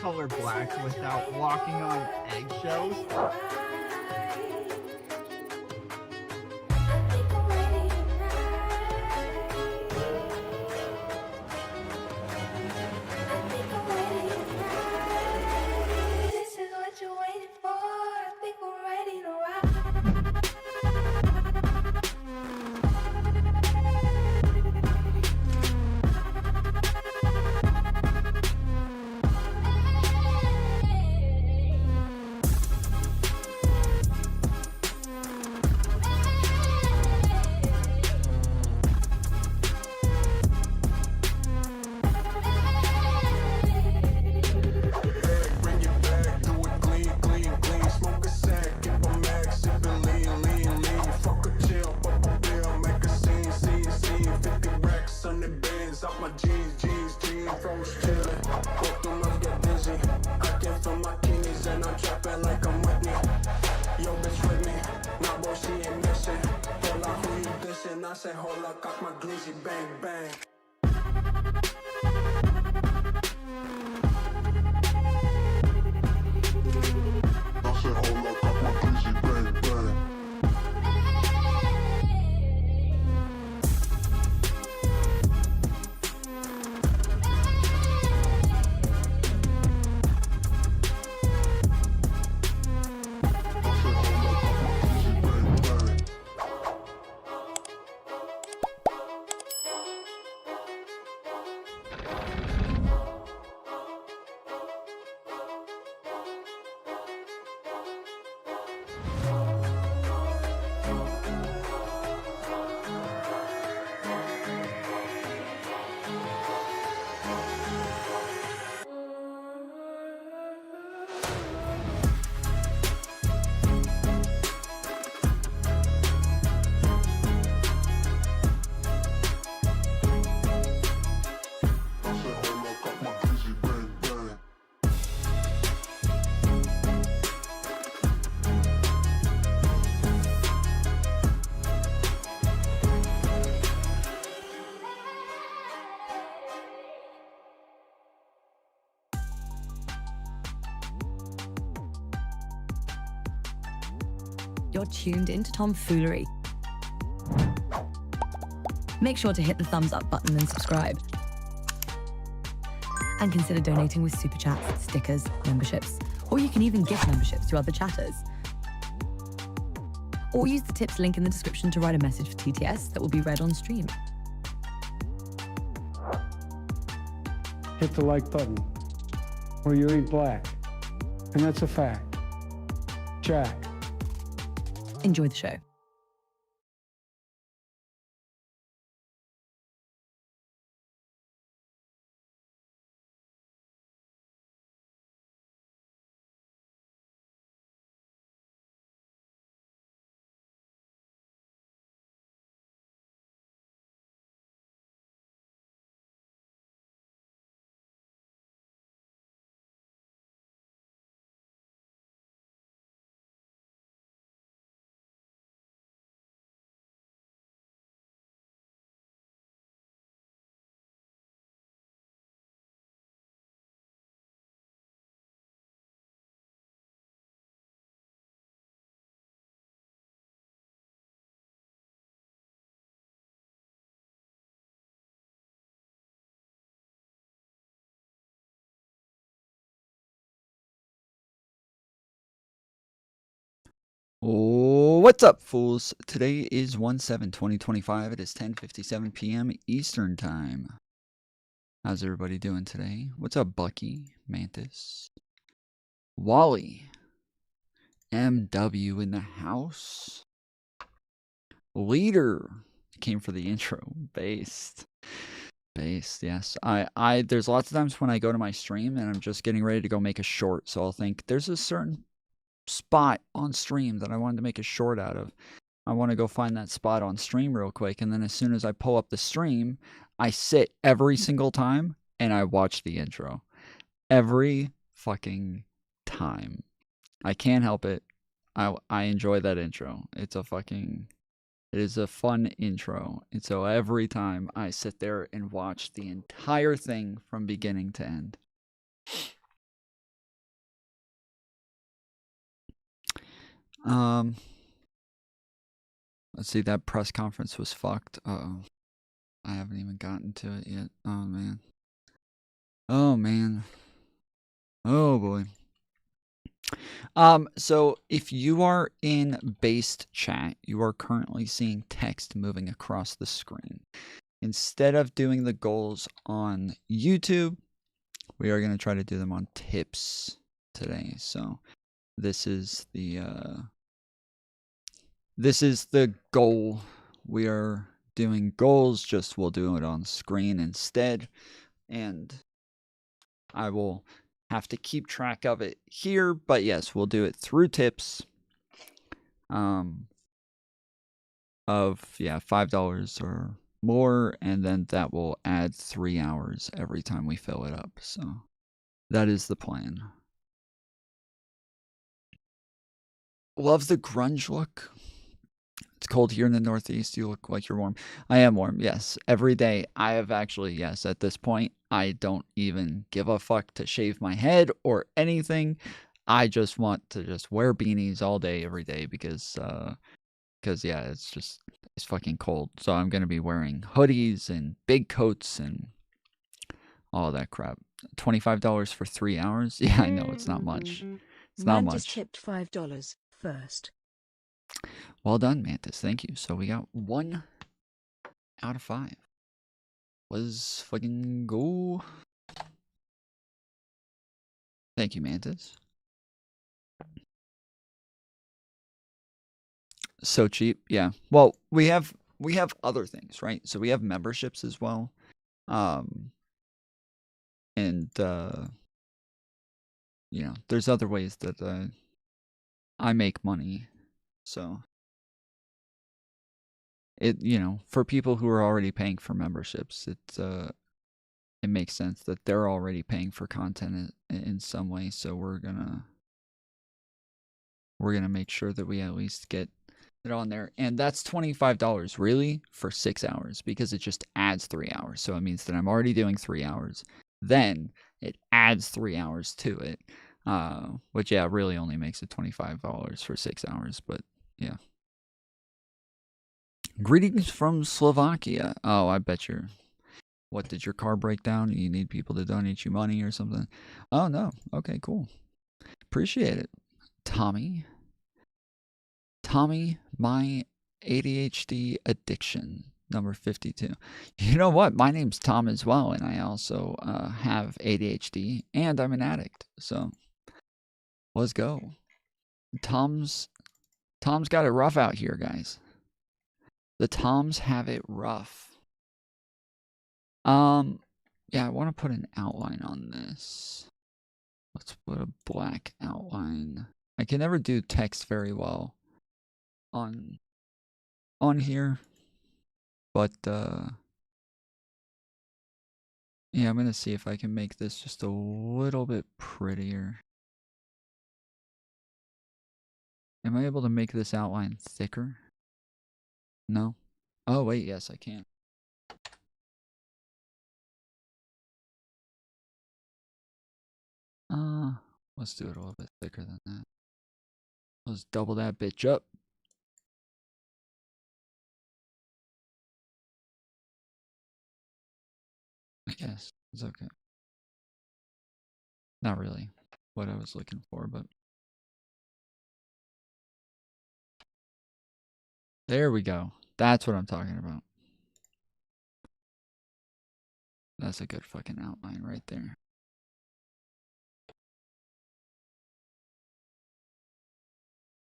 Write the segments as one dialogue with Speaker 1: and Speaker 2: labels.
Speaker 1: color black without walking on eggshells.
Speaker 2: I say hold up, got my glizzy, bang bang. I say hold up, got my glizzy, bang bang.
Speaker 3: You're tuned into Foolery. Make sure to hit the thumbs up button and subscribe. And consider donating with super chats, stickers, memberships, or you can even gift memberships to other chatters. Or use the tips link in the description to write a message for TTS that will be read on stream.
Speaker 4: Hit the like button, or you ain't black. And that's a fact. Jack.
Speaker 3: Enjoy the show.
Speaker 5: What's up, fools? Today is 1/7/2025. It is 10:57 p.m. Eastern Time. How's everybody doing today? What's up, Bucky, Mantis, Wally, MW in the house, Leader came for the intro, Based, yes. I there's lots of times when I go to my stream and I'm just getting ready to go make a short, so I'll think there's a certain spot on stream that I wanted to make a short out of. I want to go find that spot on stream real quick, and then as soon as I pull up the stream, I sit every single time and I watch the intro. Every fucking time. I can't help it. I enjoy that intro. It is a fun intro. And so every time I sit there and watch the entire thing from beginning to end. Let's see. That press conference was fucked. Uh-oh. I haven't even gotten to it yet. Oh, man. Oh, man. Oh, boy. So if you are in based chat, you are currently seeing text moving across the screen. Instead of doing the goals on YouTube, we are going to try to do them on tips today. So this is the goal. We are doing goals, just we'll do it on screen instead. And I will have to keep track of it here, but yes, we'll do it through tips. Of $5 or more, and then that will add 3 hours every time we fill it up. So that is the plan. Love the grunge look. It's cold here in the Northeast. You look like you're warm. I am warm, yes. Every day. I have actually, yes, at this point, I don't even give a fuck to shave my head or anything. I just want to just wear beanies all day, every day, because yeah, it's fucking cold. So I'm going to be wearing hoodies and big coats and all that crap. $25 for 3 hours? Yeah, I know, it's not much. It's not
Speaker 6: Mantis
Speaker 5: much.
Speaker 6: tipped $5 first.
Speaker 5: Well done, Mantis. Thank you. So we got 1 out of 5. Let's fucking go. Thank you, Mantis. So cheap, yeah. Well, we have other things, right? So we have memberships as well. And you know, there's other ways that I make money. So it, you know, for people who are already paying for memberships, it makes sense that they're already paying for content in some way. So we're gonna make sure that we at least get it on there. And that's $25 really for 6 hours, because it just adds 3 hours. So it means that I'm already doing 3 hours. Then it adds 3 hours to it. Which, yeah, really only makes it $25 for 6 hours, but yeah. Greetings from Slovakia. Oh, I bet you're... What, did your car break down? You need people to donate you money or something? Oh, no. Okay, cool. Appreciate it. Tommy, my ADHD addiction, number 52. You know what? My name's Tom as well, and I also have ADHD, and I'm an addict. So... let's go. Tom's got it rough out here, guys. The Toms have it rough. Yeah, I want to put an outline on this. Let's put a black outline. I can never do text very well on here, but yeah, I'm gonna see if I can make this just a little bit prettier. Am I able to make this outline thicker? No? Oh, wait, yes, I can. Let's do it a little bit thicker than that. Let's double that bitch up. I guess it's okay. Not really what I was looking for, but there we go. That's what I'm talking about. That's a good fucking outline right there.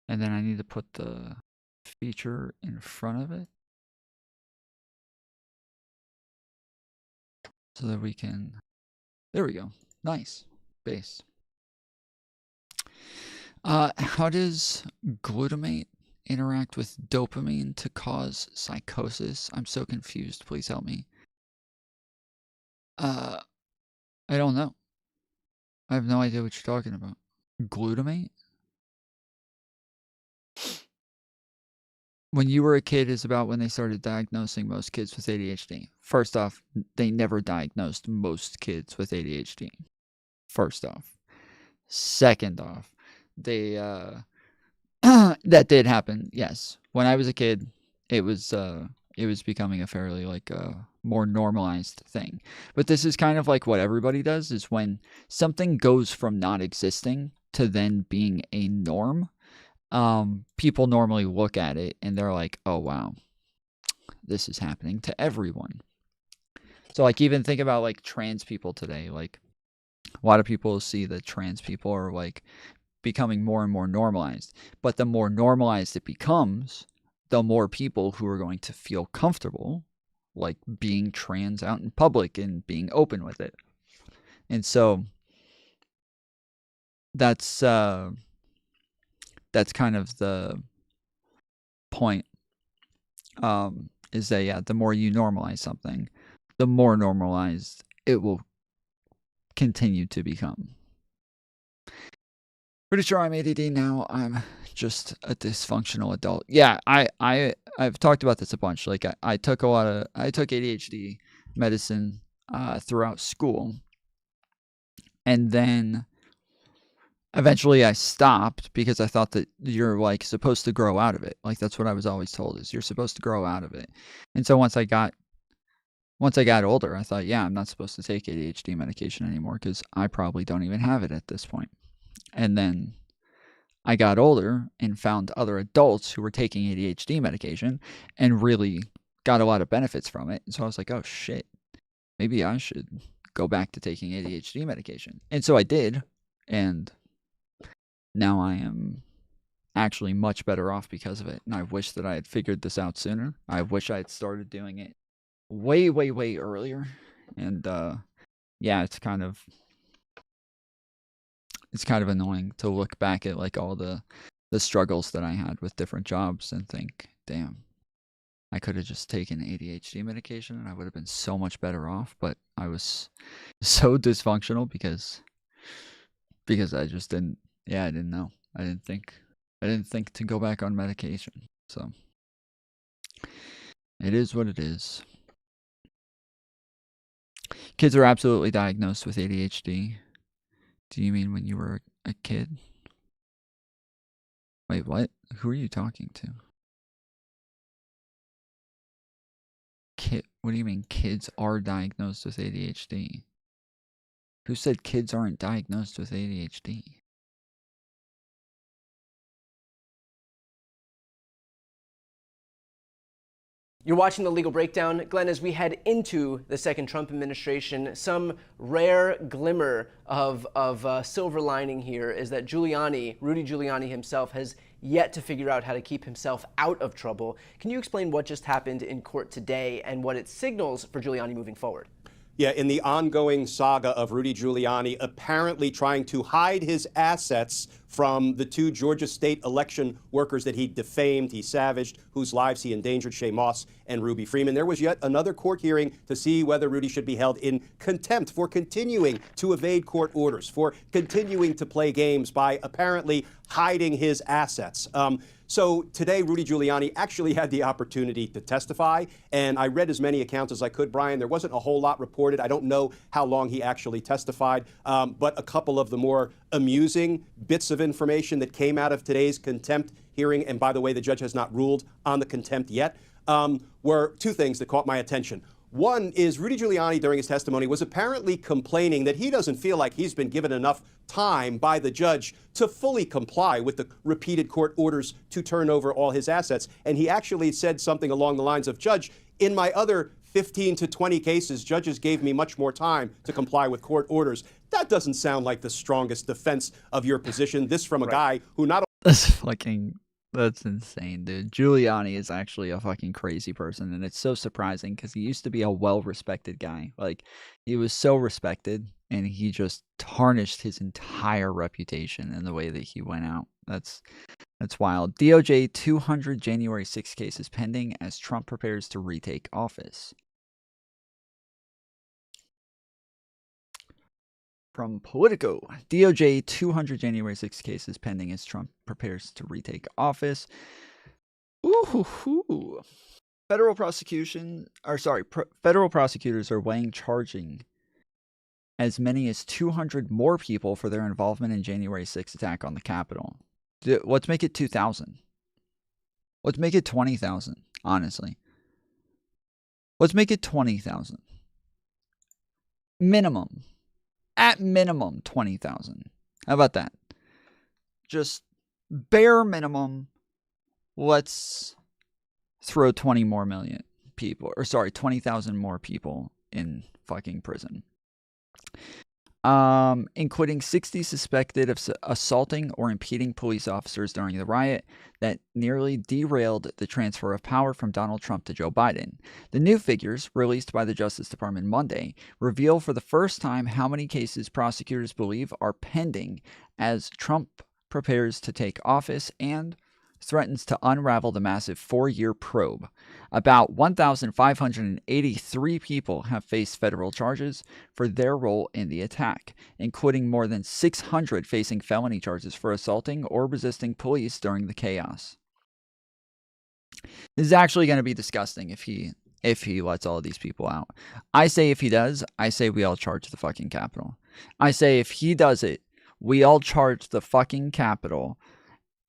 Speaker 5: And then I need to put the feature in front of it so that we can... There we go. Nice. Base. How does glutamate interact with dopamine to cause psychosis? I'm so confused. Please help me. I don't know. I have no idea what you're talking about. Glutamate? When you were a kid is about when they started diagnosing most kids with ADHD. First off, they never diagnosed most kids with ADHD. First off. Second off, they That did happen, yes. When I was a kid, it was becoming a fairly like more normalized thing. But this is kind of like what everybody does, is when something goes from not existing to then being a norm, people normally look at it and they're like, oh wow, this is happening to everyone. So like even think about like trans people today. Like a lot of people see that trans people are like becoming more and more normalized. But the more normalized it becomes, the more people who are going to feel comfortable like being trans out in public and being open with it. And so that's kind of the point, is that, yeah, the more you normalize something, the more normalized it will continue to become. Pretty sure I'm ADD now. I'm just a dysfunctional adult. Yeah, I've talked about this a bunch. Like I took ADHD medicine throughout school, and then eventually I stopped because I thought that you're like supposed to grow out of it. Like that's what I was always told, is you're supposed to grow out of it. And so once I got older, I thought, yeah, I'm not supposed to take ADHD medication anymore because I probably don't even have it at this point. And then I got older and found other adults who were taking ADHD medication and really got a lot of benefits from it. And so I was like, oh shit, maybe I should go back to taking ADHD medication. And so I did. And now I am actually much better off because of it. And I wish that I had figured this out sooner. I wish I had started doing it way, way, way earlier. And yeah, it's kind of annoying to look back at like all the struggles that I had with different jobs and think, damn, I could have just taken ADHD medication and I would have been so much better off. But I was so dysfunctional because I just didn't know. I didn't think to go back on medication. So it is what it is. Kids are absolutely diagnosed with ADHD. Do you mean when you were a kid? Wait, what? Who are you talking to? What do you mean kids are diagnosed with ADHD? Who said kids aren't diagnosed with ADHD?
Speaker 7: You're watching The Legal Breakdown. Glenn, as we head into the second Trump administration, some rare glimmer of silver lining here is that Rudy Giuliani himself, has yet to figure out how to keep himself out of trouble. Can you explain what just happened in court today and what it signals for Giuliani moving forward?
Speaker 8: Yeah, in the ongoing saga of Rudy Giuliani apparently trying to hide his assets from the two Georgia state election workers that he defamed, he savaged, whose lives he endangered, Shay Moss and Ruby Freeman. There was yet another court hearing to see whether Rudy should be held in contempt for continuing to evade court orders, for continuing to play games by apparently hiding his assets. So today, Rudy Giuliani actually had the opportunity to testify, and I read as many accounts as I could, Brian. There wasn't a whole lot reported. I don't know how long he actually testified, but a couple of the more amusing bits of information that came out of today's contempt hearing, and by the way, the judge has not ruled on the contempt yet, were two things that caught my attention. One is Rudy Giuliani, during his testimony, was apparently complaining that he doesn't feel like he's been given enough time by the judge to fully comply with the repeated court orders to turn over all his assets. And he actually said something along the lines of, Judge, in my other 15 to 20 cases, judges gave me much more time to comply with court orders. That doesn't sound like the strongest defense of your position. This from a guy who not
Speaker 5: That's insane, dude. Giuliani is actually a fucking crazy person, and it's so surprising because he used to be a well-respected guy. Like, he was so respected, and he just tarnished his entire reputation in the way that he went out. That's wild. DOJ 200 January 6 cases pending as Trump prepares to retake office. From Politico, DOJ 200 January 6 cases pending as Trump prepares to retake office. Ooh. Federal prosecutors are weighing charging as many as 200 more people for their involvement in January 6 attack on the Capitol. Let's make it 2,000. Let's make it 20,000, honestly. Let's make it 20,000. Minimum. At minimum, 20,000. How about that? Just bare minimum, let's throw 20 more million people, or sorry, 20,000 more people in fucking prison. Including 60 suspected of assaulting or impeding police officers during the riot that nearly derailed the transfer of power from Donald Trump to Joe Biden. The new figures, released by the Justice Department Monday, reveal for the first time how many cases prosecutors believe are pending as Trump prepares to take office and threatens to unravel the massive 4-year probe. About 1,583 people have faced federal charges for their role in the attack, including more than 600 facing felony charges for assaulting or resisting police during the chaos. This is actually going to be disgusting if he lets all of these people out. I say if he does, I say we all charge the fucking Capitol. I say if he does it, we all charge the fucking Capitol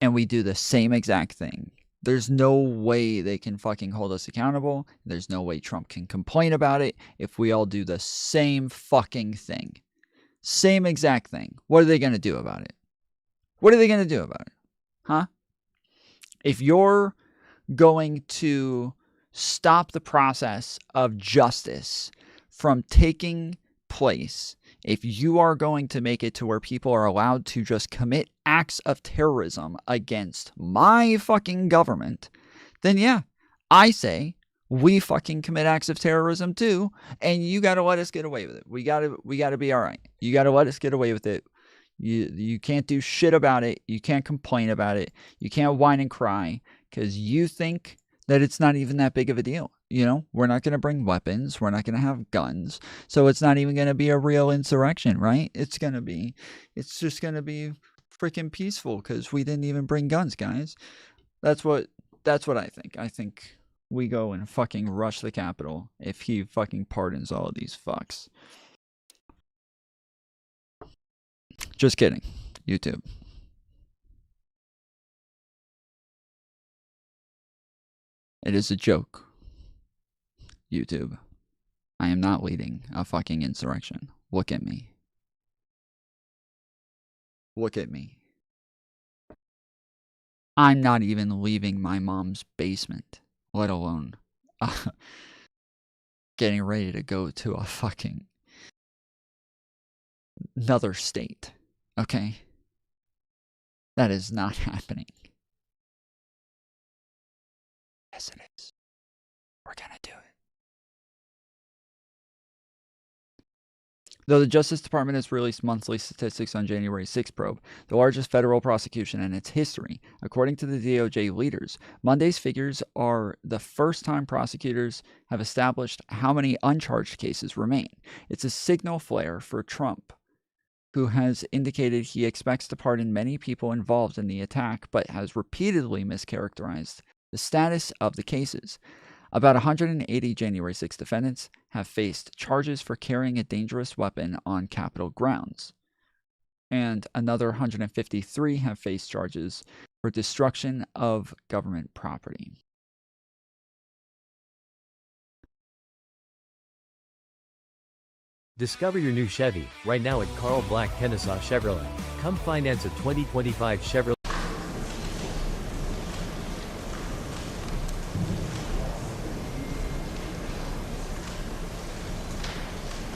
Speaker 5: and we do the same exact thing. There's no way they can fucking hold us accountable. There's no way Trump can complain about it if we all do the same fucking thing. Same exact thing. What are they going to do about it? What are they going to do about it? Huh? If you're going to stop the process of justice from taking place, if you are going to make it to where people are allowed to just commit acts of terrorism against my fucking government, then yeah, I say we fucking commit acts of terrorism too, and you got to let us get away with it. We got to be all right. You got to let us get away with it. You can't do shit about it. You can't complain about it. You can't whine and cry because you think that it's not even that big of a deal. You know, we're not going to bring weapons. We're not going to have guns. So it's not even going to be a real insurrection, right? It's just going to be freaking peaceful because we didn't even bring guns, guys. That's what I think. I think we go and fucking rush the Capitol if he fucking pardons all of these fucks. Just kidding. YouTube. It is a joke. YouTube. I am not leading a fucking insurrection. Look at me. Look at me. I'm not even leaving my mom's basement, let alone getting ready to go to a fucking another state. Okay? That is not happening. Yes, it is. We're gonna do it. Though the Justice Department has released monthly statistics on January 6 probe, the largest federal prosecution in its history, according to the DOJ leaders, Monday's figures are the first time prosecutors have established how many uncharged cases remain. It's a signal flare for Trump, who has indicated he expects to pardon many people involved in the attack, but has repeatedly mischaracterized the status of the cases. About 180 January 6 defendants have faced charges for carrying a dangerous weapon on Capitol grounds, and another 153 have faced charges for destruction of government property.
Speaker 9: Discover your new Chevy right now at Carl Black Kennesaw Chevrolet. Come finance a 2025 Chevrolet.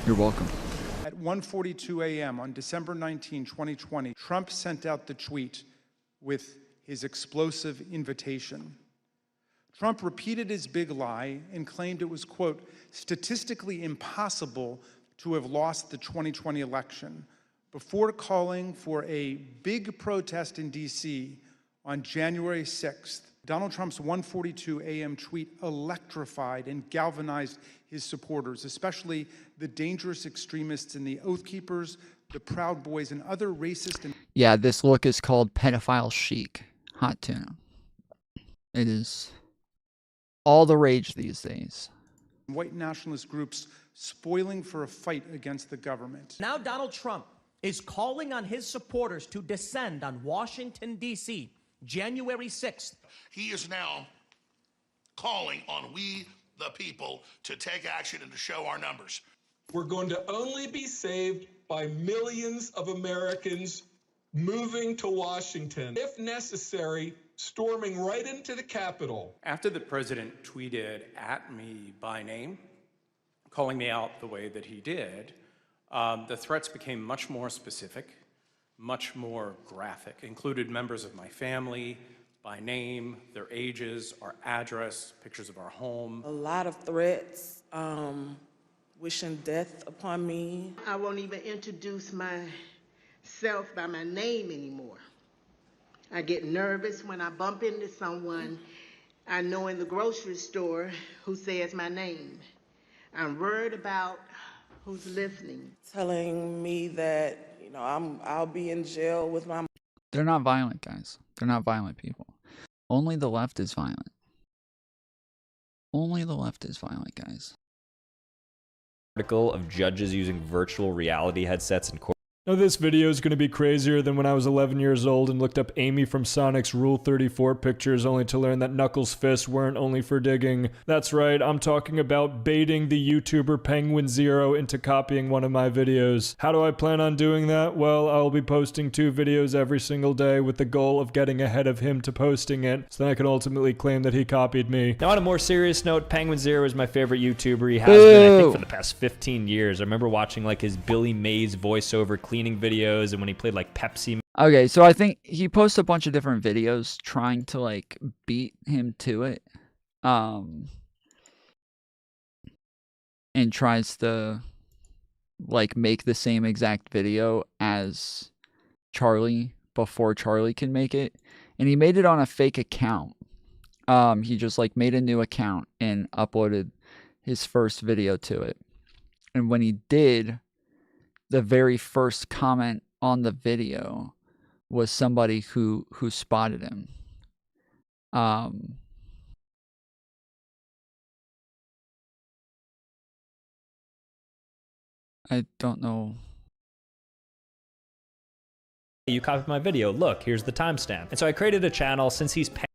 Speaker 5: You're welcome.
Speaker 10: At 1:42 a.m. on December 19, 2020, Trump sent out the tweet with his explosive invitation. Trump repeated his big lie and claimed it was, quote, statistically impossible to have lost the 2020 election before calling for a big protest in D.C. on January 6th. Donald Trump's 1:42 a.m. tweet electrified and galvanized his supporters, especially the dangerous extremists in the Oath Keepers, the Proud Boys, and other racist and...
Speaker 5: Yeah, this look is called pedophile chic. Hot tuna. It is all the rage these days.
Speaker 10: White nationalist groups spoiling for a fight against the government.
Speaker 11: Now Donald Trump is calling on his supporters to descend on Washington, D.C., January 6th.
Speaker 12: He is now calling on we, the people, to take action and to show our numbers.
Speaker 13: We're going to only be saved by millions of Americans moving to Washington. If necessary, storming right into the Capitol.
Speaker 14: After the president tweeted at me by name, calling me out the way that he did, the threats became much more specific, much more graphic, included members of my family by name, their ages, our address, pictures of our home.
Speaker 15: A lot of threats, wishing death upon me.
Speaker 16: I won't even introduce myself by my name anymore. I get nervous when I bump into someone I know in the grocery store who says my name. I'm worried about who's listening.
Speaker 15: Telling me that, you know, I'll be in jail with my...
Speaker 5: They're not violent, guys. They're not violent people. Only the left is violent. Only the left is violent, guys.
Speaker 9: Article of judges using virtual reality headsets in court.
Speaker 17: Now this video is going to be crazier than when I was 11 years old and looked up Amy from Sonic's Rule 34 pictures only to learn that Knuckles' fists weren't only for digging. That's right, I'm talking about baiting the YouTuber Penguin Zero into copying one of my videos. How do I plan on doing that? Well, I'll be posting 2 videos every single day with the goal of getting ahead of him to posting it, so then I can ultimately claim that he copied me.
Speaker 18: Now on a more serious note, Penguin Zero is my favorite YouTuber. He has been, I think, for the past 15 years. I remember watching like his Billy Mays voiceover cleaning videos and when he played like Pepsi.
Speaker 5: Okay, so I think he posts a bunch of different videos trying to like beat him to it. And tries to like make the same exact video as Charlie before Charlie can make it. And he made it on a fake account. He just like made a new account and uploaded his first video to it. And when he did, the very first comment on the video was somebody who spotted him. I don't know.
Speaker 18: You copied my video. Look, here's the timestamp. And so I created a channel. Since he's paying,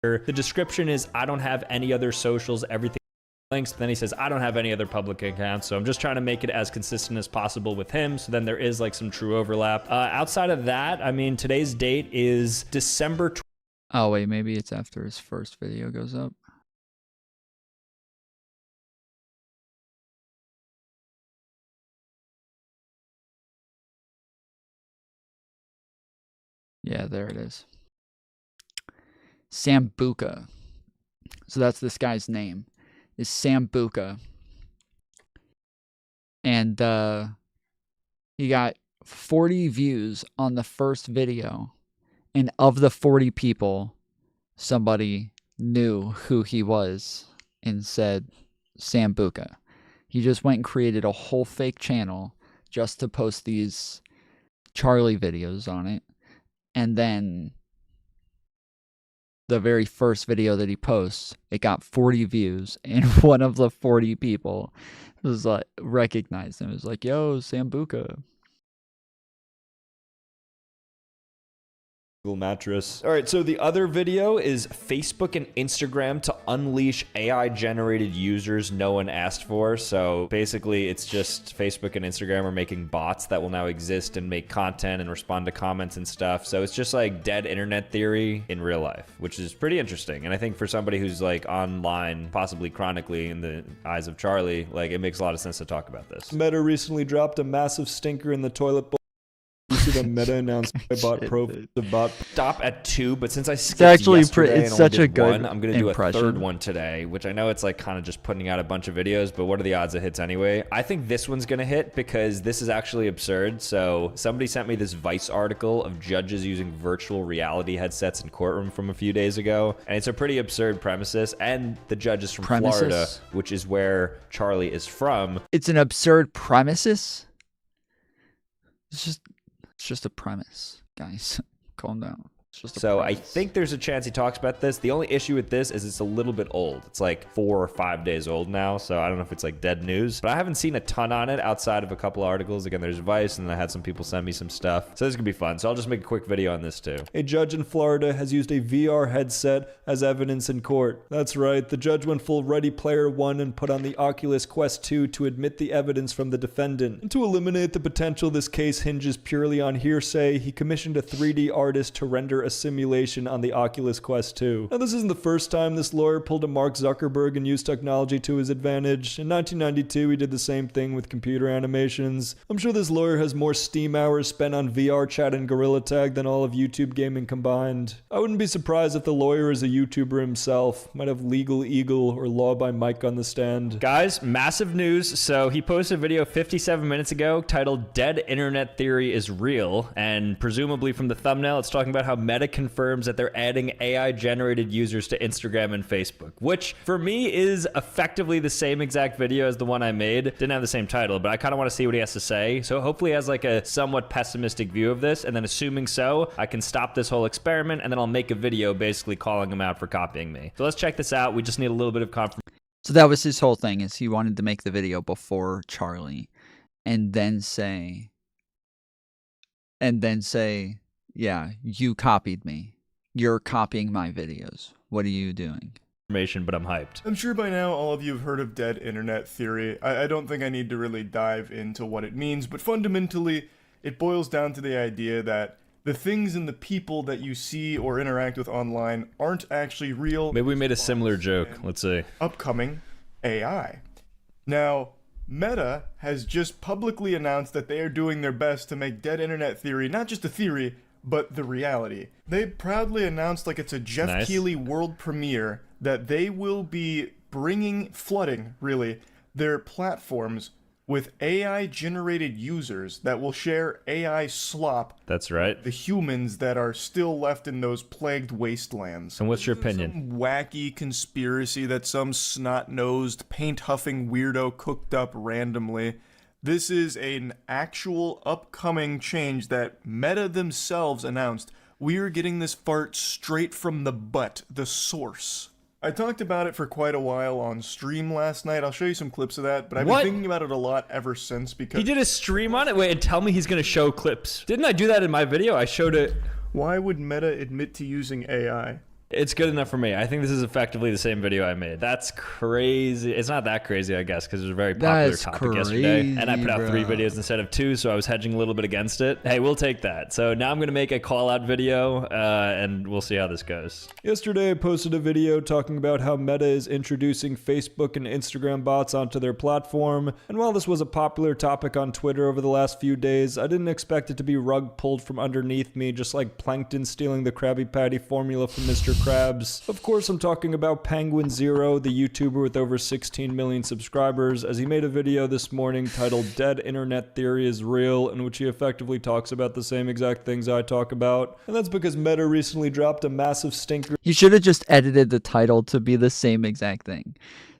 Speaker 18: the description is I don't have any other socials, everything links. Then he says I don't have any other public accounts, so I'm just trying to make it as consistent as possible with him, so then there is like some true overlap. Outside of that, I mean, today's date is December 20th.
Speaker 5: Oh wait, maybe it's after his first video goes up. Yeah, there it is. Sambuca. So that's this guy's name. Is Sambuca. And he got 40 views on the first video. And of the 40 people, somebody knew who he was and said Sambuca. He just went and created a whole fake channel just to post these Charlie videos on it. And then the very first video that he posts, it got 40 views, and one of the 40 people was like recognized him. It was like, "Yo, Sambuca."
Speaker 18: Mattress. All right, so the other video is Facebook and Instagram to unleash AI-generated users no one asked for. So basically, it's just Facebook and Instagram are making bots that will now exist and make content and respond to comments and stuff. So it's just like dead internet theory in real life, which is pretty interesting. And I think for somebody who's like online, possibly chronically in the eyes of Charlie, like it makes a lot of sense to talk about this.
Speaker 17: Meta recently dropped a massive stinker in the toilet bowl. You see the Meta announcement about
Speaker 18: Stop at 2, but since I skipped
Speaker 5: actually
Speaker 18: yesterday
Speaker 5: it's
Speaker 18: and
Speaker 5: such
Speaker 18: only
Speaker 5: a
Speaker 18: did
Speaker 5: good
Speaker 18: one, I'm gonna do
Speaker 5: impression.
Speaker 18: a third one today, which I know it's like kind of just putting out a bunch of videos, but what are the odds it hits anyway? I think this one's gonna hit because this is actually absurd. So somebody sent me this Vice article of judges using virtual reality headsets in courtroom from a few days ago, and it's a pretty absurd premises. And the judge is from Florida, which is where Charlie is from.
Speaker 5: It's an absurd premises. It's just a premise, guys. Calm down.
Speaker 18: So I think there's a chance he talks about this. The only issue with this is it's a little bit old. It's like 4 or 5 days old now, so I don't know if it's like dead news. But I haven't seen a ton on it outside of a couple articles. Again, there's Vice, and then I had some people send me some stuff. So this is gonna be fun. So I'll just make a quick video on this too.
Speaker 17: A judge in Florida has used a VR headset as evidence in court. That's right, the judge went full Ready Player One and put on the Oculus Quest 2 to admit the evidence from the defendant. And to eliminate the potential this case hinges purely on hearsay, he commissioned a 3D artist to render a simulation on the Oculus Quest 2. Now, this isn't the first time this lawyer pulled a Mark Zuckerberg and used technology to his advantage. In 1992, he did the same thing with computer animations. I'm sure this lawyer has more Steam hours spent on VR chat and Gorilla Tag than all of YouTube gaming combined. I wouldn't be surprised if the lawyer is a YouTuber himself. Might have Legal Eagle or Law by Mike on the stand.
Speaker 18: Guys, massive news. So he posted a video 57 minutes ago titled Dead Internet Theory is Real, and presumably from the thumbnail it's talking about how Meta confirms that they're adding AI generated users to Instagram and Facebook, which for me is effectively the same exact video as the one I made. Didn't have the same title, but I kind of want to see what he has to say. So hopefully he has like a somewhat pessimistic view of this, and then assuming so, I can stop this whole experiment and then I'll make a video basically calling him out for copying me. So let's check this out. We just need a little bit of confirmation.
Speaker 5: So that was his whole thing, is he wanted to make the video before Charlie and then say, yeah, you copied me. You're copying my videos. What are you doing?
Speaker 18: But I'm hyped.
Speaker 19: I'm sure by now all of you have heard of dead internet theory. I don't think I need to really dive into what it means, but fundamentally it boils down to the idea that the things and the people that you see or interact with online aren't actually real.
Speaker 18: Maybe we made a similar joke. Let's see.
Speaker 19: Upcoming AI. Now, Meta has just publicly announced that they are doing their best to make dead internet theory not just a theory, but the reality. They proudly announced, like it's a Jeff Keighley world premiere, that they will be flooding, really, their platforms with AI-generated users that will share AI slop.
Speaker 18: That's right.
Speaker 19: The humans that are still left in those plagued wastelands.
Speaker 18: And what's your opinion?
Speaker 19: Some wacky conspiracy that some snot-nosed, paint-huffing weirdo cooked up randomly. This is an actual upcoming change that Meta themselves announced. We are getting this fart straight from the butt, the source. I talked about it for quite a while on stream last night. I'll show you some clips of that, but I've been thinking about it a lot ever since because...
Speaker 18: He did a stream on it? Wait, and tell me he's going to show clips. Didn't I do that in my video? I showed it.
Speaker 19: Why would Meta admit to using AI?
Speaker 18: It's good enough for me. I think this is effectively the same video I made. That's crazy. It's not that crazy, I guess, because it was a very popular topic yesterday. And I put out 3 videos instead of 2, so I was hedging a little bit against it. Hey, we'll take that. So now I'm going to make a call-out video, and we'll see how this goes.
Speaker 17: Yesterday, I posted a video talking about how Meta is introducing Facebook and Instagram bots onto their platform. And while this was a popular topic on Twitter over the last few days, I didn't expect it to be rug pulled from underneath me, just like Plankton stealing the Krabby Patty formula from Mr. Krabs. Of course, I'm talking about Penguin Zero, the YouTuber with over 16 million subscribers, as he made a video this morning titled Dead Internet Theory is Real, in which he effectively talks about the same exact things I talk about. And that's because Meta recently dropped a massive stinker.
Speaker 5: He should have just edited the title to be the same exact thing.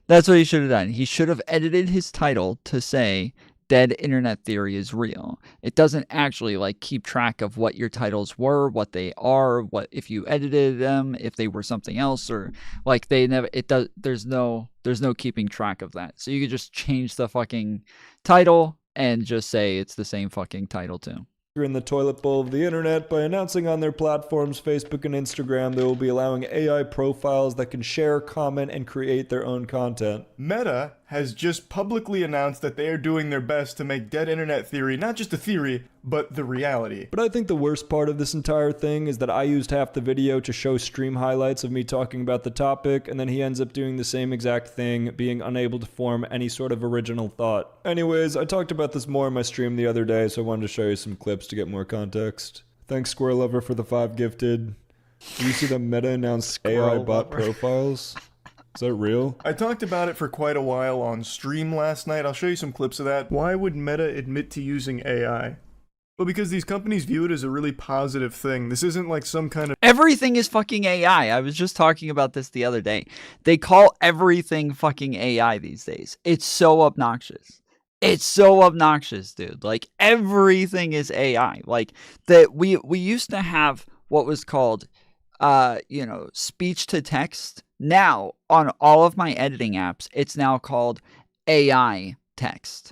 Speaker 5: That's what he should have done. He should have edited his title to say Dead Internet Theory is Real. It doesn't actually like keep track of what your titles were, what they are, what if you edited them, if they were something else, or like they never. It does. There's no keeping track of that. So you could just change the fucking title and just say it's the same fucking title too.
Speaker 17: In the toilet bowl of the internet by announcing on their platforms, Facebook and Instagram, they will be allowing AI profiles that can share, comment, and create their own content.
Speaker 19: Meta has just publicly announced that they are doing their best to make dead internet theory not just a theory, but the reality.
Speaker 17: But I think the worst part of this entire thing is that I used half the video to show stream highlights of me talking about the topic, and then he ends up doing the same exact thing, being unable to form any sort of original thought. Anyways, I talked about this more in my stream the other day, so I wanted to show you some clips to get more context. Thanks, Squirrel Lover, for the 5 gifted. Did you see the Meta announced AI bot profiles? Is that real?
Speaker 19: I talked about it for quite a while on stream last night. I'll show you some clips of that. Why would Meta admit to using AI? Well, because these companies view it as a really positive thing. This isn't like some kind of...
Speaker 5: Everything is fucking AI. I was just talking about this the other day. They call everything fucking AI these days. It's so obnoxious. It's so obnoxious, dude. Like, everything is AI. Like, that we used to have what was called, speech to text. Now, on all of my editing apps, it's now called AI text.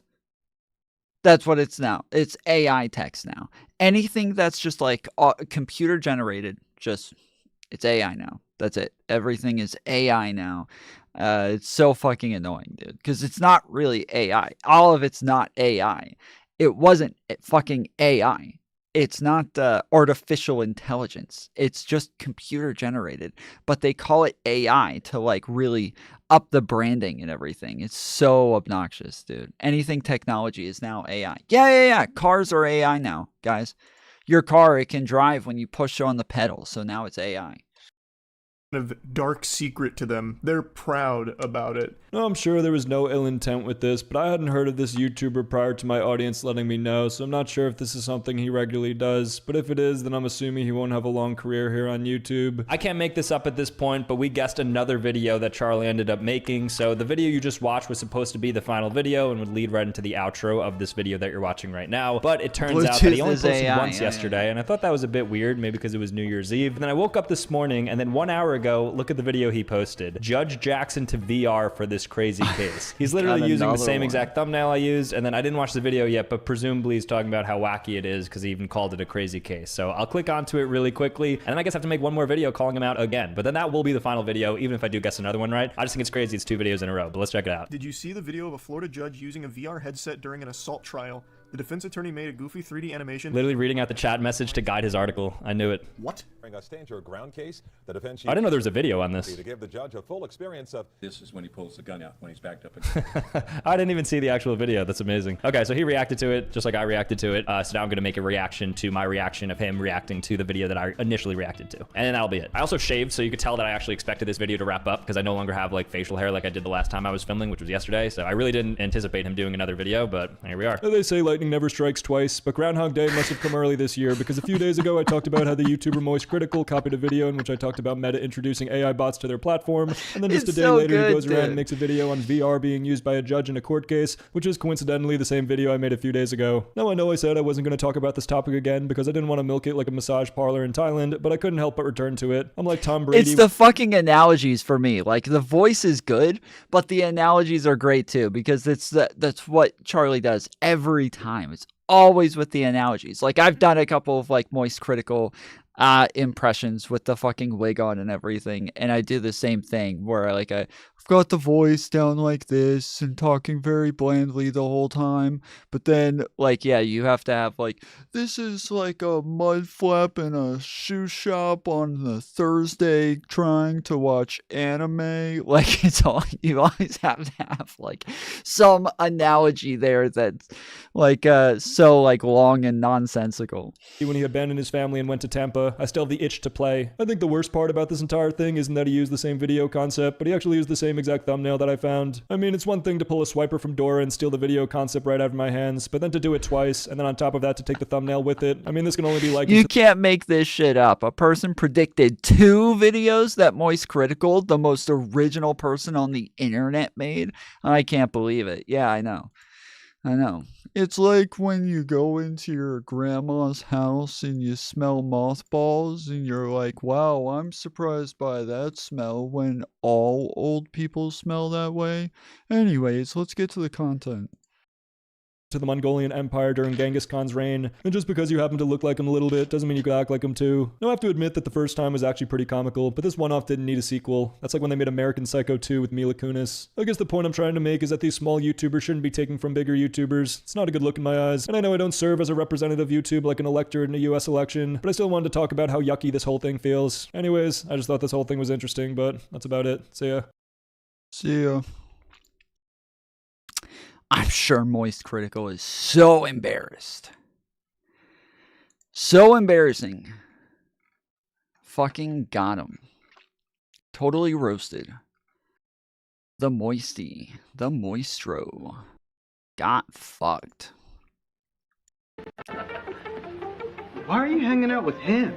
Speaker 5: That's what it's now. It's AI text now. Anything that's just like computer generated, it's AI now. That's it. Everything is AI now. It's so fucking annoying, dude, because it's not really AI. All of it's not AI. It wasn't fucking AI. It's not artificial intelligence. It's just computer generated, but they call it AI to like really up the branding and everything. It's so obnoxious, dude. Anything technology is now AI. Yeah. Cars are AI now, guys. Your car, it can drive when you push on the pedal, so now it's AI.
Speaker 19: Of dark secret to them. They're proud about it.
Speaker 17: No, I'm sure there was no ill intent with this, but I hadn't heard of this YouTuber prior to my audience letting me know, so I'm not sure if this is something he regularly does, but if it is, then I'm assuming he won't have a long career here on YouTube.
Speaker 18: I can't make this up at this point, but we guessed another video that Charlie ended up making, so the video you just watched was supposed to be the final video and would lead right into the outro of this video that you're watching right now, but it turns out that he only posted once yesterday, and I thought that was a bit weird, maybe because it was New Year's Eve, and then I woke up this morning, and then 1 hour ago, look at the video he posted. Judge Jackson to VR for this crazy case. He's literally using the same exact thumbnail I used, and then I didn't watch the video yet, but presumably he's talking about how wacky it is because he even called it a crazy case. So I'll click onto it really quickly, and then I guess I have to make one more video calling him out again. But then that will be the final video, even if I do guess another one right. I just think it's crazy it's 2 videos in a row, but let's check it out.
Speaker 19: Did you see the video of a Florida judge using a VR headset during an assault trial? The defense attorney made a goofy 3D animation.
Speaker 18: Literally reading out the chat message to guide his article. I knew it.
Speaker 19: What?
Speaker 20: A stand your ground case. The defense
Speaker 18: I didn't know there was a video on this.
Speaker 20: To give the judge a full experience of
Speaker 21: this is when he pulls the gun out when he's backed up.
Speaker 18: I didn't even see the actual video. That's amazing. Okay, so he reacted to it just like I reacted to it. So now I'm gonna make a reaction to my reaction of him reacting to the video that I initially reacted to, and then that'll be it. I also shaved, so you could tell that I actually expected this video to wrap up because I no longer have like facial hair like I did the last time I was filming, which was yesterday. So I really didn't anticipate him doing another video, but here we are.
Speaker 17: They say lightning never strikes twice, but Groundhog Day must have come early this year because a few days ago I talked about how the YouTuber Moist Critical copied a video in which I talked about Meta introducing AI bots to their platform, and then just a day later he goes around and makes a video on VR being used by a judge in a court case, which is coincidentally the same video I made a few days ago. Now I know I said I wasn't going to talk about this topic again because I didn't want to milk it like a massage parlor in Thailand, but I couldn't help but return to it. I'm like Tom Brady.
Speaker 5: It's the fucking analogies for me. Like, the voice is good, but the analogies are great too, because that's what Charlie does every time. It's always with the analogies. Like, I've done a couple of like Moist Critical impressions with the fucking wig on and everything, and I do the same thing where like I've got the voice down like this and talking very blandly the whole time, but then like, yeah, you have to have like, this is like a mud flap in a shoe shop on the Thursday trying to watch anime. Like, it's all, you always have to have like some analogy there that's like so like long and nonsensical.
Speaker 17: When he abandoned his family and went to Tampa, I still have the itch to play. I think the worst part about this entire thing isn't that he used the same video concept, but he actually used the same exact thumbnail that I found. I mean, it's one thing to pull a swiper from Dora and steal the video concept right out of my hands, but then to do it twice, and then on top of that to take the thumbnail with it. I mean, this can only be like...
Speaker 5: You can't make this shit up. A person predicted 2 videos that Moist Critical, the most original person on the internet, made. I can't believe it. Yeah, I know. It's like when you go into your grandma's house and you smell mothballs and you're like, wow, I'm surprised by that smell, when all old people smell that way. Anyways, let's get to the content.
Speaker 17: To the Mongolian Empire during Genghis Khan's reign, and just because you happen to look like him a little bit doesn't mean you could act like him too. Now I have to admit that the first time was actually pretty comical, but this one-off didn't need a sequel. That's like when they made American Psycho 2 with Mila Kunis. I guess the point I'm trying to make is that these small YouTubers shouldn't be taking from bigger YouTubers. It's not a good look in my eyes, and I know I don't serve as a representative of YouTube like an elector in a US election, but I still wanted to talk about how yucky this whole thing feels. Anyways, I just thought this whole thing was interesting, but that's about it. See ya.
Speaker 5: See ya. I'm sure Moist Critical is so embarrassed. So embarrassing. Fucking got him. Totally roasted. The Moisty. The Moistro. Got fucked.
Speaker 22: Why are you hanging out with him?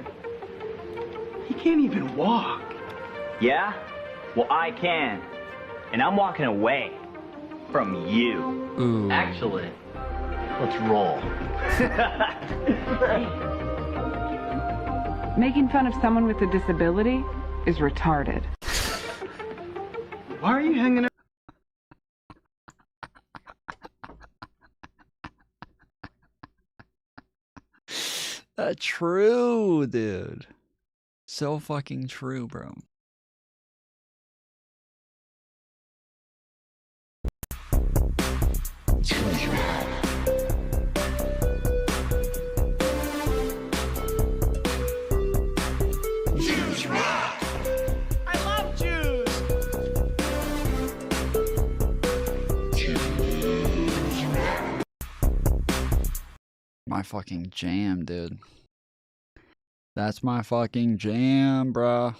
Speaker 22: He can't even walk.
Speaker 23: Yeah? Well, I can. And I'm walking away from you.
Speaker 5: Ooh.
Speaker 23: Actually, let's roll.
Speaker 1: Making fun of someone with a disability is retarded.
Speaker 22: Why are you hanging out?
Speaker 5: True, dude. So fucking true, bro.
Speaker 12: Jews rock! I love Jews! Jews rock!
Speaker 5: My fucking jam, dude. That's my fucking jam, bruh.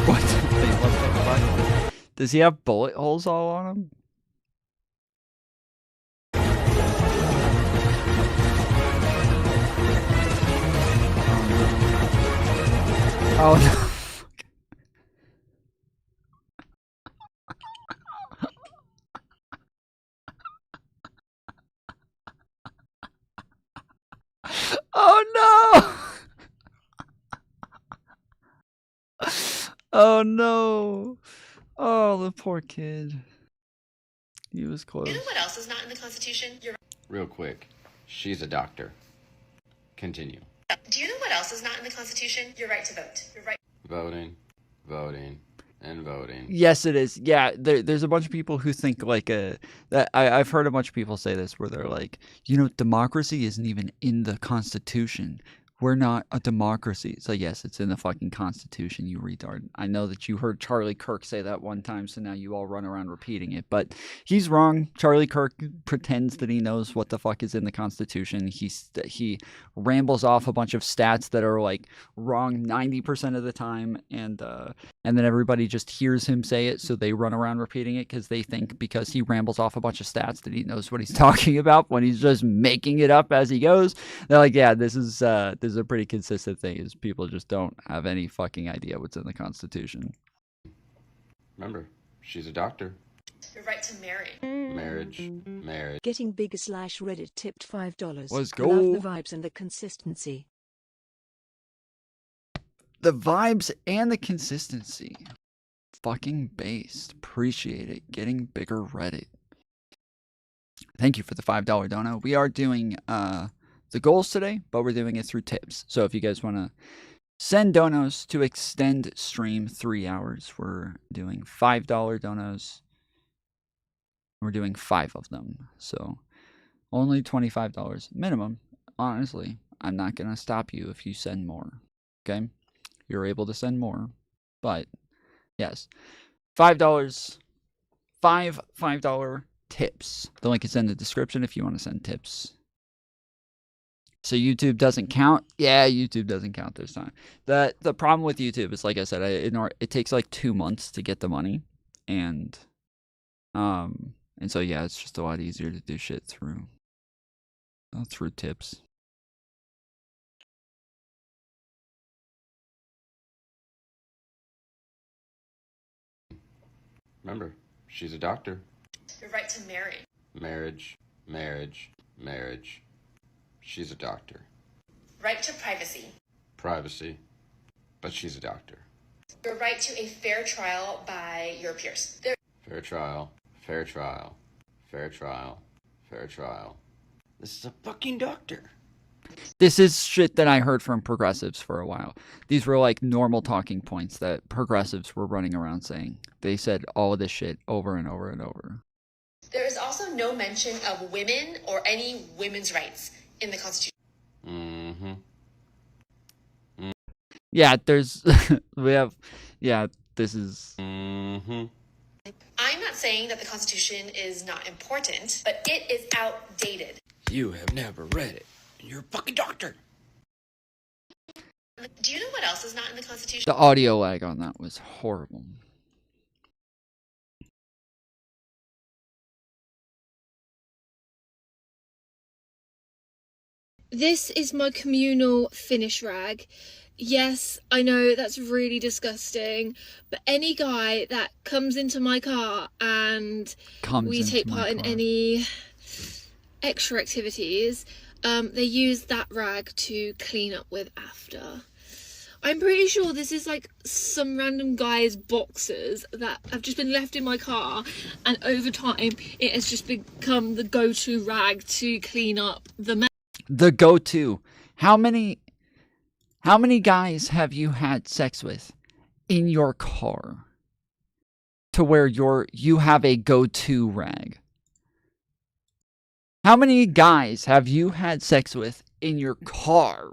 Speaker 5: What? Does he have bullet holes all on him? Oh no. Oh no! Oh no! Oh, the poor kid. He was close.
Speaker 2: You know what else is not in the Constitution?
Speaker 4: Real quick, she's a doctor. Continue.
Speaker 2: Do you know what else is not in the Constitution? Your right to vote. Your right.
Speaker 4: Voting, voting, and voting.
Speaker 5: Yes, it is. Yeah, there's a bunch of people who think like that. I've heard a bunch of people say this where they're like, you know, democracy isn't even in the Constitution. We're not a democracy. It's like, yes, it's in the fucking Constitution, you retard. I know that you heard Charlie Kirk say that one time, so now you all run around repeating it. But he's wrong. Charlie Kirk pretends that he knows what the fuck is in the Constitution. He rambles off a bunch of stats that are like wrong 90% of the time, and then everybody just hears him say it, so they run around repeating it because they think because he rambles off a bunch of stats that he knows what he's talking about when he's just making it up as he goes. They're like, yeah, this is a pretty consistent thing, is people just don't have any fucking idea what's in the Constitution.
Speaker 4: Remember, she's a doctor.
Speaker 2: Your right to marry.
Speaker 4: Marriage, marriage.
Speaker 6: Getting bigger /Reddit tipped $5.
Speaker 5: Let's go.
Speaker 6: Love the vibes and the consistency.
Speaker 5: The vibes and the consistency. Fucking based. Appreciate it. Getting bigger Reddit. Thank you for the $5 dono. We are doing the goals today, but we're doing it through tips. So if you guys want to send donos to extend stream 3 hours, we're doing $5 donos. We're doing 5 of them. So only $25 minimum. Honestly, I'm not going to stop you if you send more. Okay? You're able to send more. But yes, $5. $5 tips. The link is in the description if you want to send tips. So YouTube doesn't count? Yeah, YouTube doesn't count this time. The problem with YouTube is, like I said, it takes like 2 months to get the money, and so yeah, it's just a lot easier to do shit through tips.
Speaker 4: Remember, she's a doctor.
Speaker 2: Your right to marry.
Speaker 4: Marriage, marriage, marriage. She's a doctor.
Speaker 2: Right to privacy.
Speaker 4: Privacy, but she's a doctor.
Speaker 2: Your right to a fair trial by your peers.
Speaker 4: Fair trial, fair trial, fair trial, fair trial. This is a fucking doctor.
Speaker 5: This is shit that I heard from progressives for a while. These were like normal talking points that progressives were running around saying. They said all of this shit over and over and over.
Speaker 2: There is also no mention of women or any women's rights in the Constitution.
Speaker 4: Mm-hmm.
Speaker 5: Yeah, there's this is.
Speaker 4: Mm-hmm.
Speaker 2: I'm not saying that the Constitution is not important, but it is outdated.
Speaker 4: You have never read it, and you're a fucking doctor.
Speaker 2: Do you know what else is not in the Constitution?
Speaker 5: The audio lag on that was horrible.
Speaker 24: This is my communal finish rag.
Speaker 2: Yes, I know that's really disgusting, but any guy that comes into my car and we take part in any extra activities, they use that rag to clean up with after. I'm pretty sure this is like some random guy's boxers that have just been left in my car, and over time it has just become the go-to rag to clean up the mess.
Speaker 5: The go-to. How many guys have you had sex with in your car to where you have a go-to rag? How many guys have you had sex with in your car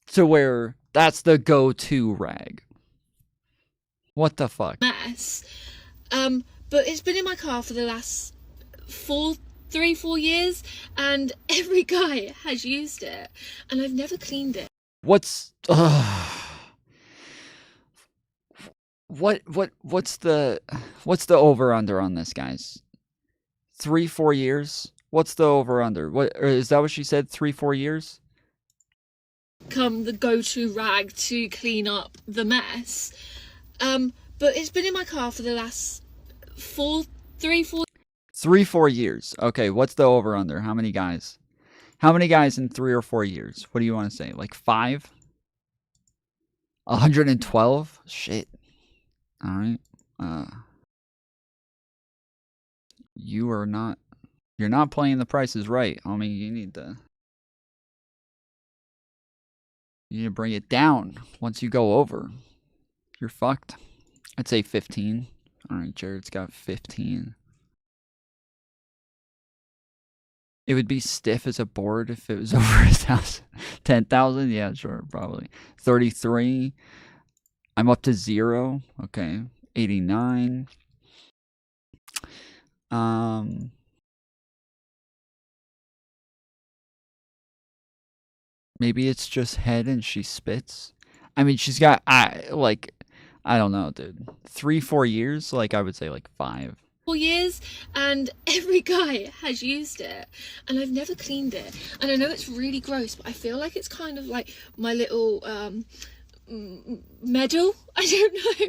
Speaker 5: to where that's the go-to rag? What the fuck?
Speaker 2: Mess. But it's been in my car for the last 3-4 years, and every guy has used it, and I've never cleaned it.
Speaker 5: What's the over under on this, guys? 3-4 years? What's the over under? What, or is that what she said? 3-4 years?
Speaker 2: Come the go-to rag to clean up the mess. But it's been in my car for the last
Speaker 5: 3-4 years. Okay, what's the over under? How many guys? How many guys in 3 or 4 years? What do you want to say? Like 5? 112? Shit. All right. You're not playing the prices right, homie. You need to bring it down once you go over. You're fucked. I'd say 15. All right, Jared's got 15. It would be stiff as a board if it was over 1,000. 10,000? Yeah, sure, probably. 33. I'm up to 0. Okay. 89. Maybe it's just head and she spits. I mean, she's got, I don't know, dude. 3-4 years? Like, I would say like 5.
Speaker 2: years, and every guy has used it, and I've never cleaned it. And I know it's really gross, but I feel like it's kind of like my little medal. I don't know.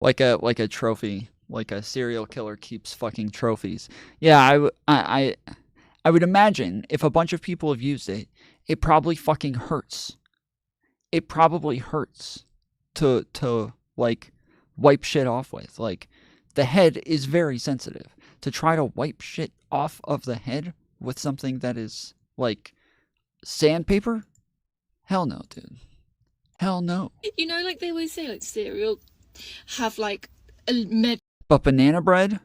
Speaker 5: Like a trophy. Like a serial killer keeps fucking trophies. Yeah, I would imagine if a bunch of people have used it, it probably fucking hurts. It probably hurts to like wipe shit off with. Like, the head is very sensitive. To try to wipe shit off of the head with something that is like sandpaper? Hell no, dude. Hell no.
Speaker 2: You know, like they always say, like cereal have like a med.
Speaker 5: But banana bread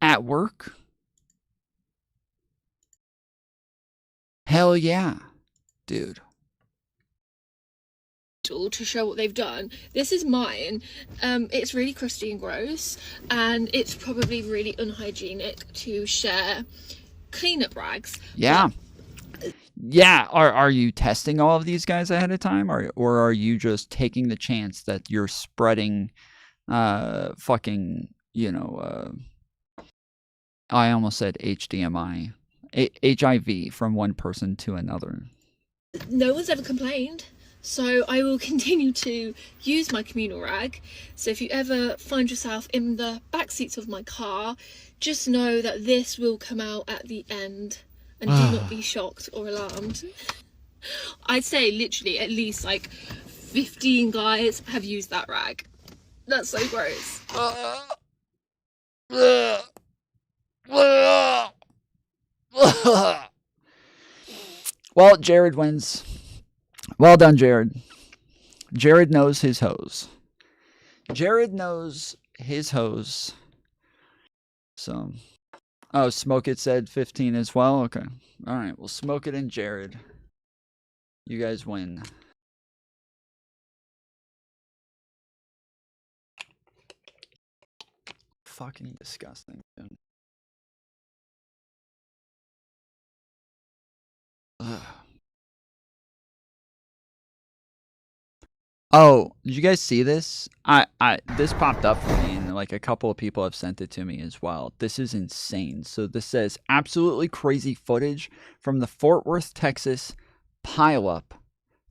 Speaker 5: at work? Hell yeah, dude.
Speaker 2: To show what they've done. This is mine. It's really crusty and gross, and it's probably really unhygienic to share cleanup rags.
Speaker 5: Yeah. Yeah. Are you testing all of these guys ahead of time, or are you just taking the chance that you're spreading fucking, I almost said HDMI. HIV from one person to another.
Speaker 2: No one's ever complained. So I will continue to use my communal rag. So if you ever find yourself in the back seats of my car, just know that this will come out at the end, and do not be shocked or alarmed. I'd say literally at least like 15 guys have used that rag. That's so gross.
Speaker 5: Well, Jared wins. Well done, Jared. Jared knows his hose. Jared knows his hose. So, oh, Smoke It said 15 as well. Okay. All right. Well, Smoke It and Jared. You guys win. Fucking disgusting, dude. Ugh. Oh, did you guys see this? This popped up for me, and like a couple of people have sent it to me as well. This is insane. So this says absolutely crazy footage from the Fort Worth, Texas pileup,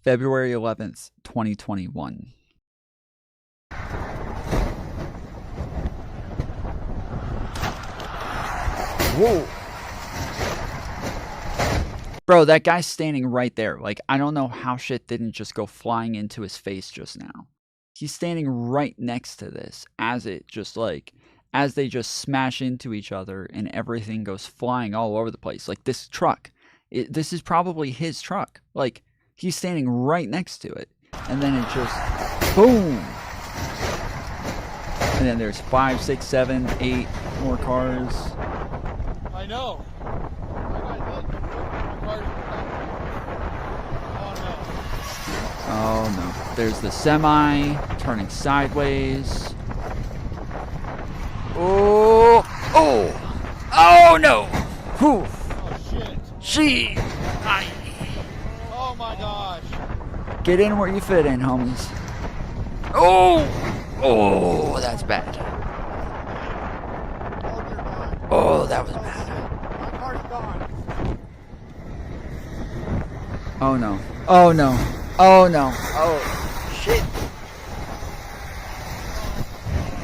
Speaker 5: February 11th, 2021. Whoa. Bro, that guy's standing right there. Like, I don't know how shit didn't just go flying into his face just now. He's standing right next to this as it just like, as they just smash into each other and everything goes flying all over the place. Like, this truck, this is probably his truck. Like, he's standing right next to it. And then it just, boom. And then there's 5, 6, 7, 8 more cars.
Speaker 3: I know.
Speaker 5: Oh no. There's the semi turning sideways. Oh! Oh! Oh no! Whew.
Speaker 3: Oh shit.
Speaker 5: Gee!
Speaker 3: Oh my gosh.
Speaker 5: Get in where you fit in, homies. Oh! Oh, that's bad. Oh, that was bad.
Speaker 3: My car's gone.
Speaker 5: Oh no. Oh no. Oh no. Oh shit.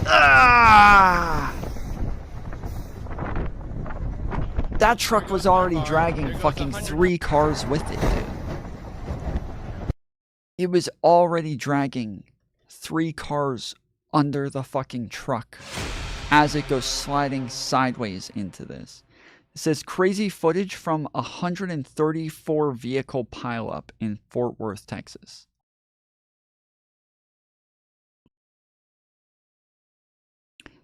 Speaker 5: Ah! That truck was already dragging fucking 3 cars with it, dude. It was already dragging 3 cars under the fucking truck as it goes sliding sideways into this. It says crazy footage from 134 vehicle pileup in Fort Worth, Texas.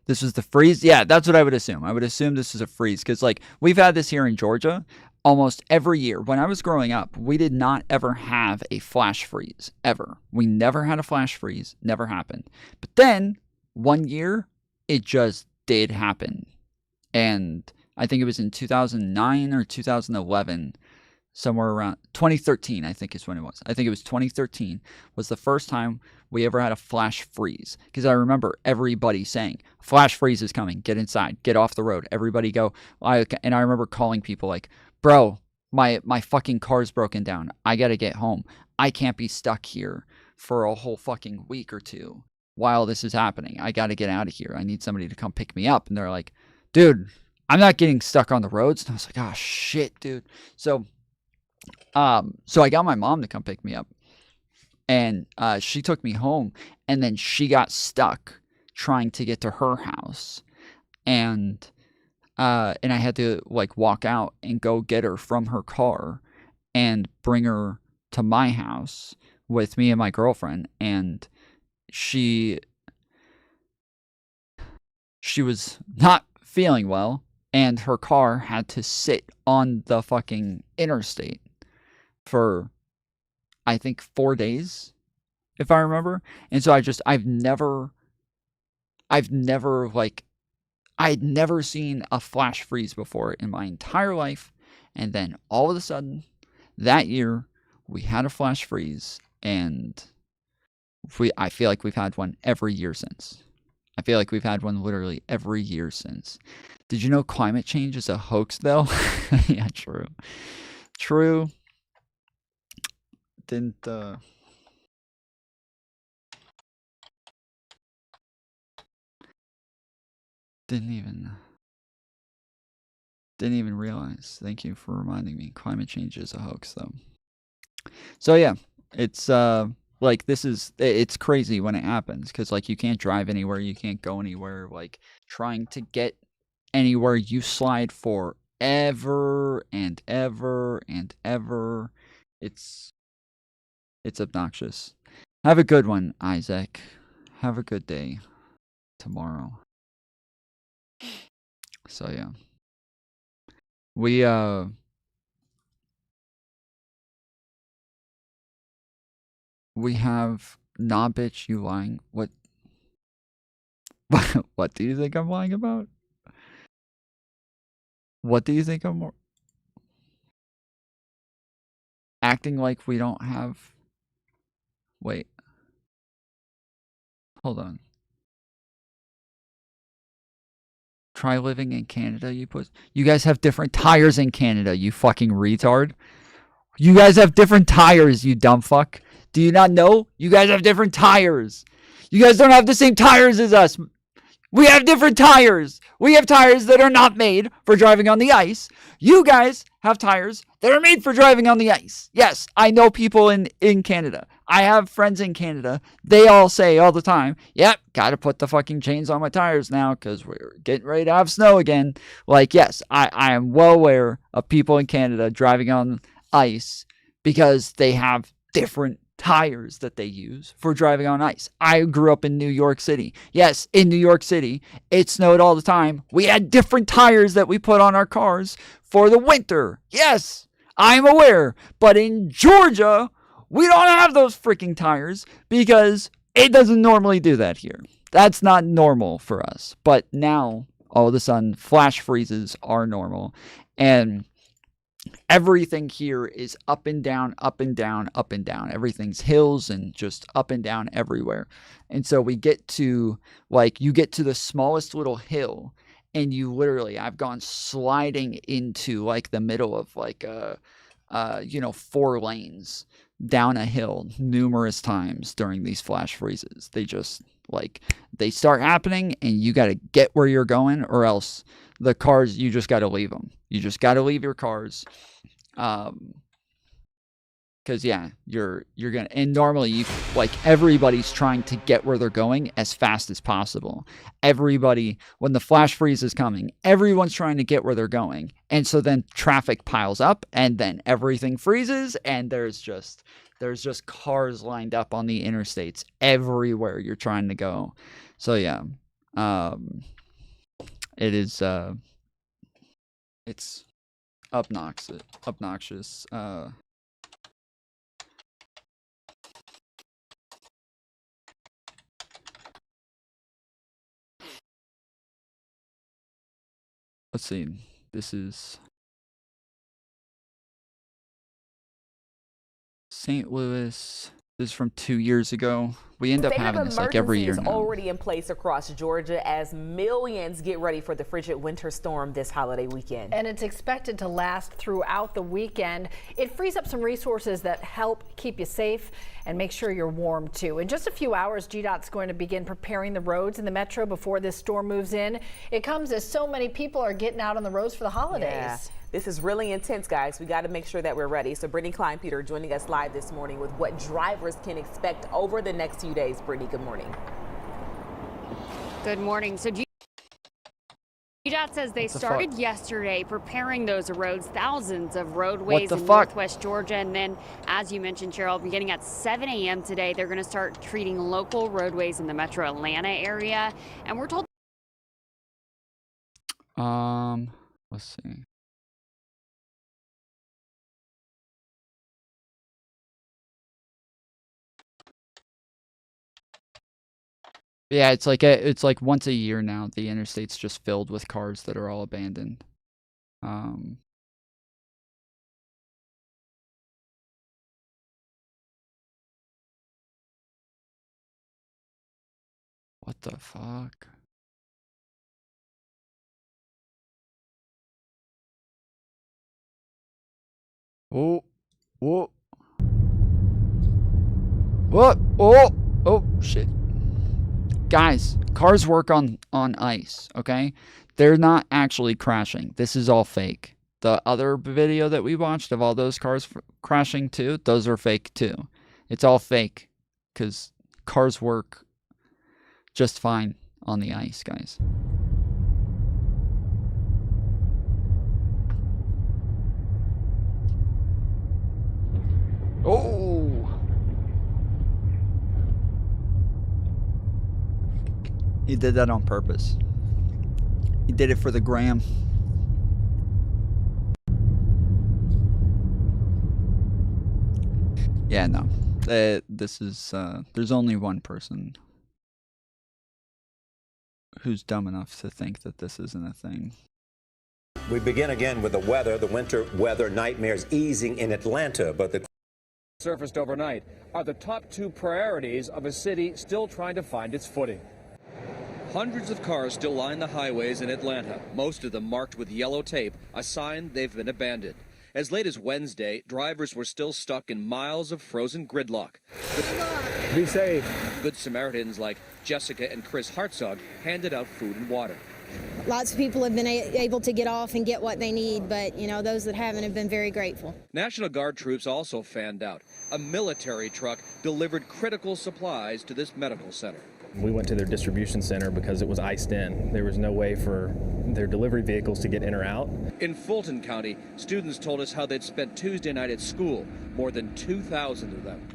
Speaker 5: This was the freeze? Yeah, that's what I would assume. I would assume this is a freeze because, like, we've had this here in Georgia almost every year. When I was growing up, we did not ever have a flash freeze, ever. We never had a flash freeze. Never happened. But then, one year, it just did happen. And I think it was in 2009 or 2011, somewhere around 2013, I think is when it was. I think it was 2013 was the first time we ever had a flash freeze. Because I remember everybody saying, flash freeze is coming. Get inside. Get off the road. Everybody go. And I remember calling people like, bro, my fucking car's broken down. I got to get home. I can't be stuck here for a whole fucking week or two while this is happening. I got to get out of here. I need somebody to come pick me up. And they're like, dude, I'm not getting stuck on the roads. And I was like, oh shit, dude. So I got my mom to come pick me up, and she took me home, and then she got stuck trying to get to her house, and I had to like walk out and go get her from her car and bring her to my house with me and my girlfriend, and she was not feeling well, and her car had to sit on the fucking interstate for, I think, 4 days, if I remember. And so I'd never seen a flash freeze before in my entire life. And then all of a sudden, that year, we had a flash freeze, and I feel like we've had one every year since. I feel like we've had one literally every year since. Did you know climate change is a hoax, though? Yeah, true. True. Didn't even realize. Thank you for reminding me. Climate change is a hoax, though. So yeah, it's like it's crazy when it happens, because like you can't drive anywhere, you can't go anywhere. Like trying to get anywhere, you slide forever and ever and ever. It's obnoxious. Have a good one, Isaac. Have a good day tomorrow. So yeah. We have nah bitch, you lying. What what do you think I'm lying about? What do you think I'm acting like we don't have? Wait. Hold on. Try living in Canada, you guys have different tires in Canada, you fucking retard. You guys have different tires, you dumb fuck. Do you not know? You guys have different tires. You guys don't have the same tires as us. We have different tires. We have tires that are not made for driving on the ice. You guys have tires that are made for driving on the ice. Yes, I know people in Canada. I have friends in Canada. They all say all the time, yep, gotta put the fucking chains on my tires now because we're getting ready to have snow again. Like, yes, I am well aware of people in Canada driving on ice because they have different tires that they use for driving on ice. I grew up in New York City. Yes, in New York City, it snowed all the time. We had different tires that we put on our cars for the winter. Yes, I'm aware. But in Georgia, we don't have those freaking tires because it doesn't normally do that here. That's not normal for us. But now, all of a sudden, flash freezes are normal. And everything here is up and down, up and down, up and down. Everything's hills and just up and down everywhere. And so we get to, like, you get to the smallest little hill and you literally, I've gone sliding into like the middle of like 4 lanes down a hill numerous times during these flash freezes. They just they start happening and you got to get where you're going, or else the cars, you just got to leave them. You just got to leave your cars. Because yeah, you're gonna, and normally everybody's trying to get where they're going as fast as possible. Everybody, when the flash freeze is coming, everyone's trying to get where they're going, and so then traffic piles up, and then everything freezes, and there's just cars lined up on the interstates everywhere you're trying to go. So yeah, it is it's obnoxious. Let's see. This is St. Louis. This is from 2 years ago. We end up having this like every year now.
Speaker 7: Already in place across Georgia as millions get ready for the frigid winter storm this holiday weekend.
Speaker 8: And it's expected to last throughout the weekend. It frees up some resources that help keep you safe and make sure you're warm too. In just a few hours, GDOT's going to begin preparing the roads in the metro before this storm moves in. It comes as so many people are getting out on the roads for the holidays.
Speaker 7: Yeah. This is really intense, guys. We got to make sure that we're ready. So Brittany Klein-Peter joining us live this morning with what drivers can expect over the next few days. Brittany, good morning.
Speaker 10: Good morning. So GDOT says they started yesterday preparing those roads, thousands of roadways in northwest Georgia. And then, as you mentioned, Cheryl, beginning at 7 a.m. today, they're going to start treating local roadways in the metro Atlanta area. And we're told.
Speaker 5: Let's see. Yeah, it's like once a year now. The interstate's just filled with cars that are all abandoned. What the fuck? Oh, whoa. What? Oh, shit. Guys, cars work on ice, okay? They're not actually crashing. This is all fake. The other video that we watched of all those cars crashing too, those are fake too. It's all fake because cars work just fine on the ice, guys. Oh! He did that on purpose. He did it for the gram. Yeah, no. This is, there's only one person who's dumb enough to think that this isn't a thing.
Speaker 24: We begin again with the weather. The winter weather nightmares easing in Atlanta, but the
Speaker 25: surfaced overnight are the top 2 priorities of a city still trying to find its footing. Hundreds of cars still line the highways in Atlanta, most of them marked with yellow tape, a sign they've been abandoned. As late as Wednesday, drivers were still stuck in miles of frozen gridlock. Be safe. Good Samaritans like Jessica and Chris Hartzog handed out food and water.
Speaker 11: Lots of people have been able to get off and get what they need, but, you know, those that haven't have been very grateful.
Speaker 25: National Guard troops also fanned out. A military truck delivered critical supplies to this medical center.
Speaker 13: We went to their distribution center because it was iced in. There was no way for their delivery vehicles to get in or out.
Speaker 25: In Fulton County, students told us how they'd spent Tuesday night at school, more than 2,000 of them.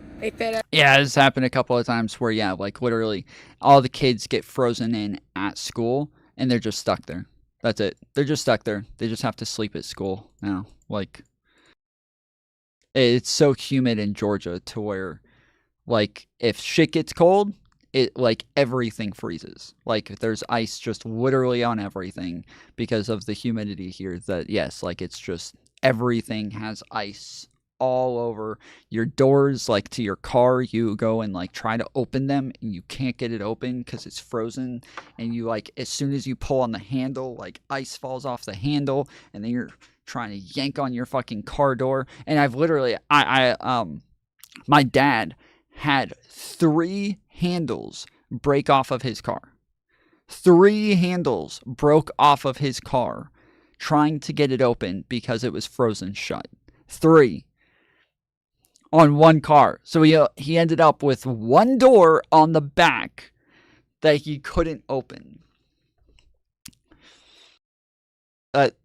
Speaker 5: Yeah, it's happened a couple of times where, yeah, like literally all the kids get frozen in at school and they're just stuck there. That's it. They're just stuck there. They just have to sleep at school now. Like, it's so humid in Georgia to where, like, if shit gets cold, it, like, everything freezes. Like, there's ice just literally on everything because of the humidity here that, yes, like, it's just everything has ice all over your doors. Like, to your car, you go and like try to open them and you can't get it open because it's frozen, and you, like, as soon as you pull on the handle, like, ice falls off the handle, and then you're trying to yank on your fucking car door. And I've literally my dad had 3 handles break off of his car. 3 handles broke off of his car trying to get it open because it was frozen shut. 3 on one car. So he ended up with one door on the back that he couldn't open.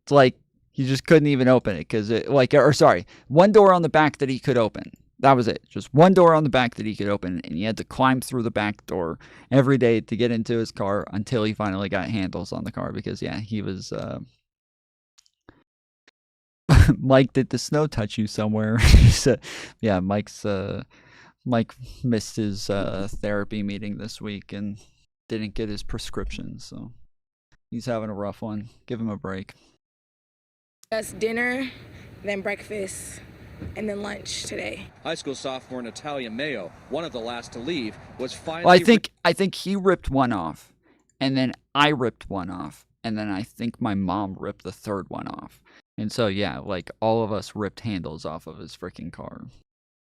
Speaker 5: Like, he just couldn't even open it because it, like, or sorry, one door on the back that he could open. That was it. Just one door on the back that he could open, and he had to climb through the back door every day to get into his car until he finally got handles on the car because, yeah, he was... Mike, did the snow touch you somewhere? He said, yeah, Mike missed his therapy meeting this week and didn't get his prescription, so he's having a rough one. Give him a break.
Speaker 14: That's dinner, then breakfast, and then lunch today.
Speaker 25: High school sophomore Natalia Mayo, one of the last to leave, was finally...
Speaker 5: Well, I think he ripped one off, and then I ripped one off, and then I think my mom ripped the third one off. And so, yeah, like, all of us ripped handles off of his freaking car.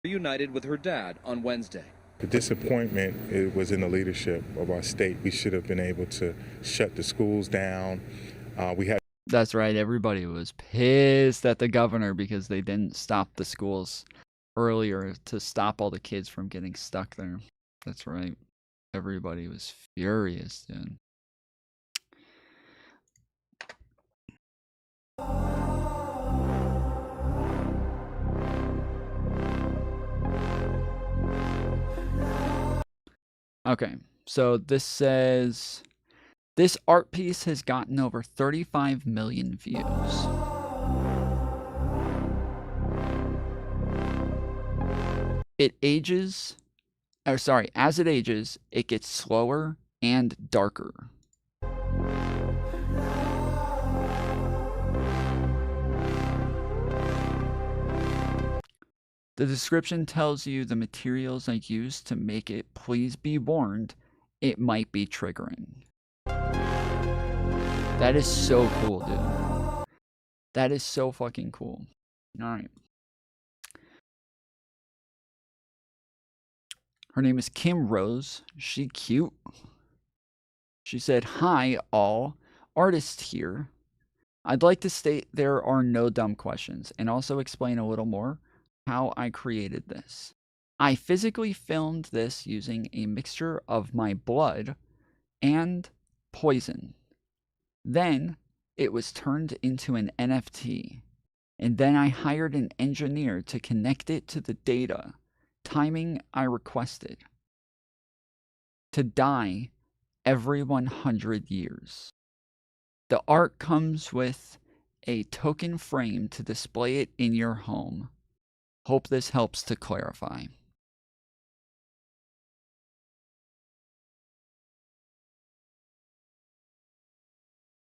Speaker 25: Reunited with her dad on Wednesday.
Speaker 15: The disappointment was in the leadership of our state. We should have been able to shut the schools down.
Speaker 5: That's right. Everybody was pissed at the governor because they didn't stop the schools earlier to stop all the kids from getting stuck there. That's right. Everybody was furious, dude. Okay, so this says, this art piece has gotten over 35 million views. As it ages, it gets slower and darker. The description tells you the materials I used to make it. Please be warned, it might be triggering. That is so cool, dude. That is so fucking cool. Alright. Her name is Kim Rose. She cute. She said, "Hi, all. Artist here. I'd like to state there are no dumb questions and also explain a little more how I created this. I physically filmed this using a mixture of my blood and poison. Then it was turned into an NFT, and then I hired an engineer to connect it to the data timing I requested to die every 100 years. The art comes with a token frame to display it in your home. Hope this helps to clarify."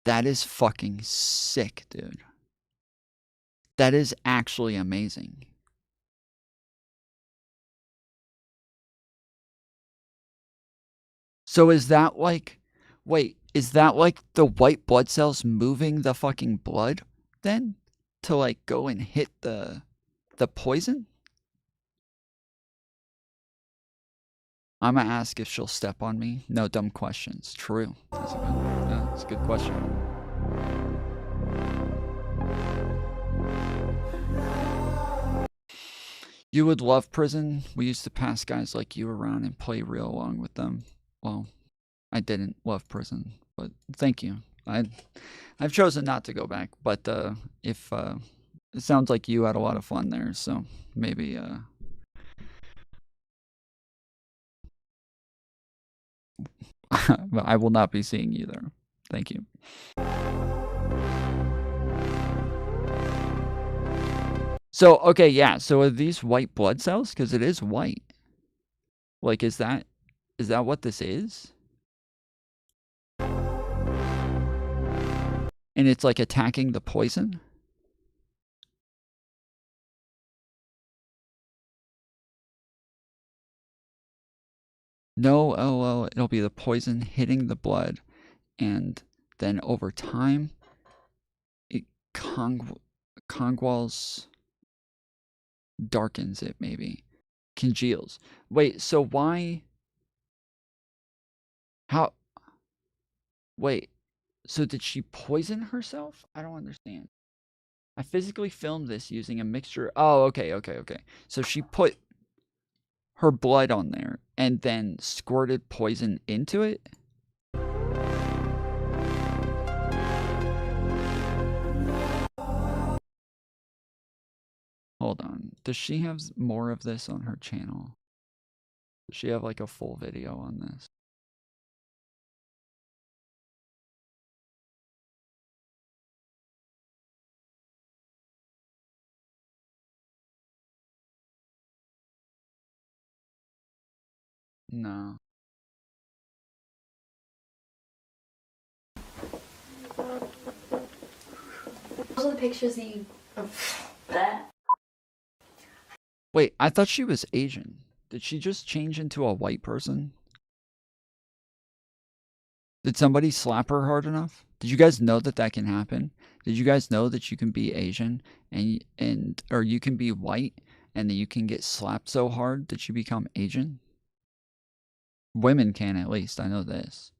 Speaker 5: That is fucking sick, dude. That is actually amazing. So is that like, wait, is that like the white blood cells moving the fucking blood then to like go and hit the poison? I'm gonna ask if she'll step on me. No dumb questions. True. That's a good question. You would love prison. We used to pass guys like you around and play real along with them. Well, I didn't love prison, but thank you. I've chosen not to go back, but if it sounds like you had a lot of fun there, so maybe I will not be seeing you there. Thank you. So, okay, yeah. So are these white blood cells? Because it is white. Like, is that what this is? And it's like attacking the poison? No, oh, it'll be the poison hitting the blood, and then over time, it congeals, darkens it maybe, congeals. Wait, so why? How? Wait, so did she poison herself? I don't understand. I physically filmed this using a mixture. Oh, okay. So she put her blood on there and then squirted poison into it? Hold on. Does she have more of this on her channel? Does she have like a full video on this? No.
Speaker 9: Those are the pictures that you... that.
Speaker 5: Wait, I thought she was Asian. Did she just change into a white person? Did somebody slap her hard enough? Did you guys know that that can happen? Did you guys know that you can be Asian or you can be white and that you can get slapped so hard that you become Asian? Women can, at least. I know this.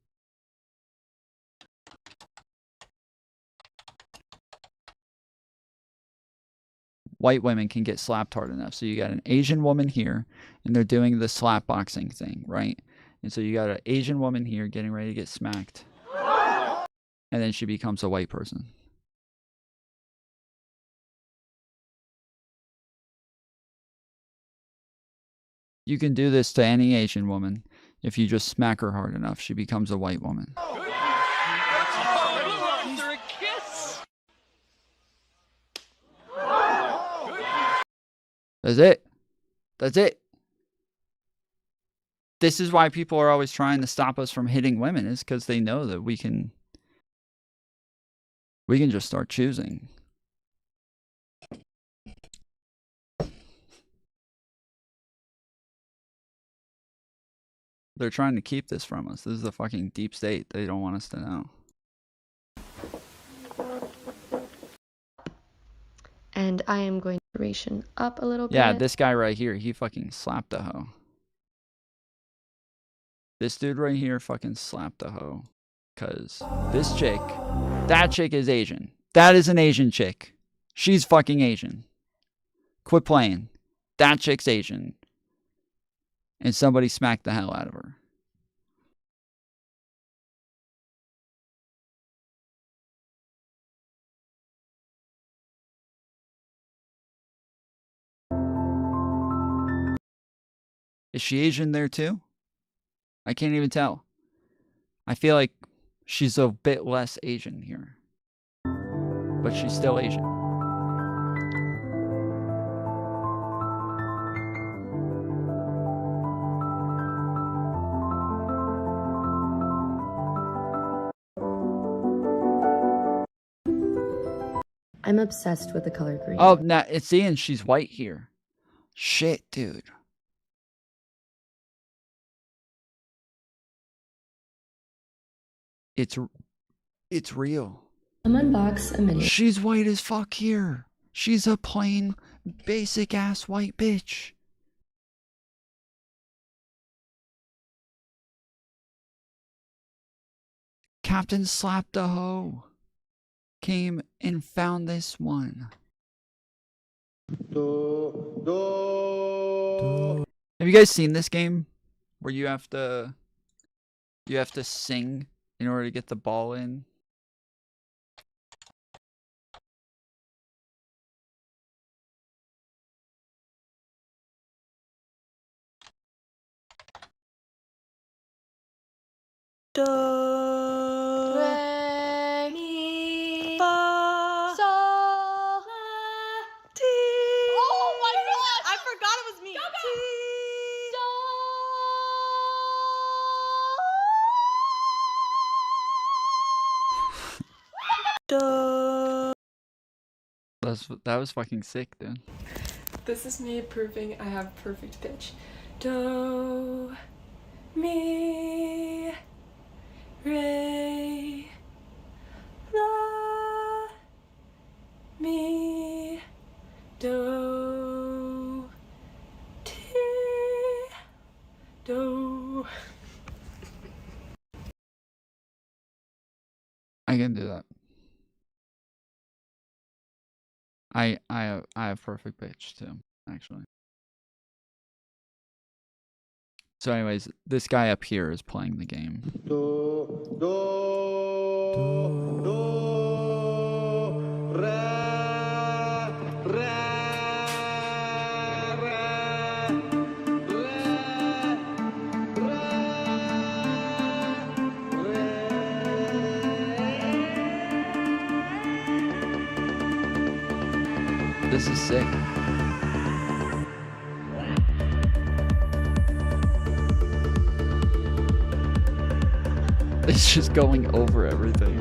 Speaker 5: White women can get slapped hard enough. So you got an Asian woman here, and they're doing the slap boxing thing, right? And so you got an Asian woman here getting ready to get smacked. And then she becomes a white person. You can do this to any Asian woman. If you just smack her hard enough, she becomes a white woman.
Speaker 9: After a kiss.
Speaker 5: That's it. That's it. This is why people are always trying to stop us from hitting women, is because they know that we can just start choosing. They're trying to keep this from us. This is the fucking deep state. They don't want us to know.
Speaker 9: And I am going to ration up a little bit.
Speaker 5: Yeah, this guy right here, he fucking slapped a hoe. This dude right here fucking slapped a hoe. Because this chick, that chick is Asian. That is an Asian chick. She's fucking Asian. Quit playing. That chick's Asian. And somebody smacked the hell out of her. Is she Asian there too? I can't even tell. I feel like she's a bit less Asian here. But she's still Asian.
Speaker 9: I'm obsessed with the color green.
Speaker 5: Oh, nah, it's Ian. She's white here. Shit, dude. It's real.
Speaker 9: I'm unbox a mini.
Speaker 5: She's white as fuck here. She's a plain, basic-ass white bitch. Captain Slap the Hoe came and found this one. Have you guys seen this game where you have to sing in order to get the ball in?
Speaker 16: Do, re, mi, fa, sol, la, ti. Oh my gosh! I forgot it was me. Go, go. Do.
Speaker 5: That was fucking sick, dude.
Speaker 18: This is me proving I have perfect pitch. Do, mi, re, la, mi, do, ti, do.
Speaker 5: I can do that. I have perfect pitch too, actually. So anyways, this guy up here is playing the game. This is sick. It's just going over everything.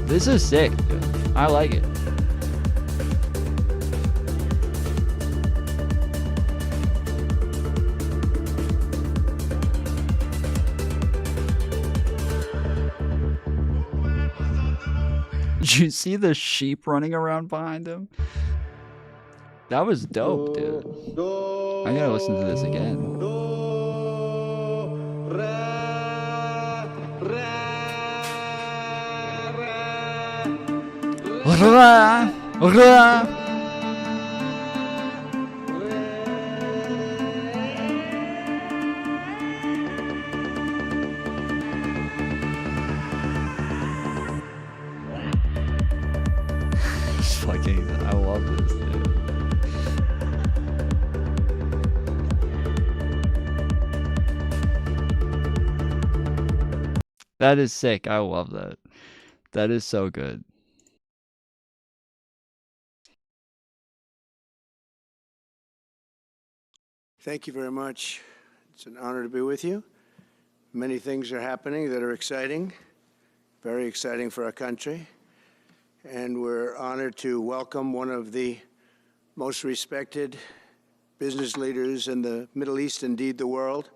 Speaker 5: This is sick, dude. I like it. Did you see the sheep running around behind him? That was dope, dude. I gotta listen to this again. Fucking, I love this, dude. That is sick. I love that. That is so good.
Speaker 19: Thank you very much. It's an honor to be with you. Many things are happening that are exciting, very exciting for our country. And we're honored to welcome one of the most respected business leaders in the Middle East, indeed the world.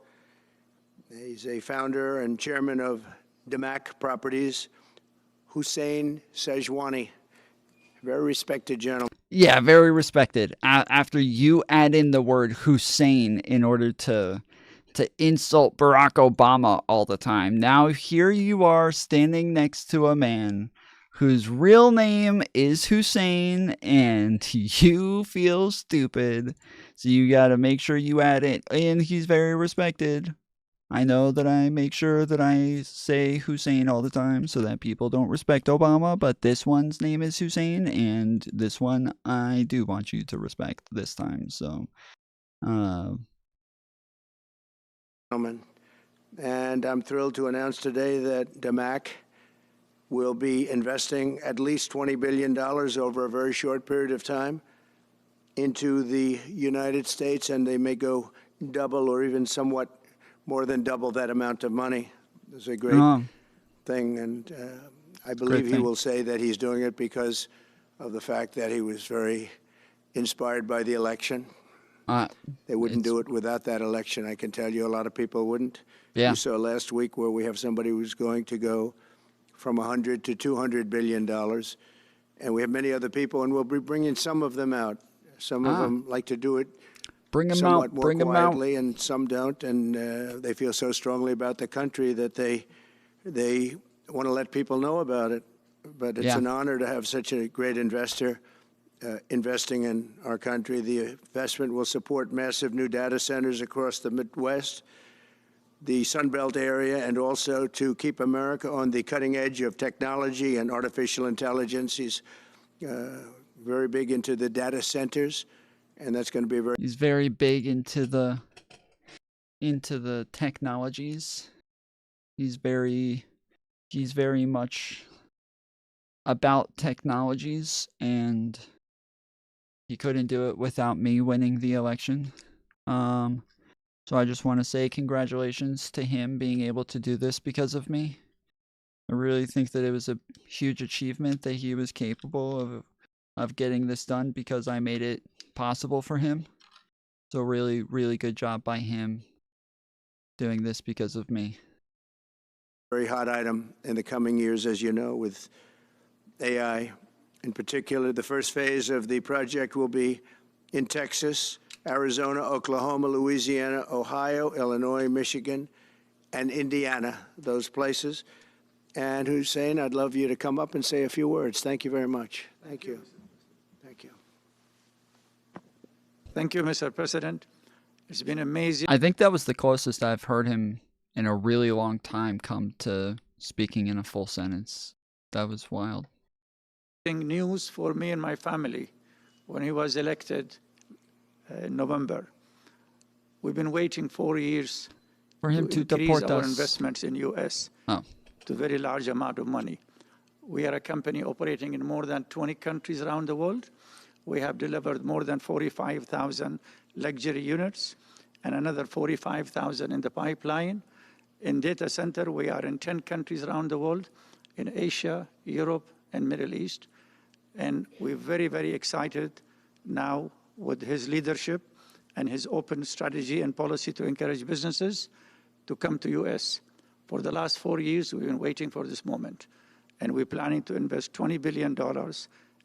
Speaker 19: He's a founder and chairman of Damac Properties, Hussein Sajwani. Very respected gentleman.
Speaker 5: Yeah, very respected. After you add in the word Hussein in order to insult Barack Obama all the time, now here you are standing next to a man whose real name is Hussein, and you feel stupid. So you gotta make sure you add it. And he's very respected. I know that I make sure that I say Hussein all the time so that people don't respect Obama, but this one's name is Hussein, and this one I do want you to respect this time. So,
Speaker 19: And I'm thrilled to announce today that Damac will be investing at least $20 billion over a very short period of time into the United States, and they may go double or even somewhat more than double that amount of money. It's a great thing, and I believe he will say that he's doing it because of the fact that he was very inspired by the election. They wouldn't do it without that election. I can tell you a lot of people wouldn't.
Speaker 5: Yeah.
Speaker 19: You saw last week where we have somebody who's going to go from $100 to $200 billion. And we have many other people, and we'll be bringing some of them out. Some of them like to do it somewhat more quietly, and some don't. And they feel so strongly about the country that they want to let people know about it. But it's an honor to have such a great investor investing in our country. The investment will support massive new data centers across the Midwest, the Sun Belt area, and also to keep America on the cutting edge of technology and artificial intelligence. He's very big into the data centers, and that's going to be
Speaker 5: He's very big into the technologies. He's very much about technologies, and he couldn't do it without me winning the election. So I just want to say congratulations to him being able to do this because of me. I really think that it was a huge achievement that he was capable of getting this done because I made it possible for him. So really, really good job by him doing this because of me.
Speaker 19: very hot item in the coming years, as you know, with AI. In particular, the first phase of the project will be in Texas, Arizona, Oklahoma, Louisiana, Ohio, Illinois, Michigan, and Indiana, those places. And Hussein, I'd love you to come up and say a few words. Thank you very much. Thank you. Thank you.
Speaker 1: Thank you, Mr. President. It's been amazing.
Speaker 5: I think that was the closest I've heard him in a really long time come to speaking in a full sentence. That was wild.
Speaker 1: News for me and my family when he was elected in November. We've been waiting 4 years
Speaker 5: for him to
Speaker 1: increase
Speaker 5: deport
Speaker 1: our
Speaker 5: us.
Speaker 1: investments in U.S. To very large amount of money. We are a company operating in more than 20 countries around the world. We have delivered more than 45,000 luxury units and another 45,000 in the pipeline. In data center, we are in 10 countries around the world, in Asia, Europe, and Middle East. And we're very, very excited now with his leadership and his open strategy and policy to encourage businesses to come to U.S. For the last 4 years, we've been waiting for this moment. And we're planning to invest $20 billion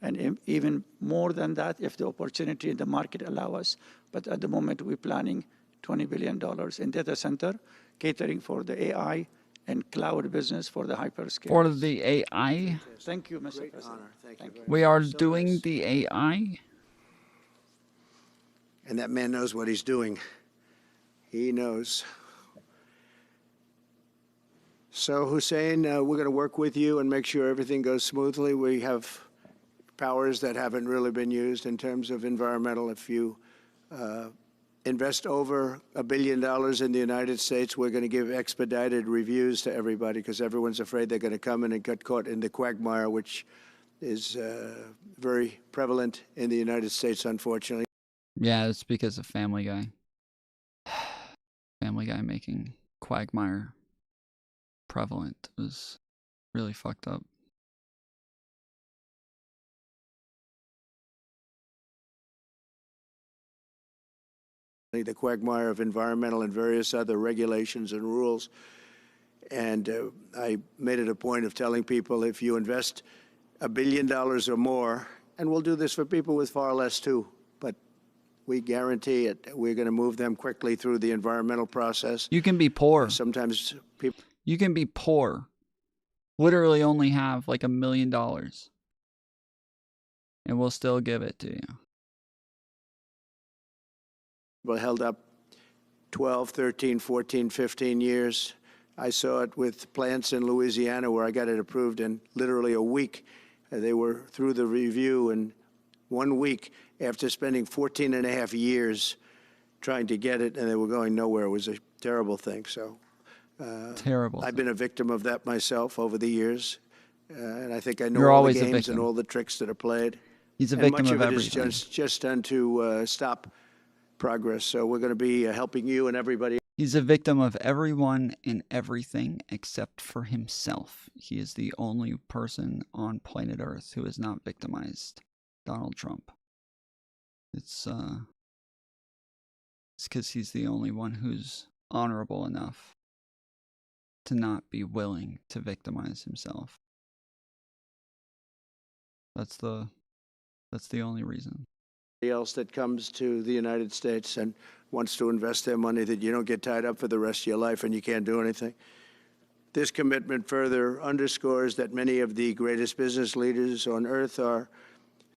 Speaker 1: and even more than that if the opportunity in the market allow us. But at the moment, we're planning $20 billion in data center, catering for the AI and cloud business for the hyperscalers.
Speaker 5: For the AI?
Speaker 1: Thank you, Mr. President. Thank you.
Speaker 5: We are doing the AI?
Speaker 19: And that man knows what he's doing. He knows. So, Hussein, we're going to work with you and make sure everything goes smoothly. We have powers that haven't really been used in terms of environmental. If you invest over $1 billion in the United States, we're going to give expedited reviews to everybody because everyone's afraid they're going to come in and get caught in the quagmire, which is very prevalent in the United States, unfortunately.
Speaker 5: Yeah, it's because of Family Guy. Family Guy making quagmire prevalent was really fucked up.
Speaker 19: The quagmire of environmental and various other regulations and rules. And I made it a point of telling people if you invest $1 billion or more, and we'll do this for people with far less too, but we guarantee it. We're going to move them quickly through the environmental process.
Speaker 5: You can be poor.
Speaker 19: Sometimes people...
Speaker 5: You can be poor. Literally only have like $1 million. And we'll still give it to you.
Speaker 19: People held up 12, 13, 14, 15 years. I saw it with plants in Louisiana where I got it approved in literally a week. They were through the review in 1 week after spending 14 and a half years trying to get it, and they were going nowhere. It was a terrible thing. So
Speaker 5: terrible.
Speaker 19: I've been a victim of that myself over the years, and I think I know
Speaker 5: You're
Speaker 19: all
Speaker 5: always
Speaker 19: the
Speaker 5: a
Speaker 19: games
Speaker 5: victim.
Speaker 19: and all the tricks that are played.
Speaker 5: He's a
Speaker 19: And
Speaker 5: victim
Speaker 19: much
Speaker 5: of
Speaker 19: of it is
Speaker 5: everything.
Speaker 19: just done to stop progress. So we're going to be helping you and everybody.
Speaker 5: He's a victim of everyone and everything except for himself. He is the only person on planet Earth who is not victimized. Donald Trump. It's It's because he's the only one who's honorable enough to not be willing to victimize himself. That's the only reason.
Speaker 19: Else that comes to the United States and wants to invest their money, that you don't get tied up for the rest of your life and you can't do anything. This commitment further underscores that many of the greatest business leaders on earth are.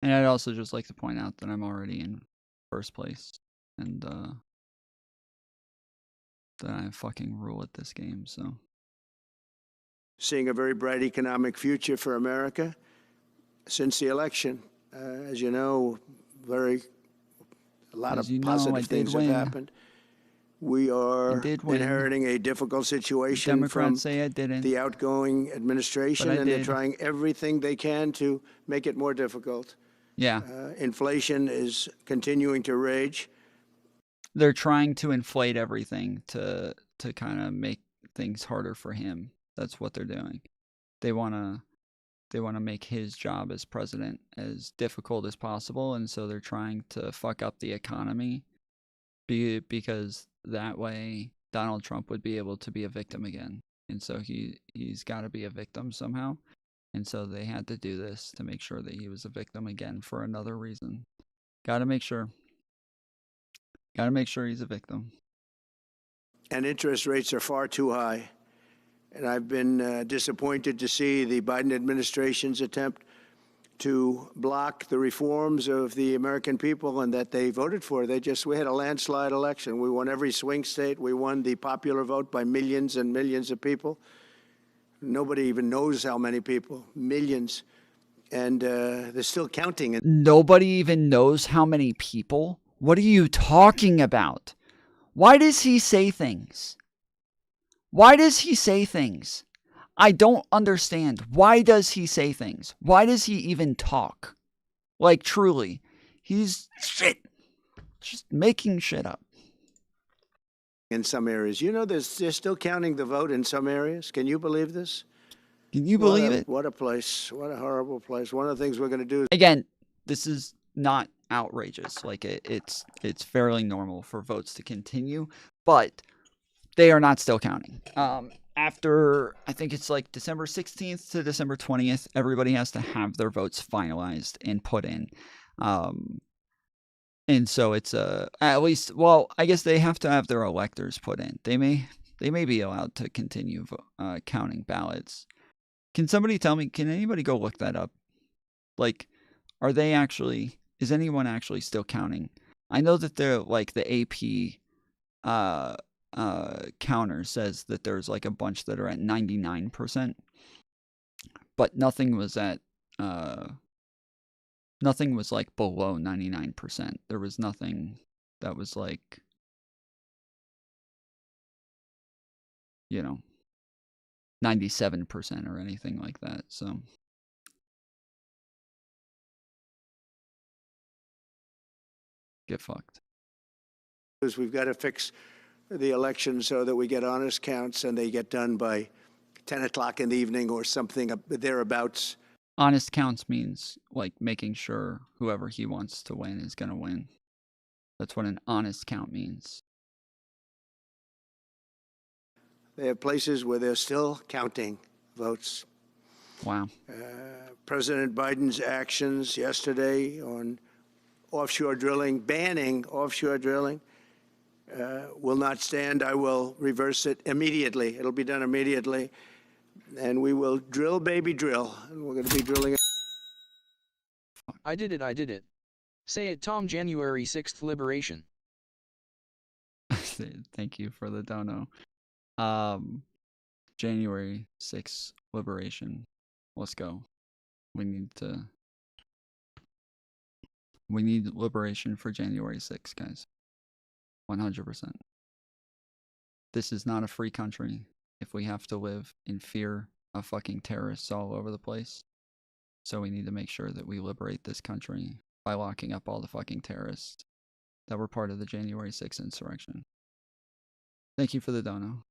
Speaker 5: And I'd also just like to point out that I'm already in first place, and that I fucking rule at this game, so.
Speaker 19: Seeing a very bright economic future for America since the election. As you know, a lot of positive things have happened. We are inheriting a difficult situation
Speaker 5: Democrats
Speaker 19: from
Speaker 5: say I didn't,
Speaker 19: the outgoing administration, and they're trying everything they can to make it more difficult.
Speaker 5: Yeah.
Speaker 19: Inflation is continuing to rage.
Speaker 5: They're trying to inflate everything to kind of make things harder for him. That's what they're doing. They want to make his job as president as difficult as possible, and so they're trying to fuck up the economy because that way Donald Trump would be able to be a victim again. And so he's got to be a victim somehow. And so they had to do this to make sure that he was a victim again for another reason. Got to make sure he's a victim.
Speaker 19: And interest rates are far too high. And I've been disappointed to see the Biden administration's attempt to block the reforms of the American people and that they voted for. We had a landslide election. We won every swing state. We won the popular vote by millions and millions of people. Nobody even knows how many people, millions. And they're still counting.
Speaker 5: Nobody even knows how many people? What are you talking about? Why does he say things? Why does he say things? I don't understand. Why does he say things? Why does he even talk? Like, truly, he's just making shit up.
Speaker 19: In some areas. You know, they're still counting the vote in some areas. Can you believe this?
Speaker 5: Can you believe it?
Speaker 19: What a place. What a horrible place. One of the things we're going to do.
Speaker 5: Again, this is not outrageous. Like, it's fairly normal for votes to continue, but they are not still counting. After, I think it's like December 16th to December 20th, everybody has to have their votes finalized and put in. And so it's at least, well, I guess they have to have their electors put in. They may be allowed to continue counting ballots. Can somebody tell me, can anybody go look that up? Like, is anyone actually still counting? I know that they're like the AP counter says that there's like a bunch that are at 99%, but nothing was like below 99%. There was nothing that was like, 97% or anything like that. So get fucked.
Speaker 19: We've got to fix the election so that we get honest counts and they get done by 10 o'clock in the evening or something thereabouts.
Speaker 5: Honest counts means like making sure whoever he wants to win is going to win. That's what an honest count means.
Speaker 19: They have places where they're still counting votes.
Speaker 5: Wow.
Speaker 19: President Biden's actions yesterday on offshore drilling, banning offshore drilling, will not stand. I will reverse it immediately. It'll be done immediately. And we will drill, baby, drill. And we're going to be drilling.
Speaker 17: I did it. Say it, Tom. January 6th, liberation.
Speaker 5: Thank you for the dono. January 6th, liberation. Let's go. We need liberation for January 6th, guys. 100%. This is not a free country if we have to live in fear of fucking terrorists all over the place. So we need to make sure that we liberate this country by locking up all the fucking terrorists that were part of the January 6th insurrection. Thank you for the dono.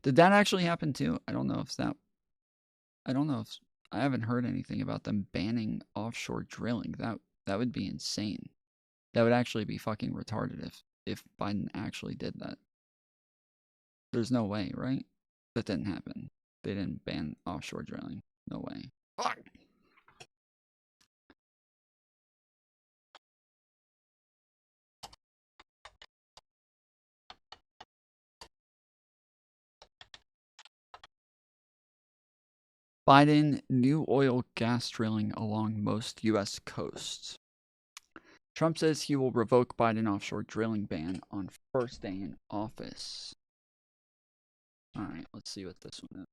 Speaker 5: Did that actually happen too? I haven't heard anything about them banning offshore drilling. That would be insane That would actually be fucking retarded if Biden actually did that. There's no way, right? That didn't happen. They didn't ban offshore drilling. No way. Fuck. Biden, new oil gas drilling along most U.S. coasts. Trump says he will revoke Biden offshore drilling ban on first day in office. All right, let's see what this one is.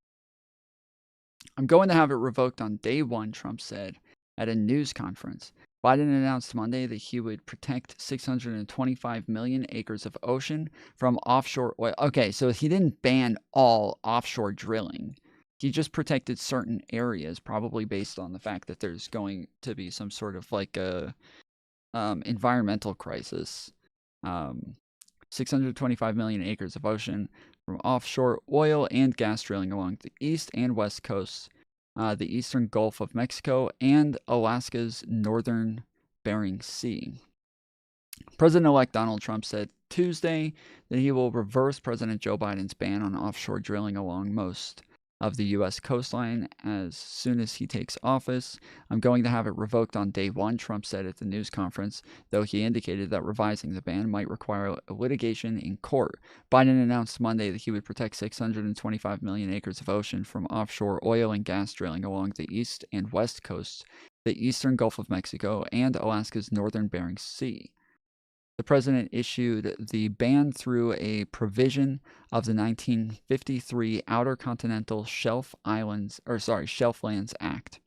Speaker 5: I'm going to have it revoked on day one, Trump said at a news conference. Biden announced Monday that he would protect 625 million acres of ocean from offshore oil. Okay, so he didn't ban all offshore drilling. He just protected certain areas, probably based on the fact that there's going to be some sort of like a environmental crisis. 625 million acres of ocean from offshore oil and gas drilling along the east and west coasts, the eastern Gulf of Mexico, and Alaska's northern Bering Sea. President-elect Donald Trump said Tuesday that he will reverse President Joe Biden's ban on offshore drilling along most of the U.S. coastline as soon as he takes office. I'm going to have it revoked on day one, Trump said at the news conference, though he indicated that revising the ban might require litigation in court. Biden announced Monday that he would protect 625 million acres of ocean from offshore oil and gas drilling along the east and west coasts, the eastern Gulf of Mexico, and Alaska's northern Bering Sea. The president issued the ban through a provision of the 1953 Outer Continental Shelflands Act.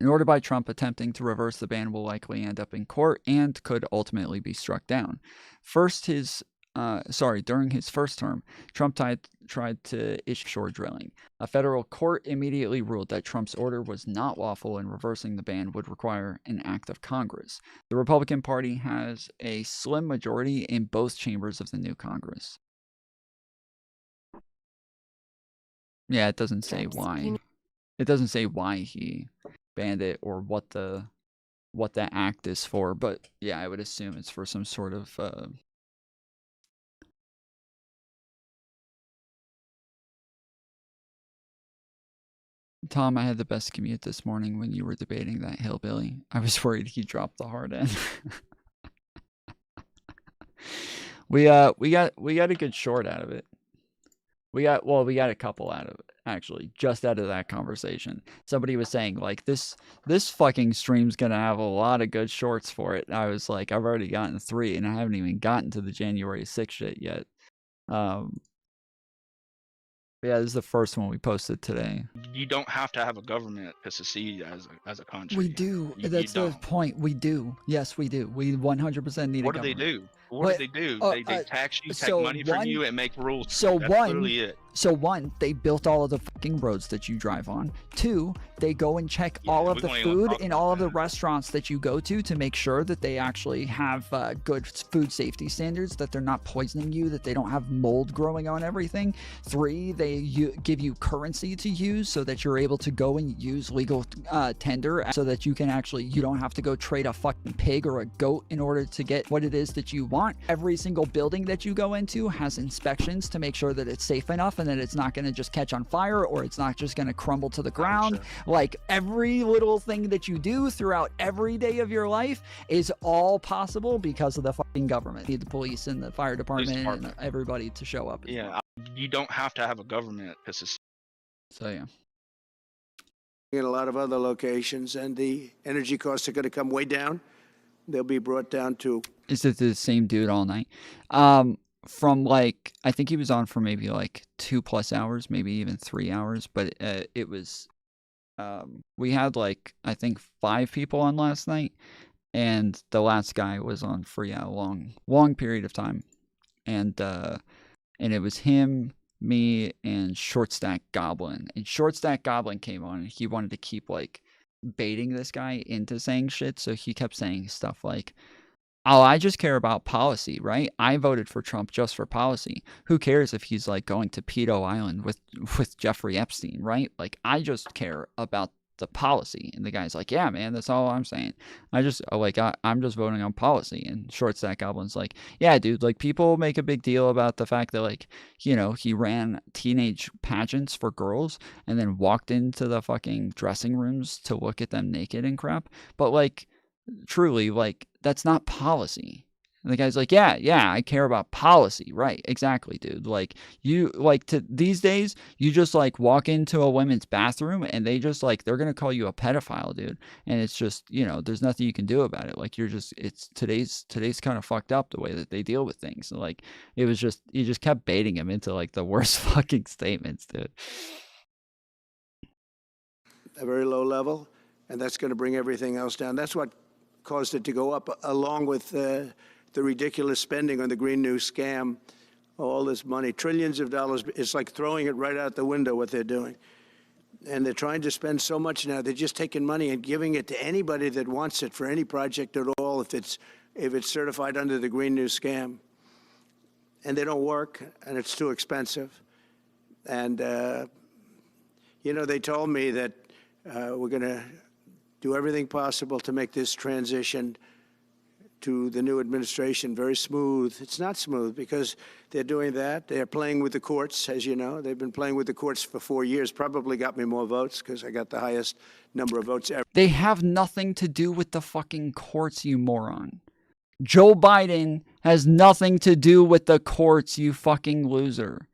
Speaker 5: An order by Trump attempting to reverse the ban will likely end up in court and could ultimately be struck down. During his first term, Trump tried to issue offshore drilling. A federal court immediately ruled that Trump's order was not lawful and reversing the ban would require an act of Congress. The Republican Party has a slim majority in both chambers of the new Congress. Yeah, it doesn't say why. It doesn't say why he banned it or what the act is for, but yeah, I would assume it's for some sort of Tom, I had the best commute this morning when you were debating that hillbilly. I was worried he dropped the hard end. we got a good short out of it. We got a couple out of it, actually, just out of that conversation. Somebody was saying, like, this fucking stream's gonna have a lot of good shorts for it. And I was like, I've already gotten 3, and I haven't even gotten to the January 6th shit yet. Yeah, this is the first one we posted today.
Speaker 12: You don't have to have a government to succeed as a country.
Speaker 5: We do. That's the point. We do. Yes, we do. We 100% need a government.
Speaker 12: What do they do? What do they do? They tax you, take money from you, and make rules.
Speaker 5: So
Speaker 12: That's literally it.
Speaker 5: So one, they built all of the fucking roads that you drive on. 2, they go and check all of the food in all of the restaurants that you go to make sure that they actually have good food safety standards, that they're not poisoning you, that they don't have mold growing on everything. 3, they give you currency to use so that you're able to go and use legal tender so that you don't have to go trade a fucking pig or a goat in order to get what it is that you want. Every single building that you go into has inspections to make sure that it's safe enough and that it's not going to just catch on fire or it's not just going to crumble to the ground. Sure. Like, every little thing that you do throughout every day of your life is all possible because of the fucking government. You need the police and the fire department and everybody to show up.
Speaker 12: Yeah, you don't have to have a government to succeed.
Speaker 5: So yeah.
Speaker 19: In a lot of other locations, and the energy costs are going to come way down. They'll be brought down to...
Speaker 5: Is it the same dude all night? From like, I think he was on for maybe like 2+ hours, maybe even 3 hours, but it was, we had like, I think 5 people on last night, and the last guy was on for a long period of time, and it was him, me, and Short Stack Goblin, and Short Stack Goblin came on, and he wanted to keep like baiting this guy into saying shit, so he kept saying stuff like, oh, I just care about policy, right? I voted for Trump just for policy. Who cares if he's like going to Pedo Island with Jeffrey Epstein, right? Like, I just care about policy. And the guy's like, yeah, man, that's all I'm saying. I'm just voting on policy. And Short Stack Goblin's like, yeah, dude, like people make a big deal about the fact that like, you know, he ran teenage pageants for girls and then walked into the fucking dressing rooms to look at them naked and crap. But like, truly, like, that's not policy. And the guy's like, yeah, I care about policy. Right, exactly, dude. Like, you, like, these days, you just, like, walk into a women's bathroom and they just, like, they're going to call you a pedophile, dude. And it's just, you know, there's nothing you can do about it. Like, it's today's kind of fucked up the way that they deal with things. So, like, it was just, you just kept baiting him into, like, the worst fucking statements, dude.
Speaker 19: A very low level, and that's going to bring everything else down. That's what caused it to go up, along with the ridiculous spending on the Green New scam, all this money, trillions of dollars. It's like throwing it right out the window, what they're doing. And they're trying to spend so much now. They're just taking money and giving it to anybody that wants it for any project at all, if it's certified under the Green New scam. And they don't work, and it's too expensive. And, you know, they told me that we're going to do everything possible to make this transition to the new administration very smooth. It's not smooth because they're doing that. They're playing with the courts, as you know. They've been playing with the courts for 4 years, probably got me more votes because I got the highest number of votes ever.
Speaker 5: They have nothing to do with the fucking courts, you moron. Joe Biden has nothing to do with the courts, you fucking loser.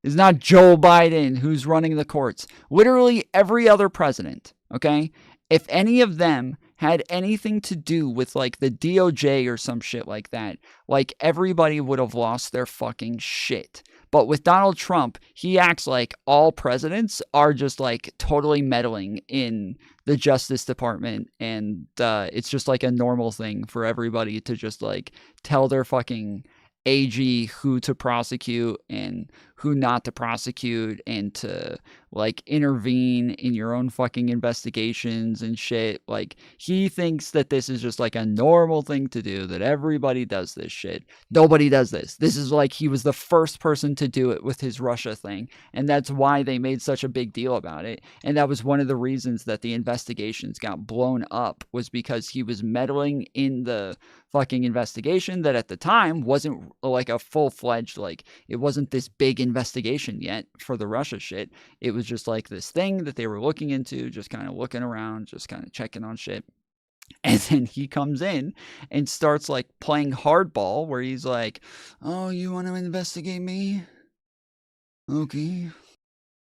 Speaker 5: It's not Joe Biden who's running the courts. Literally every other president, okay? If any of them had anything to do with like the DOJ or some shit like that, like everybody would have lost their fucking shit. But with Donald Trump, he acts like all presidents are just like totally meddling in the Justice Department. And it's just like a normal thing for everybody to just like tell their fucking AG who to prosecute and who not to prosecute, and to like intervene in your own fucking investigations and shit. Like, he thinks that this is just like a normal thing to do, that everybody does this shit. Nobody does this. This is like, he was the first person to do it with his Russia thing, and that's why they made such a big deal about it. And that was one of the reasons that the investigations got blown up, was because he was meddling in the fucking investigation that at the time wasn't like a full-fledged, like, it wasn't this big investigation yet for the Russia shit. It was just like this thing that they were looking into, just kind of looking around, just kind of checking on shit. And then he comes in and starts like playing hardball, where he's like, oh, you want to investigate me? Okay.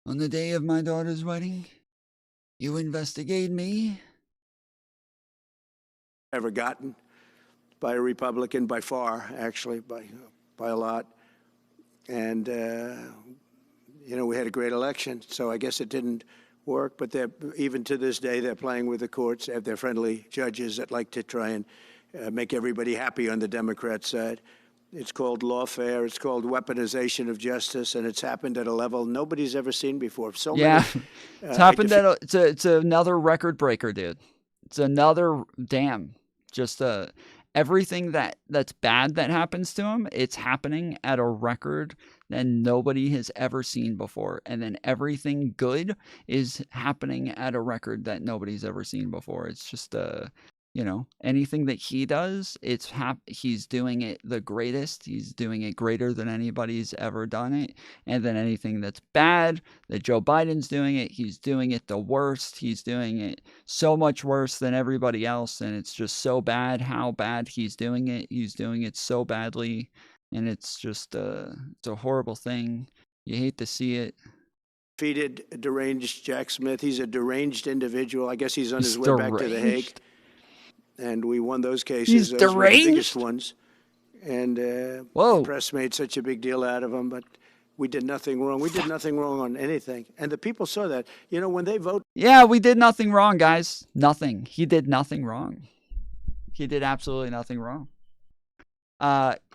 Speaker 5: On the day of my daughter's wedding, you investigate me?
Speaker 19: Ever gotten by a Republican, by far, actually, by a lot. And, you know, we had a great election, so I guess it didn't work. But even to this day, they're playing with the courts. They have their friendly judges that like to try and make everybody happy on the Democrat side. It's called lawfare. It's called weaponization of justice, and it's happened at a level nobody's ever seen before. So
Speaker 5: yeah,
Speaker 19: many,
Speaker 5: it's happened at it's another record breaker, dude. It's another everything that's bad that happens to him, it's happening at a record that nobody has ever seen before. And then everything good is happening at a record that nobody's ever seen before. It's just you know, anything that he does, he's doing it the greatest. He's doing it greater than anybody's ever done it. And then anything that's bad that Joe Biden's doing it, he's doing it the worst. He's doing it so much worse than everybody else. And it's just so bad how bad he's doing it. He's doing it so badly. And it's just it's a horrible thing. You hate to see it.
Speaker 19: Defeated deranged Jack Smith. He's a deranged individual. I guess he's on his way back to The Hague. And we won those cases.
Speaker 5: He's
Speaker 19: those
Speaker 5: deranged?
Speaker 19: were the biggest ones. And the press made such a big deal out of him, but we did nothing wrong. We did nothing wrong on anything. And the people saw that. You know, when they vote...
Speaker 5: Yeah, we did nothing wrong, guys. Nothing. He did nothing wrong. He did absolutely nothing wrong.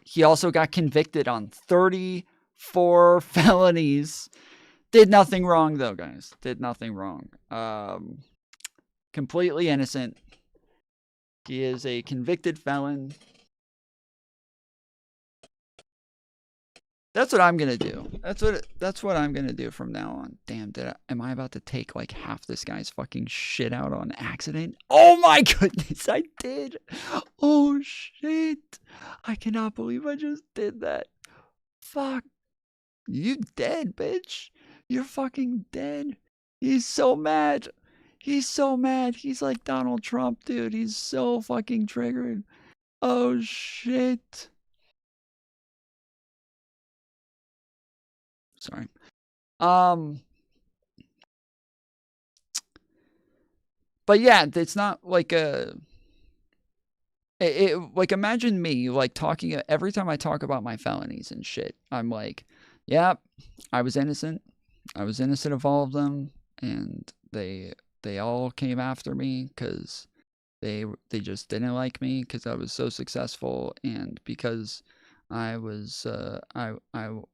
Speaker 5: He also got convicted on 34 felonies. Did nothing wrong, though, guys. Did nothing wrong. Completely innocent. He is a convicted felon. That's what I'm gonna do. That's what I'm gonna do from now on. Damn, am I about to take like half this guy's fucking shit out on accident? Oh my goodness, I did. Oh shit. I cannot believe I just did that. Fuck. You dead, bitch. You're fucking dead. He's so mad. He's so mad. He's like Donald Trump, dude. He's so fucking triggered. Oh shit. Sorry. But yeah, it's not like like imagine me like talking every time I talk about my felonies and shit. I'm like, yeah, I was innocent. I was innocent of all of them, and they all came after me because they just didn't like me because I was so successful, and because I was I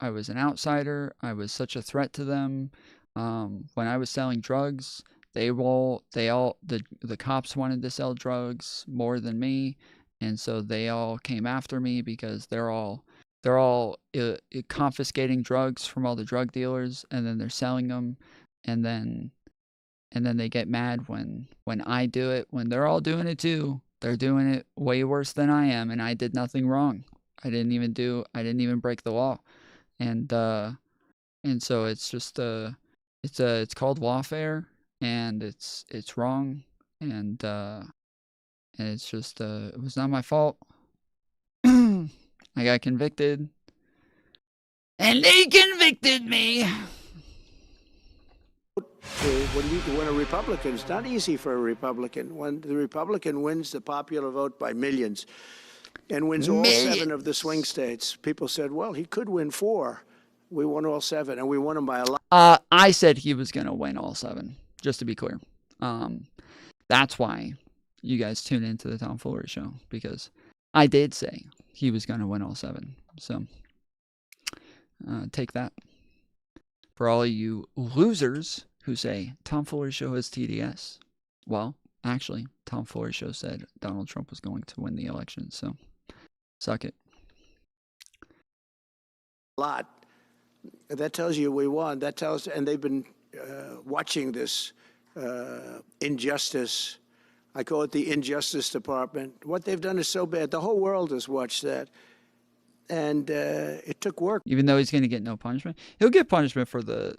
Speaker 5: was an outsider. I was such a threat to them. When I was selling drugs, the cops wanted to sell drugs more than me, and so they all came after me because they're all confiscating drugs from all the drug dealers, and then they're selling them, and then they get mad when I do it, when they're all doing it too. They're doing it way worse than I am, and I did nothing wrong. I didn't even break the law. And so it's just it's called lawfare, and it's wrong, and it's just it was not my fault. I got convicted, and they convicted me.
Speaker 19: When a Republican, it's not easy for a Republican. When the Republican wins the popular vote by millions and wins all 7 of the swing states, people said, well, he could win 4. We won all 7, and we won them by a lot.
Speaker 5: I said he was going to win all 7, just to be clear. That's why you guys tune into the Tom Foolery show, because I did say he was going to win all 7. So take that. For all of you losers who say Tom Foolery show is TDS, well, actually, Tom Foolery show said Donald Trump was going to win the election, so suck it.
Speaker 19: A lot. That tells you we won. That tells, and they've been watching this injustice. I call it the Injustice Department. What they've done is so bad. The whole world has watched that. And it took work.
Speaker 5: Even though he's going to get no punishment, he'll get punishment for the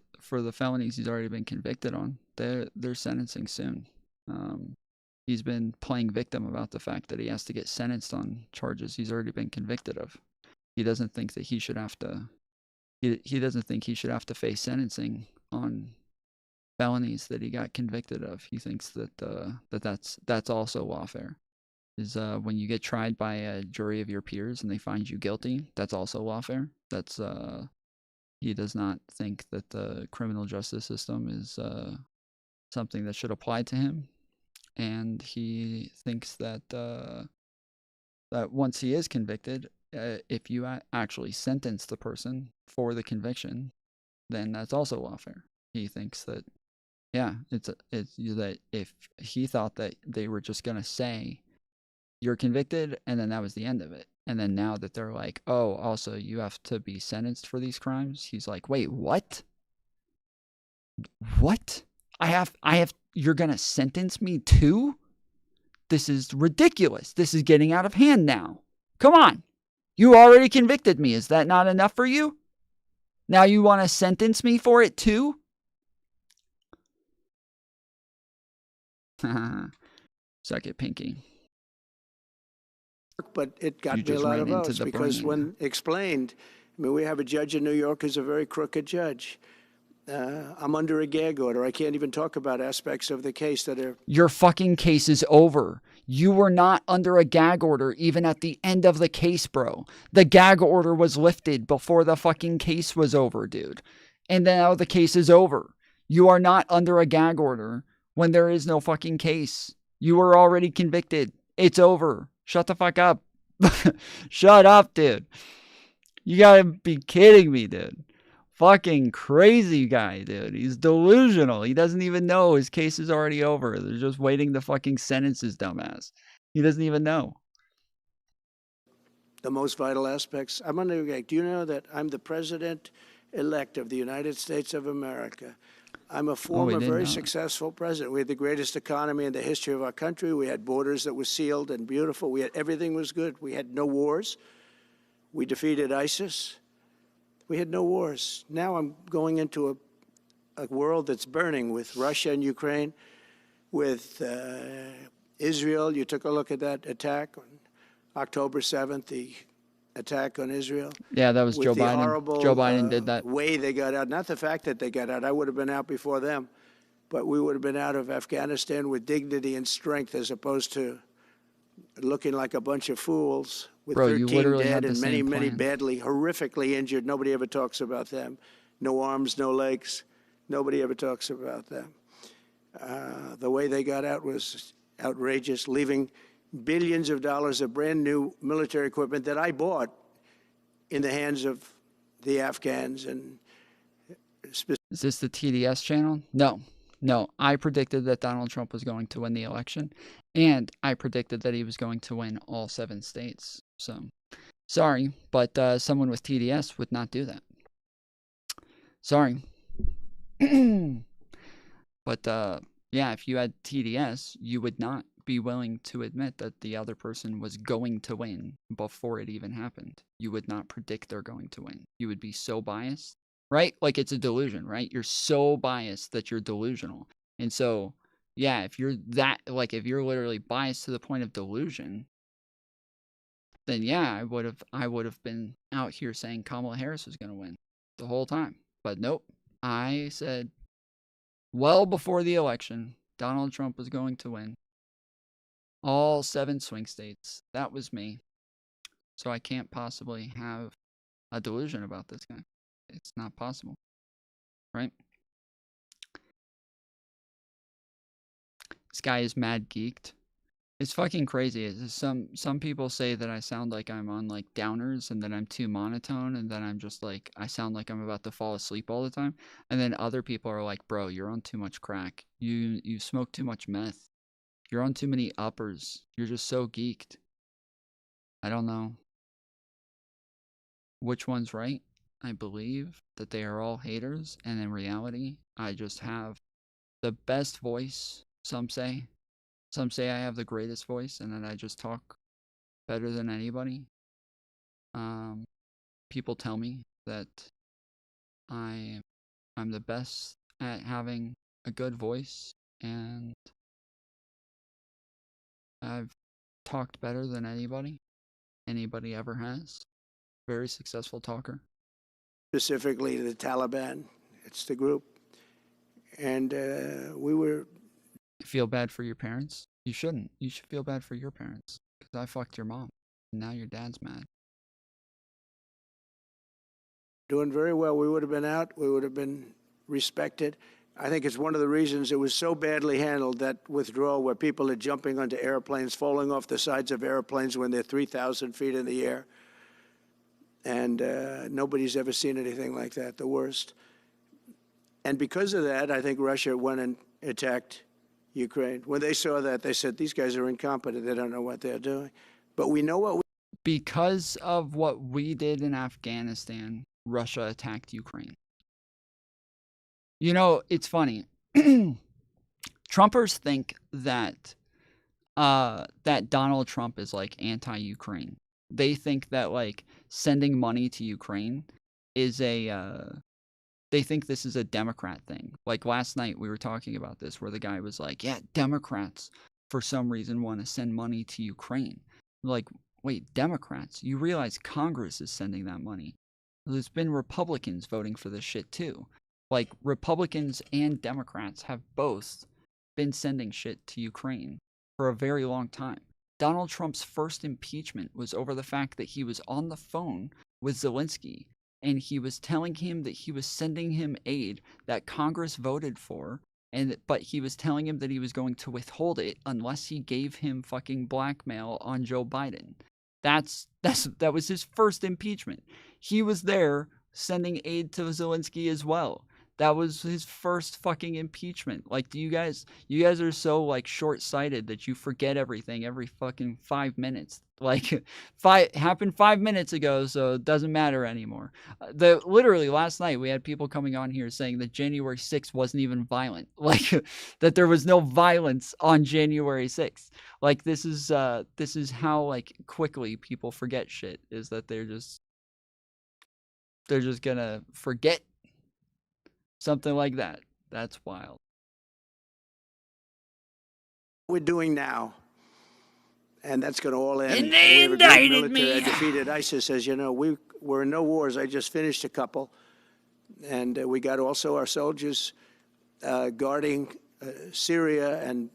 Speaker 5: felonies he's already been convicted on. They're sentencing soon. He's been playing victim about the fact that he has to get sentenced on charges he's already been convicted of. He doesn't think that he should have to. He doesn't think he should have to face sentencing on felonies that he got convicted of. He thinks that that's also lawfare. Is when you get tried by a jury of your peers and they find you guilty, that's also lawfare. That's he does not think that the criminal justice system is something that should apply to him, and he thinks that that once he is convicted, if you actually sentence the person for the conviction, then that's also lawfare. He thinks that, yeah, it's that if he thought that they were just gonna say you're convicted and then that was the end of it, and then now that they're like, oh, also you have to be sentenced for these crimes, he's like, wait, what? What? I have you're gonna sentence me too? This is ridiculous. This is getting out of hand now. Come on. You already convicted me. Is that not enough for you? Now you want to sentence me for it too? Suck it, Pinky.
Speaker 19: But it got me a lot of votes because when explained, I mean, we have a judge in New York who's a very crooked judge. I'm under a gag order. I can't even talk about aspects of the case that are...
Speaker 5: Your fucking case is over. You were not under a gag order even at the end of the case, bro. The gag order was lifted before the fucking case was over, dude. And now the case is over. You are not under a gag order when there is no fucking case. You were already convicted. It's over. Shut the fuck up. Shut up, dude. You gotta be kidding me, dude. Fucking crazy guy, dude. He's delusional. He doesn't even know his case is already over. They're just waiting to fucking sentence his dumbass. He doesn't even know.
Speaker 19: the most vital aspects. I'm going to, do you know that I'm the president-elect of the United States of America? I'm a former very successful president. We had the greatest economy in the history of our country. We had borders that were sealed and beautiful. We had, everything was good. We had no wars. We defeated ISIS. We had no wars. Now I'm going into a world that's burning with Russia and Ukraine, with Israel. You took a look at that attack on October 7th, the attack on Israel.
Speaker 5: Yeah, that was Joe Biden.
Speaker 19: Horrible,
Speaker 5: Joe Biden did that.
Speaker 19: Way they got out. Not the fact that they got out. I would have been out before them. But we would have been out of Afghanistan with dignity and strength, as opposed to looking like a bunch of fools with 13 dead and many, many badly, horrifically injured. Nobody ever talks about them. No arms, no legs. Nobody ever talks about them. The way they got out was outrageous, leaving billions of dollars of brand new military equipment that I bought in the hands of the Afghans. And
Speaker 5: is this the TDS channel? No. I predicted that Donald Trump was going to win the election, and I predicted that he was going to win all 7 states. So, sorry, but someone with TDS would not do that. Sorry. But, yeah, if you had TDS, you would not be willing to admit that the other person was going to win before it even happened. You would not predict they're going to win. You would be so biased, right? Like, it's a delusion, right? You're so biased that you're delusional. And so, yeah, if you're that, like, if you're literally biased to the point of delusion, then yeah, I would have been out here saying Kamala Harris was going to win the whole time. But nope. I said, well before the election, Donald Trump was going to win all 7 swing states. That was me. So I can't possibly have a delusion about this guy. It's not possible. Right? This guy is mad geeked. It's fucking crazy. It's some people say that I sound like I'm on like downers and that I'm too monotone and that I'm just like, I sound like I'm about to fall asleep all the time. And then other people are like, bro, you're on too much crack. You smoke too much meth. You're on too many uppers. You're just so geeked. I don't know which one's right. I believe that they are all haters, and in reality, I just have the best voice, some say. Some say I have the greatest voice and that I just talk better than anybody. People tell me that I'm the best at having a good voice, and I've talked better than anybody ever has. Very successful talker.
Speaker 19: Specifically to the Taliban. It's the group. And we were...
Speaker 5: Feel bad for your parents? You shouldn't. You should feel bad for your parents. Because I fucked your mom. And now your dad's mad.
Speaker 19: Doing very well. We would have been out. We would have been respected. I think it's one of the reasons it was so badly handled, that withdrawal, where people are jumping onto airplanes, falling off the sides of airplanes when they're 3,000 feet in the air. And nobody's ever seen anything like that, the worst. And because of that, I think Russia went and attacked Ukraine. When they saw that, they said, these guys are incompetent. They don't know what they're doing. But we know what we...
Speaker 5: Because of what we did in Afghanistan, Russia attacked Ukraine. You know, it's funny. Trumpers think that that Donald Trump is like anti-Ukraine. They think that like sending money to Ukraine is they think this is a Democrat thing. Like last night we were talking about this, where the guy was like, yeah, Democrats for some reason want to send money to Ukraine. Like, wait, Democrats? You realize Congress is sending that money. There's been Republicans voting for this shit too. Like, Republicans and Democrats have both been sending shit to Ukraine for a very long time. Donald Trump's first impeachment was over the fact that he was on the phone with Zelensky, and he was telling him that he was sending him aid that Congress voted for, but he was telling him that he was going to withhold it unless he gave him fucking blackmail on Joe Biden. That was his first impeachment. He was there sending aid to Zelensky as well. That was his first fucking impeachment. Like, you guys are so, like, short-sighted that you forget everything every fucking 5 minutes. Like, happened 5 minutes ago, so it doesn't matter anymore. Literally, last night, we had people coming on here saying that January 6th wasn't even violent. Like, that there was no violence on January 6th. Like, this is how, like, quickly people forget shit, is that they're just gonna forget something like that. That's wild.
Speaker 19: We're doing now, and that's going to all end.
Speaker 5: And they indicted me.
Speaker 19: I defeated ISIS, as you know. We're in no wars. I just finished a couple, and we got also our soldiers guarding Syria and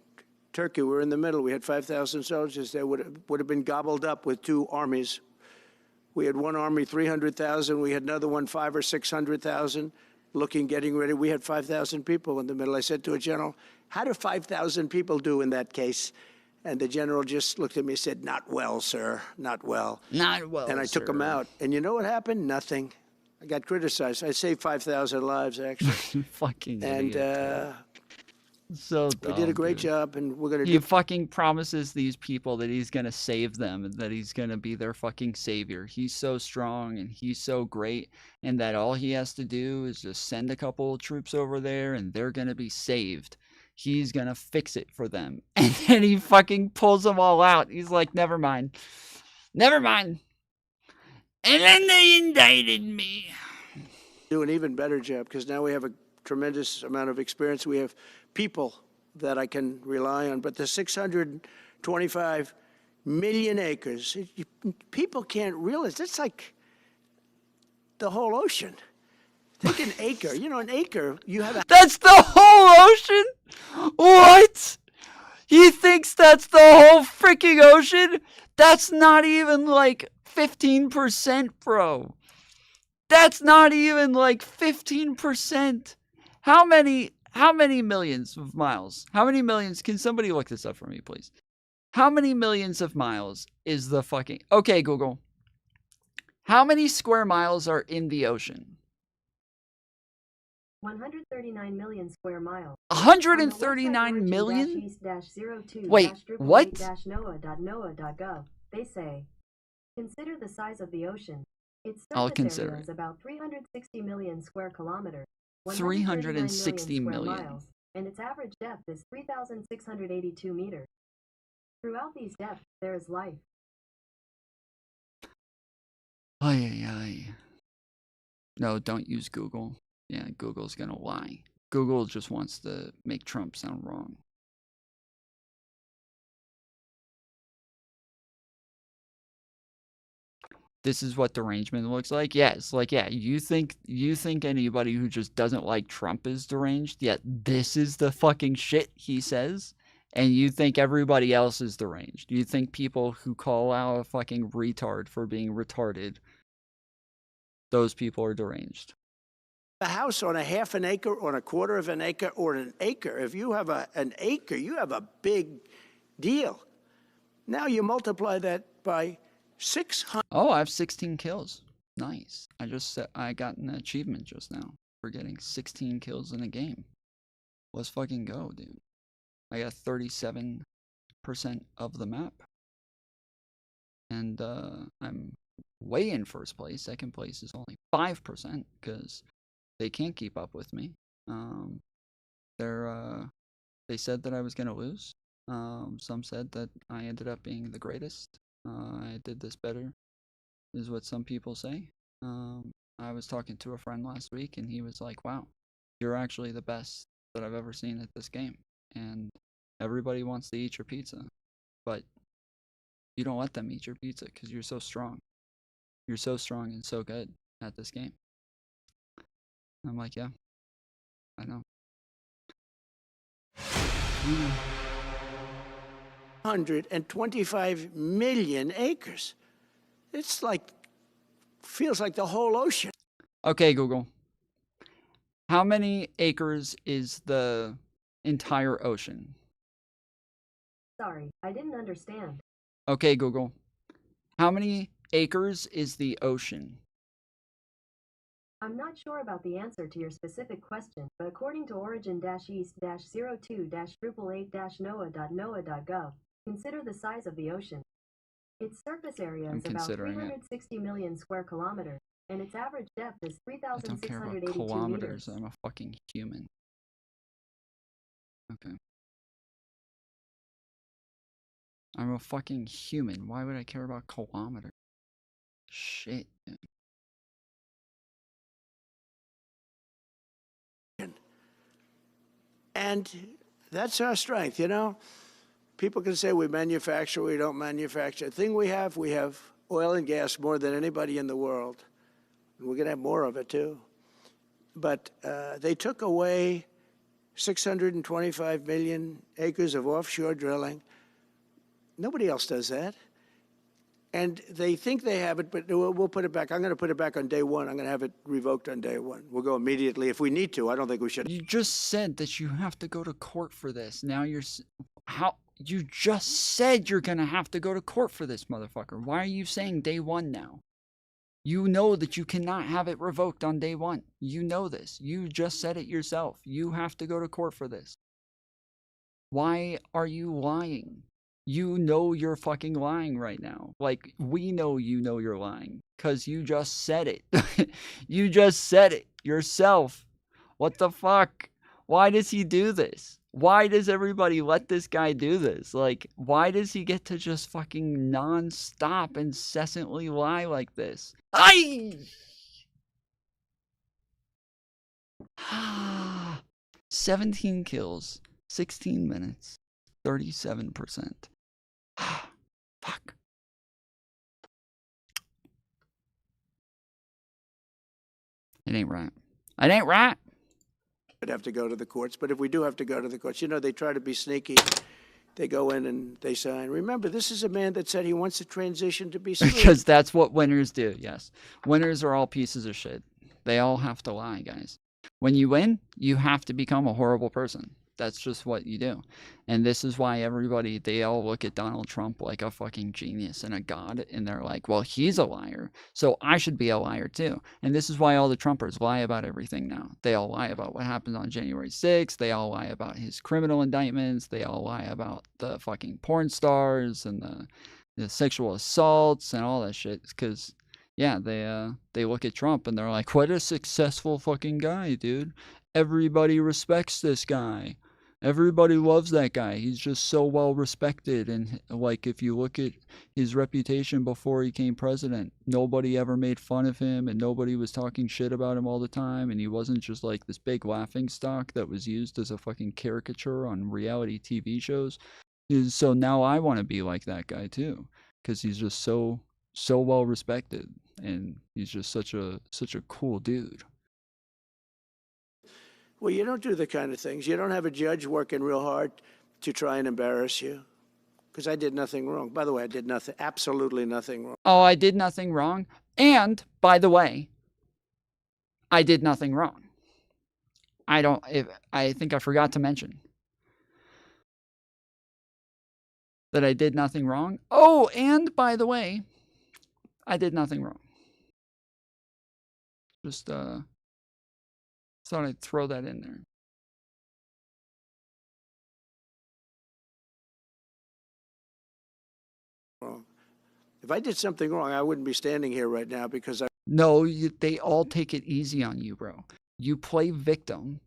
Speaker 19: Turkey. We're in the middle. We had 5,000 soldiers. They would have been gobbled up with two armies. We had one army, 300,000. We had another one, 500,000 or 600,000. Getting ready. We had 5,000 people in the middle. I said to a general, how do 5,000 people do in that case? And the general just looked at me and said, not well, sir, not well.
Speaker 5: Not well,
Speaker 19: And I took him out. And you know what happened? Nothing. I got criticized. I saved 5,000 lives, actually.
Speaker 5: Fucking
Speaker 19: and
Speaker 5: idiot, so dumb,
Speaker 19: we did a great job, and we're going to do...
Speaker 5: He fucking promises these people that he's going to save them and that he's going to be their fucking savior. He's so strong and he's so great, and that all he has to do is just send a couple of troops over there and they're going to be saved. He's going to fix it for them. And then he fucking pulls them all out. He's like, never mind. Never mind. And then they indicted me.
Speaker 19: Do an even better job, because now we have a tremendous amount of experience. We have people that I can rely on, but the 625 million acres, people can't realize, it's like the whole ocean. Think an acre, an acre, you have
Speaker 5: That's the whole ocean? What? He thinks that's the whole freaking ocean? That's not even like 15%, bro. That's not even like 15%. How many millions of miles? How many millions? Can somebody look this up for me, please? How many millions of miles is the fucking... Okay, Google. How many square miles are in the ocean?
Speaker 9: 139 million square miles.
Speaker 5: 139 million? Wait, what?
Speaker 9: NOAA.gov. They say, consider the size of the ocean. Its
Speaker 5: I'll
Speaker 9: surface
Speaker 5: consider
Speaker 9: area
Speaker 5: it.
Speaker 9: is about 360 million square kilometers.
Speaker 5: 360 million.
Speaker 9: Miles, and its average depth is 3,682 meters. Throughout these depths, there is life.
Speaker 5: Ay. No, don't use Google. Yeah, Google's gonna lie. Google just wants to make Trump sound wrong. This is what derangement looks like. Yes, like, yeah, you think anybody who just doesn't like Trump is deranged, yet this is the fucking shit he says, and you think everybody else is deranged. You think people who call out a fucking retard for being retarded, those people are deranged.
Speaker 19: a house on a half an acre, on a quarter of an acre, or an acre. If you have an acre, you have a big deal. Now you multiply that by 600.
Speaker 5: Oh, I have 16 kills. Nice. I got an achievement just now for getting 16 kills in a game. Let's fucking go, dude. I got 37% of the map. And I'm way in first place. Second place is only 5% because they can't keep up with me. They said that I was gonna lose. Some said that I ended up being the greatest. I did this better, is what some people say. I was talking to a friend last week, and he was like, wow, you're actually the best that I've ever seen at this game. And everybody wants to eat your pizza, but you don't let them eat your pizza because you're so strong. You're so strong and so good at this game. I'm like, yeah, I know.
Speaker 19: 125 million acres. It's like, feels like the whole ocean.
Speaker 5: Okay, Google. How many acres is the entire ocean?
Speaker 9: Sorry, I didn't understand.
Speaker 5: Okay, Google. How many acres is the ocean?
Speaker 9: I'm not sure about the answer to your specific question, but according to origin-east-02-888-noaa.noaa.gov, consider the size of the ocean. Its surface area is about 360 million square kilometers, and its average depth is 3,682
Speaker 5: kilometers.
Speaker 9: meters.
Speaker 5: I'm a fucking human. Okay. I'm a fucking human. Why would I care about kilometers? Shit.
Speaker 19: And that's our strength, you know? People can say we manufacture, we don't manufacture. The thing we have oil and gas more than anybody in the world. We're going to have more of it, too. But they took away 625 million acres of offshore drilling. Nobody else does that. And they think they have it, but we'll put it back. I'm going to put it back on day one. I'm going to have it revoked on day one. We'll go immediately if we need to. I don't think we should.
Speaker 5: You just said that you have to go to court for this. Now you're... How... You just said you're going to have to go to court for this, motherfucker. Why are you saying day one now? You know that you cannot have it revoked on day one. You know this. You just said it yourself. You have to go to court for this. Why are you lying? You know you're fucking lying right now. Like, we know you know you're lying. Because you just said it. You just said it yourself. What the fuck? Why does he do this? Why does everybody let this guy do this? Like, why does he get to just fucking non-stop, incessantly lie like this? 17 kills, 16 minutes, 37%. Fuck. It ain't right. It ain't right.
Speaker 19: Would have to go to the courts, but if we do have to go to the courts, you know, they try to be sneaky. They go in and they sign. Remember, this is a man that said he wants the transition to be smooth.
Speaker 5: Because that's what winners do, yes. Winners are all pieces of shit. They all have to lie, guys. When you win, you have to become a horrible person. That's just what you do. And this is why everybody, they all look at Donald Trump like a fucking genius and a god. And they're like, well, he's a liar, so I should be a liar too. And this is why all the Trumpers lie about everything now. They all lie about what happened on January 6th. They all lie about his criminal indictments. They all lie about the fucking porn stars and the sexual assaults and all that shit. Because, yeah, they look at Trump and they're like, what a successful fucking guy, dude. Everybody respects this guy. Everybody loves that guy. He's just so well respected. And like, if you look at his reputation before he became president, nobody ever made fun of him and nobody was talking shit about him all the time. And he wasn't just like this big laughing stock that was used as a fucking caricature on reality TV shows. So now I want to be like that guy too, because he's just so well respected and he's just such a cool dude.
Speaker 19: Well, you don't do the kind of things. You don't have a judge working real hard to try and embarrass you. Because I did nothing wrong. By the way, I did nothing, absolutely nothing wrong.
Speaker 5: Oh, I did nothing wrong. And, by the way, I did nothing wrong. I think I forgot to mention that I did nothing wrong. Oh, and, by the way, I did nothing wrong. Just, thought I'd throw that in there.
Speaker 19: Wrong. If I did something wrong, I wouldn't be standing here right now because I...
Speaker 5: No, they all take it easy on you, bro. You play victim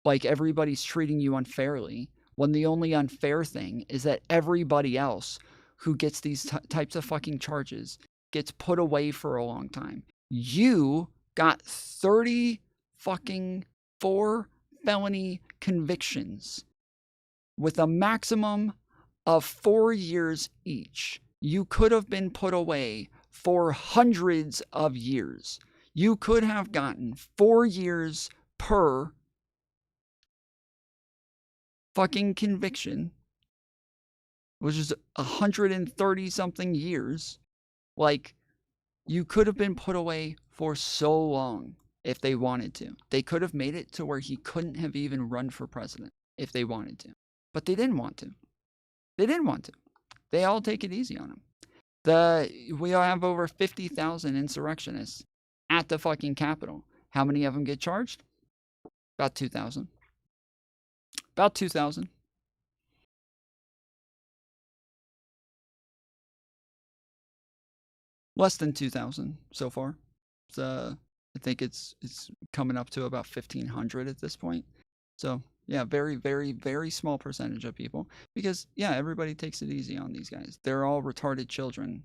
Speaker 5: like everybody's treating you unfairly, when the only unfair thing is that everybody else who gets these types of fucking charges gets put away for a long time. You got 30 fucking 4 felony convictions with a maximum of 4 years each. You could have been put away for hundreds of years. You could have gotten 4 years per fucking conviction, which is 130 something years. Like, you could have been put away for so long. If they wanted to. They could have made it to where he couldn't have even run for president if they wanted to. But they didn't want to. They didn't want to. They all take it easy on him. We all have over 50,000 insurrectionists at the fucking Capitol. How many of them get charged? About 2,000. About 2,000. Less than 2,000 so far. So I think it's coming up to about 1,500 at this point. So yeah, very, very, very small percentage of people. Because yeah, everybody takes it easy on these guys. They're all retarded children,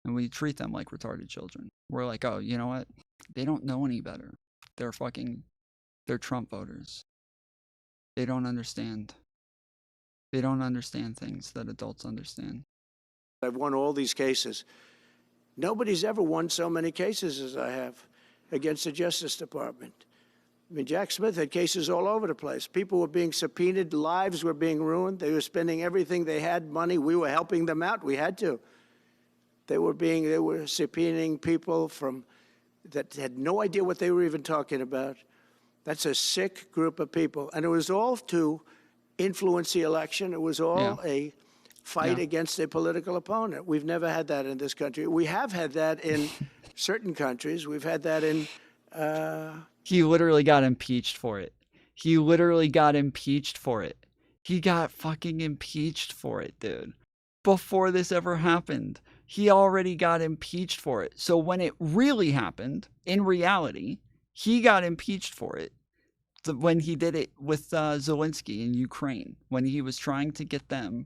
Speaker 5: and we treat them like retarded children. We're like, oh, you know what? They don't know any better. They're Trump voters. They don't understand. They don't understand things that adults understand.
Speaker 19: I've won all these cases. Nobody's ever won so many cases as I have against the Justice Department. I mean, Jack Smith had cases all over the place. People were being subpoenaed, lives were being ruined. They were spending everything they had, money. We were helping them out. We had to. They were subpoenaing people that had no idea what they were even talking about. That's a sick group of people. And it was all to influence the election. It was all a fight against a political opponent. We've never had that in this country. We have had that in certain countries. We've had that in...
Speaker 5: He literally got impeached for it. He literally got impeached for it. He got fucking impeached for it, dude. Before this ever happened, he already got impeached for it. So when it really happened, in reality, he got impeached for it. When he did it with Zelensky in Ukraine, when he was trying to get them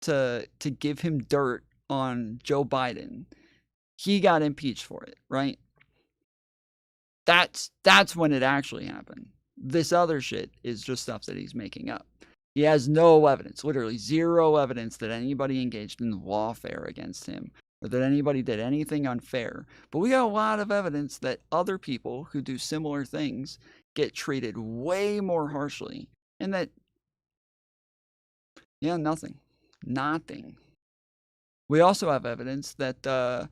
Speaker 5: to give him dirt on Joe Biden, he got impeached for it, right? That's when it actually happened. This other shit is just stuff that he's making up. He has no evidence, literally zero evidence that anybody engaged in lawfare against him or that anybody did anything unfair. But we got a lot of evidence that other people who do similar things get treated way more harshly, and that, yeah, nothing. We also have evidence that,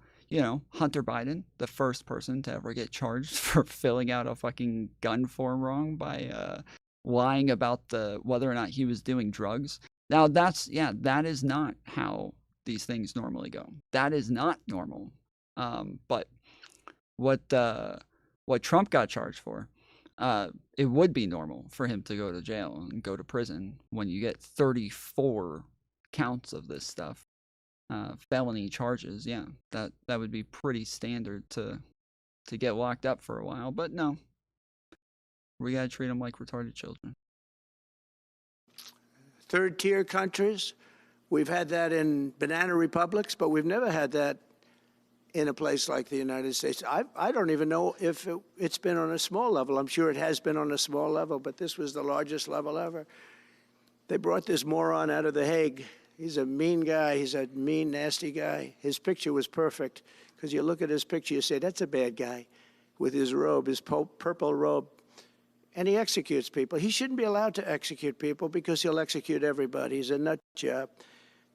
Speaker 5: Hunter Biden, the first person to ever get charged for filling out a fucking gun form wrong by lying about whether or not he was doing drugs. Now that is not how these things normally go. That is not normal. But what Trump got charged for, it would be normal for him to go to jail and go to prison when you get 34 counts of this stuff. Felony charges, yeah, that would be pretty standard to get locked up for a while, but no, we gotta treat them like retarded children.
Speaker 19: Third tier countries, we've had that in banana republics, but we've never had that in a place like the United States. I don't even know if it's been on a small level. I'm sure it has been on a small level, but this was the largest level ever. They brought this moron out of The Hague. He's a mean guy. He's a mean, nasty guy. His picture was perfect because you look at his picture, you say, that's a bad guy with his robe, his purple robe. And he executes people. He shouldn't be allowed to execute people because he'll execute everybody. He's a nut job.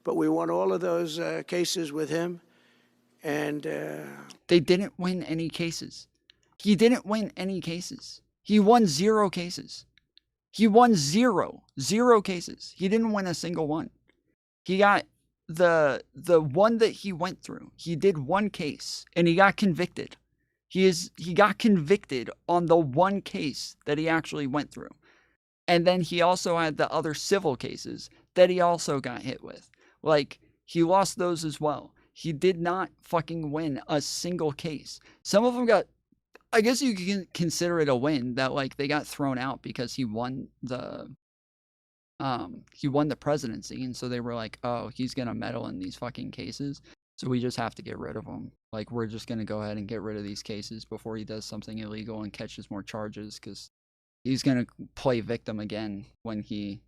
Speaker 19: But we won all of those cases with him. And
Speaker 5: they didn't win any cases. He didn't win any cases. He won 0 cases. He won zero cases. He didn't win a single one. He got the one that he went through. He did one case and he got convicted. He got convicted on the one case that he actually went through. And then he also had the other civil cases that he also got hit with. Like, he lost those as well. He did not fucking win a single case. Some of them got, I guess you can consider it a win that, like, they got thrown out because he won the presidency, and so they were like, oh, he's gonna meddle in these fucking cases, so we just have to get rid of him. Like, we're just gonna go ahead and get rid of these cases before he does something illegal and catches more charges, because he's gonna play victim again when he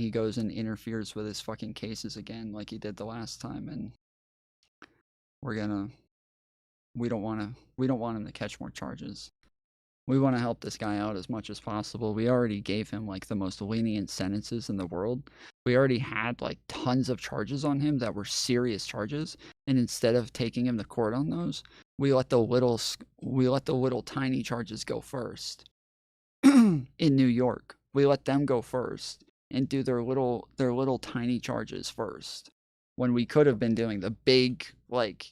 Speaker 5: goes and interferes with his fucking cases again, like he did the last time. And we don't want him to catch more charges. We want to help this guy out as much as possible. We already gave him, like, the most lenient sentences in the world. We already had, like, tons of charges on him that were serious charges. And instead of taking him to court on those, we let the little tiny charges go first. In New York, we let them go first and do their little tiny charges first, when we could have been doing the big, like,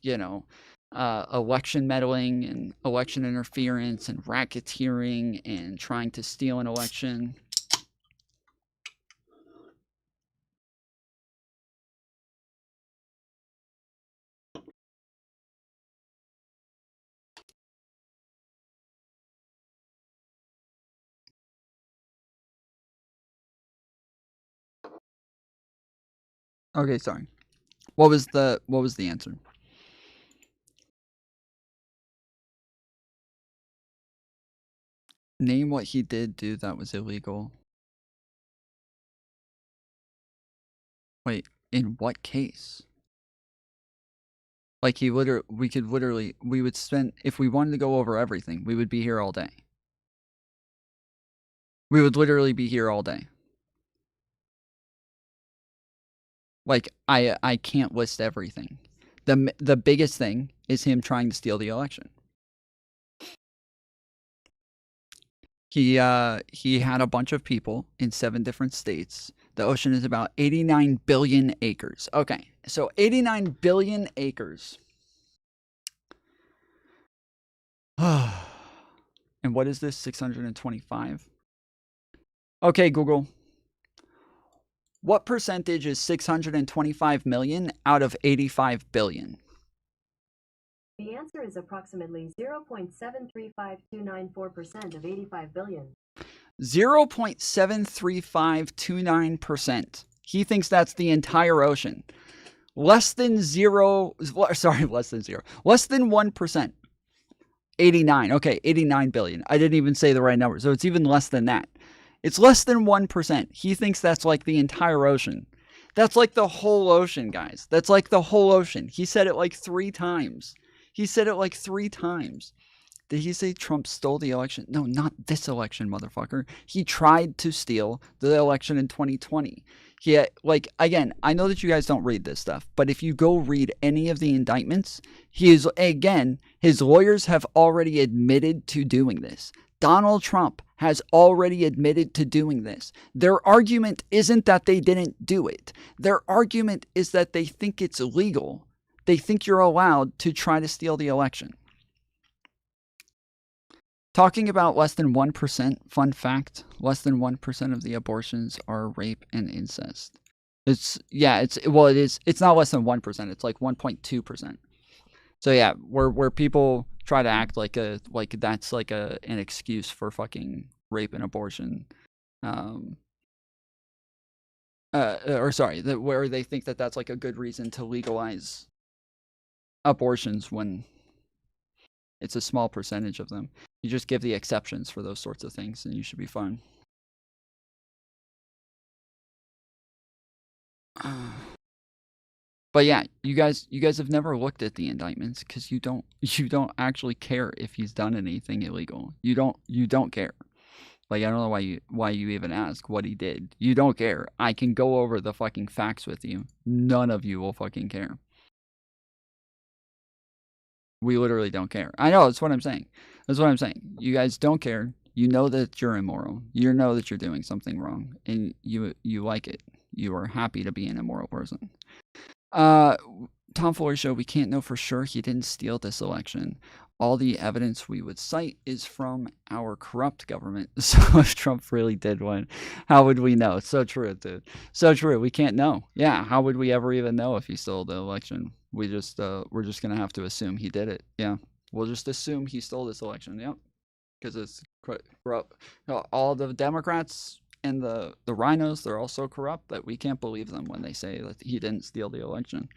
Speaker 5: election meddling and election interference and racketeering and trying to steal an election. Okay, sorry. What was the answer? Name what he did do that was illegal. Wait, in what case? Like we would spend, if we wanted to go over everything, we would be here all day. We would literally be here all day. Like, I can't list everything. The biggest thing is him trying to steal the election. He had a bunch of people in 7 different states. The ocean is about 89 billion acres. Okay, so 89 billion acres. And what is this, 625? Okay, Google. What percentage is 625 million out of 85 billion?
Speaker 9: The answer is approximately 0.735294% of 85 billion.
Speaker 5: 0.73529%. He thinks that's the entire ocean. Less than 1%. 89. Okay, 89 billion. I didn't even say the right number, so it's even less than that. It's less than 1%. He thinks that's like the entire ocean. That's like the whole ocean, guys. That's like the whole ocean. He said it like 3 times. He said it like 3 times. Did he say Trump stole the election? No, not this election, motherfucker. He tried to steal the election in 2020. He, like, again, I know that you guys don't read this stuff, but if you go read any of the indictments, his lawyers have already admitted to doing this. Donald Trump has already admitted to doing this. Their argument isn't that they didn't do it. Their argument is that they think it's illegal. They think you're allowed to try to steal the election. Talking about less than 1%, fun fact, less than 1% of the abortions are rape and incest. It's not less than 1%, it's like 1.2%. So yeah, where people try to act like that's like an excuse for fucking rape and abortion. Where they think that that's like a good reason to legalize abortions when it's a small percentage of them. You just give the exceptions for those sorts of things and you should be fine. But yeah, you guys have never looked at the indictments because you don't actually care if he's done anything illegal. You don't care. Like, I don't know why you even ask what he did. You don't care. I can go over the fucking facts with you. None of you will fucking care. We literally don't care. I know, that's what I'm saying. You guys don't care. You know that you're immoral. You know that you're doing something wrong. And you like it. You are happy to be an immoral person. Tom Foolery Show, we can't know for sure he didn't steal this election. All the evidence we would cite is from our corrupt government. So if Trump really did win, how would we know? So true, dude. So true. We can't know. Yeah, how would we ever even know if he stole the election? We're just gonna have to assume he did it. Yeah, we'll just assume he stole this election. Yep, because it's corrupt. All the Democrats and the rhinos, they're all so corrupt that we can't believe them when they say that he didn't steal the election.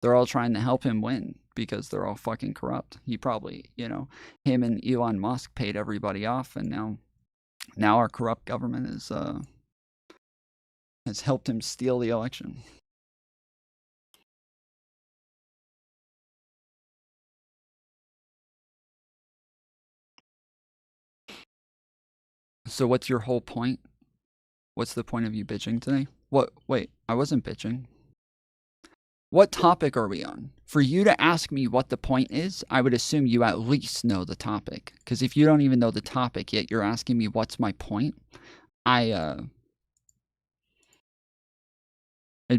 Speaker 5: They're all trying to help him win because they're all fucking corrupt. He probably, him and Elon Musk paid everybody off, and now our corrupt government has helped him steal the election. So what's your whole point? What's the point of you bitching today? What? Wait, I wasn't bitching. What topic are we on? For you to ask me what the point is, I would assume you at least know the topic. Because if you don't even know the topic yet, you're asking me what's my point. It'd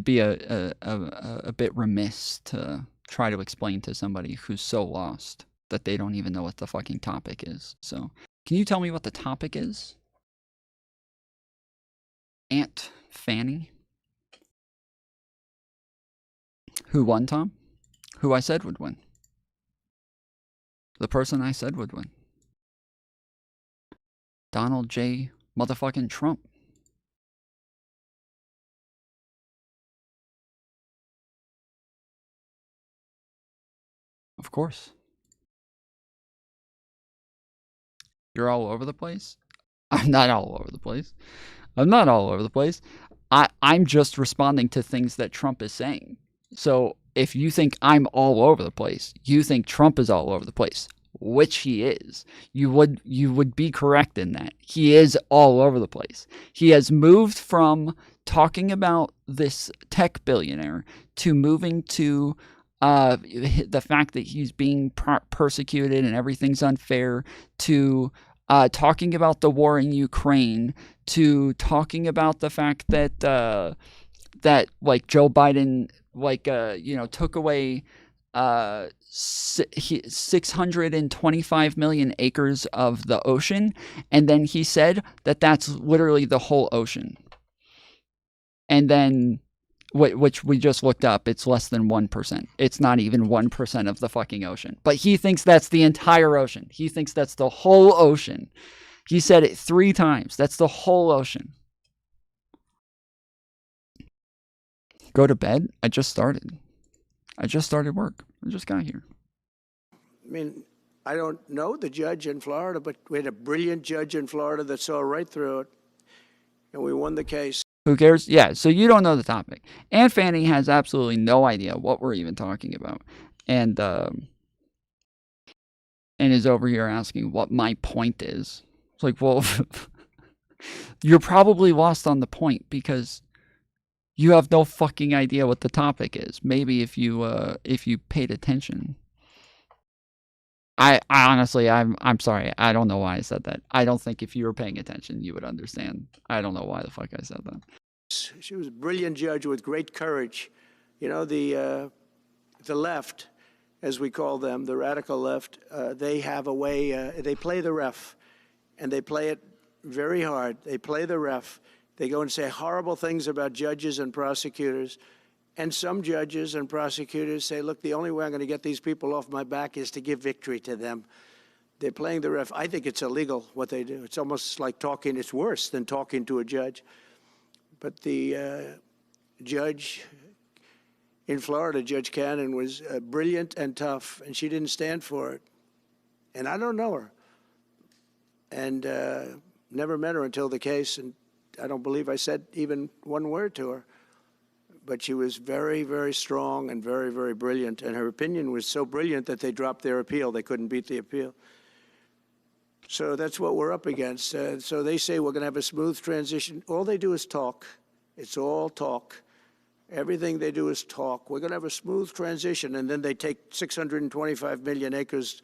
Speaker 5: be a bit remiss to try to explain to somebody who's so lost that they don't even know what the fucking topic is. So, can you tell me what the topic is? Aunt Fanny? Who won, Tom? Who I said would win. The person I said would win. Donald J. motherfucking Trump. Of course. You're all over the place? I'm not all over the place. I'm not all over the place. I'm just responding to things that Trump is saying. So if you think I'm all over the place, you think Trump is all over the place, which he is. You would be correct in that. He is all over the place. He has moved from talking about this tech billionaire to moving to the fact that he's being persecuted and everything's unfair, to talking about the war in Ukraine, to talking about the fact that that like Joe Biden took away 625 million acres of the ocean, and then he said that that's literally the whole ocean. And then which we just looked up, it's less than 1%. It's not even 1% of the fucking ocean. But he thinks that's the entire ocean. He thinks that's the whole ocean. He said it 3 times. That's the whole ocean. Go to bed? I just started work. I just got here.
Speaker 19: I mean, I don't know the judge in Florida, but we had a brilliant judge in Florida that saw right through it, and we won the case.
Speaker 5: Who cares? Yeah, so you don't know the topic. Aunt Fanny has absolutely no idea what we're even talking about. And is over here asking what my point is. It's like, well, you're probably lost on the point because you have no fucking idea what the topic is. Maybe if you paid attention. I honestly, I'm sorry. I don't know why I said that. I don't think if you were paying attention, you would understand. I don't know why the fuck I said that.
Speaker 19: She was a brilliant judge with great courage. You know, the left, as we call them, the radical left, they have a way, they play the ref, and they play it very hard. They play the ref. They go and say horrible things about judges and prosecutors. And some judges and prosecutors say, look, the only way I'm going to get these people off my back is to give victory to them. They're playing the ref. I think it's illegal what they do. It's almost like talking. It's worse than talking to a judge. But the judge in Florida, Judge Cannon, was brilliant and tough, and she didn't stand for it. And I don't know her. And never met her until the case, and I don't believe I said even one word to her. But she was very, very strong and very, very brilliant. And her opinion was so brilliant that they dropped their appeal. They couldn't beat the appeal. So that's what we're up against. So they say we're going to have a smooth transition. All they do is talk. It's all talk. Everything they do is talk. We're going to have a smooth transition. And then they take 625 million acres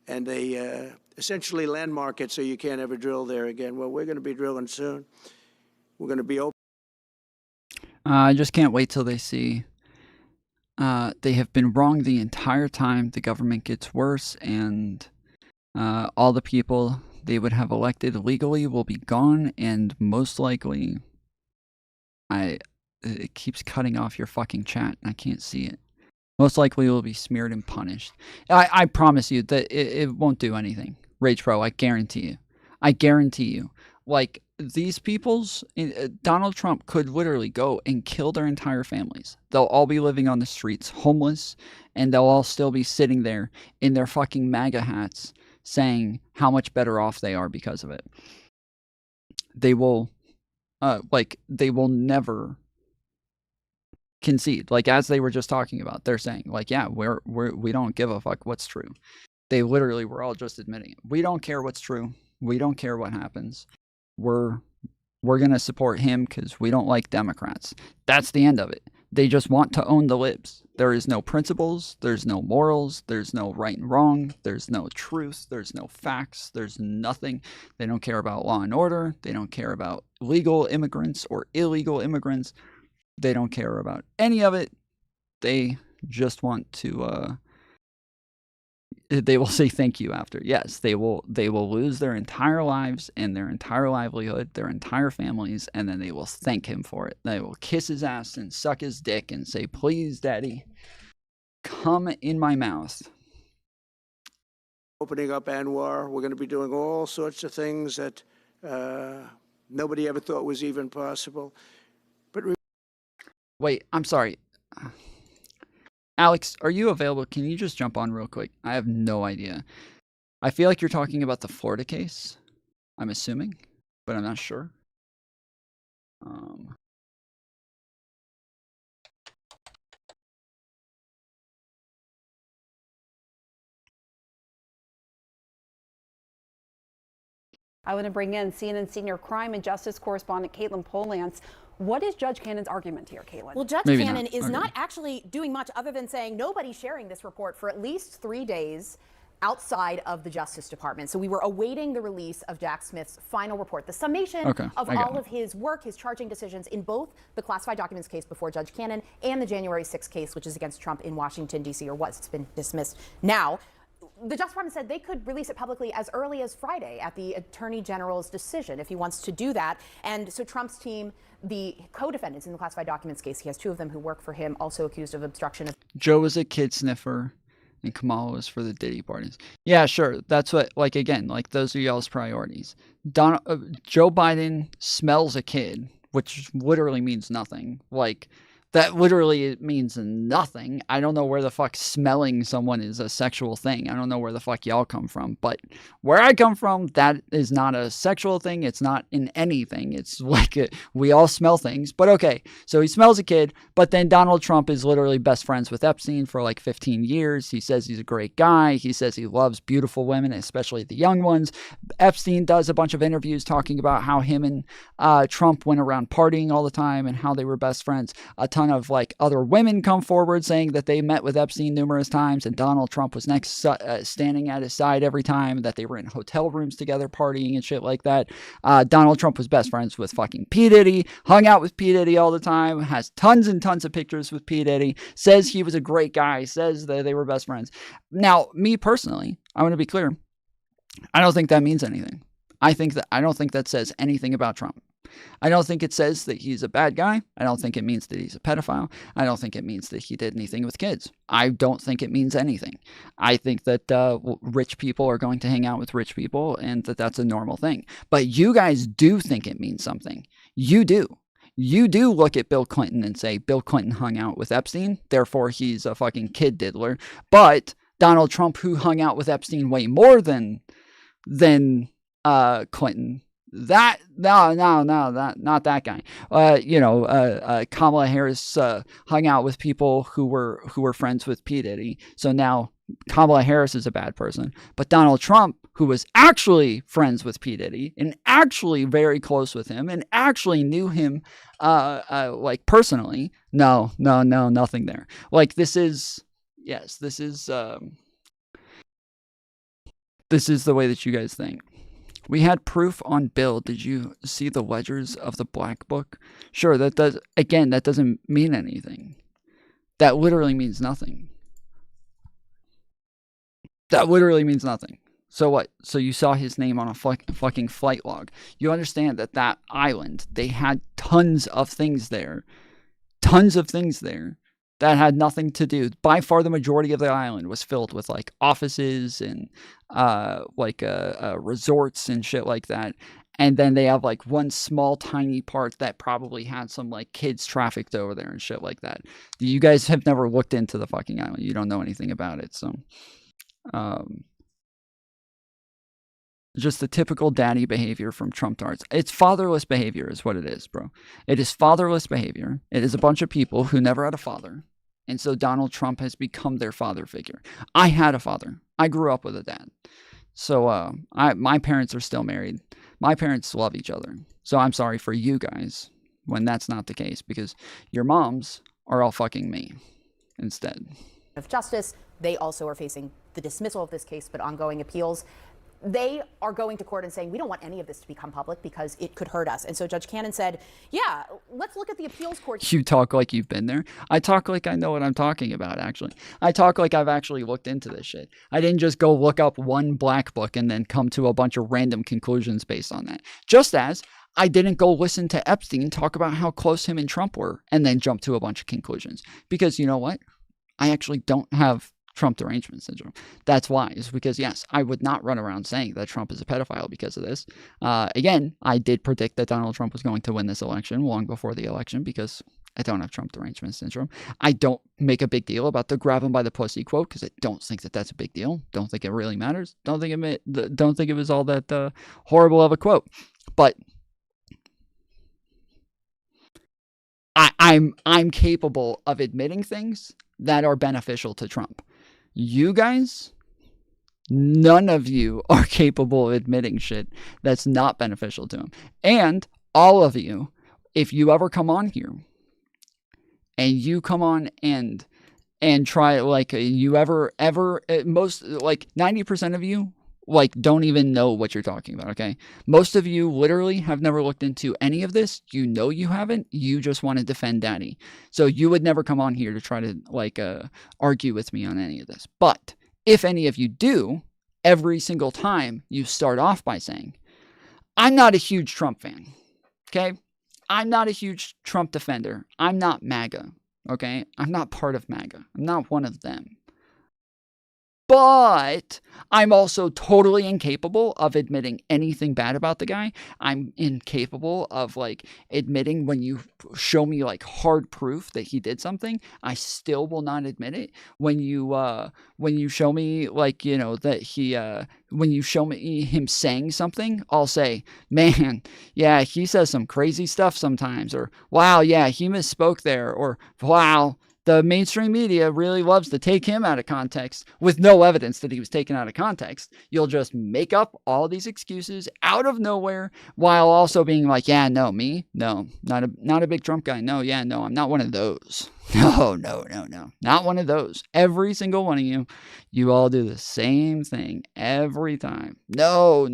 Speaker 19: and they essentially landmark it so you can't ever drill there again. Well, we're going to be drilling soon. We're going to be open.
Speaker 5: I just can't wait till they see they have been wrong the entire time. The government gets worse, and all the people they would have elected legally will be gone, and most likely, it keeps cutting off your fucking chat, and I can't see it. Most likely it will be smeared and punished. I promise you that it won't do anything. Rage Pro, I guarantee you. I guarantee you. Like, these people's, Donald Trump could literally go and kill their entire families. They'll all be living on the streets, homeless, and they'll all still be sitting there in their fucking MAGA hats saying how much better off they are because of it. They will, they will never concede. Like, as they were just talking about, they're saying, like, yeah, we don't give a fuck what's true. They literally were all just admitting it. We don't care what's true. We don't care what happens. We're going to support him because we don't like Democrats. That's the end of it. They just want to own the libs. There is no principles. There's no morals. There's no right and wrong. There's no truth. There's no facts. There's nothing. They don't care about law and order. They don't care about legal immigrants or illegal immigrants. They don't care about any of it. They just want to they will say thank you after. Yes, they will lose their entire lives and their entire livelihood, their entire families, and then they will thank him for it. They will kiss his ass and suck his dick and say, please, daddy, come in my mouth.
Speaker 19: Opening up Anwar, we're going to be doing all sorts of things that nobody ever thought was even possible. But
Speaker 5: wait, I'm sorry. Alex, are you available? Can you just jump on real quick? I have no idea. I feel like you're talking about the Florida case. I'm assuming, but I'm not sure.
Speaker 6: I want to bring in CNN senior crime and justice correspondent Caitlin Polance. What is Judge Cannon's argument here, Caitlin?
Speaker 20: Well, Judge Cannon is not actually doing much other than saying nobody's sharing this report for at least 3 days outside of the Justice Department. So we were awaiting the release of Jack Smith's final report, the summation of all of his work, his charging decisions in both the classified documents case before Judge Cannon and the January 6th case, which is against Trump in Washington, D.C., or was. It's been dismissed now. The Justice Department said they could release it publicly as early as Friday at the Attorney General's decision if he wants to do that. And so Trump's team, the co-defendants in the classified documents case, he has 2 of them who work for him, also accused of obstruction of...
Speaker 5: Joe was a kid sniffer and Kamala was for the Diddy parties. Yeah, sure. That's what, like, again, like, those are y'all's priorities. Joe Biden smells a kid, which literally means nothing. Like, that literally means nothing. I don't know where the fuck smelling someone is a sexual thing. I don't know where the fuck y'all come from. But where I come from, that is not a sexual thing. It's not in anything. It's like we all smell things. But okay, so he smells a kid. But then Donald Trump is literally best friends with Epstein for like 15 years. He says he's a great guy. He says he loves beautiful women, especially the young ones. Epstein does a bunch of interviews talking about how him and Trump went around partying all the time and how they were best friends. A ton of like other women come forward saying that they met with Epstein numerous times and Donald Trump was next standing at his side every time, that they were in hotel rooms together partying and shit like that. Donald Trump was best friends with fucking P. Diddy, hung out with P. Diddy all the time, has tons and tons of pictures with P. Diddy, says he was a great guy, says that they were best friends. Now, me personally, I want to be clear, I don't think that means anything. I don't think that says anything about Trump. I don't think it says that he's a bad guy. I don't think it means that he's a pedophile. I don't think it means that he did anything with kids. I don't think it means anything. I think that rich people are going to hang out with rich people and that that's a normal thing. But you guys do think it means something. You do. You do look at Bill Clinton and say Bill Clinton hung out with Epstein, therefore he's a fucking kid diddler. But Donald Trump, who hung out with Epstein way more than Clinton, not that guy. Kamala Harris hung out with people who were friends with P. Diddy. So now Kamala Harris is a bad person. But Donald Trump, who was actually friends with P. Diddy and actually very close with him and actually knew him like personally, no, nothing there. Like this is the way that you guys think. We had proof on Bill. Did you see the ledgers of the Black Book? Sure, that doesn't mean anything. That literally means nothing. That literally means nothing. So what? So you saw his name on a fucking flight log. You understand that island, they had tons of things there. That had nothing to do. By far, the majority of the island was filled with like offices and resorts and shit like that. And then they have like one small tiny part that probably had some like kids trafficked over there and shit like that. You guys have never looked into the fucking island. You don't know anything about it. So, just the typical daddy behavior from Trump tards. It's fatherless behavior is what it is, bro. It is fatherless behavior. It is a bunch of people who never had a father. And so Donald Trump has become their father figure. I had a father. I grew up with a dad. So my parents are still married. My parents love each other. So I'm sorry for you guys when that's not the case, because your moms are all fucking me instead.
Speaker 20: Of justice, they also are facing the dismissal of this case, but ongoing appeals. they are going to court and saying, we don't want any of this to become public because it could hurt us. And so Judge Cannon said, yeah, let's look at the appeals court.
Speaker 5: You talk like you've been there. I talk like I know what I'm talking about, actually. I talk like I've actually looked into this shit. I didn't just go look up one black book and then come to a bunch of random conclusions based on that. Just as I didn't go listen to Epstein talk about how close him and Trump were and then jump to a bunch of conclusions. Because you know what? I actually don't have Trump derangement syndrome. That's why. It's because, yes, I would not run around saying that Trump is a pedophile because of this. Again, I did predict that Donald Trump was going to win this election long before the election because I don't have Trump derangement syndrome. I don't make a big deal about the grab him by the pussy quote because I don't think that that's a big deal. Don't think it really matters. Don't think it was all that horrible of a quote. But I'm capable of admitting things that are beneficial to Trump. You guys, none of you are capable of admitting shit that's not beneficial to him. And all of you, if you ever come on here and you come on and try, like, you ever most, like, 90% of you, like, don't even know what you're talking about, okay? Most of you literally have never looked into any of this. You know you haven't. You just want to defend daddy. So you would never come on here to try to, like, argue with me on any of this. But if any of you do, every single time you start off by saying, I'm not a huge Trump fan, okay? I'm not a huge Trump defender. I'm not MAGA, okay? I'm not part of MAGA. I'm not one of them. But I'm also totally incapable of admitting anything bad about the guy. I'm incapable of, like, admitting when you show me, like, hard proof that he did something. I still will not admit it. When you show me, like, you know, that he when you show me him saying something, I'll say, man, yeah, he says some crazy stuff sometimes, or wow, yeah, he misspoke there, or wow, the mainstream media really loves to take him out of context with no evidence that he was taken out of context. You'll just make up all these excuses out of nowhere while also being like, yeah, no, me? No, not a big Trump guy. No, yeah, no, I'm not one of those. No, not one of those. Every single one of you, you all do the same thing every time. No,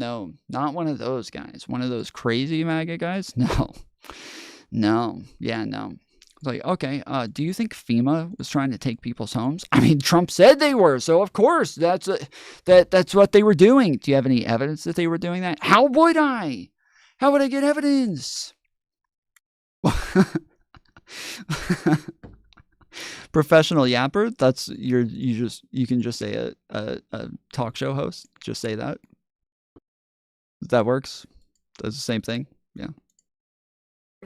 Speaker 5: not one of those guys. One of those crazy MAGA guys? No, yeah, no. Like, okay, do you think FEMA was trying to take people's homes? I mean, Trump said they were, so of course that's what they were doing. Do you have any evidence that they were doing that? How would I get evidence? Professional yapper. That's you can just say a talk show host. Just say that. That works. That's the same thing. Yeah.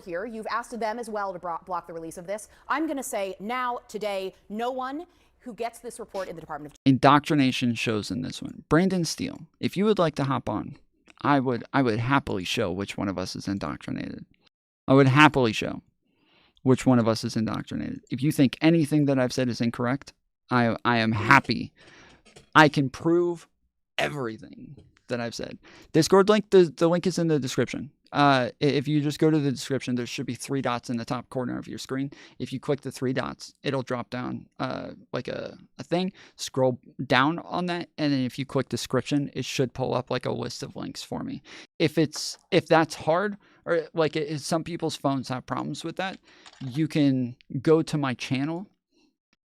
Speaker 20: Here, you've asked them as well to block the release of this. I'm going to say now, today, no one who gets this report in the Department of
Speaker 5: Indoctrination shows in this one. Brandon Steele, if you would like to hop on, I would happily show which one of us is indoctrinated. I would happily show which one of us is indoctrinated. If you think anything that I've said is incorrect, I am happy. I can prove everything that I've said. Discord link, the link is in the description. If you just go to the description, there should be 3 dots in the top corner of your screen. If you click the 3 dots, it'll drop down like a thing. Scroll down on that, and then if you click description, it should pull up like a list of links for me. If that's hard, or like some people's phones have problems with that, you can go to my channel,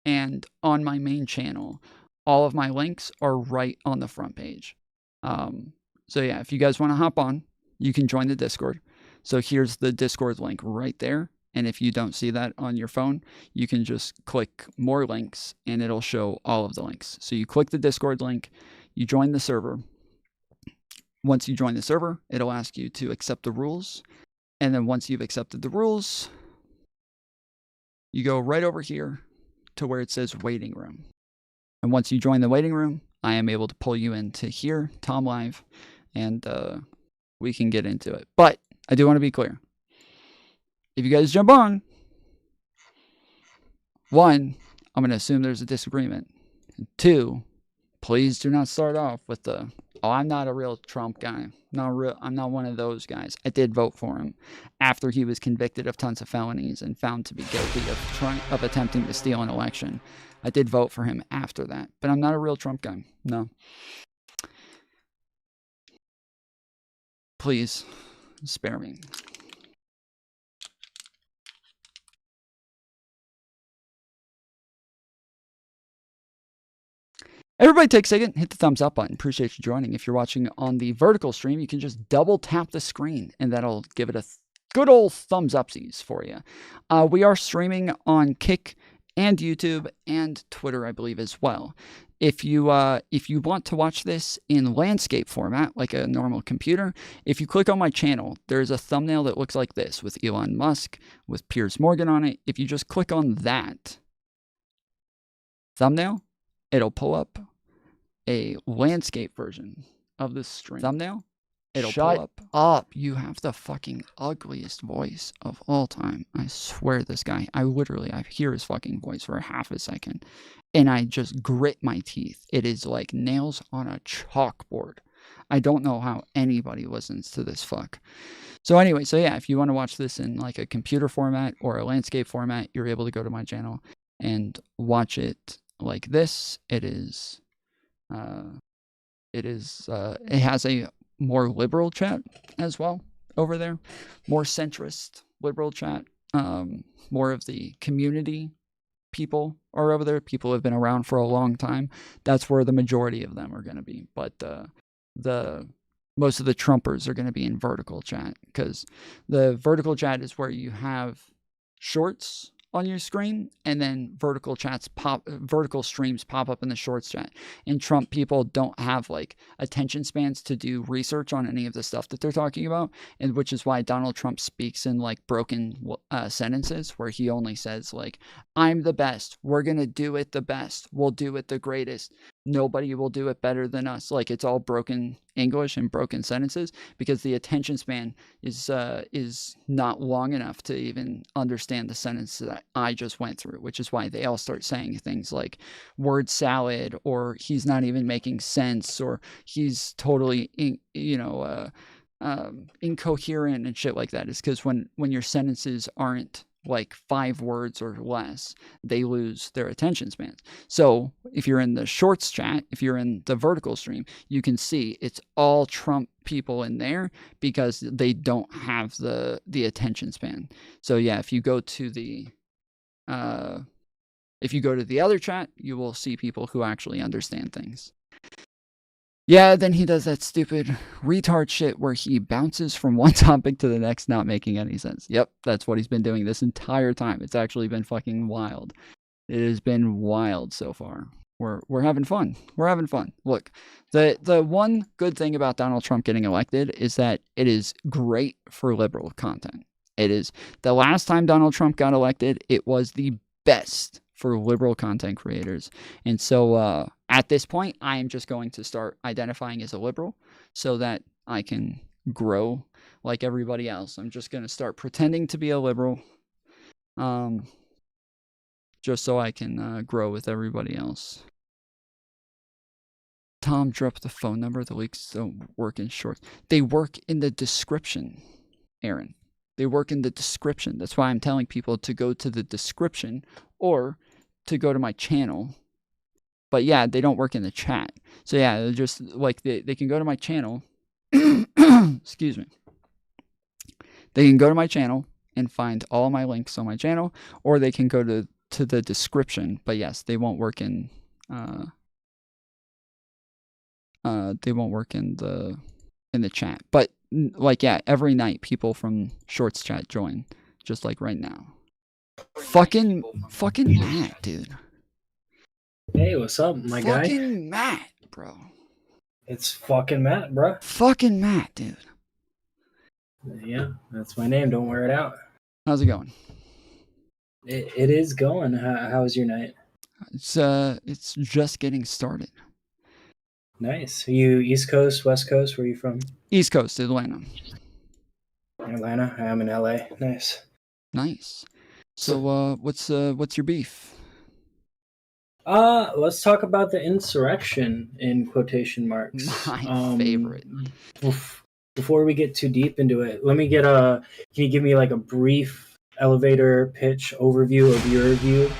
Speaker 5: and on my main channel, all of my links are right on the front page. So yeah, if you guys want to hop on, you can join the Discord. So here's the Discord link right there. And if you don't see that on your phone, you can just click more links and it'll show all of the links. So you click the Discord link, you join the server. Once you join the server, it'll ask you to accept the rules. And then once you've accepted the rules, you go right over here to where it says waiting room. And once you join the waiting room, I am able to pull you into here, Tom Live, and we can get into it. But I do want to be clear. If you guys jump on, 1, I'm going to assume there's a disagreement. And 2, please do not start off with the, oh, I'm not a real Trump guy. I'm not one of those guys. I did vote for him after he was convicted of tons of felonies and found to be guilty of attempting to steal an election. I did vote for him after that, but I'm not a real Trump guy. No. Please spare me. Everybody take a second, hit the thumbs up button. Appreciate you joining. If you're watching on the vertical stream, you can just double tap the screen and that'll give it a good old thumbs upsies for you. We are streaming on Kick and YouTube and Twitter, I believe, as well. If you want to watch this in landscape format, like a normal computer, if you click on my channel, there's a thumbnail that looks like this with Elon Musk, with Piers Morgan on it. If you just click on that thumbnail, it'll pull up a landscape version of this stream. Thumbnail, it'll pull up. You have the fucking ugliest voice of all time. I swear this guy, I hear his fucking voice for half a second and I just grit my teeth. It is like nails on a chalkboard. I don't know how anybody listens to this fuck. So anyway, so yeah, if you want to watch this in like a computer format or a landscape format, you're able to go to my channel and watch it like this. It has a more liberal chat as well over there, more centrist liberal chat. More of the community people are over there. People who have been around for a long time. That's where the majority of them are going to be. But the most of the Trumpers are going to be in vertical chat, because the vertical chat is where you have shorts on your screen and then vertical streams pop up in the shorts chat. And Trump people don't have like attention spans to do research on any of the stuff that they're talking about, and which is why Donald Trump speaks in like broken sentences where he only says like, I'm the best, we're gonna do it the best, we'll do it the greatest, nobody will do it better than us. Like, it's all broken English and broken sentences, because the attention span is not long enough to even understand the sentence that I just went through, which is why they all start saying things like word salad, or he's not even making sense, or he's totally incoherent and shit like that. Is because when your sentences aren't like 5 words or less, they lose their attention spans. So if you're in the shorts chat, if you're in the vertical stream, you can see it's all Trump people in there because they don't have the attention span. So yeah, if you go to the other chat, you will see people who actually understand things. Yeah, then he does that stupid retard shit where he bounces from one topic to the next, not making any sense. Yep, that's what he's been doing this entire time. It's actually been fucking wild. It has been wild so far. We're having fun. We're having fun. Look, the one good thing about Donald Trump getting elected is that it is great for liberal content. It is. The last time Donald Trump got elected, it was the best for liberal content creators. And so at this point, I am just going to start identifying as a liberal so that I can grow like everybody else. I'm just going to start pretending to be a liberal just so I can grow with everybody else. Tom dropped the phone number. The leaks don't work in shorts. They work in the description, Aaron. They work in the description. That's why I'm telling people to go to the description or to go to my channel. But yeah, they don't work in the chat. So yeah, they're just like they can go to my channel. Excuse me. They can go to my channel and find all my links on my channel, or they can go to the description. But yes, they won't work in the chat. But like, yeah, every night people from Shorts chat join, just like right now. Fucking Matt, dude.
Speaker 2: Hey, what's up, my guy?
Speaker 5: Fucking Matt, bro.
Speaker 2: It's fucking Matt, bro.
Speaker 5: Fucking Matt, dude.
Speaker 2: Yeah, that's my name. Don't wear it out.
Speaker 5: How's it going?
Speaker 2: It is going. How was your night?
Speaker 5: It's just getting started.
Speaker 2: Nice. Are you East Coast, West Coast? Where are you from?
Speaker 5: East Coast, Atlanta.
Speaker 2: Atlanta? I'm in LA. Nice.
Speaker 5: Nice. So, what's your beef?
Speaker 2: Let's talk about the insurrection in quotation marks.
Speaker 5: My favorite.
Speaker 2: Before we get too deep into it, let me get can you give me like a brief elevator pitch overview of your view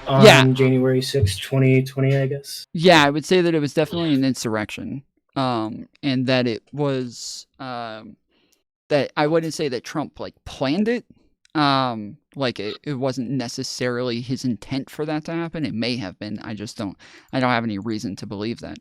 Speaker 2: on January 6th, 2020, I guess?
Speaker 5: Yeah, I would say that it was definitely an insurrection. and that it was that I wouldn't say that Trump like planned it. Like it wasn't necessarily his intent for that to happen. It may have been. I don't have any reason to believe that.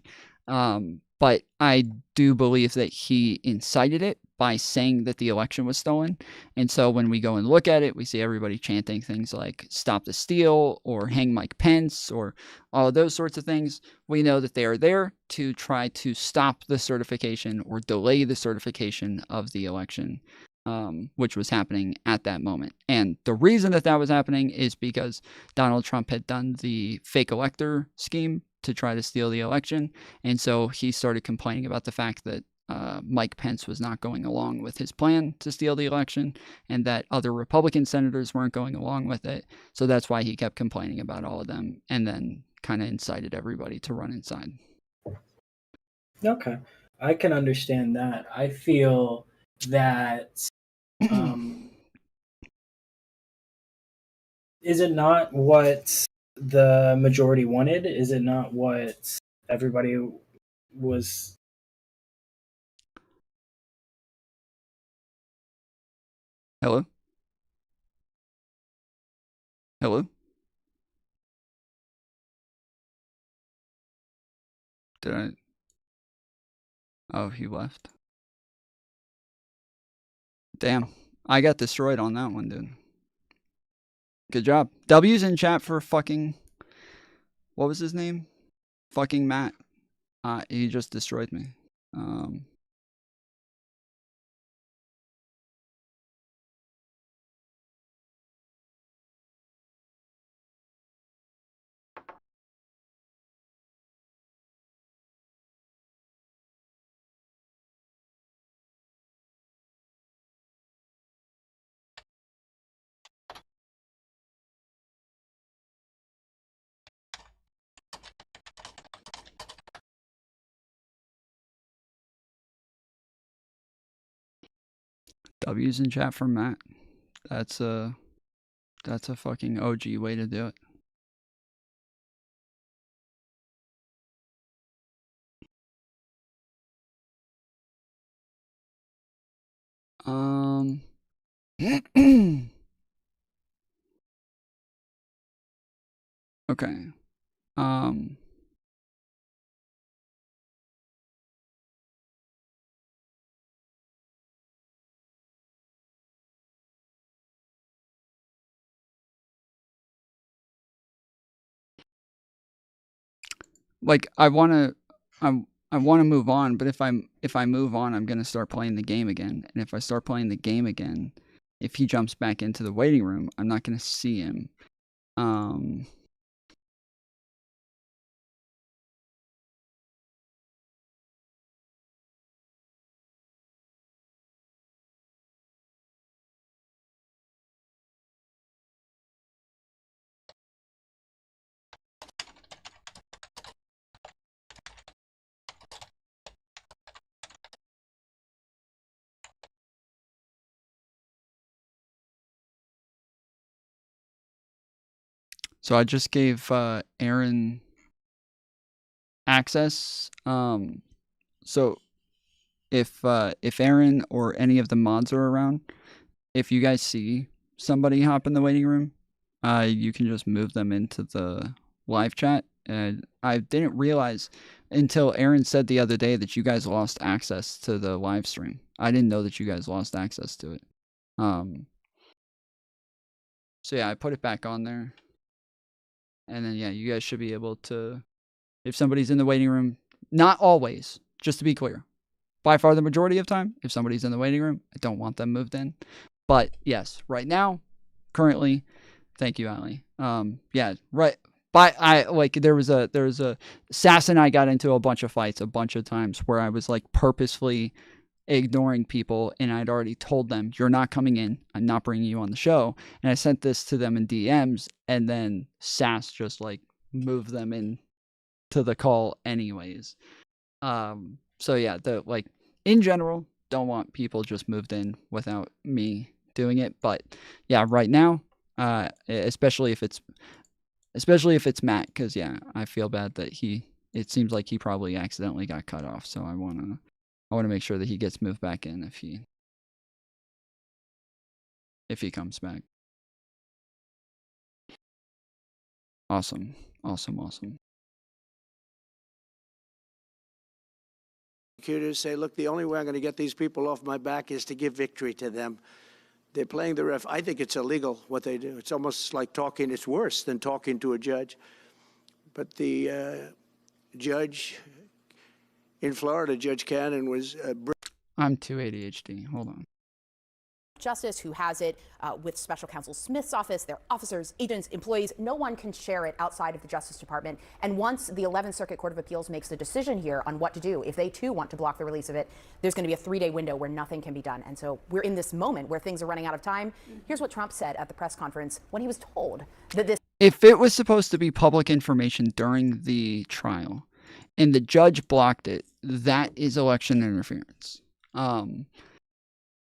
Speaker 5: But I do believe that he incited it by saying that the election was stolen. And so when we go and look at it, we see everybody chanting things like "Stop the Steal" or "Hang Mike Pence" or all of those sorts of things. We know that they are there to try to stop the certification or delay the certification of the election, which was happening at that moment. And the reason that was happening is because Donald Trump had done the fake elector scheme to try to steal the election. And so he started complaining about the fact that Mike Pence was not going along with his plan to steal the election and that other Republican senators weren't going along with it. So that's why he kept complaining about all of them and then kind of incited everybody to run inside.
Speaker 2: Okay. I can understand that. I feel that is it not what the majority wanted? Is it not what everybody was?
Speaker 5: Hello? Hello? Did I? Oh, he left. Damn. I got destroyed on that one, dude. Good job. W's in chat for fucking... What was his name? Fucking Matt. He just destroyed me. W's in chat for Matt. That's a fucking OG way to do it. Okay. Like I want to move on, but if I move on, I'm going to start playing the game again. And if I start playing the game again, if he jumps back into the waiting room, I'm not going to see him. So I just gave Aaron access. So if Aaron or any of the mods are around, if you guys see somebody hop in the waiting room, you can just move them into the live chat. And I didn't realize until Aaron said the other day that you guys lost access to the live stream. I didn't know that you guys lost access to it. So yeah, I put it back on there. And then, yeah, you guys should be able to, if somebody's in the waiting room, not always, just to be clear. By far the majority of time, if somebody's in the waiting room, I don't want them moved in. But yes, right now, currently, thank you, Ali. Yeah, right. But there was a Sass and I got into a bunch of fights a bunch of times where I was like purposefully ignoring people, and I'd already told them, you're not coming in, I'm not bringing you on the show, and I sent this to them in DMs, and then Sass just like moved them in to the call anyways. So yeah, in general, don't want people just moved in without me doing it, but yeah, right now, especially if it's Matt, because yeah, I feel bad that he it seems like he probably accidentally got cut off. So I want to make sure that he gets moved back in if he comes back. Awesome.
Speaker 19: Prosecutors say, look, the only way I'm going to get these people off my back is to give victory to them. They're playing the ref. I think it's illegal what they do. It's almost like talking. It's worse than talking to a judge. But the judge in Florida, Judge Cannon, was...
Speaker 5: I'm too ADHD. Hold on.
Speaker 20: Justice who has it with Special Counsel Smith's office, their officers, agents, employees. No one can share it outside of the Justice Department. And once the 11th Circuit Court of Appeals makes a decision here on what to do, if they too want to block the release of it, there's going to be a 3-day window where nothing can be done. And so we're in this moment where things are running out of time. Here's what Trump said at the press conference when he was told that this...
Speaker 5: If it was supposed to be public information during the trial and the judge blocked it, that is election interference.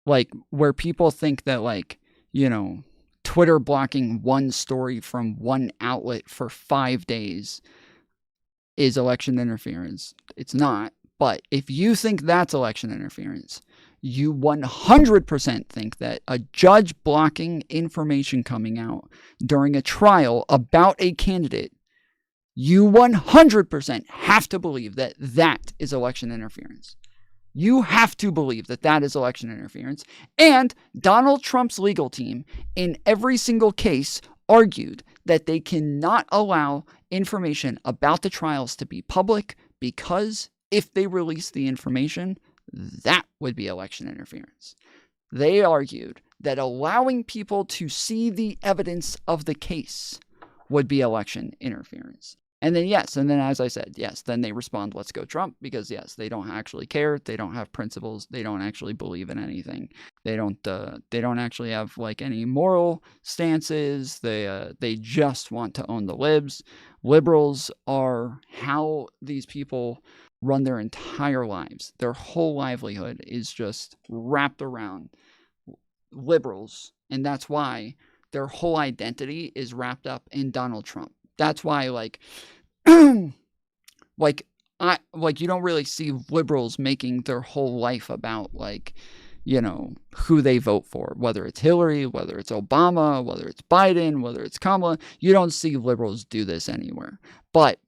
Speaker 5: Like, where people think that, like, you know, Twitter blocking one story from one outlet for 5 days is election interference. It's not. But if you think that's election interference, you 100% think that a judge blocking information coming out during a trial about a candidate, you 100% have to believe that that is election interference. You have to believe that that is election interference. And Donald Trump's legal team, in every single case, argued that they cannot allow information about the trials to be public because if they release the information, that would be election interference. They argued that allowing people to see the evidence of the case would be election interference. And then, yes, and then as I said, yes, then they respond, let's go Trump, because yes, they don't actually care. They don't have principles. They don't actually believe in anything. They don't actually have like any moral stances. They just want to own the libs. Liberals are how these people run their entire lives. Their whole livelihood is just wrapped around liberals. And that's why their whole identity is wrapped up in Donald Trump. That's why, like, you don't really see liberals making their whole life about, like, you know, who they vote for, whether it's Hillary, whether it's Obama, whether it's Biden, whether it's Kamala. You don't see liberals do this anywhere. But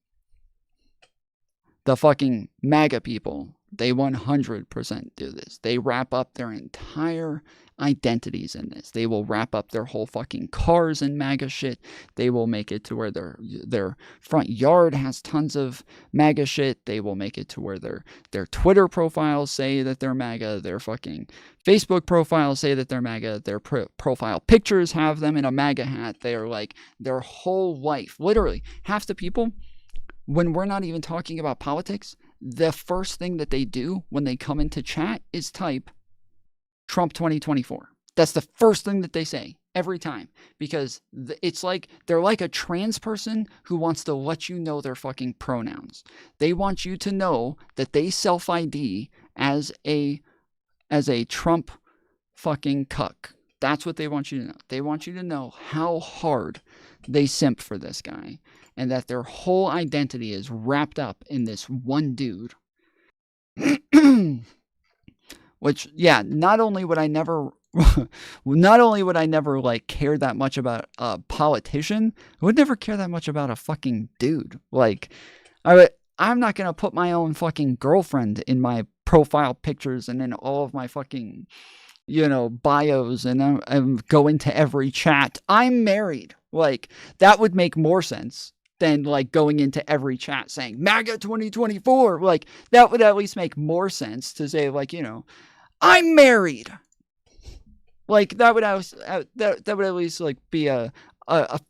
Speaker 5: the fucking MAGA people, they 100% do this. They wrap up their entire identities in this. They will wrap up their whole fucking cars in MAGA shit. They will make it to where their front yard has tons of MAGA shit. They will make it to where their Twitter profiles say that they're MAGA. Their fucking Facebook profiles say that they're MAGA. Their profile pictures have them in a MAGA hat. They are like their whole life. Literally, half the people, when we're not even talking about politics, the first thing that they do when they come into chat is type Trump 2024. That's the first thing that they say every time, because it's like they're like a trans person who wants to let you know their fucking pronouns. They want you to know that they self-ID as a Trump fucking cuck. That's what they want you to know. They want you to know how hard they simp for this guy, and that their whole identity is wrapped up in this one dude. Which, yeah, not only would I never like care that much about a politician, I would never care that much about a fucking dude. Like, I'm not gonna put my own fucking girlfriend in my profile pictures and in all of my fucking, you know, bios and go into every chat. I'm married. Like, that would make more sense than like going into every chat saying MAGA 2024. Like, that would at least make more sense to say, like, you know, I'm married. Like, that would at least like be a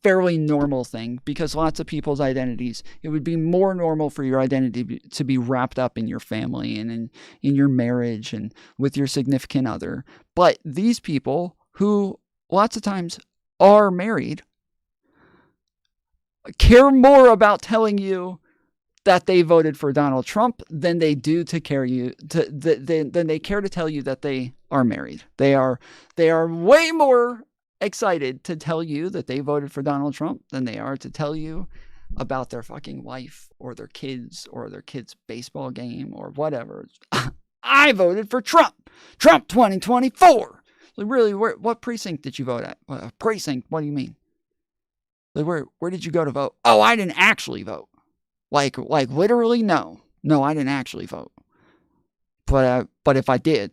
Speaker 5: fairly normal thing, because lots of people's identities, it would be more normal for your identity to be wrapped up in your family and in your marriage and with your significant other. But these people who lots of times are married care more about telling you that they voted for Donald Trump than they do to care than they care to tell you that they are married. They are way more excited to tell you that they voted for Donald Trump than they are to tell you about their fucking wife or their kids or their kids' baseball game or whatever. I voted for Trump. Trump 2024. Like, really, what precinct did you vote at? Precinct? What do you mean? Like, where did you go to vote? Oh, I didn't actually vote. Like literally, no. No, I didn't actually vote. But if I did.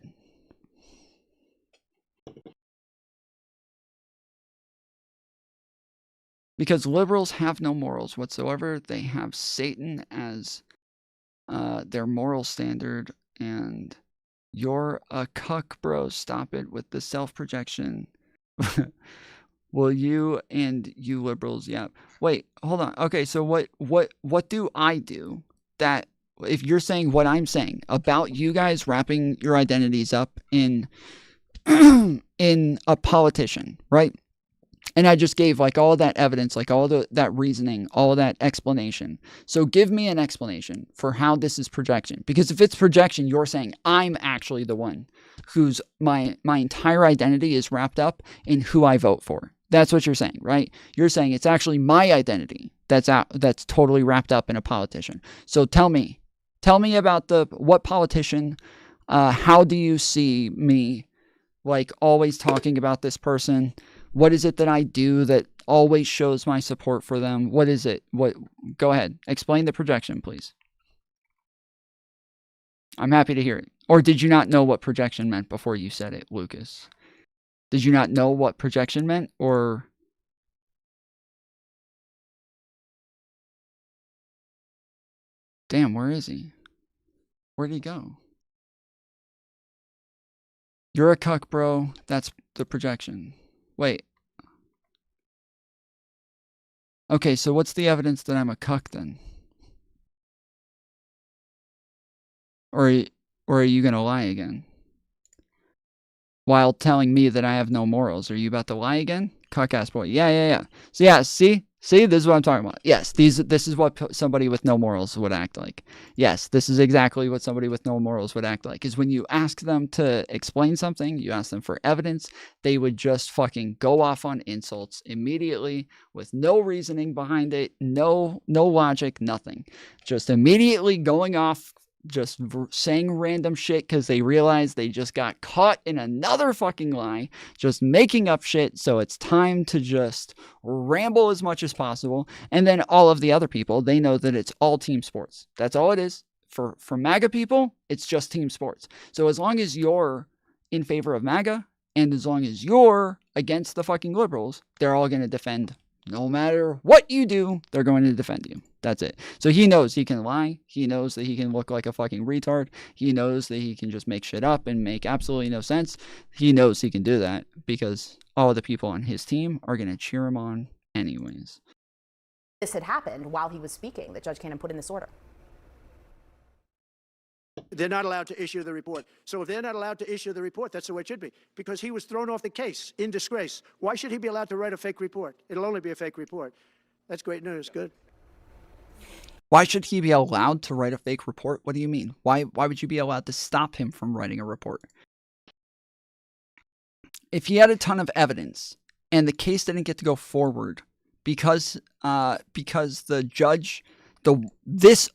Speaker 5: Because liberals have no morals whatsoever. They have Satan as their moral standard. And you're a cuck, bro. Stop it with the self-projection. Well, you and you liberals, yeah. Wait, hold on. Okay, so what do I do that, if you're saying what I'm saying about you guys wrapping your identities up in in a politician, right? And I just gave like all that evidence, like all that reasoning, all that explanation. So give me an explanation for how this is projection. Because if it's projection, you're saying I'm actually the one whose my entire identity is wrapped up in who I vote for. That's what you're saying, right? You're saying it's actually my identity that's totally wrapped up in a politician. So tell me about what politician, how do you see me like always talking about this person? What is it that I do that always shows my support for them? What is it? Go ahead. Explain the projection, please. I'm happy to hear it. Or did you not know what projection meant before you said it, Lucas? Did you not know what projection meant? Or... Damn, where is he? Where'd he go? You're a cuck, bro. That's the projection. Wait. Okay, so what's the evidence that I'm a cuck then? Or are you gonna lie again? While telling me that I have no morals. Are you about to lie again? Cuck ass boy. Yeah. So yeah, see, this is what I'm talking about. Yes, this is what somebody with no morals would act like. Yes, this is exactly what somebody with no morals would act like. Is when you ask them to explain something, you ask them for evidence, they would just fucking go off on insults immediately with no reasoning behind it, no logic, nothing. Just immediately going off, just saying random shit because they realize they just got caught in another fucking lie, just making up shit. So it's time to just ramble as much as possible. And then all of the other people, they know that it's all team sports. That's all it is. For MAGA people, it's just team sports. So as long as you're in favor of MAGA and as long as you're against the fucking liberals, they're all going to defend. No matter what you do, they're going to defend you. That's it. So he knows he can lie. He knows that he can look like a fucking retard. He knows that he can just make shit up and make absolutely no sense. He knows he can do that because all the people on his team are going to cheer him on anyways.
Speaker 20: This had happened while he was speaking, that Judge Cannon put in this order.
Speaker 19: They're not allowed to issue the report. So if they're not allowed to issue the report, that's the way it should be. Because he was thrown off the case in disgrace. Why should he be allowed to write a fake report? It'll only be a fake report. That's great news. Good.
Speaker 5: Why should he be allowed to write a fake report? What do you mean? Why would you be allowed to stop him from writing a report? If he had a ton of evidence and the case didn't get to go forward because the judge,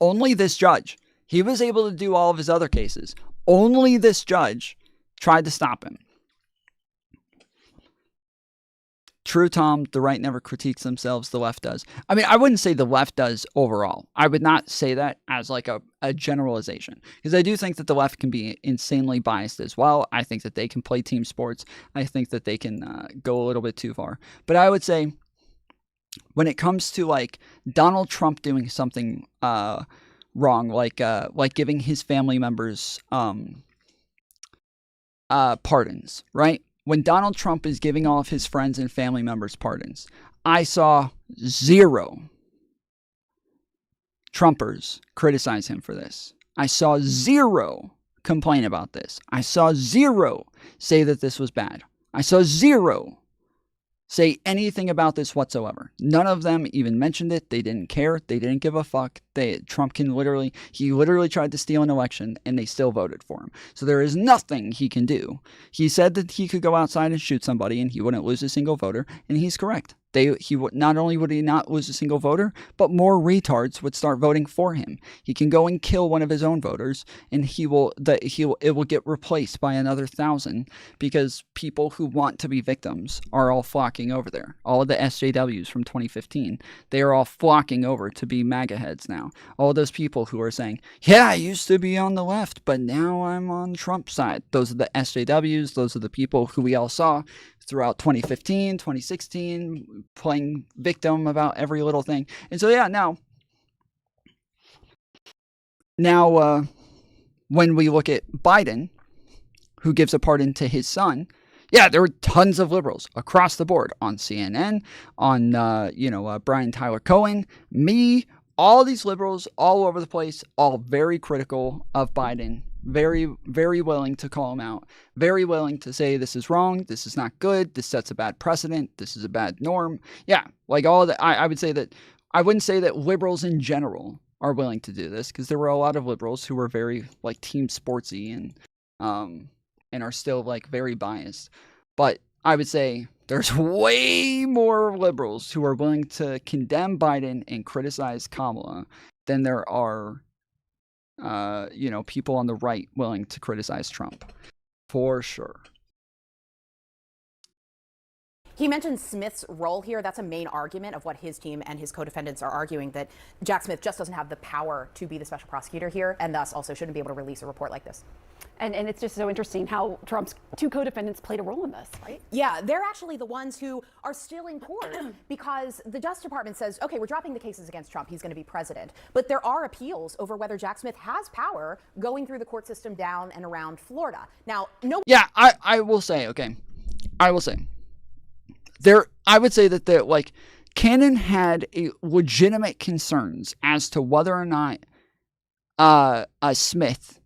Speaker 5: only this judge, he was able to do all of his other cases. Only this judge tried to stop him. True, Tom, the right never critiques themselves, the left does. I mean, I wouldn't say the left does overall. I would not say that as like a generalization. Because I do think that the left can be insanely biased as well. I think that they can play team sports. I think that they can go a little bit too far. But I would say when it comes to like Donald Trump doing something wrong, like giving his family members pardons, right? When Donald Trump is giving all of his friends and family members pardons, I saw 0 Trumpers criticize him for this. I saw 0 complain about this. I saw 0 say that this was bad. I saw 0 say anything about this whatsoever. None of them even mentioned it. They didn't care. They didn't give a fuck. Trump he literally tried to steal an election and they still voted for him. So there is nothing he can do. He said that he could go outside and shoot somebody and he wouldn't lose a single voter, and he's correct. Not only would he not lose a single voter, but more retards would start voting for him. He can go and kill one of his own voters, and it will get replaced by another 1,000 because people who want to be victims are all flocking over there. All of the SJWs from 2015, they are all flocking over to be MAGA heads now. All those people who are saying, yeah, I used to be on the left, but now I'm on Trump's side. Those are the SJWs. Those are the people who we all saw throughout 2015, 2016, playing victim about every little thing. And so, yeah, now, when we look at Biden, who gives a pardon to his son, yeah, there were tons of liberals across the board on CNN, on, Brian Tyler Cohen, me, all these liberals all over the place, all very critical of Biden, very, very willing to call him out, very willing to say this is wrong, this is not good, this sets a bad precedent, this is a bad norm. Yeah, like all that. I would say that, I wouldn't say that liberals in general are willing to do this, because there were a lot of liberals who were very like team sportsy and are still like very biased. But I would say there's way more liberals who are willing to condemn Biden and criticize Kamala than there are people on the right willing to criticize Trump, for sure.
Speaker 20: He mentioned Smith's role here. That's a main argument of what his team and his co-defendants are arguing, that Jack Smith just doesn't have the power to be the special prosecutor here, and thus also shouldn't be able to release a report like this.
Speaker 6: And it's just so interesting how Trump's two co-defendants played a role in this, right?
Speaker 20: Yeah, they're actually the ones who are still in court because the Justice Department says, okay, we're dropping the cases against Trump. He's going to be president. But there are appeals over whether Jack Smith has power going through the court system down and around Florida. Now, no.
Speaker 5: Yeah, I will say, okay. I will say. I would say that Cannon had a legitimate concerns as to whether or not Smith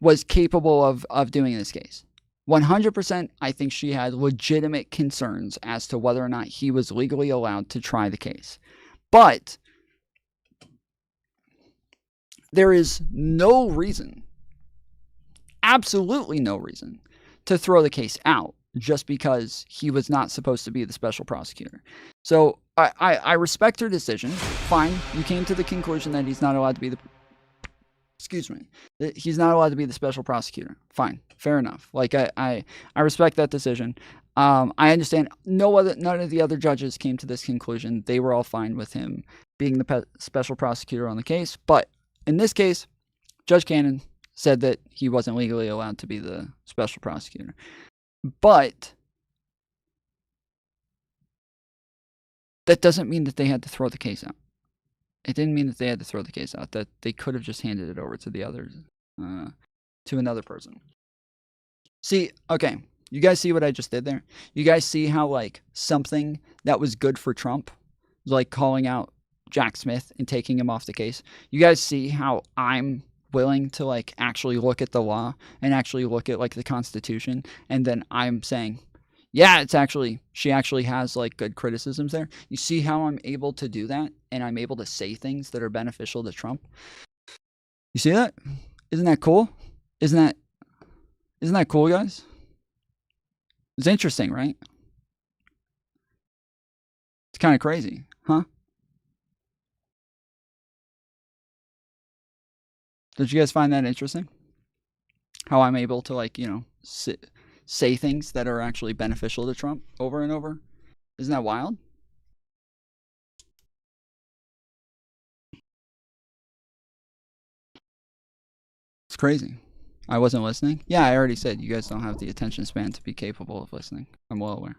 Speaker 5: was capable of doing this case. 100%, I think she had legitimate concerns as to whether or not he was legally allowed to try the case. But there is no reason, absolutely no reason, to throw the case out just because he was not supposed to be the special prosecutor. So I respect her decision. Fine, you came to the conclusion that he's not allowed to be he's not allowed to be the special prosecutor. Fine, fair enough. Like I respect that decision. I understand none of the other judges came to this conclusion. They were all fine with him being the special prosecutor on the case. But in this case, Judge Cannon said that he wasn't legally allowed to be the special prosecutor. But that doesn't mean that they had to throw the case out. It didn't mean that they had to throw the case out. That they could have just handed it over to the others, to another person. See, okay, you guys see what I just did there? You guys see how something that was good for Trump, like calling out Jack Smith and taking him off the case. You guys see how I'm willing to actually look at the law and actually look at the Constitution, and then I'm saying, yeah, she actually has good criticisms there. You see how I'm able to do that, and I'm able to say things that are beneficial to Trump? You see that? Isn't that cool? Isn't that cool, guys? It's interesting, right? It's kind of crazy, huh? Did you guys find that interesting? How I'm able to say things that are actually beneficial to Trump over and over? Isn't that wild? It's crazy. I wasn't listening? Yeah, I already said you guys don't have the attention span to be capable of listening. I'm well aware.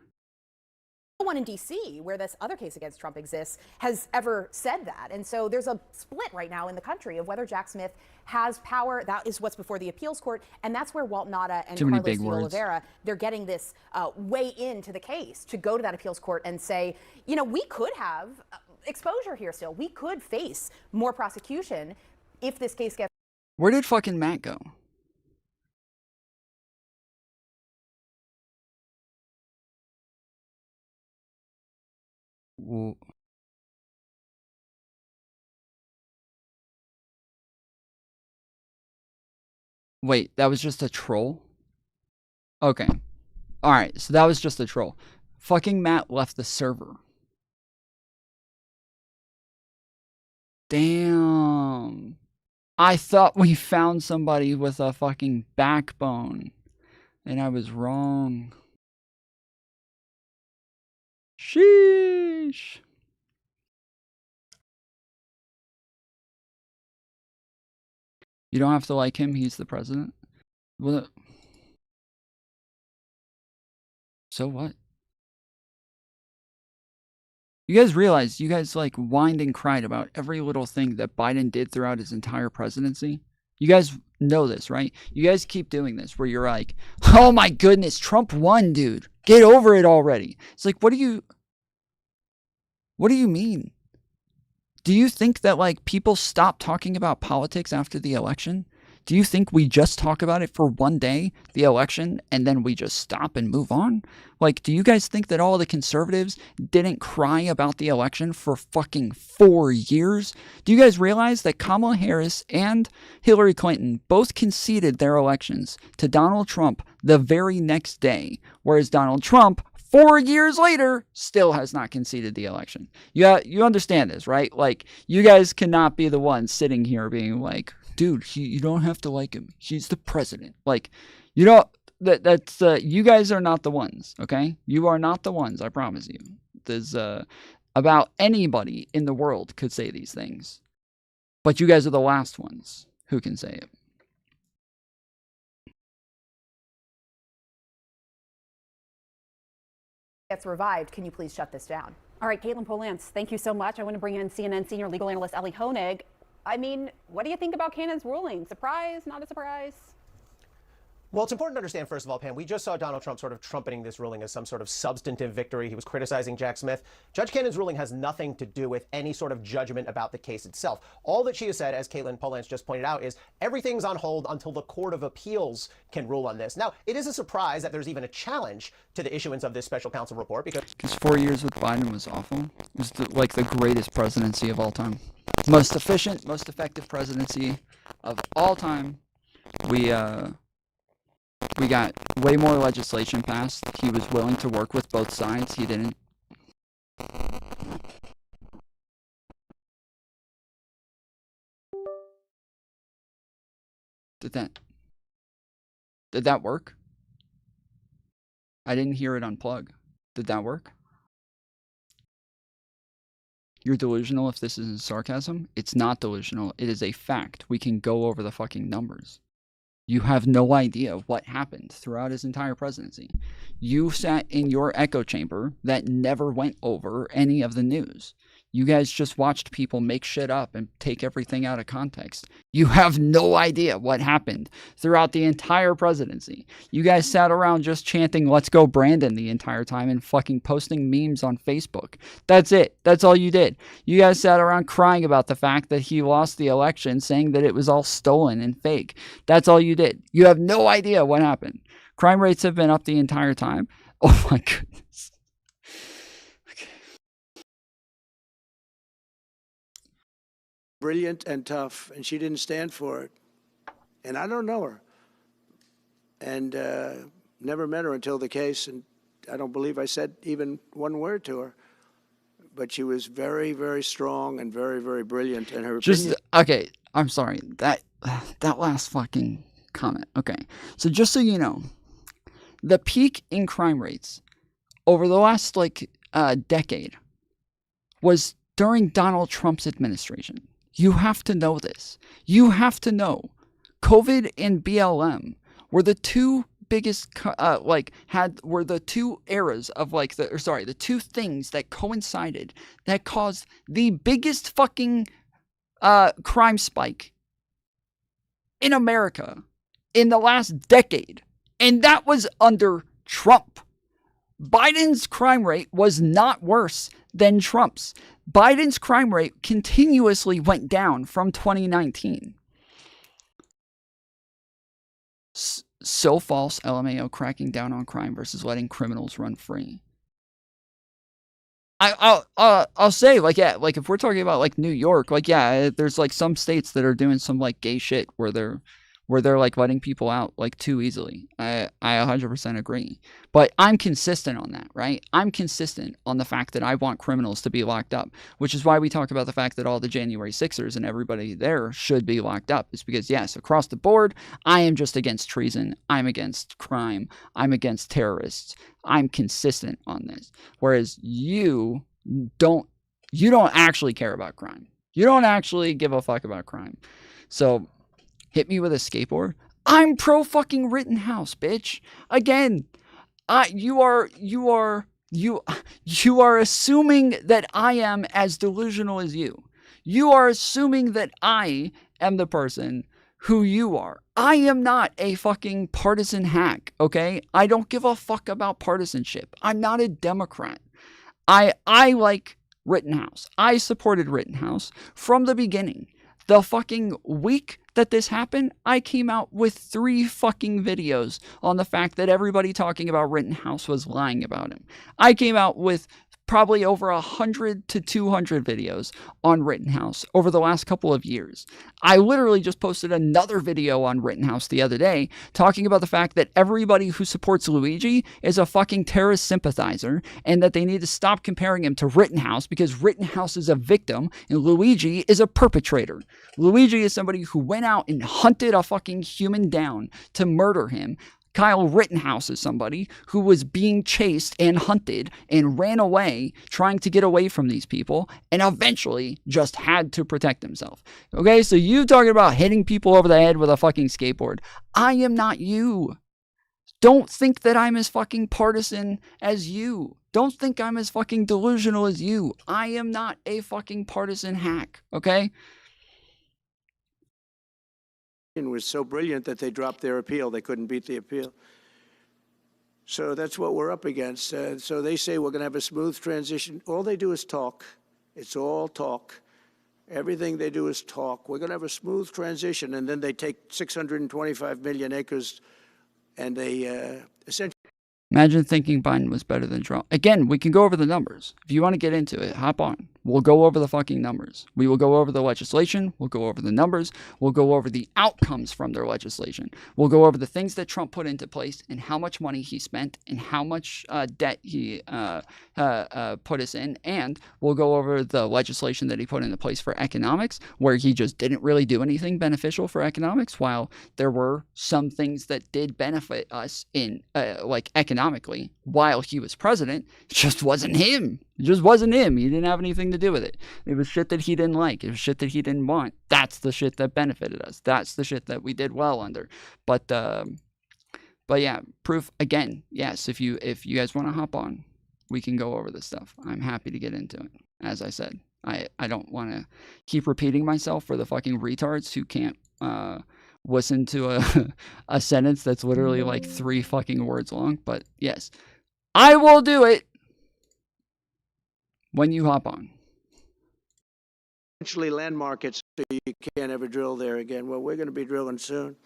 Speaker 20: No one in D.C., where this other case against Trump exists, has ever said that. And so there's a split right now in the country of whether Jack Smith has power. That is what's before the appeals court. And that's where Walt Nauta and Carlos de Oliveira, they're getting this way into the case to go to that appeals court and say, we could have exposure here still. We could face more prosecution if this case gets...
Speaker 5: Where did fucking Matt go? Wait, that was just a troll? Okay. Alright, so that was just a troll. Fucking Matt left the server. Damn. I thought we found somebody with a fucking backbone. And I was wrong. Sheesh. You don't have to like him. He's the president. Well, so what? You guys realize you guys like whined and cried about every little thing that Biden did throughout his entire presidency? You guys know this, right? You guys keep doing this where you're like, oh my goodness, Trump won, dude. Get over it already. It's like, what do you mean? Do you think that like people stop talking about politics after the election? Do you think we just talk about it for one day, the election, and then we just stop and move on? Like, do you guys think that all the conservatives didn't cry about the election for fucking 4 years? Do you guys realize that Kamala Harris and Hillary Clinton both conceded their elections to Donald Trump the very next day, whereas Donald Trump 4 years later, still has not conceded the election. You understand this, right? Like, you guys cannot be the ones sitting here being like, dude, you don't have to like him. He's the president. Like, you know, that's you guys are not the ones, okay? You are not the ones, I promise you. There's about anybody in the world could say these things. But you guys are the last ones who can say it.
Speaker 20: Gets revived. Can you please shut this down? All right, Caitlin Polance, thank you so much. I want to bring in CNN senior legal analyst Ellie Honig. I mean, what do you think about Cannon's ruling? Surprise? Not a surprise?
Speaker 3: Well, it's important to understand, first of all, Pam, we just saw Donald Trump sort of trumpeting this ruling as some sort of substantive victory. He was criticizing Jack Smith. Judge Cannon's ruling has nothing to do with any sort of judgment about the case itself. All that she has said, as Caitlin Polance just pointed out, is everything's on hold until the Court of Appeals can rule on this. Now, it is a surprise that there's even a challenge to the issuance of this special counsel report because
Speaker 5: 4 years with Biden was awful. It was like the greatest presidency of all time. Most efficient, most effective presidency of all time. We got way more legislation passed. He was willing to work with both sides. He didn't. Did that work? I didn't hear it unplug. Did that work? You're delusional if this isn't sarcasm. It's not delusional. It is a fact. We can go over the fucking numbers. You have no idea what happened throughout his entire presidency. You sat in your echo chamber that never went over any of the news. You guys just watched people make shit up and take everything out of context. You have no idea what happened throughout the entire presidency. You guys sat around just chanting, "Let's go Brandon," the entire time and fucking posting memes on Facebook. That's it. That's all you did. You guys sat around crying about the fact that he lost the election, saying that it was all stolen and fake. That's all you did. You have no idea what happened. Crime rates have been up the entire time. Oh my goodness.
Speaker 19: Brilliant and tough, and she didn't stand for it. And I don't know her, and never met her until the case, and I don't believe I said even one word to her. But she was very, very strong and very, very brilliant. And her opinion.
Speaker 5: Okay, I'm sorry. That last fucking comment. Okay, so just so you know, the peak in crime rates over the last decade was during Donald Trump's administration. You have to know this. You have to know COVID and BLM were the two biggest, were the two eras of the two things that coincided that caused the biggest fucking crime spike in America in the last decade. And that was under Trump. Biden's crime rate was not worse than Trump's. Biden's crime rate continuously went down from 2019. So false, LMAO cracking down on crime versus letting criminals run free. I'll say, if we're talking about New York, there's some states that are doing some gay shit where where they're like letting people out like too easily. I 100% agree. But I'm consistent on that, right? I'm consistent on the fact that I want criminals to be locked up, which is why we talk about the fact that all the January 6ers and everybody there should be locked up. It's because, yes, across the board, I am just against treason. I'm against crime. I'm against terrorists. I'm consistent on this. Whereas you don't actually care about crime. You don't actually give a fuck about crime. So hit me with a skateboard. I'm pro fucking Rittenhouse, bitch. Again, you are assuming that I am as delusional as you. You are assuming that I am the person who you are. I am not a fucking partisan hack, okay? I don't give a fuck about partisanship. I'm not a Democrat. I like Rittenhouse. I supported Rittenhouse from the beginning. The fucking week that this happened, I came out with 3 fucking videos on the fact that everybody talking about Rittenhouse was lying about him. I came out with probably over 100 to 200 videos on Rittenhouse over the last couple of years. I literally just posted another video on Rittenhouse the other day talking about the fact that everybody who supports Luigi is a fucking terrorist sympathizer and that they need to stop comparing him to Rittenhouse because Rittenhouse is a victim and Luigi is a perpetrator. Luigi is somebody who went out and hunted a fucking human down to murder him. Kyle Rittenhouse is somebody who was being chased and hunted and ran away trying to get away from these people and eventually just had to protect himself. Okay, so you talking about hitting people over the head with a fucking skateboard. I am not you. Don't think that I'm as fucking partisan as you. Don't think I'm as fucking delusional as you. I am not a fucking partisan hack, okay?
Speaker 19: Was so brilliant that they dropped their appeal. They couldn't beat the appeal. So that's what we're up against. So they say we're going to have a smooth transition. All they do is talk. It's all talk. Everything they do is talk. We're going to have a smooth transition. And then they take 625 million acres and they essentially...
Speaker 5: Imagine thinking Biden was better than Trump. Again, we can go over the numbers. If you want to get into it, hop on. We'll go over the fucking numbers. We will go over the legislation. We'll go over the numbers. We'll go over the outcomes from their legislation. We'll go over the things that Trump put into place and how much money he spent and how much debt he put us in. And we'll go over the legislation that he put into place for economics, where he just didn't really do anything beneficial for economics, while there were some things that did benefit us in like economically while he was president. It just wasn't him. It just wasn't him. He didn't have anything to do with it. It was shit that he didn't like. It was shit that he didn't want. That's the shit that benefited us. That's the shit that we did well under. But yeah, proof again. Yes, if you guys want to hop on, we can go over this stuff. I'm happy to get into it. As I said, I don't want to keep repeating myself for the fucking retards who can't listen to a sentence that's literally like 3 fucking words long. But yes, I will do it when you hop on.
Speaker 19: Essentially land markets, so you can't ever drill there again. Well, we're going to be drilling soon.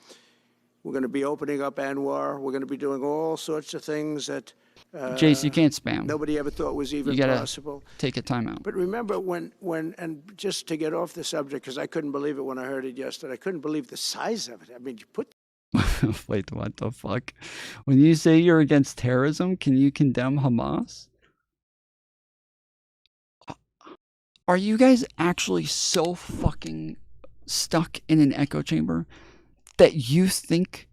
Speaker 19: We're going to be opening up Anwar. We're going to be doing all sorts of things that
Speaker 5: Jace, you can't spam.
Speaker 19: Nobody ever thought was even possible.
Speaker 5: Take a time out.
Speaker 19: But remember when and just to get off the subject, because I couldn't believe it when I heard it yesterday. I couldn't believe the size of it. I mean, you put...
Speaker 5: Wait, what the fuck? When you say you're against terrorism, can you condemn Hamas? Are you guys actually so fucking stuck in an echo chamber that you think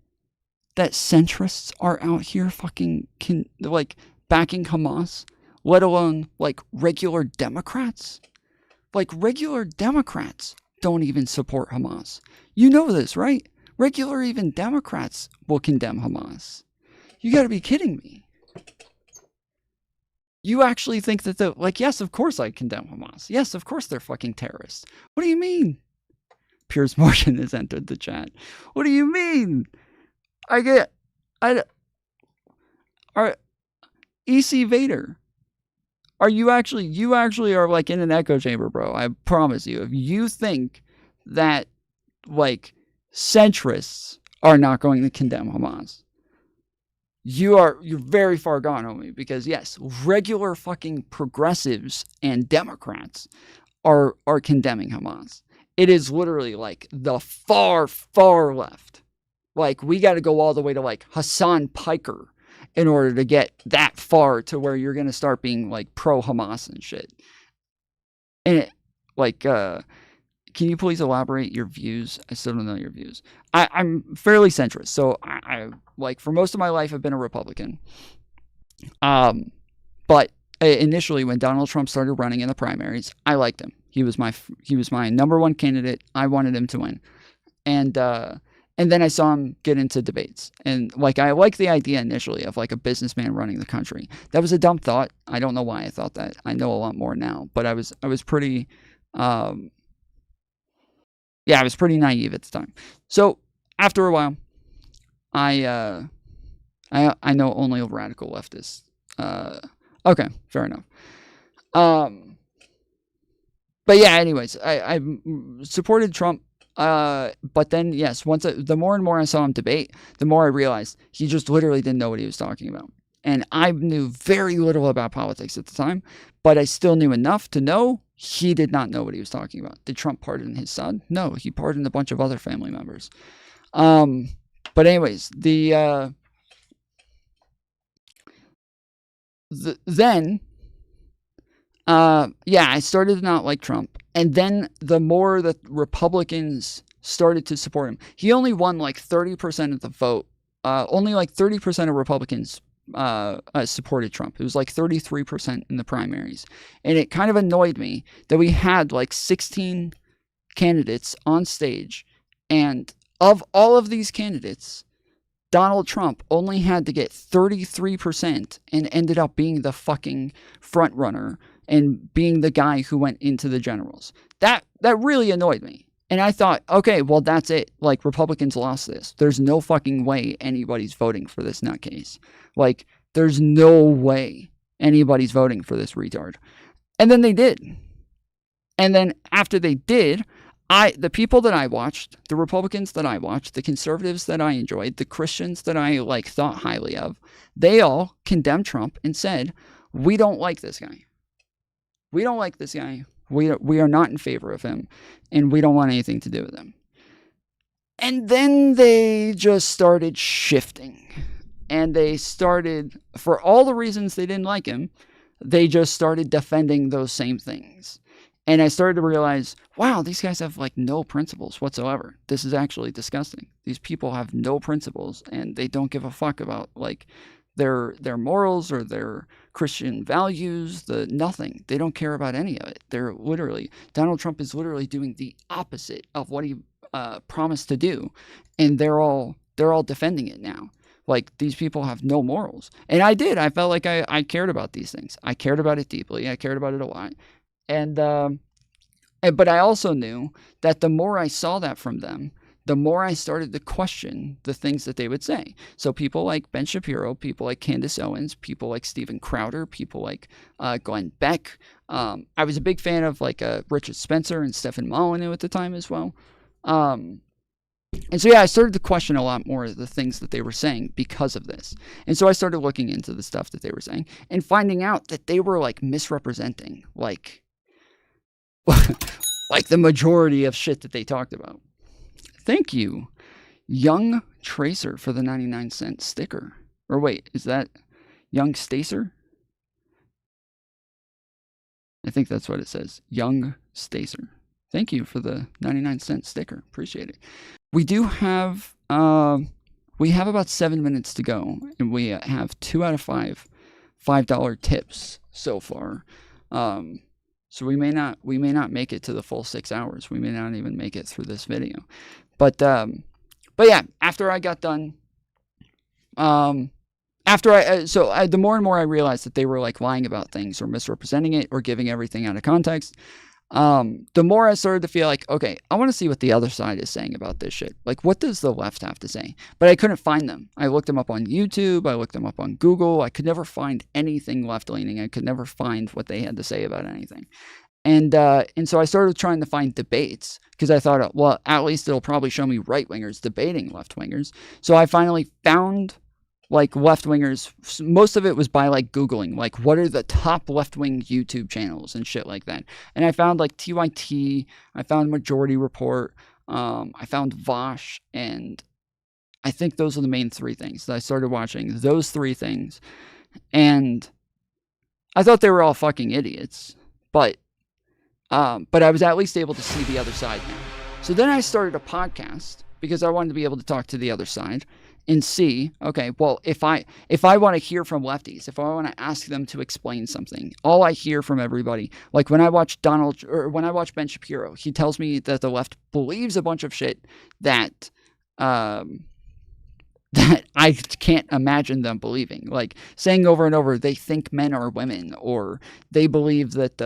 Speaker 5: that centrists are out here fucking like backing Hamas, let alone like regular Democrats? Like regular Democrats don't even support Hamas. You know this, right? Regular even Democrats will condemn Hamas. You gotta be kidding me. You actually think that yes, of course I condemn Hamas. Yes, of course they're fucking terrorists. What do you mean? Piers Morgan has entered the chat. What do you mean? EC Vader. You actually are like in an echo chamber, bro. I promise you. If you think that like centrists are not going to condemn Hamas, you're very far gone, homie, because yes, regular fucking progressives and Democrats are condemning Hamas. It is literally like the far, far left Like, we got to go all the way to, like, Hassan Piker in order to get that far to where you're going to start being, like, pro-Hamas and shit. And, it, like, can you please elaborate your views? I still don't know your views. I'm fairly centrist. So, I like, for most of my life, I've been a Republican. But initially, when Donald Trump started running in the primaries, I liked him. He was my number one candidate. I wanted him to win. And then I saw him get into debates. And, like, I liked the idea initially of, like, a businessman running the country. That was a dumb thought. I don't know why I thought that. I know a lot more now. But I was pretty, I was pretty naive at the time. So, after a while, I know only a radical leftist. Okay, fair enough. But yeah, anyways, I supported Trump. But then, yes, the more and more I saw him debate, the more I realized he just literally didn't know what he was talking about. And I knew very little about politics at the time, but I still knew enough to know he did not know what he was talking about. Did Trump pardon his son? No, he pardoned a bunch of other family members. But anyways, I started to not like Trump. And then the more that Republicans started to support him, he only won like 30% of the vote. Only like 30% of Republicans supported Trump. It was like 33% in the primaries. And it kind of annoyed me that we had like 16 candidates on stage. And of all of these candidates, Donald Trump only had to get 33% and ended up being the fucking front runner and being the guy who went into the generals. That really annoyed me. And I thought, okay, well, that's it. Like, Republicans lost this. There's no fucking way anybody's voting for this nutcase. Like, there's no way anybody's voting for this retard. And then they did. And then after they did, the people that I watched, the Republicans that I watched, the conservatives that I enjoyed, the Christians that I, like, thought highly of, they all condemned Trump and said, we don't like this guy. We don't like this guy. We are not in favor of him, and we don't want anything to do with him. And then they just started shifting. And they started, for all the reasons they didn't like him, they just started defending those same things. And I started to realize, wow, these guys have like no principles whatsoever. This is actually disgusting. These people have no principles, and they don't give a fuck about like their morals or their Christian values, nothing. They don't care about any of it. Donald Trump is literally doing the opposite of what he promised to do, and they're all defending it now. Like, these people have no morals. And I felt like I cared about these things. I cared about it deeply. I cared about it a lot. But I also knew that the more I saw that from them, the more I started to question the things that they would say. So people like Ben Shapiro, people like Candace Owens, people like Steven Crowder, people like Glenn Beck. I was a big fan of like Richard Spencer and Stephen Molyneux at the time as well. And so, yeah, I started to question a lot more of the things that they were saying because of this. And so I started looking into the stuff that they were saying and finding out that they were like misrepresenting like the majority of shit that they talked about. Thank you, Young Tracer, for the 99-cent sticker. Or wait, is that Young Stacer? I think that's what it says. Young Stacer. Thank you for the 99-cent sticker. Appreciate it. We do have, we have about 7 minutes to go, and we have 2 out of 5 $5 tips so far. So we may not make it to the full 6 hours. We may not even make it through this video. But yeah, after I got done, the more and more I realized that they were like lying about things or misrepresenting it or giving everything out of context, the more I started to feel like, okay, I want to see what the other side is saying about this shit. Like, what does the left have to say? But I couldn't find them. I looked them up on YouTube. I looked them up on Google. I could never find anything left-leaning. I could never find what they had to say about anything. And so I started trying to find debates because I thought, well, at least it'll probably show me right-wingers debating left-wingers. So I finally found like left-wingers. Most of it was by like Googling, like what are the top left-wing YouTube channels and shit like that. And I found like TYT, I found Majority Report, I found Vosh, and I think those are the main three things. I started watching those three things, and I thought they were all fucking idiots, but I was at least able to see the other side now. So then I started a podcast because I wanted to be able to talk to the other side and see, okay, well, if I want to hear from lefties, if I want to ask them to explain something, all I hear from everybody, like when I watch Ben Shapiro, he tells me that the left believes a bunch of shit that that I can't imagine them believing, like saying over and over they think men are women, or they believe that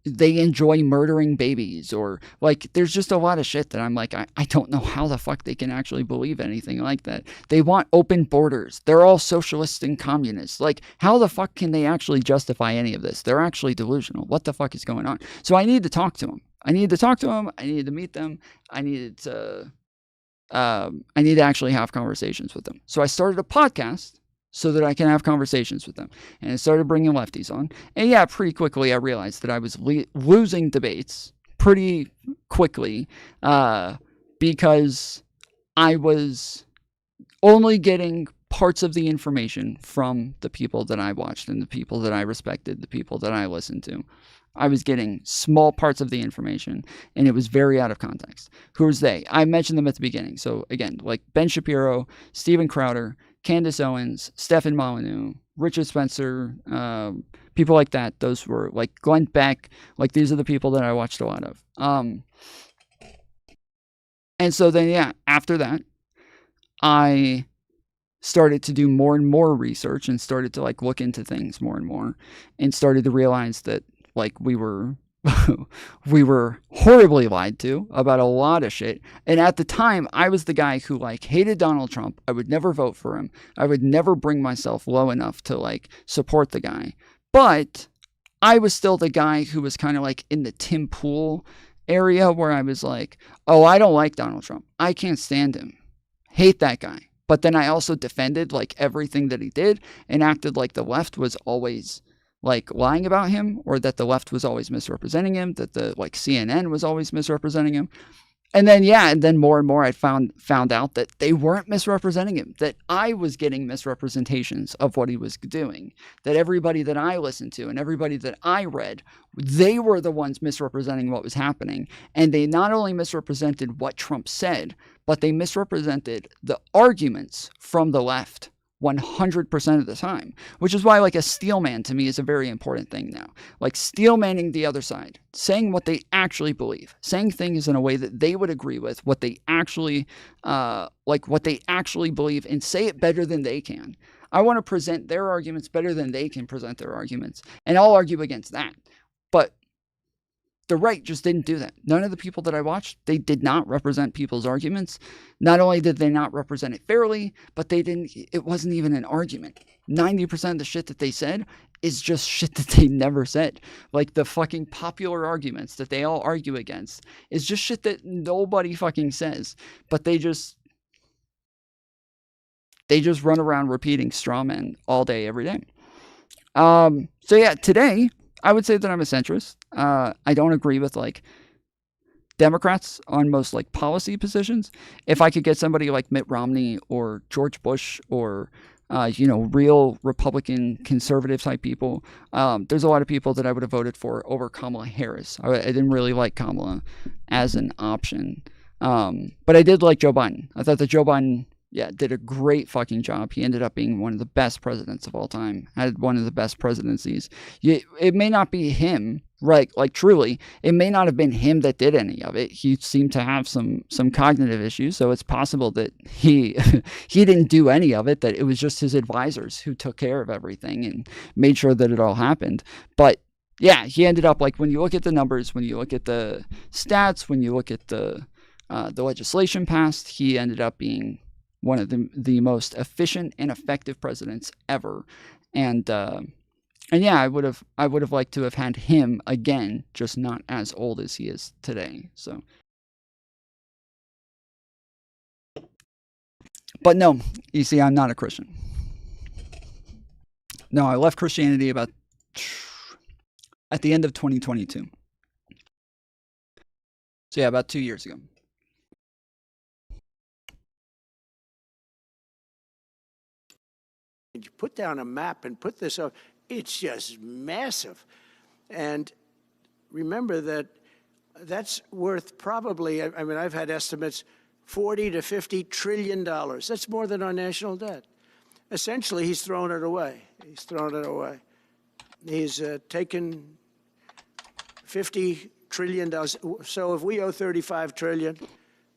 Speaker 5: they enjoy murdering babies, or like there's just a lot of shit that I'm like, I don't know how the fuck they can actually believe anything like that. They want open borders. They're all socialists and communists. Like, how the fuck can they actually justify any of this? They're actually delusional. What the fuck is going on? So I need to talk to them. I needed to meet them. I need to actually have conversations with them. So I started a podcast so that I can have conversations with them. And I started bringing lefties on. And yeah, pretty quickly I realized that I was losing debates pretty quickly because I was only getting parts of the information from the people that I watched and the people that I respected, the people that I listened to. I was getting small parts of the information, and it was very out of context. Who's they? I mentioned them at the beginning. So again, like Ben Shapiro, Steven Crowder, Candace Owens, Stefan Molyneux, Richard Spencer, people like that. Those were like Glenn Beck. Like, these are the people that I watched a lot of. And so then, yeah, after that, I started to do more and more research and started to like look into things more and more, and started to realize that like we were horribly lied to about a lot of shit. And at the time, I was the guy who like hated Donald Trump. I would never vote for him. I would never bring myself low enough to like support the guy. But I was still the guy who was kind of like in the Tim Pool area, where I was like, oh, I don't like Donald Trump. I can't stand him. Hate that guy. But then I also defended like everything that he did and acted like the left was always like lying about him, or that the left was always misrepresenting him, that the like CNN was always misrepresenting him. And then, yeah, and then more and more I found out that they weren't misrepresenting him, that I was getting misrepresentations of what he was doing, that everybody that I listened to and everybody that I read, they were the ones misrepresenting what was happening. And they not only misrepresented what Trump said, but they misrepresented the arguments from the left 100% of the time, which is why like a steel man to me is a very important thing now. Like steel manning the other side, saying what they actually believe, saying things in a way that they would agree with, what they actually what they actually believe, and say it better than they can. I want to present their arguments better than they can present their arguments, and I'll argue against that. But the right just didn't do that. None of the people that I watched, they did not represent people's arguments. Not only did they not represent it fairly, but it wasn't even an argument. 90% of the shit that they said is just shit that they never said. Like the fucking popular arguments that they all argue against is just shit that nobody fucking says. But they just run around repeating straw men all day, every day. So yeah, today, I would say that I'm a centrist. I don't agree with like Democrats on most like policy positions. If I could get somebody like Mitt Romney or George Bush or real Republican conservative type people, there's a lot of people that I would have voted for over Kamala Harris. I didn't really like Kamala as an option, but I did like Joe Biden. I thought that Joe Biden, did a great fucking job. He ended up being one of the best presidents of all time. Had one of the best presidencies. It may not be him, right? Like truly, it may not have been him that did any of it. He seemed to have some cognitive issues, so it's possible that he didn't do any of it. That it was just his advisors who took care of everything and made sure that it all happened. But yeah, he ended up like when you look at the numbers, when you look at the stats, when you look at the legislation passed, he ended up being one of the most efficient and effective presidents ever. And yeah, I would have liked to have had him again, just not as old as he is today. So, but no, you see, I'm not a Christian. No, I left Christianity at the end of 2022. So yeah, about 2 years ago.
Speaker 19: You put down a map and put this up, it's just massive. And remember that that's worth probably, I mean, I've had estimates, $40 to $50 trillion. That's more than our national debt. Essentially, he's thrown it away. He's thrown it away. He's taken $50 trillion. So if we owe $35 trillion,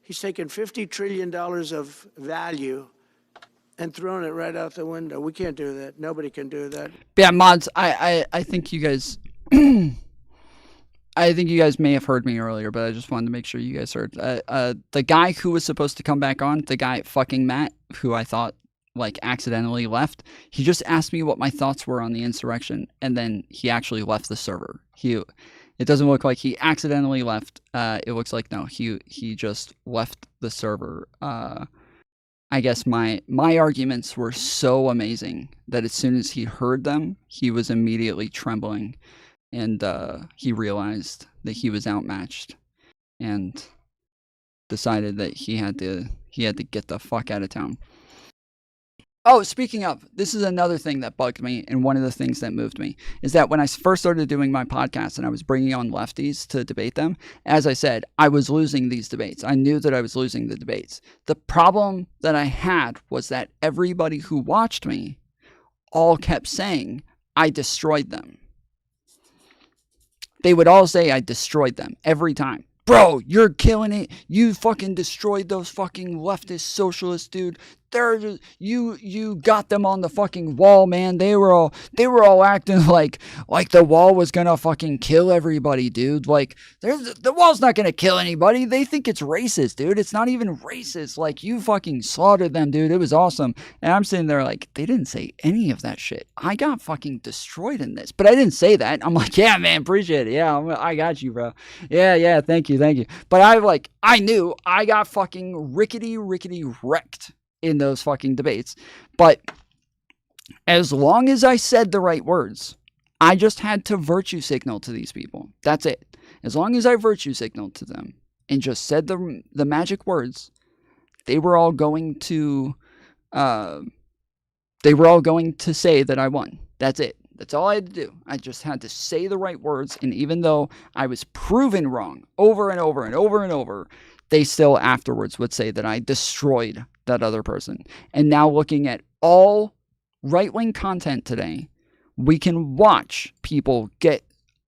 Speaker 19: he's taken $50 trillion of value and thrown it right out the window. We can't do that. Nobody can do that.
Speaker 5: Yeah, mods, I think you guys... I think you guys may have heard me earlier, but I just wanted to make sure you guys heard. The guy who was supposed to come back on, the guy fucking Matt, who I thought like accidentally left, he just asked me what my thoughts were on the insurrection, and then he actually left the server. It doesn't look like he accidentally left. It looks like no, he just left the server. I guess my arguments were so amazing that as soon as he heard them, he was immediately trembling. And he realized that he was outmatched and decided that he had to get the fuck out of town. Oh, speaking of, this is another thing that bugged me, and one of the things that moved me is that when I first started doing my podcast and I was bringing on lefties to debate them, as I said, I was losing these debates. I knew that I was losing the debates. The problem that I had was that everybody who watched me all kept saying I destroyed them. They would all say I destroyed them every time. Bro, you're killing it. You fucking destroyed those fucking leftist socialists, dude. They're just, you got them on the fucking wall, man. They were all acting like the wall was gonna fucking kill everybody, dude. Like the wall's not gonna kill anybody. They think it's racist, dude. It's not even racist. Like, you fucking slaughtered them, dude. It was awesome. And I'm sitting there like, they didn't say any of that shit. I got fucking destroyed in this, but I didn't say that. I'm like, yeah, man, appreciate it. Yeah, I got you, bro. Yeah, thank you. But I knew I got fucking rickety wrecked in those fucking debates. But as long as I said the right words, I just had to virtue signal to these people. That's it. As long as I virtue signaled to them and just said the magic words, they were all going to say that I won. That's it. That's all I had to do. I just had to say the right words, and even though I was proven wrong over and over and over and over, they still afterwards would say that I destroyed that other person. And now, looking at all right-wing content today, we can watch people get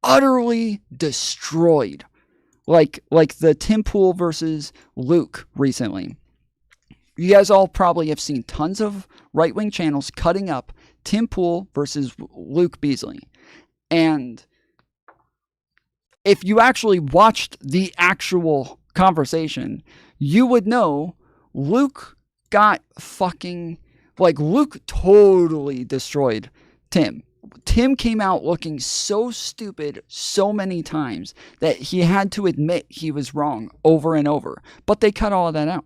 Speaker 5: utterly destroyed. Like the Tim Pool versus Luke recently. You guys all probably have seen tons of right-wing channels cutting up Tim Pool versus Luke Beasley. And if you actually watched the actual conversation, you would know Luke got fucking... Like, Luke totally destroyed Tim. Tim came out looking so stupid so many times that he had to admit he was wrong over and over. But they cut all of that out.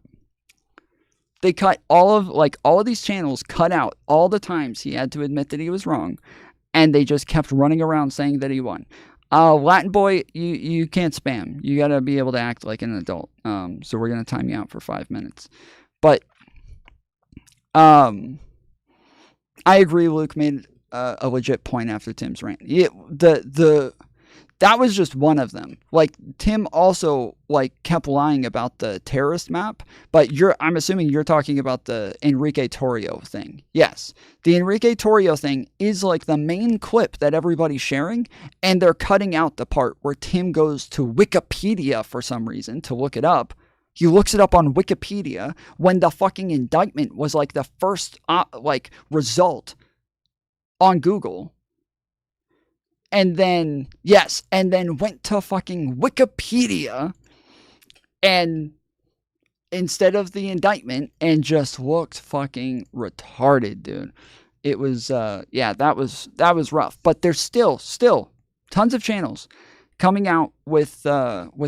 Speaker 5: They cut all of these channels cut out all the times he had to admit that he was wrong, and they just kept running around saying that he won. Latin boy, you can't spam. You gotta be able to act like an adult. So we're gonna time you out for 5 minutes. But I agree. Luke made a legit point after Tim's rant. That was just one of them. Like, Tim also kept lying about the terrorist map, but I'm assuming you're talking about the Enrique Torrio thing. Yes, the Enrique Torrio thing is like the main clip that everybody's sharing, and they're cutting out the part where Tim goes to Wikipedia for some reason to look it up. He looks it up on Wikipedia when the fucking indictment was like the first result on Google. And then went to fucking Wikipedia and instead of the indictment, and just looked fucking retarded, dude. It was, that was rough. But there's still tons of channels coming out with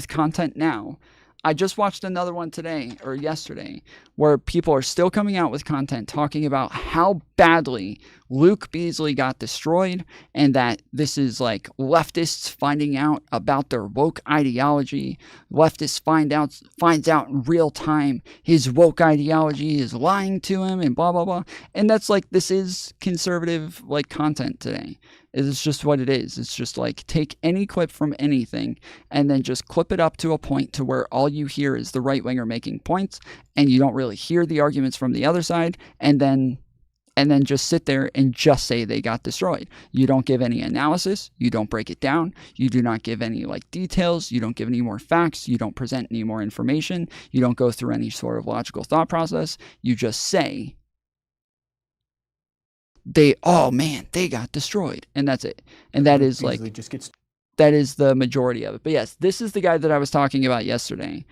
Speaker 5: content now. I just watched another one today or yesterday where people are still coming out with content talking about how badly Luke Beasley got destroyed, and that this is like leftists finding out about their woke ideology. Leftists finds out in real time his woke ideology is lying to him and blah, blah, blah. And that's like, this is conservative like content today. It's just what it is. It's just like, take any clip from anything and then just clip it up to a point to where all you hear is the right winger making points, and you don't really hear the arguments from the other side, and then just sit there and just say they got destroyed. You don't give any analysis. You don't break it down. You do not give any like details. You don't give any more facts. You don't present any more information. You don't go through any sort of logical thought process. You just say, oh man, they got destroyed. And that's it. And that is like, that is the majority of it. But yes, this is the guy that I was talking about yesterday.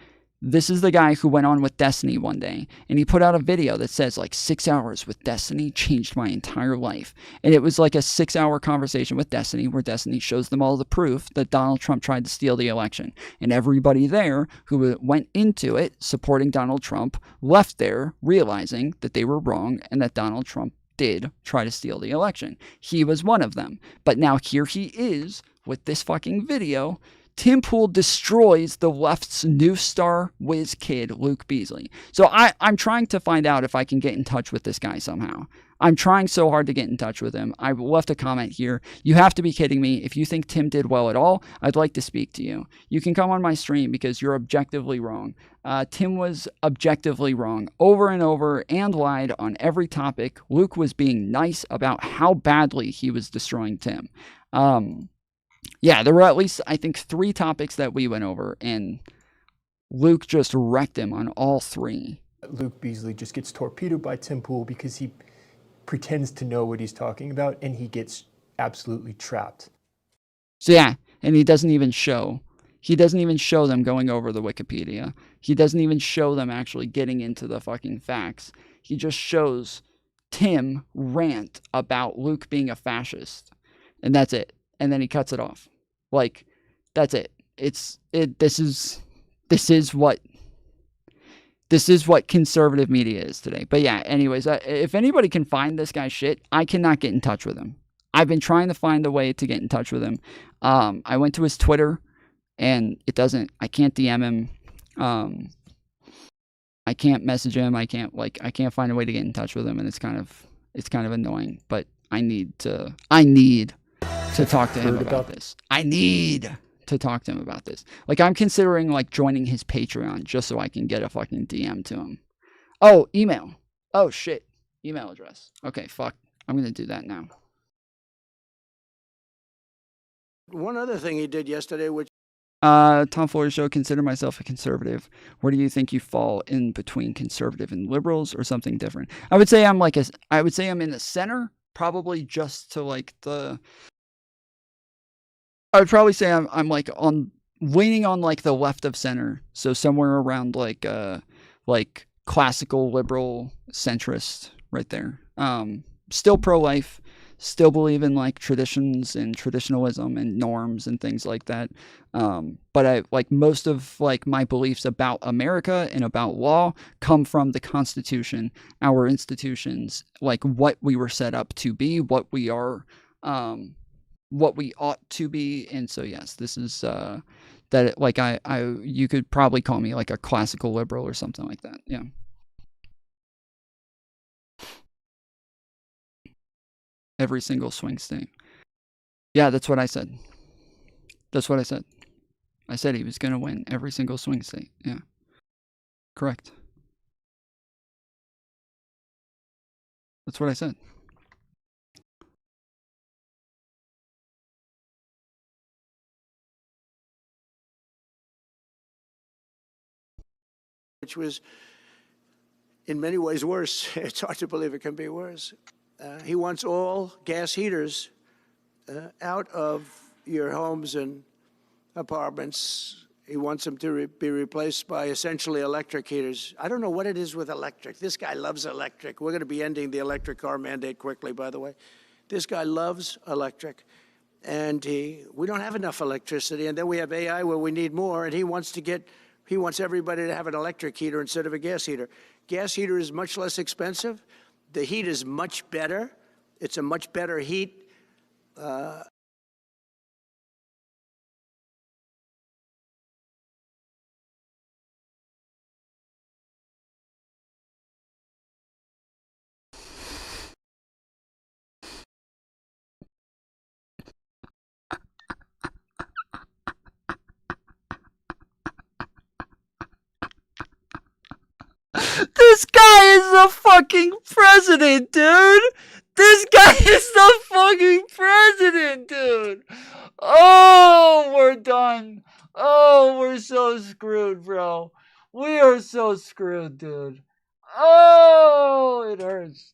Speaker 5: This is the guy who went on with Destiny one day, and he put out a video that says like 6 hours with Destiny changed my entire life. And it was like a 6-hour conversation with Destiny where Destiny shows them all the proof that Donald Trump tried to steal the election. And everybody there who went into it supporting Donald Trump left there realizing that they were wrong and that Donald Trump did try to steal the election. He was one of them. But now here he is with this fucking video. Tim Pool destroys the left's new star whiz kid, Luke Beasley. So I'm trying to find out if I can get in touch with this guy somehow. I'm trying so hard to get in touch with him. I left a comment here. You have to be kidding me. If you think Tim did well at all, I'd like to speak to you. You can come on my stream because you're objectively wrong. Tim was objectively wrong over and over and lied on every topic. Luke was being nice about how badly he was destroying Tim. Yeah, there were at least, I think, 3 topics that we went over, and Luke just wrecked him on all 3.
Speaker 4: Luke Beasley just gets torpedoed by Tim Pool because he pretends to know what he's talking about, and he gets absolutely trapped.
Speaker 5: So yeah, and he doesn't even show them going over the Wikipedia. He doesn't even show them actually getting into the fucking facts. He just shows Tim rant about Luke being a fascist, and that's it. And then he cuts it off. Like, that's it. This is what conservative media is today. But yeah, anyways, if anybody can find this guy's shit, I cannot get in touch with him. I've been trying to find a way to get in touch with him. I went to his Twitter, and I can't DM him. I can't message him. I can't find a way to get in touch with him, and it's kind of annoying. But I need to talk to him about this. I need to talk to him about this. Like, I'm considering like joining his Patreon just so I can get a fucking DM to him. Oh, email. Oh shit. Email address. Okay, fuck. I'm gonna do that now.
Speaker 19: One other thing he did yesterday, which
Speaker 5: Tom Foolery Show, consider myself a conservative. Where do you think you fall in between conservative and liberals, or something different? I would say I'm in the center, probably just to like the. I would probably say I'm like leaning on like the left of center, so somewhere around like classical liberal centrist right there. Still pro-life, still believe in like traditions and traditionalism and norms and things like that. But I like most of like my beliefs about America and about law come from the Constitution, our institutions, like what we were set up to be, what we are. What we ought to be. And so yes, this is that like you could probably call me like a classical liberal or something like that. Yeah. Every single swing state. Yeah, that's what I said. I said he was gonna win every single swing state. Yeah. Correct. That's what I said.
Speaker 19: which was in many ways worse. It's hard to believe it can be worse. He wants all gas heaters out of your homes and apartments. He wants them to be replaced by essentially electric heaters. I don't know what it is with electric. This guy loves electric. We're going to be ending the electric car mandate quickly, by the way. This guy loves electric. And we don't have enough electricity. And then we have AI where we need more. And he wants everybody to have an electric heater instead of a gas heater. Gas heater is much less expensive. The heat is much better. It's a much better heat.
Speaker 5: This guy is the fucking president, dude! This guy is the fucking president, dude! Oh, we're done. Oh, we're so screwed, bro. We are so screwed, dude. Oh, it hurts.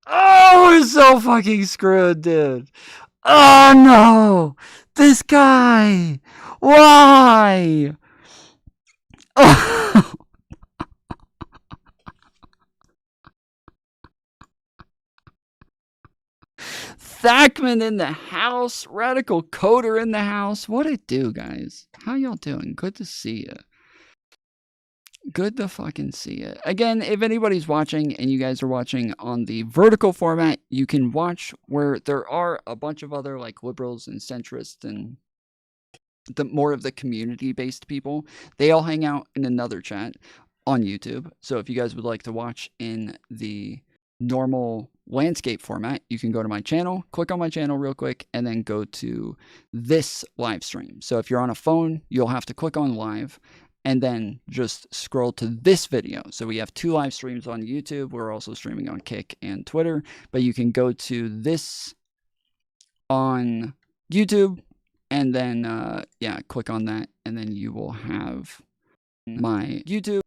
Speaker 5: Oh, we're so fucking screwed, dude. Oh, no. This guy. Why? Oh. Thakman in the house. Radical Coder in the house. What it do, guys? How y'all doing? Good to see you. Good to fucking see you. Again, if anybody's watching and you guys are watching on the vertical format, you can watch where there are a bunch of other like liberals and centrists and the more of the community-based people. They all hang out in another chat on YouTube. So if you guys would like to watch in the normal landscape format, you can go to my channel, click on my channel real quick, and then go to this live stream. So if you're on a phone, you'll have to click on live and then just scroll to this video. So we have 2 live streams on YouTube. We're also streaming on Kick and Twitter, but you can go to this on YouTube and then, yeah, click on that, and then you will have my YouTube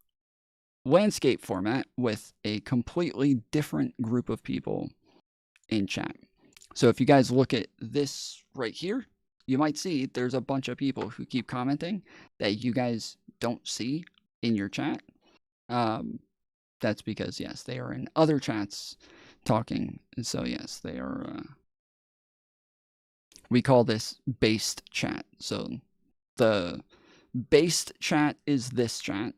Speaker 5: landscape format with a completely different group of people in chat. So if you guys look at this right here, you might see there's a bunch of people who keep commenting that you guys don't see in your chat. That's because, yes, they are in other chats talking. And so, yes, they are... we call this based chat. So the based chat is this chat.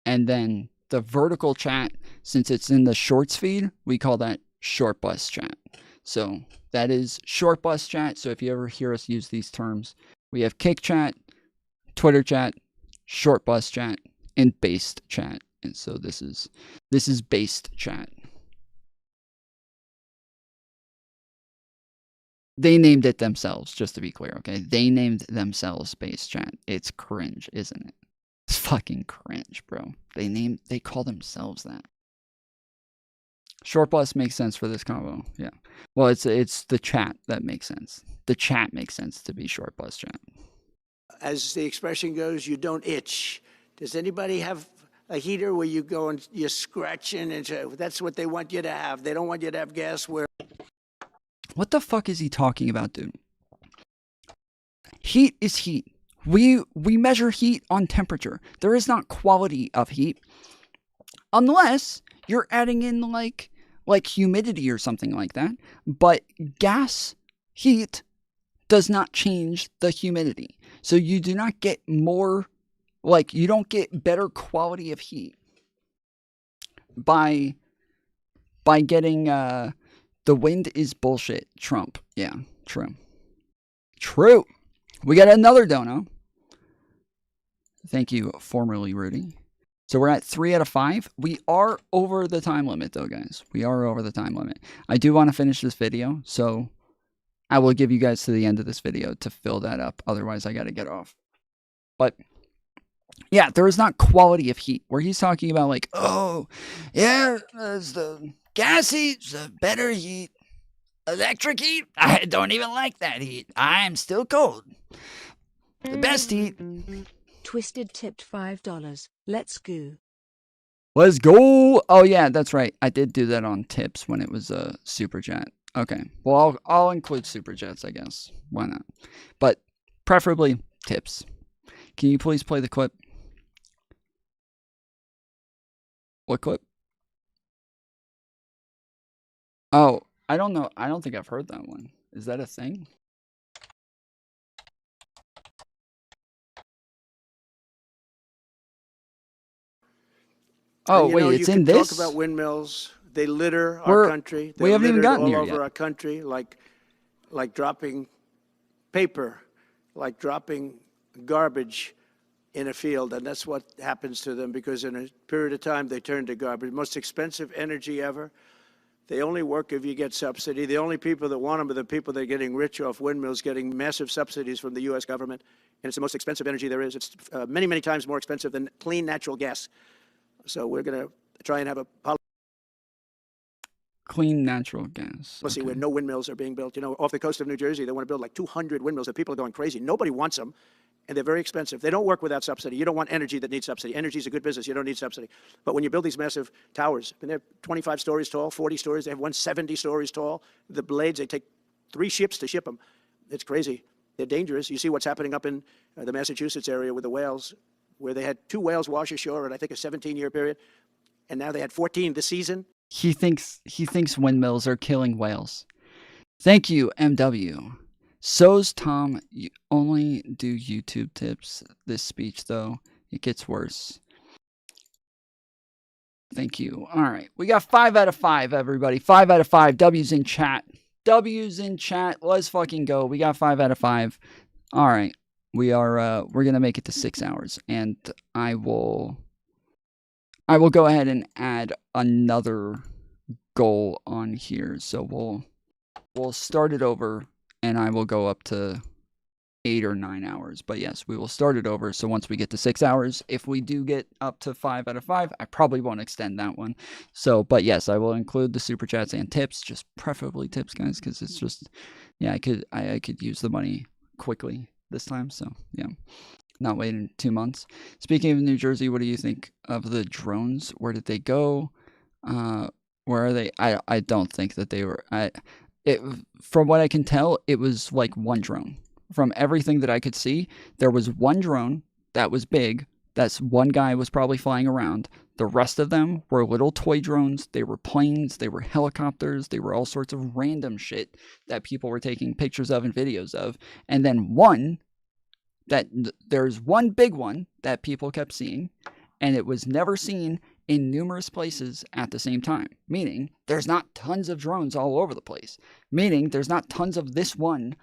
Speaker 5: And then the vertical chat, since it's in the shorts feed, we call that short bus chat. So that is short bus chat. So if you ever hear us use these terms, we have Kick chat, Twitter chat, short bus chat, and based chat. And so this is based chat. They named it themselves, just to be clear, okay? They named themselves based chat. It's cringe, isn't it? It's fucking cringe, bro. They call themselves that. Short bus makes sense for this combo, yeah. Well, it's the chat that makes sense. The chat makes sense to be short bus chat.
Speaker 19: As the expression goes, you don't itch. Does anybody have a heater where you go and you're scratching? And that's what they want you to have. They don't want you to have gas where...
Speaker 5: What the fuck is he talking about, dude? Heat is heat. We measure heat on temperature. There is not quality of heat unless you're adding in like humidity or something like that. But gas heat does not change the humidity. So you do not get more, like you don't get better quality of heat by getting the wind is bullshit, Trump. Yeah, true. True. We got another dono. Thank you, formerly Rudy. So we're at 3 out of 5. We are over the time limit, though, guys. We are over the time limit. I do want to finish this video, so I will give you guys to the end of this video to fill that up. Otherwise, I got to get off. But yeah, there is not quality of heat. Where he's talking about like, oh, yeah, there's the gas heat's the better heat. Electric heat? I don't even like that heat. I'm still cold. The best heat.
Speaker 7: Twisted tipped $5. Let's go.
Speaker 5: Let's go. Oh, yeah, that's right. I did do that on tips when it was a super chat. Okay. Well, I'll include super chats, I guess. Why not? But preferably tips. Can you please play the clip? What clip? Oh, I don't know. I don't think I've heard that one. Is that a thing?
Speaker 19: Oh,
Speaker 5: wait, it's in this?
Speaker 19: Talk about windmills. They litter our country.
Speaker 5: We haven't even gotten
Speaker 19: all
Speaker 5: here
Speaker 19: over
Speaker 5: yet.
Speaker 19: our country, like dropping paper, like dropping garbage in a field, and that's what happens to them because in a period of time they turn to garbage. Most expensive energy ever. They only work if you get subsidy. The only people that want them are the people that are getting rich off windmills, getting massive subsidies from the U.S. government, and it's the most expensive energy there is. It's many, many times more expensive than clean natural gas. So we're going to try and have a policy.
Speaker 5: Clean natural gas.
Speaker 19: Let's see, where no windmills are being built. You know, off the coast of New Jersey, they want to build like 200 windmills. The people are going crazy. Nobody wants them, and they're very expensive. They don't work without subsidy. You don't want energy that needs subsidy. Energy is a good business. You don't need subsidy. But when you build these massive towers, and they're 25 stories tall, 40 stories, they have 170 stories tall. The blades, they take 3 ships to ship them. It's crazy. They're dangerous. You see what's happening up in the Massachusetts area with the whales, where they had 2 whales wash ashore in, I think, a 17-year period, and now they had 14 this season.
Speaker 5: He thinks windmills are killing whales. Thank you, MW. So's Tom. You only do YouTube tips. This speech, though, it gets worse. Thank you. All right, we got 5 out of 5, everybody. 5 out of 5. W's in chat. W's in chat. Let's fucking go. We got 5 out of 5. All right, we're gonna make it to 6 hours, and I will go ahead and add another goal on here. So we'll start it over, and I will go up to 8 or 9 hours. But yes, we will start it over. So once we get to 6 hours, if we do get up to 5 out of 5, I probably won't extend that one. So, but yes, I will include the super chats and tips, just preferably tips, guys, because it's just, yeah, I could use the money quickly this time. So yeah. Not waiting 2 months. Speaking of New Jersey, what do you think of the drones? Where did they go? Where are they? I don't think that they were. From what I can tell, it was like one drone. From everything that I could see, there was one drone that was big. That's one guy was probably flying around. The rest of them were little toy drones. They were planes. They were helicopters. They were all sorts of random shit that people were taking pictures of and videos of. And then there's one big one that people kept seeing, and it was never seen in numerous places at the same time, meaning there's not tons of drones all over the place, meaning there's not tons of this one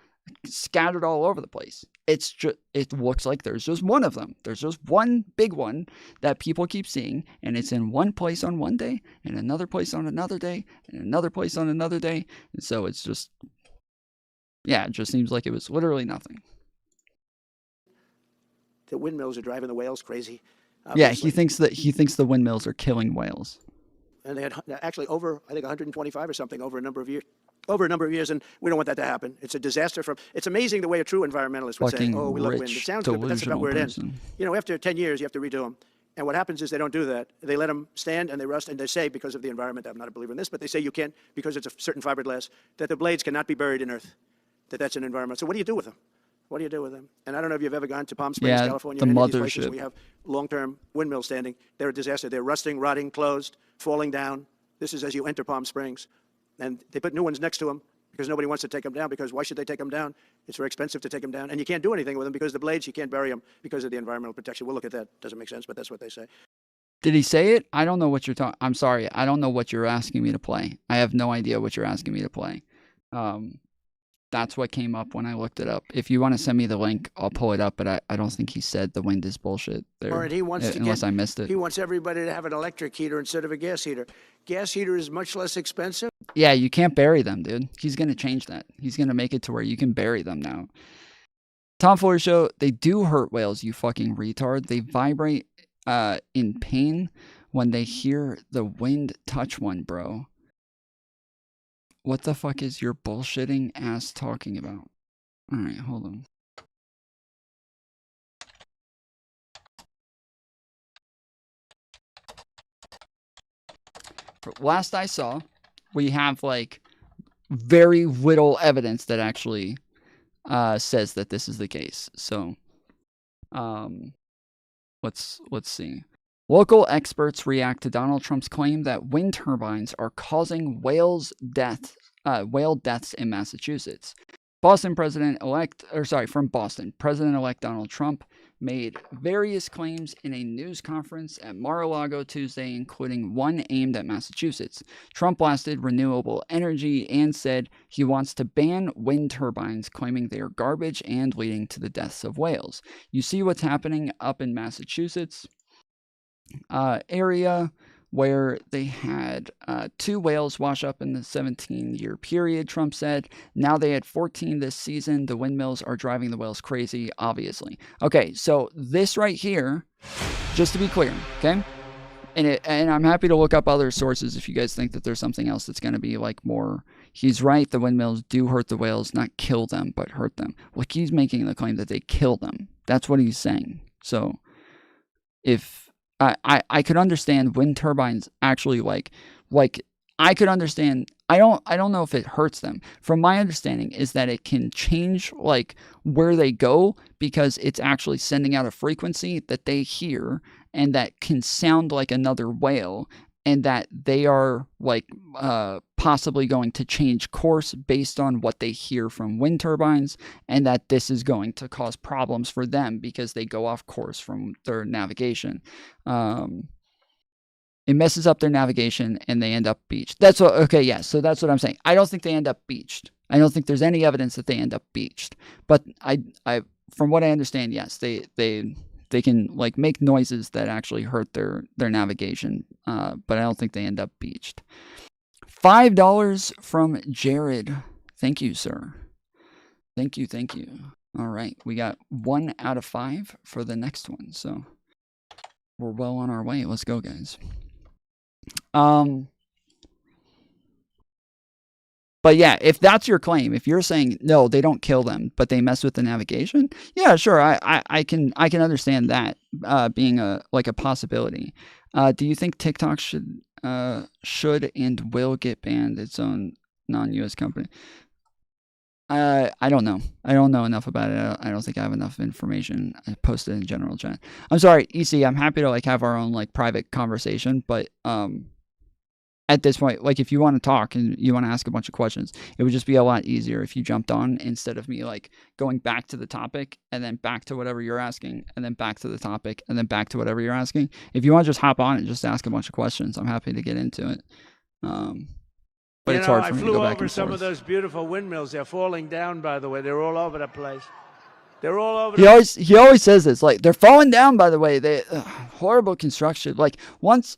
Speaker 5: scattered all over the place. It looks like there's just one of them. There's just one big one that people keep seeing, and it's in one place on one day, and another place on another day, and another place on another day. And so it's just, yeah, it just seems like it was literally nothing.
Speaker 19: The windmills are driving the whales crazy.
Speaker 5: Obviously. Yeah, he thinks the windmills are killing whales.
Speaker 19: And they had actually over, I think, 125 or something over a number of years, and we don't want that to happen. It's a disaster. It's amazing the way a true environmentalist would say, "Oh, we love wind." It sounds good, but that's about where it ends. You know, after 10 years, you have to redo them. And what happens is they don't do that. They let them stand and they rust, and they say, because of the environment, I'm not a believer in this, but they say you can't, because it's a certain fiberglass, that the blades cannot be buried in earth, that's an environment. So what do you do with them? What do you do with them? And I don't know if you've ever gone to Palm Springs, California,
Speaker 5: the
Speaker 19: or any of
Speaker 5: mothership.
Speaker 19: these places where we have long-term windmills standing. They're a disaster. They're rusting, rotting, closed, falling down. This is as you enter Palm Springs. And they put new ones next to them because nobody wants to take them down, because why should they take them down? It's very expensive to take them down. And you can't do anything with them because the blades, you can't bury them because of the environmental protection. We'll look at that. Doesn't make sense, but that's what they say.
Speaker 5: Did he say it? I don't know what you're talking. I'm sorry. I don't know what you're asking me to play. I have no idea what you're asking me to play. That's what came up when I looked it up. If you want to send me the link, I'll pull it up, but I don't think he said the wind is bullshit there.
Speaker 19: Or he wants
Speaker 5: unless I missed it.
Speaker 19: He wants everybody to have an electric heater instead of a gas heater. Gas heater is much less expensive.
Speaker 5: Yeah, you can't bury them, dude. He's going to change that. He's going to make it to where you can bury them now. Tom Foolery Show, they do hurt whales, you fucking retard. They vibrate in pain when they hear the wind touch one, bro. What the fuck is your bullshitting ass talking about? Alright, hold on. Last I saw, we have like very little evidence that actually says that this is the case. So, let's see. Local experts react to Donald Trump's claim that wind turbines are causing whale deaths in Massachusetts. From Boston, President-elect Donald Trump made various claims in a news conference at Mar-a-Lago Tuesday, including one aimed at Massachusetts. Trump blasted renewable energy and said he wants to ban wind turbines, claiming they are garbage and leading to the deaths of whales. You see what's happening up in Massachusetts area, where they had 2 whales wash up in the 17-year period, Trump said. Now they had 14 this season. The windmills are driving the whales crazy, obviously. Okay, so this right here, just to be clear, okay? And I'm happy to look up other sources if you guys think that there's something else that's going to be like more. He's right, the windmills do hurt the whales, not kill them, but hurt them. Like, he's making the claim that they kill them. That's what he's saying. So if I could understand wind turbines actually like I could understand. I don't know if it hurts them. From my understanding is that it can change like where they go, because it's actually sending out a frequency that they hear and that can sound like another whale, and that they are like possibly going to change course based on what they hear from wind turbines, and that this is going to cause problems for them because they go off course from their navigation. It messes up their navigation and they end up beached. That's what, okay, yeah, so that's what I'm saying. I don't think they end up beached. I don't think there's any evidence that they end up beached. But I from what I understand, yes, they can like make noises that actually hurt their navigation, but I don't think they end up beached. $5 from Jared. Thank you, sir. Thank you. All right, we got 1 out of 5 for the next one, so we're well on our way. Let's go, guys. But yeah, if that's your claim, if you're saying no, they don't kill them, but they mess with the navigation, yeah, sure, I can understand that being a possibility. Do you think TikTok should and will get banned, its own non-US company? I don't know. I don't know enough about it. I don't think I have enough information. I posted in general chat. I'm sorry, EC. I'm happy to like have our own like private conversation, but at this point, like if you want to talk and you want to ask a bunch of questions, it would just be a lot easier if you jumped on instead of me like going back to the topic and then back to whatever you're asking and then back to the topic and then back to whatever you're asking. If you want to just hop on and just ask a bunch of questions, I'm happy to get into it. But it's hard for me to go back and forth. I flew over
Speaker 19: some of those beautiful windmills. They're falling down, by the way. They're all over the place. They're all over.
Speaker 5: He always says this, like they're falling down. By the way, they horrible construction. Like once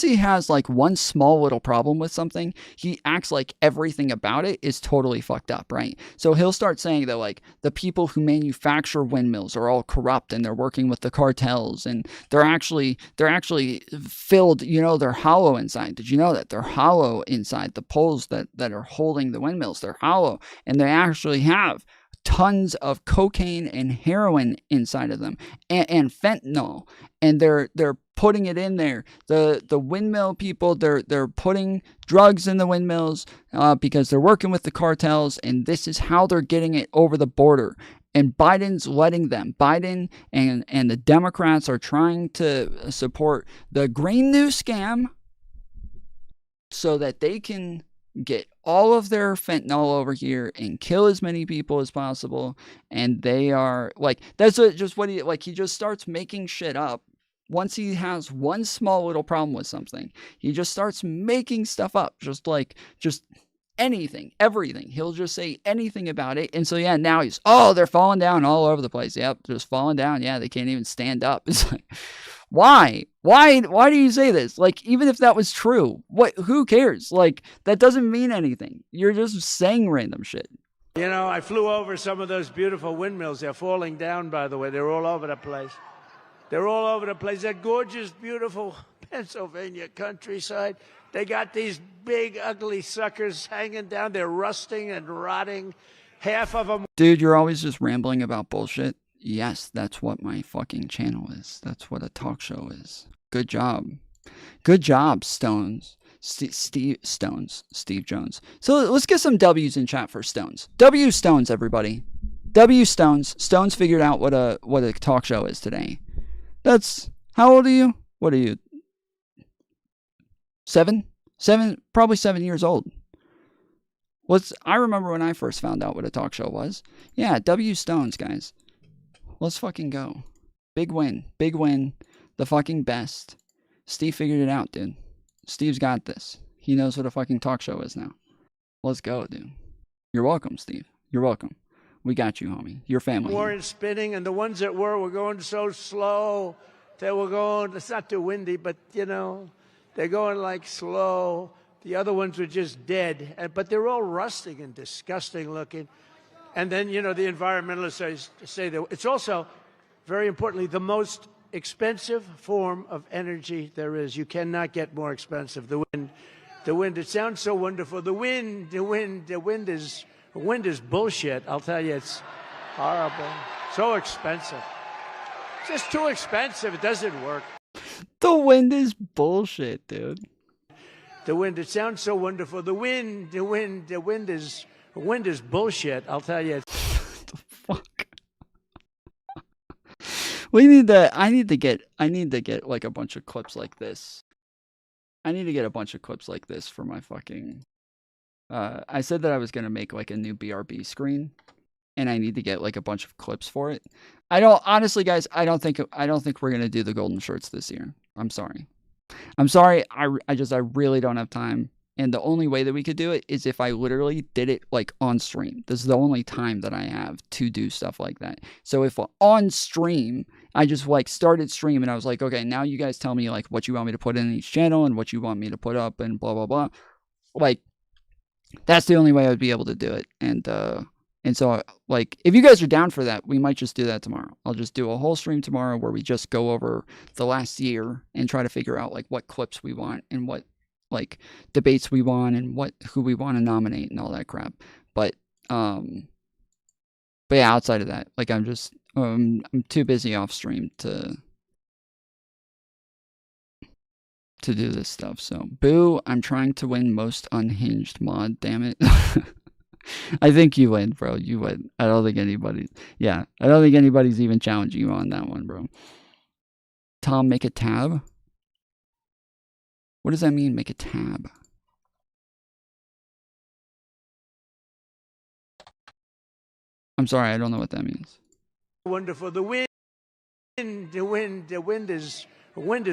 Speaker 5: he has like one small little problem with something, he acts like everything about it is totally fucked up, right? So he'll start saying that like the people who manufacture windmills are all corrupt and they're working with the cartels and they're actually filled, they're hollow inside. Did you know that? They're hollow inside. The poles that are holding the windmills, they're hollow, and they actually have tons of cocaine and heroin inside of them and fentanyl, and they're putting it in there. The windmill people, they're putting drugs in the windmills because they're working with the cartels, and this is how they're getting it over the border. And Biden's letting them. Biden and the Democrats are trying to support the Green New Scam so that they can get all of their fentanyl over here and kill as many people as possible. And they are like, he just starts making shit up. Once he has one small little problem with something, he just starts making stuff up. Just anything, everything. He'll just say anything about it. And so, yeah, now they're falling down all over the place. Yep, just falling down. Yeah, they can't even stand up. It's like, why? Why do you say this? Like, even if that was true, who cares? Like, that doesn't mean anything. You're just saying random shit.
Speaker 19: I flew over some of those beautiful windmills. They're falling down, by the way. They're all over the place. They're all over the place. That gorgeous, beautiful Pennsylvania countryside. They got these big, ugly suckers hanging down. They're rusting and rotting. Half of them.
Speaker 5: Dude, you're always just rambling about bullshit. Yes, that's what my fucking channel is. That's what a talk show is. Good job. Good job, Stones. Steve Jones. So let's get some W's in chat for Stones. W Stones, everybody. W Stones. Stones figured out what a talk show is today. That's, how old are you? What are you? 7? Probably 7 years old. I remember when I first found out what a talk show was. Yeah, W Stones, guys. Let's fucking go. Big win. Big win. The fucking best. Steve figured it out, dude. Steve's got this. He knows what a fucking talk show is now. Let's go, dude. You're welcome, Steve. You're welcome. We got you, homie. Your family.
Speaker 19: Weren't spinning, and the ones that were going so slow. They were going, it's not too windy, but, you know, they're going like slow. The other ones were just dead. But they're all rusting and disgusting looking. And then, you know, the environmentalists say that it's also, very importantly, the most expensive form of energy there is. You cannot get more expensive. The wind, it sounds so wonderful. The wind is bullshit. I'll tell you, it's horrible. So expensive. It's just too expensive. It doesn't work.
Speaker 5: The wind is bullshit, dude.
Speaker 19: The wind, it sounds so wonderful. The wind is bullshit. I'll tell you.
Speaker 5: What the fuck? We need that. I need to get like a bunch of clips like this. I need to get a bunch of clips like this for my fucking. I said that I was gonna make like a new BRB screen, and I need to get like a bunch of clips for it. Honestly, guys, I don't think we're gonna do the golden shirts this year. I'm sorry. I really don't have time. And the only way that we could do it is if I literally did it like on stream. This is the only time that I have to do stuff like that. So if on stream, I just like started stream and I was like, okay, now you guys tell me like what you want me to put in each channel and what you want me to put up and blah, blah, blah. Like, that's the only way I would be able to do it. And so, like, if you guys are down for that, we might just do that tomorrow. I'll just do a whole stream tomorrow where we just go over the last year and try to figure out, like, what clips we want and what, like, debates we want and who we want to nominate and all that crap. But yeah, outside of that, like, I'm just, I'm too busy off stream to do this stuff. So, boo, I'm trying to win most unhinged mod, damn it. I think you win, bro. You win. I don't think anybody's even challenging you on that one, bro. Tom, make a tab? What does that mean, make a tab? I'm sorry, I don't know what that means.
Speaker 19: Wonderful. The wind is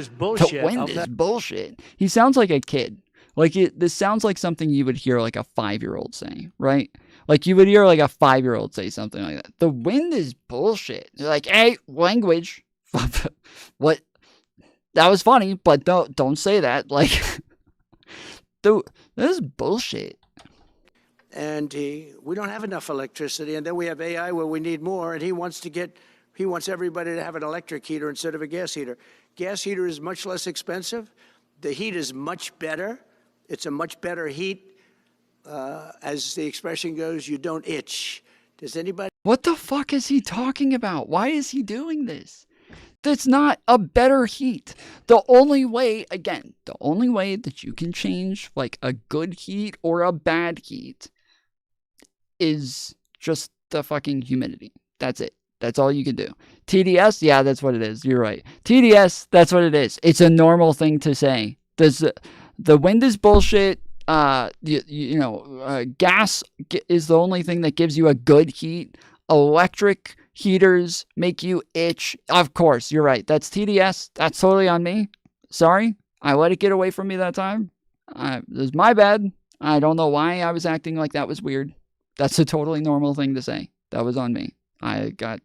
Speaker 19: bullshit.
Speaker 5: The wind is bullshit. He sounds like a kid. Like, this sounds like something you would hear like a 5-year-old say, right? Like, you would hear like a 5-year-old say something like that. The wind is bullshit. You're like, hey, language. What? That was funny, but don't say that. Like, this is bullshit.
Speaker 19: And we don't have enough electricity, and then we have AI where we need more, and he wants everybody to have an electric heater instead of a gas heater. Gas heater is much less expensive. The heat is much better. It's a much better heat. As the expression goes, you don't itch. Does anybody?
Speaker 5: What the fuck is he talking about? Why is he doing this? That's not a better heat. The only way that you can change like a good heat or a bad heat is just the fucking humidity. That's it. That's all you can do. TDS, yeah, that's what it is. You're right. TDS, that's what it is. It's a normal thing to say. The wind is bullshit. Gas is the only thing that gives you a good heat. Electric heaters make you itch. Of course, you're right. That's TDS. That's totally on me. Sorry. I let it get away from me that time. It was my bad. I don't know why I was acting like that was weird. That's a totally normal thing to say. That was on me. I got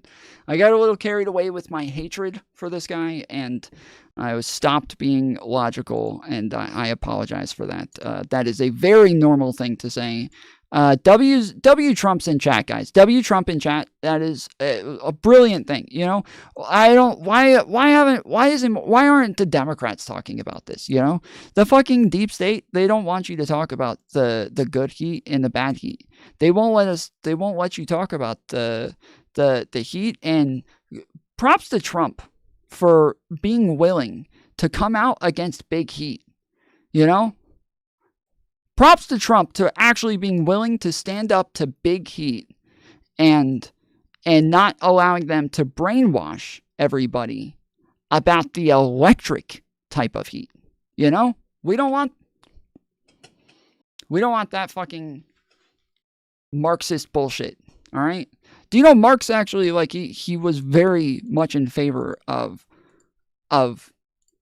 Speaker 5: a little carried away with my hatred for this guy, and I was stopped being logical, and I apologize for that. That is a very normal thing to say. W Trump's in chat, guys. W Trump in chat. That is a brilliant thing. You know, why aren't the Democrats talking about this? You know, the fucking deep state, they don't want you to talk about the good heat and the bad heat. They won't let you talk about the heat. And props to Trump for being willing to come out against big heat. You know? Props to Trump to actually being willing to stand up to big heat and not allowing them to brainwash everybody about the electric type of heat. You know? We don't want that fucking Marxist bullshit. All right. Do you know Marx actually, like, he was very much in favor of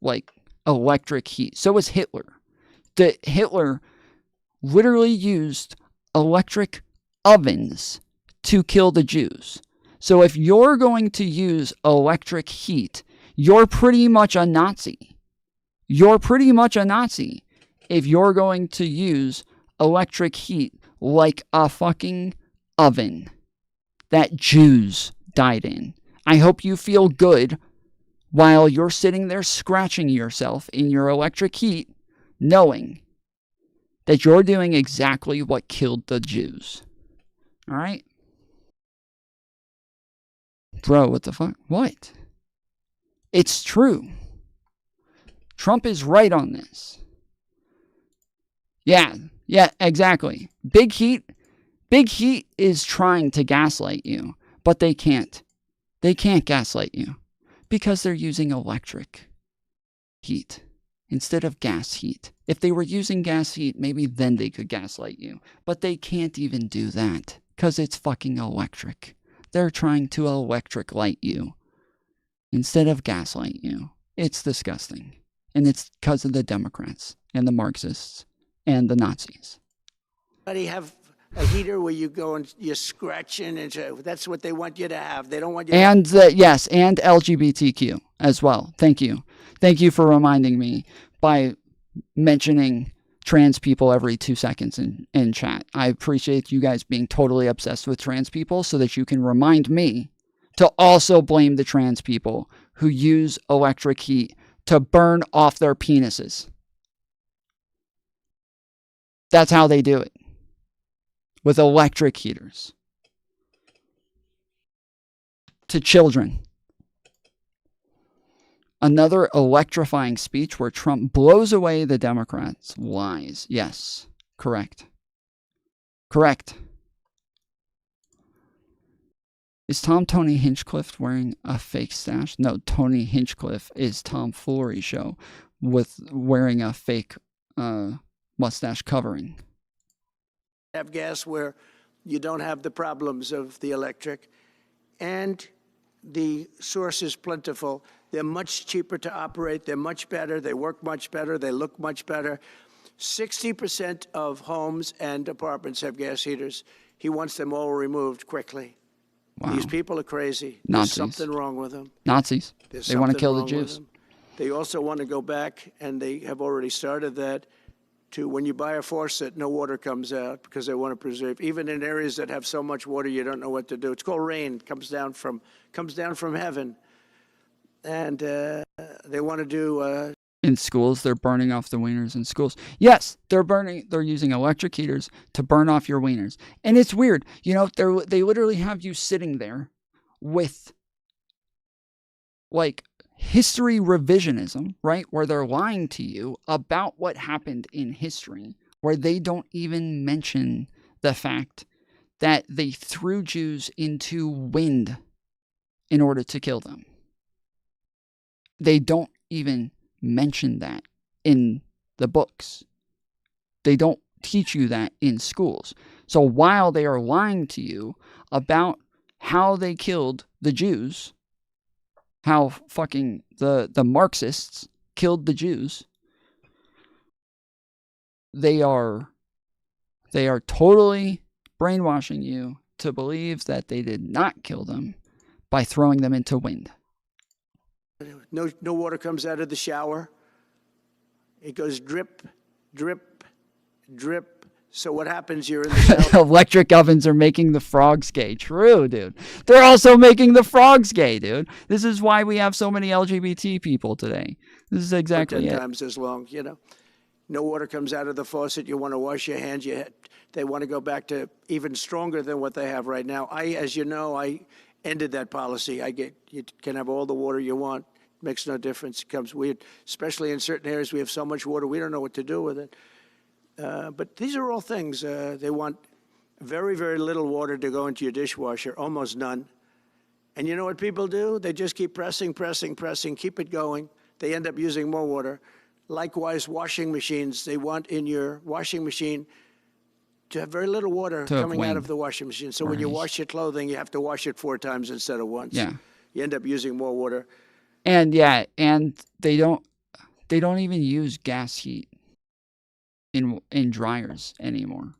Speaker 5: like electric heat. So was Hitler. Hitler literally used electric ovens to kill the Jews. So if you're going to use electric heat, you're pretty much a Nazi. You're pretty much a Nazi if you're going to use electric heat like a fucking oven that Jews died in. I hope you feel good while you're sitting there scratching yourself in your electric heat, knowing that you're doing exactly what killed the Jews. All right? Bro, what the fuck? What? It's true. Trump is right on this. Yeah, exactly. Big Heat is trying to gaslight you, but they can't. They can't gaslight you because they're using electric heat instead of gas heat. If they were using gas heat, maybe then they could gaslight you, but they can't even do that because it's fucking electric. They're trying to electric light you instead of gaslight you. It's disgusting. And it's because of the Democrats and the Marxists and the Nazis.
Speaker 19: Anybody have a heater where you go and you're scratching, and that's what they want you to have. They don't want you to
Speaker 5: And yes, and LGBTQ as well. Thank you. Thank you for reminding me by mentioning trans people every 2 seconds in chat. I appreciate you guys being totally obsessed with trans people so that you can remind me to also blame the trans people who use electric heat to burn off their penises. That's how they do it. With electric heaters. To children. Another electrifying speech where Trump blows away the Democrats' lies. Yes, correct. Correct. Is Tony Hinchcliffe wearing a fake stash? No, Tony Hinchcliffe is Tom Foolery show with wearing a fake mustache covering.
Speaker 19: have gas where you don't have the problems of the electric, and the source is plentiful. They're much cheaper to operate. They're much better. They work much better. They look much better. 60% of homes and apartments have gas heaters. He wants them all removed quickly. Wow. These people are crazy.
Speaker 5: Nazis.
Speaker 19: There's something wrong with them.
Speaker 5: Nazis. They want to kill the Jews.
Speaker 19: They also want to go back, and they have already started that, to when you buy a faucet, no water comes out because they want to preserve. Even in areas that have so much water, you don't know what to do. It's called rain. It comes down from heaven. And they want to do...
Speaker 5: in schools, they're burning off the wieners in schools. Yes, they're using electric heaters to burn off your wieners. And it's weird. You know, they literally have you sitting there with, like, history revisionism, right? Where they're lying to you about what happened in history, where they don't even mention the fact that they threw Jews into wind in order to kill them. They don't even mention that in the books. They don't teach you that in schools. So while they are lying to you about how they killed the Jews, how fucking the Marxists killed the Jews, they are totally brainwashing you to believe that they did not kill them by throwing them into wind.
Speaker 19: No water comes out of the shower. It goes drip, drip, drip. So what happens? You're in the shower.
Speaker 5: Electric ovens are making the frogs gay. True, dude. They're also making the frogs gay, dude. This is why we have so many LGBT people today. This is exactly
Speaker 19: 10
Speaker 5: it.
Speaker 19: times as long, you know. No water comes out of the faucet. You want to wash your hands. They want to go back to even stronger than what they have right now. As you know, I ended that policy. You can have all the water you want. Makes no difference. It comes weird, especially in certain areas. We have so much water, we don't know what to do with it. But these are all things. They want very, very little water to go into your dishwasher, almost none. And you know what people do? They just keep pressing, keep it going. They end up using more water. Likewise, washing machines. They want in your washing machine to have very little water
Speaker 5: To have
Speaker 19: coming out
Speaker 5: wind.
Speaker 19: of the washing machine. So
Speaker 5: Or
Speaker 19: when you
Speaker 5: heat.
Speaker 19: wash your clothing, you have to wash it 4 times instead of once.
Speaker 5: Yeah.
Speaker 19: You end up using more water.
Speaker 5: And yeah, and they don't even use gas heat in dryers anymore.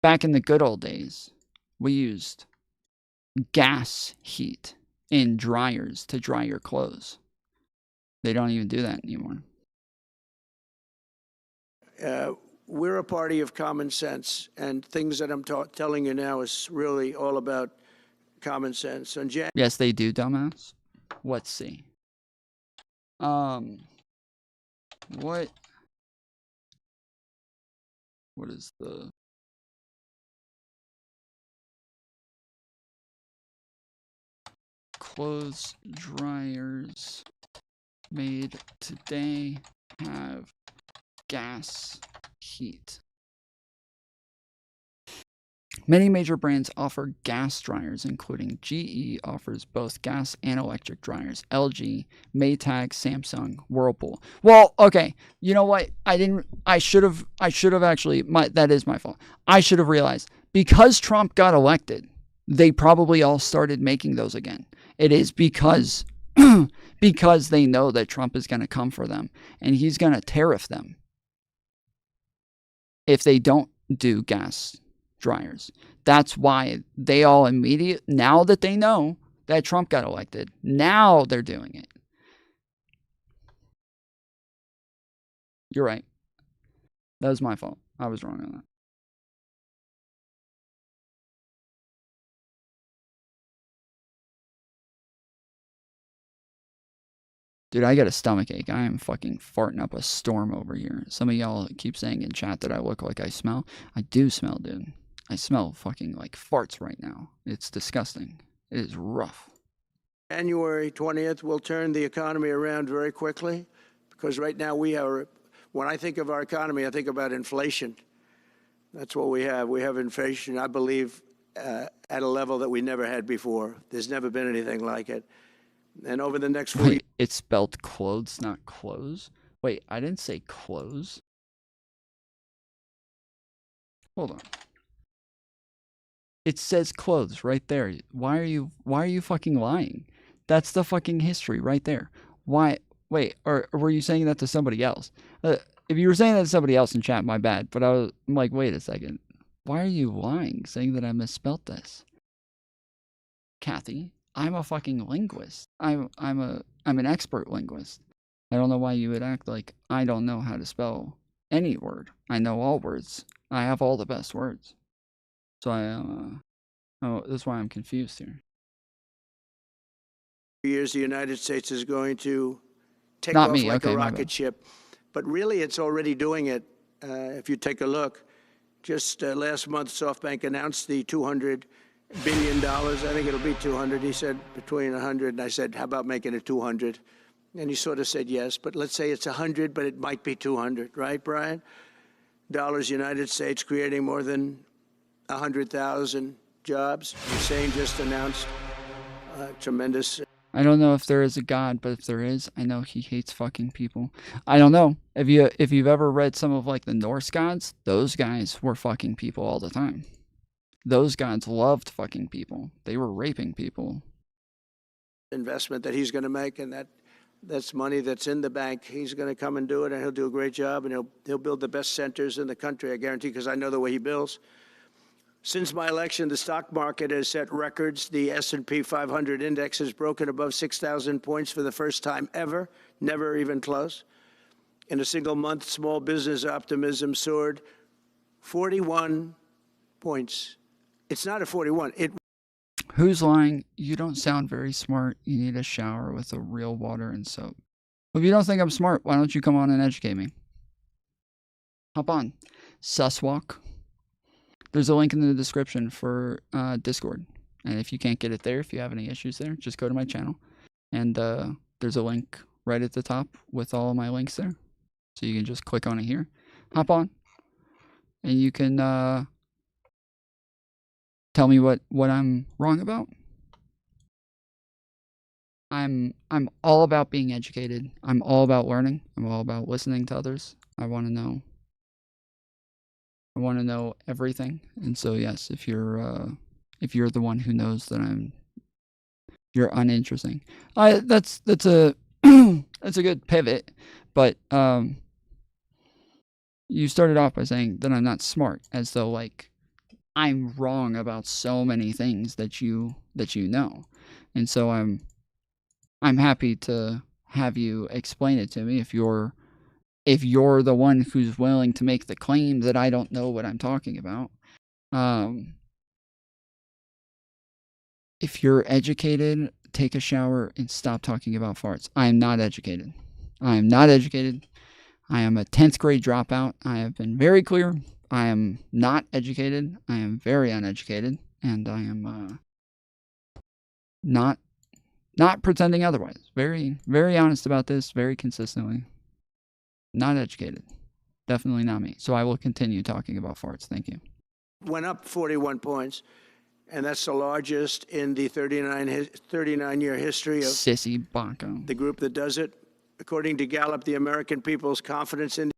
Speaker 5: Back in the good old days, we used gas heat in dryers to dry your clothes. They don't even do that anymore.
Speaker 19: We're a party of common sense, and things that I'm telling you now is really all about common sense. On
Speaker 5: Yes, they do, dumbass. Let's see. What is the clothes dryers made today have gas heat? Many major brands offer gas dryers, including GE offers both gas and electric dryers. LG, Maytag, Samsung, Whirlpool. Well, okay. You know what? I should have actually, that is my fault. I should have realized because Trump got elected, they probably all started making those again. It is because because they know that Trump is going to come for them and he's going to tariff them if they don't do gas dryers. That's why they all now that they know that Trump got elected, now they're doing it. You're right. That was my fault. I was wrong on that. Dude, I got a stomach ache. I am fucking farting up a storm over here. Some of y'all keep saying in chat that I look like I smell. I do smell, dude. I smell fucking like farts right now. It's disgusting. It is rough.
Speaker 19: January 20th will turn the economy around very quickly, because right now when I think of our economy, I think about inflation. That's what we have. We have inflation, I believe, at a level that we never had before. There's never been anything like it. And over the next 4 years...
Speaker 5: Wait, it's spelled clothes, not clothes? Wait, I didn't say clothes. Hold on. It says clothes right there. Why are you fucking lying? That's the fucking history right there. Why? Wait, or were you saying that to somebody else? If you were saying that to somebody else in chat, my bad. But I'm like, wait a second. Why are you lying, saying that I misspelled this? Kathy, I'm a fucking linguist. I'm an expert linguist. I don't know why you would act like I don't know how to spell any word. I know all words. I have all the best words. So that's why I'm confused here.
Speaker 19: Years, the United States is going to take
Speaker 5: Not
Speaker 19: off
Speaker 5: me.
Speaker 19: like
Speaker 5: Okay,
Speaker 19: a
Speaker 5: my
Speaker 19: rocket
Speaker 5: bad.
Speaker 19: ship. But really, it's already doing it. If you take a look, just last month, SoftBank announced the $200 billion. I think it'll be 200. He said between 100, and I said, how about making it 200? And he sort of said yes, but let's say it's 100, but it might be 200, right, Brian? Dollars, United States, creating more than 100,000 jobs. Hussein just announced tremendous.
Speaker 5: I don't know if there is a God, but if there is, I know he hates fucking people. I don't know. If you've ever read some of like the Norse gods, those guys were fucking people all the time. Those gods loved fucking people. They were raping people.
Speaker 19: Investment that he's going to make, and that's money that's in the bank. He's going to come and do it, and he'll do a great job, and he'll build the best centers in the country, I guarantee, because I know the way he builds. Since my election, the stock market has set records. The S&P 500 index has broken above 6,000 points for the first time ever, never even close. In a single month, small business optimism soared 41 points. It's not a 41.
Speaker 5: Who's lying? You don't sound very smart. You need a shower with a real water and soap. If you don't think I'm smart, why don't you come on and educate me? Hop on. Suswalk. There's a link in the description for Discord. And if you can't get it there, if you have any issues there, just go to my channel. And there's a link right at the top with all of my links there. So you can just click on it here. Hop on. And you can tell me what I'm wrong about. I'm all about being educated. I'm all about learning. I'm all about listening to others. I want to know I want to know everything. And so yes, if you're the one who knows that you're uninteresting. That's a that's a good pivot. But you started off by saying that I'm not smart, as though like I'm wrong about so many things that you know. And so I'm happy to have you explain it to me if you're the one who's willing to make the claim that I don't know what I'm talking about. If you're educated, take a shower and stop talking about farts. I am not educated. I am not educated. I am a 10th grade dropout. I have been very clear. I am not educated. I am very uneducated. And I am not pretending otherwise. Very, very honest about this, very consistently. Not educated. Definitely not me. So I will continue talking about farts. Thank you.
Speaker 19: Went up 41 points, and that's the largest in the 39-year history of
Speaker 5: Sissy Bonko.
Speaker 19: The group that does it. According to Gallup, the American people's confidence in...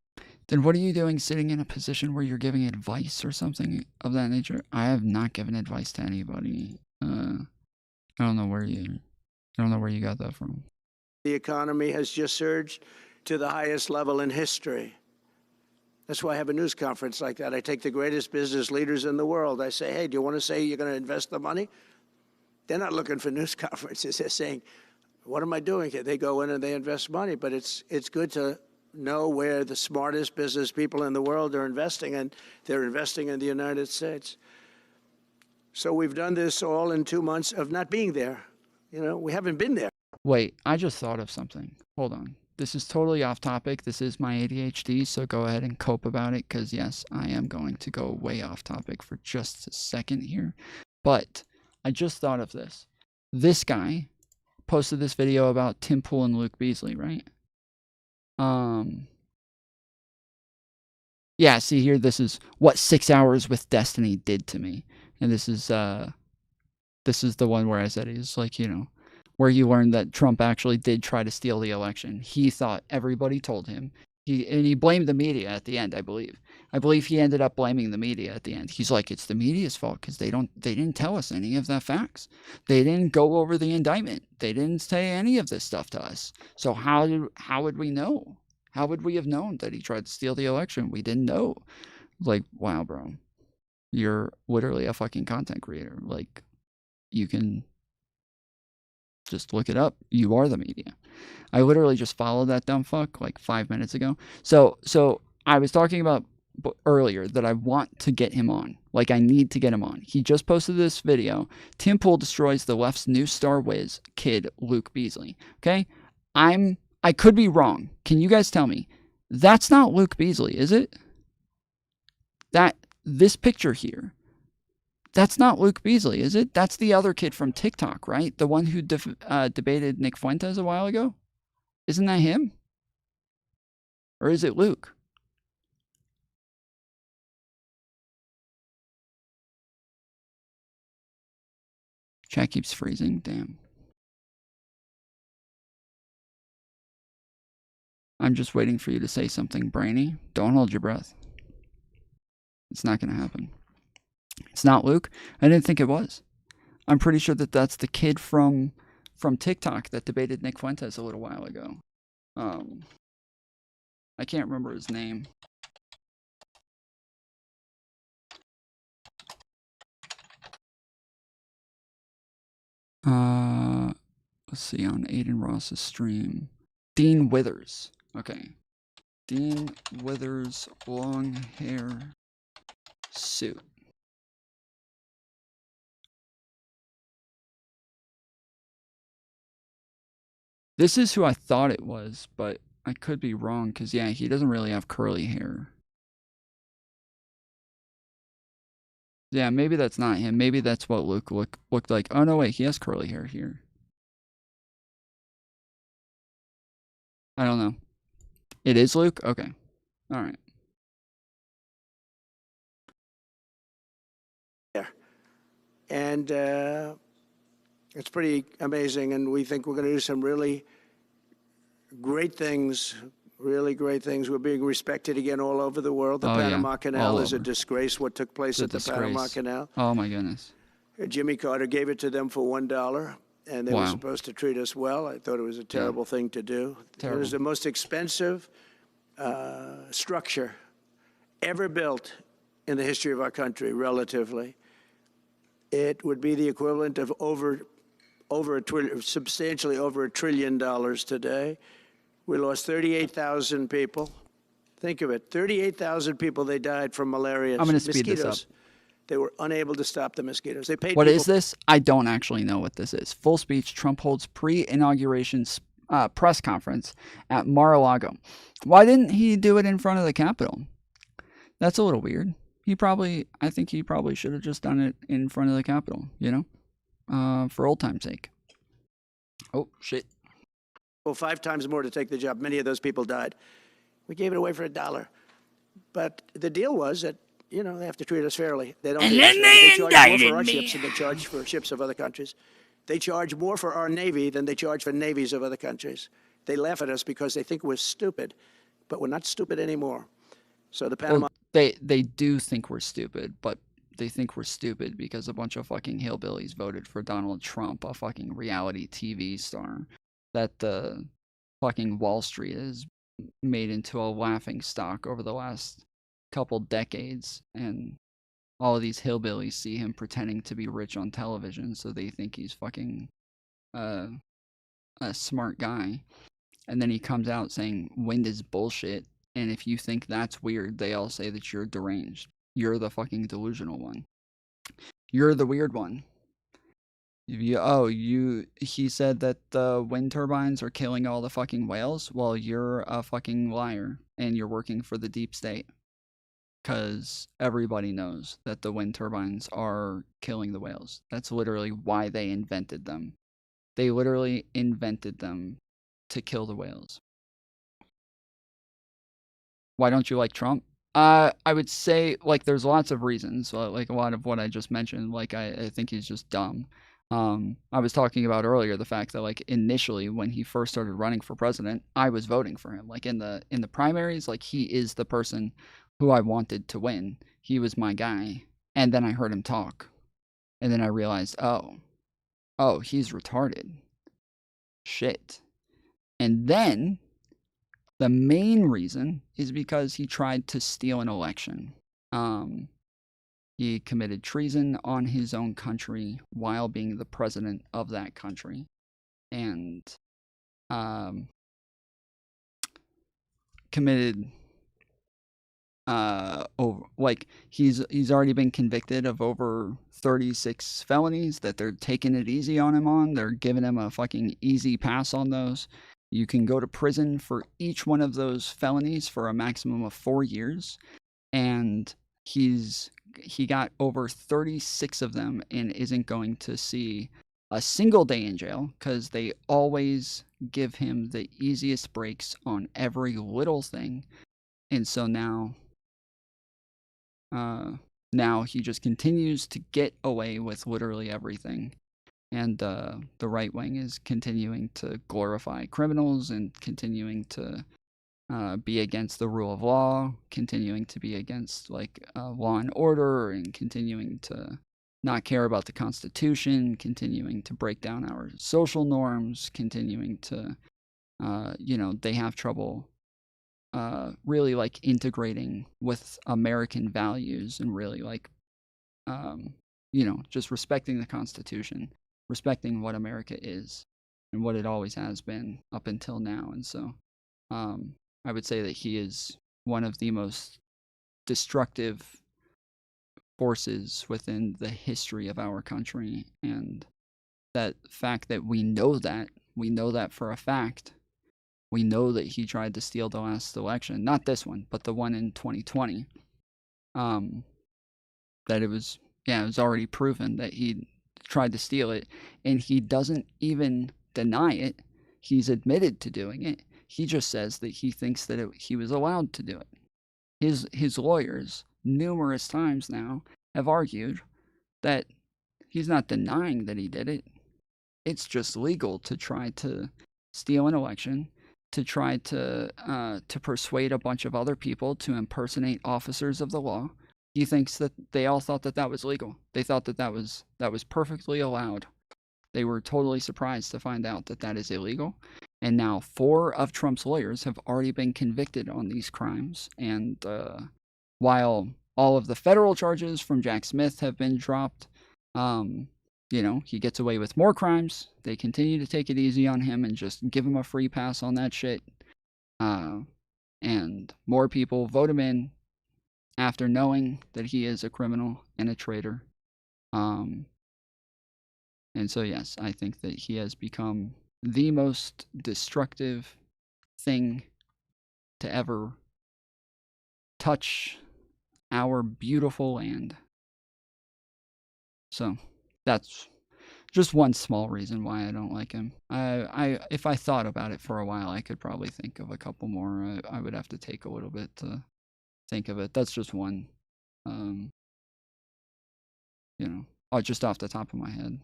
Speaker 5: Then what are you doing sitting in a position where you're giving advice or something of that nature? I have not given advice to anybody. I don't know where you got that from.
Speaker 19: The economy has just surged to the highest level in history. That's why I have a news conference like that. I take the greatest business leaders in the world. I say, hey, do you want to say you're going to invest the money? They're not looking for news conferences. They're saying, what am I doing here? They go in and they invest money, but it's good to know where the smartest business people in the world are investing, and they're investing in the United States. So we've done this all in 2 months of not being there. You know, we haven't been there.
Speaker 5: Wait, I just thought of something. Hold on. This is totally off topic. This is my ADHD, so go ahead and cope about it, because yes, I am going to go way off topic for just a second here. But I just thought of this. This guy posted this video about Tim Pool and Luke Beasley, right? Yeah, see here, this is what 6 Hours with Destiny did to me. And this is the one where I said he's like, you know, where you learned that Trump actually did try to steal the election. He thought everybody told him. He blamed the media at the end, I believe. I believe he ended up blaming the media at the end. He's like, it's the media's fault because they didn't tell us any of the facts. They didn't go over the indictment. They didn't say any of this stuff to us. So how would we know? How would we have known that he tried to steal the election? We didn't know. Like, wow, bro. You're literally a fucking content creator. Like, you can just look it up. You are the media. I literally just followed that dumb fuck like 5 minutes ago. So I was talking about earlier that I want to get him on. Like, I need to get him on. He just posted this video. Tim Pool destroys the left's new star whiz kid, Luke Beasley. Okay? I could be wrong. Can you guys tell me? That's not Luke Beasley, is it? This picture here. That's not Luke Beasley, is it? That's the other kid from TikTok, right? The one who debated Nick Fuentes a while ago? Isn't that him? Or is it Luke? Chat keeps freezing. Damn. I'm just waiting for you to say something brainy. Don't hold your breath. It's not going to happen. It's not Luke. I didn't think it was. I'm pretty sure that that's the kid from TikTok that debated Nick Fuentes a little while ago. I can't remember his name. Let's see, on Aiden Ross's stream. Dean Withers. Okay. Dean Withers, long hair, suit. This is who I thought it was, but I could be wrong, because, yeah, he doesn't really have curly hair. Yeah, maybe that's not him. Maybe that's what Luke looked like. Oh, no, wait, he has curly hair here. I don't know. It is Luke? Okay. All right.
Speaker 19: Yeah. And it's pretty amazing, and we think we're going to do some really great things Really great things. We're being respected again all over the world. The Panama Canal is a disgrace, what took place at the Panama Canal.
Speaker 5: Oh, my goodness.
Speaker 19: Jimmy Carter gave it to them for $1, and they were supposed to treat us well. I thought it was a terrible thing to do. It was the most expensive structure ever built in the history of our country, relatively. It would be the equivalent of substantially over $1 trillion today. We lost 38,000 people. Think of it, 38,000 people, they died from malaria.
Speaker 5: I'm going to speed this up.
Speaker 19: They were unable to stop the mosquitoes. They paid
Speaker 5: What
Speaker 19: people.
Speaker 5: is this? I don't actually know what this is. Full speech, Trump holds pre-inauguration press conference at Mar-a-Lago. Why didn't he do it in front of the Capitol? That's a little weird. I think he probably should have just done it in front of the Capitol, for old time's sake. Oh, shit.
Speaker 19: Well, 5 times more to take the job. Many of those people died. We gave it away for $1. But the deal was that, they have to treat us fairly. They don't.
Speaker 16: And then they
Speaker 19: charge more for our
Speaker 16: indicted me.
Speaker 19: ships than they charge for ships of other countries. They charge more for our Navy than they charge for navies of other countries. They laugh at us because they think we're stupid, but we're not stupid anymore. So the Panama...
Speaker 5: Well, they do think we're stupid, but they think we're stupid because a bunch of fucking hillbillies voted for Donald Trump, a fucking reality TV star that the fucking Wall Street has made into a laughing stock over the last couple decades, and all of these hillbillies see him pretending to be rich on television, so they think he's fucking a smart guy. And then he comes out saying wind is bullshit, and if you think that's weird, they all say that you're deranged. You're the fucking delusional one. You're the weird one. He said that the wind turbines are killing all the fucking whales. Well, you're a fucking liar, and you're working for the deep state. Because everybody knows that the wind turbines are killing the whales. That's literally why they invented them. They literally invented them to kill the whales. Why don't you like Trump? I would say, there's lots of reasons. Like a lot of what I just mentioned. I think he's just dumb. I was talking about earlier the fact that initially when he first started running for president, I was voting for him. In the primaries, he is the person who I wanted to win. He was my guy. And then I heard him talk. And then I realized, oh, he's retarded. Shit. And then the main reason is because he tried to steal an election. He committed treason on his own country while being the president of that country. And committed he's already been convicted of over 36 felonies that they're taking it easy on him on. They're giving him a fucking easy pass on those. You can go to prison for each one of those felonies for a maximum of 4 years. And he got over 36 of them and isn't going to see a single day in jail because they always give him the easiest breaks on every little thing. And so now he just continues to get away with literally everything. And the right wing is continuing to glorify criminals and continuing to be against the rule of law, continuing to be against law and order, and continuing to not care about the Constitution, continuing to break down our social norms, continuing to, they have trouble really integrating with American values and really just respecting the Constitution, respecting what America is and what it always has been up until now. And so I would say that he is one of the most destructive forces within the history of our country. And that fact that we know that for a fact. We know that he tried to steal the last election, not this one, but the one in 2020. That it was already proven that he tried to steal it, and he doesn't even deny it. He's admitted to doing it. He just says that he thinks that he was allowed to do it. His lawyers, numerous times now, have argued that he's not denying that he did it. It's just legal to try to steal an election to try to persuade a bunch of other people to impersonate officers of the law. He thinks that they all thought that that was legal. They thought that that was perfectly allowed. They were totally surprised to find out that that is illegal. And now 4 of Trump's lawyers have already been convicted on these crimes. And while all of the federal charges from Jack Smith have been dropped, you know, he gets away with more crimes. They continue to take it easy on him and just give him a free pass on that shit. And more people vote him in after knowing that he is a criminal and a traitor. And so, yes, I think that he has become the most destructive thing to ever touch our beautiful land. So, that's just one small reason why I don't like him. If I thought about it for a while, I could probably think of a couple more. I would have to take a little bit to think of it. That's just one, you know, just off the top of my head.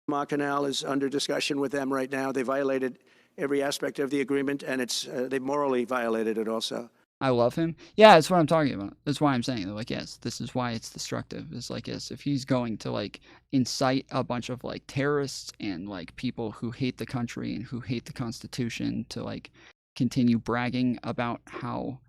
Speaker 19: Panama Canal is under discussion with them right now. They violated every aspect of the agreement, and they morally violated it also.
Speaker 5: I love him. Yeah, that's what I'm talking about. That's why I'm saying that, like, yes, this is why it's destructive. It's like, yes, if he's going to, like, incite a bunch of, like, terrorists and, like, people who hate the country and who hate the Constitution to, like, continue bragging about how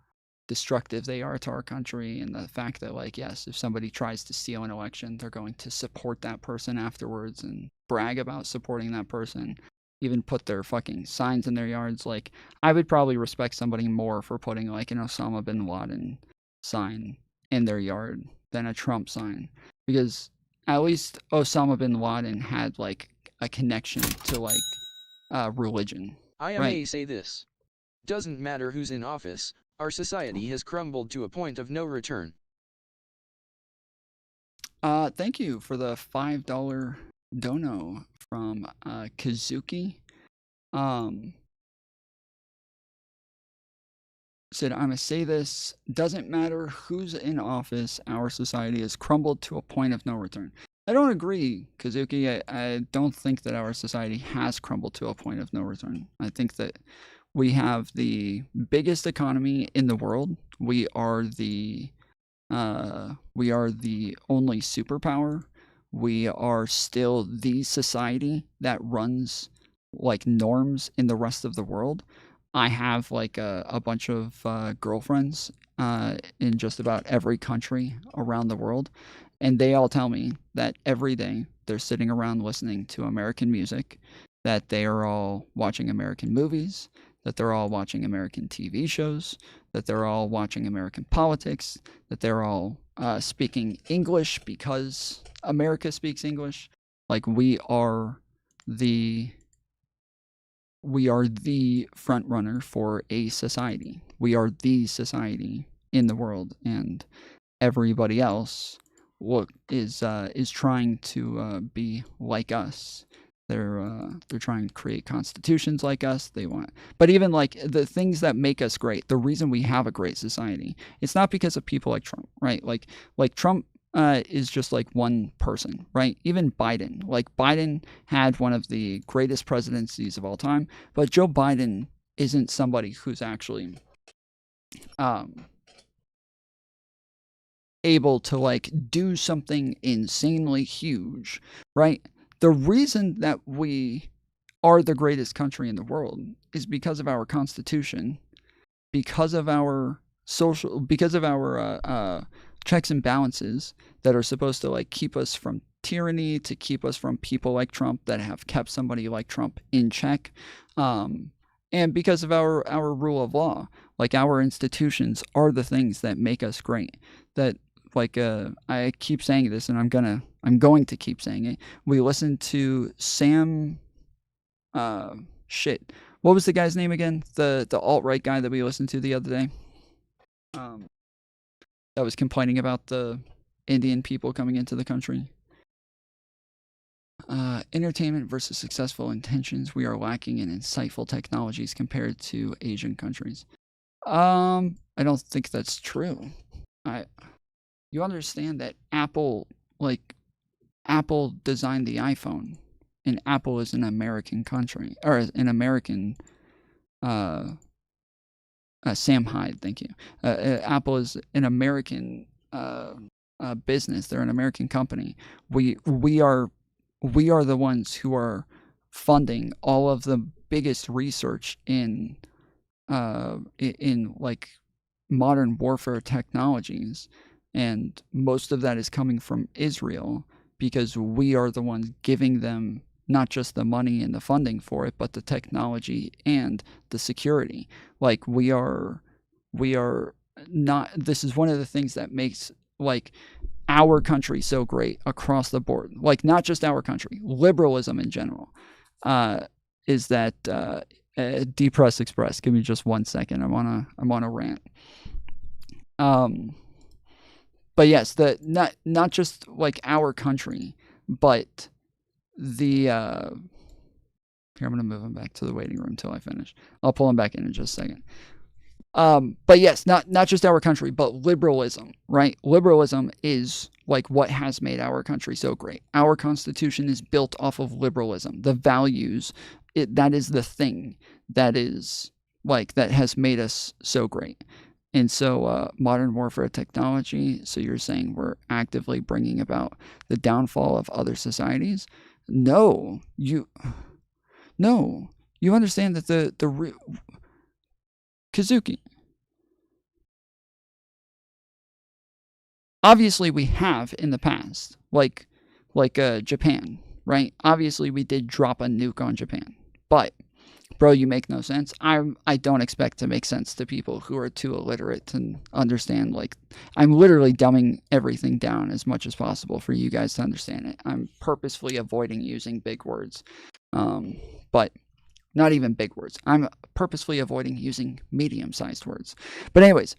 Speaker 5: destructive they are to our country, and the fact that, like, yes, if somebody tries to steal an election, they're going to support that person afterwards and brag about supporting that person, even put their fucking signs in their yards. Like, I would probably respect somebody more for putting, like, an Osama bin Laden sign in their yard than a Trump sign, because at least Osama bin Laden had, like, a connection to, like, religion.
Speaker 17: I
Speaker 5: right?
Speaker 17: may say this. Doesn't matter who's in office, our society has crumbled to a point of no return.
Speaker 5: Thank you for the $5 dono from Kazuki. Said, I'm gonna say this, doesn't matter who's in office, our society has crumbled to a point of no return. I don't agree, Kazuki. I don't think that our society has crumbled to a point of no return. I think that we have the biggest economy in the world. We are the only superpower. We are still the society that runs, like, norms in the rest of the world. I have, like, a bunch of girlfriends in just about every country around the world, and they all tell me that every day they're sitting around listening to American music, that they are all watching American movies, that they're all watching American TV shows, that they're all watching American politics, that they're all speaking English because America speaks English. Like, we are the front runner for a society. We are the society in the world, and everybody else is trying to be like us. They're trying to create constitutions like us. But even, like, the things that make us great, the reason we have a great society, it's not because of people like Trump, right? Like Trump is just, like, one person, right? Even Biden. Like, Biden had one of the greatest presidencies of all time, but Joe Biden isn't somebody who's actually able to, like, do something insanely huge, right? The reason that we are the greatest country in the world is because of our Constitution, because of our checks and balances that are supposed to, like, keep us from tyranny, to keep us from people like Trump that have kept somebody like Trump in check, and because of our rule of law. Like, our institutions are the things that make us great. That, like, I keep saying this, and I'm going to keep saying it. We listened to Sam, what was the guy's name again? The alt-right guy that we listened to the other day, that was complaining about the Indian people coming into the country. Entertainment versus successful intentions. We are lacking in insightful technologies compared to Asian countries. I don't think that's true. You understand that Apple designed the iPhone, and Apple is an American country, or an American, Sam Hyde, thank you. Apple is an American business. They're an American company. We are the ones who are funding all of the biggest research in like modern warfare technologies, and most of that is coming from Israel, because we are the ones giving them not just the money and the funding for it, but the technology and the security. Like we are not, this is one of the things that makes like our country so great across the board. Like not just our country, liberalism in general, is that Depress Express. Give me just 1 second. I'm on a rant. But yes, not just like our country, but the here, I'm gonna move him back to the waiting room till I finish. I'll pull him back in just a second. But yes, not just our country, but liberalism, right? Liberalism is like what has made our country so great. Our Constitution is built off of liberalism. The values, that is the thing that is like that has made us so great. And so modern warfare technology, so you're saying we're actively bringing about the downfall of other societies? No, you understand that the Kazuki. Obviously we have in the past, like Japan, right? Obviously we did drop a nuke on Japan, but bro, you make no sense. I don't expect to make sense to people who are too illiterate to understand. Like, I'm literally dumbing everything down as much as possible for you guys to understand it. I'm purposefully avoiding using big words, but not even big words. I'm purposefully avoiding using medium-sized words. But anyways,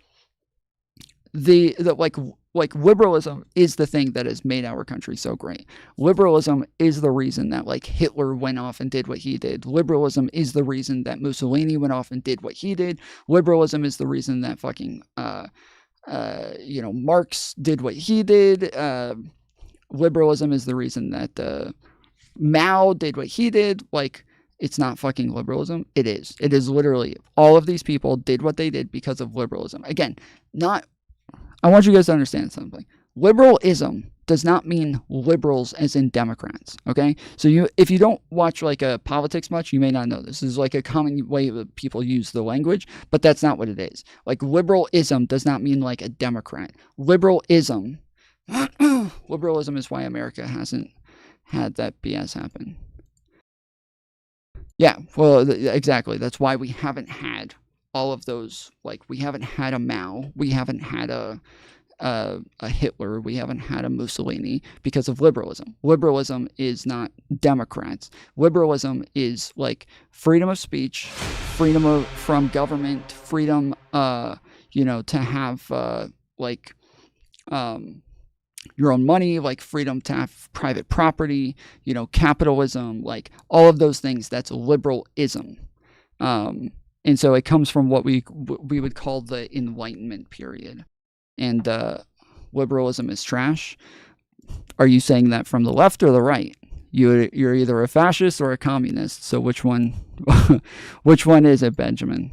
Speaker 5: the like liberalism is the thing that has made our country so great. Liberalism is the reason that like Hitler went off and did what he did. Liberalism is the reason that Mussolini went off and did what he did. Liberalism is the reason that fucking Marx did what he did. Liberalism is the reason that Mao did what he did. Like, it's not fucking liberalism. It is. It is literally all of these people did what they did because of liberalism. Again, I want you guys to understand something. Liberalism does not mean liberals as in Democrats, okay? So if you don't watch like politics much, you may not know this. This is like a common way that people use the language, but that's not what it is. Like liberalism does not mean like a Democrat. Liberalism is why America hasn't had that BS happen. Yeah, well, exactly. That's why we haven't had all of those, like, we haven't had a Mao, we haven't had a Hitler, we haven't had a Mussolini, because of liberalism. Liberalism is not Democrats. Liberalism is, like, freedom of speech, freedom from government, freedom, to have, your own money, like freedom to have private property, capitalism, like, all of those things, that's liberalism. And so it comes from what we would call the Enlightenment period. And liberalism is trash. Are you saying that from the left or the right? You're either a fascist or a communist. So which one is it, Benjamin?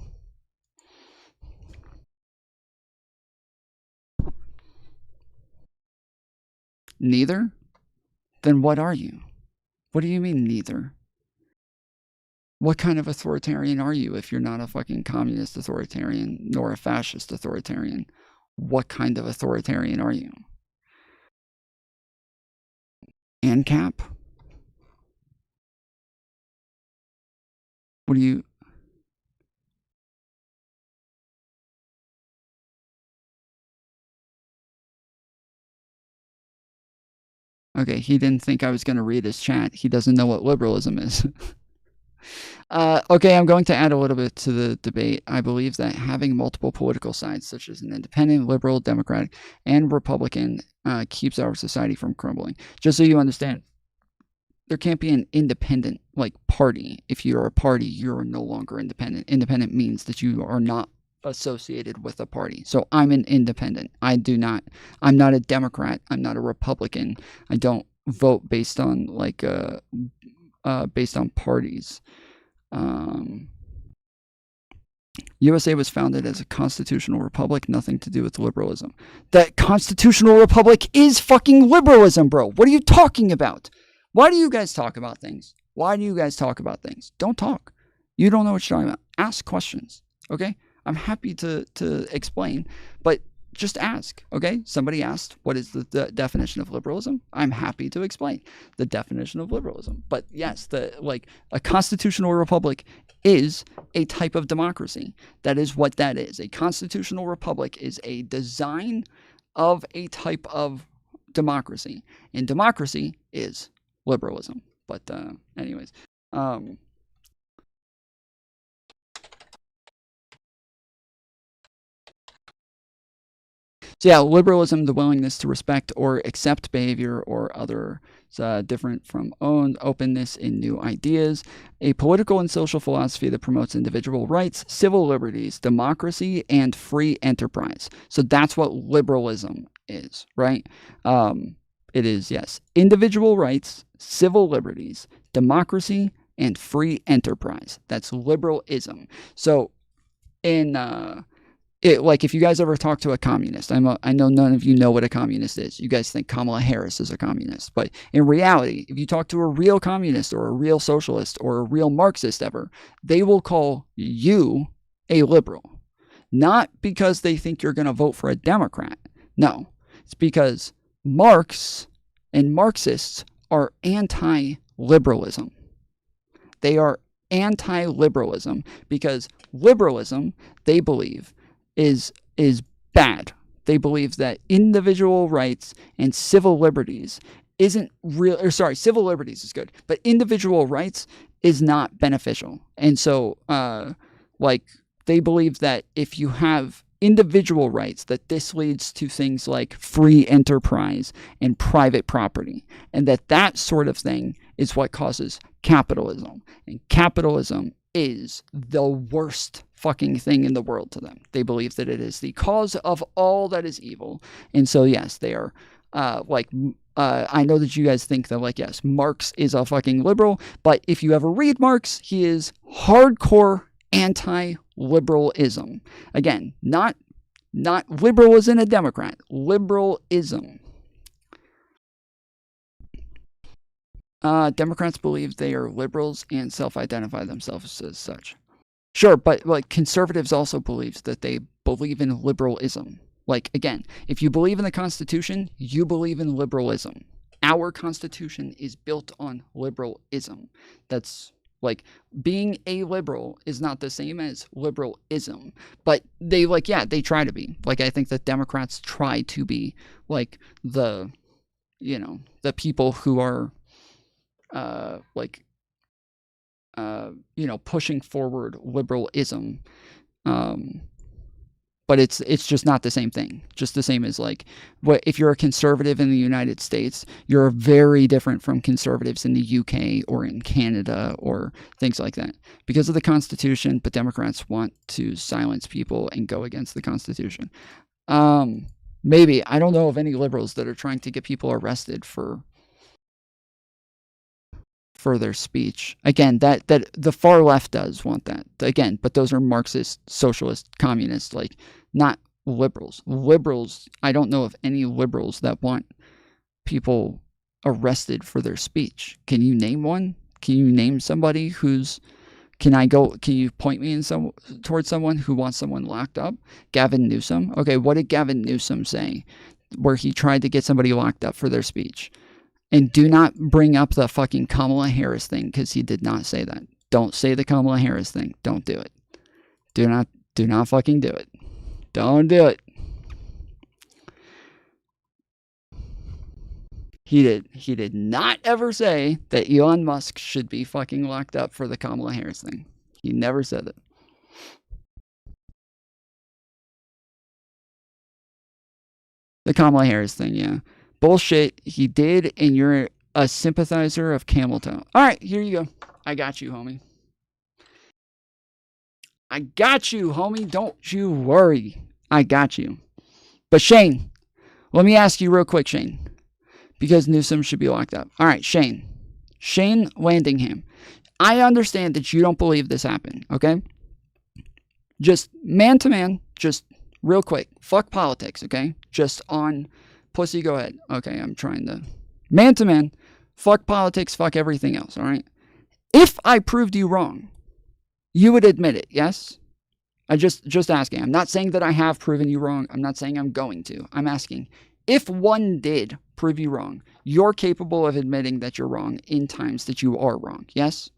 Speaker 5: Neither? Then what are you? What do you mean neither? What kind of authoritarian are you if you're not a fucking communist authoritarian nor a fascist authoritarian? What kind of authoritarian are you? ANCAP? What do you... Okay, he didn't think I was going to read his chat. He doesn't know what liberalism is. Okay, I'm going to add a little bit to the debate. I believe that having multiple political sides, such as an independent, liberal, Democratic, and Republican, keeps our society from crumbling. Just so you understand, there can't be an independent, party. If you're a party, you're no longer independent. Independent means that you are not associated with a party. So I'm an independent. I'm not a Democrat. I'm not a Republican. I don't vote based on, based on parties. USA was founded as a constitutional republic, nothing to do with liberalism. That constitutional republic is fucking liberalism, bro. What are you talking about? Why do you guys talk about things? Why do you guys talk about things? Don't talk. You don't know what you're talking about. Ask questions, okay? I'm happy to explain, but just ask, okay? Somebody asked, what is the definition of liberalism? I'm happy to explain the definition of liberalism. But yes, a constitutional republic is a type of democracy. That is what that is. A constitutional republic is a design of a type of democracy. And democracy is liberalism. But anyways, so yeah, liberalism, the willingness to respect or accept behavior or other different from openness in new ideas, a political and social philosophy that promotes individual rights, civil liberties, democracy, and free enterprise. So that's what liberalism is, right? It is, yes, individual rights, civil liberties, democracy, and free enterprise. That's liberalism. So in if you guys ever talk to a communist, I know none of you know what a communist is. You guys think Kamala Harris is a communist. But in reality, if you talk to a real communist or a real socialist or a real Marxist ever, they will call you a liberal. Not because they think you're going to vote for a Democrat. No, it's because Marx and Marxists are anti-liberalism. They are anti-liberalism because liberalism, they believe, is bad. They believe that individual rights and civil liberties isn't real, or sorry, civil liberties is good, but individual rights is not beneficial. And so, they believe that if you have individual rights, that this leads to things like free enterprise and private property, and that sort of thing is what causes capitalism. And capitalism is the worst fucking thing in the world to them. They believe that it is the cause of all that is evil. And so, yes, they are I know that you guys think that, yes, Marx is a fucking liberal, but if you ever read Marx, he is hardcore anti-liberalism. Again, not liberal as in a Democrat, liberalism. Democrats believe they are liberals and self-identify themselves as such. Sure, but conservatives also believe that they believe in liberalism. Again, if you believe in the Constitution, you believe in liberalism. Our Constitution is built on liberalism. That's being a liberal is not the same as liberalism, but they they try to be. I think that Democrats try to be the people who are pushing forward liberalism, but it's just not the same thing. Just the same as if you're a conservative in the United States, you're very different from conservatives in the UK or in Canada or things like that because of the Constitution. But Democrats want to silence people and go against the Constitution. Maybe I don't know of any liberals that are trying to get people arrested for their speech. Again, that the far left does want that. Again, but those are Marxist, socialist, communists, not liberals. Liberals, I don't know of any liberals that want people arrested for their speech. Can you name one? Can you name somebody can you point me towards someone who wants someone locked up? Gavin Newsom? Okay, what did Gavin Newsom say where he tried to get somebody locked up for their speech? And do not bring up the fucking Kamala Harris thing because he did not say that. Don't say the Kamala Harris thing. Don't do it. Do not fucking do it. Don't do it. He did not ever say that Elon Musk should be fucking locked up for the Kamala Harris thing. He never said it. The Kamala Harris thing, yeah. Bullshit, he did, and you're a sympathizer of Camel Toe. All right, here you go. I got you, homie. I got you, homie. Don't you worry. I got you. But Shane, let me ask you real quick, Shane, because Newsom should be locked up. All right, Shane, Shane Landingham, I understand that you don't believe this happened, okay? Just man to man, just real quick. Fuck politics, okay? Just on pussy, go ahead. Okay, I'm trying to. Man to man, fuck politics, fuck everything else, all right? If I proved you wrong, you would admit it, yes? I just asking. I'm not saying that I have proven you wrong. I'm not saying I'm going to. I'm asking, if one did prove you wrong, you're capable of admitting that you're wrong in times that you are wrong, yes?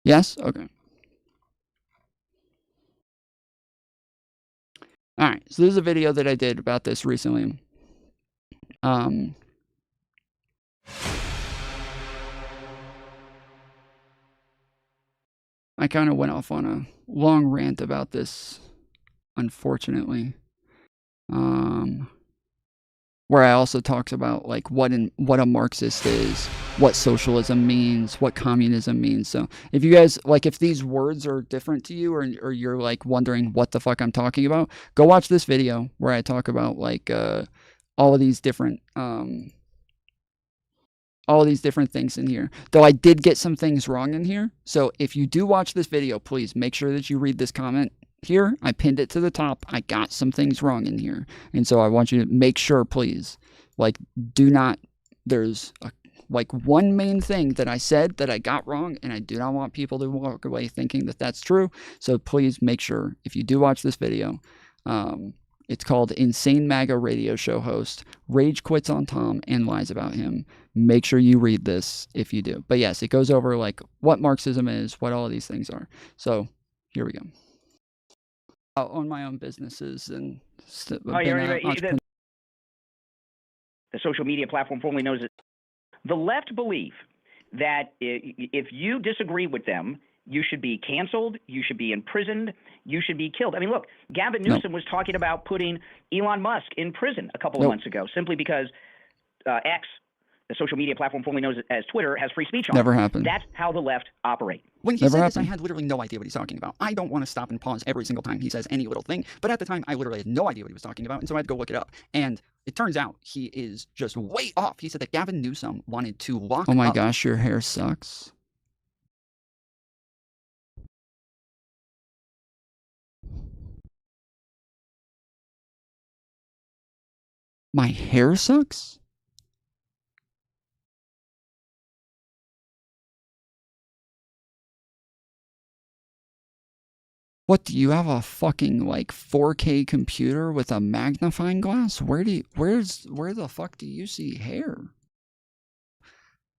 Speaker 5: Yes? Okay. Alright, so this is a video that I did about this recently. I kind of went off on a long rant about this, unfortunately. Where I also talked about like what a Marxist is, what socialism means, what communism means. So if you guys like, if these words are different to you, or you're like wondering what the fuck I'm talking about, go watch this video where I talk about like all of these different things in here. Though I did get some things wrong in here. So if you do watch this video, please make sure that you read this comment here. I pinned it to the top. I got some things wrong in here. And so I want you to make sure, please, like, do not, there's like one main thing that I said that I got wrong, and I do not want people to walk away thinking that that's true. So please make sure, if you do watch this video, it's called Insane MAGA Radio Show Host Rage Quits on Tom and Lies About Him. Make sure you read this if you do. But yes, it goes over like what Marxism is, what all of these things are. So here we go. I own my own businesses and
Speaker 8: the social media platform formerly knows it. The left believe that if you disagree with them, you should be canceled, you should be imprisoned, you should be killed. I mean, look, Gavin Newsom was talking about putting Elon Musk in prison a couple of months ago simply because X, the social media platform formerly known as Twitter, has free speech on it.
Speaker 5: Never happened.
Speaker 8: That's how the left operate.
Speaker 5: When he said this, I had literally no idea what he's talking about. I don't want to stop and pause every single time he says any little thing, but at the time, I literally had no idea what he was talking about, and so I had to go look it up. And it turns out he is just way off. He said that Gavin Newsom wanted to lock up... Oh my gosh, your hair sucks. My hair sucks? What, do you have a fucking, like, 4K computer with a magnifying glass? Where the fuck do you see hair?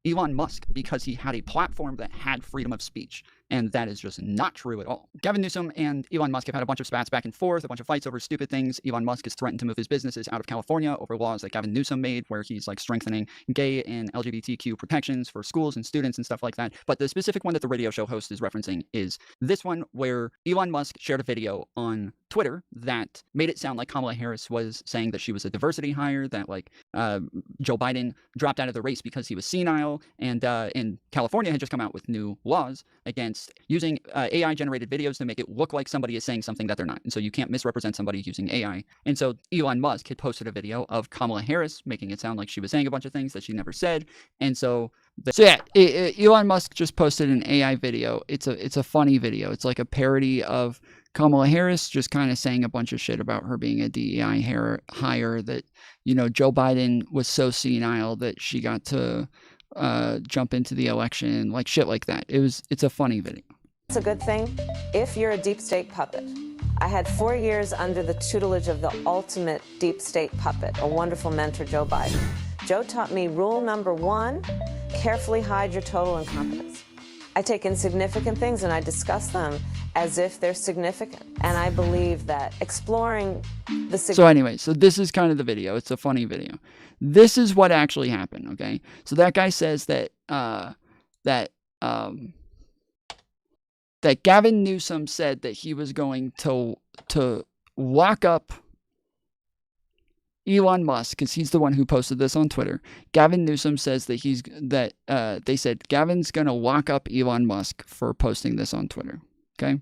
Speaker 5: Elon Musk, because he had a platform that had freedom of speech. And that is just not true at all. Gavin Newsom and Elon Musk have had a bunch of spats back and forth, a bunch of fights over stupid things. Elon Musk has threatened to move his businesses out of California over laws that Gavin Newsom made, where he's like strengthening gay and LGBTQ protections for schools and students and stuff like that. But the specific one that the radio show host is referencing is this one, where Elon Musk shared a video on Twitter that made it sound like Kamala Harris was saying that she was a diversity hire, that like Joe Biden dropped out of the race because he was senile, and California had just come out with new laws against using AI-generated videos to make it look like somebody is saying something that they're not. And so you can't misrepresent somebody using AI. And so Elon Musk had posted a video of Kamala Harris making it sound like she was saying a bunch of things that she never said. And so Elon Musk just posted an AI video. It's a funny video. It's like a parody of Kamala Harris just kind of saying a bunch of shit about her being a DEI hire, that, you know, Joe Biden was so senile that she got to jump into the election, like shit like that. It's a funny video.
Speaker 10: It's a good thing if you're a deep state puppet. I had 4 years under the tutelage of the ultimate deep state puppet, a wonderful mentor, Joe Biden. Joe taught me rule number 1, carefully hide your total incompetence. I take insignificant things and I discuss them as if they're significant. And I believe that exploring the...
Speaker 5: So anyway, so this is kind of the video. It's a funny video. This is what actually happened, okay? So that guy says that that Gavin Newsom said that he was going to lock up Elon Musk, because he's the one who posted this on Twitter. Gavin Newsom says that they said Gavin's going to lock up Elon Musk for posting this on Twitter. Okay.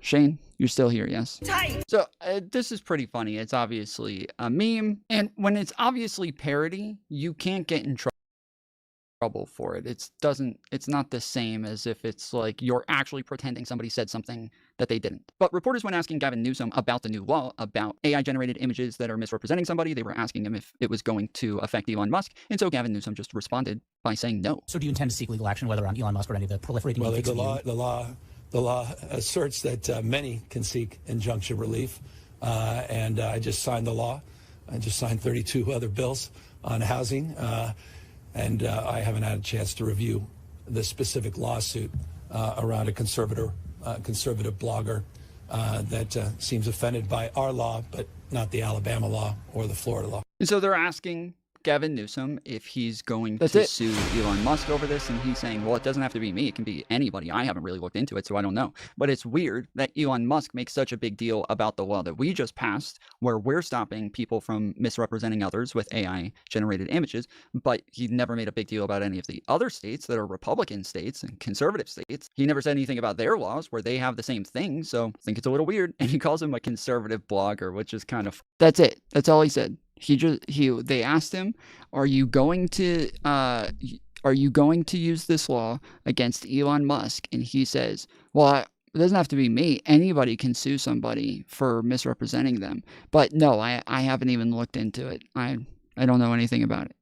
Speaker 5: Shane, you're still here, yes? So this is pretty funny. It's obviously a meme. And when it's obviously parody, you can't get in trouble for it. It's not the same as if it's like you're actually pretending somebody said something that they didn't. But reporters, when asking Gavin Newsom about the new law about AI generated images that are misrepresenting somebody, they were asking him if it was going to affect Elon Musk. And so Gavin Newsom just responded by saying no.
Speaker 11: So do you intend to seek legal action, whether on Elon Musk or any of the proliferating deepfakes?
Speaker 21: The law asserts that many can seek injunction relief, and I just signed the law. I just signed 32 other bills on housing, and I haven't had a chance to review the specific lawsuit around a conservative blogger that seems offended by our law, but not the Alabama law or the Florida law.
Speaker 5: And so they're asking Gavin Newsom if he's going to sue Elon Musk over this, and he's saying, well, it doesn't have to be me. It can be anybody. I haven't really looked into it, so I don't know. But it's weird that Elon Musk makes such a big deal about the law that we just passed, where we're stopping people from misrepresenting others with AI-generated images, but he never made a big deal about any of the other states that are Republican states and conservative states. He never said anything about their laws where they have the same thing, so I think it's a little weird. And he calls him a conservative blogger, which is kind of... That's it. That's all he said. They asked him, are you going to use this law against Elon Musk? And he says, well, it doesn't have to be me. Anybody can sue somebody for misrepresenting them. But no, I haven't even looked into it. I don't know anything about it.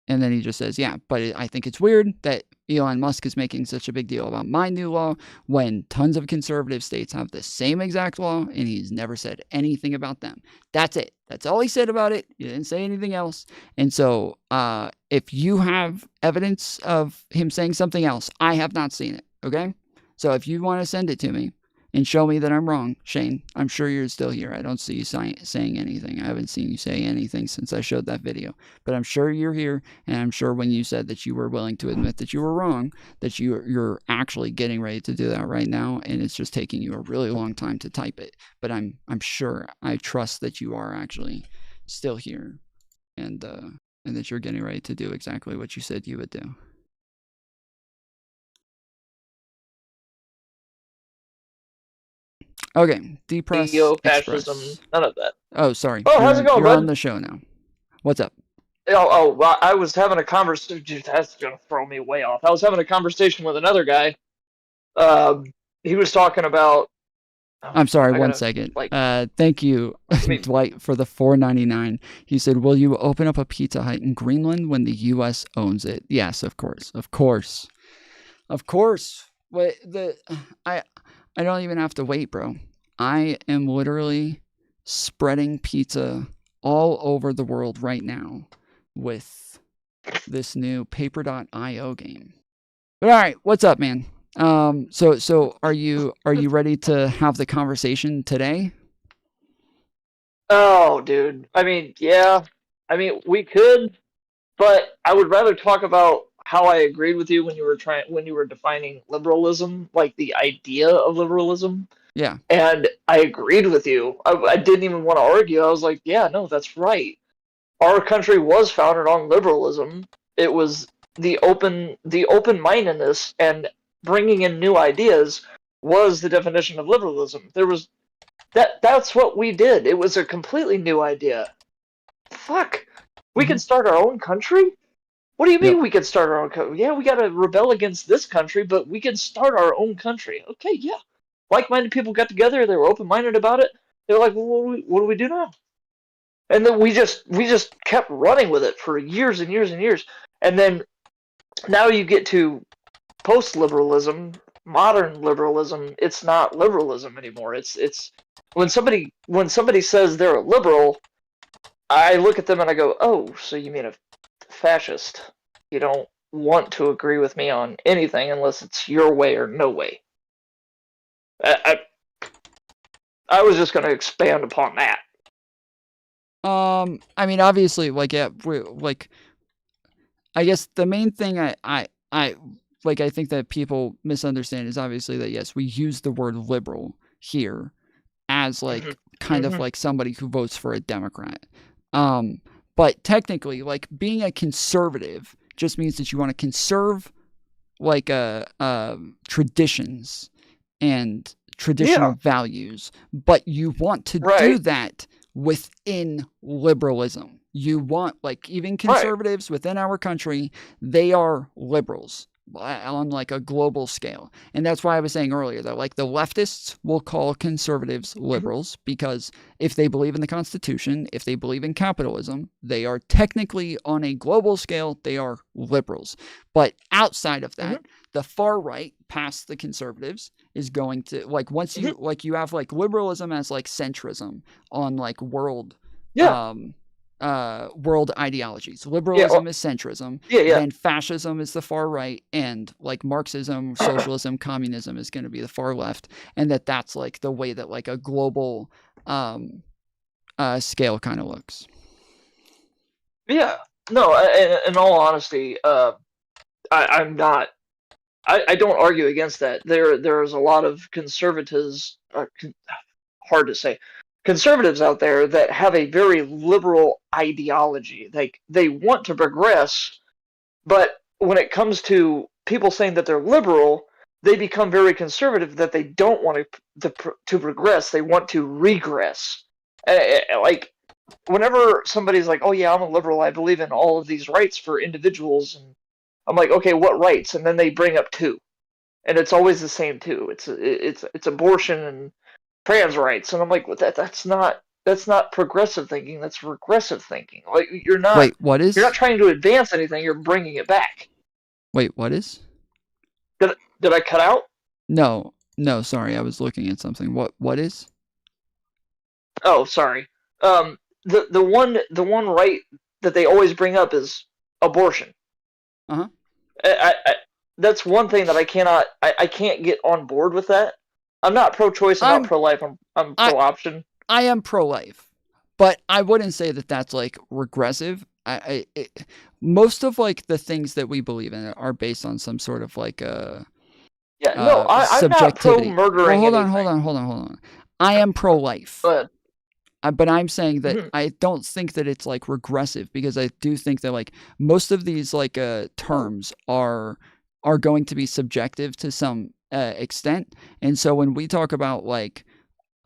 Speaker 5: And then he just says, yeah, but I think it's weird that Elon Musk is making such a big deal about my new law when tons of conservative states have the same exact law, and he's never said anything about them. That's it. That's all he said about it. He didn't say anything else. And so if you have evidence of him saying something else, I have not seen it, okay? So if you want to send it to me and show me that I'm wrong, Shane, I'm sure you're still here. I don't see you saying anything. I haven't seen you say anything since I showed that video. But I'm sure you're here, and I'm sure when you said that you were willing to admit that you were wrong, that you're actually getting ready to do that right now, and it's just taking you a really long time to type it. But I'm sure, I trust that you are actually still here, and that you're getting ready to do exactly what you said you would do. Okay, depress
Speaker 22: fascism, none of that.
Speaker 5: Oh, sorry.
Speaker 22: Oh, how's it going,
Speaker 5: You're
Speaker 22: bud?
Speaker 5: on the show now. What's up?
Speaker 22: Well, I was having a conversation. Dude, that's gonna throw me way off. I was having a conversation with another guy. He was talking about.
Speaker 5: I'm sorry. One second. Thank you, Dwight, for the $4.99. He said, "Will you open up a Pizza Hut in Greenland when the U.S. owns it?" Yes, of course, of course, of course. Wait, I don't even have to wait, bro. I am literally spreading pizza all over the world right now with this new Paper.io game. But all right, what's up, man? So are you ready to have the conversation today?
Speaker 22: Oh, dude. I mean, yeah. I mean, we could, but I would rather talk about how I agreed with you when you were defining liberalism, like the idea of liberalism.
Speaker 5: Yeah.
Speaker 22: And I agreed with you. I didn't even want to argue. I was like, yeah, no, that's right. Our country was founded on liberalism. It was the open-mindedness and bringing in new ideas was the definition of liberalism. That's what we did. It was a completely new idea. Fuck. We can start our own country? What do you mean we can start our own country? Yeah, we got to rebel against this country, but we can start our own country. Okay, yeah. Like-minded people got together. They were open-minded about it. They were like, well, what do we do now? And then we just kept running with it for years and years and years. And then now you get to post-liberalism, modern liberalism. It's not liberalism anymore. It's when somebody says they're a liberal, I look at them and I go, oh, so you mean a fascist? You don't want to agree with me on anything unless it's your way or no way. I was just going to expand upon that.
Speaker 5: I mean, obviously, like, yeah, I guess the main thing I think that people misunderstand is obviously that, yes, we use the word liberal here as like kind of like somebody who votes for a Democrat. But technically, like, being a conservative just means that you want to conserve like traditions and traditional values, but you want to do that within liberalism. You want, like, even conservatives within our country, they are liberals on like a global scale. And that's why I was saying earlier that like the leftists will call conservatives liberals because if they believe in the Constitution, if they believe in capitalism, they are technically on a global scale, they are liberals. But outside of that, the far right past the conservatives is going to like once you like you have like liberalism as like centrism on like world world ideologies. Liberalism is centrism. Then fascism is the far right, and like Marxism, socialism, communism is going to be the far left, and that's like the way that like a global scale kind of looks.
Speaker 22: Yeah. No, in all honesty, I'm not. I don't argue against that. There's a lot of conservatives. Hard to say. Conservatives out there that have a very liberal ideology. Like they want to progress, but when it comes to people saying that they're liberal, they become very conservative. That they don't want to progress. They want to regress. Like whenever somebody's like, "Oh yeah, I'm a liberal. I believe in all of these rights for individuals," and I'm like, "Okay, what rights?" And then they bring up two, and it's always the same two. It's abortion and trans rights, and I'm like, well, that's not progressive thinking. That's regressive thinking. Like you're not.
Speaker 5: Wait, what is?
Speaker 22: You're not trying to advance anything. You're bringing it back.
Speaker 5: Wait, what is?
Speaker 22: Did I cut out?
Speaker 5: No, sorry, I was looking at something. What is?
Speaker 22: Oh, sorry. The one right that they always bring up is abortion. I that's one thing that I can't get on board with that. I'm not pro-choice. I'm not pro-life. I'm pro-option.
Speaker 5: I am pro-life, but I wouldn't say that that's like regressive. Most of like the things that we believe in are based on some sort of like
Speaker 22: I'm not pro-murdering.
Speaker 5: Well, hold on. I am pro-life. But I'm saying that I don't think that it's like regressive because I do think that like most of these like terms are going to be subjective to some extent. And so when we talk about like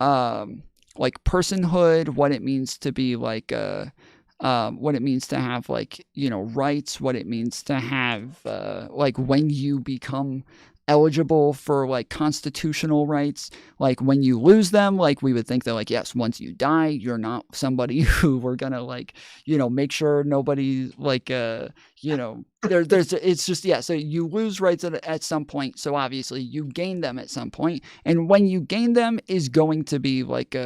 Speaker 5: personhood, what it means to be like what it means to have like, you know, rights, what it means to have like when you become eligible for like constitutional rights, like when you lose them, like we would think that like, yes, once you die, you're not somebody who we're gonna like, you know, make sure nobody like you know, there's it's just so you lose rights at some point, so obviously you gain them at some point, and when you gain them is going to be like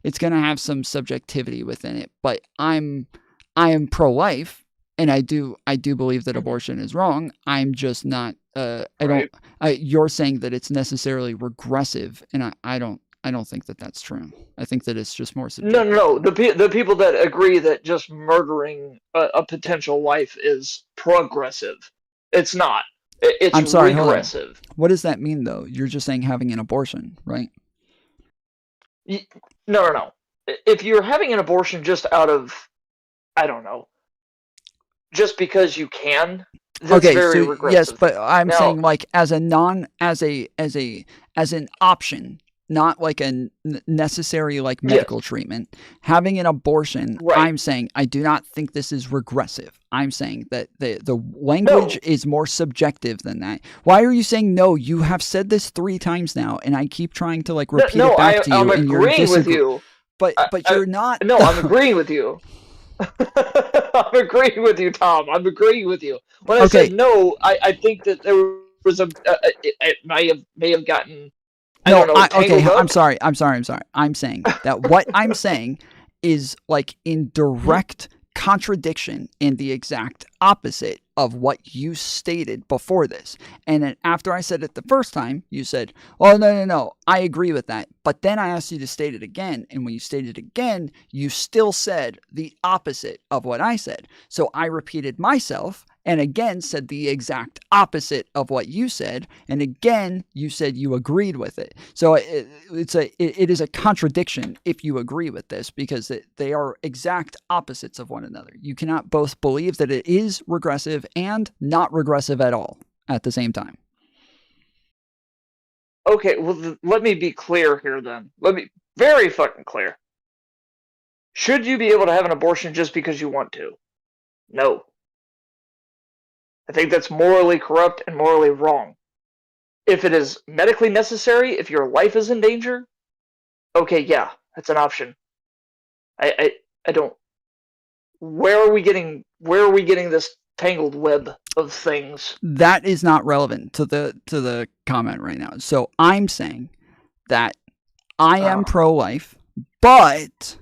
Speaker 5: it's gonna have some subjectivity within it. But I am pro-life, and I do believe that abortion is wrong. I'm just not you're saying that it's necessarily regressive, and I don't think that that's true. I think that it's just more subjective.
Speaker 22: No. The people that agree that just murdering a potential wife is progressive. It's not. It's
Speaker 5: I'm sorry,
Speaker 22: regressive.
Speaker 5: What does that mean though? You're just saying having an abortion, right?
Speaker 22: No. If you're having an abortion just out of, I don't know, just because you can. That's very regressive.
Speaker 5: Yes, but I'm saying like as an option, not like a necessary like medical treatment. Having an abortion, I'm saying I do not think this is regressive. I'm saying that the language is more subjective than that. Why are you saying no? You have said this 3 times now, and I keep trying to like repeat it back to you.
Speaker 22: I'm agreeing with you.
Speaker 5: But you're not.
Speaker 22: No, I'm agreeing with you. I'm agreeing with you, Tom. I'm agreeing with you. When I said no, I think that there was it may have gotten.
Speaker 5: I'm sorry. I'm saying that what I'm saying is like in direct contradiction and the exact opposite of what you stated before this. And then after I said it the first time, you said, oh, no, I agree with that. But then I asked you to state it again. And when you stated it again, you still said the opposite of what I said. So I repeated myself and again said the exact opposite of what you said. And again, you said you agreed with it. So it is a contradiction if you agree with this because they are exact opposites of one another. You cannot both believe that it is regressive and not regressive at all at the same time.
Speaker 22: Okay, well, let me be clear here then. Let me very fucking clear. Should you be able to have an abortion just because you want to? No. I think that's morally corrupt and morally wrong. If it is medically necessary, if your life is in danger, okay, yeah, that's an option. I don't. Where are we getting this tangled web of things?
Speaker 5: That is not relevant to the comment right now. So I'm saying that I am pro-life, but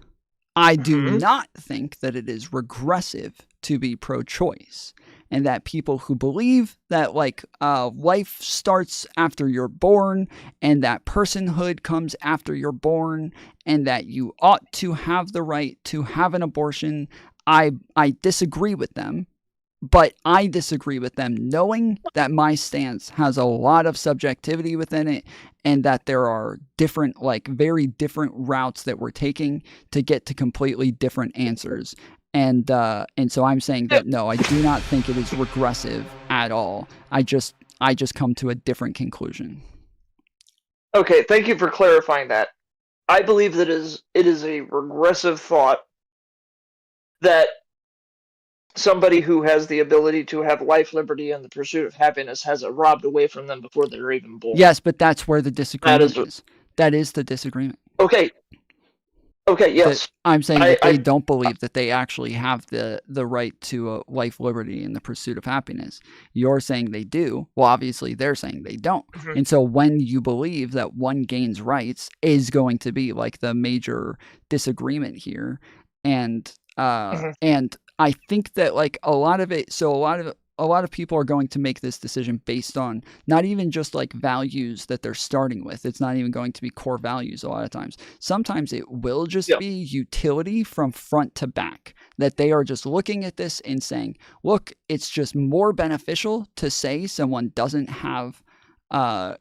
Speaker 5: I do not think that it is regressive to be pro-choice, and that people who believe that life starts after you're born and that personhood comes after you're born and that you ought to have the right to have an abortion, I disagree with them. But I disagree with them knowing that my stance has a lot of subjectivity within it and that there are different, very different routes that we're taking to get to completely different answers. And so I'm saying that no, I do not think it is regressive at all. I just come to a different conclusion.
Speaker 22: Okay, thank you for clarifying that. I believe that it is a regressive thought that somebody who has the ability to have life, liberty, and the pursuit of happiness has it robbed away from them before they're even born.
Speaker 5: Yes, but that's where the disagreement is. That is the disagreement.
Speaker 22: Okay, yes.
Speaker 5: I'm saying that they don't believe that they actually have the right to life, liberty, and the pursuit of happiness. You're saying they do. Well, obviously, they're saying they don't. And so when you believe that one gains rights is going to be the major disagreement here. And I think that a lot of it, so a lot of people are going to make this decision based on not even just values that they're starting with. It's not even going to be core values a lot of times. Sometimes it will just be utility from front to back, that they are just looking at this and saying, look, it's just more beneficial to say someone doesn't have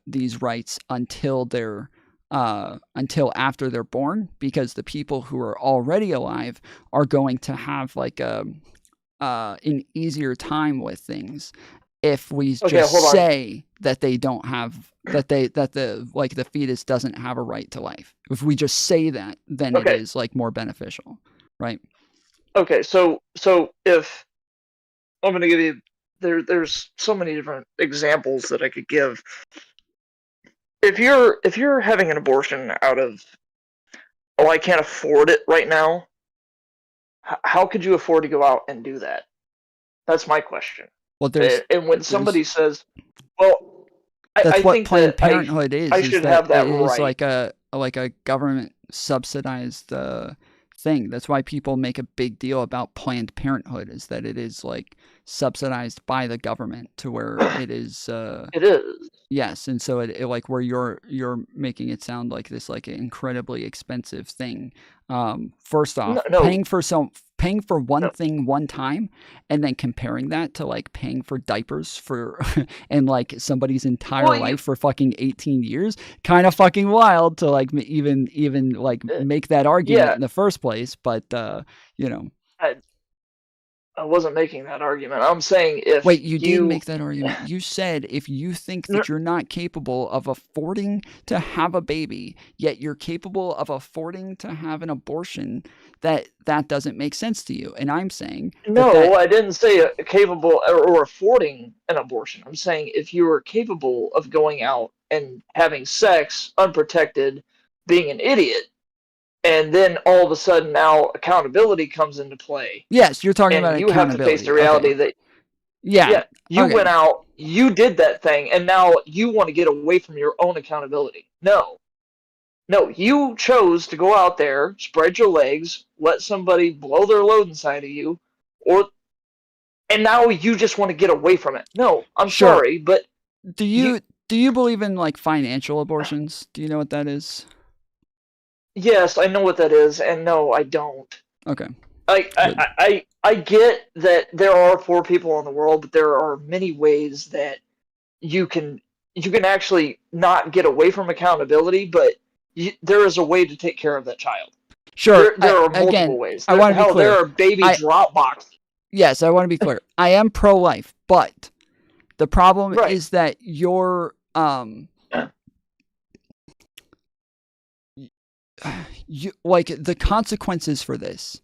Speaker 5: these rights until after they're born, because the people who are already alive are going to have an easier time with things if we just say that they don't have that the fetus doesn't have a right to life. If we just say that, then it is more beneficial, right?
Speaker 22: Okay, so if I'm going to give you there's so many different examples that I could give. If you're having an abortion out of, I can't afford it right now, how could you afford to go out and do that? That's my question.
Speaker 5: Well,
Speaker 22: and when somebody says, well,
Speaker 5: that's
Speaker 22: I
Speaker 5: what
Speaker 22: think
Speaker 5: Planned
Speaker 22: that
Speaker 5: Parenthood is.
Speaker 22: I should have that right.
Speaker 5: It's like a government subsidized thing. That's why people make a big deal about Planned Parenthood, is that it is subsidized by the government to where it is.
Speaker 22: It is.
Speaker 5: Yes, and so it where you're making it sound like this an incredibly expensive thing. First off, paying for one thing one time, and then comparing that to paying for diapers for and somebody's entire life for fucking 18 years, kind of fucking wild to even make that argument in the first place. But
Speaker 22: I wasn't making that argument. I'm saying
Speaker 5: Wait, you did make that argument. You said if you think that you're not capable of affording to have a baby, yet you're capable of affording to have an abortion, that doesn't make sense to you. And I'm saying
Speaker 22: I didn't say capable or affording an abortion. I'm saying if you are capable of going out and having sex unprotected, being an idiot, and then all of a sudden now accountability comes into play.
Speaker 5: Yes, you're talking about
Speaker 22: you have to face the reality that you went out, you did that thing, and now you want to get away from your own accountability. No, you chose to go out there, spread your legs, let somebody blow their load inside of you, and now you just want to get away from it. No, I'm sorry, but
Speaker 5: do you believe in financial abortions? Do you know what that is?
Speaker 22: Yes, I know what that is, and no, I don't.
Speaker 5: Okay.
Speaker 22: I get that there are poor people in the world, but there are many ways that you can actually not get away from accountability, but there is a way to take care of that child.
Speaker 5: Sure.
Speaker 22: There are multiple ways.
Speaker 5: I want to be clear.
Speaker 22: There are baby drop boxes.
Speaker 5: Yes, I want to be clear. I am pro-life, but the problem is that you're the consequences for this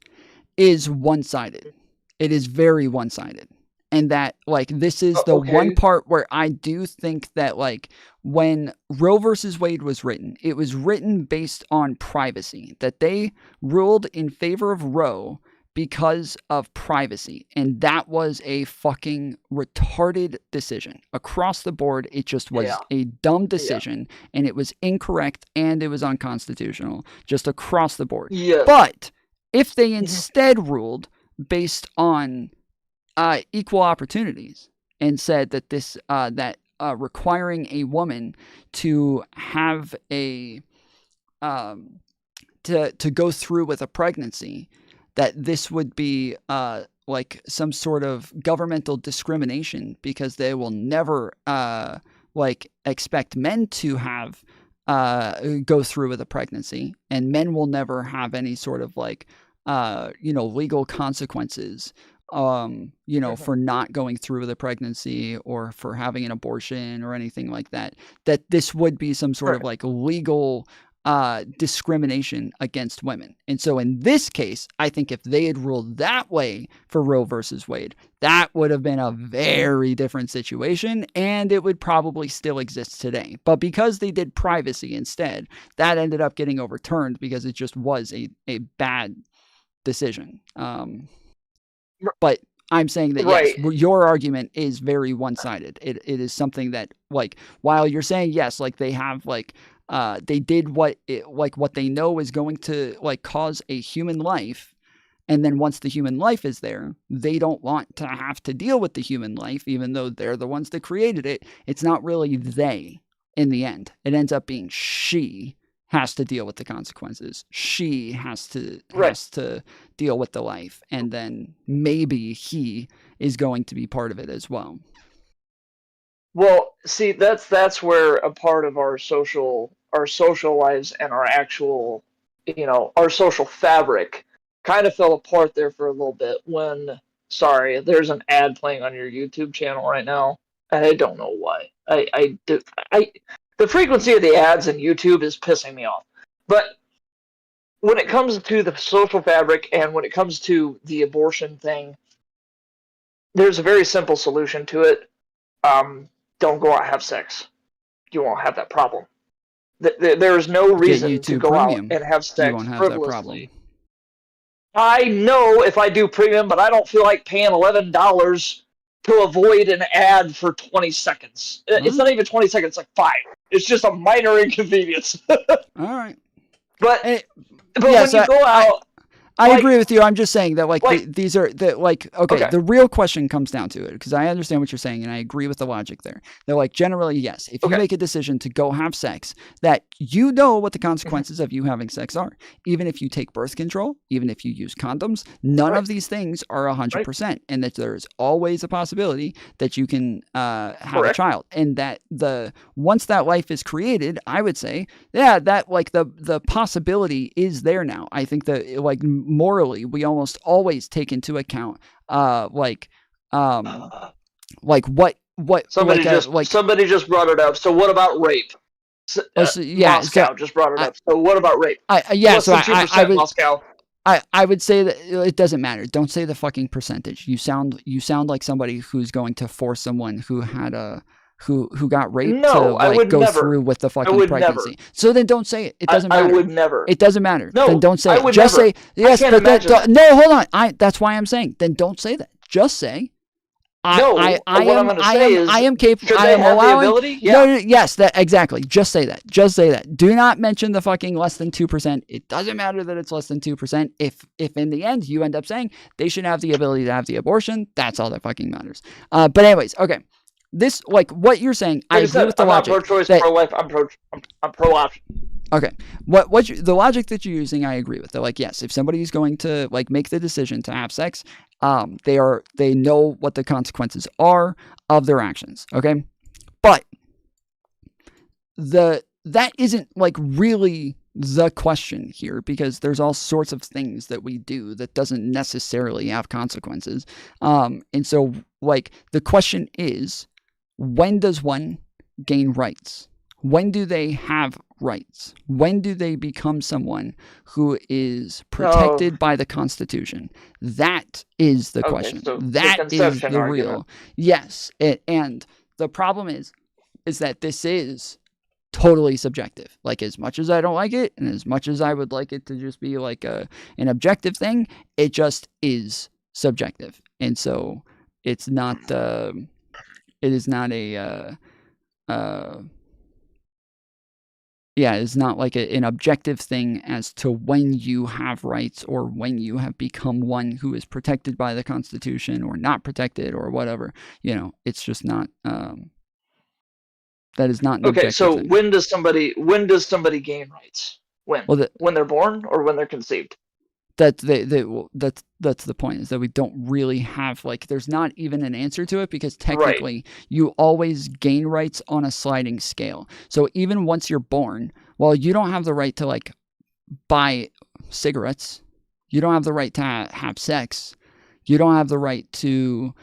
Speaker 5: is one-sided. It is very one-sided. And that, like, this is the one part where I do think that, like, when Roe versus Wade was written, it was written based on privacy, that they ruled in favor of Roe because of privacy. And that was a fucking retarded decision. Across the board, it just was a dumb decision, and it was incorrect, and it was unconstitutional, just across the board. But if they instead ruled based on equal opportunities and said that this requiring a woman to have a to go through with a pregnancy, that this would be like some sort of governmental discrimination, because they will never like expect men to have go through with a pregnancy, and men will never have any sort of like legal consequences for not going through with a pregnancy or for having an abortion or anything like that, that this would be some sort of like legal discrimination against women. And so in this case, I think if they had ruled that way for Roe versus Wade, that would have been a very different situation, and it would probably still exist today. But because they did privacy instead, that ended up getting overturned because it just was a bad decision. But I'm saying that, yes, your argument is very one-sided. It is something that, like, while you're saying, yes, like, they have, like, they did what they know is going to, like, cause a human life, and then once the human life is there, they don't want to have to deal with the human life, even though they're the ones that created it. It's not really they in the end. It ends up being she has to deal with the consequences. She has to deal with the life, and then maybe he is going to be part of it as well.
Speaker 22: Well, see, that's where a part of our social lives and our actual, our social fabric kind of fell apart there for a little bit when, sorry, there's an ad playing on your YouTube channel right now. I don't know why. The frequency of the ads in YouTube is pissing me off. But when it comes to the social fabric and when it comes to the abortion thing, there's a very simple solution to it. Don't go out and have sex. You won't have that problem. There is no reason to go out and have sex
Speaker 5: you won't have
Speaker 22: frivolously.
Speaker 5: that problem.
Speaker 22: I know if I do premium, but I don't feel like paying $11 to avoid an ad for 20 seconds. It's not even 20 seconds, it's like 5. It's just a minor inconvenience.
Speaker 5: All right.
Speaker 22: But
Speaker 5: yes,
Speaker 22: when you go out...
Speaker 5: I agree with you. I'm just saying that, these are okay. The real question comes down to it, because I understand what you're saying, and I agree with the logic there. They're like, generally, yes, if you make a decision to go have sex, that you know what the consequences of you having sex are. Even if you take birth control, even if you use condoms, none of these things are 100%, and that there's always a possibility that you can have a child, and that once that life is created, I would say, that the possibility is there now. I think that morally, we almost always take into account what
Speaker 22: somebody just brought it up. So what about rape? Moscow just brought it up. So what about rape? Moscow?
Speaker 5: I would say that it doesn't matter. Don't say the fucking percentage. You sound like somebody who's going to force someone who had who got raped to go through with the fucking pregnancy. So then don't say it. It doesn't matter.
Speaker 22: I would never.
Speaker 5: It doesn't matter.
Speaker 22: No,
Speaker 5: then don't say it.
Speaker 22: Just
Speaker 5: say yes.
Speaker 22: No,
Speaker 5: hold on. That's why I'm saying. Then don't say that. Just say. I am capable. I am allowing.
Speaker 22: Yeah.
Speaker 5: No, yes, exactly. Just say that. Just say that. Do not mention the fucking less than 2%. It doesn't matter that it's less than 2%. If in the end you end up saying they should have the ability to have the abortion, that's all that fucking matters. But anyways, okay. This, what you're saying, I agree with the logic.
Speaker 22: I'm not pro-choice, pro-life. I'm pro-option.
Speaker 5: Okay, the logic that you're using, I agree with. They're like, yes, if somebody's going to make the decision to have sex, they know what the consequences are of their actions. Okay, but that isn't really the question here, because there's all sorts of things that we do that doesn't necessarily have consequences. And so the question is, when does one gain rights? When do they have rights? When do they become someone who is protected by the Constitution? That is the question.
Speaker 22: So
Speaker 5: That
Speaker 22: the
Speaker 5: is
Speaker 22: conception
Speaker 5: the
Speaker 22: argument.
Speaker 5: real. Yes, and the problem is that this is totally subjective. Like, as much as I don't like it, and as much as I would like it to just be like an objective thing, it just is subjective. And so it's not. It is not a. Yeah, it's not like an objective thing as to when you have rights or when you have become one who is protected by the Constitution or not protected or whatever. You know, it's just not. That is not an objective
Speaker 22: so
Speaker 5: thing.
Speaker 22: when does somebody gain rights? When?
Speaker 5: Well,
Speaker 22: when they're born or when they're conceived?
Speaker 5: That's the point, is that we don't really have, like, there's not even an answer to it, because technically you always gain rights on a sliding scale. So even once you're born, well, you don't have the right to, like, buy cigarettes. You don't have the right to have sex. You don't have the right to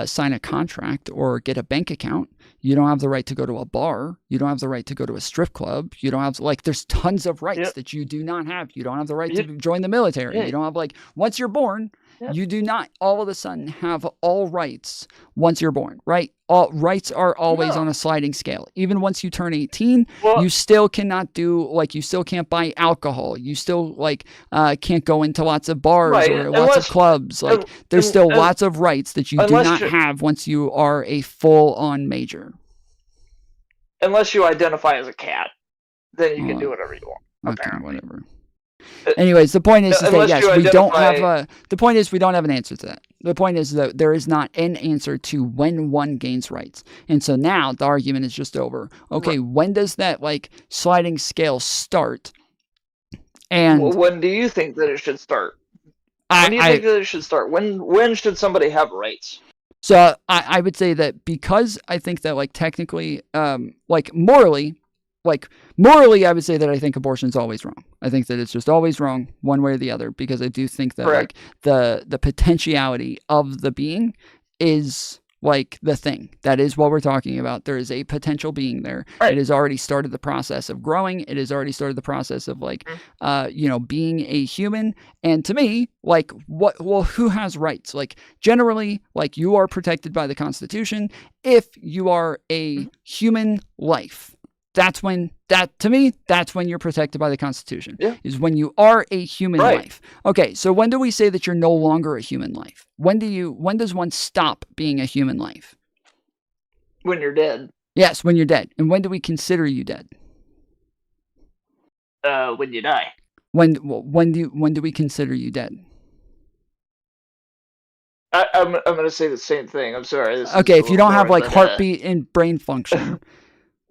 Speaker 5: sign a contract or get a bank account. You don't have the right to go to a bar. You don't have the right to go to a strip club. You don't have, like, there's tons of rights that you do not have. You don't have the right to join the military. You don't have, like, once you're born, you do not all of a sudden have all rights once you're born, right? All rights are always on a sliding scale. Even once you turn 18, you still cannot do, like, you still can't buy alcohol. You still, like, can't go into lots of bars or lots of clubs. Like, there's still lots of rights that you do not have once you are a full-on major.
Speaker 22: Unless you identify as a cat, then you can do whatever you want.
Speaker 5: Okay, whatever. Anyways, the point is that, yes, we don't have the point is we don't have an answer to that. The point is that there is not an answer to when one gains rights. And so now the argument is just over. Okay, when does that, like, sliding scale start? And
Speaker 22: when do you think that it should start? When do you think that it should start? When should somebody have rights?
Speaker 5: So I would say that, because I think that, like, technically, like, morally, I would say that I think abortion is always wrong. I think that it's just always wrong, one way or the other, because I do think that like the potentiality of the being is, like, the thing. That is what we're talking about. There is a potential being there. It has already started the process of growing. It has already started the process of, like, being a human. And to me, like, who has rights? Like, generally, like, you are protected by the Constitution if you are a human life. That's when you're protected by the Constitution. Is when you are a human life. Okay, so when do we say that you're no longer a human life? When does one stop being a human life?
Speaker 22: When you're dead.
Speaker 5: Yes, when you're dead. And when do we consider you dead?
Speaker 22: When you die.
Speaker 5: When do we consider you dead?
Speaker 22: I'm going to say the same thing. I'm sorry.
Speaker 5: Okay, if you don't have, like, heartbeat and brain function,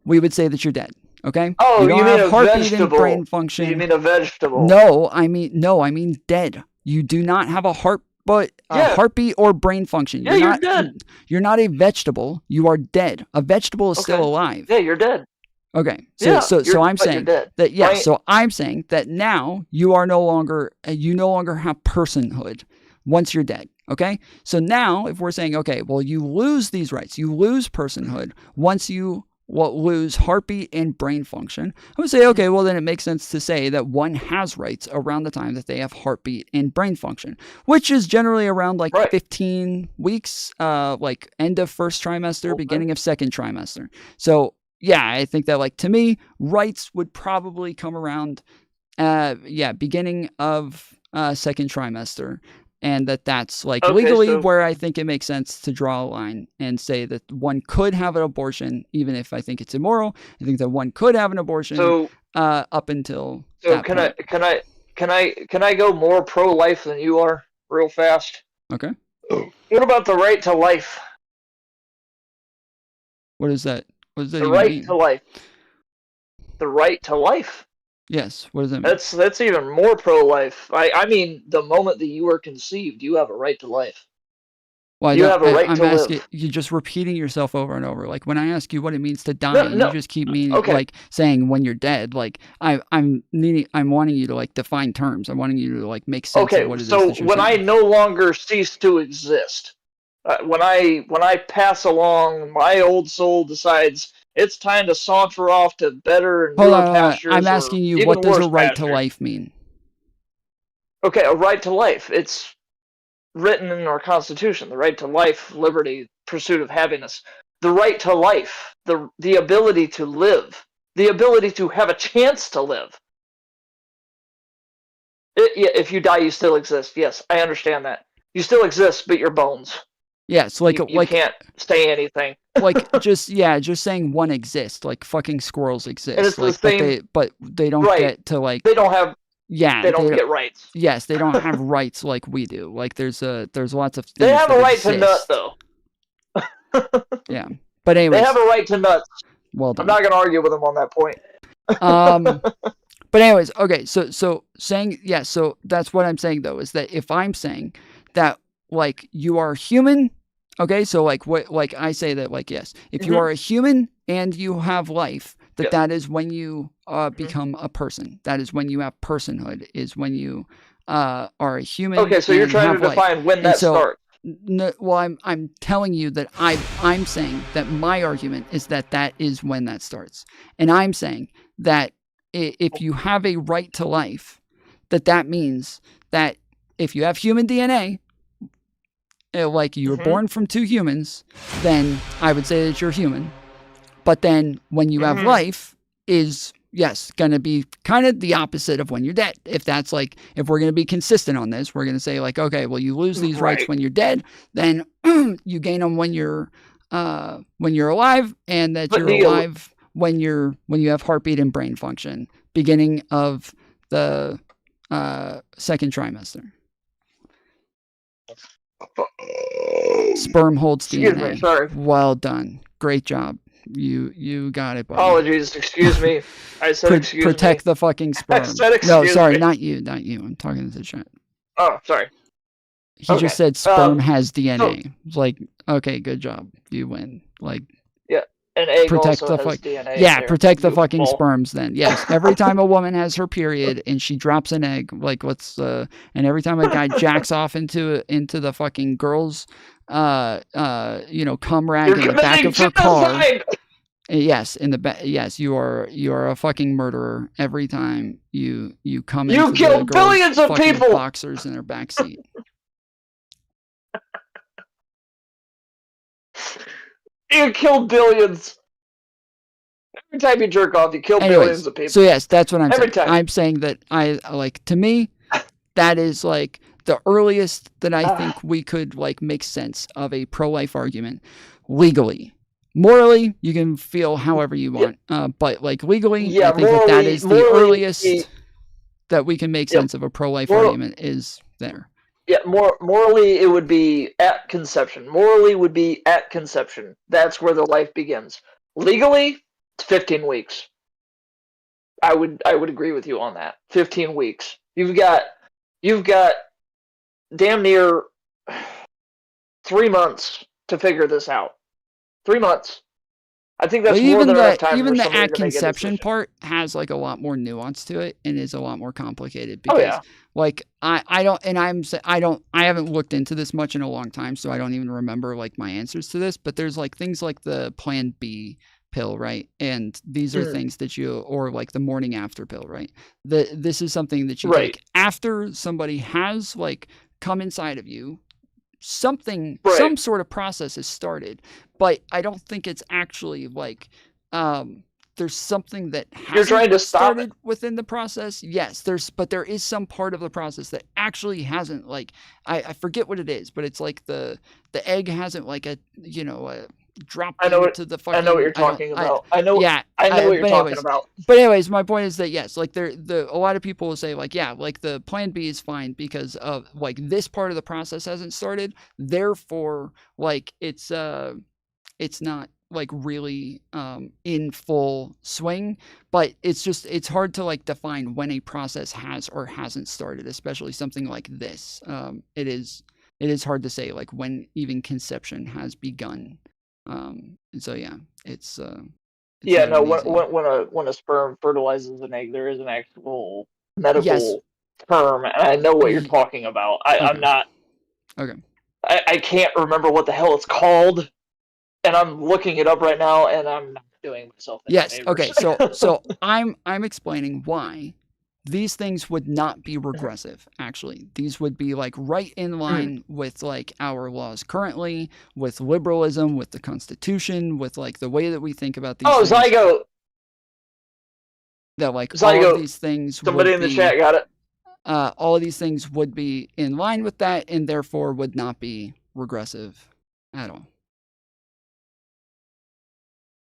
Speaker 5: we would say that you're dead. Okay?
Speaker 22: Oh,
Speaker 5: you don't
Speaker 22: mean
Speaker 5: have
Speaker 22: a
Speaker 5: heartbeat
Speaker 22: vegetable?
Speaker 5: And brain function.
Speaker 22: You mean a vegetable?
Speaker 5: No, I mean dead. You do not have a heartbeat or brain function.
Speaker 22: You're dead.
Speaker 5: You're not a vegetable. You are dead. A vegetable is still alive.
Speaker 22: Yeah, you're dead.
Speaker 5: Okay. So I'm saying that, yes. Right. So I'm saying that now you no longer have personhood once you're dead. Okay. So now if we're saying, okay, well, you lose these rights, you lose personhood once you lose heartbeat and brain function, I would say, okay, well, then it makes sense to say that one has rights around the time that they have heartbeat and brain function, which is generally around, like, 15 weeks, like, end of first trimester, beginning of second trimester. So, yeah, I think that, like, to me, rights would probably come around, beginning of second trimester. And that's, like, legally where I think it makes sense to draw a line and say that one could have an abortion, even if I think it's immoral. I think that one could have an abortion up until. So
Speaker 22: can I go more pro-life than you are, real fast?
Speaker 5: Okay.
Speaker 22: What about the right to life?
Speaker 5: What is that? What does that
Speaker 22: the
Speaker 5: even
Speaker 22: right
Speaker 5: mean?
Speaker 22: to life. The right to life.
Speaker 5: Yes. What does that mean?
Speaker 22: That's even more pro-life. I mean, the moment that you are conceived, you have a right to life.
Speaker 5: Well,
Speaker 22: you have a right to live.
Speaker 5: You're just repeating yourself over and over. Like, when I ask you what it means to die, you just keep like saying when you're dead. Like, I'm wanting you to, like, define terms. I'm wanting you to, like, make sense of what it is that you're saying.
Speaker 22: When I no longer cease to exist, when I pass along, my old soul decides It's time to saunter off to better and
Speaker 5: Hold
Speaker 22: newer
Speaker 5: on, hold on.
Speaker 22: pastures.
Speaker 5: I'm asking you,
Speaker 22: even
Speaker 5: what does a
Speaker 22: worse
Speaker 5: right to
Speaker 22: pastures.
Speaker 5: life mean?
Speaker 22: Okay, a right to life. It's written in our Constitution. The right to life, liberty, pursuit of happiness. The right to life. The ability to live. The ability to have a chance to live. If you die, you still exist. Yes, I understand that. You still exist, but you're bones.
Speaker 5: Yes,
Speaker 22: You can't say anything.
Speaker 5: like just saying one exists, like fucking squirrels exist.
Speaker 22: And it's
Speaker 5: like,
Speaker 22: the same,
Speaker 5: but they don't
Speaker 22: right.
Speaker 5: get to like.
Speaker 22: They don't have.
Speaker 5: Yeah,
Speaker 22: they don't get rights.
Speaker 5: Yes, they don't have rights like we do. Like there's lots of things
Speaker 22: They have
Speaker 5: that
Speaker 22: a right
Speaker 5: exist.
Speaker 22: to nut, though.
Speaker 5: Yeah, but anyways,
Speaker 22: they have a right to nuts.
Speaker 5: Well done.
Speaker 22: I'm not gonna argue with them on that point.
Speaker 5: But anyways, okay, so saying so that's what I'm saying though, is that if I'm saying that like you are human, okay, so like what, like I say that like yes, if you are a human and you have life, that is when you become a person. That is when you have personhood. Is when you are a human.
Speaker 22: Okay, so you're trying to define when that starts.
Speaker 5: No, well, I'm telling you that I'm saying that my argument is that is when that starts, and I'm saying that if you have a right to life, that means that if you have human DNA, like you were born from two humans, then I would say that you're human. But then when you have life is, yes, going to be kind of the opposite of when you're dead. If that's like, if we're going to be consistent on this, we're going to say like, okay, well, you lose these rights when you're dead, then you gain them when you're alive, and that you're alive when you have heartbeat and brain function, beginning of the second trimester. Sperm holds DNA.
Speaker 22: Me, sorry.
Speaker 5: Well done. Great job. You got it, buddy.
Speaker 22: Apologies, excuse me. I said excuse me.
Speaker 5: Protect the fucking sperm.
Speaker 22: I said excuse
Speaker 5: no, sorry,
Speaker 22: me.
Speaker 5: not you. I'm talking to the chat.
Speaker 22: Oh, sorry.
Speaker 5: He just said sperm has DNA. It's like, okay, good job. You win. Like,
Speaker 22: yeah, an egg
Speaker 5: protect
Speaker 22: also
Speaker 5: the
Speaker 22: has DNA.
Speaker 5: Yeah,
Speaker 22: there.
Speaker 5: protect the fucking sperms then. Yes, every time a woman has her period and she drops an egg, like and every time a guy jacks off into the fucking girl's cum rag in the back of her car. Yes, in the back. Yes, you are a fucking murderer every time you come into the girl's
Speaker 22: billions of
Speaker 5: fucking
Speaker 22: people.
Speaker 5: boxers in their backseat.
Speaker 22: You kill billions. Every time you jerk off, you kill billions of people.
Speaker 5: So yes, that's what I'm
Speaker 22: every
Speaker 5: saying.
Speaker 22: Time.
Speaker 5: I'm saying that to me, that is like the earliest that I think we could like make sense of a pro-life argument legally. Morally, you can feel however you want, but like legally, I think that is the earliest that we can make sense of a pro-life argument is there.
Speaker 22: Yeah, morally, it would be at conception. Morally would be at conception. That's where the life begins. Legally, it's 15 weeks. I would agree with you on that. 15 weeks. You've got damn near 3 months to figure this out. 3 months. I think that's more than enough time.
Speaker 5: Even
Speaker 22: for
Speaker 5: the
Speaker 22: somebody
Speaker 5: at
Speaker 22: to make a
Speaker 5: conception
Speaker 22: decision.
Speaker 5: part has like a lot more nuance to it and is a lot more complicated because like I haven't looked into this much in a long time, so I don't even remember like my answers to this, but there's like things like the Plan B pill, right? And these are things that or like the morning after pill, right? This is something that you take after somebody has like come inside of you. Some sort of process has started, but I don't think it's actually like there's something that hasn't started within the process. Yes, but there is some part of the process that actually hasn't, like I forget what it is, but it's like the egg hasn't like dropped into the fucking.
Speaker 22: I know what you're talking about. I know what you're talking about.
Speaker 5: But anyways, my point is that yes, like a lot of people will say like, yeah, like the Plan B is fine because of like this part of the process hasn't started, therefore like it's not like really in full swing, but it's hard to like define when a process has or hasn't started, especially something like this. It is hard to say like when even conception has begun. And so yeah, it's
Speaker 22: when a sperm fertilizes an egg, there is an actual medical term, and I know what you're talking about. I'm not.
Speaker 5: Okay.
Speaker 22: I can't remember what the hell it's called, and I'm looking it up right now, and I'm not doing myself any
Speaker 5: Yes.
Speaker 22: favors.
Speaker 5: Okay. So I'm explaining why these things would not be regressive. Actually, these would be like right in line with like our laws currently, with liberalism, with the Constitution, with like the way that we think about these things.
Speaker 22: Zygo.
Speaker 5: That like
Speaker 22: Zygo.
Speaker 5: all of these things.
Speaker 22: Somebody in the chat got it.
Speaker 5: All of these things would be in line with that, and therefore would not be regressive at all.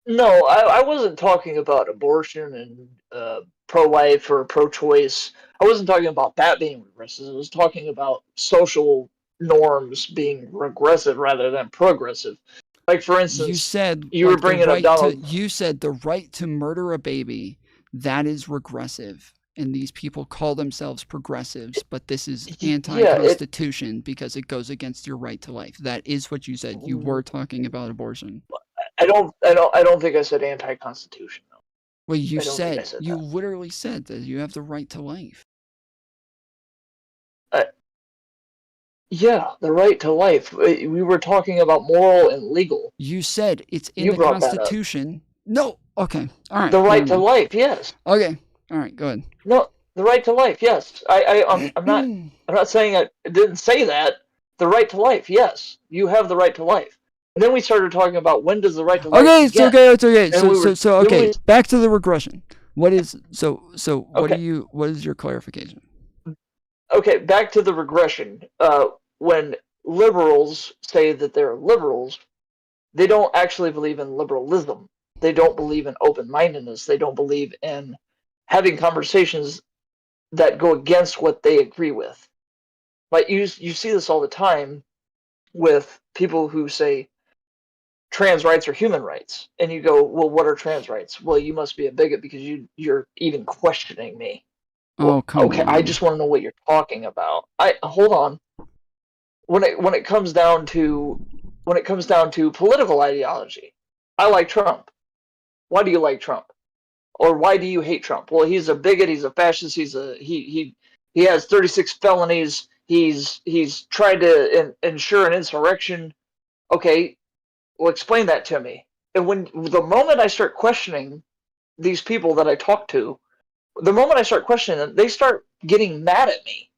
Speaker 22: No, I wasn't talking about abortion and pro-life or pro-choice. I wasn't talking about that being regressive. I was talking about social norms being regressive rather than progressive. Like, for instance,
Speaker 5: you said
Speaker 22: you were bringing up Donald.
Speaker 5: You said the right to murder a baby, that is regressive. And these people call themselves progressives, but this is anti-constitution because it goes against your right to life. That is what you said. You were talking about abortion.
Speaker 22: I don't think I said anti-constitution. Though.
Speaker 5: Well, you literally said that you have the right to life.
Speaker 22: Yeah, the right to life. We were talking about moral and legal.
Speaker 5: You said it's in the Constitution. No. Okay. All right.
Speaker 22: The right to life. Yes.
Speaker 5: Okay. All right. Go ahead.
Speaker 22: No, the right to life. Yes. I'm not saying I didn't say that. The right to life. Yes, you have the right to life. And then we started talking about when does the right to life begin.
Speaker 5: It's okay. So okay, back to the regression. What is what is your clarification?
Speaker 22: Okay, back to the regression. When liberals say that they're liberals, they don't actually believe in liberalism. They don't believe in open-mindedness. They don't believe in having conversations that go against what they agree with. Like you see this all the time with people who say trans rights are human rights, and you go, well, what are trans rights? Well, you must be a bigot because you're even questioning me.
Speaker 5: Oh, come on.
Speaker 22: I just want to know what you're talking about. Hold on. When it comes down to political ideology, I like Trump. Why do you like Trump? Or why do you hate Trump? Well, he's a bigot. He's a fascist. He has 36 felonies. He's tried to ensure an insurrection. Okay, well, explain that to me. And the moment I start questioning these people that I talk to, the moment I start questioning them, they start getting mad at me.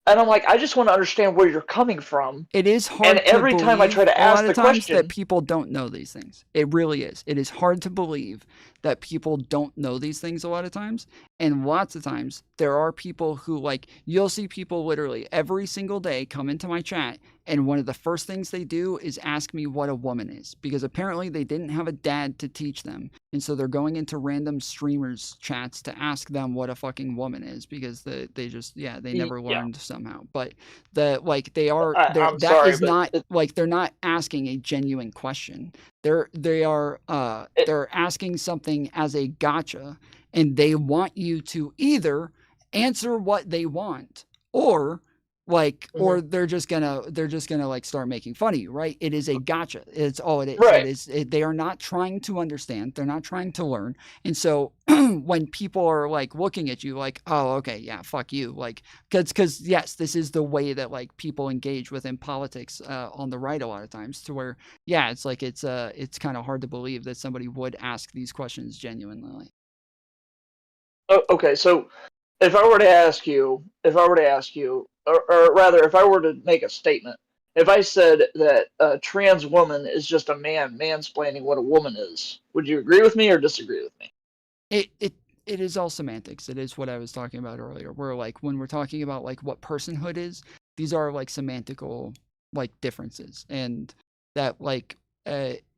Speaker 22: And I'm like, I just want to understand where you're coming from.
Speaker 5: It is hard.
Speaker 22: And every time I try to ask the question,
Speaker 5: that people don't know these things. It really is. It is hard to believe that people don't know these things a lot of times. And lots of times there are people who, like, you'll see people literally every single day come into my chat, and one of the first things they do is ask me what a woman is, because apparently they didn't have a dad to teach them. And so they're going into random streamers chats to ask them what a fucking woman is, because they never learned somehow. But they're not asking a genuine question. They're asking something as a gotcha, and they want you to either answer what they want or they're just gonna like start making fun of you, right? It is a gotcha. It's all it is.
Speaker 22: Right.
Speaker 5: They are not trying to understand. They're not trying to learn. And so when people are like looking at you like, oh, okay, yeah, fuck you, like, because yes, this is the way that like people engage within politics on the right a lot of times, to where it's like it's kind of hard to believe that somebody would ask these questions genuinely.
Speaker 22: Okay, so if I were to ask you, or rather, if I were to make a statement, if I said that a trans woman is just a man mansplaining what a woman is, would you agree with me or disagree with me?
Speaker 5: It is all semantics. It is what I was talking about earlier, where like when we're talking about like what personhood is, these are like semantical like differences, and that like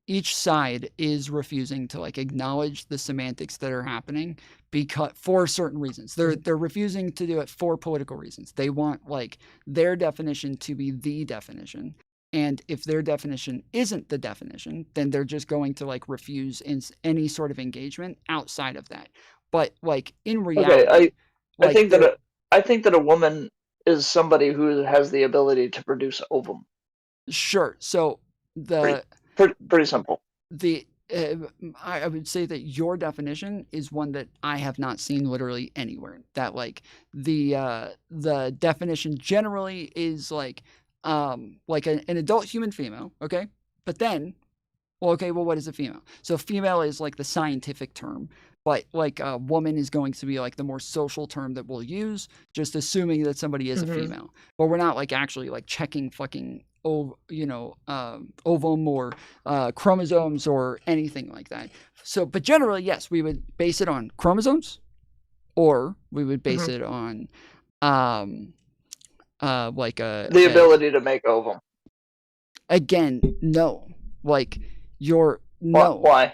Speaker 5: each side is refusing to like acknowledge the semantics that are happening because for certain reasons. They're refusing to do it for political reasons. They want like their definition to be the definition. And if their definition isn't the definition, then they're just going to like refuse any sort of engagement outside of that. But like in reality,
Speaker 22: I think that a woman is somebody who has the ability to produce ovum.
Speaker 5: Sure. So
Speaker 22: pretty simple.
Speaker 5: I would say that your definition is one that I have not seen literally anywhere. That like the definition generally is like an adult human female, okay? But then Well, okay, well, what is a female? So female is like the scientific term, but like a woman is going to be like the more social term that we'll use, just assuming that somebody is a female. But we're not like actually like checking fucking, ovum or chromosomes or anything like that. So, but generally, yes, we would base it on chromosomes, or we would base it on
Speaker 22: the ability to make ovum.
Speaker 5: Again, no. Like no.
Speaker 22: Why?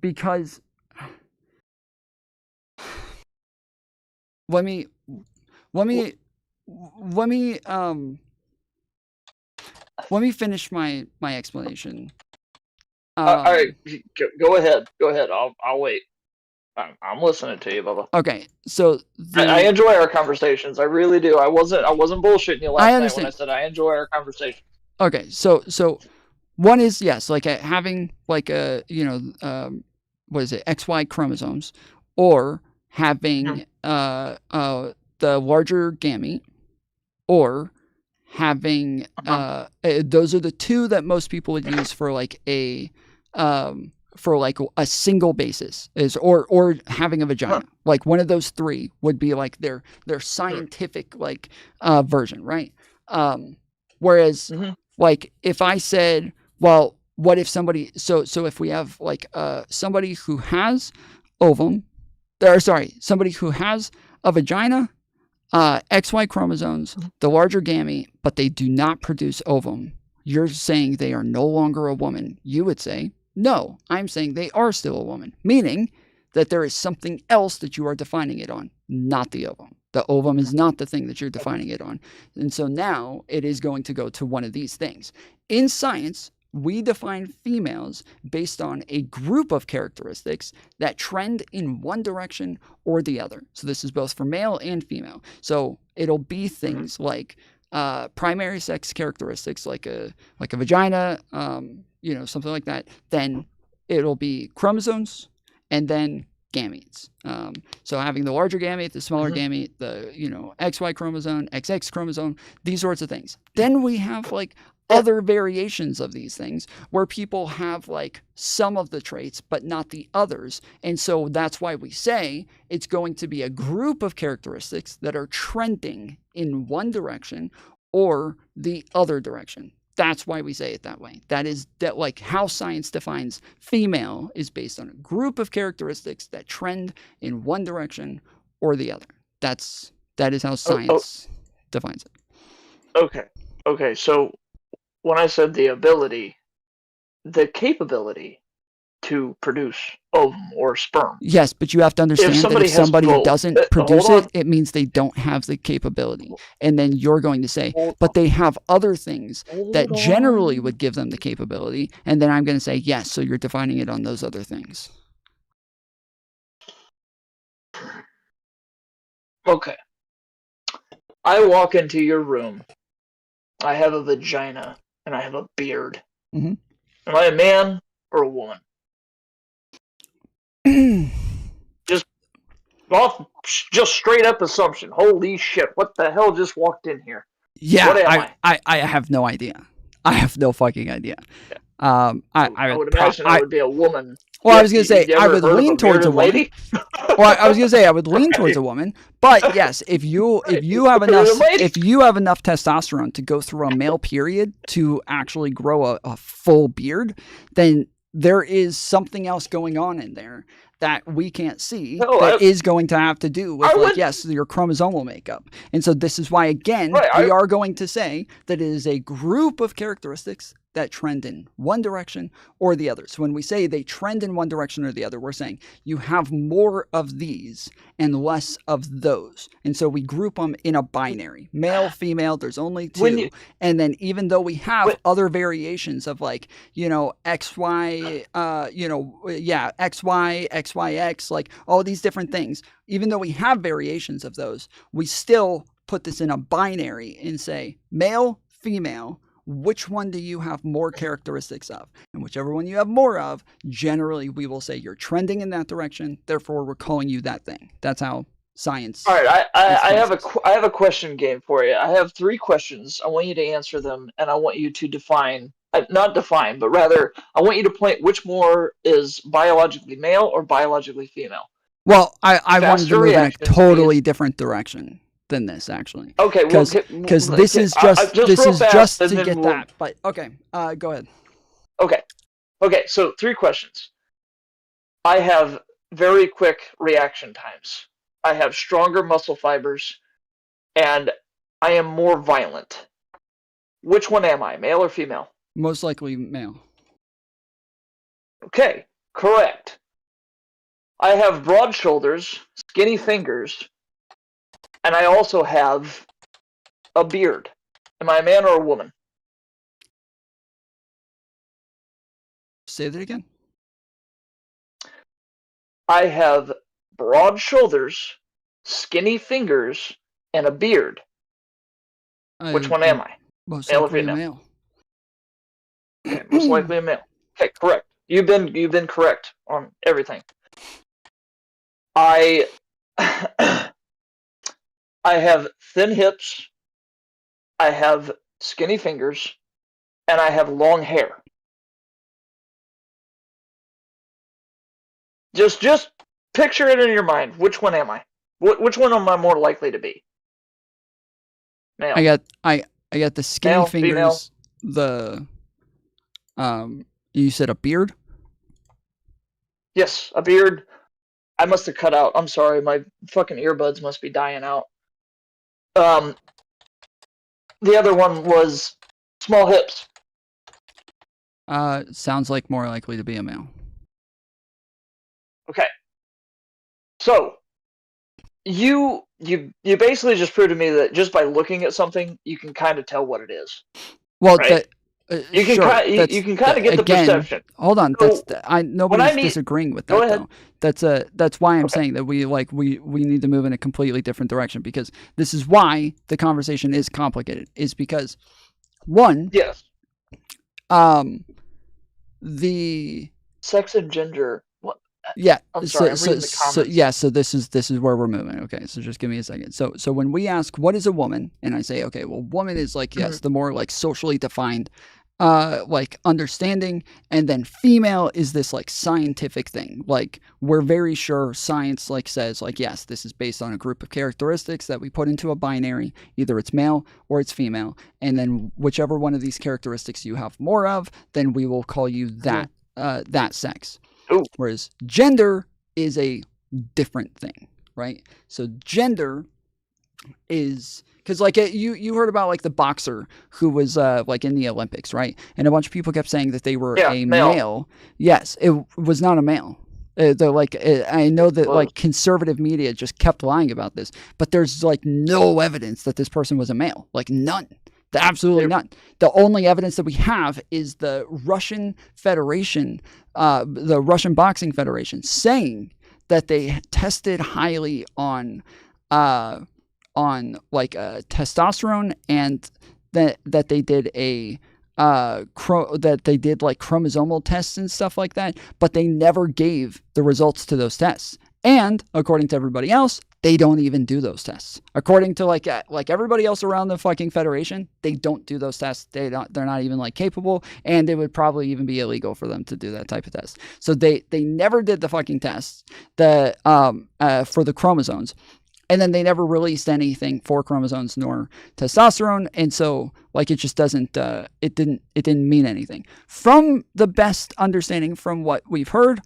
Speaker 5: Because let me finish my explanation.
Speaker 22: All right, go ahead. I'll wait. I'm listening to you, Bubba.
Speaker 5: Okay, so
Speaker 22: I enjoy our conversations. I really do. I wasn't bullshitting you last night when I said I enjoy our conversation.
Speaker 5: Okay, so one is, yes, like having like a what is it, XY chromosomes, or having the larger gamete, or having those are the two that most people would use for like a single basis, is or having a vagina. Like one of those three would be like their scientific like version, right? Whereas like if I said, well, what if somebody, so if we have like somebody who has somebody who has a vagina, XY chromosomes, the larger gamete, but they do not produce ovum, you're saying they are no longer a woman. You would say, no, I'm saying they are still a woman, meaning that there is something else that you are defining it on, not the ovum. The ovum is not the thing that you're defining it on. And so now it is going to go to one of these things. In science, we define females based on a group of characteristics that trend in one direction or the other. So this is both for male and female. So it'll be things like primary sex characteristics, like a vagina, something like that. Then it'll be chromosomes, and then gametes. So having the larger gamete, the smaller gamete, the XY chromosome, XX chromosome, these sorts of things. Then we have like other variations of these things where people have like some of the traits but not the others. And so that's why we say it's going to be a group of characteristics that are trending in one direction or the other direction. That's why we say it that way. That like how science defines female is based on a group of characteristics that trend in one direction or the other. That is how science defines it.
Speaker 22: Okay. So when I said the capability to produce ovum or sperm.
Speaker 5: Yes, but you have to understand that if somebody doesn't produce it, it means they don't have the capability. And then you're going to say, but they have other things that generally would give them the capability. And then I'm going to say, yes, so you're defining it on those other things.
Speaker 22: Okay. I walk into your room. I have a vagina and I have a beard. Am I a man or a woman? Just straight up assumption. Holy shit! What the hell just walked in here?
Speaker 5: Yeah, I have no idea. I have no fucking idea.
Speaker 22: I would imagine I would be a woman.
Speaker 5: Well, I was gonna say I would lean towards a woman. Well, I was gonna say I would lean towards a woman. But yes, if you have enough testosterone to go through a male period to actually grow a full beard, then there is something else going on in there that we can't see is going to have to do with, yes, your chromosomal makeup. And so this is why, again, we are going to say that it is a group of characteristics that trend in one direction or the other. So when we say they trend in one direction or the other, we're saying you have more of these and less of those. And so we group them in a binary. Male, female, there's only two. And then even though we have other variations of like, XY, XY, XYX, like all these different things, even though we have variations of those, we still put this in a binary and say male, female, which one do you have more characteristics of? And whichever one you have more of, generally we will say you're trending in that direction, therefore we're calling you that thing. That's how science.
Speaker 22: All right, I have a question game for you. I have 3 questions. I want you to answer them, and I want you to define not define, but rather I want you to point which more is biologically male or biologically female.
Speaker 5: Well, I wanted to move in a
Speaker 22: reaction
Speaker 5: totally different direction than this, actually.
Speaker 22: Okay, well,
Speaker 5: because this is just to get that. But okay, go ahead.
Speaker 22: Okay. So 3 questions. I have very quick reaction times. I have stronger muscle fibers, and I am more violent. Which one am I, male or female?
Speaker 5: Most likely male.
Speaker 22: Okay, correct. I have broad shoulders, skinny fingers, and I also have a beard. Am I a man or a woman?
Speaker 5: Say that again.
Speaker 22: I have broad shoulders, skinny fingers, and a beard. Which one am I?
Speaker 5: Most
Speaker 22: male
Speaker 5: likely
Speaker 22: or female?
Speaker 5: male.
Speaker 22: Okay, most likely a male. Okay, correct. You've been correct on everything. I have thin hips, I have skinny fingers, and I have long hair. Just picture it in your mind. Which one am I? Which one am I more likely to be? Male.
Speaker 5: I got the skinny
Speaker 22: Male,
Speaker 5: fingers.
Speaker 22: female.
Speaker 5: You said a beard?
Speaker 22: Yes, a beard. I must have cut out. I'm sorry, my fucking earbuds must be dying out. The other one was small hips.
Speaker 5: Sounds like more likely to be a male.
Speaker 22: Okay. So, you basically just proved to me that just by looking at something, you can kind of tell what it is.
Speaker 5: Well,
Speaker 22: right? You can kind of get the perception.
Speaker 5: Hold on,
Speaker 22: So,
Speaker 5: nobody's disagreeing with that though. That's why I'm saying that we need to move in a completely different direction, because this is why the conversation is complicated. Is because one,
Speaker 22: yes,
Speaker 5: the
Speaker 22: sex and gender. What?
Speaker 5: Yeah.
Speaker 22: I'm sorry. I'm reading the comments.
Speaker 5: So this is where we're moving. Okay. So just give me a second. So when we ask what is a woman, and I say, okay, well, woman is like, yes, the more like socially defined, like understanding, and then female is this like scientific thing. Like we're very sure science like says like, yes, this is based on a group of characteristics that we put into a binary. Either it's male or it's female. And then whichever one of these characteristics you have more of, then we will call you that, that sex.
Speaker 22: Ooh.
Speaker 5: Whereas gender is a different thing, right? So gender is, because like you heard about like the boxer who was like in the Olympics, right? And a bunch of people kept saying that they were a male. Yes, it was not a male. They're like, I know that like conservative media just kept lying about this, but there's like no evidence that this person was a male, like none. Absolutely none. The only evidence that we have is the Russian Federation, the Russian Boxing Federation, saying that they tested highly on like testosterone, and that they did a that they did like chromosomal tests and stuff like that, but they never gave the results to those tests. And according to everybody else, they don't even do those tests. According to like everybody else around the fucking federation, they don't do those tests. They're not even like capable, and it would probably even be illegal for them to do that type of test. So they never did the fucking tests for the chromosomes, and then they never released anything for chromosomes nor testosterone, and so like it just doesn't it didn't mean anything. From the best understanding from what we've heard,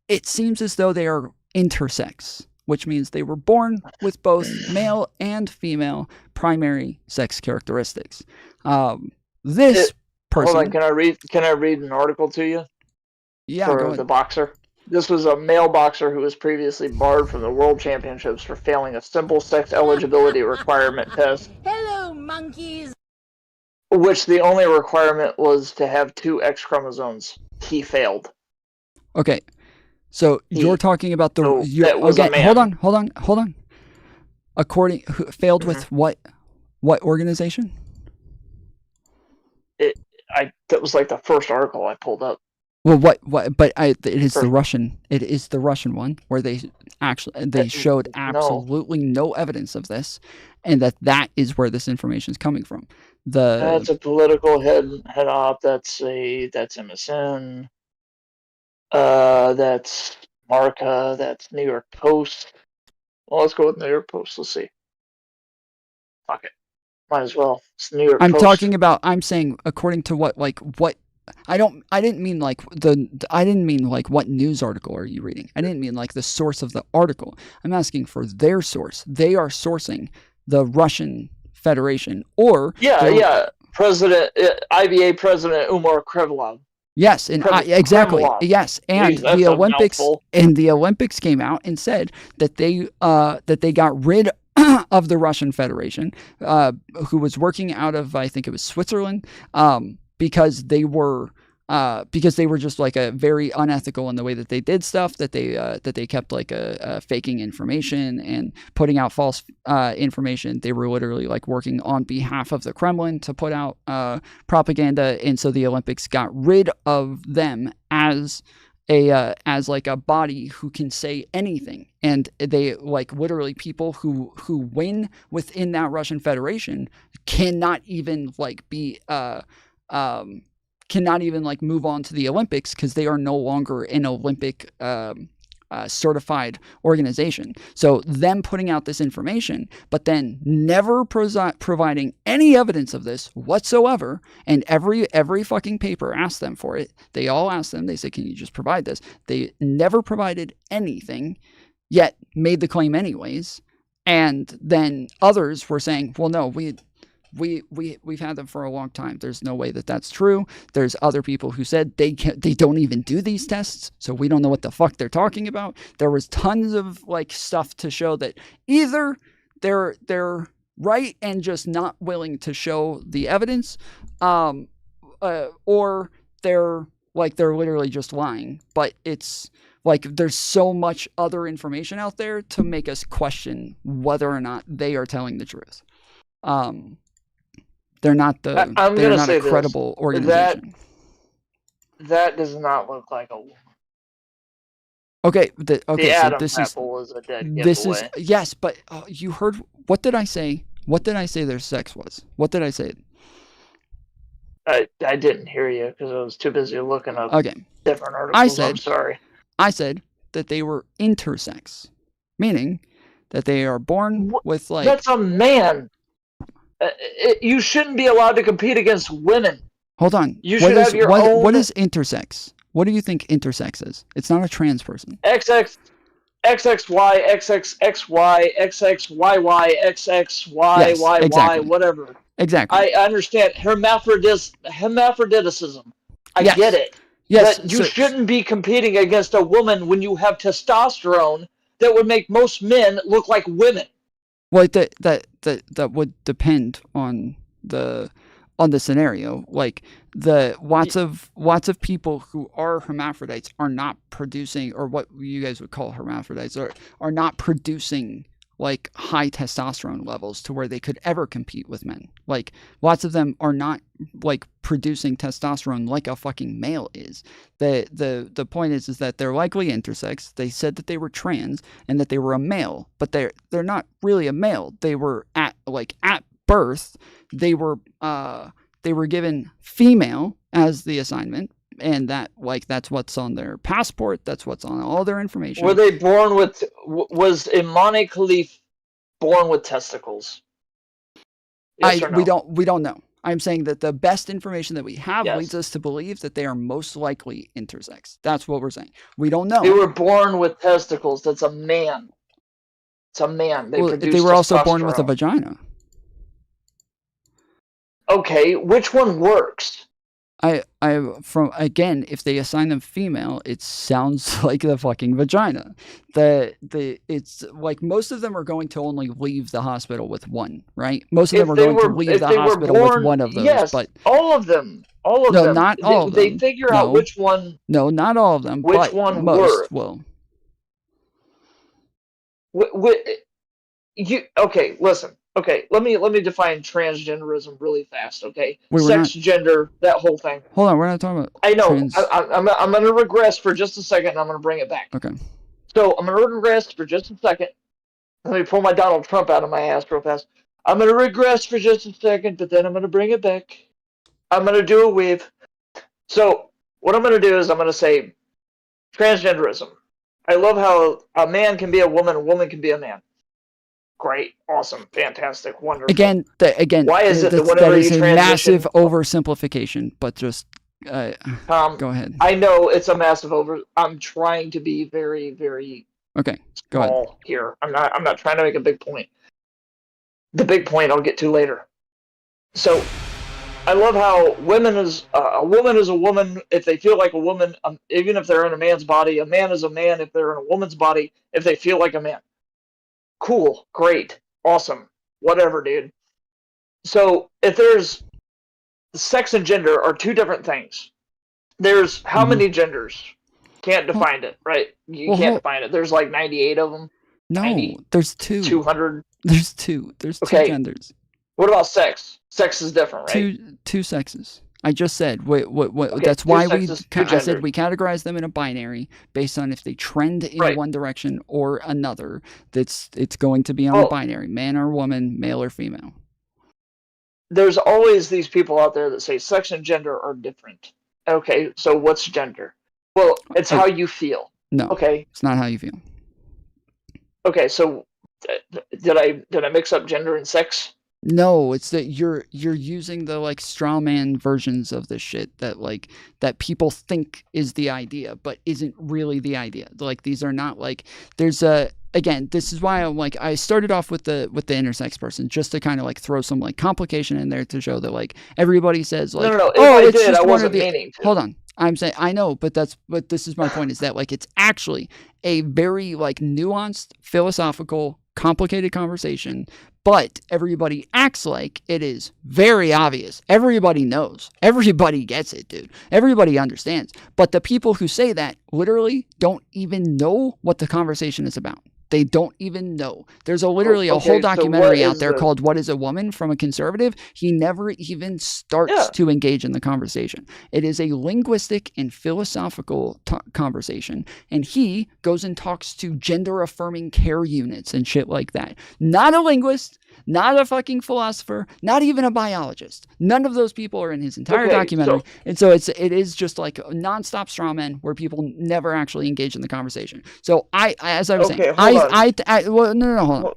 Speaker 5: it seems as though they are intersex, which means they were born with both male and female primary sex characteristics. This person.
Speaker 22: Hold on, can I read an article to you?
Speaker 5: Yeah, go
Speaker 22: for
Speaker 5: ahead.
Speaker 22: the boxer. This was a male boxer who was previously barred from the World Championships for failing a simple sex eligibility requirement test.
Speaker 16: Hello, monkeys.
Speaker 22: Which the only requirement was to have 2 X chromosomes. He failed.
Speaker 5: Okay. So you're talking about the hold on. Failed with what organization?
Speaker 22: That was like the first article I pulled up.
Speaker 5: Well, it is the Russian. It is the Russian one where they showed absolutely no evidence of this, and that is where this information is coming from.
Speaker 22: That's a political head op. That's MSN. That's Marca. That's New York Post. Well, let's go with New York Post. Let's see. Fuck it. Might as well. It's New York Post.
Speaker 5: I'm saying according to what I didn't mean like what news article are you reading? I didn't mean like the source of the article. I'm asking for their source. They are sourcing the Russian Federation or
Speaker 22: President IBA President Umar Kremlov.
Speaker 5: Yes, and exactly.
Speaker 22: Kremlov.
Speaker 5: Yes, and
Speaker 22: Jeez,
Speaker 5: the Olympics came out and said that they got rid of the Russian Federation, who was working out of, I think it was Switzerland, because they were just like a very unethical in the way that they did stuff, that they kept like faking information and putting out false information. They were literally like working on behalf of the Kremlin to put out propaganda, and so the Olympics got rid of them as like a body who can say anything, and they like literally people who win within that Russian Federation cannot even like be cannot even like move on to the Olympics because they are no longer an Olympic certified organization. So them putting out this information, but then never providing any evidence of this whatsoever, and every fucking paper asked them for it. They all asked them, they said, can you just provide this? They never provided anything, yet made the claim anyways. And then others were saying, well, no, we've had them for a long time. There's no way that that's true. There's other people who said they don't even do these tests, so we don't know what the fuck they're talking about. There was tons of like stuff to show that either they're right and just not willing to show the evidence, or they're literally just lying. But it's like there's so much other information out there to make us question whether or not they are telling the truth. They're not a credible organization.
Speaker 22: That does not look like a woman.
Speaker 5: Okay,
Speaker 22: the Adam's apple is a dead giveaway.
Speaker 5: Yes, but you heard, what did I say? What did I say their sex was? What did I say?
Speaker 22: I didn't hear you because I was too busy looking up different articles. I'm sorry.
Speaker 5: I said that they were intersex, meaning that they are born with like...
Speaker 22: That's a man. You shouldn't be allowed to compete against women.
Speaker 5: Hold on.
Speaker 22: You should have your own...
Speaker 5: What is intersex? What do you think intersex is? It's not a trans person.
Speaker 22: XX, XXY, XXXY, XXYY, XXYYY, whatever.
Speaker 5: Exactly.
Speaker 22: I understand. Hermaphroditism. I get it.
Speaker 5: Yes.
Speaker 22: But you shouldn't be competing against a woman when you have testosterone that would make most men look like women.
Speaker 5: Well, that would depend on the scenario. Like lots of people who are hermaphrodites are not producing, or what you guys would call hermaphrodites, are not producing like high testosterone levels to where they could ever compete with men. Like lots of them are not like producing testosterone like a fucking male is. The point is that they're likely intersex. They said that they were trans and that they were a male, but they're not really a male. They were at birth, they were given female as the assignment, and that's what's on their passport. That's what's on all their information.
Speaker 22: Were they born with? Was Imani Khalif born with testicles? Yes or no?
Speaker 5: We don't know. I'm saying that the best information that we have leads us to believe that they are most likely intersex. That's what we're saying. We don't know.
Speaker 22: They were born with testicles. That's a man. It's a man. They
Speaker 5: were also born with a vagina.
Speaker 22: Okay, which one works?
Speaker 5: If they assign them female, it sounds like the fucking vagina. It's like most of them are going to only leave the hospital with one, right? Most of them are going to leave the hospital with one of those.
Speaker 22: Yes,
Speaker 5: but
Speaker 22: all of them. All of them.
Speaker 5: No, not all of them.
Speaker 22: They figure out which one.
Speaker 5: No, not all of them.
Speaker 22: Which one
Speaker 5: most will.
Speaker 22: Okay, listen. Okay, let me define transgenderism really fast. Okay, gender, that whole thing.
Speaker 5: Hold on, we're not talking about.
Speaker 22: I know. I'm going to regress for just a second, and I'm going to bring it back.
Speaker 5: Okay.
Speaker 22: So I'm going to regress for just a second. Let me pull my Donald Trump out of my ass real fast. I'm going to regress for just a second, but then I'm going to bring it back. I'm going to do a weave. So what I'm going to do is I'm going to say transgenderism. I love how a man can be a woman can be a man. Great, awesome, fantastic, wonderful.
Speaker 5: Again,
Speaker 22: why is it that
Speaker 5: that
Speaker 22: whenever
Speaker 5: is
Speaker 22: you
Speaker 5: a
Speaker 22: transition,
Speaker 5: massive oversimplification, but just go ahead.
Speaker 22: I know it's a massive I'm trying to be very, very
Speaker 5: okay. Go ahead.
Speaker 22: small here. I'm not trying to make a big point. The big point I'll get to later. So I love how women is a woman is a woman if they feel like a woman, even if they're in a man's body. A man is a man if they're in a woman's body, if they feel like a man. Cool, great, awesome, whatever, dude. So if there's sex and gender are two different things. There's how many genders? Can't define it, right? You can't define it. There's like 98 of them.
Speaker 5: No,
Speaker 22: 90,
Speaker 5: there's 2.
Speaker 22: 200.
Speaker 5: There's 2. There's 2 genders.
Speaker 22: What about sex? Sex is different, right?
Speaker 5: Two sexes. I just said what
Speaker 22: Okay,
Speaker 5: that's why
Speaker 22: I
Speaker 5: said we categorize them in a binary based on if they trend in one direction or another. It's going to be on a binary, man or woman, male or female.
Speaker 22: There's always these people out there that say sex and gender are different. Okay, so what's gender? Well, it's how you feel.
Speaker 5: No.
Speaker 22: Okay.
Speaker 5: It's not how you feel.
Speaker 22: Okay, so did I mix up gender and sex?
Speaker 5: No, it's that you're using the like straw man versions of this shit that people think is the idea, but isn't really the idea. Like these are not like there's a again, this is why I'm like I started off with the intersex person just to kind of like throw some like complication in there to show that like everybody says like
Speaker 22: no.
Speaker 5: Oh,
Speaker 22: if
Speaker 5: it's
Speaker 22: I did,
Speaker 5: just
Speaker 22: I
Speaker 5: one or
Speaker 22: wasn't
Speaker 5: the
Speaker 22: meaning to.
Speaker 5: Hold on. I'm saying I know, but this is my point is that like it's actually a very like nuanced, philosophical, complicated conversation, but everybody acts like it is very obvious. Everybody knows. Everybody gets it, dude. Everybody understands. But the people who say that literally don't even know what the conversation is about. They don't even know. There's literally a whole documentary out there called What is a Woman from a conservative. He never even starts to engage in the conversation. It is a linguistic and philosophical conversation. And he goes and talks to gender affirming care units and shit like that. Not a linguist, not a fucking philosopher, not even a biologist. None of those people are in his entire documentary. And so it is just like a nonstop straw man where people never actually engage in the conversation. So as I was saying, hold on.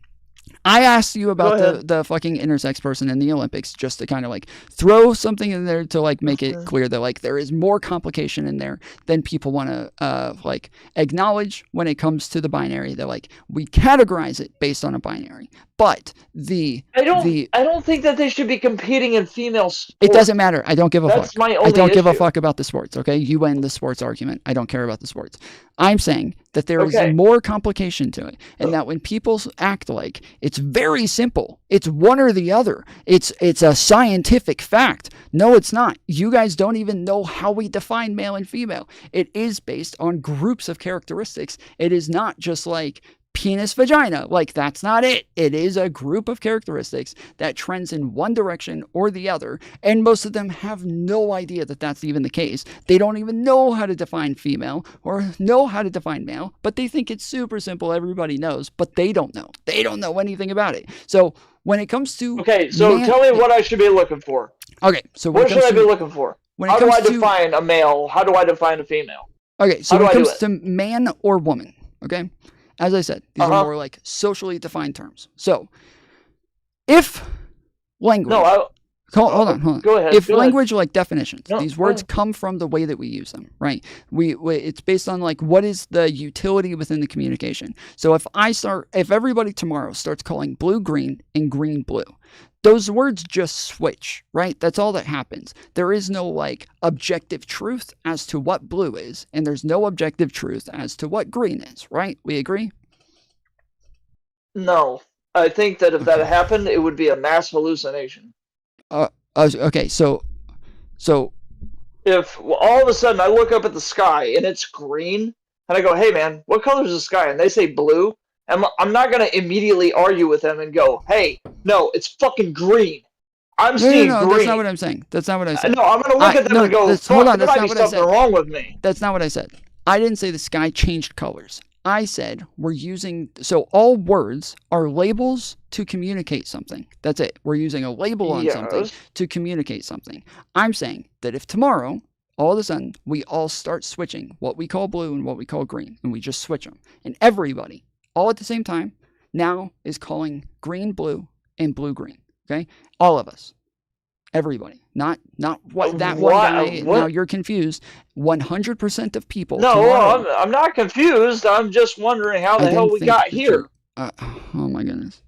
Speaker 5: I asked you about the fucking intersex person in the Olympics just to kind of like throw something in there to like make it clear that like there is more complication in there than people want to like acknowledge when it comes to the binary. That like we categorize it based on a binary, but I
Speaker 22: don't think that they should be competing in female sports.
Speaker 5: It doesn't matter. I don't give a fuck.
Speaker 22: That's my only
Speaker 5: I don't give a
Speaker 22: issue.
Speaker 5: fuck about the sports. Okay, you win the sports argument. I don't care about the sports. I'm saying that there is more complication to it, and that when people act like it's very simple, it's one or the other. It's a scientific fact. No, it's not. You guys don't even know how we define male and female. It is based on groups of characteristics. It is not just like penis, vagina. Like, that's not it. It is a group of characteristics that trends in one direction or the other, and most of them have no idea that that's even the case. They don't even know how to define female or know how to define male, but they think it's super simple. Everybody knows, but they don't know. They don't know anything about it. So when it comes to
Speaker 22: tell me what I should be looking for.
Speaker 5: Okay, so
Speaker 22: what should I be looking for? How do I define a male? How do I define a female?
Speaker 5: Okay, so when it comes to man or woman, okay? As I said, these are more like socially defined terms. So, if language... Hold on.
Speaker 22: Go ahead.
Speaker 5: If language, like definitions, these words come from the way that we use them, right? It's based on like what is the utility within the communication. So if everybody tomorrow starts calling blue green and green blue, those words just switch, right? That's all that happens. There is no like objective truth as to what blue is, and there's no objective truth as to what green is, right? We agree?
Speaker 22: No. I think that if that happened, it would be a mass hallucination.
Speaker 5: Okay, so
Speaker 22: if all of a sudden I look up at the sky and it's green, and I go, hey man, what color is the sky? And they say blue, I'm not going to immediately argue with them and go, hey, no, it's fucking green. I'm seeing green.
Speaker 5: That's not what I'm saying. That's not what I said.
Speaker 22: No, I'm going to look at them and go,
Speaker 5: hold on,
Speaker 22: there might be something wrong with me.
Speaker 5: That's not what I said. I didn't say the sky changed colors. I said we're using, so all words are labels to communicate something. That's it. We're using a label on something to communicate something. I'm saying that if tomorrow, all of a sudden, we all start switching what we call blue and what we call green, and we just switch them. And everybody, all at the same time, now is calling green blue and blue green. Okay? All of us. Everybody. Not what that one guy. Now you're confused. 100% of people.
Speaker 22: No,
Speaker 5: tomorrow,
Speaker 22: I'm not confused. I'm just wondering how the hell we got here.
Speaker 5: Oh my goodness.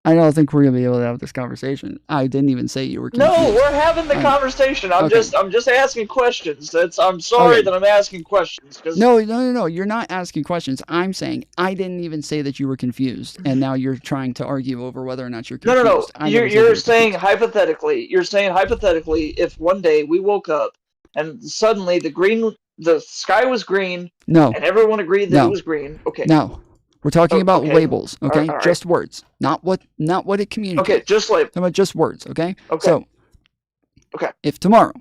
Speaker 5: I don't think we're gonna be able to have this conversation. I didn't even say you were confused.
Speaker 22: No, we're having the conversation. I'm just asking questions. I'm sorry that I'm asking questions.
Speaker 5: No. You're not asking questions. I'm saying I didn't even say that you were confused, and now you're trying to argue over whether or not you're confused.
Speaker 22: No. You're saying hypothetically. You're saying hypothetically, if one day we woke up and suddenly the sky was green.
Speaker 5: No.
Speaker 22: And everyone agreed that it was green. Okay.
Speaker 5: No. We're talking about labels, okay?
Speaker 22: All right.
Speaker 5: Just words, not what it communicates.
Speaker 22: Okay, just labels.
Speaker 5: Talking about just words, okay?
Speaker 22: Okay.
Speaker 5: So, if tomorrow,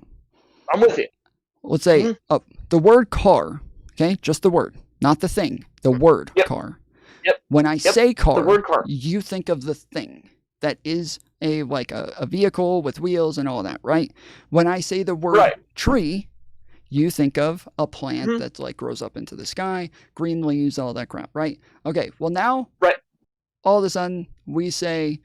Speaker 22: I'm with you.
Speaker 5: Let's say the word car, okay? Just the word, not the thing. The word car.
Speaker 22: Yep.
Speaker 5: When I say car,
Speaker 22: the word car,
Speaker 5: you think of the thing that is a vehicle with wheels and all that, right? When I say the word tree, you think of a plant that's like grows up into the sky, green leaves, all that crap, right? Okay, well now, all of a sudden we say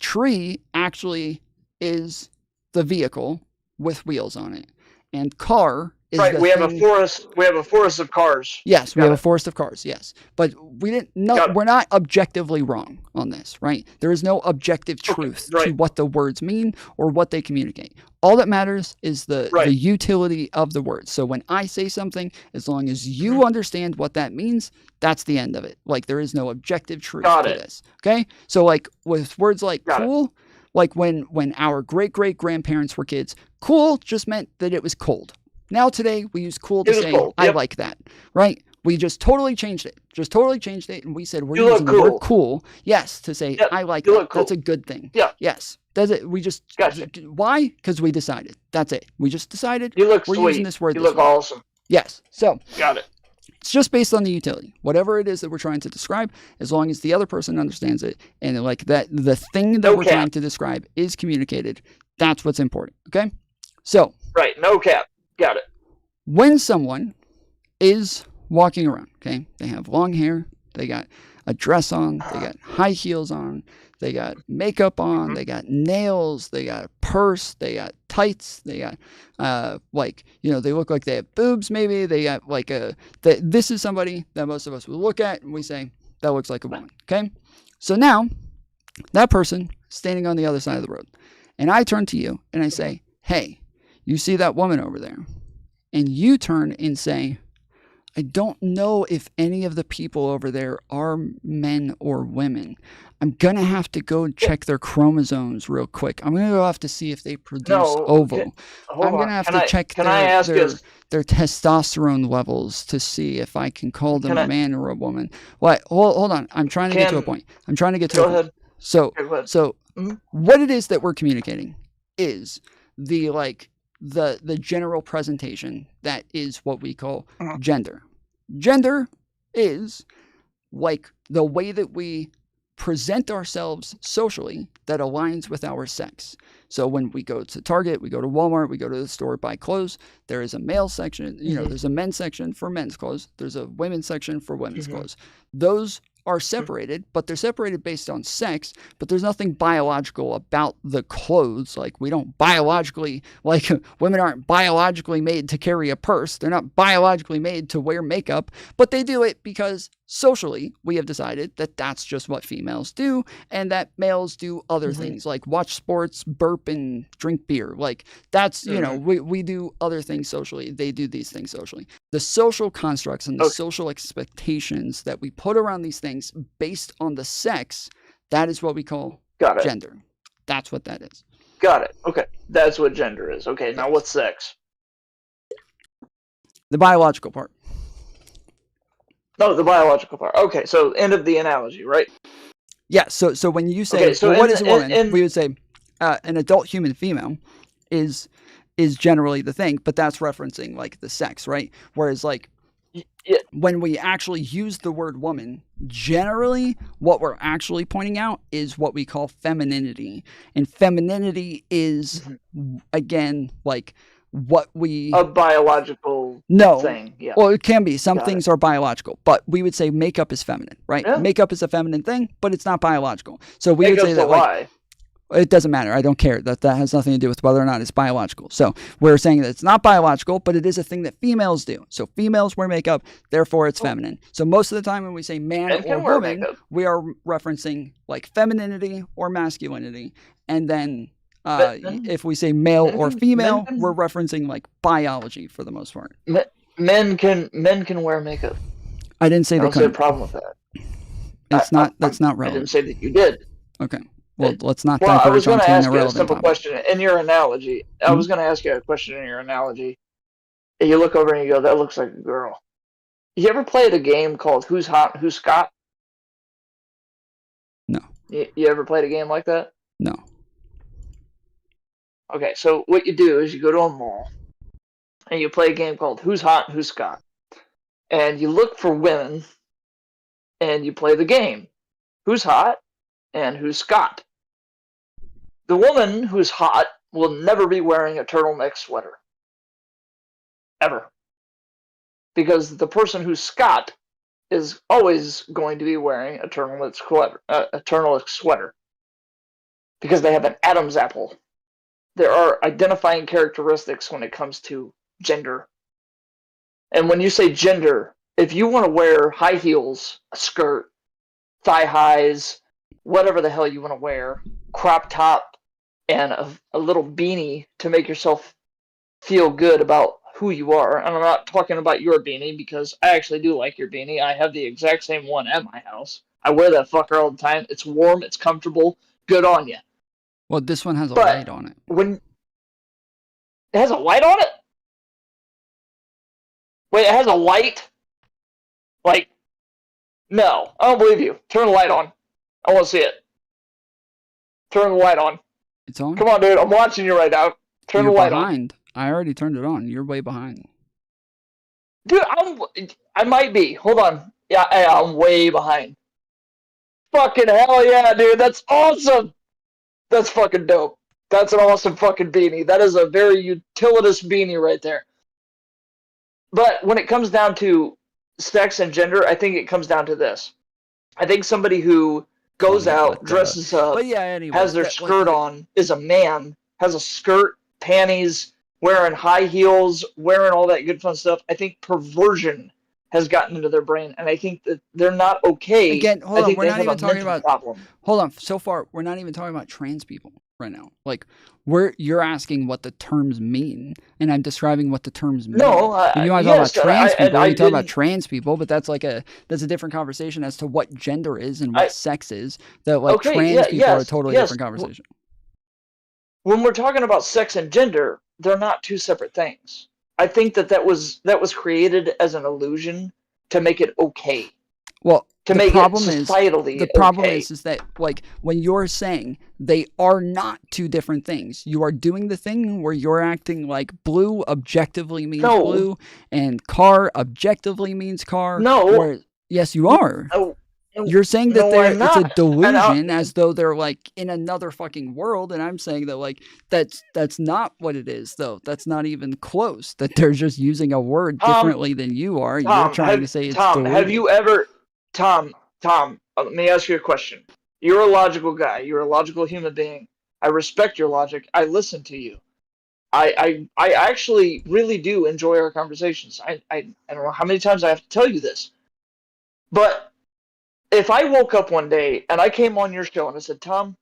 Speaker 5: tree actually is the vehicle with wheels on it, and car is the
Speaker 22: we
Speaker 5: thing.
Speaker 22: have a forest. We have a forest of cars.
Speaker 5: Yes, we have a forest of cars. Yes, but we didn't. We're not objectively wrong on this, right? There is no objective truth to what the words mean or what they communicate. All that matters is the utility of the words. So when I say something, as long as you understand what that means, that's the end of it. Like there is no objective truth to this. Okay? So like with words like cool, like when our great-great-grandparents were kids, cool just meant that it was cold. Now today we use cool to say I like that, right? We just totally changed it. And we said we're using the word cool, yes, to say I like that. Cool. That's a good thing.
Speaker 22: Yeah.
Speaker 5: Yes. Does it? We just why? Because we decided. That's it. We just decided.
Speaker 22: You look
Speaker 5: we're
Speaker 22: sweet.
Speaker 5: Using this word.
Speaker 22: You look awesome.
Speaker 5: Yes. So
Speaker 22: got it.
Speaker 5: It's just based on the utility. Whatever it is that we're trying to describe, as long as the other person understands it and like that the thing that we're trying to describe is communicated, that's what's important. Okay? So
Speaker 22: no cap. Got it.
Speaker 5: When someone is walking around, okay, they have long hair, they got a dress on, they got high heels on, they got makeup on, they got nails, they got a purse, they got tights, they got they look like they have boobs maybe, they got like this is somebody that most of us would look at and we say, that looks like a woman, okay? So now, that person standing on the other side of the road, and I turn to you and I say, hey, you see that woman over there? And you turn and say, I don't know if any of the people over there are men or women. I'm going to have to go check their chromosomes real quick. I'm going to go have to see if they produce ovo. I'm going to have to check their testosterone levels to see if I can call them a man or a woman. What? Hold on. I'm trying to get to a point. Go
Speaker 22: ahead.
Speaker 5: So what it is that we're communicating is the general presentation that is what we call gender. Gender is like the way that we present ourselves socially that aligns with our sex. So when we go to Target, we go to Walmart, we go to the store, buy clothes, there is a male section, there's a men's section for men's clothes, there's a women's section for women's clothes. Those are separated, but they're separated based on sex, but there's nothing biological about the clothes. Like we don't biologically, women aren't biologically made to carry a purse. They're not biologically made to wear makeup, but they do it because socially we have decided that that's just what females do and that males do other things like watch sports, burp, and drink beer. Like that's, we do other things socially. They do these things socially. The social constructs and the social expectations that we put around these things based on the sex, that is what we call gender. That's what that is.
Speaker 22: Got it. Okay. That's what gender is. Okay. Now what's sex?
Speaker 5: The biological part.
Speaker 22: No, the biological part. Okay. So end of the analogy, right?
Speaker 5: Yeah. So when you say, what is a woman? We would say an adult human female is generally the thing, but that's referencing like the sex, right? Whereas like when we actually use the word woman, generally what we're actually pointing out is what we call femininity. And femininity is, again, like what we...
Speaker 22: A biological thing, yeah.
Speaker 5: Well, it can be. Some things are biological, but we would say makeup is feminine, right?
Speaker 22: Yeah.
Speaker 5: Makeup is a feminine thing, but it's not biological. So we would say that,
Speaker 22: like...
Speaker 5: It doesn't matter. I don't care. That has nothing to do with whether or not it's biological. So we're saying that it's not biological, but it is a thing that females do. So females wear makeup, therefore it's feminine. So most of the time when we say man or woman, we are referencing like femininity or masculinity. And then if we say male or female, we're referencing like biology for the most part.
Speaker 22: Men can wear makeup.
Speaker 5: I didn't say
Speaker 22: I don't see a problem with that. That's not relevant. I didn't say that you did.
Speaker 5: Okay. Well, let's not
Speaker 22: I was
Speaker 5: diverge
Speaker 22: going to
Speaker 5: onto an
Speaker 22: ask you a
Speaker 5: irrelevant
Speaker 22: simple
Speaker 5: topic.
Speaker 22: question in your analogy. I was going to ask you a question in your analogy. And you look over and you go, that looks like a girl. You ever played a game called Who's Hot, Who's Scott?
Speaker 5: No.
Speaker 22: You ever played a game like that?
Speaker 5: No.
Speaker 22: Okay, so what you do is you go to a mall and you play a game called Who's Hot, Who's Scott. And you look for women and you play the game. Who's hot and who's Scott? The woman who's hot will never be wearing a turtleneck sweater. Ever. Because the person who's Scott is always going to be wearing a turtleneck sweater. Because they have an Adam's apple. There are identifying characteristics when it comes to gender. And when you say gender, if you want to wear high heels, a skirt, thigh highs, whatever the hell you want to wear, crop top, and a little beanie to make yourself feel good about who you are. And I'm not talking about your beanie because I actually do like your beanie. I have the exact same one at my house. I wear that fucker all the time. It's warm, it's comfortable, good on you.
Speaker 5: Well, this one has a light on it.
Speaker 22: When it has a light on it? Wait, it has a light? Like, no, I don't believe you. Turn the light on. I want to see it. Turn the light on.
Speaker 5: It's on?
Speaker 22: Come on, dude. I'm watching you right now. Turn the light
Speaker 5: on. I already turned it on. You're way behind.
Speaker 22: Dude, I might be. Hold on. Yeah, I'm way behind. Fucking hell yeah, dude. That's awesome. That's fucking dope. That's an awesome fucking beanie. That is a very utilitous beanie right there. But when it comes down to sex and gender, I think it comes down to this. I think somebody who goes out, dresses up, has their skirt on, is a man, has a skirt, panties, wearing high heels, wearing all that good fun stuff. I think perversion has gotten into their brain, and I think that they're not okay.
Speaker 5: Again, hold on, we're not even talking
Speaker 22: about
Speaker 5: problem. Hold on, so far we're not even talking about trans people right now. Like you're asking what the terms mean, and I'm describing what the terms mean.
Speaker 22: No,
Speaker 5: you want to talk about trans people, you talk about trans people, but that's a different conversation as to what gender is and what sex is. That trans people are a totally different conversation.
Speaker 22: When we're talking about sex and gender, they're not two separate things. I think that was created as an illusion to make it okay.
Speaker 5: Well,
Speaker 22: to make it societally
Speaker 5: the problem is that when you're saying they are not two different things, you are doing the thing where you're acting like blue objectively means blue and car objectively means car.
Speaker 22: No.
Speaker 5: Yes, you are.
Speaker 22: No.
Speaker 5: You're saying that it's a delusion as though they're in another fucking world, and I'm saying that that's not what it is, though. That's not even close. That they're just using a word differently than you are. You're trying to say it's delusion.
Speaker 22: Have you ever... Tom, let me ask you a question. You're a logical guy. You're a logical human being. I respect your logic. I listen to you. I actually really do enjoy our conversations. I don't know how many times I have to tell you this. But if I woke up one day and I came on your show and I said, Tom,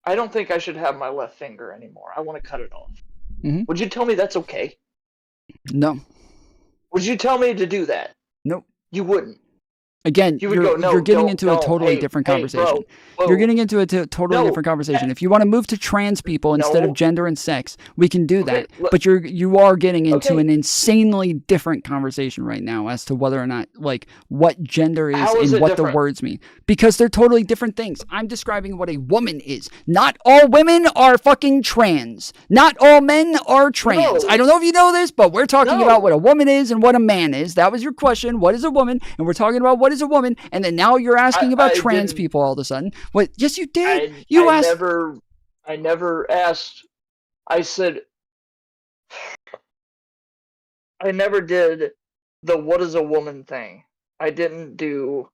Speaker 22: I don't think I should have my left finger anymore. I want to cut it off.
Speaker 5: Mm-hmm.
Speaker 22: Would you tell me that's okay?
Speaker 5: No.
Speaker 22: Would you tell me to do that?
Speaker 5: Nope.
Speaker 22: You wouldn't.
Speaker 5: Again,
Speaker 22: you would go, no,
Speaker 5: you're getting
Speaker 22: don't,
Speaker 5: into a totally
Speaker 22: hey,
Speaker 5: different
Speaker 22: hey,
Speaker 5: conversation.
Speaker 22: bro,
Speaker 5: You're getting into a totally
Speaker 22: no,
Speaker 5: different conversation. If you want to move to trans people instead of
Speaker 22: no.
Speaker 5: gender and sex, we can do
Speaker 22: Okay,
Speaker 5: that.
Speaker 22: look,
Speaker 5: But you are getting into
Speaker 22: okay.
Speaker 5: an insanely different conversation right now as to whether or not, like, what gender is
Speaker 22: How is
Speaker 5: and
Speaker 22: it
Speaker 5: what the
Speaker 22: different?
Speaker 5: words mean. Because they're totally different things. I'm describing what a woman is. Not all women are fucking trans. Not all men are trans.
Speaker 22: No.
Speaker 5: I don't know if you know this, but we're talking
Speaker 22: No.
Speaker 5: about what a woman is and what a man is. That was your question. What is a woman? And we're talking about what is a woman. And then now you're asking about trans people all of a sudden. What? Yes, you did. You asked.
Speaker 22: I never asked. I said, I never did the what is a woman thing. I didn't do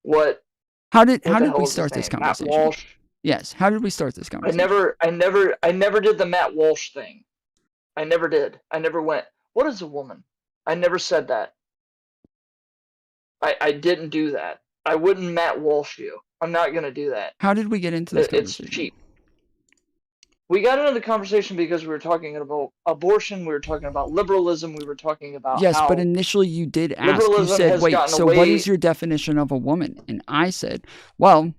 Speaker 22: what.
Speaker 5: How did
Speaker 22: the hell
Speaker 5: we
Speaker 22: is his
Speaker 5: start this
Speaker 22: name? Matt
Speaker 5: conversation?
Speaker 22: Walsh.
Speaker 5: Yes. How did we start this
Speaker 22: I
Speaker 5: conversation?
Speaker 22: never did the Matt Walsh thing. I never did. I never went, what is a woman? I never said that. I didn't do that. I wouldn't Matt Walsh you. I'm not going to do that.
Speaker 5: How did we get into this
Speaker 22: It's
Speaker 5: conversation?
Speaker 22: cheap. We got into the conversation because we were talking about abortion, we were talking about liberalism, we were talking about
Speaker 5: Yes,
Speaker 22: how
Speaker 5: but initially you did ask. You
Speaker 22: liberalism
Speaker 5: said,
Speaker 22: has
Speaker 5: wait,
Speaker 22: gotten
Speaker 5: so what
Speaker 22: away-
Speaker 5: is your definition of a woman? And I said, well,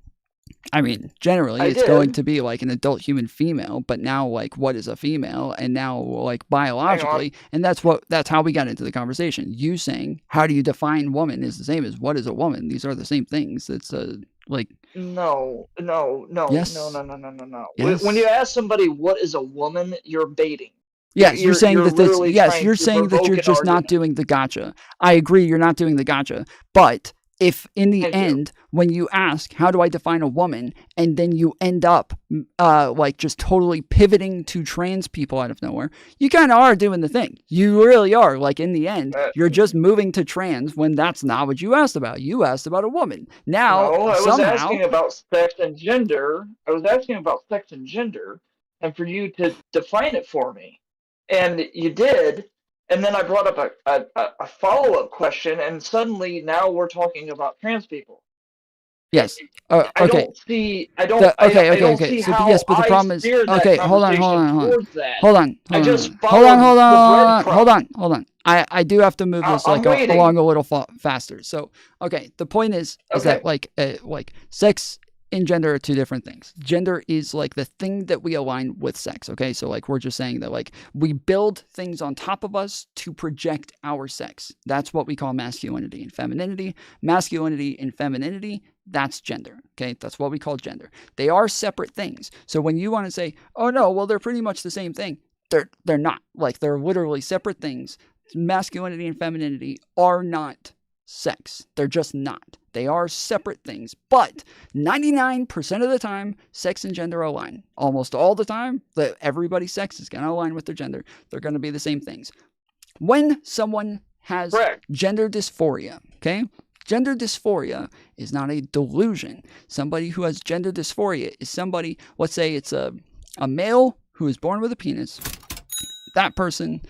Speaker 5: I mean, generally
Speaker 22: I
Speaker 5: it's going
Speaker 22: did.
Speaker 5: to be like an adult human female, but now like what is a female? And now like biologically, and that's how we got into the conversation. You saying, how do you define woman is the same as what is a woman? These are the same things. It's like
Speaker 22: No.
Speaker 5: Yes.
Speaker 22: No.
Speaker 5: Yes.
Speaker 22: When you ask somebody what is a woman, you're baiting.
Speaker 5: Yes, you're saying that this.
Speaker 22: literally
Speaker 5: Yes,
Speaker 22: trying
Speaker 5: you're
Speaker 22: to
Speaker 5: saying that
Speaker 22: provoke
Speaker 5: you're
Speaker 22: an
Speaker 5: just not
Speaker 22: argument.
Speaker 5: doing the gotcha. I agree, you're not doing the gotcha. But if in the
Speaker 22: Thank you.
Speaker 5: end, when you ask, how do I define a woman, and then you end up like just totally pivoting to trans people out of nowhere, you kind of are doing the thing. You really are. Like in the end, you're just moving to trans when that's not what you asked about. You asked about a woman. Now,
Speaker 22: No, I was
Speaker 5: somehow,
Speaker 22: asking about sex and gender. I was asking about sex and gender, and for you to define it for me, and you did. And then I brought up a follow-up question, and suddenly now we're talking about trans people.
Speaker 5: yes.
Speaker 22: I
Speaker 5: Okay.
Speaker 22: don't see. I don't.
Speaker 5: Okay.
Speaker 22: I don't see
Speaker 5: So
Speaker 22: how
Speaker 5: yes, but the
Speaker 22: I
Speaker 5: problem is,
Speaker 22: steered that
Speaker 5: okay. Hold on.
Speaker 22: conversation towards that.
Speaker 5: Hold on.
Speaker 22: I just
Speaker 5: Hold on.
Speaker 22: followed
Speaker 5: Hold on. I do have to move this
Speaker 22: I'm waiting.
Speaker 5: along a little faster. So okay, the point is that like sex and gender are two different things. Gender is like the thing that we align with sex. Okay, so like we're just saying that like we build things on top of us to project our sex. That's what we call masculinity and femininity. Masculinity and femininity. That's gender. Okay, that's what we call gender. They are separate things. So when you want to say, oh no, well they're pretty much the same thing. They're not. Like they're literally separate things. Masculinity and femininity are not sex. They're just not. They are separate things. But 99% of the time, sex and gender align. Almost all the time, everybody's sex is going to align with their gender. They're going to be the same things. When someone has gender dysphoria, okay? Gender dysphoria is not a delusion. Somebody who has gender dysphoria is somebody, let's say it's a male who is born with a penis. That person,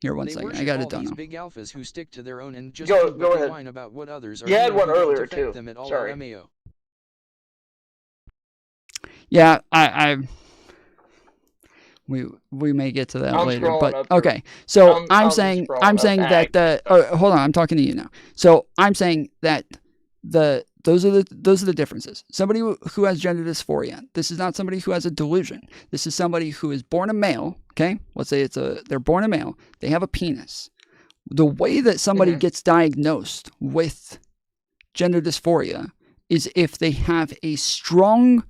Speaker 5: here one second, I got it done.
Speaker 17: Big alphas who stick to their own and just
Speaker 22: go ahead.
Speaker 17: whine about what others are
Speaker 22: You had one
Speaker 17: doing
Speaker 22: earlier
Speaker 17: to affect
Speaker 22: too.
Speaker 17: them at all.
Speaker 22: Sorry.
Speaker 17: LMAO.
Speaker 5: Yeah, we may get to that later, but okay. So I'm saying that hold on, I'm talking to you now. So I'm saying that those are the differences. Somebody who has gender dysphoria. This is not somebody who has a delusion. This is somebody who is born a male. Okay, let's say they're born a male. They have a penis. The way that somebody gets diagnosed with gender dysphoria is if they have a strong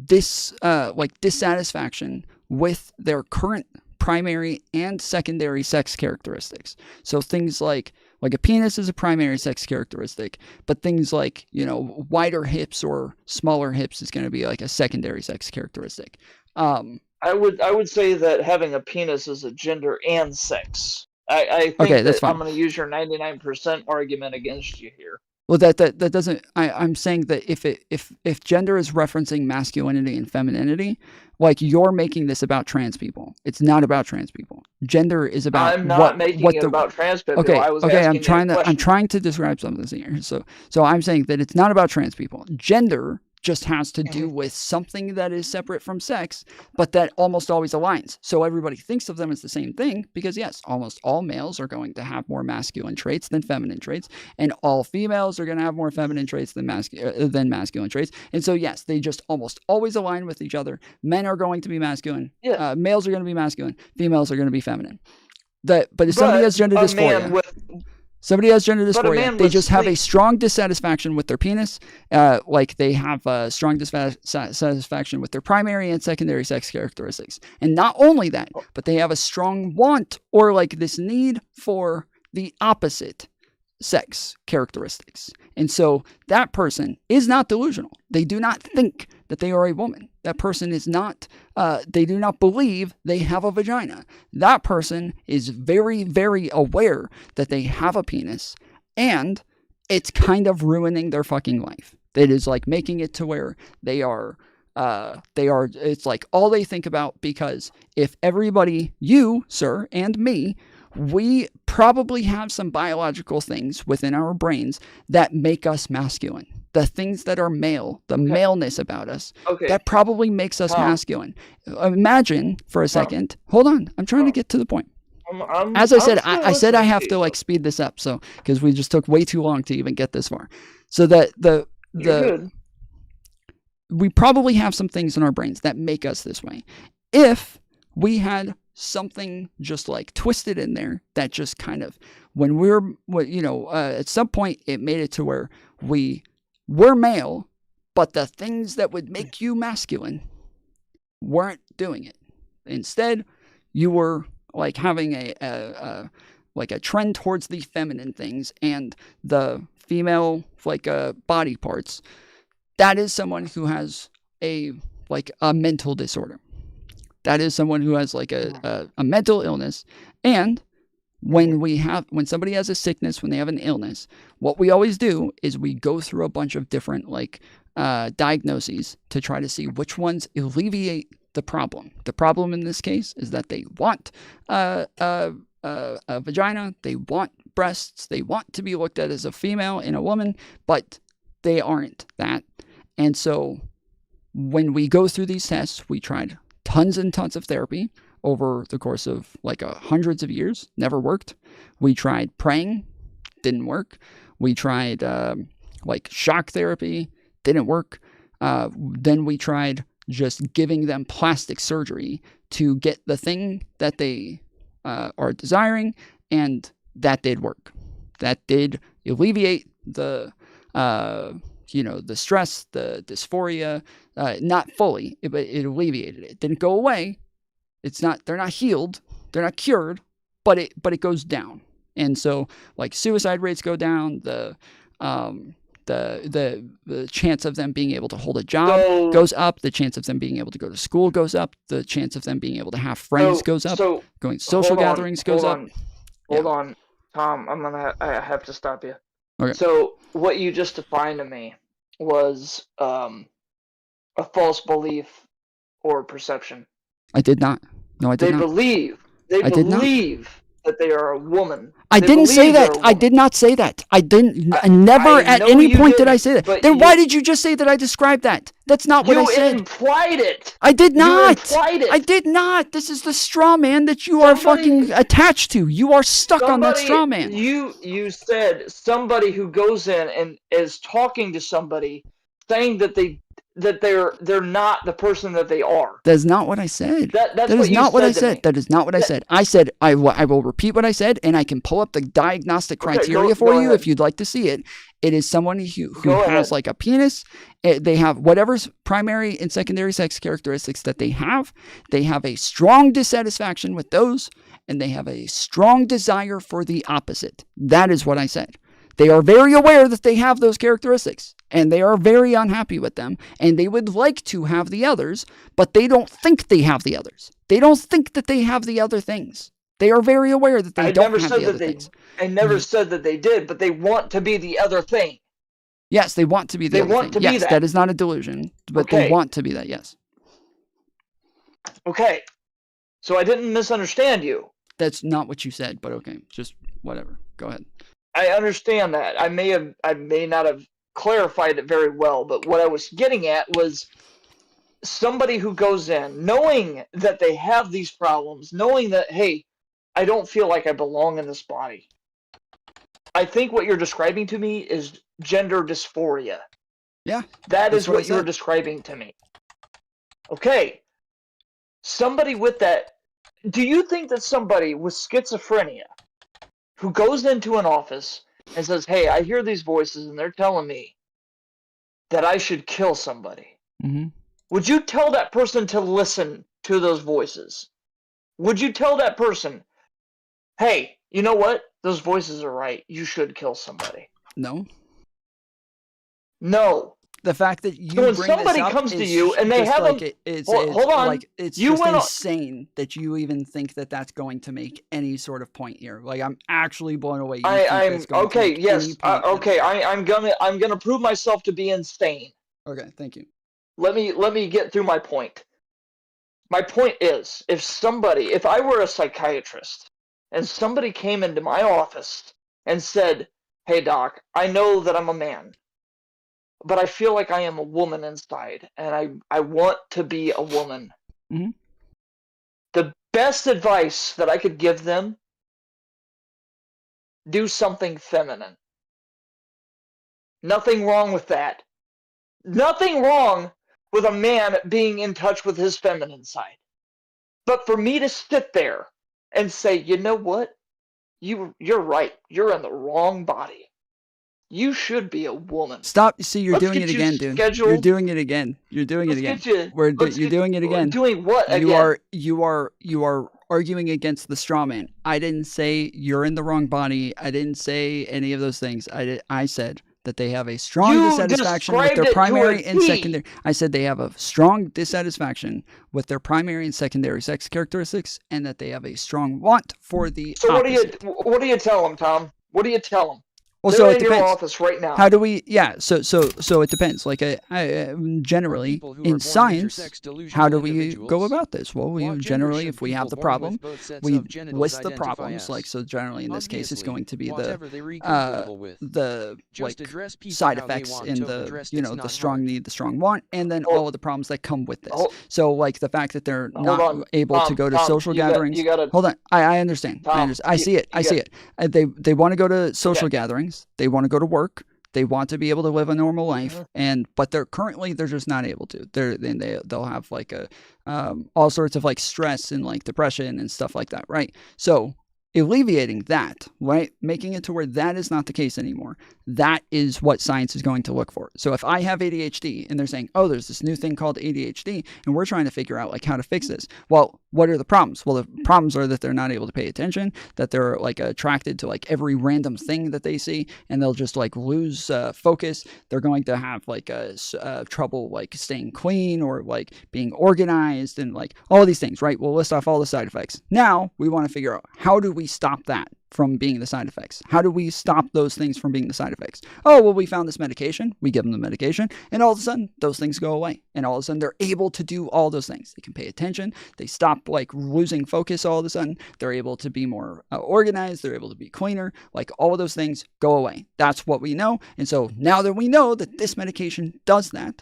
Speaker 5: dissatisfaction with their current primary and secondary sex characteristics. So things like a penis is a primary sex characteristic, but things like, wider hips or smaller hips is going to be like a secondary sex characteristic.
Speaker 22: I would say that having a penis is a gender and sex. I think
Speaker 5: that's fine.
Speaker 22: I'm going to use your 99% argument against you here.
Speaker 5: Well, that doesn't. I'm saying that if gender is referencing masculinity and femininity, like you're making this about trans people. It's not about trans people. Gender is about.
Speaker 22: I'm not making it about trans people.
Speaker 5: Okay,
Speaker 22: I was
Speaker 5: I'm trying to describe something here. So I'm saying that it's not about trans people. Gender just has to do with something that is separate from sex, but that almost always aligns. So everybody thinks of them as the same thing because, yes, almost all males are going to have more masculine traits than feminine traits, and all females are going to have more feminine traits than masculine traits. And so, yes, they just almost always align with each other. Men are going to be masculine. Males are going to be masculine. Females are going to be feminine. But if somebody has gender dysphoria, they just have a strong dissatisfaction with their penis, like they have a strong dissatisfaction with their primary and secondary sex characteristics. And not only that, but they have a strong want or like this need for the opposite sex characteristics. And so that person is not delusional. They do not think that they are a woman. That person is not, they do not believe they have a vagina. That person is very, very aware that they have a penis, and it's kind of ruining their fucking life. It is like making it to where they are, it's like all they think about, because if everybody, you, sir, and me, we probably have some biological things within our brains that make us masculine. The things that are male, the maleness about us, that probably makes us masculine. Imagine for a second. Hold on. I'm trying to get to the point. As I said, I said I have to like speed this up, so because we just took way too long to even get this far. So that we probably have some things in our brains that make us this way. If we had something just like twisted in there that just kind of, when we're, at some point it made it to where we're male, but the things that would make you masculine weren't doing it. Instead, you were like having a trend towards the feminine things and the female body parts. That is someone who has a mental disorder. That is someone who has a mental illness. And when somebody has a sickness, when they have an illness, what we always do is we go through a bunch of different diagnoses to try to see which ones alleviate the problem. The problem in this case is that they want a vagina, they want breasts, they want to be looked at as a female and a woman, but they aren't that. And so when we go through these tests, we tried tons and tons of therapy over the course of hundreds of years. Never worked. We tried praying. Didn't work. We tried shock therapy. Didn't work. Then we tried just giving them plastic surgery to get the thing that they are desiring, and that did work. That did alleviate the the stress, the dysphoria, not fully, but it alleviated it. It didn't go away. They're not healed. They're not cured, but it goes down. And so suicide rates go down. The chance of them being able to hold a job goes up. The chance of them being able to go to school goes up. The chance of them being able to have friends goes up. Going to social gatherings goes up.
Speaker 22: Hold on, Tom. I have to stop you.
Speaker 5: Okay.
Speaker 22: So what you just defined to me was a false belief or perception.
Speaker 5: I did not. No, I did not.
Speaker 22: They believe that they are a woman.
Speaker 5: I didn't say that. I did not say that. I didn't. Never at any point did I say that. Then why did you just say that I described that? That's not what I said.
Speaker 22: You implied it.
Speaker 5: I did not.
Speaker 22: You implied it.
Speaker 5: I did not. This is the straw man that you are fucking attached to. You are stuck on that straw man.
Speaker 22: You said somebody who goes in and is talking to somebody, saying that they're not the person that they are.
Speaker 5: That's not what I said.
Speaker 22: That
Speaker 5: is not what I said. That is not what I said. I said I will repeat what I said, and I can pull up the diagnostic criteria for you if you'd like to see it. It is someone who has a penis. They have whatever primary and secondary sex characteristics that they have. They have a strong dissatisfaction with those, and they have a strong desire for the opposite. That is what I said. They are very aware that they have those characteristics, and they are very unhappy with them, and they would like to have the others, but they don't think they have the others. They don't think that they have the other things. They are very aware that they don't have the other things.
Speaker 22: I never said that they did, but they want to be the other thing.
Speaker 5: Yes, they want to be the other thing. Yes, that is not a delusion, but they want to be that, yes.
Speaker 22: Okay, so I didn't misunderstand you.
Speaker 5: That's not what you said, but okay, just whatever. Go ahead.
Speaker 22: I understand that. I may not have clarified it very well, but what I was getting at was somebody who goes in knowing that they have these problems, knowing that, hey, I don't feel like I belong in this body. I think what you're describing to me is gender dysphoria.
Speaker 5: Yeah.
Speaker 22: That is what you're describing to me. Okay. Somebody with that, do you think that somebody with schizophrenia who goes into an office and says, hey, I hear these voices and they're telling me that I should kill somebody.
Speaker 5: Mm-hmm.
Speaker 22: Would you tell that person to listen to those voices? Would you tell that person, hey, you know what? Those voices are right. You should kill somebody.
Speaker 5: No.
Speaker 22: No.
Speaker 5: The fact that you
Speaker 22: so when
Speaker 5: bring
Speaker 22: somebody
Speaker 5: this up
Speaker 22: comes
Speaker 5: is
Speaker 22: to you and they have
Speaker 5: like
Speaker 22: a,
Speaker 5: hold on. Like it's
Speaker 22: you
Speaker 5: just
Speaker 22: went
Speaker 5: insane that you even think that that's going to make any sort of point here. Like I'm actually blown away.
Speaker 22: I'm okay. Yes. Okay. I'm gonna prove myself to be insane.
Speaker 5: Okay. Thank you.
Speaker 22: Let me get through my point. My point is, if I were a psychiatrist and somebody came into my office and said, hey doc, I know that I'm a man, but I feel like I am a woman inside, and I want to be a woman.
Speaker 5: Mm-hmm.
Speaker 22: The best advice that I could give them, do something feminine. Nothing wrong with that. Nothing wrong with a man being in touch with his feminine side. But for me to sit there and say, you know what? You're right. You're in the wrong body. You should be a woman.
Speaker 5: Stop. See, you're doing it again, dude. You're doing it again. You're doing it again. You're doing it again.
Speaker 22: Doing what again?
Speaker 5: You are arguing against the straw man. I didn't say you're in the wrong body. I didn't say any of those things. I said that they have a strong dissatisfaction with their primary and secondary. I said they have a strong dissatisfaction with their primary and secondary sex characteristics, and that they have a strong want for the opposite.
Speaker 22: What do you tell them, Tom? What do you tell them?
Speaker 5: Well,
Speaker 22: they're
Speaker 5: so
Speaker 22: in
Speaker 5: it
Speaker 22: your
Speaker 5: depends.
Speaker 22: office right now.
Speaker 5: How do we? Yeah. So it depends. Like, generally in science, how do we go about this? Well, we generally, if we have the problem, we list the problems. Like, so generally in this case, it's going to be the side effects and the strong need, the strong want, and then all of the problems that come with this. So like the fact that they're not able to go to social gatherings. Hold on. I understand. I see it. I see it. They want to go to social gatherings. They want to go to work. They want to be able to live a normal life, but they're just not able to. They'll have like all sorts of like stress and like depression and stuff like that, right? So alleviating that, right, making it to where that is not the case anymore, that is what science is going to look for. So if I have ADHD and they're saying, oh, there's this new thing called ADHD and we're trying to figure out like how to fix this. Well, what are the problems? Well, the problems are that they're not able to pay attention, that they're like attracted to like every random thing that they see, and they'll just like lose focus. They're going to have like trouble like staying clean or like being organized and like all these things, right? We'll list off all the side effects. Now we want to figure out, how do we stop that from being the side effects? How do we stop those things from being the side effects? Oh, well, we found this medication. We give them the medication, and all of a sudden, those things go away. And all of a sudden, they're able to do all those things. They can pay attention. They stop like losing focus all of a sudden. They're able to be more organized. They're able to be cleaner. Like all of those things go away. That's what we know. And so now that we know that this medication does that,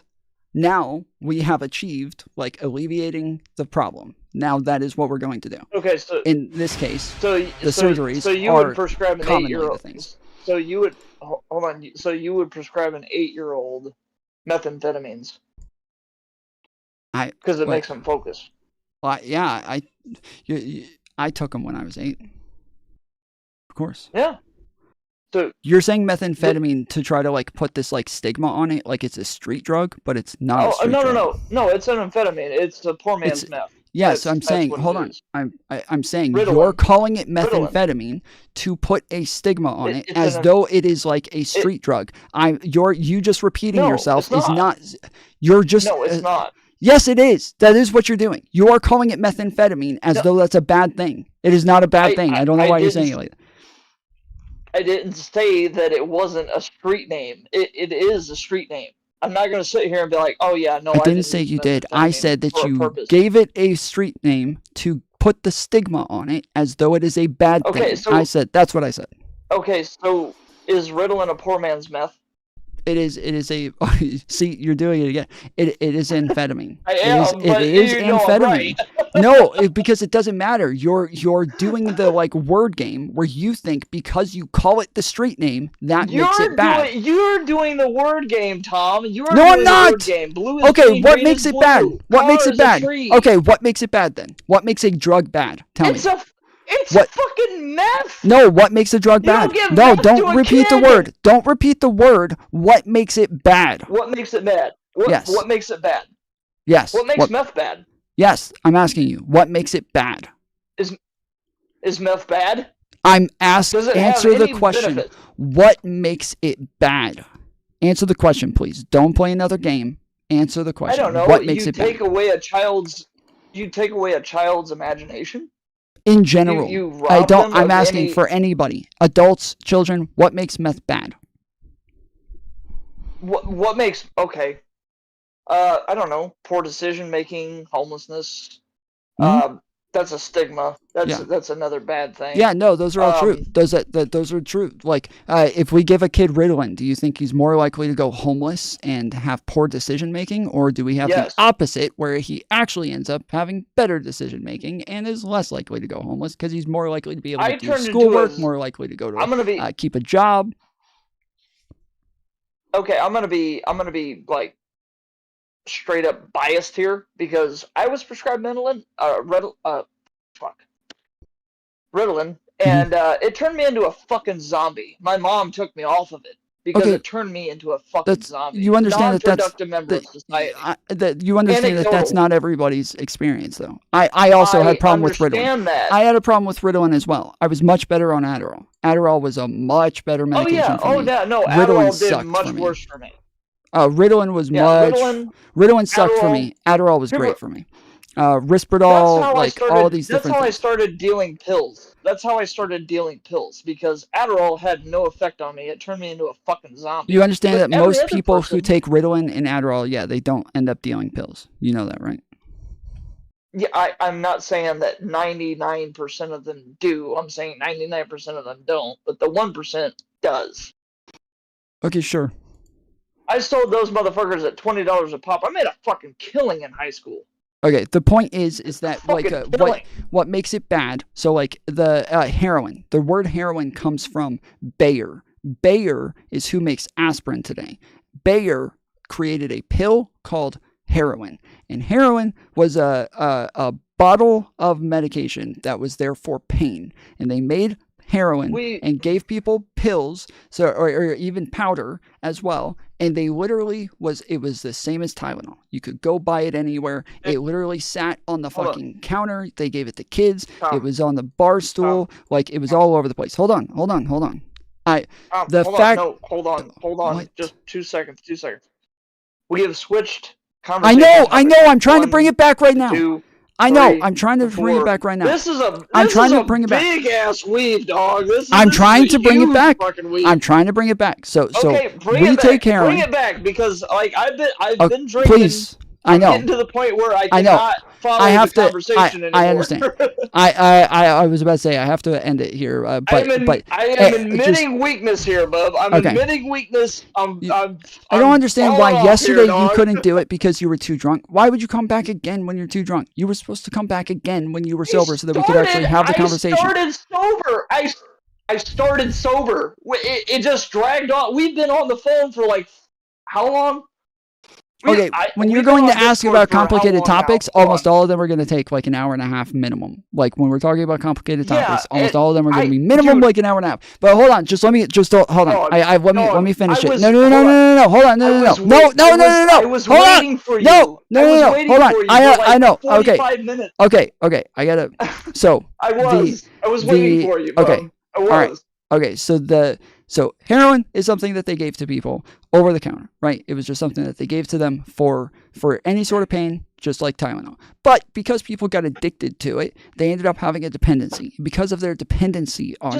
Speaker 5: now we have achieved like alleviating the problem. Now that is what we're going to do.
Speaker 22: Okay, so
Speaker 5: in this case,
Speaker 22: surgeries
Speaker 5: are
Speaker 22: would prescribe an
Speaker 5: commonly
Speaker 22: 8-year-old.
Speaker 5: the things.
Speaker 22: So you would hold on. So you would prescribe an 8-year-old methamphetamines because it makes them focus.
Speaker 5: Well, yeah, I took them when I was 8. Of course.
Speaker 22: Yeah. So
Speaker 5: you're saying methamphetamine to try to like put this like stigma on it, like it's a street drug, but it's not.
Speaker 22: No, it's an amphetamine. It's a poor man's meth.
Speaker 5: Yes, I'm saying, hold on. I'm saying you're calling it methamphetamine to put a stigma on it as though it is like a street drug. You just repeating yourself is not. You're just.
Speaker 22: No, it's not.
Speaker 5: Yes, it is. That is what you're doing. You are calling it methamphetamine as though that's a bad thing. It is not a bad thing. I don't know why you're saying it like that.
Speaker 22: I didn't say that it wasn't a street name. It is a street name. I'm not going to sit here and be like, oh yeah, no.
Speaker 5: I didn't say you did. I said that you gave it a street name to put the stigma on it as though it is a bad thing. I said, that's what I said.
Speaker 22: Okay, so is Ritalin a poor man's meth?
Speaker 5: It is a. See, you're doing it again. It is amphetamine.
Speaker 22: I am, but
Speaker 5: it is
Speaker 22: you know I'm
Speaker 5: amphetamine.
Speaker 22: right.
Speaker 5: No, because it doesn't matter. You're doing the like word game where you think because you call it the street name that makes it bad.
Speaker 22: You're doing the word game, Tom. You're
Speaker 5: No, I'm
Speaker 22: doing
Speaker 5: not.
Speaker 22: the word game. Blue is
Speaker 5: Okay,
Speaker 22: green,
Speaker 5: what
Speaker 22: green
Speaker 5: makes
Speaker 22: is
Speaker 5: it
Speaker 22: blue.
Speaker 5: bad? What
Speaker 22: Car
Speaker 5: makes it
Speaker 22: is a
Speaker 5: bad?
Speaker 22: tree.
Speaker 5: Okay, what makes it bad then? What makes a drug bad? Tell me.
Speaker 22: It's
Speaker 5: What?
Speaker 22: fucking meth.
Speaker 5: No, what makes a drug
Speaker 22: You
Speaker 5: bad?
Speaker 22: don't give
Speaker 5: No,
Speaker 22: meth to
Speaker 5: don't
Speaker 22: a
Speaker 5: repeat the
Speaker 22: kid.
Speaker 5: word. Don't repeat the word. What makes it bad?
Speaker 22: What makes it bad?
Speaker 5: Yes.
Speaker 22: What makes it bad?
Speaker 5: Yes.
Speaker 22: What makes meth bad?
Speaker 5: Yes, I'm asking you. What makes it bad?
Speaker 22: Is meth bad?
Speaker 5: I'm asking.
Speaker 22: Does it have
Speaker 5: Answer the
Speaker 22: any
Speaker 5: question.
Speaker 22: benefits?
Speaker 5: What makes it bad? Answer the question, please. Don't play another game. Answer the
Speaker 22: I
Speaker 5: question.
Speaker 22: don't know.
Speaker 5: What makes
Speaker 22: you
Speaker 5: it
Speaker 22: take
Speaker 5: bad?
Speaker 22: away a child's. You take away a child's imagination.
Speaker 5: In general,
Speaker 22: you
Speaker 5: I
Speaker 22: rob
Speaker 5: don't.
Speaker 22: them
Speaker 5: I'm
Speaker 22: of
Speaker 5: asking
Speaker 22: any-
Speaker 5: for anybody, adults, children. What makes meth bad?
Speaker 22: What makes okay? I don't know. Poor decision making, homelessness. That's a stigma. That's another bad thing.
Speaker 5: Yeah, no, those are all true. Those are true. Like, if we give a kid Ritalin, do you think he's more likely to go homeless and have poor decision making, or do we have
Speaker 22: Yes.
Speaker 5: the opposite, where he actually ends up having better decision making and is less likely to go homeless because he's more likely to be able to do schoolwork, more likely to go to keep a job.
Speaker 22: Okay, I'm gonna be like straight up biased here because I was prescribed Ritalin, and it turned me into a fucking zombie. My mom took me off of it because it turned me into a fucking zombie.
Speaker 5: You understand that that's
Speaker 22: non-productive member of society.
Speaker 5: You understand that that's
Speaker 22: Anecdotal.
Speaker 5: not everybody's experience, though. I also had a problem with Ritalin.
Speaker 22: understand that.
Speaker 5: I had a problem with Ritalin as well. I was much better on Adderall. Adderall was a much better medication for me.
Speaker 22: No,
Speaker 5: Ritalin
Speaker 22: Adderall did
Speaker 5: sucked
Speaker 22: much
Speaker 5: for me.
Speaker 22: worse for me.
Speaker 5: Ritalin was Ritalin sucked for me. Adderall was great for me. Risperdal, like all these different
Speaker 22: That's how I
Speaker 5: things.
Speaker 22: started dealing pills. That's how I started dealing pills because Adderall had no effect on me. It turned me into a fucking zombie.
Speaker 5: You understand
Speaker 22: But
Speaker 5: that
Speaker 22: every
Speaker 5: most
Speaker 22: other
Speaker 5: people who
Speaker 22: person-
Speaker 5: take Ritalin and Adderall, yeah, they don't end up dealing pills. You know that, right?
Speaker 22: Yeah, I'm not saying that 99% of them do. I'm saying 99% of them don't, but the 1% does.
Speaker 5: Okay, sure.
Speaker 22: I sold those motherfuckers at $20 a pop. I made a fucking killing in high school.
Speaker 5: Okay, the point is that like
Speaker 22: Fucking killing.
Speaker 5: what makes it bad? So like the heroin, the word heroin comes from Bayer. Bayer is who makes aspirin today. Bayer created a pill called heroin, and heroin was a bottle of medication that was there for pain, and they made heroin and gave people pills, or even powder as well, and they literally it was the same as Tylenol. You could go buy it anywhere. It literally sat on the fucking counter. They gave it to kids. It was on the bar stool. Like it was all over the place. Hold on.
Speaker 22: Hold on. Just 2 seconds. We have switched
Speaker 5: I know. I'm trying to bring it back right now. I know. I'm trying to bring it back right now.
Speaker 22: This is a big ass weave, dog.
Speaker 5: I'm trying to bring it back. I'm trying to bring it back. So we take heroin.
Speaker 22: Bring it back because like I've been drinking.
Speaker 5: Please. I know.
Speaker 22: I'm getting to the point where I cannot follow the conversation anymore.
Speaker 5: I understand. I was about to say I have to end it here.
Speaker 22: I am admitting weakness here, bub. I'm admitting weakness. I
Speaker 5: don't understand why yesterday you couldn't do it because you were too drunk. Why would you come back again when you're too drunk? You were supposed to come back again when you were sober so that we could actually have the conversation.
Speaker 22: I started sober. I started sober. It just dragged on. We've been on the phone for like how long?
Speaker 5: Okay, when you're going to ask about complicated topics, almost all of them are going to take like an hour and a half minimum. Like when we're talking about complicated topics, almost all of them are going to be minimum like an hour and a half. But hold on, hold on. Let me finish it. No. Hold on. No.
Speaker 22: I was waiting for you.
Speaker 5: No. Hold on. I know. Okay. I gotta. So
Speaker 22: I was waiting for you.
Speaker 5: Okay. All right. Okay. So heroin is something that they gave to people over the counter, right? It was just something that they gave to them for any sort of pain, just like Tylenol. But because people got addicted to it, they ended up having a dependency. Because of their dependency on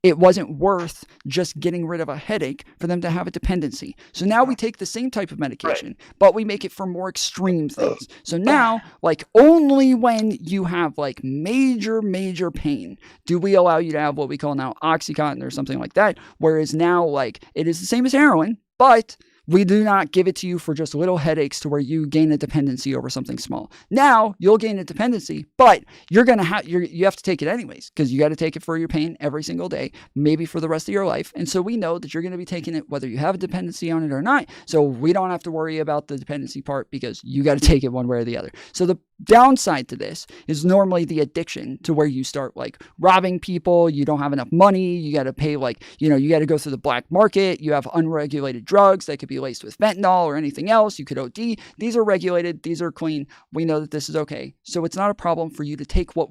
Speaker 5: it wasn't worth just getting rid of a headache for them to have a dependency. So now we take the same type of medication, but we make it for more extreme things. So now, like only when you have like major pain do we allow you to have what we call now Oxycontin or something like that. Whereas now, like it is the same as heroin, but We do not give it to you for just little headaches to where you gain a dependency over something small. Now you'll gain a dependency, but you have to take it anyways, because you got to take it for your pain every single day, maybe for the rest of your life. And so we know that you're going to be taking it whether you have a dependency on it or not. So we don't have to worry about the dependency part because you got to take it one way or the other. So the downside to this is normally the addiction, to where you start like robbing people, you don't have enough money, you got to pay you got to go through the black market, you have unregulated drugs that could be laced with fentanyl or anything else, you could OD. These are regulated, these are clean. We know that this is okay. So it's not a problem for you to take what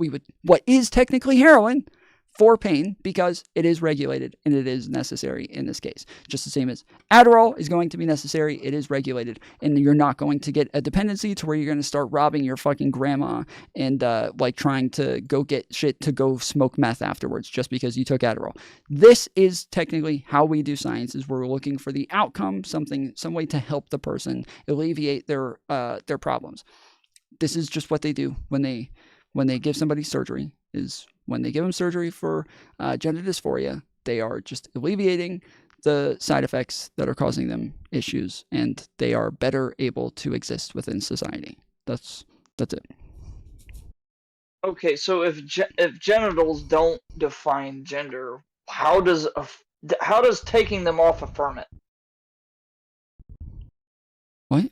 Speaker 5: is technically heroin for pain, because it is regulated and it is necessary in this case. Just the same as Adderall is going to be necessary, it is regulated, and you're not going to get a dependency to where you're going to start robbing your fucking grandma and trying to go get shit to go smoke meth afterwards just because you took Adderall. This is technically how we do science, is we're looking for the outcome, some way to help the person alleviate their problems. This is just what they do when they give somebody surgery. Is when they give them surgery for gender dysphoria, they are just alleviating the side effects that are causing them issues, and they are better able to exist within society. That's it.
Speaker 22: Okay, so if genitals don't define gender, how does taking them off affirm it?
Speaker 5: What?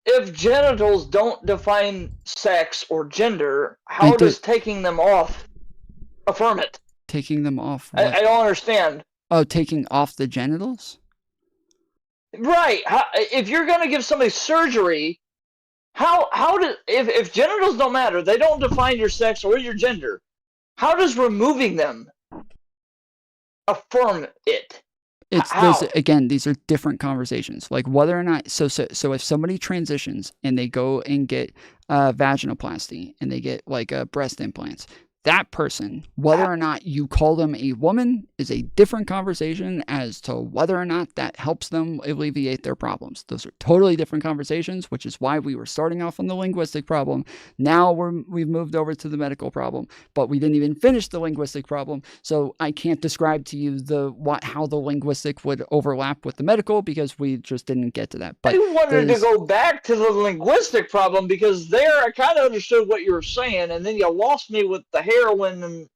Speaker 22: If genitals don't define sex or gender, how does taking them off affirm it?
Speaker 5: Taking them off what?
Speaker 22: I don't understand.
Speaker 5: Oh, taking off the genitals?
Speaker 22: Right. If you're going to give somebody surgery, if genitals don't matter, they don't define your sex or your gender, how does removing them affirm it?
Speaker 5: These are different conversations. Like whether or not, so if somebody transitions and they go and get vaginoplasty and they get breast implants, that person, whether or not you call them a woman, is a different conversation as to whether or not that helps them alleviate their problems. Those are totally different conversations, which is why we were starting off on the linguistic problem. Now we've moved over to the medical problem, but we didn't even finish the linguistic problem. So I can't describe to you how the linguistic would overlap with the medical, because we just didn't get to that. But
Speaker 22: I wanted to go back to the linguistic problem, because there I kind of understood what you were saying, and then you lost me with the heroin and...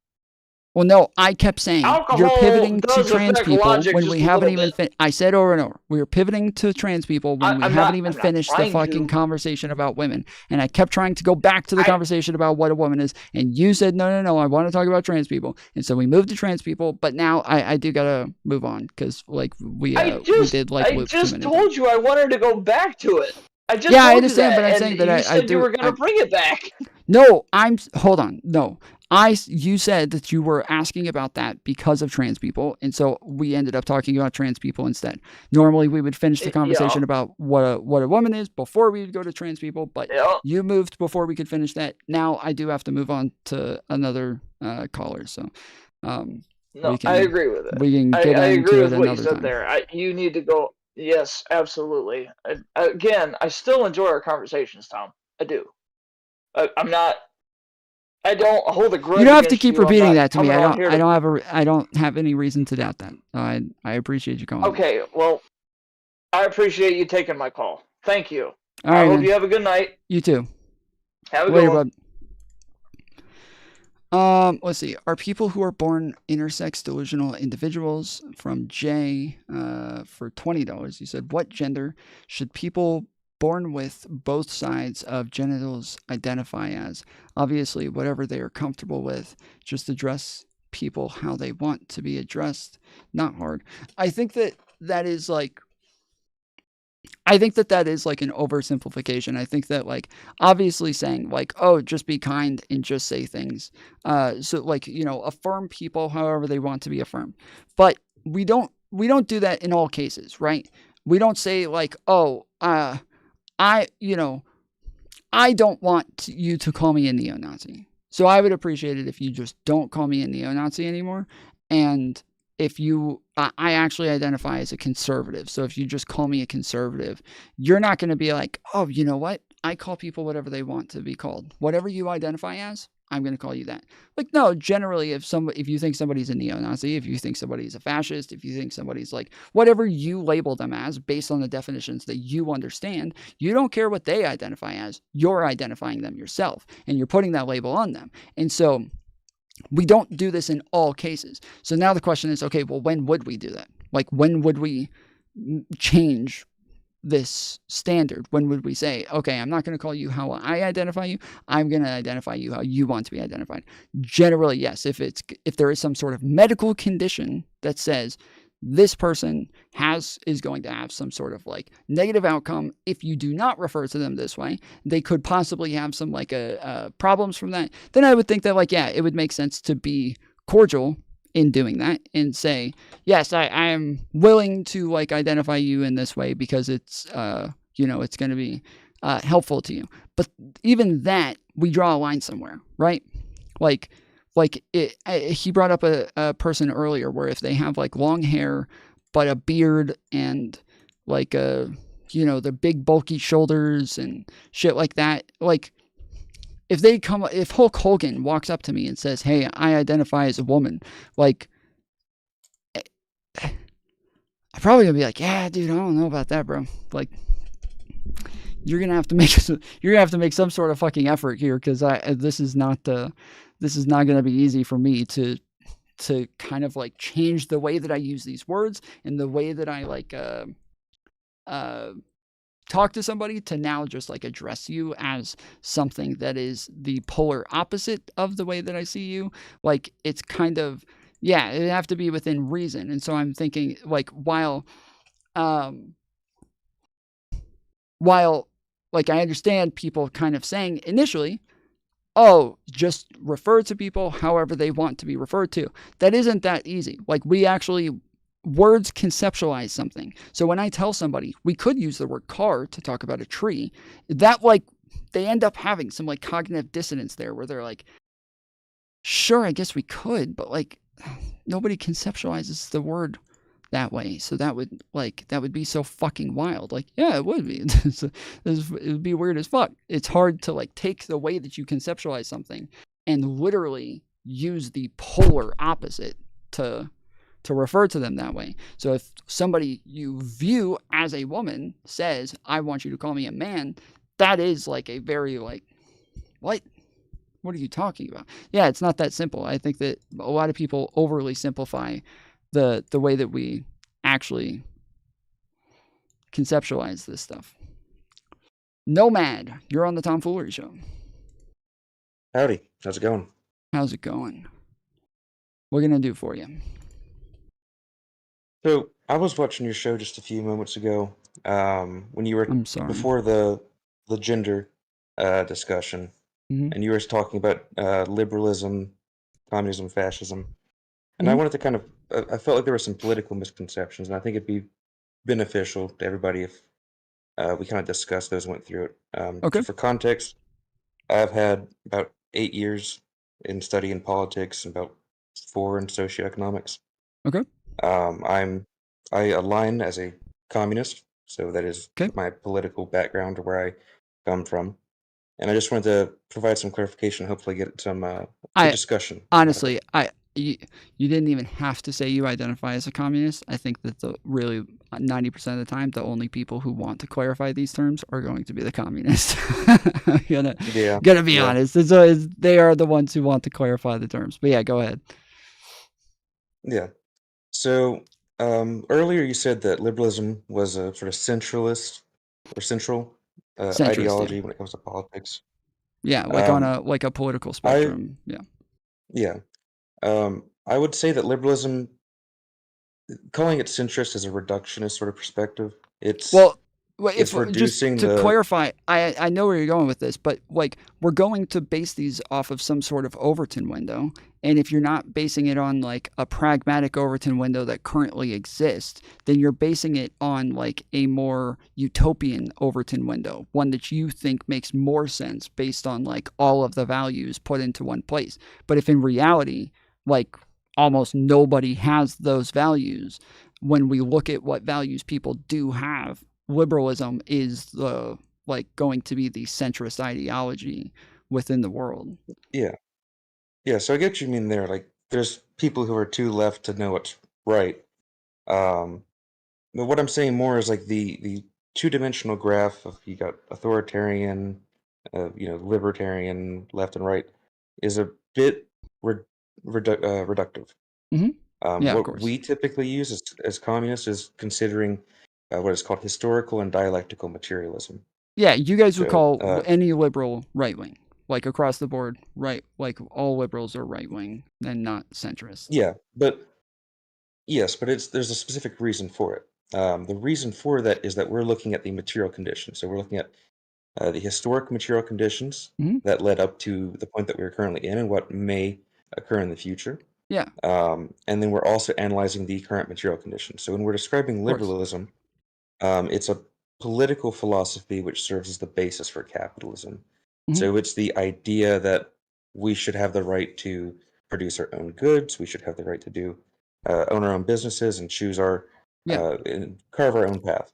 Speaker 5: Well, no, I kept saying you're pivoting to trans people when we haven't even I said over and over, we were pivoting to trans people when we haven't even finished the fucking conversation about women. And I kept trying to go back to the conversation about what a woman is. And you said, no, I want to talk about trans people. And so we moved to trans people. But now I do got to move on, because we did
Speaker 22: I just told you I wanted to go back to it. I
Speaker 5: understand, but I'm saying that
Speaker 22: you said you were going to bring it back.
Speaker 5: No, hold on. No. You said that you were asking about that because of trans people, and so we ended up talking about trans people instead. Normally, we would finish the conversation about what a woman is before we would go to trans people, but you moved before we could finish that. Now I do have to move on to another caller, so
Speaker 22: I agree with it.
Speaker 5: We can get
Speaker 22: I
Speaker 5: into
Speaker 22: agree
Speaker 5: it
Speaker 22: with what you
Speaker 5: another
Speaker 22: said
Speaker 5: time.
Speaker 22: there. You need to go. Yes, absolutely. Again, I still enjoy our conversations, Tom. I do. I don't hold a grudge.
Speaker 5: You don't have to keep repeating that to me.
Speaker 22: I
Speaker 5: don't have any reason to doubt that. I appreciate you calling.
Speaker 22: Okay, well, I appreciate you taking my call. Thank you.
Speaker 5: All right,
Speaker 22: I hope you have a good night.
Speaker 5: You too.
Speaker 22: Have a good one.
Speaker 5: Bud. Let's see. Are people who are born intersex delusional individuals? From Jay, for $20. He said, what gender should people born with both sides of genitals identify as? Obviously, whatever they are comfortable with. Just address people how they want to be addressed. Not hard. I think that is an oversimplification. I think that obviously saying oh, just be kind and just say things. Affirm people however they want to be affirmed. But we don't do that in all cases, right? We don't say I don't want you to call me a neo-Nazi. So I would appreciate it if you just don't call me a neo-Nazi anymore. And if I actually identify as a conservative. So if you just call me a conservative, you're not going to be like, oh, you know what? I call people whatever they want to be called. Whatever you identify as, I'm going to call you that. Like, no, generally, if you think somebody's a neo-Nazi, if you think somebody's a fascist, if you think somebody's like, whatever you label them as based on the definitions that you understand, you don't care what they identify as. You're identifying them yourself, and you're putting that label on them. And so we don't do this in all cases. So now the question is, okay, well, when would we do that? Like, when would we change this standard? When would we say, okay, I'm not going to call you how I identify you, I'm going to identify you how you want to be identified? Generally, yes. If there is some sort of medical condition that says this person is going to have some sort of like negative outcome if you do not refer to them this way, they could possibly have some like problems from that, then I would think that like, yeah, it would make sense to be cordial in doing that and say, yes, I am willing to like identify you in this way because it's it's going to be helpful to you. But even that, we draw a line somewhere, right? He brought up a person earlier where if they have like long hair but a beard and like the big bulky shoulders and shit like that, like if Hulk Hogan walks up to me and says, hey, I identify as a woman, like, I'm probably gonna be like, yeah, dude, I don't know about that, bro. Like, you're gonna have to make some sort of fucking effort here, because this is not gonna be easy for me to kind of like change the way that I use these words and the way that I like talk to somebody to now just like address you as something that is the polar opposite of the way that I see you. Like, it's kind of, yeah, it'd have to be within reason. And so I'm thinking, like, while like I understand people kind of saying initially, oh, just refer to people however they want to be referred to. That isn't that easy. Like, words conceptualize something. So when I tell somebody, we could use the word car to talk about a tree, that like they end up having some like cognitive dissonance there where they're like, sure, I guess we could, but like nobody conceptualizes the word that way. So that would be so fucking wild. Like, yeah, it would be. It would be weird as fuck. It's hard to like take the way that you conceptualize something and literally use the polar opposite to refer to them that way. So if somebody you view as a woman says, I want you to call me a man, that is like a very like, what are you talking about? Yeah, it's not that simple. I think that a lot of people overly simplify the way that we actually conceptualize this stuff. Nomad, you're on the Tom Foolery Show.
Speaker 13: Howdy, how's it going?
Speaker 5: How's it going? What can I do for you?
Speaker 13: So I was watching your show just a few moments ago, when you were before the gender discussion, and you were talking about liberalism, communism, fascism, and I wanted to kind of I felt like there were some political misconceptions, and I think it'd be beneficial to everybody if we kind of discussed those, went through it.
Speaker 5: Okay.
Speaker 13: So for context, I've had about 8 years in studying politics and about 4 in socioeconomics.
Speaker 5: Okay.
Speaker 13: I align as a communist, so that is my political background or where I come from. And I just wanted to provide some clarification, hopefully get some discussion.
Speaker 5: Honestly, you didn't even have to say you identify as a communist. I think that really 90% of the time, the only people who want to clarify these terms are going to be the communists. Gonna be honest. They are the ones who want to clarify the terms. But yeah, go ahead.
Speaker 13: Yeah. So earlier you said that liberalism was a sort of centralist or central ideology when it comes to politics.
Speaker 5: Yeah, like on a political spectrum.
Speaker 13: Yeah. I would say that liberalism, calling it centrist, is a reductionist sort of perspective. It's reducing
Speaker 5: to clarify, I know where you're going with this, but like we're going to base these off of some sort of Overton window, and if you're not basing it on like a pragmatic Overton window that currently exists, then you're basing it on like a more utopian Overton window, one that you think makes more sense based on like all of the values put into one place. But if in reality, like almost nobody has those values, when we look at what values people do have, liberalism is going to be the centrist ideology within the world.
Speaker 13: Yeah. Yeah, so I get what you mean there. Like, there's people who are too left to know what's right. But what I'm saying more is like the two-dimensional graph of you got authoritarian, libertarian, left and right, is a bit reductive.
Speaker 5: Yeah, of
Speaker 13: What
Speaker 5: course.
Speaker 13: we typically use as communists is considering what is called historical and dialectical materialism.
Speaker 5: Yeah, you guys would
Speaker 13: So,
Speaker 5: call any liberal right wing, like across the board, right? Like all liberals are right wing and not centrist.
Speaker 13: yeah, but yes, but there's a specific reason for it. The reason for that is that we're looking at the material conditions. So we're looking at the historic material conditions that led up to the point that we're currently in and what may occur in the future.
Speaker 5: Yeah.
Speaker 13: And then we're also analyzing the current material conditions. So when we're describing liberalism, it's a political philosophy which serves as the basis for capitalism. So it's the idea that we should have the right to produce our own goods. We should have the right to own our own businesses and choose and carve our own path.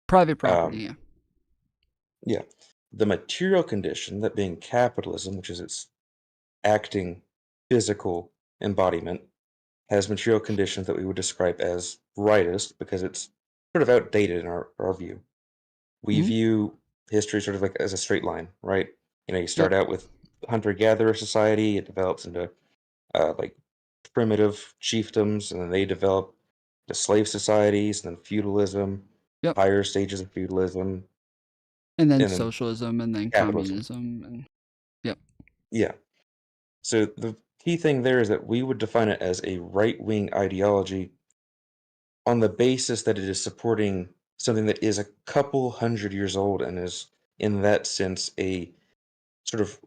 Speaker 5: Private property, yeah.
Speaker 13: Yeah. The material condition, that being capitalism, which is its acting physical embodiment, has material conditions that we would describe as rightist because it's sort of outdated in our view. We view history sort of like as a straight line, right? You start out with hunter-gatherer society, it develops into like primitive chiefdoms, and then they develop to slave societies, and then feudalism, higher stages of feudalism,
Speaker 5: and then socialism, and then
Speaker 13: capitalism.
Speaker 5: communism, and
Speaker 13: yeah. So the key thing there is that we would define it as a right-wing ideology on the basis that it is supporting something that is a couple hundred years old and is, in that sense, a sort of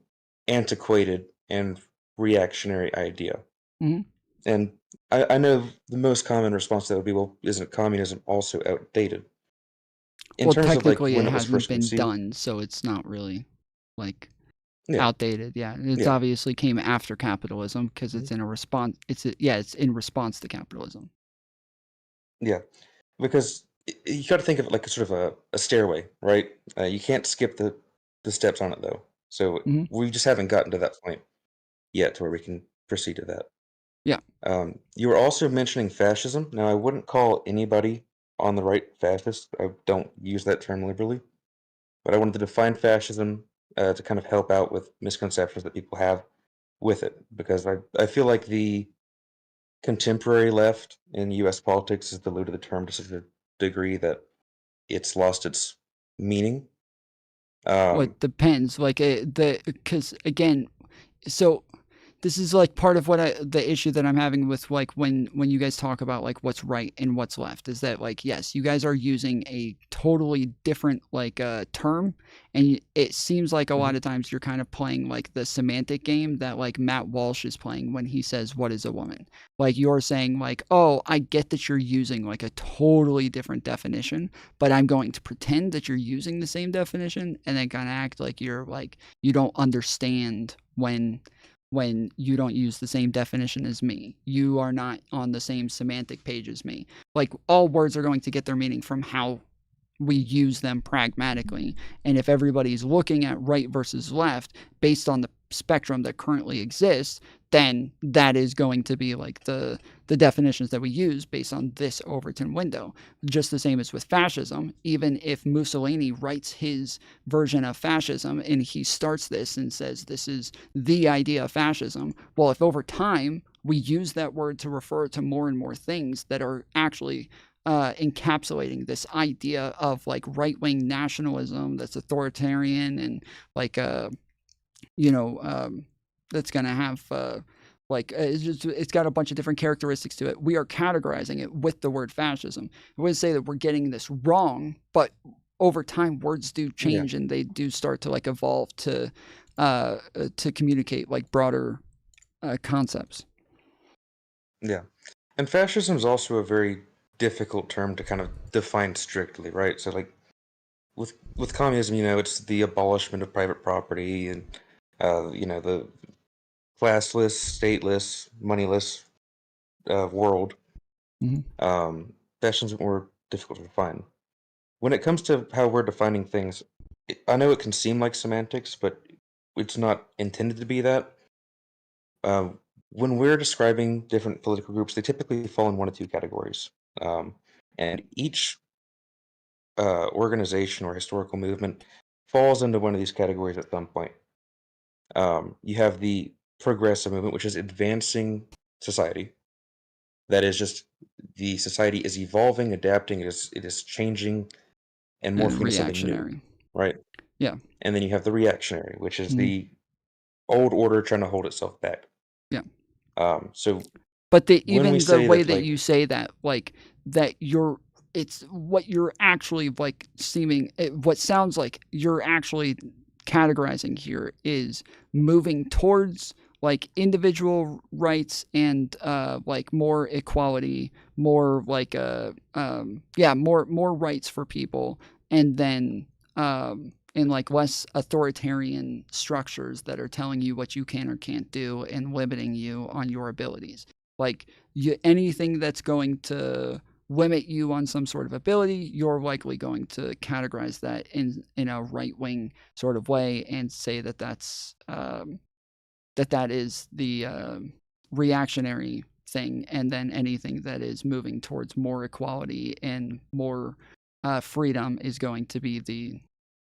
Speaker 13: antiquated and reactionary idea. And I know the most common response to that would be, well, isn't communism also outdated?
Speaker 5: In terms of like when it hasn't been done, so it's not really like outdated. Yeah, it's obviously came after capitalism because it's in a response. It's in response to capitalism.
Speaker 13: Yeah, because you got to think of it like a sort of a stairway, right? You can't skip the steps on it though. So we just haven't gotten to that point yet to where we can proceed to that.
Speaker 5: Yeah.
Speaker 13: You were also mentioning fascism. Now, I wouldn't call anybody on the right fascist. I don't use that term liberally. But I wanted to define fascism to kind of help out with misconceptions that people have with it. Because I feel like the contemporary left in U.S. politics has diluted the term to such a degree that it's lost its meaning.
Speaker 5: Well, it depends. Like, because again, so this is like part of what the issue that I'm having with like when you guys talk about like what's right and what's left is that like, yes, you guys are using a totally different like term, and it seems like a lot of times you're kind of playing like the semantic game that like Matt Walsh is playing when he says what is a woman. Like you're saying like, oh, I get that you're using like a totally different definition, but I'm going to pretend that you're using the same definition and then kind of act like you're like you don't understand when you don't use the same definition as me. You are not on the same semantic page as me. Like all words are going to get their meaning from how we use them pragmatically. And if everybody's looking at right versus left based on the spectrum that currently exists, then that is going to be like the definitions that we use based on this Overton window. Just the same as with fascism, even if Mussolini writes his version of fascism and he starts this and says this is the idea of fascism, well, if over time we use that word to refer to more and more things that are actually encapsulating this idea of like right-wing nationalism that's authoritarian and like that's going to have it's got a bunch of different characteristics to it. We are categorizing it with the word fascism. I wouldn't say that we're getting this wrong, but over time words do change and they do start to like evolve to communicate like broader concepts.
Speaker 13: Yeah. And fascism is also a very difficult term to kind of define strictly, right? So like with communism, it's the abolishment of private property and the classless, stateless, moneyless world. Fascism is more difficult to define. When it comes to how we're defining things, I know it can seem like semantics, but it's not intended to be that. when we're describing different political groups, they typically fall in one of two categories. And each organization or historical movement falls into one of these categories at some point. You have the progressive movement, which is advancing society. That is just the society is evolving, adapting, it is changing, and morphing into something new, right?
Speaker 5: Yeah.
Speaker 13: And then you have the reactionary, which is
Speaker 5: Mhm.
Speaker 13: the old order trying to hold itself back.
Speaker 5: Yeah.
Speaker 13: So,
Speaker 5: But
Speaker 13: when
Speaker 5: even
Speaker 13: we
Speaker 5: the
Speaker 13: say
Speaker 5: way
Speaker 13: that,
Speaker 5: that
Speaker 13: like,
Speaker 5: you say that, like that it's what you're actually like what sounds like you're actually categorizing here is moving towards like individual rights and like more equality, more like more rights for people, and then in like less authoritarian structures that are telling you what you can or can't do and limiting you on your abilities. Like anything that's going to limit you on some sort of ability, you're likely going to categorize that in a right wing sort of way and say that that is the reactionary thing, and then anything that is moving towards more equality and more freedom is going to be the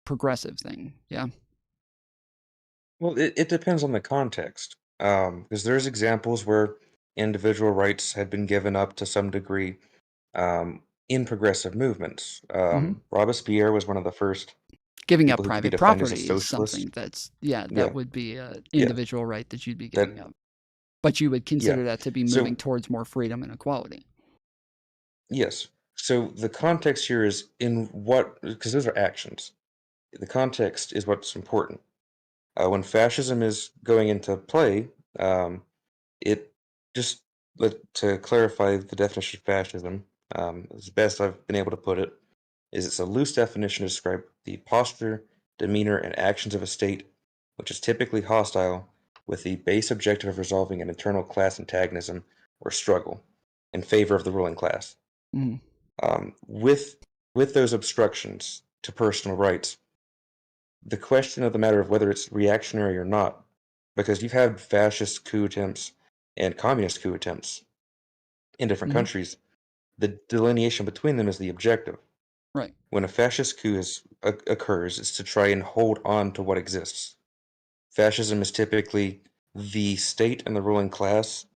Speaker 5: progressive thing. Yeah.
Speaker 13: Well, it depends on the context. Because there's examples where individual rights had been given up to some degree in progressive movements. Robespierre was one of the first
Speaker 5: Giving up
Speaker 13: people who could be
Speaker 5: private
Speaker 13: defined as a
Speaker 5: property is
Speaker 13: socialist.
Speaker 5: something that's that
Speaker 13: Yeah.
Speaker 5: would be an
Speaker 13: Yeah.
Speaker 5: individual right that you'd be
Speaker 13: That
Speaker 5: giving up. But you would
Speaker 13: yeah.
Speaker 5: consider that to be
Speaker 13: So
Speaker 5: moving towards more freedom and equality.
Speaker 13: yes. So the context here is in what, because those are actions. The context is what's important. When fascism is going into play, it just to clarify the definition of fascism, as best I've been able to put it, is it's a loose definition to describe the posture, demeanor, and actions of a state which is typically hostile, with the base objective of resolving an internal class antagonism or struggle in favor of the ruling class.
Speaker 5: Mm.
Speaker 13: With those obstructions to personal rights, the question of the matter of whether it's reactionary or not, because you've had fascist coup attempts and communist coup attempts in different countries, the delineation between them is the objective.
Speaker 5: Right.
Speaker 13: When a fascist coup occurs, it's to try and hold on to what exists. Fascism is typically the state and the ruling class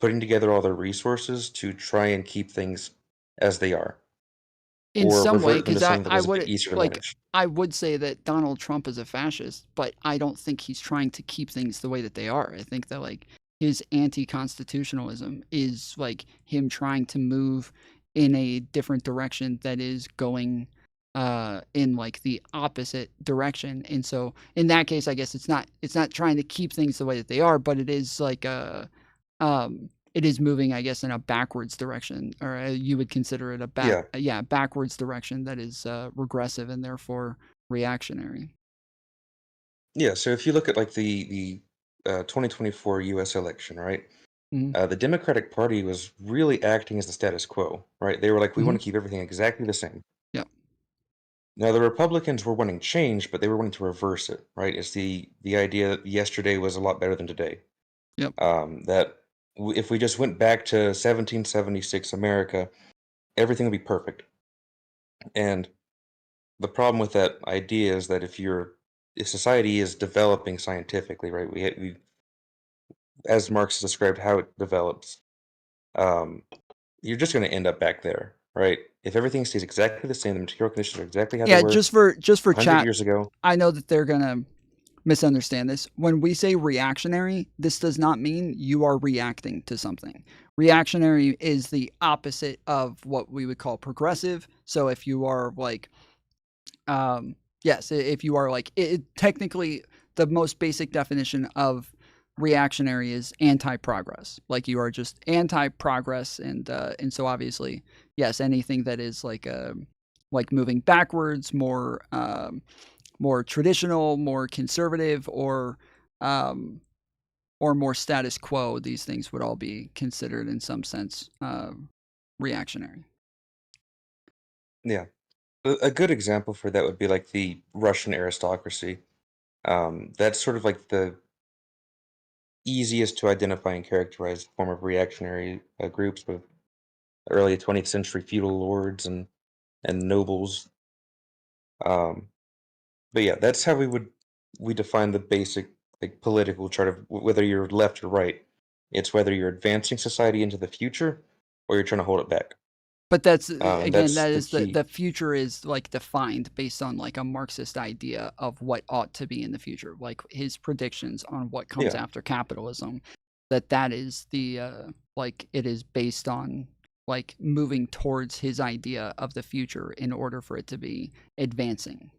Speaker 13: putting together all their resources to try and keep things as they are.
Speaker 5: In
Speaker 13: Or
Speaker 5: some way,
Speaker 13: revert them to
Speaker 5: because
Speaker 13: something that
Speaker 5: I
Speaker 13: was a bit
Speaker 5: would
Speaker 13: easier to
Speaker 5: like
Speaker 13: manage.
Speaker 5: I would say that Donald Trump is a fascist, but I don't think he's trying to keep things the way that they are. I think that like his anti-constitutionalism is like him trying to move in a different direction that is going in like the opposite direction. And so in that case, I guess it's not trying to keep things the way that they are, but it is like it is moving, I guess, in a backwards direction, or you would consider it a backwards direction that is regressive and therefore reactionary.
Speaker 13: Yeah, so if you look at like the 2024 U.S. election, right?
Speaker 5: Mhm.
Speaker 13: The Democratic Party was really acting as the status quo, right? They were like, we want to keep everything exactly the same.
Speaker 5: Yeah.
Speaker 13: Now the Republicans were wanting change, but they were wanting to reverse it, right? It's the idea that yesterday was a lot better than today.
Speaker 5: Yep.
Speaker 13: That if we just went back to 1776 America, everything would be perfect. And the problem with that idea is that if society is developing scientifically, right? We as Marx described how it develops, you're just going to end up back there, right? If everything stays exactly the same, the material conditions are exactly how they were
Speaker 5: just for
Speaker 13: 100
Speaker 5: chat
Speaker 13: years ago.
Speaker 5: I know that they're gonna misunderstand this. When we say reactionary, this does not mean you are reacting to something. Reactionary is the opposite of what we would call progressive. So if you are like yes, if you are like technically the most basic definition of reactionary is anti-progress. Like you are just anti-progress, and so obviously, yes, anything that is like moving backwards, more more traditional, more conservative, or more status quo, these things would all be considered in some sense reactionary.
Speaker 13: Yeah. A good example for that would be like the Russian aristocracy. That's sort of like easiest to identify and characterize the form of reactionary groups with early 20th century feudal lords and nobles. But yeah, that's how we define the basic like political chart of whether you're left or right. It's whether you're advancing society into the future or you're trying to hold it back.
Speaker 5: But that's again,
Speaker 13: that's
Speaker 5: that
Speaker 13: the
Speaker 5: is
Speaker 13: key.
Speaker 5: the future is like defined based on like a Marxist idea of what ought to be in the future, like his predictions on what comes
Speaker 13: Yeah.
Speaker 5: after capitalism. That is the like it is based on like moving towards his idea of the future in order for it to be advancing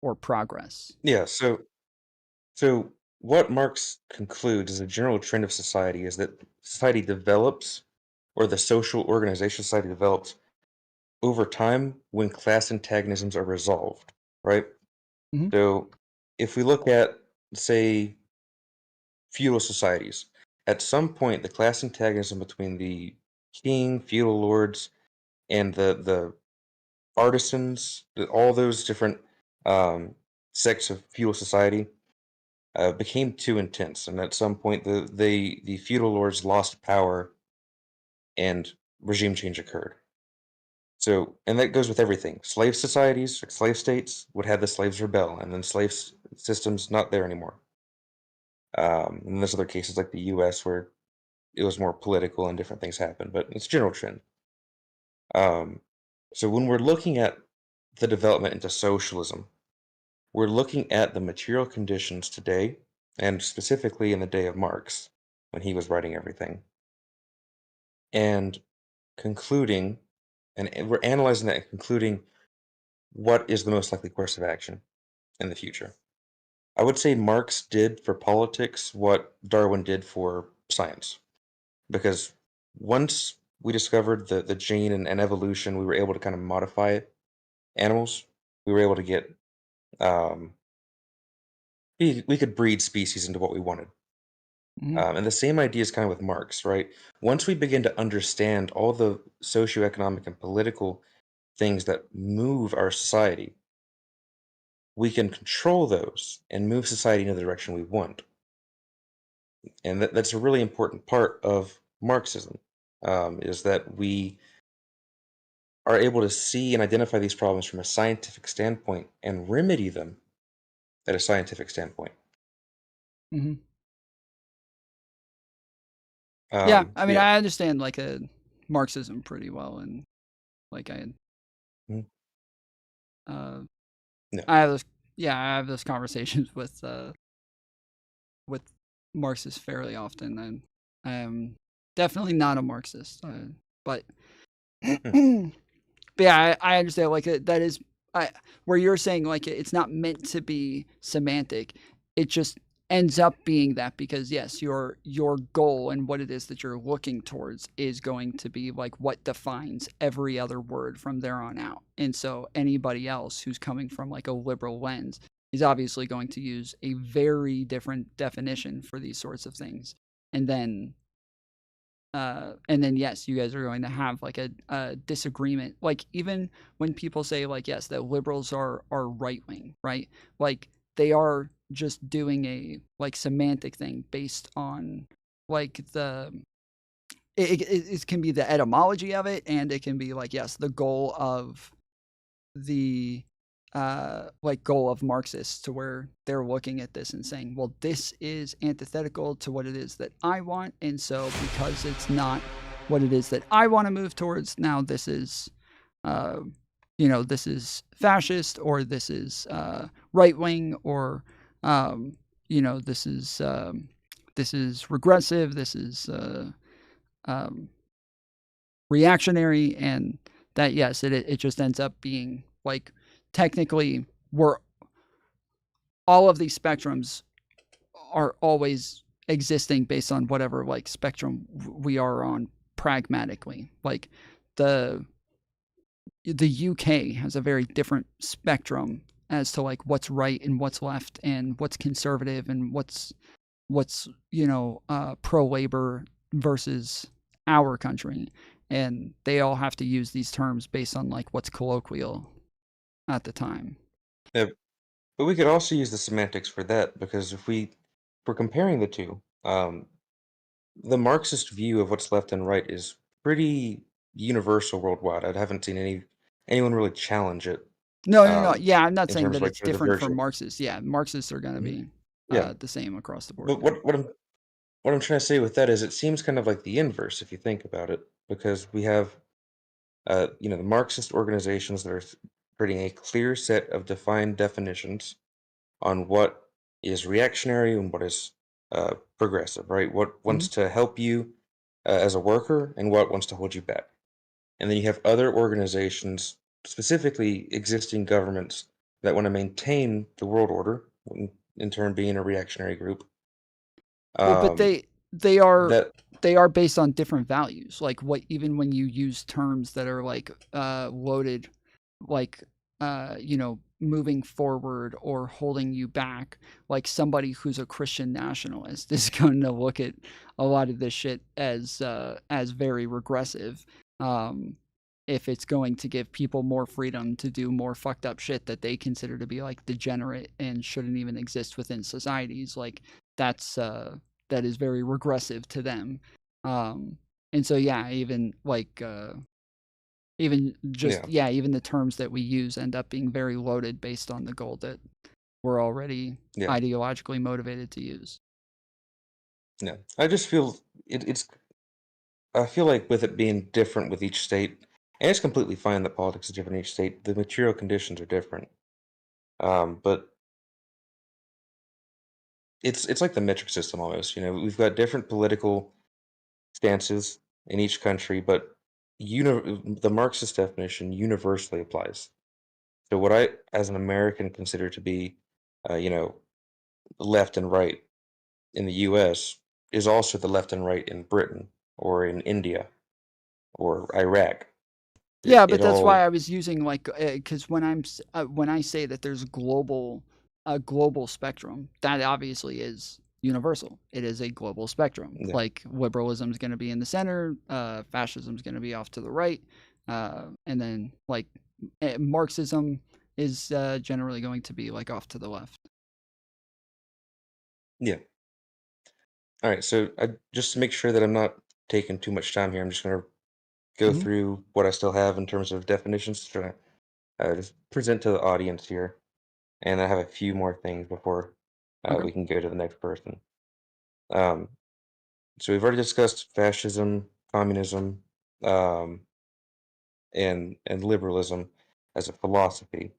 Speaker 5: or progress.
Speaker 13: Yeah. So what Marx concludes as a general trend of society is that society develops, or the social organization of society develops over time when class antagonisms are resolved, right? So if we look at, say, feudal societies, at some point the class antagonism between the king, feudal lords, and the artisans, all those different sects of feudal society became too intense, and at some point the feudal lords lost power, and regime change occurred. So, and that goes with everything. Slave societies, like slave states, would have the slaves rebel, and then systems not there anymore. And there's other cases like the U.S. where it was more political and different things happened, but it's a general trend. So when we're looking at the development into socialism, we're looking at the material conditions today, and specifically in the day of Marx, when he was writing everything, and concluding, and we're analyzing that and concluding what is the most likely course of action in the future. I would say Marx did for politics what Darwin did for science, because once we discovered the gene and evolution, we were able to kind of modify animals. We were able to get we could breed species into what we wanted. And the same idea is kind of with Marx, right? Once we begin to understand all the socioeconomic and political things that move our society, we can control those and move society in the direction we want. And that's a really important part of Marxism, is that we are able to see and identify these problems from a scientific standpoint and remedy them at a scientific standpoint.
Speaker 5: Yeah, I mean, I understand like a Marxism pretty well, and like I have those conversations with Marxists fairly often, and I'm definitely not a Marxist, but yeah, I understand like that is where you're saying like it's not meant to be semantic, it just ends up being that, because yes, your goal and what it is that you're looking towards is going to be like what defines every other word from there on out. And so anybody else who's coming from like a liberal lens is obviously going to use a very different definition for these sorts of things. And then yes, you guys are going to have like a disagreement. Like even when people say like, yes, that liberals are right wing, right? Like they are just doing a like semantic thing based on like it can be the etymology of it, and it can be like, yes, the goal of the like goal of Marxists, to where they're looking at this and saying, well, this is antithetical to what it is that I want, and so because it's not what it is that I want to move towards, now this is this is fascist, or this is right wing, or this is regressive, this is reactionary, and that yes, it just ends up being like technically we're all of these spectrums are always existing based on whatever like spectrum we are on pragmatically. Like the UK has a very different spectrum as to like what's right and what's left and what's conservative and what's pro-labor versus our country, and they all have to use these terms based on like what's colloquial at the time.
Speaker 13: Yeah, but we could also use the semantics for that, because if we're comparing the two, the Marxist view of what's left and right is pretty universal worldwide. I haven't seen anyone really challenge it.
Speaker 5: No. Yeah, I'm not
Speaker 13: in
Speaker 5: saying
Speaker 13: terms
Speaker 5: that
Speaker 13: of, like,
Speaker 5: it's
Speaker 13: the
Speaker 5: different from
Speaker 13: divergent.
Speaker 5: Marxists. Yeah, Marxists are going to be
Speaker 13: Yeah.
Speaker 5: the same across the board.
Speaker 13: But what I'm trying to say with that is it seems kind of like the inverse if you think about it, because we have the Marxist organizations that are creating a clear set of defined definitions on what is reactionary and what is progressive, right? What wants to help you as a worker and what wants to hold you back. And then you have other organizations, specifically existing governments, that want to maintain the world order, in turn being a reactionary group.
Speaker 5: Well, but they are based on different values. Like even when you use terms that are like loaded, like moving forward or holding you back, like somebody who's a Christian nationalist is going to look at a lot of this shit as very regressive. If it's going to give people more freedom to do more fucked up shit that they consider to be like degenerate and shouldn't even exist within societies, like that is very regressive to them. And so yeah, even like even the terms that we use end up being very loaded based on the goal that we're already ideologically motivated to use.
Speaker 13: Yeah, I just feel I feel like with it being different with each state, and it's completely fine that politics is different in each state, the material conditions are different. But it's like the metric system almost. We've got different political stances in each country, but the Marxist definition universally applies. So what I, as an American, consider to be, left and right in the U.S. is also the left and right in Britain or in India or Iraq.
Speaker 5: Yeah, but that's why I was using like because when I say that there's a global spectrum, that obviously is universal. It is a global spectrum.
Speaker 13: Yeah.
Speaker 5: Like liberalism is going to be in the center, fascism is going to be off to the right, and then like Marxism is generally going to be like off to the left.
Speaker 13: Yeah. All right. So just to make sure that I'm not taking too much time here, I'm just going to go through what I still have in terms of definitions to just present to the audience here. And I have a few more things before we can go to the next person. So we've already discussed fascism, communism, and liberalism as a philosophy.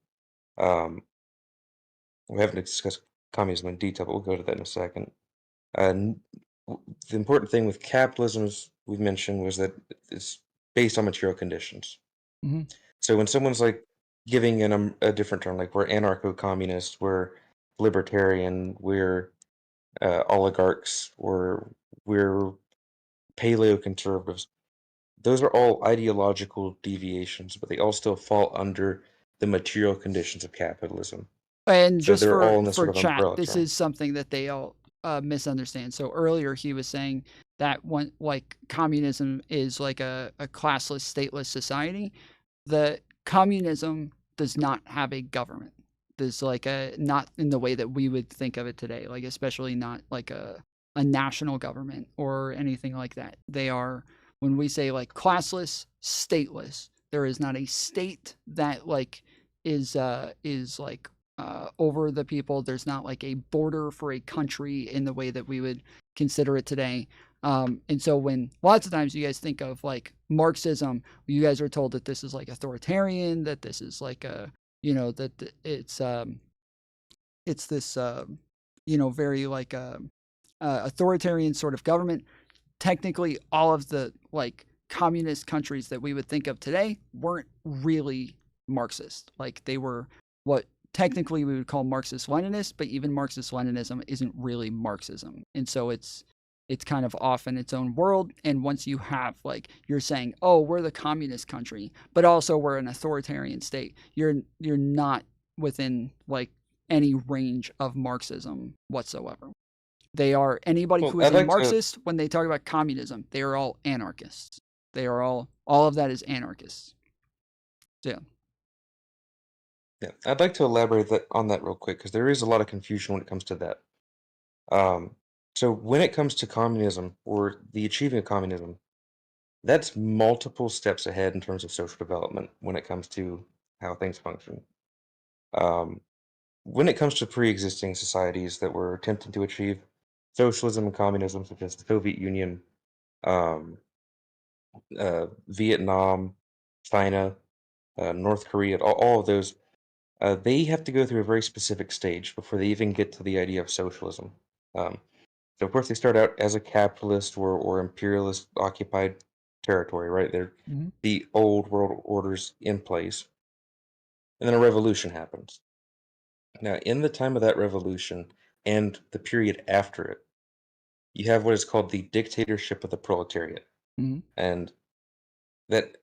Speaker 13: We haven't discussed communism in detail, but we'll go to that in a second. The important thing with capitalism, as we've mentioned, was that it's based on material conditions. So when someone's like giving a different term, like we're anarcho-communist, we're libertarian, we're oligarchs, we're paleo-conservatives, those are all ideological deviations, but they all still fall under the material conditions of capitalism.
Speaker 5: And
Speaker 13: so
Speaker 5: just
Speaker 13: they're all in
Speaker 5: for
Speaker 13: this sort of
Speaker 5: chat,
Speaker 13: umbrella
Speaker 5: this
Speaker 13: term.
Speaker 5: is something that they all misunderstand. So earlier he was saying that like communism is like a classless, stateless society. The communism does not have a government. There's like not in the way that we would think of it today, like especially not like a national government or anything like that. They are, when we say like classless, stateless, there is not a state that like is like over the people. There's not like a border for a country in the way that we would consider it today. And so when lots of times you guys think of like Marxism, you guys are told that this is like authoritarian, that this is like a, that it's this, very like authoritarian sort of government. Technically, all of the like communist countries that we would think of today weren't really Marxist. Like they were what technically we would call Marxist-Leninist, but even Marxist-Leninism isn't really Marxism. And so it's kind of off in its own world. And once you have like, you're saying, oh, we're the communist country, but also we're an authoritarian state, you're not within like any range of Marxism whatsoever. They are anybody who is a Marxist, when they talk about communism, they are all anarchists. They are all of that is anarchists. So, yeah.
Speaker 13: Yeah, I'd like to elaborate on that real quick because there is a lot of confusion when it comes to that. So when it comes to communism or the achieving of communism, that's multiple steps ahead in terms of social development when it comes to how things function. When it comes to pre-existing societies that were attempting to achieve socialism and communism, such as the Soviet Union, um, Vietnam, China, North Korea, all of those, they have to go through a very specific stage before they even get to the idea of socialism. So, of course, they start out as a capitalist or imperialist occupied territory, right? They're the old world orders in place. And then a revolution happens. Now, in the time of that revolution and the period after it, you have what is called the dictatorship of the proletariat. And that,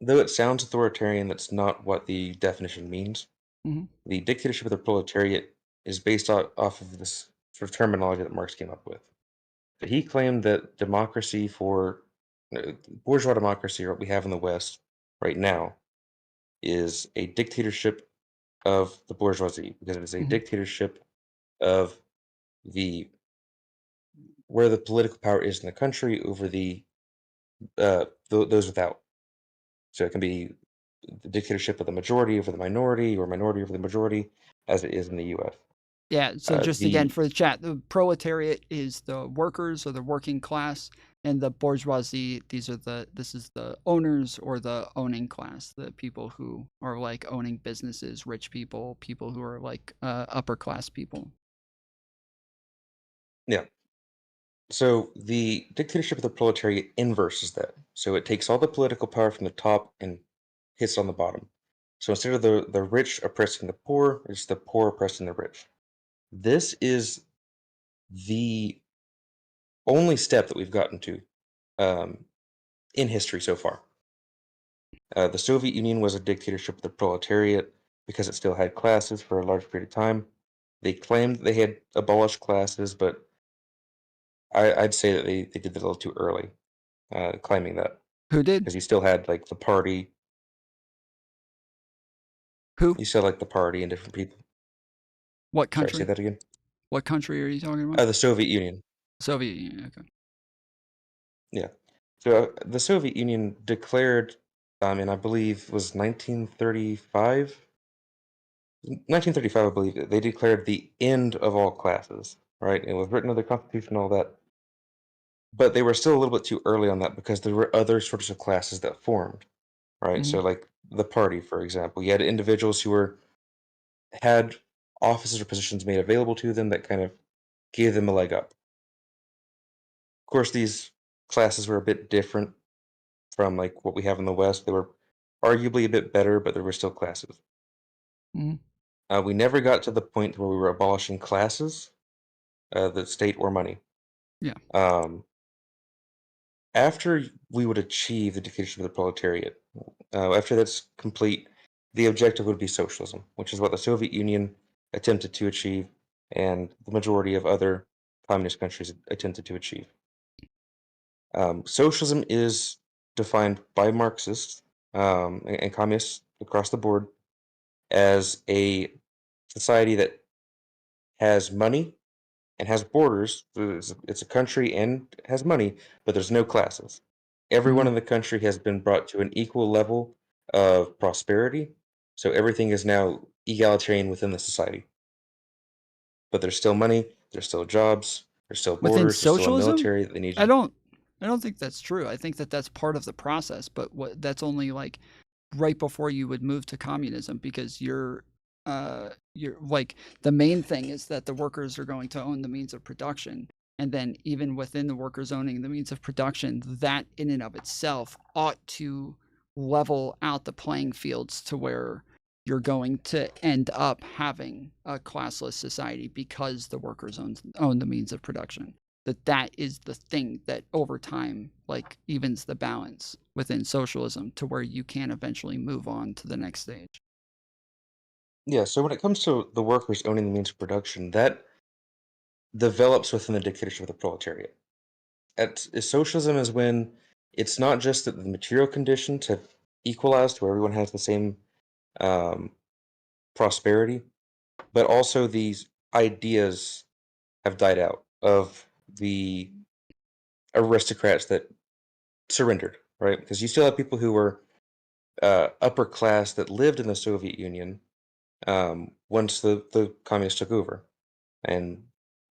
Speaker 13: though it sounds authoritarian, that's not what the definition means. The dictatorship of the proletariat is based off of this sort of terminology that Marx came up with. But he claimed that democracy bourgeois democracy, or what we have in the West right now, is a dictatorship of the bourgeoisie, because it is a dictatorship of where the political power is in the country over those without. So it can be the dictatorship of the majority over the minority, or minority over the majority, as it is in the U.S.
Speaker 5: Yeah, so just again for the chat, the proletariat is the workers or the working class, and the bourgeoisie, this is the owners or the owning class, the people who are like owning businesses, rich people, people who are like upper class people.
Speaker 13: Yeah. So the dictatorship of the proletariat inverses that. So it takes all the political power from the top and hits on the bottom. So instead of the rich oppressing the poor, it's the poor oppressing the rich. This is the only step that we've gotten to in history so far. The Soviet Union was a dictatorship of the proletariat because it still had classes for a large period of time. They claimed they had abolished classes, but I'd say that they did it a little too early, claiming that.
Speaker 5: Who did?
Speaker 13: Because you still had like the party.
Speaker 5: Who?
Speaker 13: You still like the party and different people.
Speaker 5: What country?
Speaker 13: Sorry, say that again.
Speaker 5: What country are you talking about?
Speaker 13: The Soviet Union.
Speaker 5: Soviet Union, okay.
Speaker 13: Yeah. So the Soviet Union declared, and I believe was 1935. 1935, I believe, they declared the end of all classes, right? It was written in the Constitution, all that. But they were still a little bit too early on that because there were other sorts of classes that formed, right? So, like the party, for example, you had individuals who had offices or positions made available to them that kind of gave them a leg up. Of course, these classes were a bit different from like what we have in the West. They were arguably a bit better, but there were still classes. We never got to the point where we were abolishing classes, the state or money.
Speaker 5: Yeah.
Speaker 13: After we would achieve the dictatorship of the proletariat, after that's complete, the objective would be socialism, which is what the Soviet Union attempted to achieve, and the majority of other communist countries attempted to achieve. Socialism is defined by Marxists and communists across the board as a society that has money and has borders. It's a country and has money, but there's no classes. Everyone in the country has been brought to an equal level of prosperity, so everything is now egalitarian within the society. But there's still money, there's still jobs, there's still borders, there's still a military that they need.
Speaker 5: I don't think that's true. I think that that's part of the process, but that's only like right before you would move to communism, because you're like, the main thing is that the workers are going to own the means of production, and then even within the workers owning the means of production, that in and of itself ought to level out the playing fields to where you're going to end up having a classless society because the workers own the means of production. That is the thing that over time like evens the balance within socialism to where you can eventually move on to the next stage.
Speaker 13: Yeah, so when it comes to the workers owning the means of production, that develops within the dictatorship of the proletariat. Socialism is when it's not just that the material conditions have equalized where everyone has the same prosperity, but also these ideas have died out of the aristocrats that surrendered, right? Because you still have people who were upper class that lived in the Soviet Union once the communists took over, and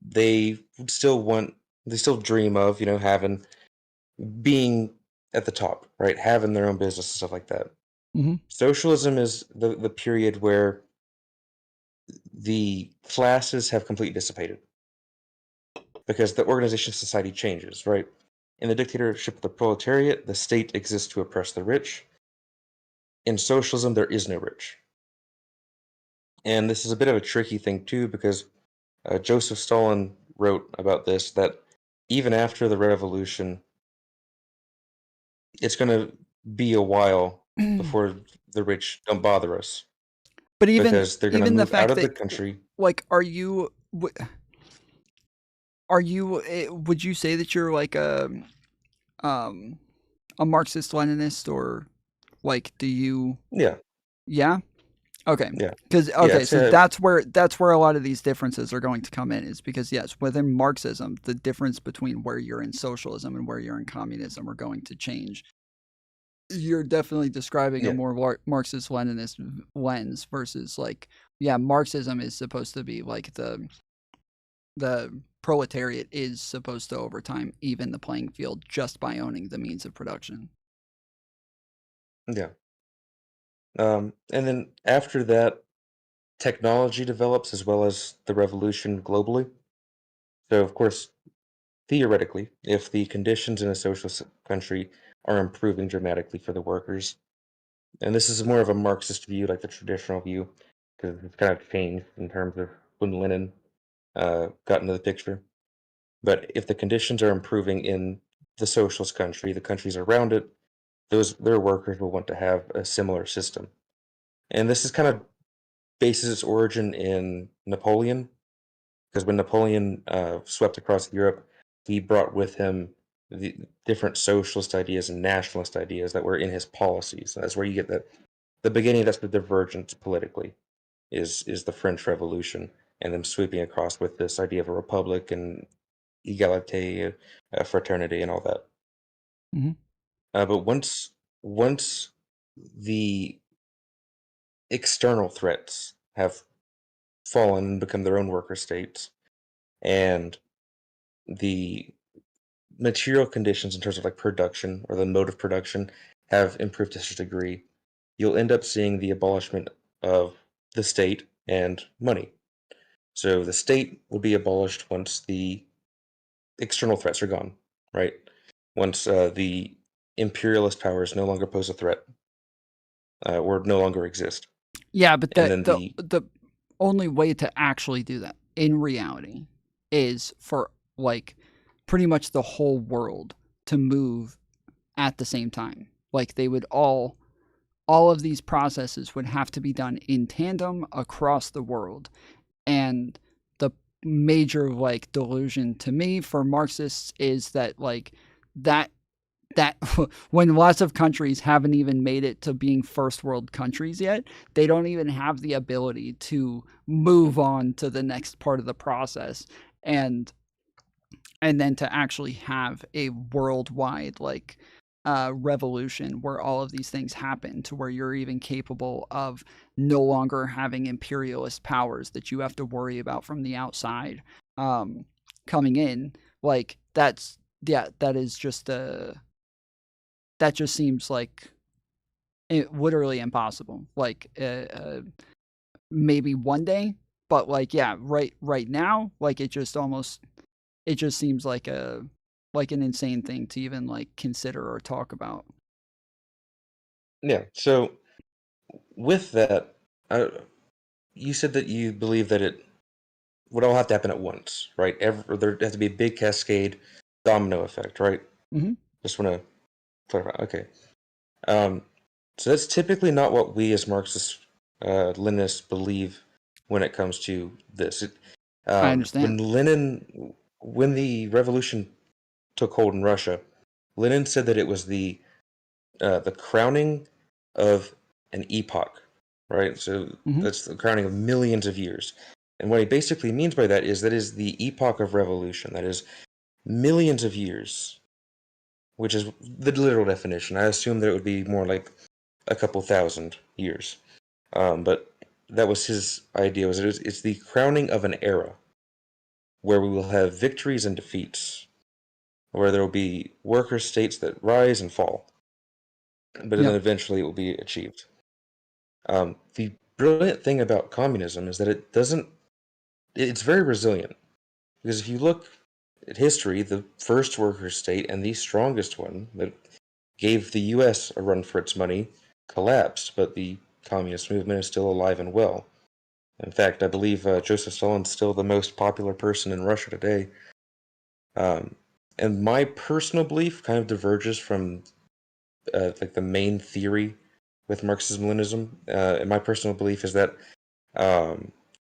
Speaker 13: they still dream of, being at the top, right? Having their own business and stuff like that.
Speaker 5: Mm-hmm.
Speaker 13: Socialism is the period where the classes have completely dissipated because the organization of society changes, right? In the dictatorship of the proletariat, the state exists to oppress the rich. In socialism, there is no rich. And this is a bit of a tricky thing, too, because Joseph Stalin wrote about this, that even after the revolution, it's going to be a while before the rich don't bother us.
Speaker 5: But
Speaker 13: because they're going to move out of the country.
Speaker 5: Like, would you say that you're like a Marxist-Leninist, or like, do you? Yeah. Okay.
Speaker 13: Yeah.
Speaker 5: Because so that's where a lot of these differences are going to come in, is because yes, within Marxism, the difference between where you're in socialism and where you're in communism are going to change. You're definitely describing a more Marxist-Leninist lens versus like, Marxism is supposed to be like the proletariat is supposed to over time even the playing field just by owning the means of production.
Speaker 13: Yeah. And then after that, technology develops as well as the revolution globally. So, of course, theoretically, if the conditions in a socialist country are improving dramatically for the workers, and this is more of a Marxist view, like the traditional view, because it's kind of changed in terms of when Lenin got into the picture. But if the conditions are improving in the socialist country, the countries around it, their workers will want to have a similar system. And this is kind of bases its origin in Napoleon, because when Napoleon swept across Europe, he brought with him the different socialist ideas and nationalist ideas that were in his policies. And that's where you get the beginning. That's the divergence politically, is the French Revolution, and them sweeping across with this idea of a republic and egalite, fraternity, and all that.
Speaker 5: Mm-hmm.
Speaker 13: But once the external threats have fallen and become their own worker states, and the material conditions in terms of like production or the mode of production have improved to such a degree, you'll end up seeing the abolishment of the state and money. So the state will be abolished once the external threats are gone, right? Once the imperialist powers no longer pose a threat or no longer exist.
Speaker 5: Yeah, but the only way to actually do that in reality is for like pretty much the whole world to move at the same time. Like they would all of these processes would have to be done in tandem across the world. And the major like delusion to me for Marxists is that like that when lots of countries haven't even made it to being first world countries yet, they don't even have the ability to move on to the next part of the process, and then to actually have a worldwide like revolution where all of these things happen, to where you're even capable of no longer having imperialist powers that you have to worry about from the outside coming in. Like that is just that just seems like literally impossible. Like maybe one day, but like right now, like it just seems like an insane thing to even like consider or talk about.
Speaker 13: Yeah. So with that, you said that you believe that it would all have to happen at once, right? There has to be a big cascade domino effect, right?
Speaker 5: Mm-hmm.
Speaker 13: Just want to clarify. Okay. So that's typically not what we as Marxist Leninists believe when it comes to this.
Speaker 5: I understand.
Speaker 13: When the revolution took hold in Russia, Lenin said that it was the crowning of an epoch, right? So that's the crowning of millions of years. And what he basically means by that is the epoch of revolution. That is millions of years, which is the literal definition. I assume that it would be more like a couple thousand years. But that was his idea. It's the crowning of an era where we will have victories and defeats, where there will be worker states that rise and fall, but then eventually it will be achieved. The brilliant thing about communism is that it's very resilient. Because if you look at history, the first worker state and the strongest one that gave the US a run for its money collapsed, but the communist movement is still alive and well. In fact, I believe Joseph Stalin's still the most popular person in Russia today. And my personal belief kind of diverges from like the main theory with Marxism-Leninism. And my personal belief is that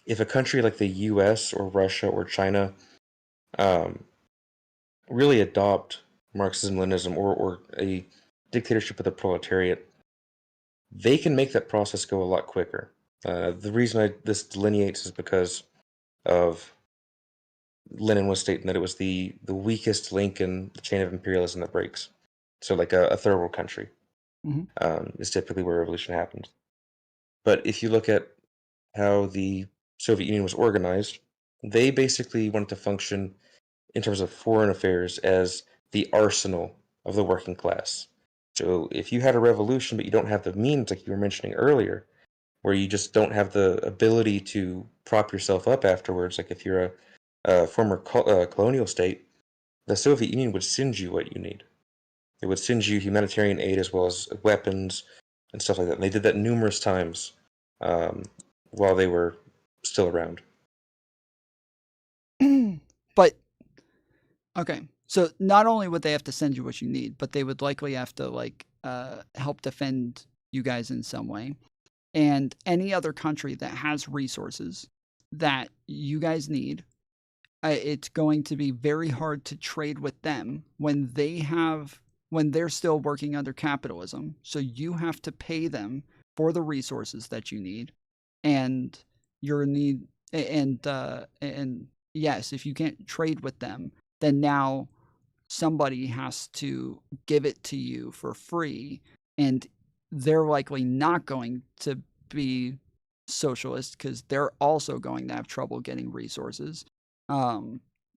Speaker 13: if a country like the US or Russia or China really adopt Marxism-Leninism or a dictatorship of the proletariat, they can make that process go a lot quicker. The reason this delineates is because of Lenin was stating that it was the weakest link in the chain of imperialism that breaks. So like a third world country is typically where revolution happens. But if you look at how the Soviet Union was organized, they basically wanted to function in terms of foreign affairs as the arsenal of the working class. So if you had a revolution but you don't have the means, like you were mentioning earlier, where you just don't have the ability to prop yourself up afterwards, like if you're a former colonial state, the Soviet Union would send you what you need. It would send you humanitarian aid as well as weapons and stuff like that. And they did that numerous times while they were still around.
Speaker 5: But, okay, so not only would they have to send you what you need, but they would likely have to, like, help defend you guys in some way. And any other country that has resources that you guys need, it's going to be very hard to trade with them when they're still working under capitalism. So you have to pay them for the resources that you need, and yes, if you can't trade with them, then now somebody has to give it to you for free, and they're likely not going to be socialist because they're also going to have trouble getting resources,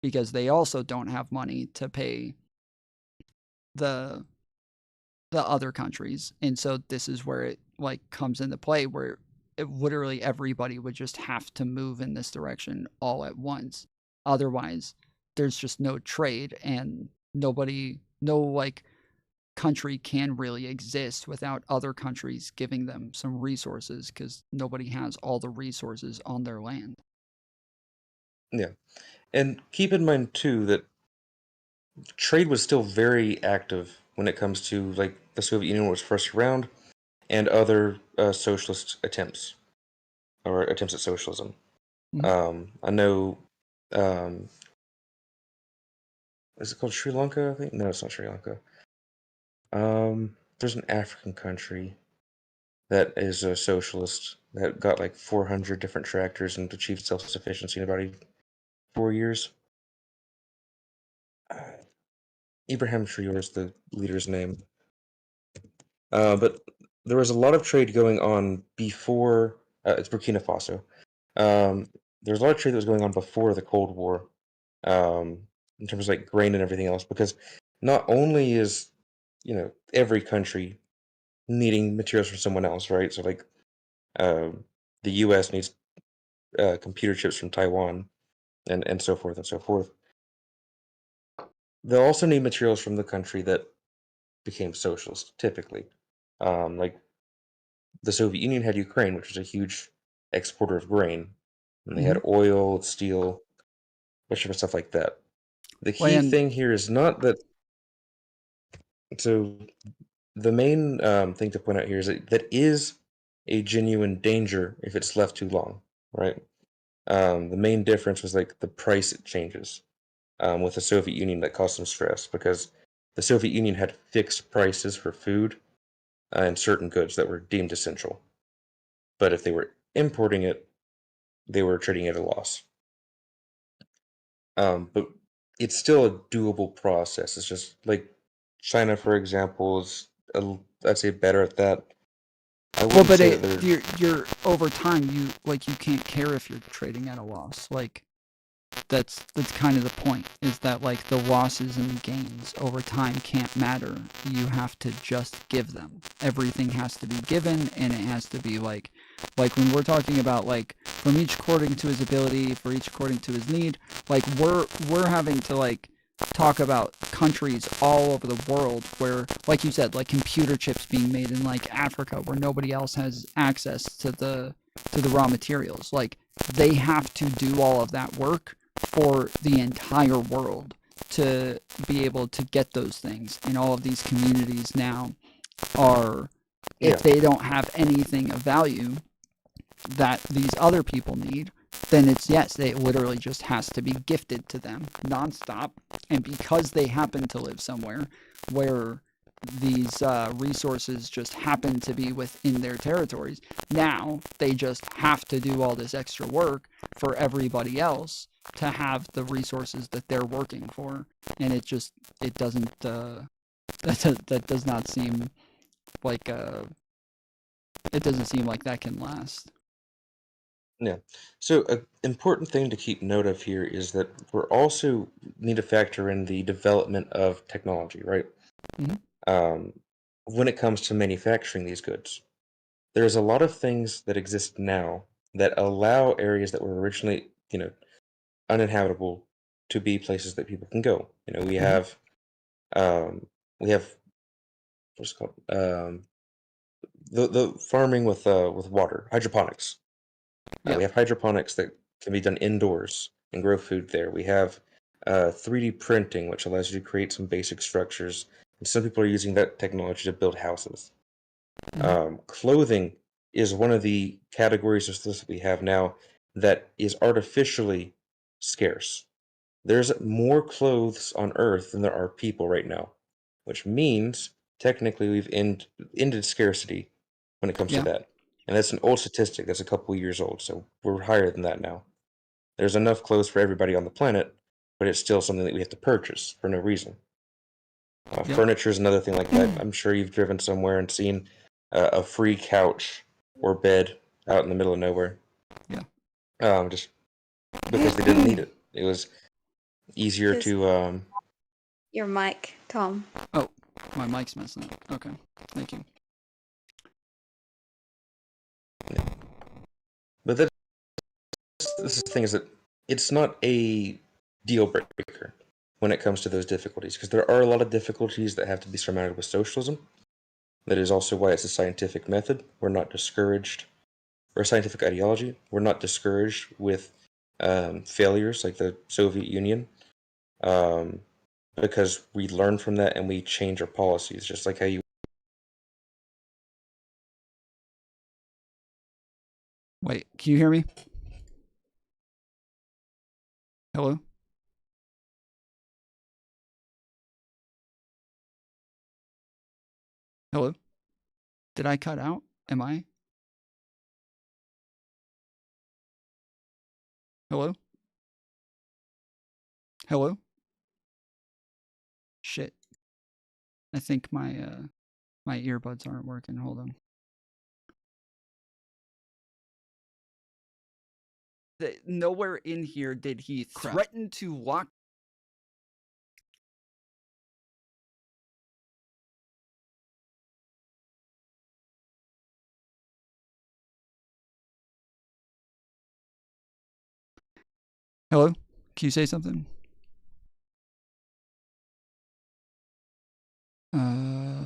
Speaker 5: because they also don't have money to pay the other countries. And so this is where it like comes into play, where literally everybody would just have to move in this direction all at once. Otherwise, there's just no trade, and no like country can really exist without other countries giving them some resources, because nobody has all the resources on their land.
Speaker 13: Yeah. And keep in mind too that trade was still very active when it comes to like the Soviet Union was first around, and other socialist attempts or attempts at socialism. I know, is it called Sri Lanka? I think no, it's not Sri Lanka. There's an African country that is a socialist that got like 400 different tractors and achieved self-sufficiency in about 4 years. Ibrahim Traore is the leader's name. But there was a lot of trade going on before. It's Burkina Faso. There's a lot of trade that was going on before the Cold War, in terms of like grain and everything else. Because not only is every country needing materials from someone else, right? So like the U.S. needs computer chips from Taiwan, and so forth and so forth. They'll also need materials from the country that became socialist, typically. Like the Soviet Union had Ukraine, which was a huge exporter of grain, and they had oil, steel, different stuff like that. The key thing here is not that. So the main thing to point out here is that is a genuine danger if it's left too long, right? The main difference was like the price it changes. With the Soviet Union, that caused some stress because the Soviet Union had fixed prices for food and certain goods that were deemed essential. But if they were importing it, they were trading at a loss. But it's still a doable process. It's just like China, for example, is I'd say better at that.
Speaker 5: Well, but you're over time. You can't care if you're trading at a loss. Like that's kind of the point. Is that like the losses and the gains over time can't matter. You have to just give them. Everything has to be given, and it has to be like when we're talking about like from each according to his ability, for each according to his need. Like we're having to like talk about countries all over the world where, like you said, like computer chips being made in like Africa where nobody else has access to the raw materials. Like they have to do all of that work for the entire world to be able to get those things. And all of these communities now are, if they don't have anything of value that these other people need, then it literally just has to be gifted to them nonstop. And because they happen to live somewhere where these resources just happen to be within their territories, now they just have to do all this extra work for everybody else to have the resources that they're working for. And it doesn't that does not seem like it doesn't seem like that can last.
Speaker 13: Yeah. So an important thing to keep note of here is that we're also need to factor in the development of technology, right?
Speaker 5: Mm-hmm.
Speaker 13: When it comes to manufacturing these goods, there's a lot of things that exist now that allow areas that were originally, uninhabitable to be places that people can go. We have, what's it called? The farming with water, hydroponics. We have hydroponics that can be done indoors and grow food there. We have 3D printing, which allows you to create some basic structures. And some people are using that technology to build houses. Clothing is one of the categories of stuff that we have now that is artificially scarce. There's more clothes on Earth than there are people right now, which means technically we've ended scarcity when it comes to that. And that's an old statistic. That's a couple years old, so we're higher than that now. There's enough clothes for everybody on the planet, but it's still something that we have to purchase for no reason. Furniture is another thing like that. I'm sure you've driven somewhere and seen a free couch or bed out in the middle of nowhere. Just because they didn't need it. It was easier to...
Speaker 16: Your mic, Tom.
Speaker 5: Oh, my mic's messing up. Okay, thank you.
Speaker 13: But this is the thing is that it's not a deal breaker when it comes to those difficulties, because there are a lot of difficulties that have to be surmounted with socialism. That is also why it's a scientific method. We're not discouraged, or a scientific ideology. We're not discouraged with failures like the Soviet Union, because we learn from that and we change our policies, just like how you...
Speaker 5: Wait, can you hear me? Hello? Hello? Did I cut out? Am I? Hello? Hello? Shit. I think my my earbuds aren't working. Hold on. Nowhere in here did he threaten to lock... Hello? Can you say something?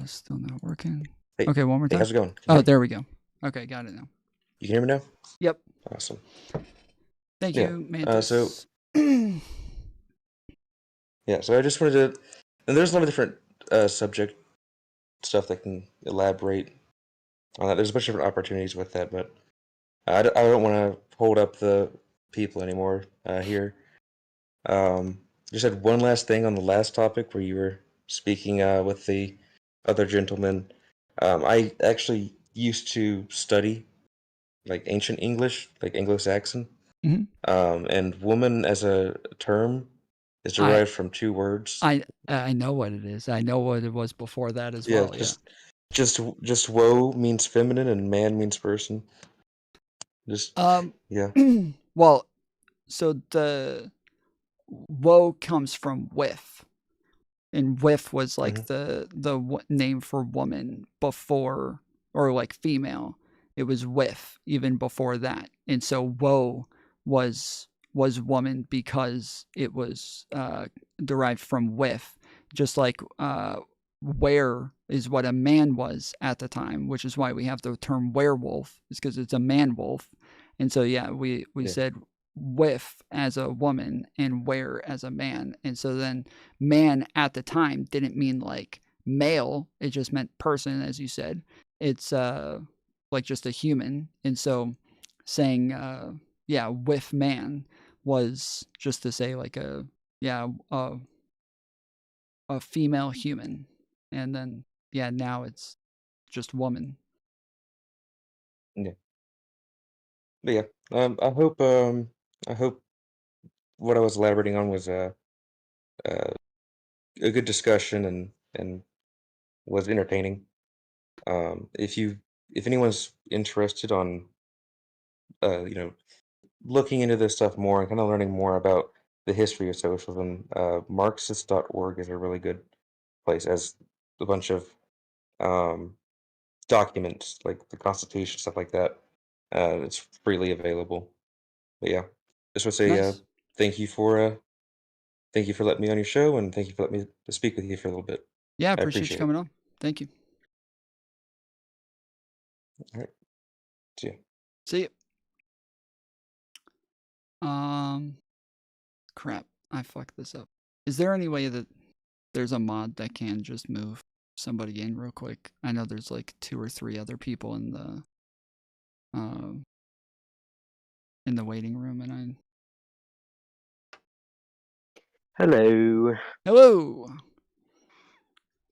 Speaker 5: Still not working.
Speaker 13: Hey,
Speaker 5: okay, one more time.
Speaker 13: How's it going?
Speaker 5: Oh, there we go. Okay, got it now.
Speaker 13: You can hear me now?
Speaker 5: Yep.
Speaker 13: Awesome.
Speaker 5: Thank you, Mantis.
Speaker 13: So I just wanted to... And there's a lot of different subject stuff that can elaborate on that. There's a bunch of different opportunities with that, but I don't want to hold up the people anymore here. Just had one last thing on the last topic where you were speaking with the other gentleman. I actually used to study like ancient English, like Anglo-Saxon.
Speaker 5: Mm-hmm.
Speaker 13: And woman as a term is derived from two words.
Speaker 5: I know what it is. I know what it was before that as well.
Speaker 13: Just woe means feminine and man means person. Yeah.
Speaker 5: Well, so the woe comes from with, and with was like the name for woman before, or like female. It was with even before that, and so woe was woman because it was derived from with, just like where is what a man was at the time, which is why we have the term werewolf, is because it's a man wolf. And so we said with as a woman and where as a man. And so then man at the time didn't mean like male, it just meant person, as you said. It's like just a human. And so saying with man was just to say like a female human. And then now it's just woman.
Speaker 13: Yeah. But yeah, I hope what I was elaborating on was a good discussion and was entertaining. If anyone's interested on looking into this stuff more and kind of learning more about the history of socialism, Marxist.org is a really good place, as a bunch of documents like the Constitution, stuff like that. It's freely available. But yeah, just want to say
Speaker 5: Nice.
Speaker 13: thank you for letting me on your show, and thank you for letting me to speak with you for a little bit.
Speaker 5: Yeah, I
Speaker 13: I
Speaker 5: appreciate you
Speaker 13: it.
Speaker 5: coming on. Thank you.
Speaker 13: All right. See ya.
Speaker 5: See ya. Crap. I fucked this up. Is there any way that there's a mod that can just move somebody in real quick? I know there's like 2 or 3 other people in the waiting room, and
Speaker 14: Hello.
Speaker 5: Hello.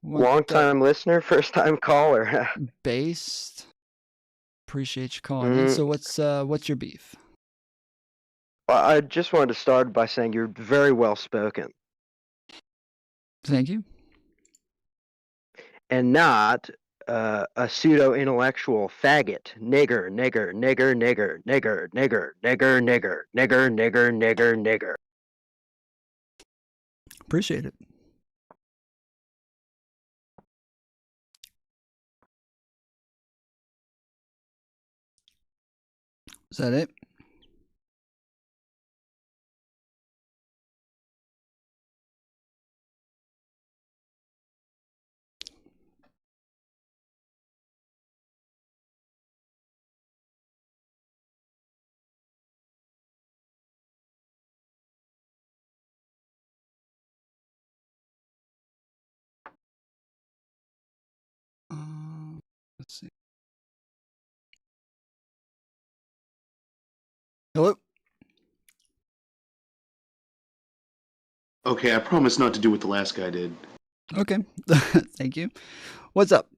Speaker 14: Long time listener, first time caller.
Speaker 5: Based. Appreciate you calling in. So what's your beef?
Speaker 14: I just wanted to start by saying you're very well spoken.
Speaker 5: Thank you.
Speaker 14: And not a pseudo-intellectual faggot. Nigger, nigger, nigger, nigger, nigger, nigger, nigger, nigger, nigger, nigger, nigger, nigger.
Speaker 5: Appreciate it. Is that it? Let's see. Hello?
Speaker 15: Okay, I promise not to do what the last guy did.
Speaker 5: Okay. Thank you. What's up?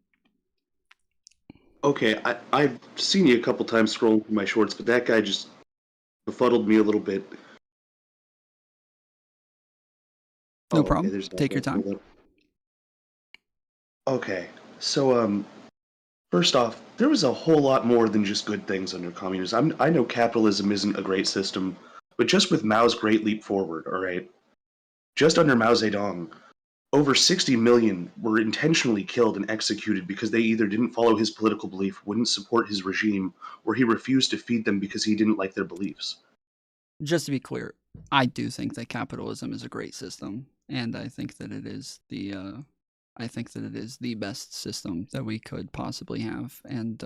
Speaker 15: Okay, I've seen you a couple times scrolling through my shorts, but that guy just befuddled me a little bit.
Speaker 5: No problem. Take your time.
Speaker 15: Okay, so first off, there was a whole lot more than just good things under communism. I know capitalism isn't a great system, but just with Mao's Great Leap Forward, all right? Just under Mao Zedong, over 60 million were intentionally killed and executed because they either didn't follow his political belief, wouldn't support his regime, or he refused to feed them because he didn't like their beliefs.
Speaker 5: Just to be clear, I do think that capitalism is a great system, and I think that it is the best system that we could possibly have. And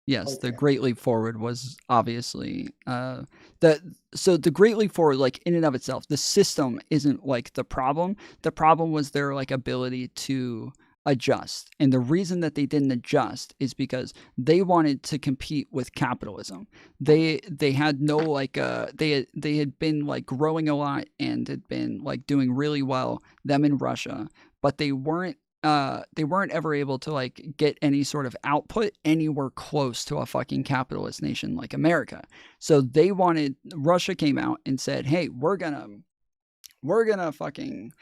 Speaker 5: yes, the Great Leap Forward was obviously so the Great Leap Forward, like in and of itself, the system isn't like the problem. The problem was their like ability to adjust. And the reason that they didn't adjust is because they wanted to compete with capitalism. They had no like they had been like growing a lot and had been like doing really well, them in Russia, but they weren't ever able to like get any sort of output anywhere close to a fucking capitalist nation like America. So Russia came out and said, hey, we're gonna we're gonna fucking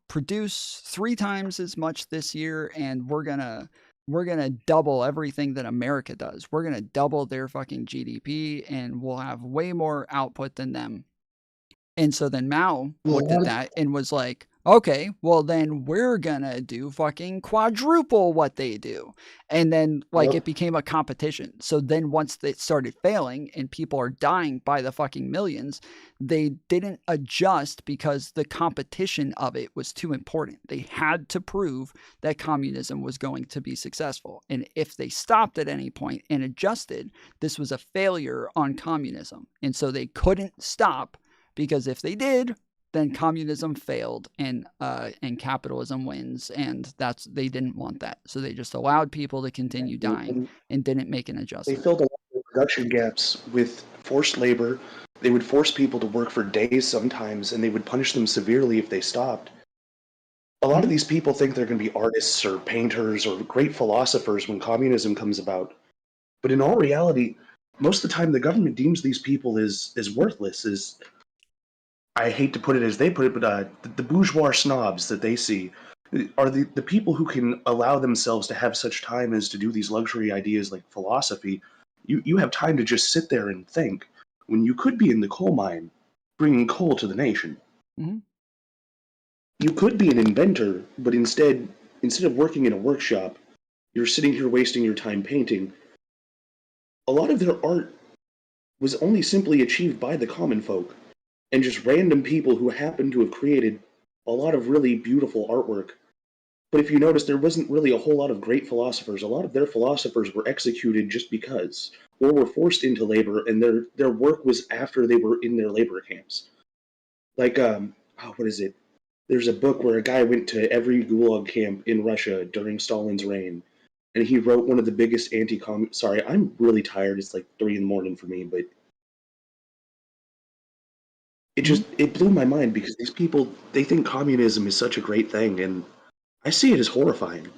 Speaker 5: produce 3 times as much this year, and we're gonna double everything that America does. We're gonna double their fucking GDP, and we'll have way more output than them. And so then Mao looked at that and was like, okay, well then we're gonna do fucking quadruple what they do. And then like it became a competition. So then once it started failing and people are dying by the fucking millions, they didn't adjust because the competition of it was too important. They had to prove that communism was going to be successful. And if they stopped at any point and adjusted, this was a failure on communism. And so they couldn't stop, because if they did, then communism failed and capitalism wins, and they didn't want that. So they just allowed people to continue dying and didn't make an adjustment.
Speaker 15: They filled a lot of production gaps with forced labor. They would force people to work for days sometimes, and they would punish them severely if they stopped. A lot of these people think they're going to be artists or painters or great philosophers when communism comes about. But in all reality, most of the time the government deems these people as worthless, as, I hate to put it as they put it, but the bourgeois snobs that they see are the people who can allow themselves to have such time as to do these luxury ideas like philosophy. You have time to just sit there and think, when you could be in the coal mine bringing coal to the nation.
Speaker 5: Mm-hmm.
Speaker 15: You could be an inventor, but instead of working in a workshop, you're sitting here wasting your time painting. A lot of their art was only simply achieved by the common folk, and just random people who happen to have created a lot of really beautiful artwork. But if you notice, there wasn't really a whole lot of great philosophers. A lot of their philosophers were executed just because, or were forced into labor, and their work was after they were in their labor camps. Like, what is it? There's a book where a guy went to every gulag camp in Russia during Stalin's reign, and he wrote one of the biggest anti-communist... Sorry, I'm really tired. It's like 3 in the morning for me, but it blew my mind, because these people, they think communism is such a great thing, and I see it as horrifying.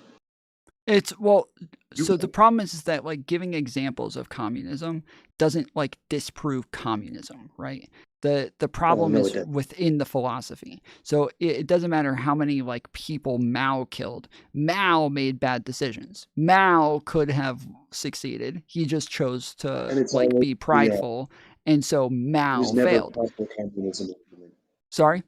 Speaker 5: So the problem is that like giving examples of communism doesn't like disprove communism, right? The problem is within the philosophy. So it doesn't matter how many like people Mao killed. Mao made bad decisions. Mao could have succeeded. He just chose to like be prideful. And so Mao failed. Sorry?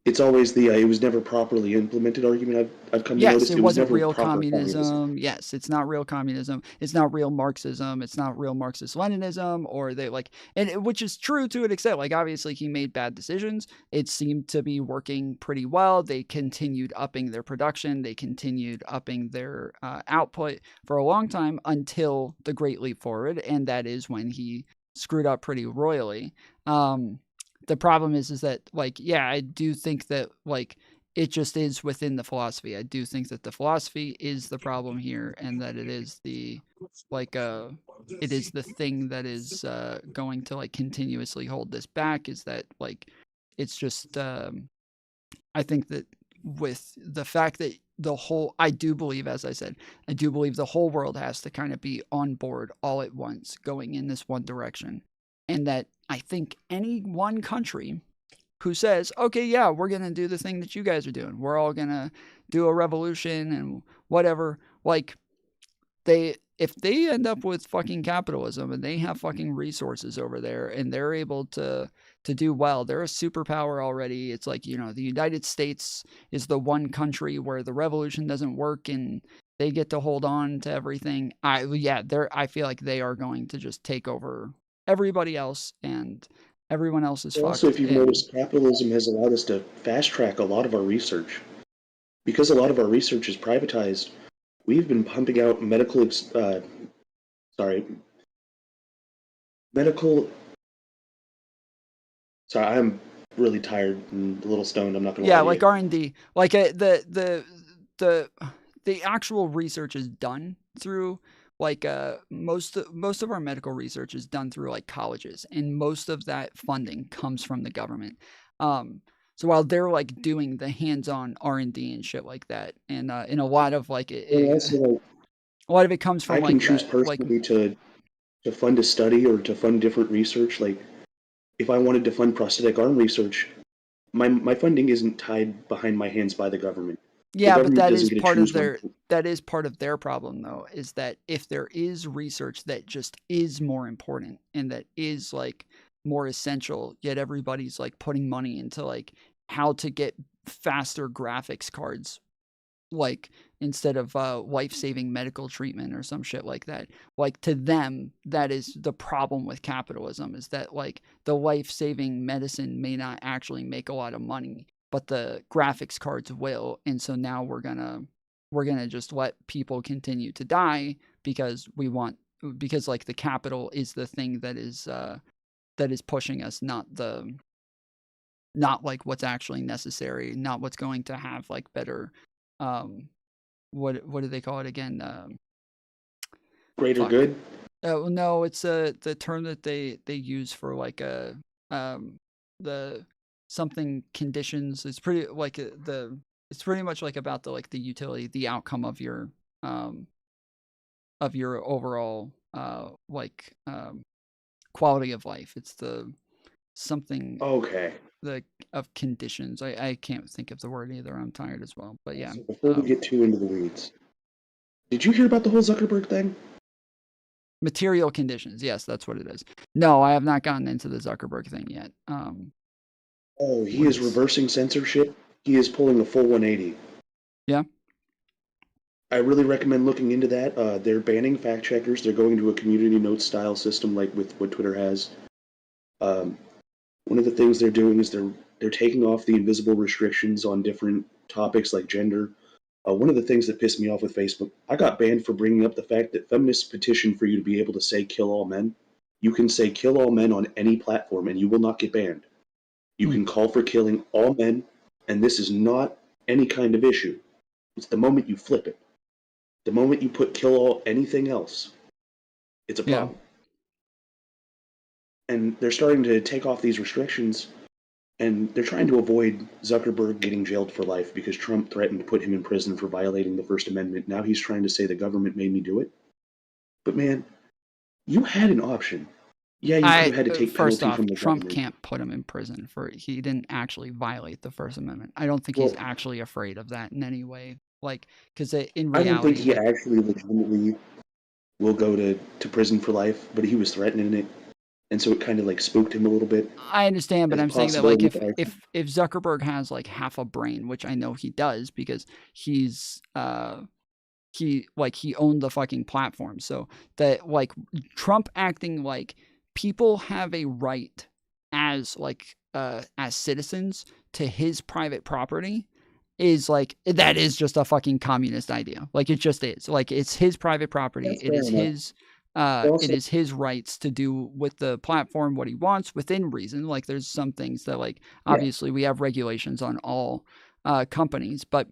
Speaker 15: It's always the it was never properly implemented argument I've come to notice.
Speaker 5: Yes, it wasn't real communism. Yes, it's not real communism. It's not real Marxism. It's not real Marxist-Leninism, or they like, and which is true to an extent. Like obviously he made bad decisions. It seemed to be working pretty well. They continued upping their production. They continued upping their output for a long time until the Great Leap Forward, and that is when he screwed up pretty royally. The problem is that, like, yeah, I do think that, like, it just is within the philosophy. I do think that the philosophy is the problem here, and that it is the, like, it is the thing that is going to, like, continuously hold this back, is that, like, it's just, I think that with the fact that I do believe, as I said, I do believe the whole world has to kind of be on board all at once, going in this one direction. And that I think any one country who says, okay, yeah, we're going to do the thing that you guys are doing. We're all going to do a revolution and whatever. Like, if they end up with fucking capitalism and they have fucking resources over there and they're able to do well, they're a superpower already. It's like, you know, the United States is the one country where the revolution doesn't work and they get to hold on to everything. I feel like they are going to just take over everybody else, and everyone else is fucked.
Speaker 15: Also, if you've noticed, capitalism has allowed us to fast track a lot of our research. Because a lot of our research is privatized, we've been pumping out Sorry, I'm really tired and a little stoned. I'm not gonna lie.
Speaker 5: Yeah, like R&D, like the actual research is done through. Like most of our medical research is done through like colleges, and most of that funding comes from the government. So while they're like doing the hands-on R&D and shit like that, and in a lot of like a lot of it comes from
Speaker 15: I can choose personally to fund a study or to fund different research. Like if I wanted to fund prosthetic arm research, my funding isn't tied behind my hands by the government.
Speaker 5: Yeah, but that is part of their problem, though, is that if there is research that just is more important and that is like more essential, yet everybody's like putting money into like how to get faster graphics cards, like instead of life-saving medical treatment or some shit like that. Like to them, that is the problem with capitalism, is that like the life-saving medicine may not actually make a lot of money, but the graphics cards will. And so now we're gonna just let people continue to die because like the capital is the thing that is pushing us, not like what's actually necessary, not what's going to have like better what do they call it again?
Speaker 15: Greater good?
Speaker 5: Oh no, it's the term that they use for like the something conditions. It's pretty like it's pretty much like about the like the utility, the outcome of your overall quality of life. It's the something of conditions. I can't think of the word either. I'm tired as well. But yeah.
Speaker 15: So before we get too into the weeds, did you hear about the whole Zuckerberg thing?
Speaker 5: Material conditions. Yes, that's what it is. No, I have not gotten into the Zuckerberg thing yet.
Speaker 15: He is reversing censorship. He is pulling a full 180.
Speaker 5: Yeah.
Speaker 15: I really recommend looking into that. They're banning fact checkers. They're going to a community notes style system like with what Twitter has. One of the things they're doing is they're taking off the invisible restrictions on different topics like gender. One of the things that pissed me off with Facebook, I got banned for bringing up the fact that feminists petition for you to be able to say kill all men. You can say kill all men on any platform and you will not get banned. You can call for killing all men, and this is not any kind of issue. It's the moment you flip it. The moment you put kill all anything else, it's a problem. And they're starting to take off these restrictions, and they're trying to avoid Zuckerberg getting jailed for life because Trump threatened to put him in prison for violating the First Amendment. Now he's trying to say the government made me do it. But man, you had an option. Yeah, you could have had to take penalty from the
Speaker 5: Trump
Speaker 15: government.
Speaker 5: can't put him in prison for he didn't actually violate the First Amendment. I don't think he's actually afraid of that in any way. Like, because in reality,
Speaker 15: I don't think he actually legitimately will go to prison for life, but he was threatening it, and so it kind of like spooked him a little bit.
Speaker 5: I understand, but I'm saying that like if Zuckerberg has like half a brain, which I know he does because he's he owned the fucking platform, so that like Trump acting like people have a right as citizens to his private property is like, that is just a fucking communist idea. Like it just is. Like it's his private property. It is his rights to do with the platform what he wants within reason. Like there's some things that like obviously we have regulations on all companies, but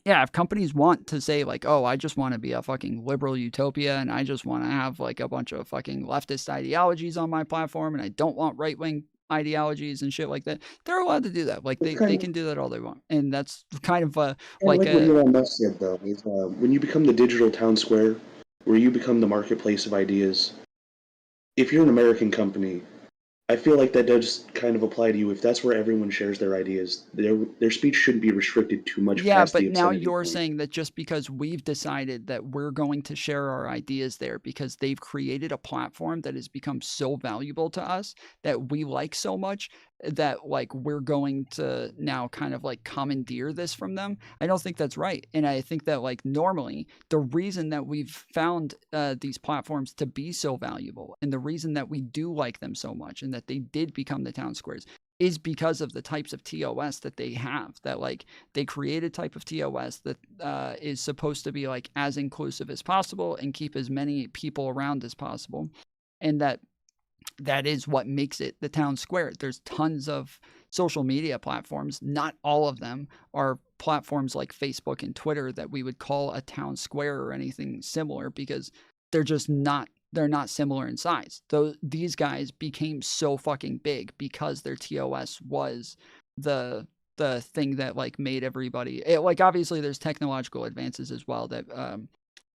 Speaker 5: yeah, if companies want to say like, oh, I just want to be a fucking liberal utopia and I just want to have like a bunch of fucking leftist ideologies on my platform and I don't want right-wing ideologies and shit like that, they're allowed to do that. Like they can do that all they want. And that's kind of
Speaker 15: like what Elon Musk said though, is when you become the digital town square, where you become the marketplace of ideas, if you're an American company, I feel like that does kind of apply to you. If that's where everyone shares their ideas, their speech shouldn't be restricted too much.
Speaker 5: Yeah, but now you're saying that just because we've decided that we're going to share our ideas there because they've created a platform that has become so valuable to us that we like so much that like we're going to now kind of like commandeer this from them. I don't think that's right. And I think that like normally the reason that we've found these platforms to be so valuable and the reason that we do like them so much and that they did become the town squares is because of the types of TOS that they have, that like they create a type of TOS that is supposed to be like as inclusive as possible and keep as many people around as possible. And that is what makes it the town square. There's tons of social media platforms. Not all of them are platforms like Facebook and Twitter that we would call a town square or anything similar because they're just not. They're not similar in size. These guys became so fucking big because their TOS was the thing that like made everybody like obviously there's technological advances as well that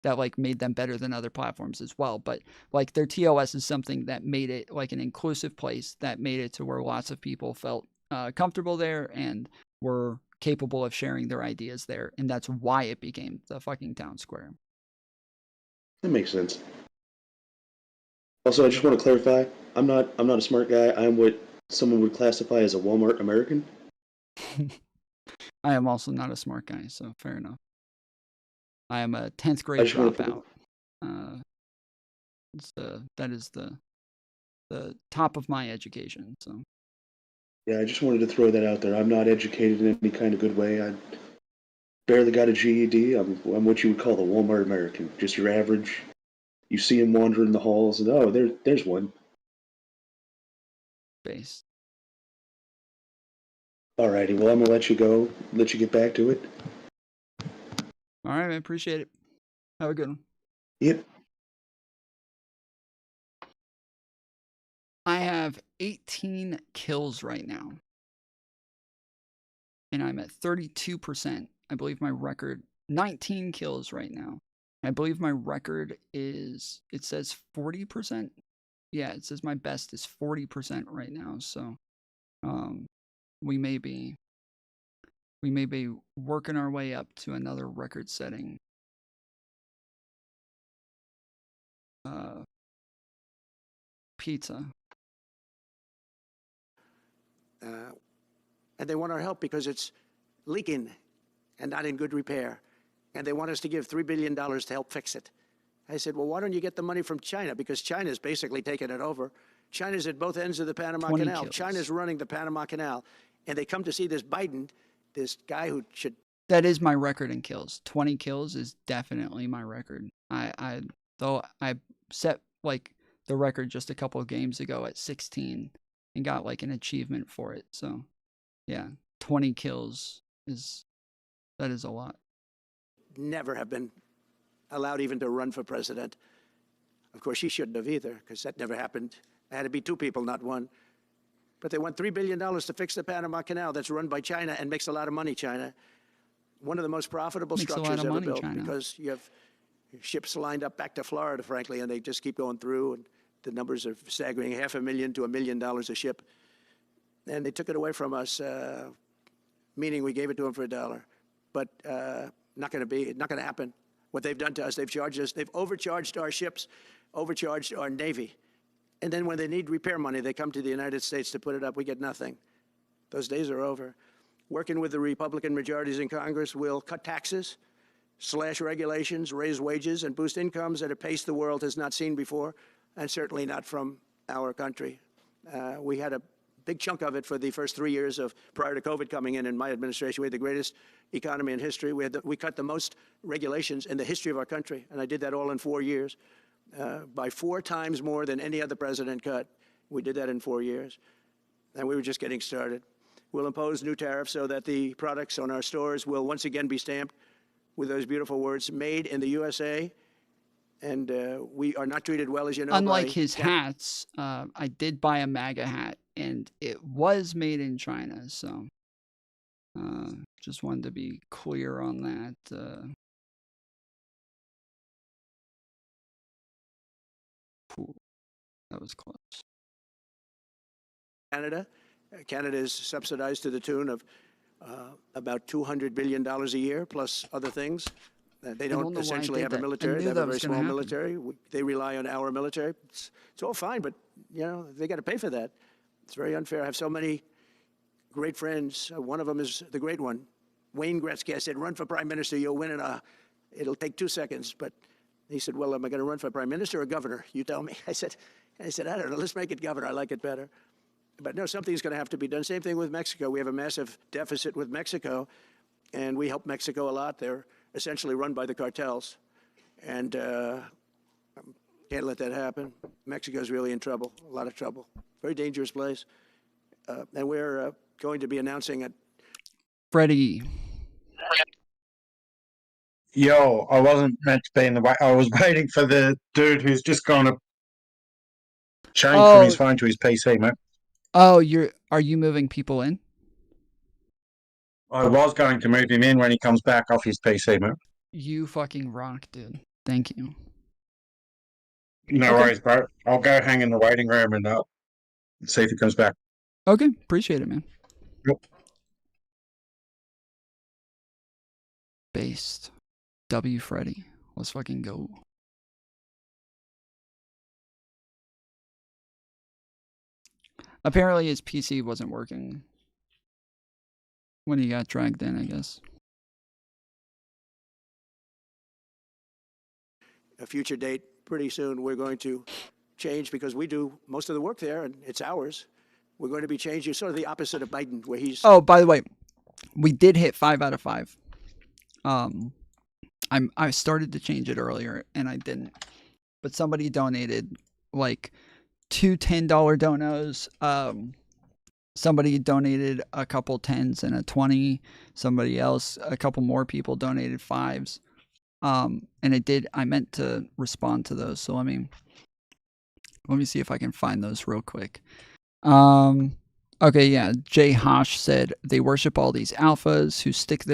Speaker 5: that like made them better than other platforms as well. But like their TOS is something that made it like an inclusive place that made it to where lots of people felt comfortable there and were capable of sharing their ideas there. And that's why it became the fucking town square.
Speaker 15: That makes sense. Also, I just want to clarify, I'm not a smart guy. I'm what someone would classify as a Walmart American.
Speaker 5: I am also not a smart guy, so fair enough. I am a 10th grade dropout. That is the top of my education. So
Speaker 15: yeah, I just wanted to throw that out there. I'm not educated in any kind of good way. I barely got a GED. I'm what you would call the Walmart American, just your average. You see him wandering the halls, and oh, there's one.
Speaker 5: Base.
Speaker 15: Alrighty, well, I'm gonna let you go. Let you get back to it.
Speaker 5: All right, man. Appreciate it. Have a good one.
Speaker 15: Yep.
Speaker 5: I have 18 kills right now. And I'm at 32%. I believe my record, 19 kills right now. I believe my record is, it says 40%. Yeah, it says my best is 40% right now. So we may be working our way up to another record setting. Pizza.
Speaker 19: And they want our help because it's leaking and not in good repair. And they want us to give $3 billion to help fix it. I said, well, why don't you get the money from China? Because China's basically taken it over. China's at both ends of the Panama Canal.
Speaker 5: Kills.
Speaker 19: China's running the Panama Canal. And they come to see this Biden, this guy who should...
Speaker 5: That is my record in kills. 20 kills is definitely my record. Though I set like the record just a couple of games ago at 16 and got like an achievement for it. So yeah, 20 kills that is a lot.
Speaker 19: Never have been allowed even to run for president. Of course, she shouldn't have either, because that never happened. It had to be two people, not one. But they want $3 billion to fix the Panama Canal that's run by China and makes a lot of money, China. One of the most profitable structures ever built, because you have ships lined up back to Florida, frankly, and they just keep going through, and the numbers are staggering, $500,000 to $1 million a ship. And they took it away from us, meaning we gave it to them for $1. But not going to happen. What they've done to us, they've charged us, they've overcharged our ships, overcharged our Navy. And then when they need repair money, they come to the United States to put it up. We get nothing. Those days are over. Working with the Republican majorities in Congress, we'll cut taxes, slash regulations, raise wages, and boost incomes at a pace the world has not seen before, and certainly not from our country. We had a big chunk of it for the first 3 years prior to COVID coming in my administration. We had the greatest economy in history. We cut the most regulations in the history of our country, and I did that all in 4 years. By 4 times more than any other president cut. We did that in 4 years, and we were just getting started. We'll impose new tariffs so that the products on our stores will once again be stamped with those beautiful words, made in the USA, and we are not treated well, as you know.
Speaker 5: Unlike his hats, I did buy a MAGA hat, and it was made in China, so just wanted to be clear on that. That was close.
Speaker 19: Canada is subsidized to the tune of about $200 billion a year, plus other things. They don't essentially have a military. They have a very small military. They rely on our military. It's all fine, but you know they got to pay for that. It's very unfair. I have so many great friends. One of them is the great one, Wayne Gretzky. I said, "Run for prime minister. You'll win it'll take 2 seconds." But he said, "Well, am I going to run for prime minister or governor? You tell me." I said, I don't know. Let's make it governor. I like it better. But no, something's going to have to be done. Same thing with Mexico. We have a massive deficit with Mexico, and we help Mexico a lot. They're essentially run by the cartels, and can't let that happen. Mexico's really in trouble, a lot of trouble. Very dangerous place. And we're going to be announcing it.
Speaker 5: Freddie.
Speaker 1: Yo, I wasn't meant to be in the way. I was waiting for the dude who's just going to change from his phone to his PC, mate.
Speaker 5: Oh, are you moving people in?
Speaker 1: I was going to move him in when he comes back off his PC, mate.
Speaker 5: You fucking rock, dude. Thank you.
Speaker 1: No
Speaker 5: Okay.
Speaker 1: worries, bro. I'll go hang in the waiting room and see if he comes back.
Speaker 5: Okay, appreciate it, man.
Speaker 1: Yep.
Speaker 5: Based. W. Freddy. Let's fucking go. Apparently his PC wasn't working when he got dragged in, I guess.
Speaker 19: A future date pretty soon, we're going to change because we do most of the work there and it's ours. We're going to be changing sort of the opposite of Biden, where he's.
Speaker 5: Oh, by the way, we did hit 5 out of 5. I started to change it earlier and I didn't, but somebody donated like 2 $10 donos. Somebody donated a couple 10s and a 20. Somebody else, a couple more people donated 5s. And I meant to respond to those. So let me see if I can find those real quick. Okay, yeah. Jay Hosh said they worship all these alphas who stick to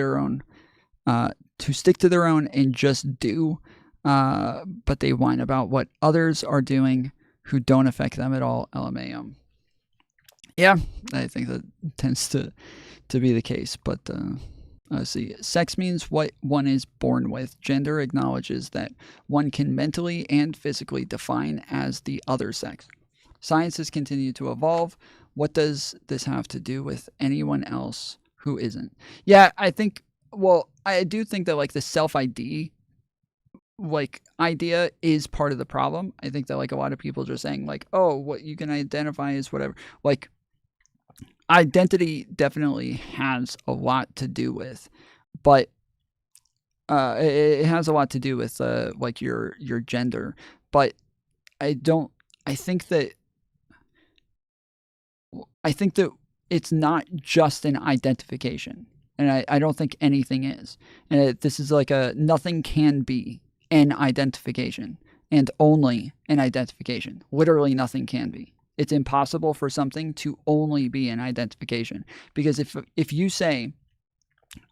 Speaker 5: their own and just do, but they whine about what others are doing who don't affect them at all. LMAO. Yeah, I think that tends to be the case, but let's see. Sex means what one is born with. Gender acknowledges that one can mentally and physically define as the other sex. Science has continued to evolve. What does this have to do with anyone else who isn't? Yeah, I do think that like the self-ID like idea is part of the problem. I think that like a lot of people just saying like, oh, what you can identify as whatever. Like identity definitely has a lot to do with, but it has a lot to do with like your gender. But I think that it's not just an identification, and I don't think anything is. And this is like nothing can be an identification, and only an identification. Literally nothing can be. It's impossible for something to only be an identification. Because if you say,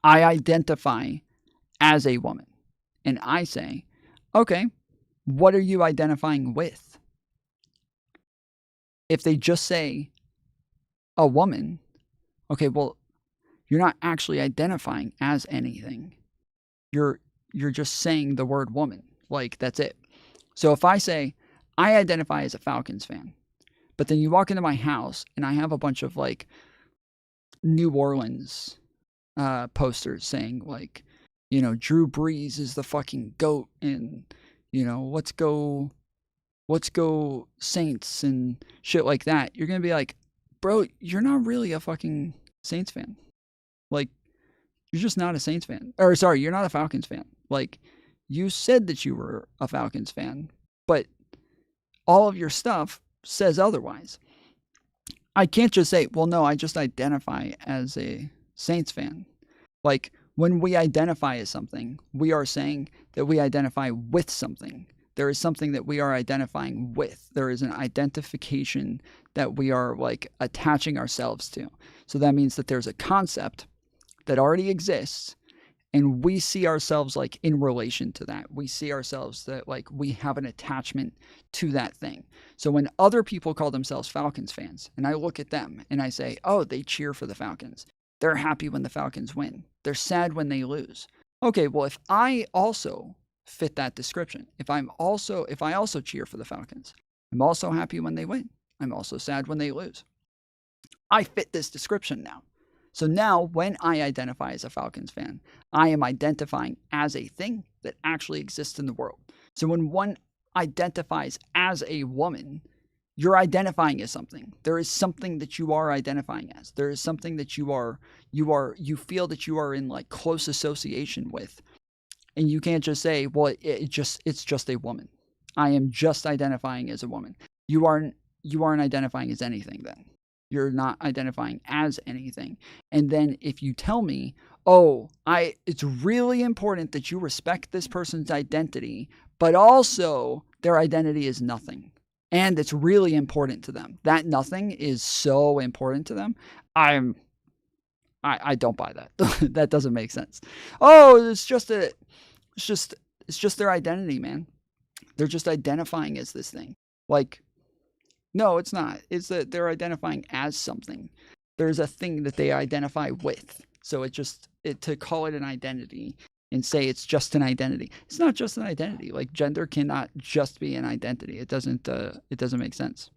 Speaker 5: I identify as a woman, and I say, okay, what are you identifying with? If they just say a woman, okay, well, you're not actually identifying as anything. You're just saying the word woman. Like, that's it. So if I say, I identify as a Falcons fan, but then you walk into my house and I have a bunch of like New Orleans posters saying like, you know, Drew Brees is the fucking GOAT and, you know, let's go Saints and shit like that. You're going to be like, bro, you're not really a fucking Saints fan. Like, you're just not a Saints fan. Or sorry, you're not a Falcons fan. Like, you said that you were a Falcons fan, but all of your stuff says otherwise. I can't just say, well, no, I just identify as a Saints fan. Like, when we identify as something, we are saying that we identify with something. There is something that we are identifying with. There is an identification that we are like attaching ourselves to. So that means that there's a concept that already exists, and we see ourselves like in relation to that. We see ourselves that like we have an attachment to that thing. So when other people call themselves Falcons fans, and I look at them and I say, oh, they cheer for the Falcons. They're happy when the Falcons win. They're sad when they lose. Okay, well, if I also fit that description, if I also cheer for the Falcons, I'm also happy when they win. I'm also sad when they lose. I fit this description now. So now when I identify as a Falcons fan, I am identifying as a thing that actually exists in the world. So when one identifies as a woman, you're identifying as something. There is something that you are identifying as. There is something that you feel that you are in like close association with. And you can't just say, well, it's just a woman. I am just identifying as a woman. You aren't identifying as anything then. You're not identifying as anything. And then if you tell me, oh, it's really important that you respect this person's identity, but also their identity is nothing. And it's really important to them. That nothing is so important to them. I don't buy that. That doesn't make sense. Oh, it's just It's just their identity, man. They're just identifying as this thing. Like, no, it's not. It's that they're identifying as something. There's a thing that they identify with. So to call it an identity and say it's just an identity. It's not just an identity. Like, gender cannot just be an identity. It doesn't make sense.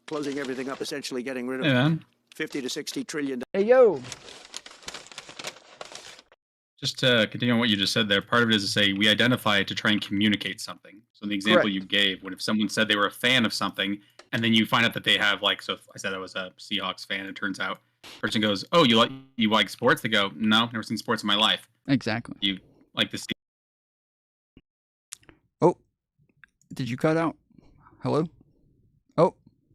Speaker 19: Closing everything up, essentially getting rid of 50 to 60 trillion.
Speaker 5: Hey, yo.
Speaker 12: Just to continue on what you just said there, part of it is to say we identify to try and communicate something. So in the example you gave, if someone said they were a fan of something, and then you find out that they have so if I said I was a Seahawks fan, it turns out the person goes, "Oh, you like sports?" They go, "No, never seen sports in my life."
Speaker 5: Exactly.
Speaker 12: You like the
Speaker 5: Oh, did you cut out? Hello?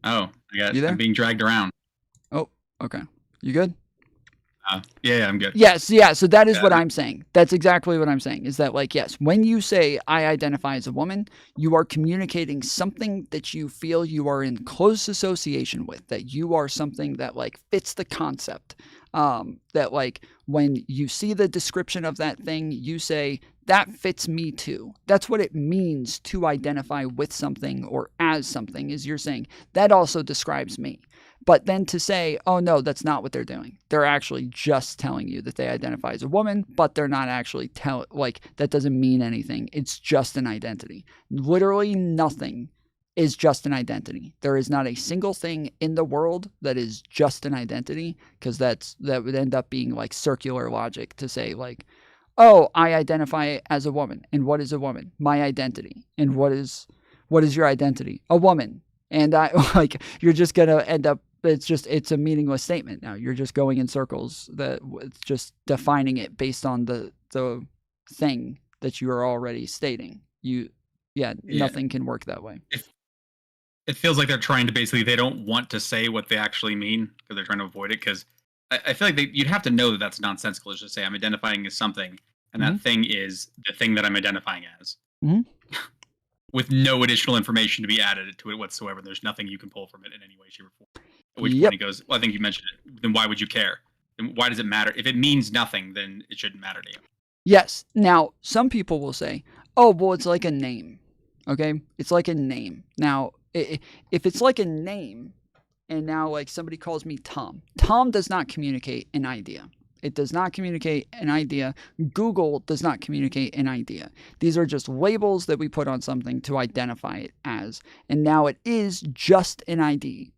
Speaker 5: Oh,
Speaker 12: I'm being dragged around.
Speaker 5: Oh, okay. You good?
Speaker 12: Yeah, I'm good.
Speaker 5: Yes, yeah. So that is what I'm saying. That's exactly what I'm saying. Is that yes, when you say I identify as a woman, you are communicating something that you feel you are in close association with. That you are something that fits the concept. That when you see the description of that thing, you say that fits me too. That's what it means to identify with something or as something. Is you're saying that also describes me. But then to say, oh no, that's not what they're doing. They're actually just telling you that they identify as a woman, but they're not actually that doesn't mean anything. It's just an identity. Literally nothing is just an identity. There is not a single thing in the world that is just an identity, because that would end up being circular logic to say oh, I identify as a woman. And what is a woman? My identity. And what is your identity? A woman. And you're just going to end up, it's a meaningless statement now. You're just going in circles. It's just defining it based on the thing that you are already stating. Nothing can work that way.
Speaker 12: It feels like they're trying to they don't want to say what they actually mean because they're trying to avoid it. Because I feel like you'd have to know that that's nonsensical. It's just say I'm identifying as something, and that thing is the thing that I'm identifying as.
Speaker 5: Mm-hmm.
Speaker 12: With no additional information to be added to it whatsoever. There's nothing you can pull from it in any way, shape, or form. At which point he goes, well, I think you mentioned it. Then why would you care? Then why does it matter? If it means nothing, then it shouldn't matter to you.
Speaker 5: Yes. Now, some people will say, oh, well, it's like a name. Okay? It's like a name. Now, if it's like a name, and now somebody calls me Tom. Tom does not communicate an idea. It does not communicate an idea. Google does not communicate an idea. These are just labels that we put on something to identify it as. And now it is just an ID.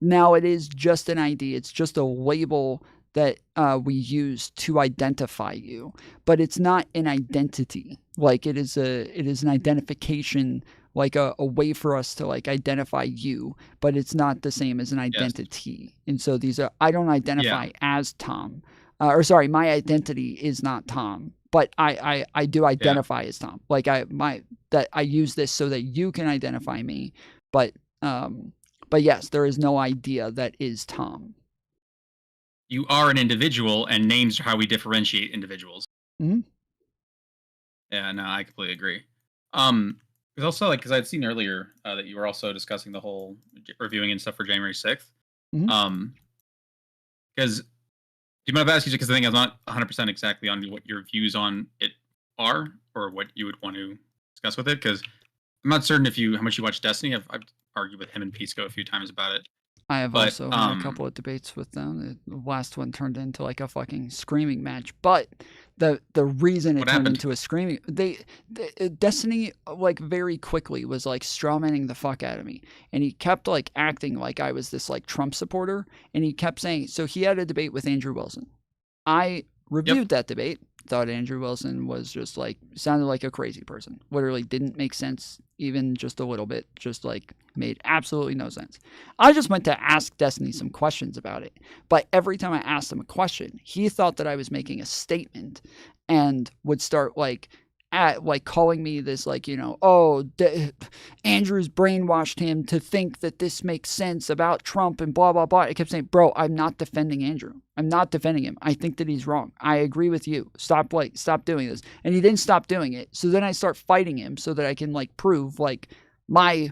Speaker 5: Now it is just an ID. It's just a label that we use to identify you. But it's not an identity. It is an identification, a way for us to identify you, but it's not the same as an identity. Yes. And so I don't identify as Tom. My identity is not Tom, but I do identify as Tom. I use this so that you can identify me, but yes, there is no idea that is Tom.
Speaker 12: You are an individual, and names are how we differentiate individuals.
Speaker 5: Mm-hmm.
Speaker 12: Yeah, no, I completely agree. There's also because I'd seen earlier that you were also discussing the whole reviewing and stuff for January 6th.
Speaker 5: Mm-hmm.
Speaker 12: Because do you mind if I ask you, because I think I'm not 100% exactly on what your views on it are, or what you would want to discuss with it? Because I'm not certain how much you watch Destiny. I've argued with him and Pisco a few times about it.
Speaker 5: I have also had a couple of debates with them. The last one turned into a fucking screaming match. But the reason it turned into a screaming, Destiny very quickly was strawmanning the fuck out of me, and he kept acting like I was this Trump supporter, and he kept saying. So he had a debate with Andrew Wilson. I reviewed that debate. Thought Andrew Wilson was just sounded like a crazy person. Literally didn't make sense even just a little bit. Just made absolutely no sense. I just went to ask Destiny some questions about it. But every time I asked him a question, he thought that I was making a statement and would start calling me this Andrew's brainwashed him to think that this makes sense about Trump and blah blah blah. I kept saying, bro, I'm not defending Andrew. I'm not defending him. I think that he's wrong. I agree with you. Stop doing this. And he didn't stop doing it. So then I start fighting him so that I can prove my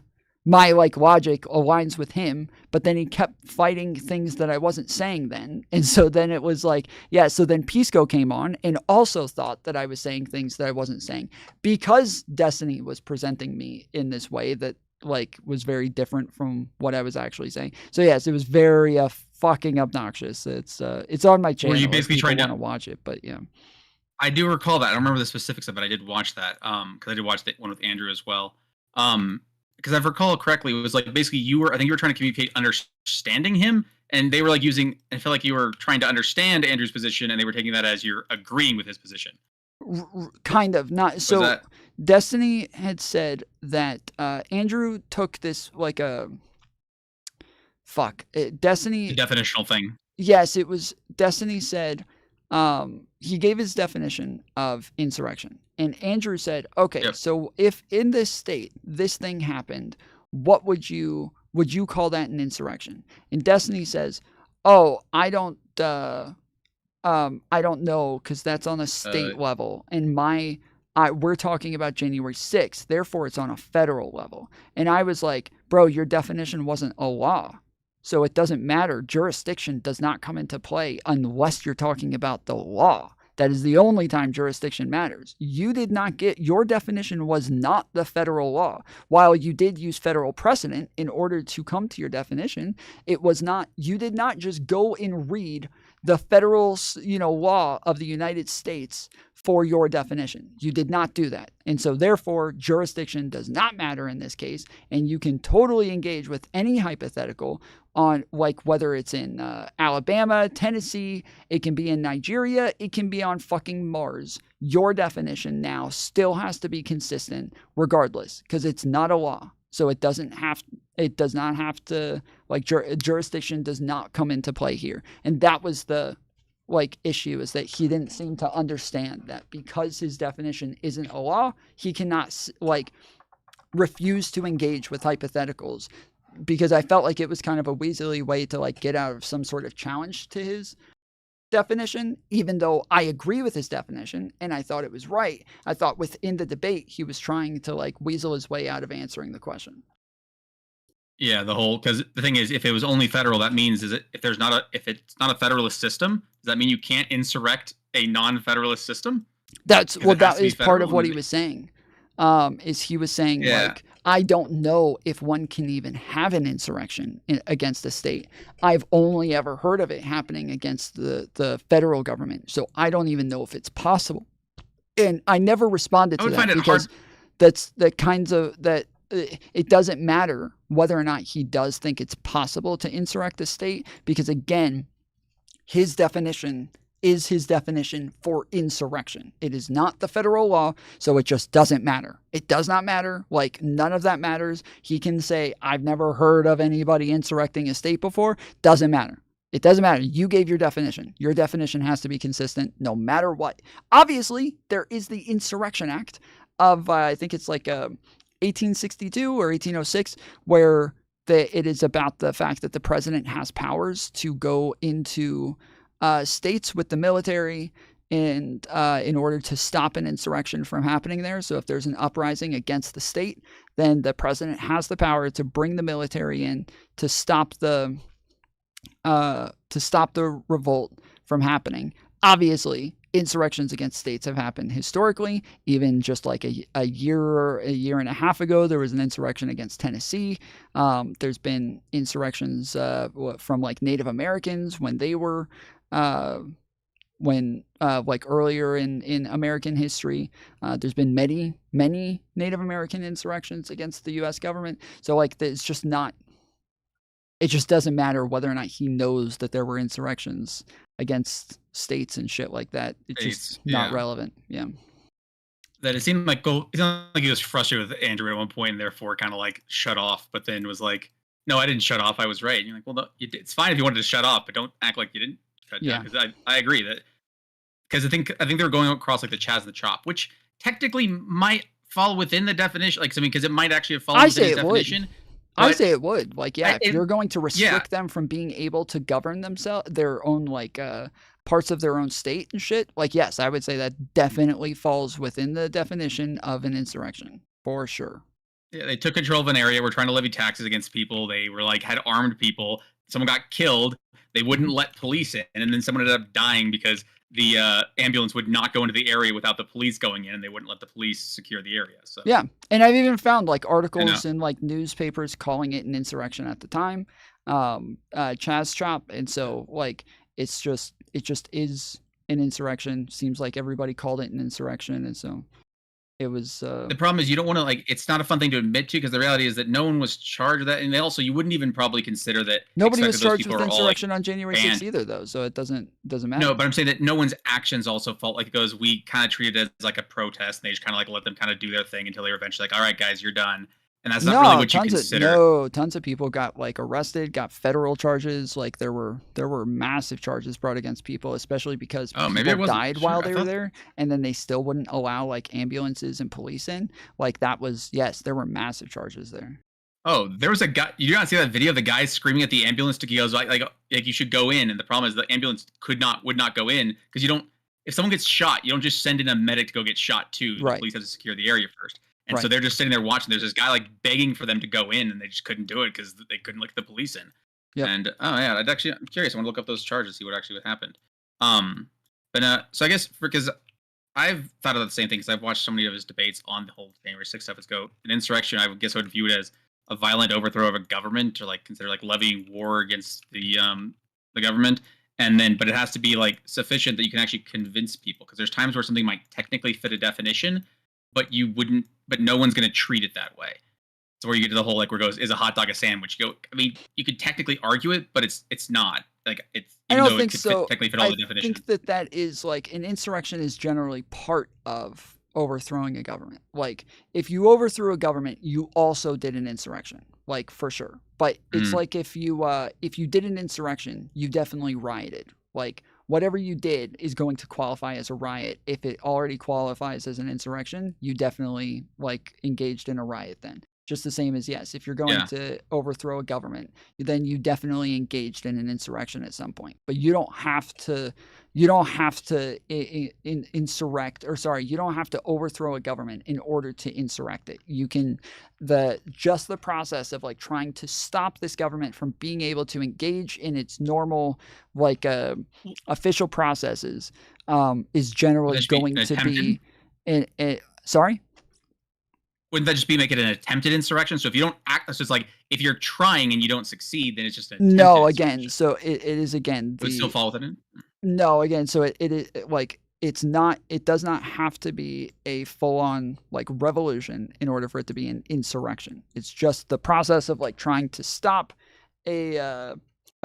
Speaker 5: my like logic aligns with him, but then he kept fighting things that I wasn't saying then. And so then it was like, yeah, so then Pisco came on and also thought that I was saying things that I wasn't saying because Destiny was presenting me in this way that like was very different from what I was actually saying. So yes, it was very fucking obnoxious. It's on my channel.
Speaker 12: Were you basically trying
Speaker 5: to watch it, but yeah.
Speaker 12: I do recall that. I don't remember the specifics of it. I did watch that because I did watch the one with Andrew as well. Because if I recall correctly, it was like basically I think you were trying to communicate understanding him, and they were like I feel like you were trying to understand Andrew's position, and they were taking that as you're agreeing with his position.
Speaker 5: Kind of not. So Destiny had said that Andrew took this like a Destiny.
Speaker 12: The definitional thing.
Speaker 5: Yes, it was. Destiny said he gave his definition of insurrection. And Andrew said, okay, so if in this state, this thing happened, what would you call that an insurrection? And Destiny says, oh, I don't know, because that's on a state level. And we're talking about January 6th. Therefore, it's on a federal level. And I was like, bro, your definition wasn't a law. So it doesn't matter. Jurisdiction does not come into play unless you're talking about the law. That is the only time jurisdiction matters. You did not get, your definition was not the federal law. While you did use federal precedent in order to come to your definition, it was not, you did not just go and read the federal, law of the United States for your definition. You did not do that. And so therefore, jurisdiction does not matter in this case. And you can totally engage with any hypothetical on like whether it's in Alabama, Tennessee, it can be in Nigeria, it can be on fucking Mars. Your definition now still has to be consistent regardless because it's not a law. So it does not have to, like, jurisdiction does not come into play here. And that was the, like, issue, is that he didn't seem to understand that because his definition isn't a law, he cannot, like, refuse to engage with hypotheticals, because I felt like it was kind of a weaselly way to, like, get out of some sort of challenge to his definition, even though I agree with his definition and I thought it was right. I thought within the debate he was trying to like weasel his way out of answering the question.
Speaker 12: Yeah, because the thing is, if it was only federal, that means if it's not a federalist system, does that mean you can't insurrect a non-federalist system?
Speaker 5: That is part of what he was saying. Is he was saying like, I don't know if one can even have an insurrection against a state. I've only ever heard of it happening against the federal government. So I don't even know if it's possible. And I never responded to that because it doesn't matter whether or not he does think it's possible to insurrect a state, because again, his definition is his definition for insurrection. It is not the federal law, so it just doesn't matter. It does not matter. Like, none of that matters. He can say, I've never heard of anybody insurrecting a state before. Doesn't matter. It doesn't matter. You gave your definition. Your definition has to be consistent no matter what. Obviously, there is the Insurrection Act of, I think it's like 1862 or 1806, where it is about the fact that the president has powers to go into states with the military and in order to stop an insurrection from happening there. So if there's an uprising against the state, then the president has the power to bring the military in to stop the revolt from happening. Obviously, insurrections against states have happened historically. Even just like a year and a half ago, there was an insurrection against Tennessee. There's been insurrections from like Native Americans when they were like earlier in American history. There's been many Native American insurrections against the U.S. government. So like it's just not. It just doesn't matter whether or not he knows that there were insurrections against states and shit like that. It's just not relevant. Yeah.
Speaker 12: That it seemed like he was frustrated with Andrew at one point and therefore kind of like shut off, but then was like, no, I didn't shut off. I was right. And you're like, well, no, it's fine if you wanted to shut off, but don't act like you didn't shut down. Because I agree that, because I think they were going across like the Chaz and the Chop, which technically might fall within the definition. Like, I mean, because it might actually have fallen within his definition.
Speaker 5: I say it would. Like, yeah, if you're going to restrict them from being able to govern themselves, their own, like, parts of their own state and shit, like, yes, I would say that definitely falls within the definition of an insurrection, for sure.
Speaker 12: Yeah, they took control of an area. We're trying to levy taxes against people. They were like had armed people. Someone got killed. They wouldn't let police in, and then someone ended up dying because the ambulance would not go into the area without the police going in, and they wouldn't let the police secure the area. So
Speaker 5: yeah, and I've even found like articles in like newspapers calling it an insurrection at the time, Chaz Chop, and so like it just is an insurrection. Seems like everybody called it an insurrection, and so it was.
Speaker 12: The problem is you don't want to like. It's not a fun thing to admit to because the reality is that no one was charged with that, and also you wouldn't even probably consider that.
Speaker 5: Nobody was charged with insurrection on January 6th either, though, so it doesn't matter.
Speaker 12: No, but I'm saying that no one's actions also felt like it goes. We kind of treated it as like a protest, and they just kind of like let them kind of do their thing until they were eventually like, "All right, guys, you're done." And that's not really what you consider.
Speaker 5: Tons of people got like arrested, got federal charges. Like there were massive charges brought against people, especially because people died while they were there, and then they still wouldn't allow like ambulances and police in. Like that was there were massive charges there.
Speaker 12: Oh, there was a guy. You did not see that video of the guy screaming at the ambulance to go like you should go in, and the problem is the ambulance would not go in because you don't. If someone gets shot, you don't just send in a medic to go get shot too. The police have to secure the area first. And so they're just sitting there watching. There's this guy like begging for them to go in, and they just couldn't do it because they couldn't let the police in. Yep. And I'm curious. I want to look up those charges, see what actually happened. So I guess because I've thought of the same thing because I've watched so many of his debates on the whole January 6th stuff. An insurrection. I guess I would view it as a violent overthrow of a government, or like consider like levying war against the government. But it has to be like sufficient that you can actually convince people because there's times where something might technically fit a definition, but you wouldn't. But no one's going to treat it that way. So where you get to the whole like where it goes, is a hot dog a sandwich? You go. I mean, you could technically argue it, but it's not like it's.
Speaker 5: I don't think so. I think that is like an insurrection is generally part of overthrowing a government. Like if you overthrew a government, you also did an insurrection, like for sure. But it's like if you did an insurrection, you definitely rioted. Like whatever you did is going to qualify as a riot. If it already qualifies as an insurrection, you definitely like engaged in a riot then. Just the same as if you're going to overthrow a government, then you definitely engaged in an insurrection at some point. But you don't have to insurrect, or sorry, you don't have to overthrow a government in order to insurrect it. You can the process of like trying to stop this government from being able to engage in its normal like official processes is generally going to be sorry.
Speaker 12: Wouldn't that just be make it an attempted insurrection? So if you don't act, so it's like if you're trying and you don't succeed, then it's just an
Speaker 5: again. So it is again.
Speaker 12: Would it still fall within it?
Speaker 5: No, again. So it is like it's not. It does not have to be a full-on like revolution in order for it to be an insurrection. It's just the process of like trying to stop a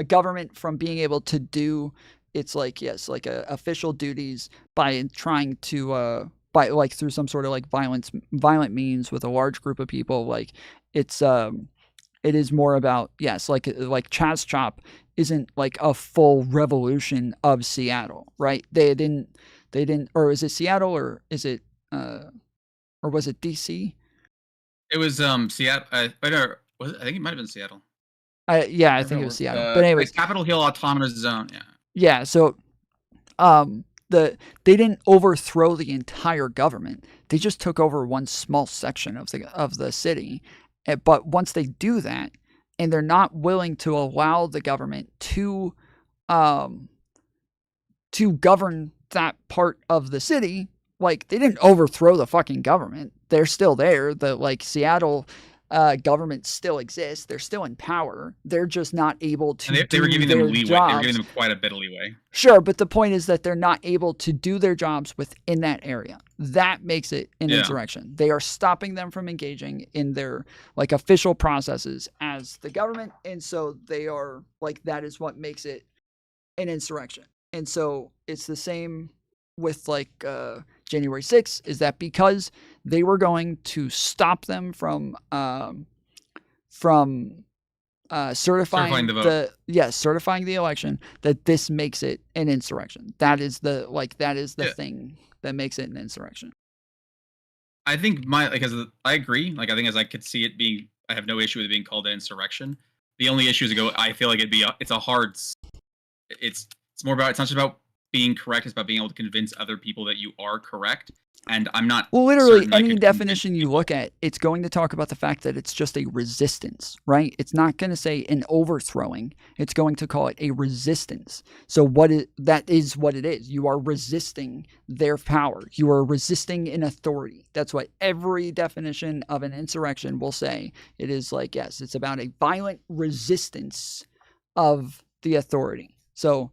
Speaker 5: government from being able to do its like official duties by trying to. By like through some sort of like violent means with a large group of people, like it is more about like Chaz Chop isn't like a full revolution of Seattle, right? They didn't, or is it Seattle or is it or was it DC?
Speaker 12: It was Seattle. I think it might have been Seattle.
Speaker 5: I think it was Seattle. But anyways,
Speaker 12: Capitol Hill Autonomous Zone.
Speaker 5: Yeah. So, they didn't overthrow the entire government. They just took over one small section of the city. But once they do that, and they're not willing to allow the government to govern that part of the city, like they didn't overthrow the fucking government. They're still there. The like Seattle government still exists. They're still in power. They're just not able to.
Speaker 12: And they were giving them leeway. They were giving them quite a bit of leeway.
Speaker 5: Sure, but the point is that they're not able to do their jobs within that area. That makes it an insurrection. They are stopping them from engaging in their like official processes as the government, and so they are like that is what makes it an insurrection. And so it's the same with like January 6th, is that because they were going to stop them from certifying the election, that this makes it an insurrection. That is the thing that makes it an insurrection.
Speaker 12: I think I agree. Like I think as I could see it being, I have no issue with it being called an insurrection. The only issue is I feel like it's more about, it's not just about being correct. It's about being able to convince other people that you are correct. And I'm not.
Speaker 5: Well, literally
Speaker 12: certain I
Speaker 5: any
Speaker 12: could
Speaker 5: definition you look at, it's going to talk about the fact that it's just a resistance, right? It's not going to say an overthrowing. It's going to call it a resistance. So that is what it is. You are resisting their power. You are resisting an authority. That's what every definition of an insurrection will say. It is like, yes, it's about a violent resistance of the authority. So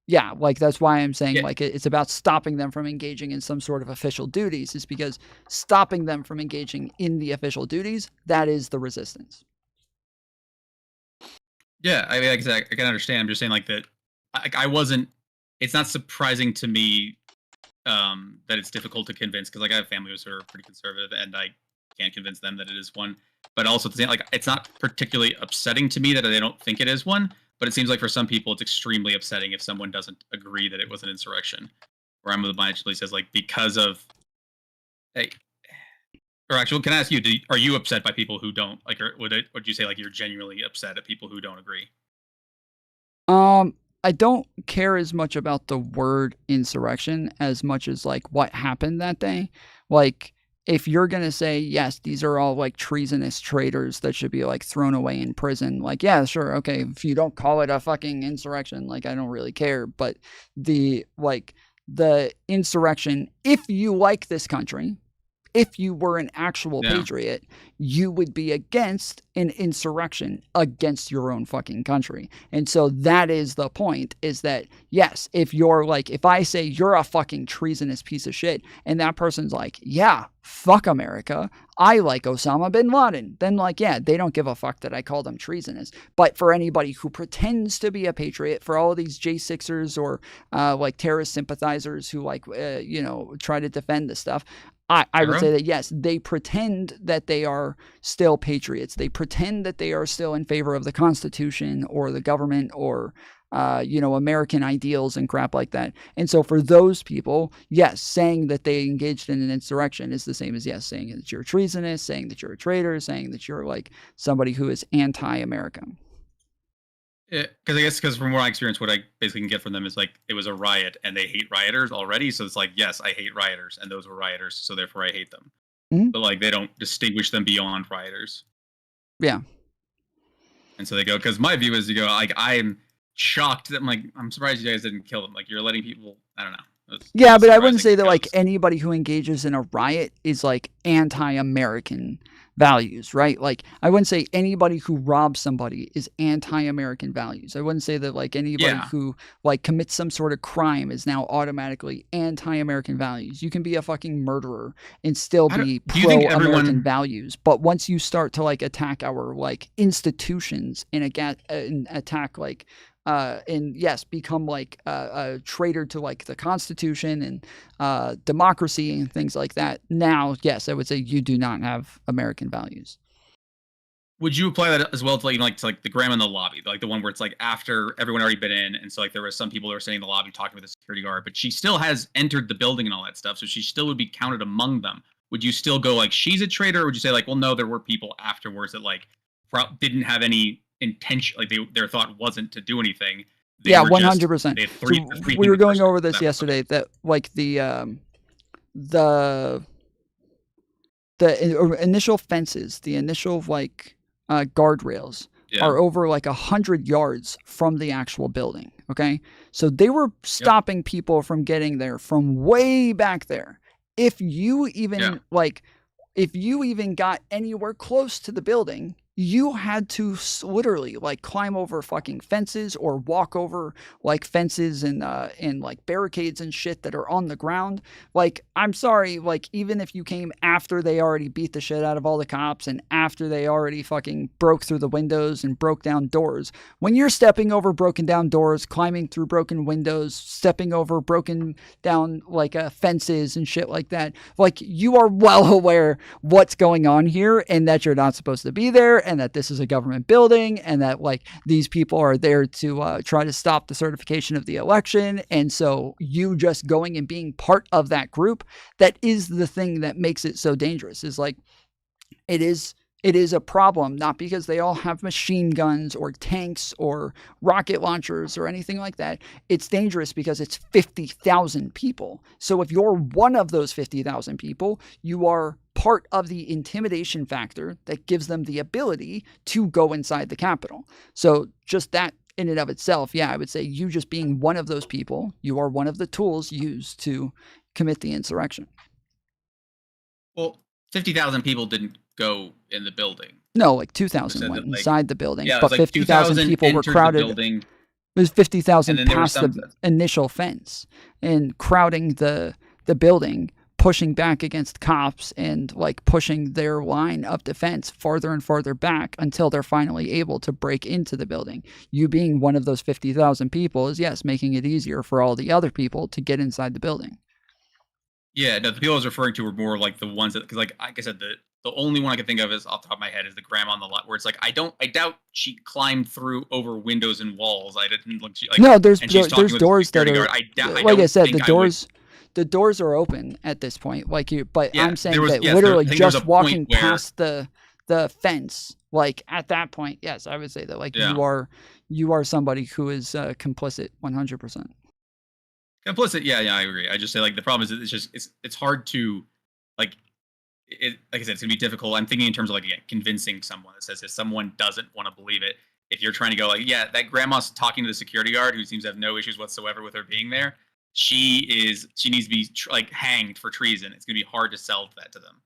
Speaker 5: yeah, like that's why I'm saying like it's about stopping them from engaging in some sort of official duties, is because stopping them from engaging in the official duties, that is the resistance.
Speaker 12: Yeah, I mean, like I said, I can understand. I'm just saying like that. I wasn't. It's not surprising to me that it's difficult to convince, because like I have family who are pretty conservative, and I can't convince them that it is one. But also, at the same, like it's not particularly upsetting to me that they don't think it is one. But it seems like for some people, it's extremely upsetting if someone doesn't agree that it was an insurrection. Where I'm of the mind actually says like because of, hey, or actually, can I ask you? Are you upset by people who don't like? Or would you say like you're genuinely upset at people who don't agree?
Speaker 5: I don't care as much about the word insurrection as much as like what happened that day. Like, if you're going to say, yes, these are all like treasonous traitors that should be like thrown away in prison, like, yeah, sure. Okay. If you don't call it a fucking insurrection, like, I don't really care. But the insurrection, if you like this country, if you were an actual patriot, you would be against an insurrection against your own fucking country. And so that is the point, is that, yes, if you're like, if I say you're a fucking treasonous piece of shit, and that person's like, yeah, fuck America, I like Osama bin Laden, then like, yeah, they don't give a fuck that I call them treasonous. But for anybody who pretends to be a patriot, for all of these J6ers or like terrorist sympathizers who like, try to defend this stuff, I would say that, yes, they pretend that they are still patriots. They pretend that they are still in favor of the Constitution or the government or, American ideals and crap like that. And so for those people, yes, saying that they engaged in an insurrection is the same as, yes, saying that you're treasonous, saying that you're a traitor, saying that you're like somebody who is anti-American.
Speaker 12: Because from what I experienced, what I basically can get from them is like it was a riot and they hate rioters already. So it's like, yes, I hate rioters and those were rioters, so therefore I hate them.
Speaker 5: Mm-hmm.
Speaker 12: But like they don't distinguish them beyond rioters.
Speaker 5: Yeah.
Speaker 12: And so they go, because my view is to go like, I'm shocked that I'm surprised you guys didn't kill them. Like you're letting people, I don't know.
Speaker 5: Yeah, but I wouldn't say that like anybody who engages in a riot is like anti-American values, right? Like I wouldn't say anybody who robs somebody is anti-American values. I wouldn't say that like anybody who like commits some sort of crime is now automatically anti-American values. You can be a fucking murderer and still be pro-American values. But once you start to like attack our like institutions and attack like and yes, become like a traitor to like the Constitution and democracy and things like that. Now, yes, I would say you do not have American values.
Speaker 12: Would you apply that as well to like the grandma in the lobby, like the one where it's like after everyone already been in, and so like there was some people that were sitting in the lobby talking with the security guard, but she still has entered the building and all that stuff, so she still would be counted among them. Would you still go like she's a traitor, or would you say like, well, no, there were people afterwards that like didn't have any intention, like their thought wasn't to do anything.
Speaker 5: Yeah, 100%. We were going over this yesterday, that like the initial fences, the initial like guardrails are over like 100 yards from the actual building. Okay, so they were stopping people from getting there from way back there. If you even if you even got anywhere close to the building, you had to literally like climb over fucking fences or walk over like fences and like barricades and shit that are on the ground. Like, I'm sorry, like even if you came after they already beat the shit out of all the cops and after they already fucking broke through the windows and broke down doors, when you're stepping over broken down doors, climbing through broken windows, stepping over broken down like fences and shit like that, like you are well aware what's going on here and that you're not supposed to be there, and that this is a government building, and that like these people are there to try to stop the certification of the election. And so you just going and being part of that group, that is the thing that makes it so dangerous, is like it is It is a problem, not because they all have machine guns or tanks or rocket launchers or anything like that. It's dangerous because it's 50,000 people. So if you're one of those 50,000 people, you are part of the intimidation factor that gives them the ability to go inside the Capitol. So just that in and of itself, yeah, I would say you just being one of those people, you are one of the tools used to commit the insurrection.
Speaker 12: Well, 50,000 people didn't go in the building.
Speaker 5: No, like 2,000 went inside the building, but
Speaker 12: like
Speaker 5: 50,000 people were crowded. It was 50,000 past the initial fence and crowding the building, pushing back against cops and like pushing their line of defense farther and farther back until they're finally able to break into the building. You being one of those 50,000 people is, yes, making it easier for all the other people to get inside the building.
Speaker 12: Yeah, no, the people I was referring to were more like the ones that, because like I said, the only one I can think of is off the top of my head is the grandma on the lot, where it's like I doubt she climbed through over windows and walls. I didn't look. Like,
Speaker 5: no, there's doors that are like I said, the doors are open at this point. Like but I'm saying that literally just walking past the fence, like at that point, yes, I would say that like you are somebody who is complicit 100%.
Speaker 12: Complicit, yeah, I agree. I just say like the problem is it's hard to like like I said, it's gonna be difficult. I'm thinking in terms of like convincing someone that says if someone doesn't want to believe it, if you're trying to go like, yeah, that grandma's talking to the security guard who seems to have no issues whatsoever with her being there. She needs to be like hanged for treason. It's gonna be hard to sell that to them.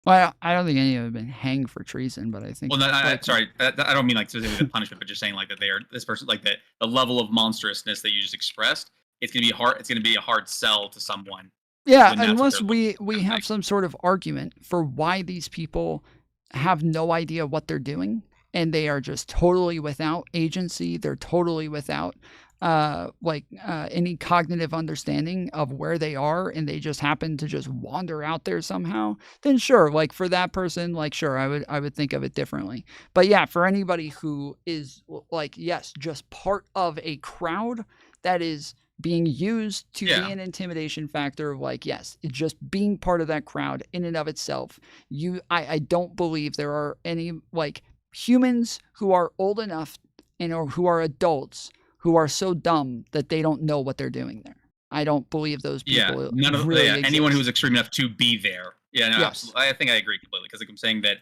Speaker 5: Well, I don't think any of them have been hanged for treason, but I think.
Speaker 12: Well, sorry, I don't mean like specifically the punishment, but just saying like that they are this person, like the level of monstrousness that you just expressed. It's gonna be hard. It's gonna be a hard sell to someone.
Speaker 5: Yeah, unless we have some sort of argument for why these people have no idea what they're doing and they are just totally without agency. They're totally without any cognitive understanding of where they are, and they just happen to just wander out there somehow. Then sure, like for that person, like sure, I would think of it differently. But yeah, for anybody who is like, yes, just part of a crowd that is being used to be an intimidation factor, like, yes, it's just being part of that crowd in and of itself. I don't believe there are any like humans who are old enough and or who are adults who are so dumb that they don't know what they're doing there. I don't believe those people.
Speaker 12: Yeah, none of
Speaker 5: really
Speaker 12: anyone who's extreme enough to be there. Yeah, no, absolutely. I think I agree completely because like I'm saying that.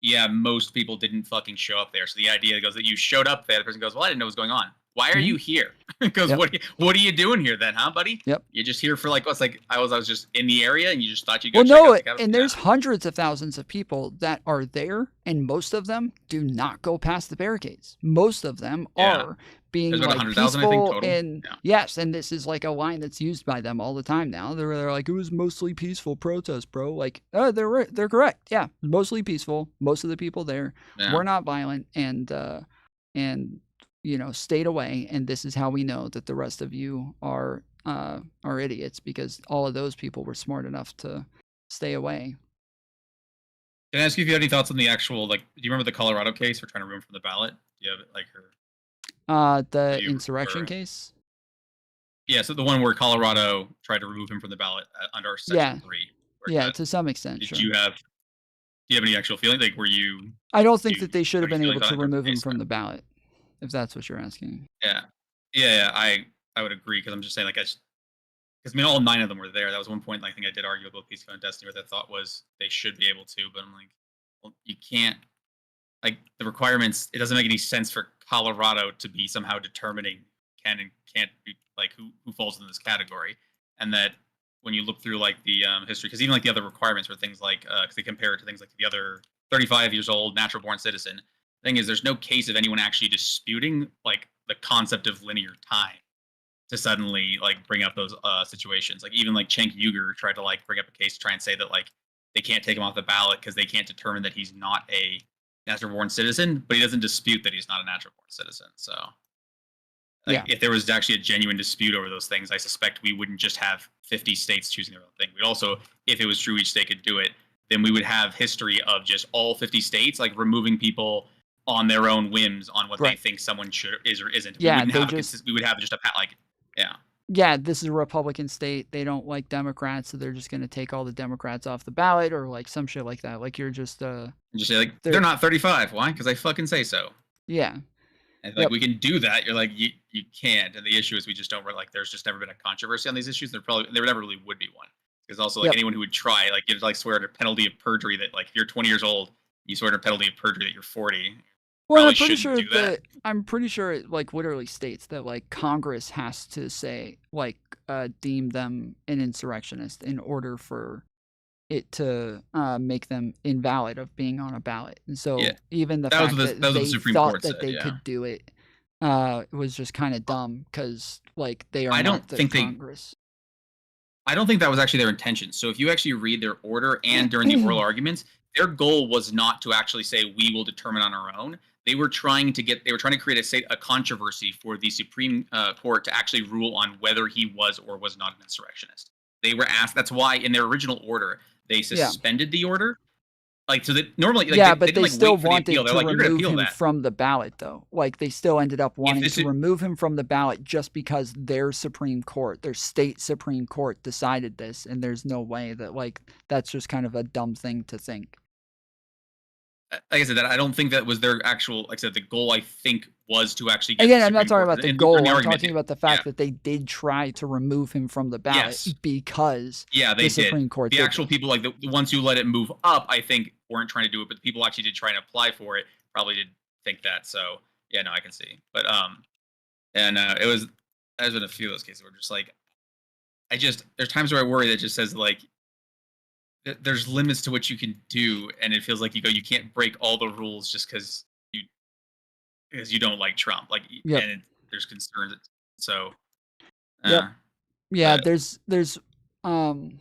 Speaker 12: Yeah, most people didn't fucking show up there. So the idea goes that you showed up there. The person goes, "Well, I didn't know what was going on. Why are you here?" Because what are you doing here then, huh, buddy?
Speaker 5: Yep.
Speaker 12: You're just here for like what's like I was just in the area and you just thought you'd go.
Speaker 5: Well,
Speaker 12: check
Speaker 5: no,
Speaker 12: out the Capitol.
Speaker 5: and there's hundreds of thousands of people that are there, and most of them do not go past the barricades. Most of them are being like peaceful, and yes, and this is like a line that's used by them all the time now. They're like, it was mostly peaceful protest, bro. Like, they're correct. Yeah, mostly peaceful. Most of the people there were not violent, and you know, stayed away. And this is how we know that the rest of you are idiots, because all of those people were smart enough to stay away.
Speaker 12: Can I ask you if you have any thoughts on the actual, like, do you remember the Colorado case for trying to remove him from the ballot? Do you have like her?
Speaker 5: The insurrection case?
Speaker 12: Yeah, so the one where Colorado tried to remove him from the ballot under Section 3.
Speaker 5: Yeah, to some extent.
Speaker 12: Do you have any actual feeling? Like, were you?
Speaker 5: I don't think that they should have been able to remove him from the ballot, if that's what you're asking.
Speaker 12: Yeah, I would agree, because I'm just saying, like, because I mean, all 9 of them were there. That was one point I think I did argue about Peace, Code, and Destiny, where the thought was they should be able to, but I'm like, well, you can't. Like, the requirements, it doesn't make any sense for Colorado to be somehow determining can and can't be, like, who falls in this category. And that when you look through, like, the history, because even, like, the other requirements for things like, because they compare it to things like the other 35 years old, natural-born citizen. The thing is, there's no case of anyone actually disputing, like, the concept of linear time to suddenly, like, bring up those situations. Like, even, like, Cenk Uygur tried to, like, bring up a case to try and say that, like, they can't take him off the ballot because they can't determine that he's not a natural-born citizen, but he doesn't dispute that he's not a natural-born citizen. So, like, if there was actually a genuine dispute over those things, I suspect we wouldn't just have 50 states choosing their own thing. We'd also, if it was true each state could do it, then we would have history of just all 50 states, like, removing people on their own whims on what they think someone should is or isn't.
Speaker 5: Yeah,
Speaker 12: we would have just a like,
Speaker 5: yeah, this is a Republican state. They don't like Democrats, so they're just going to take all the Democrats off the ballot, or like some shit like that. Like you're just
Speaker 12: Just say like they're not 35. Why? Because I fucking say so.
Speaker 5: Yeah.
Speaker 12: And like we can do that. You're like you can't. And the issue is we just don't. Like there's just never been a controversy on these issues. There never really would be one. Because also like anyone who would try, like you like swear under penalty of perjury that like if you're 20 years old, you swear under penalty of perjury that you're 40.
Speaker 5: Well, I'm pretty sure it like literally states that like Congress has to say like deem them an insurrectionist in order for it to make them invalid of being on a ballot. And so even the fact that they thought that they could do it was just kind of dumb because like they are not the Congress.
Speaker 12: I don't think that was actually their intention. So if you actually read their order and during the oral arguments, their goal was not to actually say we will determine on our own. They were trying to create a controversy for the Supreme Court to actually rule on whether he was or was not an insurrectionist. They were asked. That's why in their original order they suspended the order. Like so that normally, like,
Speaker 5: but they still wanted to remove him from the ballot, though. Like they still ended up wanting to remove him from the ballot just because their Supreme Court, their state Supreme Court, decided this, and there's no way that like that's just kind of a dumb thing to think.
Speaker 12: Like I said, that I don't think that was their actual. Like I said, the goal I think was to actually.
Speaker 5: Again, I'm not talking about the goal. I'm talking about the fact that they did try to remove him from the ballot because
Speaker 12: the
Speaker 5: Supreme Court.
Speaker 12: The actual people, like the ones who let it move up, I think weren't trying to do it, but the people actually did try and apply for it probably did think that. So yeah, no, I can see. But it was. There's been a few of those cases where just like, there's times where I worry that it just says like. There's limits to what you can do, and it feels like you can't break all the rules just because you don't like Trump. Like, and there's concerns. So,
Speaker 5: there's part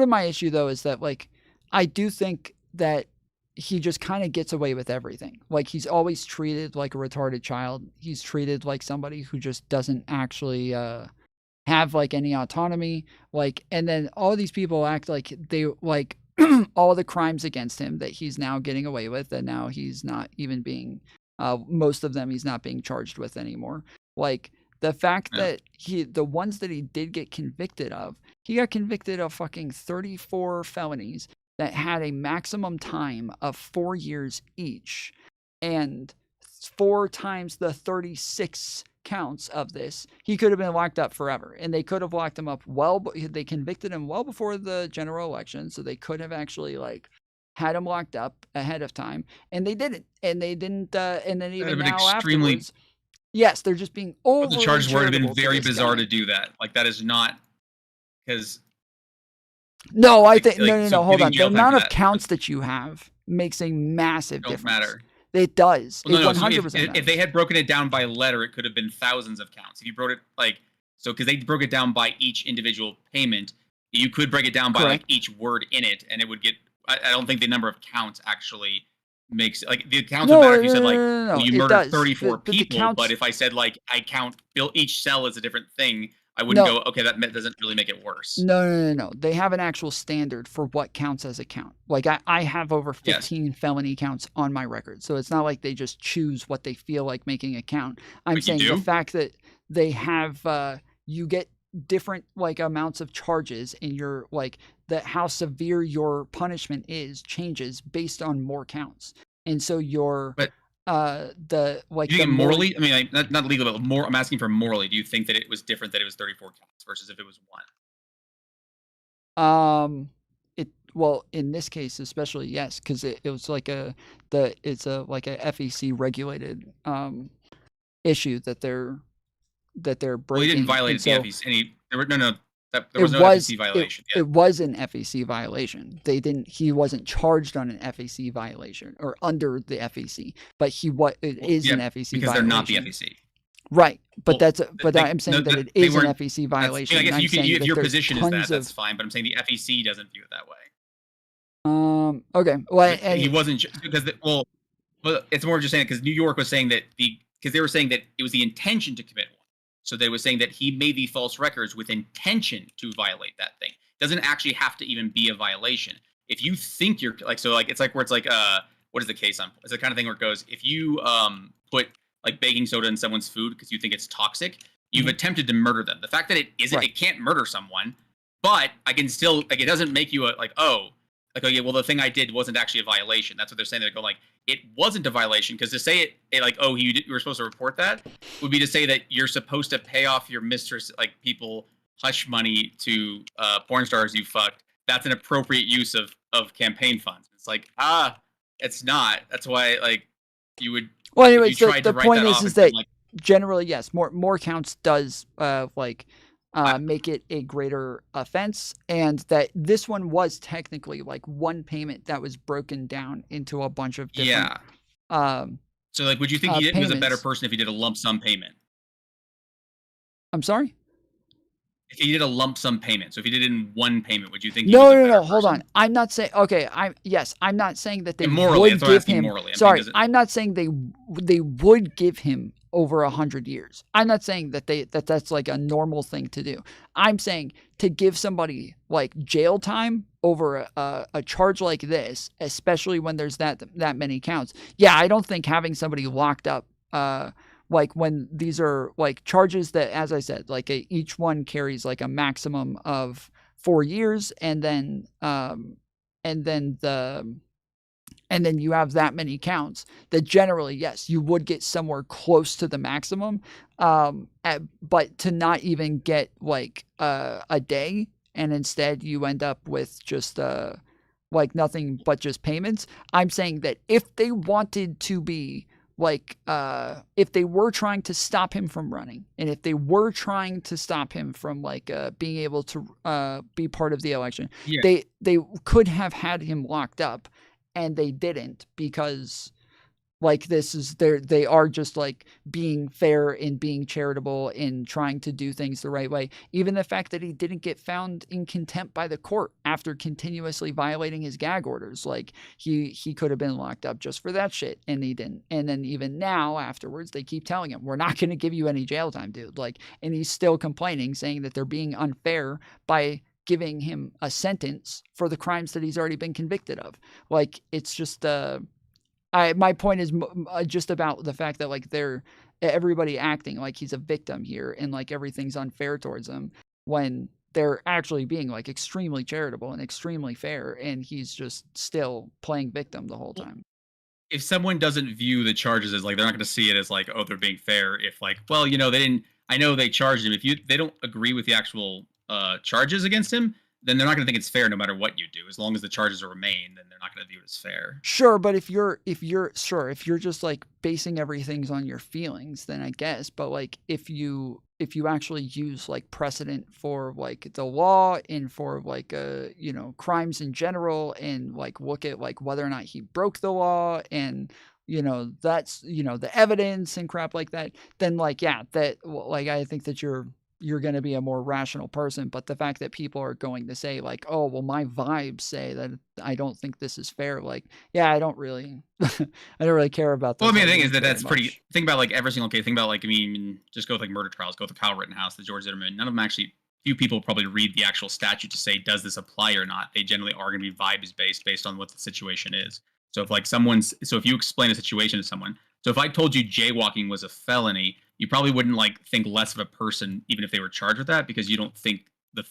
Speaker 5: of my issue though is that like I do think that he just kind of gets away with everything. Like he's always treated like a retarded child. He's treated like somebody who just doesn't actually have like any autonomy, like, and then all these people act like they like all the crimes against him that he's now getting away with, and now he's not even being most of them he's not being charged with anymore. Like the fact that the ones that he did get convicted of, he got convicted of fucking 34 felonies that had a maximum time of 4 years each, and 4 times the 36 counts of this, he could have been locked up forever, and they could have locked him up they convicted him well before the general election, so they could have actually like had him locked up ahead of time, and they didn't, and then even now afterwards, yes, they're just being overly
Speaker 12: the charges would have been very bizarre
Speaker 5: guy.
Speaker 12: to do that. Like that is not because
Speaker 5: no, I think no, hold on. The amount of counts that you have makes a massive difference.
Speaker 12: Matter.
Speaker 5: It does.
Speaker 12: Well,
Speaker 5: it 100%.
Speaker 12: If they had broken it down by letter, it could have been thousands of counts. If you broke it because they broke it down by each individual payment, you could break it down by like each word in it, and it would get. I don't think the number of counts actually makes like the counts would matter if you said like you murdered 34 people, but if I said like I count each cell as a different thing. I wouldn't go, okay, that doesn't really make it worse.
Speaker 5: No. They have an actual standard for what counts as a count. Like, I have over 15 felony counts on my record. So it's not like they just choose what they feel like making a count. I'm saying the fact that they have, you get different, like, amounts of charges in your, like, that how severe your punishment is changes based on more counts. And so your...
Speaker 12: you think morally? I mean, not legal, but more. I'm asking for morally. Do you think that it was different that it was 34 counts versus if it was
Speaker 5: 1? Well, in this case, especially yes, because it was like it's a FEC regulated issue that they're breaking.
Speaker 12: Well, he didn't violate the FEC. There was no FEC violation.
Speaker 5: It was an FEC violation. He wasn't charged on an FEC violation or under the FEC, but it is an FEC
Speaker 12: because
Speaker 5: violation.
Speaker 12: They're not the FEC.
Speaker 5: Right, but I'm saying that it is an FEC violation.
Speaker 12: I guess if your position is that's fine, but I'm saying the FEC doesn't view it that way.
Speaker 5: Okay. Well,
Speaker 12: he wasn't because but it's more just saying because New York was saying that because they were saying that it was the intention to commit one. So they were saying that he made the false records with intention to violate that thing. It doesn't actually have to even be a violation. If you think you're like, so like, it's like where it's like, what is the case on? It's the kind of thing where it goes, if you put like baking soda in someone's food because you think it's toxic, You've attempted to murder them. The fact that it isn't, it can't murder someone, but I can still, like, it doesn't make you yeah, well, the thing I did wasn't actually a violation. That's what they're saying. They go like, it wasn't a violation, because to say it like, oh, you were supposed to report that, would be to say that you're supposed to pay off your mistress, like people hush money to porn stars you fucked. That's an appropriate use of campaign funds. It's like, it's not. That's why, like, you would.
Speaker 5: Well, anyways, the point is that generally, yes, more counts does make it a greater offense, and that this one was technically like one payment that was broken down into a bunch of different.
Speaker 12: So, like, would you think he was a better person if he did a lump sum payment?
Speaker 5: I'm sorry?
Speaker 12: If he did a lump sum payment, so if he did it in one payment, would you think? No.
Speaker 5: Hold on. I'm not saying. Okay. I'm not saying that they
Speaker 12: morally,
Speaker 5: would give him.
Speaker 12: Morally.
Speaker 5: Sorry, I'm not saying they would give him over 100 years. I'm not saying that that's like a normal thing to do. I'm saying to give somebody like jail time over a charge like this, especially when there's that many counts. Yeah, I don't think having somebody locked up. Like when these are like charges that, as I said, like each one carries like a maximum of 4 years, and then you have that many counts, that generally, yes, you would get somewhere close to the maximum, but to not even get like a day, and instead you end up with just like nothing but just payments. I'm saying that if they wanted to be like, if they were trying to stop him from running, and if they were trying to stop him from like being able to be part of the election, they could have had him locked up, and they didn't, because like they are just like being fair and being charitable and trying to do things the right way. Even the fact that he didn't get found in contempt by the court after continuously violating his gag orders, like he could have been locked up just for that shit, and he didn't. And then even now afterwards, they keep telling him, we're not going to give you any jail time, dude. Like, and he's still complaining, saying that they're being unfair by giving him a sentence for the crimes that he's already been convicted of. Like, it's just my point is just about the fact that like everybody acting like he's a victim here, and like everything's unfair towards him, when they're actually being like extremely charitable and extremely fair, and he's just still playing victim the whole time.
Speaker 12: If someone doesn't view the charges as like, they're not going to see it as like, oh, they're being fair. If like, well, you know, I know they charged him. If they don't agree with the actual charges against him, then they're not going to think it's fair no matter what you do. As long as the charges remain, then they're not going to view it as fair.
Speaker 5: Sure, but if you're just like basing everything on your feelings, then I guess. But like if you actually use like precedent for like the law and for like crimes in general, and like look at like whether or not he broke the law, and that's the evidence and crap like that, then like I think that you're going to be a more rational person. But the fact that people are going to say like, oh, well, my vibes say that I don't think this is fair. Like, yeah, I don't really care about this.
Speaker 12: Well, I mean, the thing is that's pretty, think about like every single case. Think about like, I mean, just go with like murder trials, go with the Kyle Rittenhouse, the George Zimmerman. None of them actually, few people probably read the actual statute to say, does this apply or not? They generally are going to be vibes based on what the situation is. So if like if you explain a situation to someone, so if I told you jaywalking was a felony, you probably wouldn't like think less of a person even if they were charged with that, because you don't think the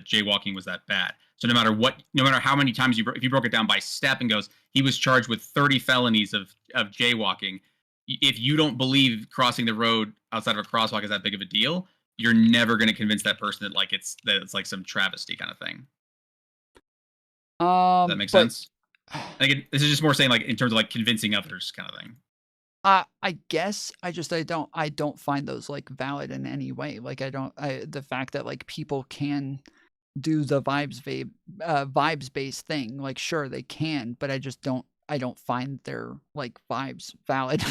Speaker 12: jaywalking was that bad. So no matter how many times if you broke it down by step and goes, he was charged with 30 felonies of jaywalking. If you don't believe crossing the road outside of a crosswalk is that big of a deal, you're never going to convince that person that it's like some travesty kind of thing. Does that make sense? I think this is just more saying like in terms of like convincing others kind of thing.
Speaker 5: I guess I don't find those like valid in any way. Like the fact that like people can do the vibes based thing, like sure they can, but I don't find their like vibes valid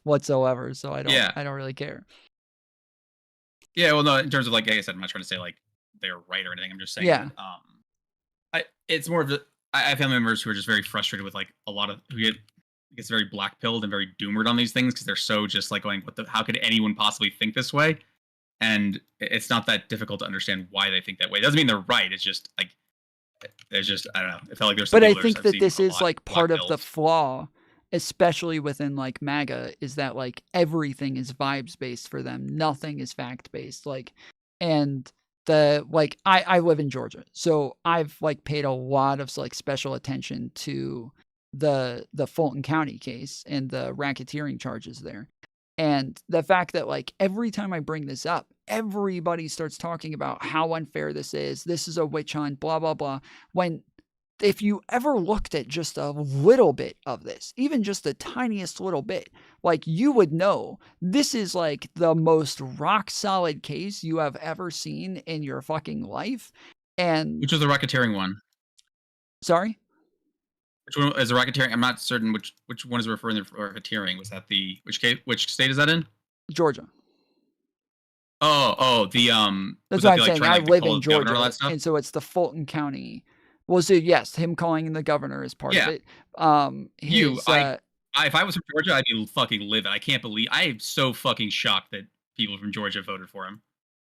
Speaker 5: whatsoever. So I don't really care.
Speaker 12: Yeah, well, no, in terms of like I said, I'm not trying to say like they're right or anything. I'm just saying that, it's more of I have family members who are just very frustrated with like a lot of who gets very black-pilled and very doomered on these things because they're so just like going, how could anyone possibly think this way? And it's not that difficult to understand why they think that way. It doesn't mean they're right. It's just like, there's just, I don't know. It felt like there's.
Speaker 5: But I think that this is like part of the flaw especially within like MAGA, is that like everything is vibes based for them. Nothing is fact based. Like, and I live in Georgia, so I've like paid a lot of like special attention to the Fulton County case and the racketeering charges there. And the fact that like every time I bring this up, everybody starts talking about how unfair this is. This is a witch hunt, blah, blah, blah. When if you ever looked at just a little bit of this, even just the tiniest little bit, like you would know this is like the most rock solid case you have ever seen in your fucking life. And
Speaker 12: which was the racketeering one?
Speaker 5: Sorry?
Speaker 12: Which one is the racketeering? I'm not certain which one is referring to racketeering. Was that the which state is that in?
Speaker 5: Georgia.
Speaker 12: Oh, the
Speaker 5: That's what I'm saying. I live in
Speaker 12: Georgia,
Speaker 5: Georgia, and so it's the Fulton County. Well, so yes, him calling the governor is part of it.
Speaker 12: if I was from Georgia, I'd be fucking livid. I can't believe I am so fucking shocked that people from Georgia voted for him.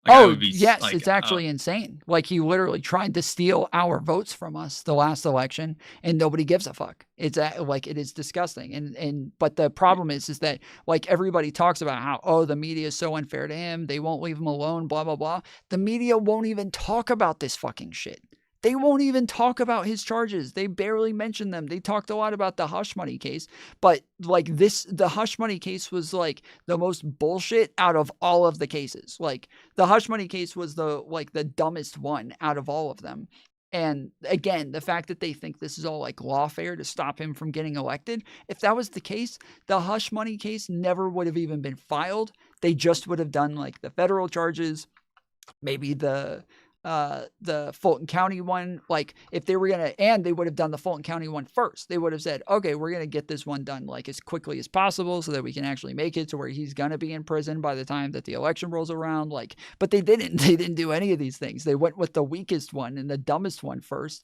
Speaker 12: Like,
Speaker 5: yes, it's actually insane. Like he literally tried to steal our votes from us the last election, and nobody gives a fuck. It's like it is disgusting. But the problem is that like everybody talks about how the media is so unfair to him. They won't leave him alone. Blah blah blah. The media won't even talk about this fucking shit. They won't even talk about his charges. They barely mention them. They talked a lot about the hush money case, but like the hush money case was like the most bullshit out of all of the cases. Like the hush money case was the dumbest one out of all of them. And again, the fact that they think this is all like lawfare to stop him from getting elected. If that was the case, the hush money case never would have even been filed. They just would have done like the federal charges, maybe the Fulton County one. Like if they were and they would have done the Fulton County one first. They would have said, okay, we're going to get this one done like as quickly as possible so that we can actually make it to where he's going to be in prison by the time that the election rolls around. Like, but they didn't do any of these things. They went with the weakest one and the dumbest one first.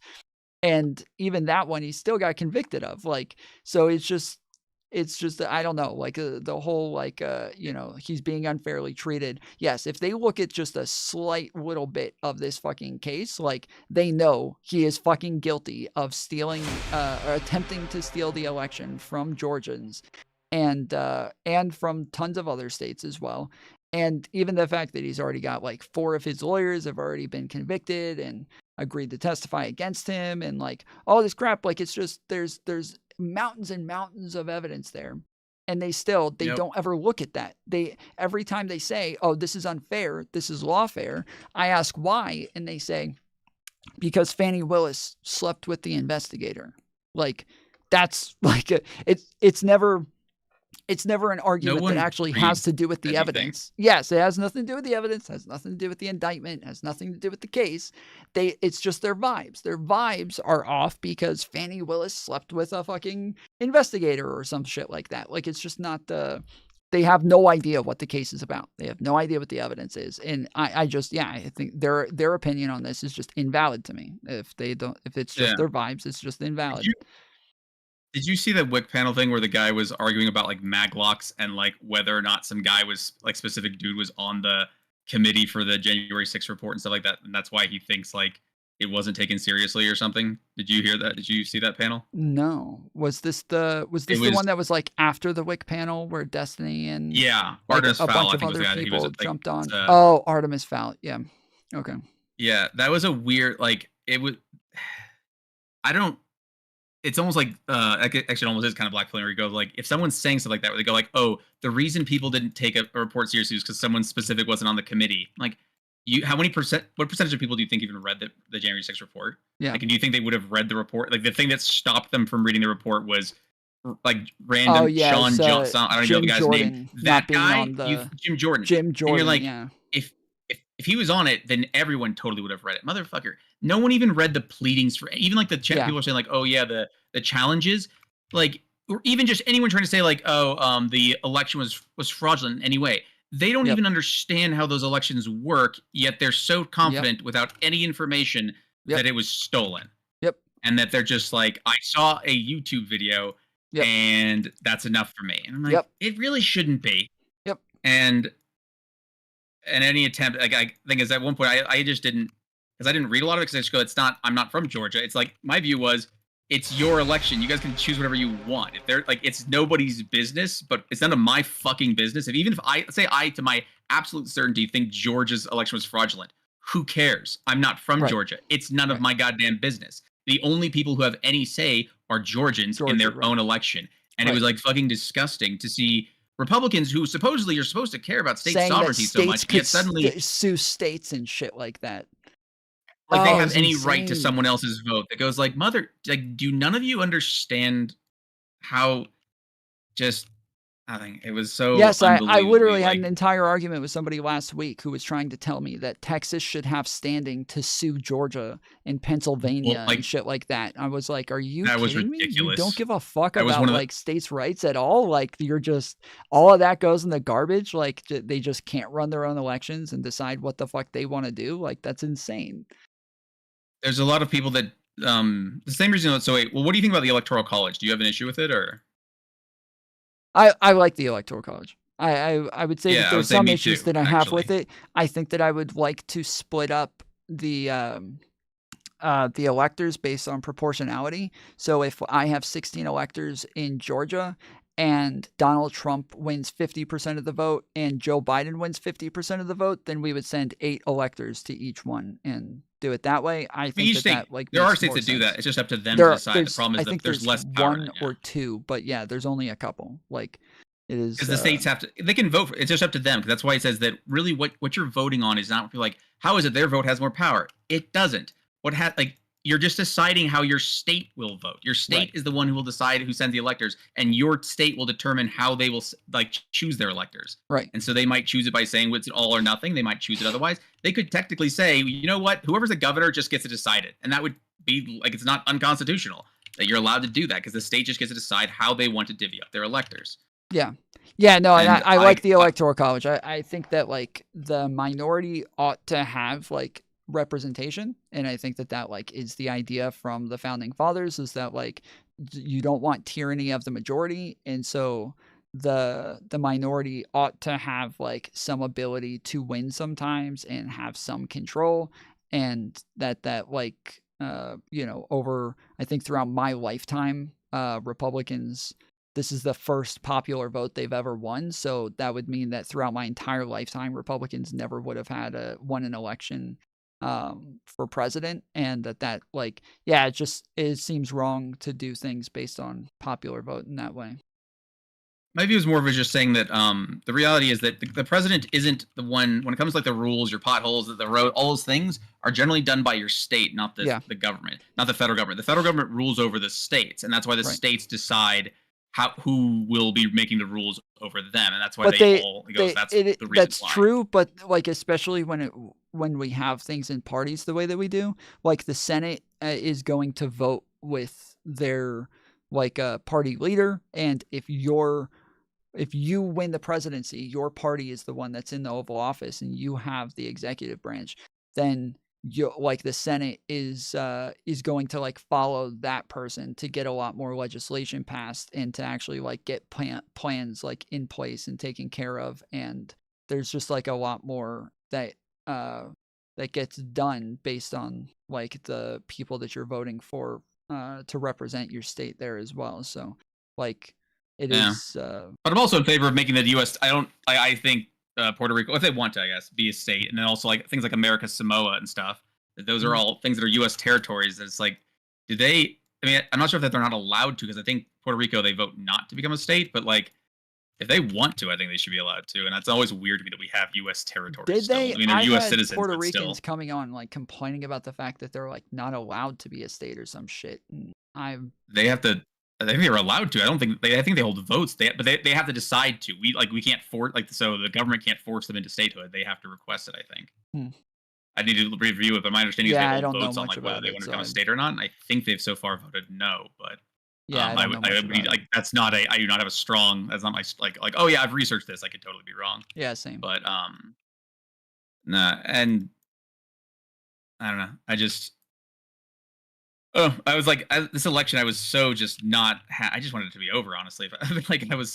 Speaker 5: And even that one, he still got convicted of. Like, so it's just, I don't know, like the whole, like, he's being unfairly treated. Yes. If they look at just a slight little bit of this fucking case, like they know he is fucking guilty of stealing, or attempting to steal the election from Georgians and from tons of other states as well. And even the fact that he's already got like 4 of his lawyers have already been convicted and agreed to testify against him and like all this crap, like it's just, there's mountains and mountains of evidence there, and they don't ever look at that. Every time they say, this is unfair, this is lawfare, I ask why, and they say because Fannie Willis slept with the investigator. Like that's like it's never an argument that actually has to do with the evidence. Yes, it has nothing to do with the evidence, has nothing to do with the indictment, has nothing to do with the case. It's just their vibes. Their vibes are off because Fannie Willis slept with a fucking investigator or some shit like that. Like it's just not they have no idea what the case is about. They have no idea what the evidence is. And I think their opinion on this is just invalid to me. If it's just their vibes, it's just invalid.
Speaker 12: Did you see that WIC panel thing where the guy was arguing about like maglocks and like whether or not some guy was like specific dude was on the committee for the January 6th report and stuff like that, and that's why he thinks like it wasn't taken seriously or something? Did you hear that? Did you see that panel?
Speaker 5: No. Was this the one that was like after the WIC panel where Destiny and
Speaker 12: Artemis
Speaker 5: a
Speaker 12: Fowl,
Speaker 5: bunch of other people
Speaker 12: like,
Speaker 5: jumped on?
Speaker 12: Oh,
Speaker 5: Artemis Fowl. Yeah. Okay.
Speaker 12: Yeah, that was a weird it was. I don't. It's almost like actually it almost is kind of blackmailing where you go like if someone's saying stuff like that where they go like, the reason people didn't take a report seriously is because someone specific wasn't on the committee. Like what percentage of people do you think even read the January 6th report?
Speaker 5: Yeah.
Speaker 12: Like, and do you think they would have read the report? Like the thing that stopped them from reading the report was like random Sean Johnson. I don't even know the guy's
Speaker 5: Jordan
Speaker 12: name. That guy, Jim Jordan.
Speaker 5: Jim Jordan.
Speaker 12: And you're like,
Speaker 5: yeah.
Speaker 12: If he was on it, then everyone totally would have read it. Motherfucker. No one even read the pleadings for even like the people are saying like, the challenges, like, or even just anyone trying to say like, the election was fraudulent in any way. They don't even understand how those elections work, yet they're so confident without any information that it was stolen.
Speaker 5: Yep.
Speaker 12: And that they're just like, I saw a YouTube video and that's enough for me. And I'm like, it really shouldn't be.
Speaker 5: Yep.
Speaker 12: And any attempt, like I think is at one point I just didn't, because I didn't read a lot of it because I just go, I'm not from Georgia. It's like my view was it's your election. You guys can choose whatever you want. If they're like, it's nobody's business, but it's none of my fucking business. If even if I say I, to my absolute certainty, think Georgia's election was fraudulent, who cares? I'm not from Georgia. It's none of my goddamn business. The only people who have any say are Georgians in their own election. And it was like fucking disgusting to see Republicans who supposedly are supposed to care about state
Speaker 5: saying
Speaker 12: sovereignty
Speaker 5: that
Speaker 12: so
Speaker 5: states
Speaker 12: much,
Speaker 5: could
Speaker 12: yet suddenly
Speaker 5: sue states and shit like that.
Speaker 12: like they have
Speaker 5: it's
Speaker 12: any right to
Speaker 5: insane.
Speaker 12: someone else's vote. That goes like, do none of you understand how just I think it was so
Speaker 5: Yes, I literally
Speaker 12: unbelievably,
Speaker 5: had an entire argument with somebody last week who was trying to tell me that Texas should have standing to sue Georgia and Pennsylvania and shit like that. I was like, are you
Speaker 12: That was
Speaker 5: kidding me? You
Speaker 12: ridiculous.
Speaker 5: don't give a fuck
Speaker 12: That was
Speaker 5: about
Speaker 12: one of the-
Speaker 5: like states' rights at all? Like you're just all of that goes in the garbage. Like they just can't run their own elections and decide what the fuck they want to do. Like that's insane.
Speaker 12: There's a lot of people that the same reason. So wait, well, what do you think about the Electoral College? Do you have an issue with it, or?
Speaker 5: I like the Electoral College. I would say
Speaker 12: Yeah,
Speaker 5: that
Speaker 12: I would
Speaker 5: there's
Speaker 12: say
Speaker 5: some
Speaker 12: me
Speaker 5: issues
Speaker 12: too,
Speaker 5: that I have with
Speaker 12: actually.
Speaker 5: it. I think that I would like to split up the electors based on proportionality. So if I have 16 electors in Georgia and Donald Trump wins 50% of the vote and Joe Biden wins 50% of the vote, then we would send 8 electors to each one and do it that way. I think
Speaker 12: Each state,
Speaker 5: that like
Speaker 12: there are
Speaker 5: makes
Speaker 12: states
Speaker 5: more
Speaker 12: that do
Speaker 5: sense.
Speaker 12: that. It's just up to them to decide. The problem
Speaker 5: I
Speaker 12: is that
Speaker 5: think
Speaker 12: there's less power.
Speaker 5: one or two, but yeah, there's only a couple. Like it is
Speaker 12: Because the states have to, they can vote for it. It's just up to them. Because that's why it says that really what you're voting on is not like, how is it their vote has more power? It doesn't. You're just deciding how your state will vote. Your state is the one who will decide who sends the electors, and your state will determine how they will choose their electors.
Speaker 5: Right.
Speaker 12: And so they might choose it by saying it's all or nothing. They might choose it otherwise. They could technically say, you know what, whoever's the governor just gets to decide it, and that would be like it's not unconstitutional that you're allowed to do that because the state just gets to decide how they want to divvy up their electors.
Speaker 5: Yeah. Yeah, no, and I like the Electoral College. I think that like the minority ought to have like representation, and I think that like is the idea from the founding fathers, is that like you don't want tyranny of the majority, and so the minority ought to have like some ability to win sometimes and have some control, and that like over I think throughout my lifetime Republicans, this is the first popular vote they've ever won. So that would mean that throughout my entire lifetime, Republicans never would have had won an election for president. And that like, yeah, it seems wrong to do things based on popular vote in that way.
Speaker 12: My view is more of just saying that the reality is that the president isn't the one, when it comes to like the rules, your potholes, the road, all those things are generally done by your state, not the government, not the federal government. The federal government rules over the states, and that's why the states decide who will be making the rules over them, and that's why that's the reason
Speaker 5: that's
Speaker 12: why.
Speaker 5: True, but like especially when we have things in parties the way that we do, like the Senate is going to vote with their like party leader, and if you win the presidency, your party is the one that's in the Oval Office, and you have the executive branch, then the Senate is going to like follow that person to get a lot more legislation passed and to actually like get plans like in place and taken care of. And there's just like a lot more that gets done based on like the people that you're voting for to represent your state there as well. So like it is.
Speaker 12: But I'm also in favor of making the U.S. I think Puerto Rico, if they want to, I guess, be a state, and then also like things like America Samoa and stuff. Those are all things that are U.S. territories. That it's like, do they? I mean, I'm not sure if they're not allowed to, because I think Puerto Rico, they vote not to become a state, but like if they want to, I think they should be allowed to. And it's always weird to me that we have U.S. territories.
Speaker 5: Did they?
Speaker 12: Still. I mean, they're U.S. citizens,
Speaker 5: Puerto
Speaker 12: but
Speaker 5: Ricans
Speaker 12: still.
Speaker 5: coming on like complaining about the fact that they're like not allowed to be a state or some shit. And
Speaker 12: they have to. I think they're allowed to. I think they hold votes. But they have to decide to. We can't force so the government can't force them into statehood. They have to request it, I think. I need to review it, but my understanding is they hold votes on like whether they want to become a state or not. And I think they've so far voted no. But I that's not I do not have a strong. That's not my like. Oh yeah, I've researched this. I could totally be wrong.
Speaker 5: Yeah, same.
Speaker 12: But nah, and I don't know. I was like, this election, I was so just not. I just wanted it to be over, honestly. Like, I was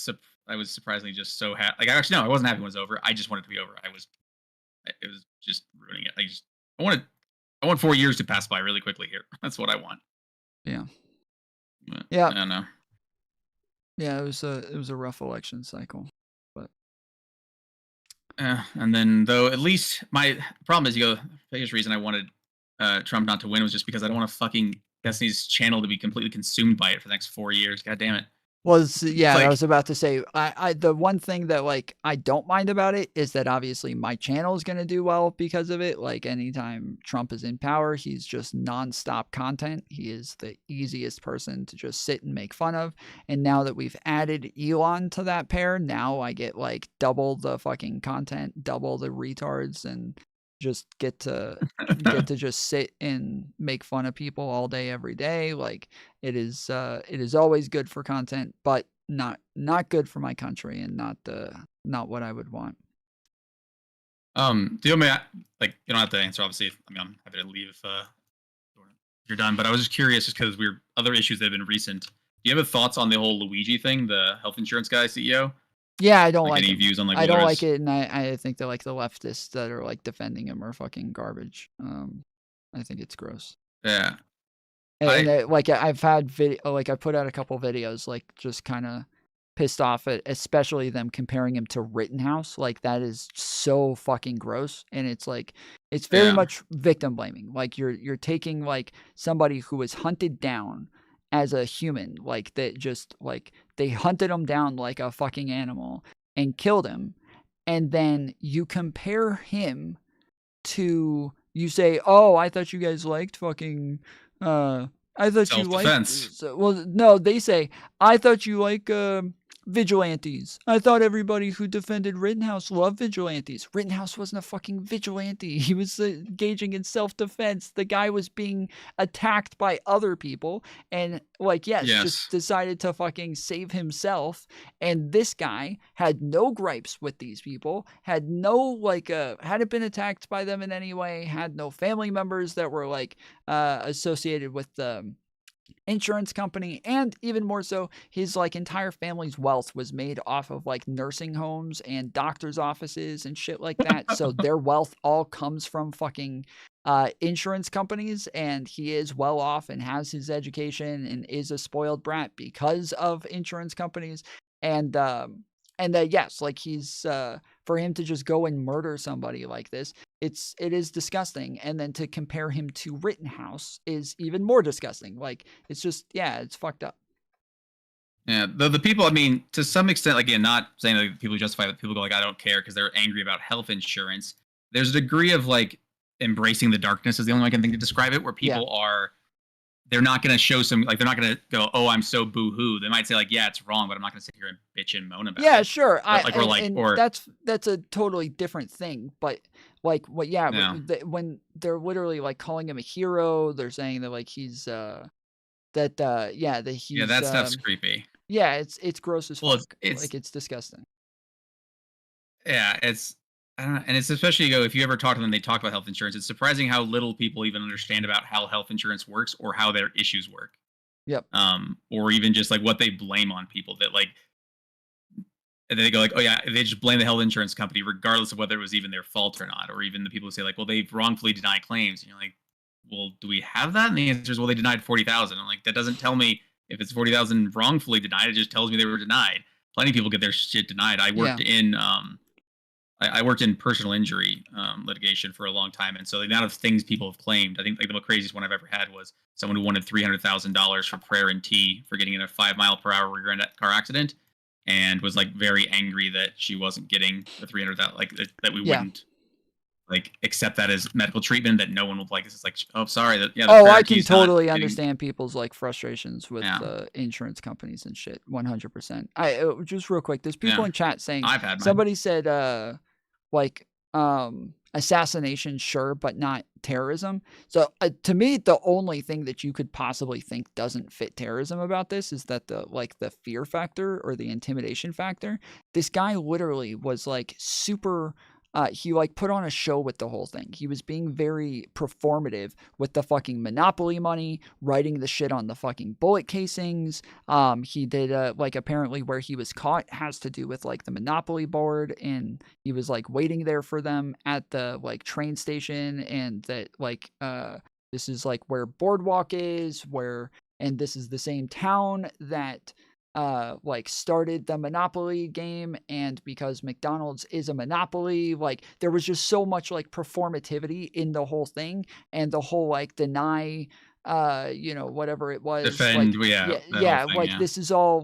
Speaker 12: surprisingly just so happy. Like, actually, no, I wasn't happy when it was over. I just wanted it to be over. It was just ruining it. I want 4 years to pass by really quickly here. That's what I want.
Speaker 5: Yeah. Yeah.
Speaker 12: I don't know.
Speaker 5: Yeah, it was a rough election cycle, but
Speaker 12: and then though at least my problem is the biggest reason I wanted Trump not to win was just because I don't want to fucking Destiny's channel to be completely consumed by it for the next 4 years. God damn it.
Speaker 5: yeah,
Speaker 12: like,
Speaker 5: I was about to say, I the one thing that like I don't mind about it is that obviously my channel is gonna do well because of it. Like anytime Trump is in power, he's just nonstop content. He is the easiest person to just sit and make fun of. And now that we've added Elon to that pair, now I get like double the fucking content, double the retards, and just get to just sit and make fun of people all day every day. Like it is always good for content, but not good for my country and not what I would want.
Speaker 12: Do you want me like you don't have to answer obviously. I mean I'm happy to leave if you're done, but I was just curious just because we're other issues that have been recent. Do you have thoughts on the whole Luigi thing, the health insurance guy CEO?
Speaker 5: Yeah, I don't like
Speaker 12: any
Speaker 5: him.
Speaker 12: views on like
Speaker 5: I don't like it, and I think that like the leftists that are like defending him are fucking garbage. I think it's gross.
Speaker 12: Yeah.
Speaker 5: And like I've had I put out a couple videos like just kind of pissed off at especially them comparing him to Rittenhouse. Like that is so fucking gross, and it's like it's very much victim blaming. Like you're taking like somebody who was hunted down as a human, like that just like they hunted him down like a fucking animal and killed him, and then you compare him to, you say, oh, I thought you guys liked fucking I thought you liked well no, they say I thought you like vigilantes. I thought everybody who defended Rittenhouse loved vigilantes. Rittenhouse wasn't a fucking vigilante. He was engaging in self-defense. The guy was being attacked by other people and like just decided to fucking save himself. And this guy had no gripes with these people, had no like hadn't been attacked by them in any way, had no family members that were like associated with the insurance company, and even more so, his like entire family's wealth was made off of like nursing homes and doctors' offices and shit like that. So their wealth all comes from fucking insurance companies, and he is well off and has his education and is a spoiled brat because of insurance companies. And that yes, like he's for him to just go and murder somebody like this, it is disgusting. And then to compare him to Rittenhouse is even more disgusting. Like it's just it's fucked up.
Speaker 12: Yeah, the people, I mean, to some extent, like, again, not saying that people justify that people go like, I don't care because they're angry about health insurance. There's a degree of like embracing the darkness is the only way I can think to describe it, where people are, they're not going to show some, like, they're not going to go, oh, I'm so boo-hoo. They might say like, yeah, it's wrong, but I'm not going to sit here and bitch and moan about it.
Speaker 5: Yeah, sure.
Speaker 12: That's
Speaker 5: a totally different thing. But like, when they're literally like calling him a hero, they're saying that like he's that he's
Speaker 12: that stuff's creepy.
Speaker 5: Yeah, it's gross as fuck.
Speaker 12: It's
Speaker 5: like it's disgusting.
Speaker 12: Yeah, it's and it's especially if you ever talk to them, they talk about health insurance. It's surprising how little people even understand about how health insurance works or how their issues work.
Speaker 5: Yep.
Speaker 12: Or even just like what they blame on people that like, and they go like, oh yeah, they just blame the health insurance company regardless of whether it was even their fault or not. Or even the people who say like, well, they've wrongfully denied claims. And you're like, well, do we have that? And the answer is, well, they denied 40,000. I'm like, that doesn't tell me if it's 40,000 wrongfully denied. It just tells me they were denied. Plenty of people get their shit denied. I worked in I worked in personal injury litigation for a long time, and so the amount of things people have claimed, I think like the craziest one I've ever had was someone who wanted $300,000 for prayer and tea for getting in a 5 mile per hour rear end car accident, and was like very angry that she wasn't getting the 300,000, like that we wouldn't like accept that as medical treatment, that no one would like. It's like, oh, sorry, that
Speaker 5: I can totally understand people's like frustrations with insurance companies and shit. 100%. I just real quick, there's people in chat saying somebody said assassination, sure, but not terrorism. So to me, the only thing that you could possibly think doesn't fit terrorism about this is that the fear factor or the intimidation factor. This guy literally was like super. He like put on a show with the whole thing. He was being very performative with the fucking Monopoly money, writing the shit on the fucking bullet casings. He did like apparently where he was caught has to do with like the Monopoly board, and he was like waiting there for them at the like train station, and that like this is like where Boardwalk is, where and this is the same town that like started the Monopoly game, and because McDonald's is a monopoly, like there was just so much like performativity in the whole thing, and the whole like deny whatever it was,
Speaker 12: Defend,
Speaker 5: like
Speaker 12: thing,
Speaker 5: this is all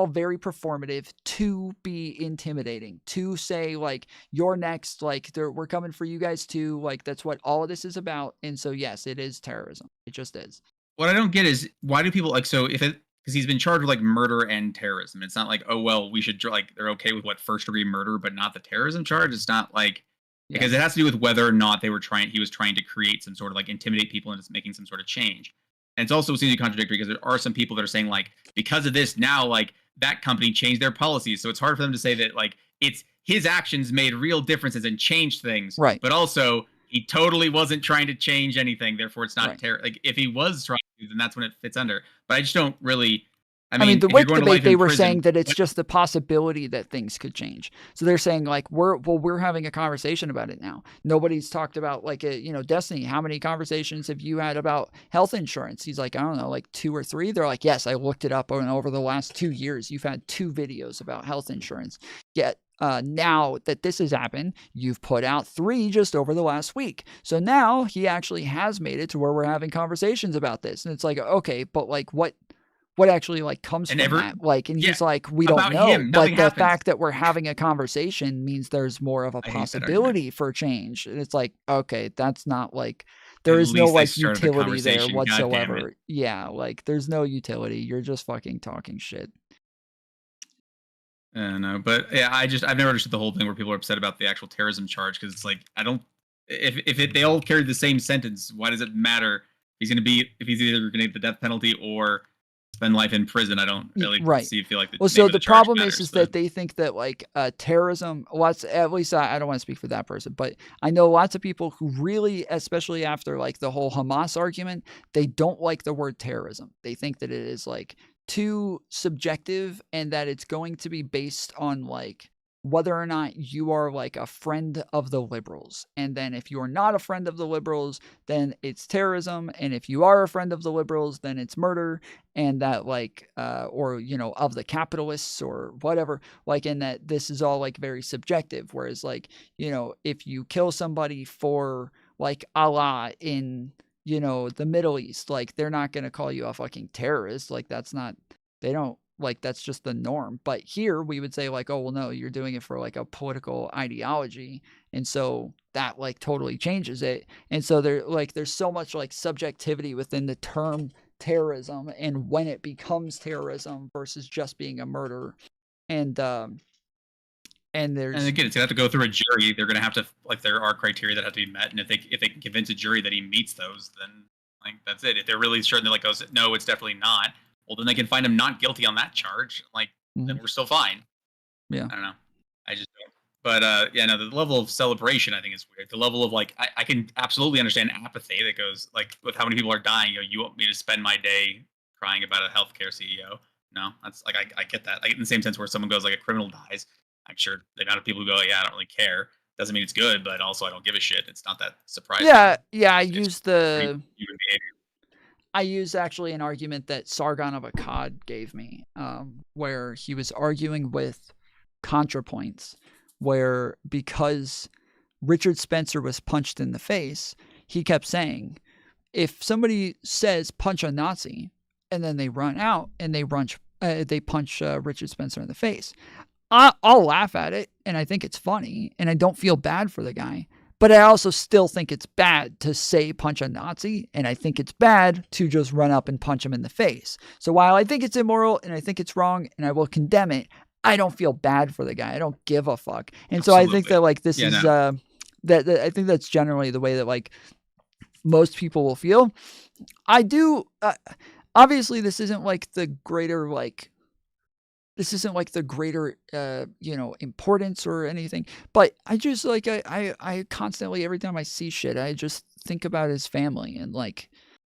Speaker 5: very performative to be intimidating, to say like you're next, like we're coming for you guys too, like that's what all of this is about. And so yes, it is terrorism. It just is.
Speaker 12: What I don't get is why do people because he's been charged with like murder and terrorism. It's not like, oh well, we should like they're okay with what first degree murder, but not the terrorism charge. It's not like because it has to do with whether or not he was trying to create some sort of like intimidate people into making some sort of change. And it's also seems contradictory because there are some people that are saying like because of this now like that company changed their policies, so it's hard for them to say that like it's his actions made real differences and changed things.
Speaker 5: Right.
Speaker 12: But also he totally wasn't trying to change anything, therefore it's not terror. Like if he was trying to, then that's when it fits under. But I just don't really.
Speaker 5: I mean, the WIC debate, they were saying that it's just the possibility that things could change. So they're saying like, we're having a conversation about it now. Nobody's talked about like, Destiny, how many conversations have you had about health insurance? He's like, I don't know, like 2 or 3. They're like, yes, I looked it up, and over the last 2 years, you've had 2 videos about health insurance. Yet now that this has happened, you've put out 3 just over the last week. So now he actually has made it to where we're having conversations about this. And it's like, okay, but like what actually like comes from that? Like, and he's like, we don't know. But the fact that we're having a conversation means there's more of a possibility for change. And it's like, okay, that's not like, there is no like utility there whatsoever. Yeah, like there's no utility. You're just fucking talking shit.
Speaker 12: No, but yeah, I've never understood the whole thing where people are upset about the actual terrorism charge, because it's like they all carry the same sentence, why does it matter if he's either going to get the death penalty or spend life in prison? I don't really feel like
Speaker 5: the problem is that they think that like terrorism, at least I don't want to speak for that person, but I know lots of people who really, especially after like the whole Hamas argument, they don't like the word terrorism. They think that it is like too subjective, and that it's going to be based on like whether or not you are like a friend of the liberals. And then if you are not a friend of the liberals, then it's terrorism. And if you are a friend of the liberals, then it's murder. And that like, or, of the capitalists or whatever, like, in that this is all like very subjective. Whereas like, if you kill somebody for like Allah in, the Middle East, like they're not going to call you a fucking terrorist. Like that's just the norm. But here we would say like, oh, well, no, you're doing it for like a political ideology. And so that like totally changes it. And so there's so much like subjectivity within the term terrorism and when it becomes terrorism versus just being a murder. And again, it's
Speaker 12: going to have to go through a jury. They're going to have to, like, there are criteria that have to be met. And if they can convince a jury that he meets those, then like, that's it. If they're really certain, they're like, goes, no, it's definitely not. Well, then they can find him not guilty on that charge. Like, then we're still fine.
Speaker 5: Yeah.
Speaker 12: I don't know. I just don't. But the level of celebration, I think, is weird. The level of like, I can absolutely understand apathy that goes like with how many people are dying. You want me to spend my day crying about a healthcare CEO? No, that's like, I get that. Like in the same sense where someone goes like a criminal dies. I'm sure the amount of people who go, yeah, I don't really care. Doesn't mean it's good, but also I don't give a shit. It's not that surprising.
Speaker 5: Yeah. I use actually an argument that Sargon of Akkad gave me, where he was arguing with ContraPoints, where because Richard Spencer was punched in the face, he kept saying, if somebody says punch a Nazi, and then they run out and they punch Richard Spencer in the face, I'll laugh at it, and I think it's funny, and I don't feel bad for the guy. But I also still think it's bad to say punch a Nazi, and I think it's bad to just run up and punch him in the face. So while I think it's immoral, and I think it's wrong, and I will condemn it, I don't feel bad for the guy. I don't give a fuck. And so I think that like this is that I think that's generally the way that like most people will feel. I do. Obviously, this isn't like the greater importance or anything, but I just like, I constantly, every time I see shit, I just think about his family and like,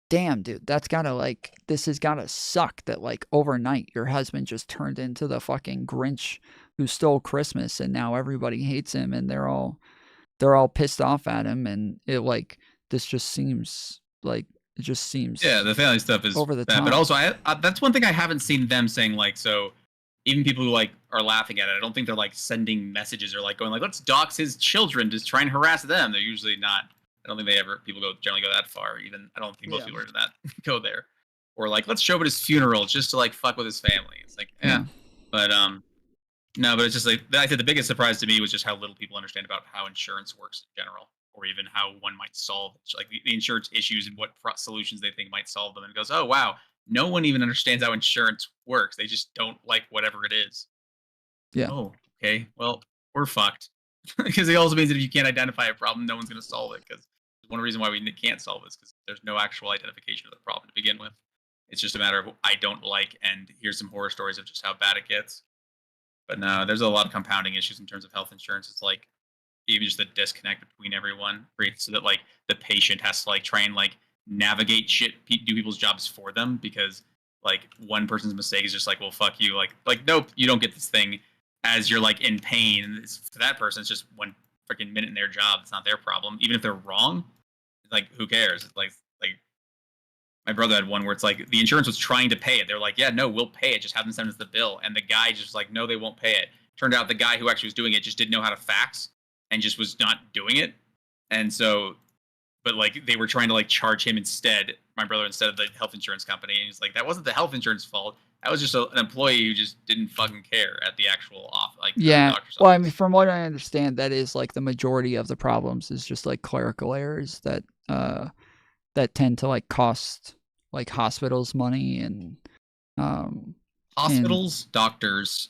Speaker 5: damn, dude, this has gotta suck that like overnight your husband just turned into the fucking Grinch who stole Christmas, and now everybody hates him and they're all pissed off at him. And it like, this just seems like It just seems
Speaker 12: the family stuff is
Speaker 5: over the
Speaker 12: bad.
Speaker 5: top.
Speaker 12: But also, that's one thing I haven't seen them saying, like, so even people who like are laughing at it, I don't think they're like sending messages or like going like, let's dox his children to try and harass them. They're usually not. I don't think people generally go that far. Even I don't think most people are that go there. Or like, let's show up at his funeral just to like fuck with his family. It's like, but no, but it's just like I said, the biggest surprise to me was just how little people understand about how insurance works in general, or even how one might solve like the insurance issues and what solutions they think might solve them. And it goes, oh wow, no one even understands how insurance works. They just don't like whatever it is.
Speaker 5: Yeah.
Speaker 12: Oh, okay. Well, we're fucked. Because it also means that if you can't identify a problem, no one's going to solve it. Because one reason why we can't solve it is because there's no actual identification of the problem to begin with. It's just a matter of I don't like, and here's some horror stories of just how bad it gets. But no, there's a lot of compounding issues in terms of health insurance. It's like even just the disconnect between everyone creates so that like the patient has to like try and like navigate shit, do people's jobs for them, because like one person's mistake is just like, well, fuck you. Like nope, you don't get this thing as you're like in pain. And for that person, it's just one freaking minute in their job. It's not their problem. Even if they're wrong, like who cares? It's like my brother had one where it's like the insurance was trying to pay it. They're like, yeah, no, we'll pay it. Just have them send us the bill. And the guy just like, no, they won't pay it. Turned out the guy who actually was doing it just didn't know how to fax and just was not doing it. And so, but like they were trying to like charge him instead, my brother, instead of the health insurance company. And he's like, that wasn't the health insurance fault. That was just an employee who just didn't fucking care at the actual off. Like,
Speaker 5: yeah. Well, I mean, from what I understand, that is like the majority of the problems is just like clerical errors that tend to like cost like hospitals money and
Speaker 12: hospitals, doctors,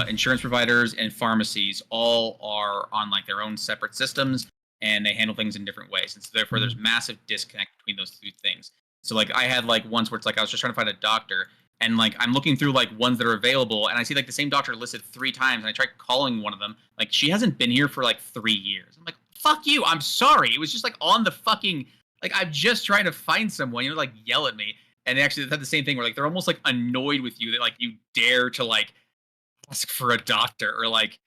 Speaker 12: insurance providers, and pharmacies all are on like their own separate systems, and they handle things in different ways. And so therefore there's massive disconnect between those two things. So like I had like once where it's like I was just trying to find a doctor, and like I'm looking through like ones that are available, and I see like the same doctor listed 3 times, and I tried calling one of them, like she hasn't been here for like 3 years. I'm like, fuck you, I'm sorry. It was just like on the fucking, like I'm just trying to find someone, you know, like yell at me. And they actually had the same thing where like they're almost like annoyed with you that like you dare to like ask for a doctor, or like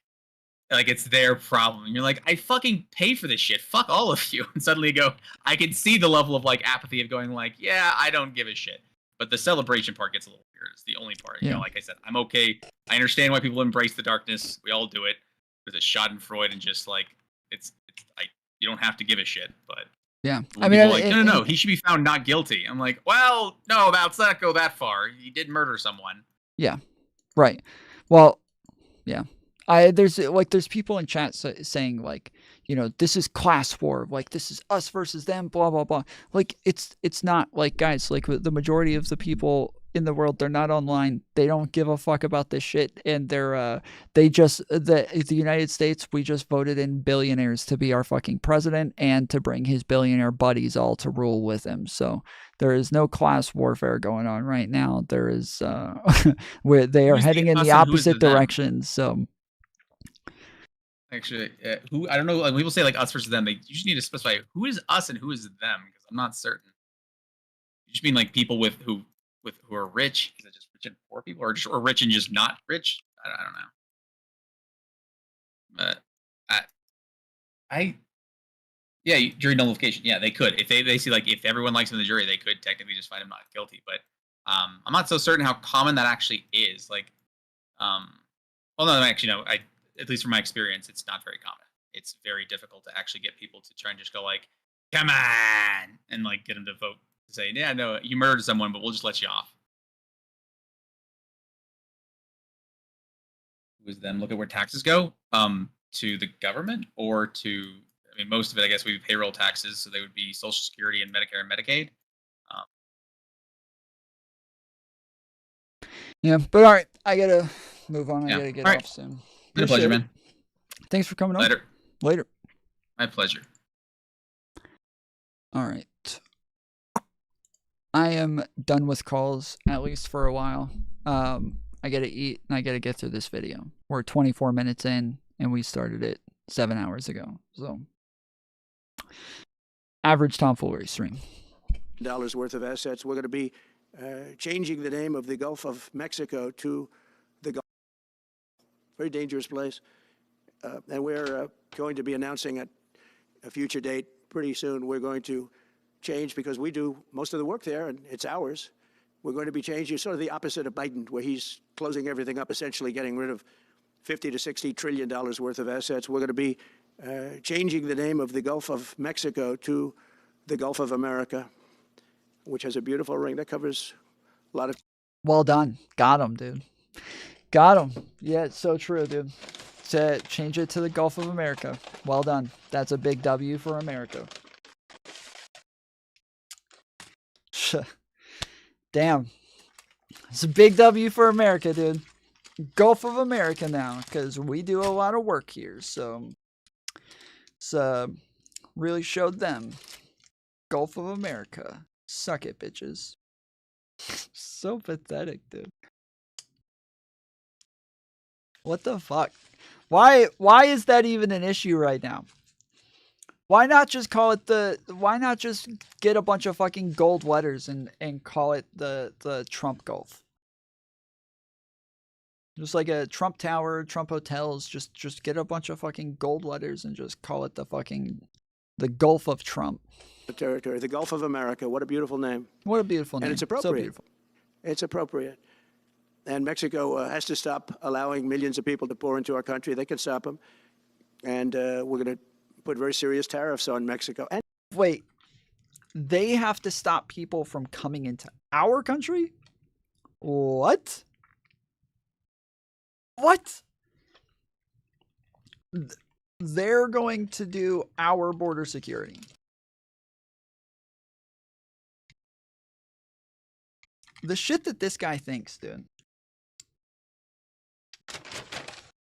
Speaker 12: it's their problem. And you're like, I fucking pay for this shit. Fuck all of you. And suddenly you go, I can see the level of like apathy of going like, yeah, I don't give a shit. But the celebration part gets a little weird. It's the only part. You know, like I said, I'm okay. I understand why people embrace the darkness. We all do it. There's a Schadenfreude, and just like it's like you don't have to give a shit, but
Speaker 5: yeah.
Speaker 12: I mean, like, no, he should be found not guilty. I'm like, well, no, let's not go that far. He did murder someone.
Speaker 5: Yeah. Right. Well, yeah. There's people in chat saying like, you know, this is class war, like this is us versus them, blah blah blah. Like it's not, like, guys, like the majority of the people in the world, they're not online. They don't give a fuck about this shit, and the United States, we just voted in billionaires to be our fucking president and to bring his billionaire buddies all to rule with him. So there is no class warfare going on right now. There is where they are heading in the opposite direction. So
Speaker 12: actually, who, I don't know, like, when people say like us versus them, they usually need to specify who is us and who is them, because I'm not certain. You just mean like people who are rich? Is it just rich and poor people, or rich and just not rich? I don't know. But yeah, jury nullification. Yeah, they could, if they see like if everyone likes him in the jury, they could technically just find him not guilty. But I'm not so certain how common that actually is. Like, well, no, actually, no. At least from my experience, it's not very common. It's very difficult to actually get people to try and just go like, come on, and like get them to vote to say, yeah, no, you murdered someone, but we'll just let you off. Who is them? Look at where taxes go. To the government, or to, I mean, most of it, I guess, we payroll taxes, so they would be Social Security and Medicare and Medicaid.
Speaker 5: Yeah, but all right, I gotta move on. I gotta get
Speaker 12: off
Speaker 5: soon.
Speaker 12: Been a pleasure, man.
Speaker 5: Thanks for coming
Speaker 12: on.
Speaker 5: Later.
Speaker 12: My pleasure.
Speaker 5: All right. I am done with calls, at least for a while. I gotta eat, and I gotta get through this video. We're 24 minutes in, and we started it 7 hours ago. So, average tomfoolery stream.
Speaker 19: $1 worth of assets. We're going to be changing the name of the Gulf of Mexico to the Gulf. Very dangerous place. And we're going to be announcing at a future date pretty soon. We're going to changed because we do most of the work there and it's ours. We're going to be changing sort of the opposite of Biden, where he's closing everything up, essentially getting rid of $50 to $60 trillion worth of assets. We're going to be changing the name of the Gulf of Mexico to the Gulf of America, which has a beautiful ring that covers a lot of.
Speaker 5: Well done. Got him, dude. Got him. Yeah, it's so true, dude. To change it to the Gulf of America. Well done. That's a big W for America. Damn. It's a big W for America, dude. Gulf of America now, because we do a lot of work here, so it's really showed them. Gulf of America. Suck it, bitches. So pathetic, dude. What the fuck? Why is that even an issue right now? Why not just call it why not just get a bunch of fucking gold letters and call it the Trump Gulf? Just like a Trump Tower, Trump Hotels, just get a bunch of fucking gold letters and just call it the Gulf of Trump.
Speaker 19: The territory, the Gulf of America. What a beautiful name.
Speaker 5: What a beautiful name.
Speaker 19: And it's appropriate.
Speaker 5: So beautiful.
Speaker 19: It's appropriate. And Mexico has to stop allowing millions of people to pour into our country. They can stop them. And we're going to put very serious tariffs on Mexico. And
Speaker 5: wait, they have to stop people from coming into our country? What? What? They're going to do our border security. The shit that this guy thinks, dude.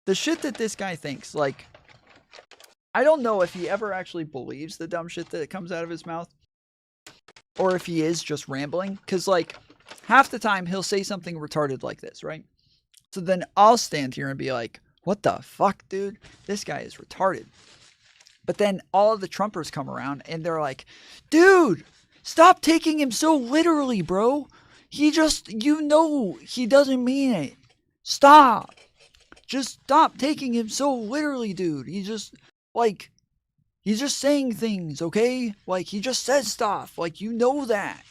Speaker 5: The shit that this guy thinks, like, I don't know if he ever actually believes the dumb shit that comes out of his mouth. Or if he is just rambling. Because, like, half the time he'll say something retarded like this, right? So then I'll stand here and be like, what the fuck, dude? This guy is retarded. But then all of the Trumpers come around and they're like, dude, stop taking him so literally, bro. He just, you know, he doesn't mean it. Stop. Just stop taking him so literally, dude. He just, like, he's just saying things, okay? Like, he just says stuff. Like, you know that.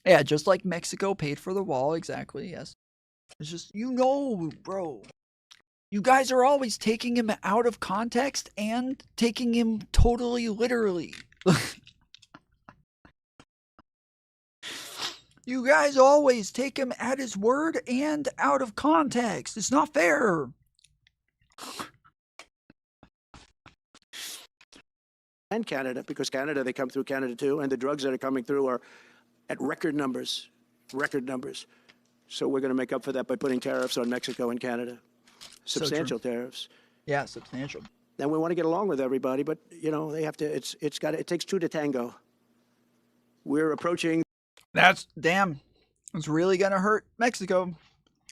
Speaker 5: Yeah, just like Mexico paid for the wall, exactly, yes. It's just, you know, bro. You guys are always taking him out of context and taking him totally literally. You guys always take him at his word and out of context. It's not fair.
Speaker 19: And Canada, because Canada, they come through Canada too, and the drugs that are coming through are at record numbers. Record numbers. So we're going to make up for that by putting tariffs on Mexico and Canada. Substantial tariffs.
Speaker 5: Yeah, substantial.
Speaker 19: And we want to get along with everybody, but you know, they have to, it takes two to tango. We're approaching.
Speaker 5: That's, damn, it's really going to hurt Mexico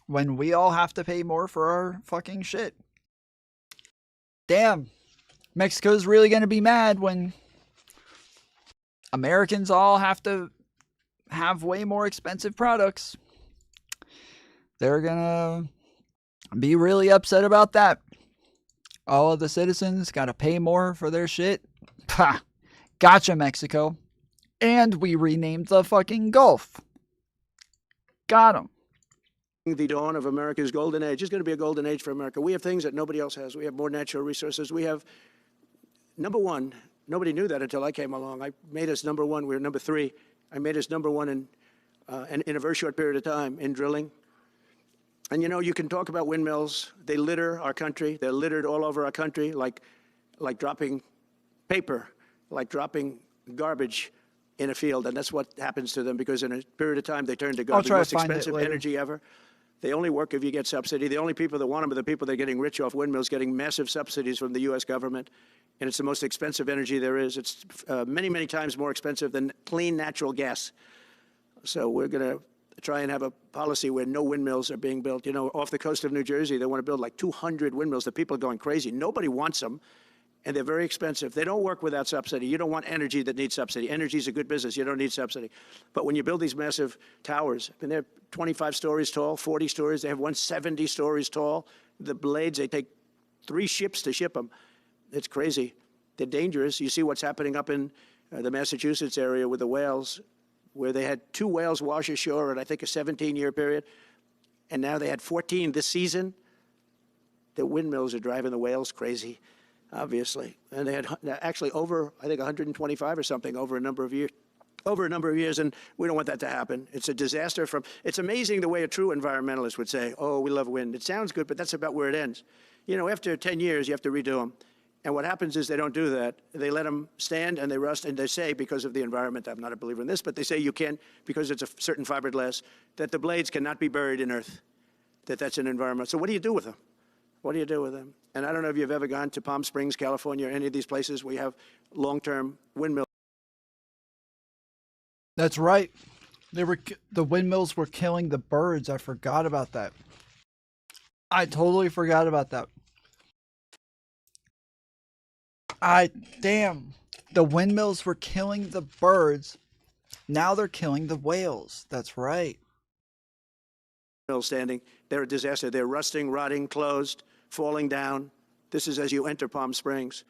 Speaker 5: when we all have to pay more for our fucking shit. Damn, Mexico's really going to be mad when Americans all have to have way more expensive products. They're going to be really upset about that. All of the citizens got to pay more for their shit. Pah, gotcha, Mexico. And we renamed the fucking Gulf. Got him.
Speaker 19: The dawn of America's golden age. It's going to be a golden age for America. We have things that nobody else has. We have more natural resources. We have, number one, nobody knew that until I came along. I made us number one. We were number three. I made us number one in a very short period of time in drilling. And you know, you can talk about windmills. They litter our country. They're littered all over our country, like dropping paper, like dropping garbage in a field, and that's what happens to them because in a period of time they turn to garbage. Most expensive energy ever. They only work if you get subsidy. The only people that want them are the people that are getting rich off windmills, getting massive subsidies from the U.S. government, and it's the most expensive energy there is. It's many, many times more expensive than clean natural gas. So we're going to try and have a policy where no windmills are being built. You know, off the coast of New Jersey, they want to build like 200 windmills. The people are going crazy. Nobody wants them. And they're very expensive. They don't work without subsidy. You don't want energy that needs subsidy. Energy is a good business. You don't need subsidy. But when you build these massive towers, and they're 25 stories tall, 40 stories, they have 170 stories tall. The blades, they take 3 ships to ship them. It's crazy. They're dangerous. You see what's happening up in the Massachusetts area with the whales, where they had 2 whales wash ashore in, I think, a 17-year period, and now they had 14 this season. The windmills are driving the whales crazy, obviously. And they had actually over, I think, 125 or something over a number of years. And we don't want that to happen. It's a disaster it's amazing the way a true environmentalist would say, oh, we love wind. It sounds good, but that's about where it ends. You know, after 10 years, you have to redo them. And what happens is they don't do that. They let them stand and they rust, and they say, because of the environment, I'm not a believer in this, but they say you can't, because it's a certain fiberglass, that the blades cannot be buried in earth, that's an environment. So what do you do with them? What do you do with them? And I don't know if you've ever gone to Palm Springs, California, or any of these places where you have long-term windmills.
Speaker 9: That's right. The windmills were killing the birds. I forgot about that. I totally forgot about that. Damn. The windmills were killing the birds. Now they're killing the whales. That's right.
Speaker 19: Standing. They're a disaster. They're rusting, rotting, closed, falling down. This is as you enter Palm Springs.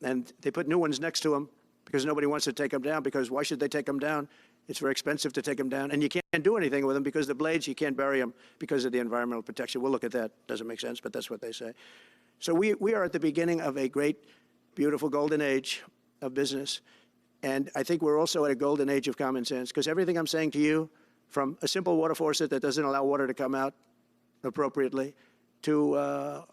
Speaker 19: And they put new ones next to them because nobody wants to take them down, because why should they take them down? It's very expensive to take them down. And you can't do anything with them because the blades, you can't bury them because of the environmental protection. We'll look at that. Doesn't make sense, but that's what they say. So we are at the beginning of a great, beautiful golden age of business. And I think we're also at a golden age of common sense, because everything I'm saying to you, from a simple water faucet that doesn't allow water to come out appropriately, to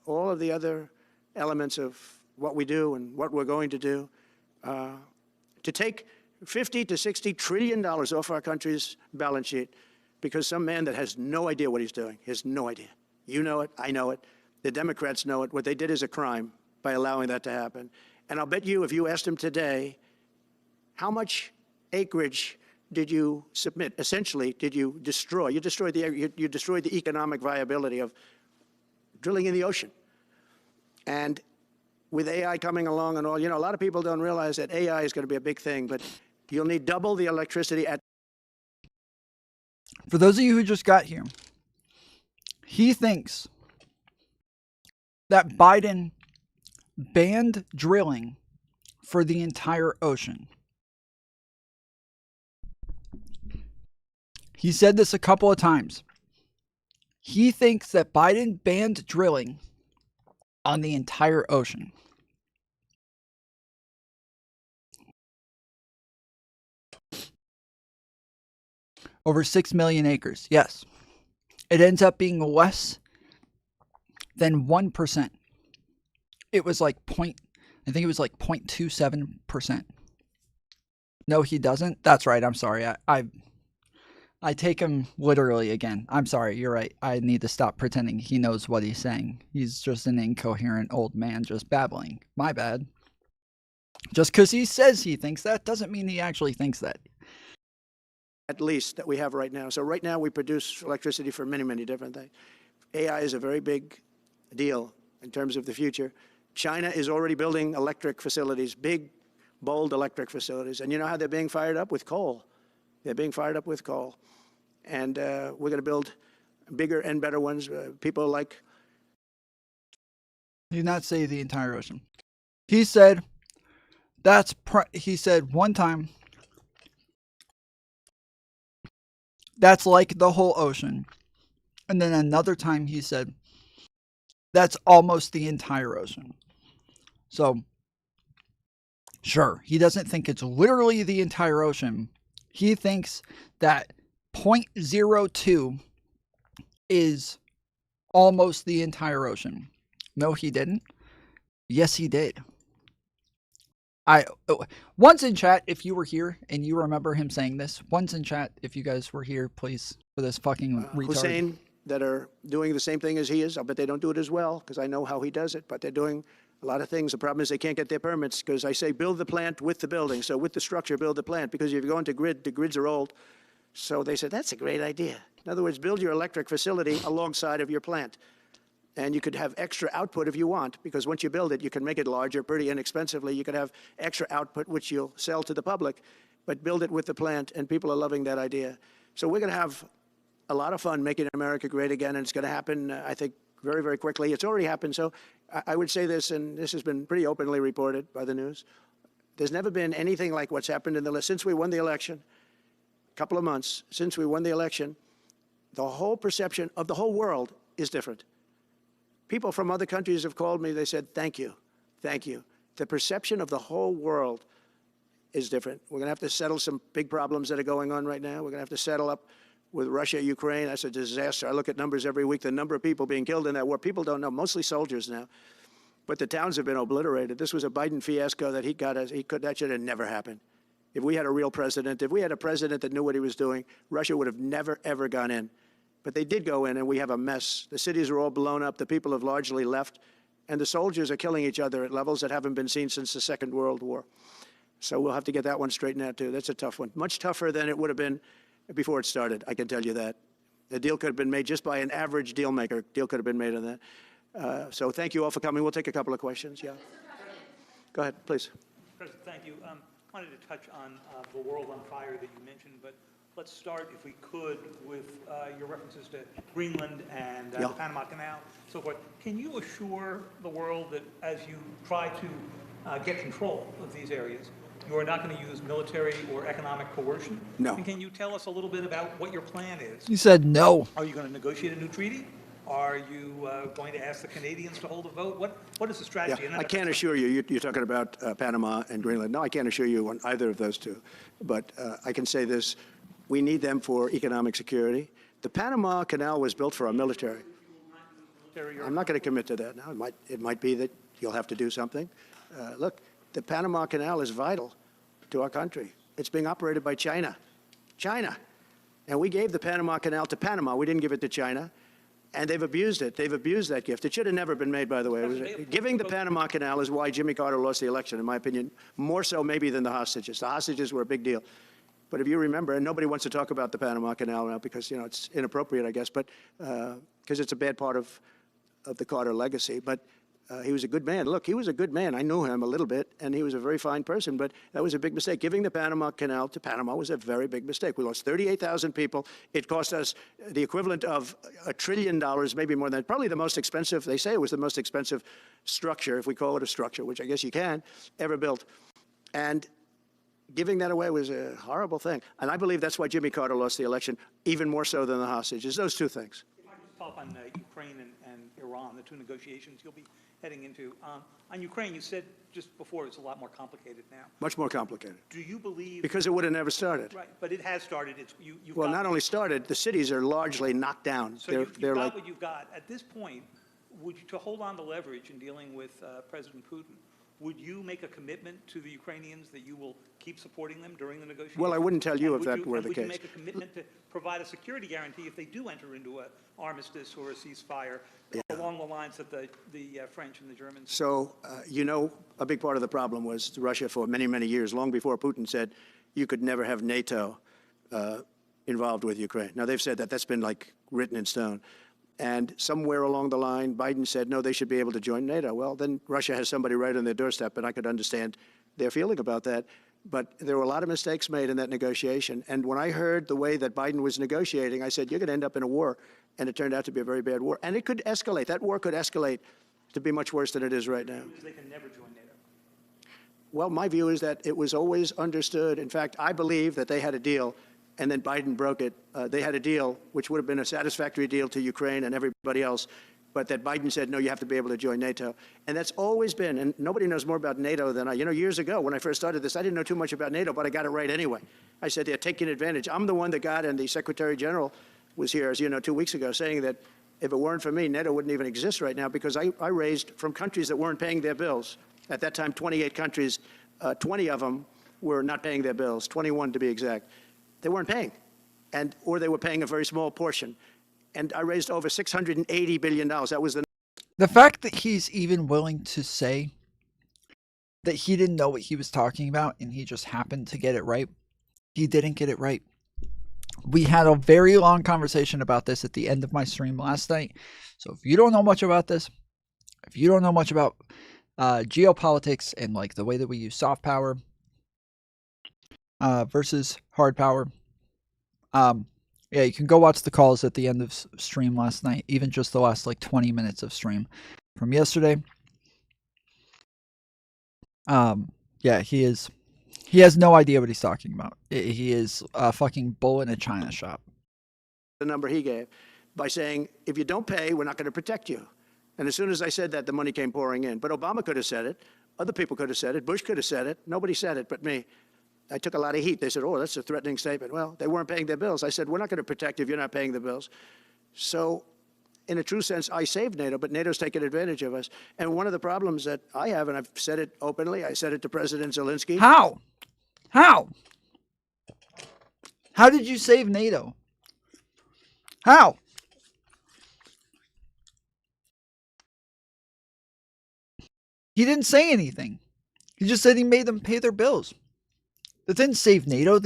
Speaker 19: all of the other elements of what we do and what we're going to do, to take $50 to $60 trillion off our country's balance sheet because some man that has no idea what he's doing, he has no idea. You know it, I know it, the Democrats know it. What they did is a crime by allowing that to happen. And I'll bet you, if you asked him today, how much acreage did you submit? Essentially, did you destroy? You destroyed the economic viability of drilling in the ocean. And with AI coming along and all, you know, a lot of people don't realize that AI is going to be a big thing, but you'll need double the electricity at.
Speaker 9: For those of you who just got here, he thinks that Biden banned drilling for the entire ocean. He said this a couple of times. He thinks that Biden banned drilling on the entire ocean. Over 6 million acres. Yes. It ends up being less than 1%. It was like I think it was like 0.27%. No, he doesn't. That's right. I'm sorry. I take him literally again. I'm sorry. You're right. I need to stop pretending he knows what he's saying. He's just an incoherent old man just babbling. My bad. Just because he says he thinks that doesn't mean he actually thinks that.
Speaker 19: At least that we have right now. So right now we produce electricity for many, many different things. AI is a very big deal in terms of the future. China is already building electric facilities, big, bold electric facilities. And you know how they're being fired up? With coal. They're being fired up with coal. And we're going to build bigger and better ones. People like...
Speaker 9: He did not say the entire ocean. He said, he said one time, that's like the whole ocean. And then another time he said, that's almost the entire ocean. So, sure, he doesn't think it's literally the entire ocean. He thinks that 0.02 is almost the entire ocean. No, he didn't. Yes, he did. Once in chat, if you were here and you remember him saying this, once in chat, if you guys were here, please, for this fucking retard.
Speaker 19: Hussein, that are doing the same thing as he is. I'll bet they don't do it as well, because I know how he does it, but they're doing a lot of things. The problem is they can't get their permits, because I say build the plant with the building. So with the structure, build the plant, because if you go into grid, the grids are old. So they said, that's a great idea. In other words, build your electric facility alongside of your plant. And you could have extra output if you want, because once you build it, you can make it larger pretty inexpensively. You could have extra output, which you'll sell to the public, but build it with the plant, and people are loving that idea. So we're going to have a lot of fun making America great again, and it's going to happen, I think, very, very quickly. It's already happened. So I would say this, and this has been pretty openly reported by the news. There's never been anything like what's happened in the list since we won the election. A couple of months since we won the election, the whole perception of the whole world is different. People from other countries have called me. They said, thank you, thank you. The perception of the whole world is different. We're going to have to settle some big problems that are going on right now. We're going to have to settle up with Russia, Ukraine. That's a disaster. I look at numbers every week, the number of people being killed in that war. People don't know, mostly soldiers now. But the towns have been obliterated. This was a Biden fiasco that that should have never happened. If we had a real president, if we had a president that knew what he was doing, Russia would have never, ever gone in. But they did go in, and we have a mess. The cities are all blown up. The people have largely left. And the soldiers are killing each other at levels that haven't been seen since the Second World War. So we'll have to get that one straightened out, too. That's a tough one. Much tougher than it would have been before it started, I can tell you that. The deal could have been made just by an average deal maker. Deal could have been made on that. So thank you all for coming. We'll take a couple of questions. Yeah. Go ahead, please.
Speaker 2: President, thank you. Wanted to touch on the world on fire that you mentioned, but let's start, if we could, with your references to Greenland and the Panama Canal, so forth. Can you assure the world that as you try to get control of these areas, you are not going to use military or economic coercion?
Speaker 19: No.
Speaker 2: And can you tell us a little bit about what your plan is?
Speaker 5: You said no.
Speaker 2: Are you going to negotiate a new treaty? Are you going to ask the Canadians to hold a vote? What is the strategy?
Speaker 19: Yeah, I can't assure you. You're talking about Panama and Greenland. No, I can't assure you on either of those two. But I can say this. We need them for economic security. The Panama Canal was built for our military. I'm not going to commit to that now. It might be that you'll have to do something. Look, the Panama Canal is vital to our country. It's being operated by China. China. And we gave the Panama Canal to Panama. We didn't give it to China. And they've abused it. They've abused that gift. It should have never been made, by the way. Giving the Panama Canal is why Jimmy Carter lost the election, in my opinion, more so maybe than the hostages. The hostages were a big deal. But if you remember, and nobody wants to talk about the Panama Canal now because, it's inappropriate, I guess, but because it's a bad part of the Carter legacy. But he was a good man. Look, he was a good man. I knew him a little bit, and he was a very fine person, but that was a big mistake. Giving the Panama Canal to Panama was a very big mistake. We lost 38,000 people. It cost us the equivalent of $1 trillion, maybe more than that. Probably the most expensive, they say it was the most expensive structure, if we call it a structure, which I guess you can, ever built. And giving that away was a horrible thing. And I believe that's why Jimmy Carter lost the election, even more so than the hostages. Those two things.
Speaker 2: If I just follow up on Ukraine and Iran, the two negotiations you'll be heading into. On Ukraine, you said just before it's a lot more complicated now.
Speaker 19: Much more complicated.
Speaker 2: Do you believe...
Speaker 19: Because it would have never started.
Speaker 2: Right, but it has started.
Speaker 19: Well, not only started, the cities are largely knocked down.
Speaker 2: So you've got what you've got. At this point, to hold on to leverage in dealing with President Putin, would you make a commitment to the Ukrainians that you will keep supporting them during the negotiations?
Speaker 19: Well, I wouldn't tell you if that were the
Speaker 2: case. Would you make a commitment to provide a security guarantee if they do enter into an armistice or a ceasefire along the lines that the French and the Germans?
Speaker 19: So, a big part of the problem was Russia for many, many years, long before Putin said you could never have NATO involved with Ukraine. Now, they've said that. That's been written in stone. And somewhere along the line, Biden said, no, they should be able to join NATO. Well, then Russia has somebody right on their doorstep, and I could understand their feeling about that. But there were a lot of mistakes made in that negotiation. And when I heard the way that Biden was negotiating, I said, you're going to end up in a war. And it turned out to be a very bad war. And it could escalate. That war could escalate to be much worse than it is right now.
Speaker 2: They can never join NATO.
Speaker 19: Well, my view is that it was always understood. In fact, I believe that they had a deal, and then Biden broke it. They had a deal, which would have been a satisfactory deal to Ukraine and everybody else, but that Biden said, no, you have to be able to join NATO. And that's always been, and nobody knows more about NATO than I. Years ago, when I first started this, I didn't know too much about NATO, but I got it right anyway. I said, they're taking advantage. I'm the one that got, and the Secretary General was here, as you know, 2 weeks ago, saying that if it weren't for me, NATO wouldn't even exist right now, because I raised from countries that weren't paying their bills. At that time, 28 countries, 20 of them were not paying their bills, 21 to be exact. They weren't paying, or they were paying a very small portion. And I raised over $680 billion. That was
Speaker 5: the fact that he's even willing to say that he didn't know what he was talking about and he just happened to get it right. He didn't get it right. We had a very long conversation about this at the end of my stream last night. So if you don't know much about this, if you don't know much about geopolitics and the way that we use soft power versus hard power,
Speaker 9: Yeah, you can go watch the calls at the end of stream last night, even just the last like 20 minutes of stream from yesterday. Yeah, he has no idea what he's talking about. He is a fucking bull in a china shop.
Speaker 19: The number he gave by saying, if you don't pay, we're not going to protect you. And as soon as I said that, the money came pouring in. But Obama could have said it. Other people could have said it. Bush could have said it. Nobody said it but me. I took a lot of heat. They said, oh, that's a threatening statement. Well, they weren't paying their bills. I said, we're not going to protect you if you're not paying the bills. So in a true sense, I saved NATO, but NATO's taken advantage of us. And one of the problems that I have, and I've said it openly, I said it to President Zelensky.
Speaker 9: How? How did you save NATO? How? He didn't say anything. He just said he made them pay their bills. That didn't save NATO.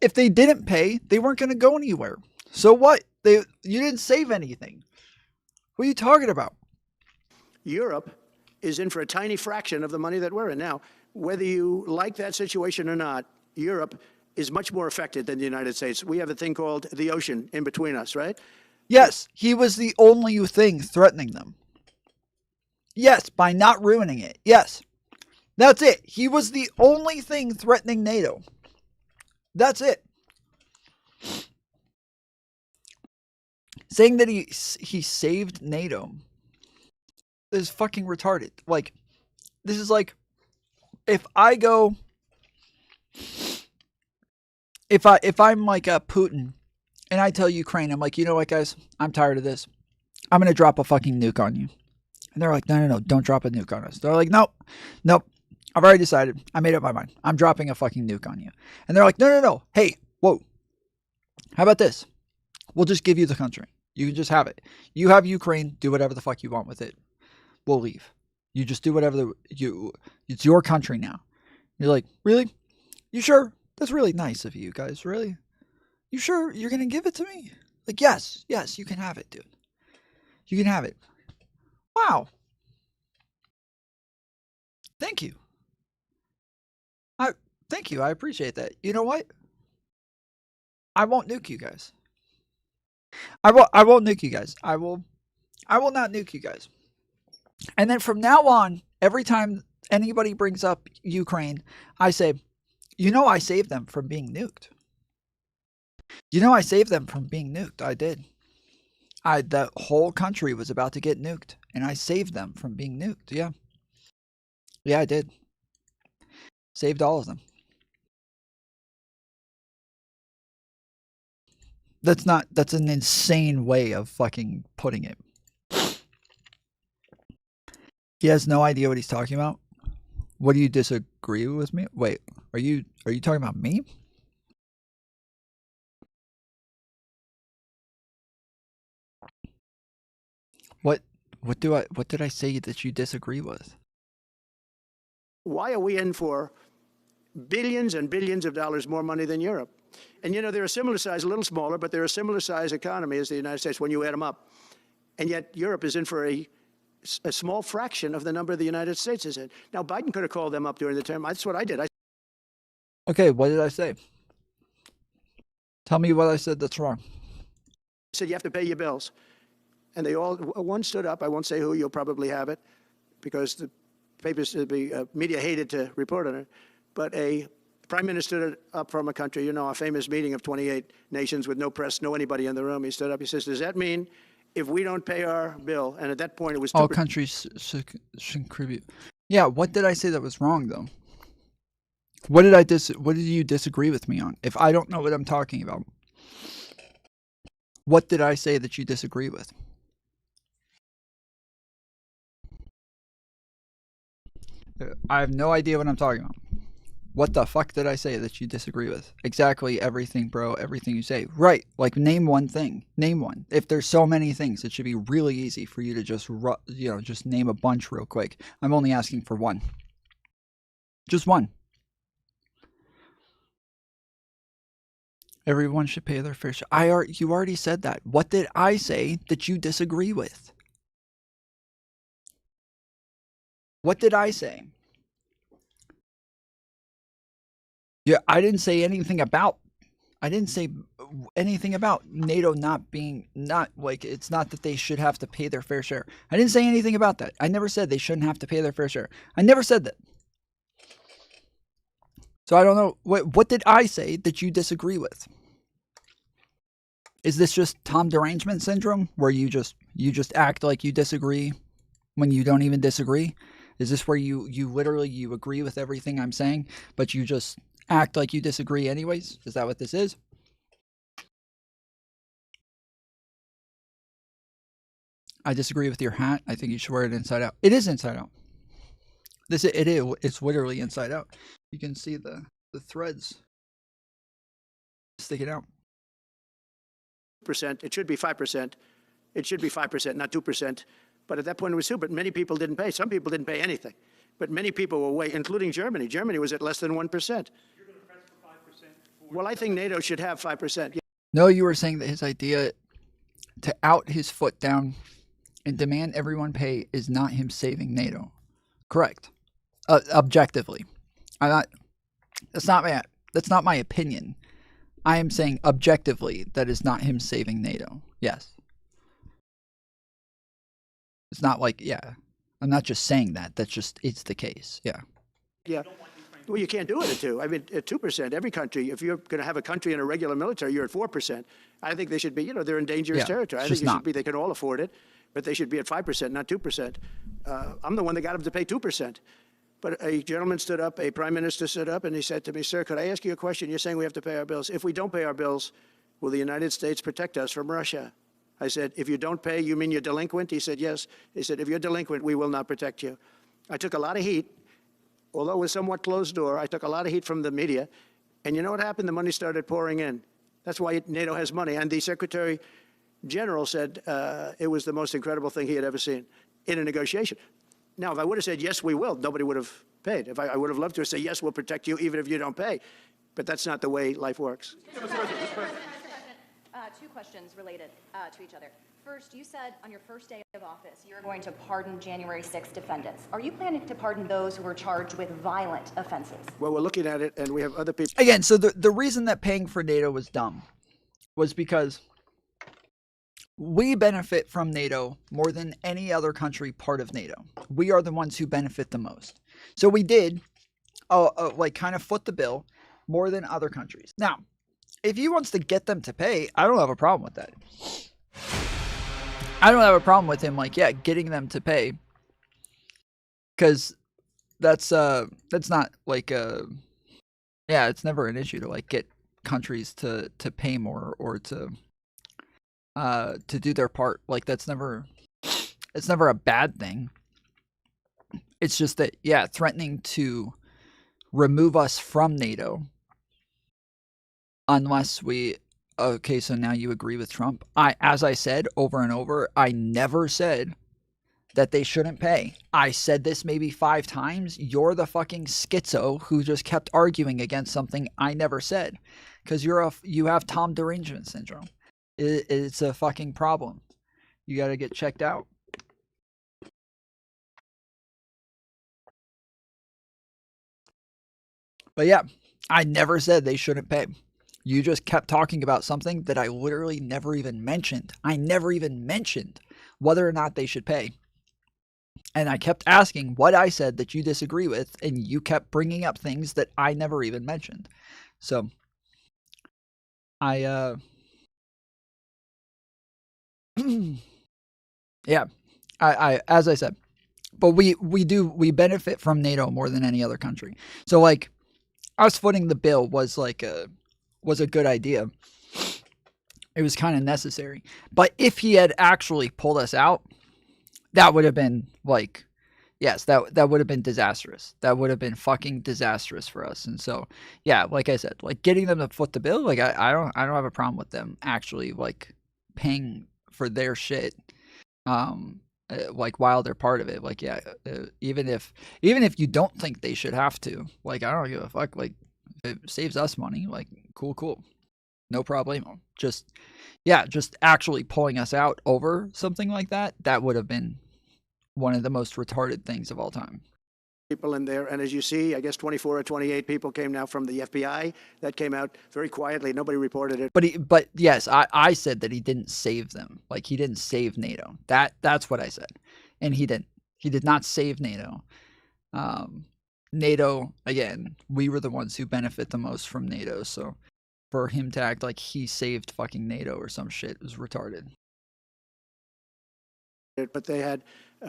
Speaker 9: If they didn't pay, they weren't going to go anywhere. So what? You didn't save anything. What are you talking about?
Speaker 19: Europe is in for a tiny fraction of the money that we're in. Now, whether you like that situation or not, Europe is much more affected than the United States. We have a thing called the ocean in between us, right?
Speaker 9: Yes, he was the only thing threatening them. Yes, by not ruining it. Yes. That's it. He was the only thing threatening NATO. That's it. Saying that he saved NATO is fucking retarded. Like, this is like, if I go, if I'm like a Putin and I tell Ukraine, I'm like, you know what, guys, I'm tired of this. I'm going to drop a fucking nuke on you. And they're like, no, don't drop a nuke on us. They're like, nope. I've already decided. I made up my mind. I'm dropping a fucking nuke on you. And they're like, no. Hey, whoa. How about this? We'll just give you the country. You can just have it. You have Ukraine. Do whatever the fuck you want with it. We'll leave. You just do whatever it's your country now. You're like, really? You sure? That's really nice of you guys. Really? You sure you're going to give it to me? Like, yes, you can have it, dude. You can have it. Wow. Thank you. Thank you. I appreciate that. You know what? I won't nuke you guys. I won't nuke you guys. I will not nuke you guys. And then from now on, every time anybody brings up Ukraine, I say, I saved them from being nuked. I saved them from being nuked. I did. The whole country was about to get nuked, and I saved them from being nuked. Yeah. Yeah, I did. Saved all of them. That's an insane way of fucking putting it. He has no idea what he's talking about. What do you disagree with me? Wait, are you talking about me? What did I say that you disagree with?
Speaker 19: Why are we in for billions and billions of dollars more money than Europe? And they're a similar size, a little smaller, but they're a similar size economy as the United States when you add them up. And yet Europe is in for a small fraction of the number the United States is in. Now, Biden could have called them up during the term. That's what I did.
Speaker 9: Okay, what did I say? Tell me what I said that's wrong.
Speaker 19: I said you have to pay your bills. And one stood up. I won't say who. You'll probably have it because the papers, the media hated to report on it. But a prime minister stood up from a country, a famous meeting of 28 nations with no press, no anybody in the room. He stood up. He says, does that mean if we don't pay our bill? And at that point, it was
Speaker 9: all countries should contribute. Yeah, what did I say that was wrong, though? What did you disagree with me on? If I don't know what I'm talking about, what did I say that you disagree with? I have no idea what I'm talking about. What the fuck did I say that you disagree with? Exactly everything, bro. Everything you say. Right. Like, name one thing. Name one. If there's so many things, it should be really easy for you to just name a bunch real quick. I'm only asking for one. Just one. Everyone should pay their fair share. You already said that. What did I say that you disagree with? What did I say? Yeah, I didn't say anything about. I didn't say. anything about NATO it's not that they should have to pay their fair share. I didn't say anything about that. I never said they shouldn't have to pay their fair share. I never said that. So I don't know, what did I say that you disagree with? Is this just Tom derangement syndrome, where you just act like you disagree when you don't even disagree? Is this where you literally agree with everything I'm saying, but you just act like you disagree anyways? Is that what this is? I disagree with your hat. I think you should wear it inside out. It is inside out. It's literally inside out. You can see the threads sticking out.
Speaker 19: It should be 5%. It should be 5%, not 2%. But at that point it was 2%. But many people didn't pay. Some people didn't pay anything. But many people were way, including Germany. Germany was at less than 1%. You're going to press for 5%? Well, I think NATO should have 5%. Yeah.
Speaker 9: No, you were saying that his idea to out his foot down and demand everyone pay is not him saving NATO. Correct. Objectively. That's not my opinion. I am saying objectively that is not him saving NATO. Yes. It's not like, yeah. I'm not just saying that. It's the case. Yeah.
Speaker 19: Yeah. Well, you can't do it at 2. I mean, at 2%, every country, if you're going to have a country in a regular military, you're at 4%. I think they should be, they're in dangerous territory. I think it should be, they can all afford it, but they should be at 5%, not 2%. I'm the one that got them to pay 2%. But a gentleman stood up, a prime minister stood up, and he said to me, "Sir, could I ask you a question? You're saying we have to pay our bills. If we don't pay our bills, will the United States protect us from Russia?" I said, "If you don't pay, you mean you're delinquent?" He said, "Yes." He said, "If you're delinquent, we will not protect you." I took a lot of heat. Although it was somewhat closed door, I took a lot of heat from the media. And you know what happened? The money started pouring in. That's why NATO has money. And the Secretary General said it was the most incredible thing he had ever seen in a negotiation. Now, if I would have said, "Yes, we will," nobody would have paid. If I would have loved to say, "Yes, we'll protect you even if you don't pay." But that's not the way life works.
Speaker 6: Two questions related to each other. First, you said on your first day of office you were going to pardon January 6th defendants. Are you planning to pardon those who were charged with violent offenses?
Speaker 19: Well, we're looking at it, and we have other people.
Speaker 9: Again, so the reason that paying for NATO was dumb was because we benefit from NATO more than any other country part of NATO. We are the ones who benefit the most. So we did kind of foot the bill more than other countries. Now, if he wants to get them to pay, I don't have a problem with that. I don't have a problem with him, getting them to pay. Because that's not it's never an issue to get countries to pay more or to do their part. It's never a bad thing. It's just that, threatening to remove us from NATO unless we... Okay, so now you agree with Trump. As I said over and over, I never said that they shouldn't pay. I said this maybe 5 times. You're the fucking schizo who just kept arguing against something I never said. Because you have Tom derangement syndrome. It's a fucking problem. You got to get checked out. But yeah, I never said they shouldn't pay. You just kept talking about something that I literally never even mentioned. I never even mentioned whether or not they should pay. And I kept asking what I said that you disagree with, and you kept bringing up things that I never even mentioned. So, yeah, I as I said, but we benefit from NATO more than any other country. So us footing the bill was a good idea. It was kind of necessary. But if he had actually pulled us out, that would have been yes, that would have been disastrous. That would have been fucking disastrous for us. And so, yeah, like I said, getting them to foot the bill, I don't have a problem with them actually paying for their shit. While they're part of it. Even if you don't think they should have to, I don't give a fuck. It saves us money. Cool. No problemo. Just actually pulling us out over something like that, that would have been one of the most retarded things of all time.
Speaker 19: people in there, and as you see, I guess 24 or 28 people came now from the FBI. That came out very quietly. Nobody reported it.
Speaker 9: But yes, I said that he didn't save them. Like, he didn't save NATO. That's what I said. And he didn't. He did not save NATO. NATO, again, we were the ones who benefit the most from NATO. So for him to act like he saved fucking NATO or some shit was retarded.
Speaker 19: But they had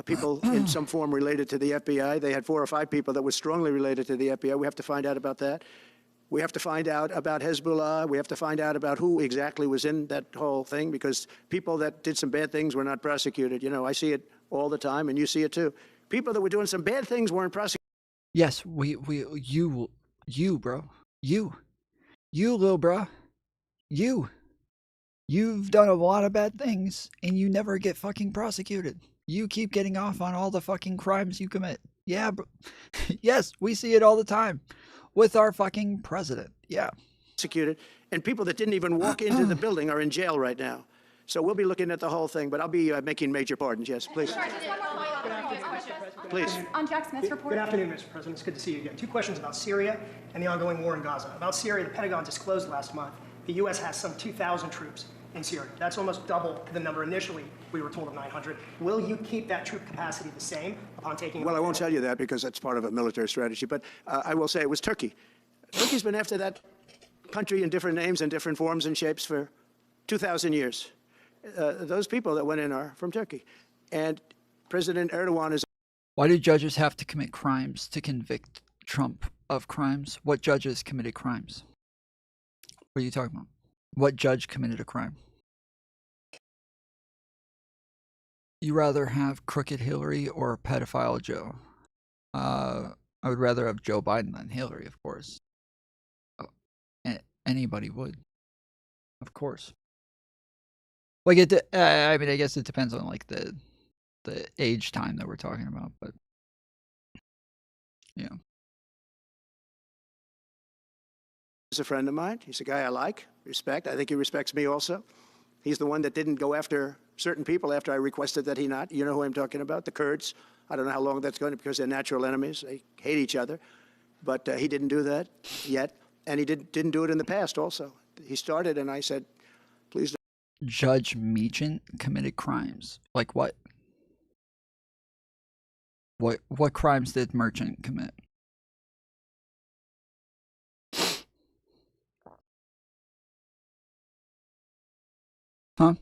Speaker 19: people in some form related to the FBI. They had 4 or 5 people that were strongly related to the FBI. We have to find out about that. We have to find out about Hezbollah. We have to find out about who exactly was in that whole thing, because people that did some bad things were not prosecuted. You know, I see it all the time, and you see it too. People that were doing some bad things weren't prosecuted.
Speaker 9: Yes, you, bro. You, little bro. You've done a lot of bad things, and you never get fucking prosecuted. You keep getting off on all the fucking crimes you commit. Yeah, bro. Yes, we see it all the time with our fucking president. Yeah.
Speaker 19: Prosecuted, and people that didn't even walk into the building are in jail right now. So we'll be looking at the whole thing, but I'll be making major pardons. Yes, please. Please.
Speaker 6: On Jack Smith's report.
Speaker 18: Good afternoon, Mr. President. It's good to see you again. 2 questions about Syria and the ongoing war in Gaza. About Syria, the Pentagon disclosed last month the U.S. has some 2,000 troops in Syria. That's almost double the number initially we were told of 900. Will you keep that troop capacity the same upon taking?
Speaker 19: Well, I won't tell you that because that's part of a military strategy, but I will say it was Turkey. Turkey's been after that country in different names and different forms and shapes for 2,000 years. Those people that went in are from Turkey. And President Erdogan is...
Speaker 9: Why do judges have to commit crimes to convict Trump of crimes? What judges committed crimes? What are you talking about? What judge committed a crime? You rather have crooked Hillary or pedophile Joe? I would rather have Joe Biden than Hillary, of course. Anybody would, of course. Like I mean, I guess it depends on like the age time that we're talking about, but yeah.
Speaker 19: He's a friend of mine. He's a guy I like, respect. I think he respects me also. He's the one that didn't go after certain people after I requested that he not. You know who I'm talking about? The Kurds. I don't know how long that's going to, because they're natural enemies. They hate each other. But he didn't do that yet. And he didn't do it in the past also. He started, and I said, please don't.
Speaker 9: Judge Meacham committed crimes. Like what? What crimes did Merchant commit? Huh?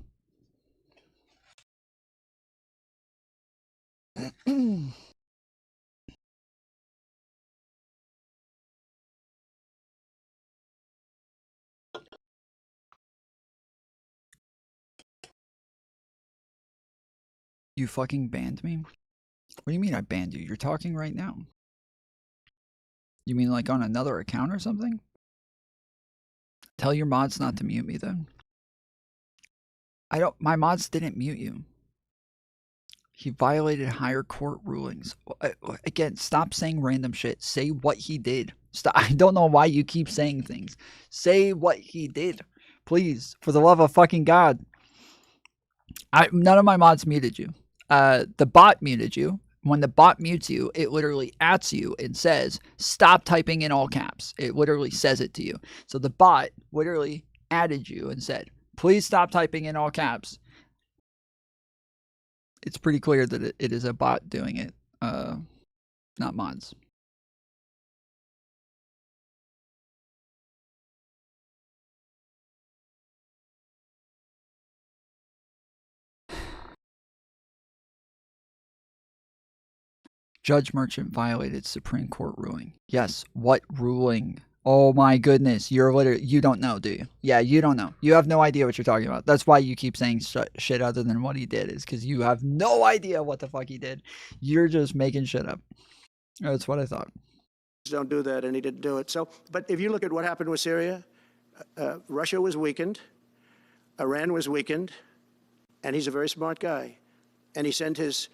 Speaker 9: You fucking banned me? What do you mean I banned you? You're talking right now. You mean like on another account or something? Tell your mods not to mute me then. My mods didn't mute you. He violated higher court rulings. Again, stop saying random shit. Say what he did. Stop. I don't know why you keep saying things. Say what he did. Please, for the love of fucking God. None of my mods muted you. The bot muted you. When the bot mutes you, it literally ats you and says, stop typing in all caps. It literally says it to you. So the bot literally added you and said, please stop typing in all caps. It's pretty clear that it is a bot doing it, not mods. Judge Merchant violated Supreme Court ruling. Yes, what ruling? Oh my goodness, you don't know, do you? Yeah, you don't know. You have no idea what you're talking about. That's why you keep saying shit other than what he did, is because you have no idea what the fuck he did. You're just making shit up. That's what I thought.
Speaker 19: Don't do that, and he didn't do it. So, but if you look at what happened with Syria, Russia was weakened, Iran was weakened, and he's a very smart guy. And he sent his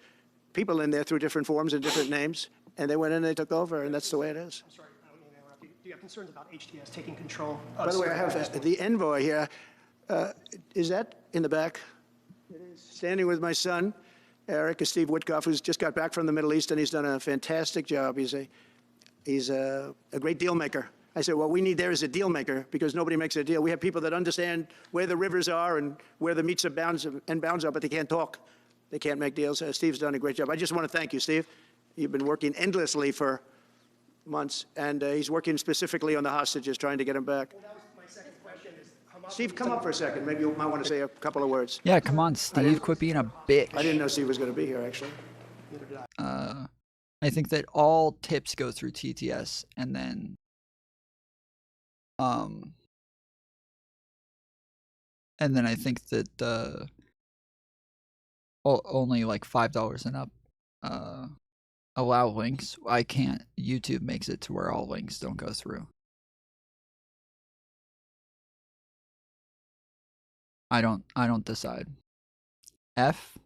Speaker 19: people in there through different forms and different names, and they went in and they took over, and that's the way it is.
Speaker 18: I'm sorry, I don't mean to interrupt you. Do you have concerns about HTS taking control?
Speaker 19: By the way, I have the envoy here. Is that in the back? It is. Standing with my son. Eric is Steve Witkoff, who's just got back from the Middle East, and he's done a fantastic job. He's a great deal maker. I said, what we need there is a deal maker, because nobody makes a deal. We have people that understand where the rivers are and where the meets and bounds are, but they can't talk. They can't make deals. Steve's done a great job. I just want to thank you, Steve. You've been working endlessly for months, and he's working specifically on the hostages, trying to get them back.
Speaker 18: Well, that was my second question.
Speaker 19: Steve, come up for a second. Maybe you might want to say a couple of words.
Speaker 9: Yeah, come on, Steve. Quit being a bitch.
Speaker 19: I didn't know Steve was going to be here, actually.
Speaker 9: I think that all tips go through TTS, and then I think that only like $5 and up allow links. I can't. YouTube makes it to where all links don't go through. I don't decide. F.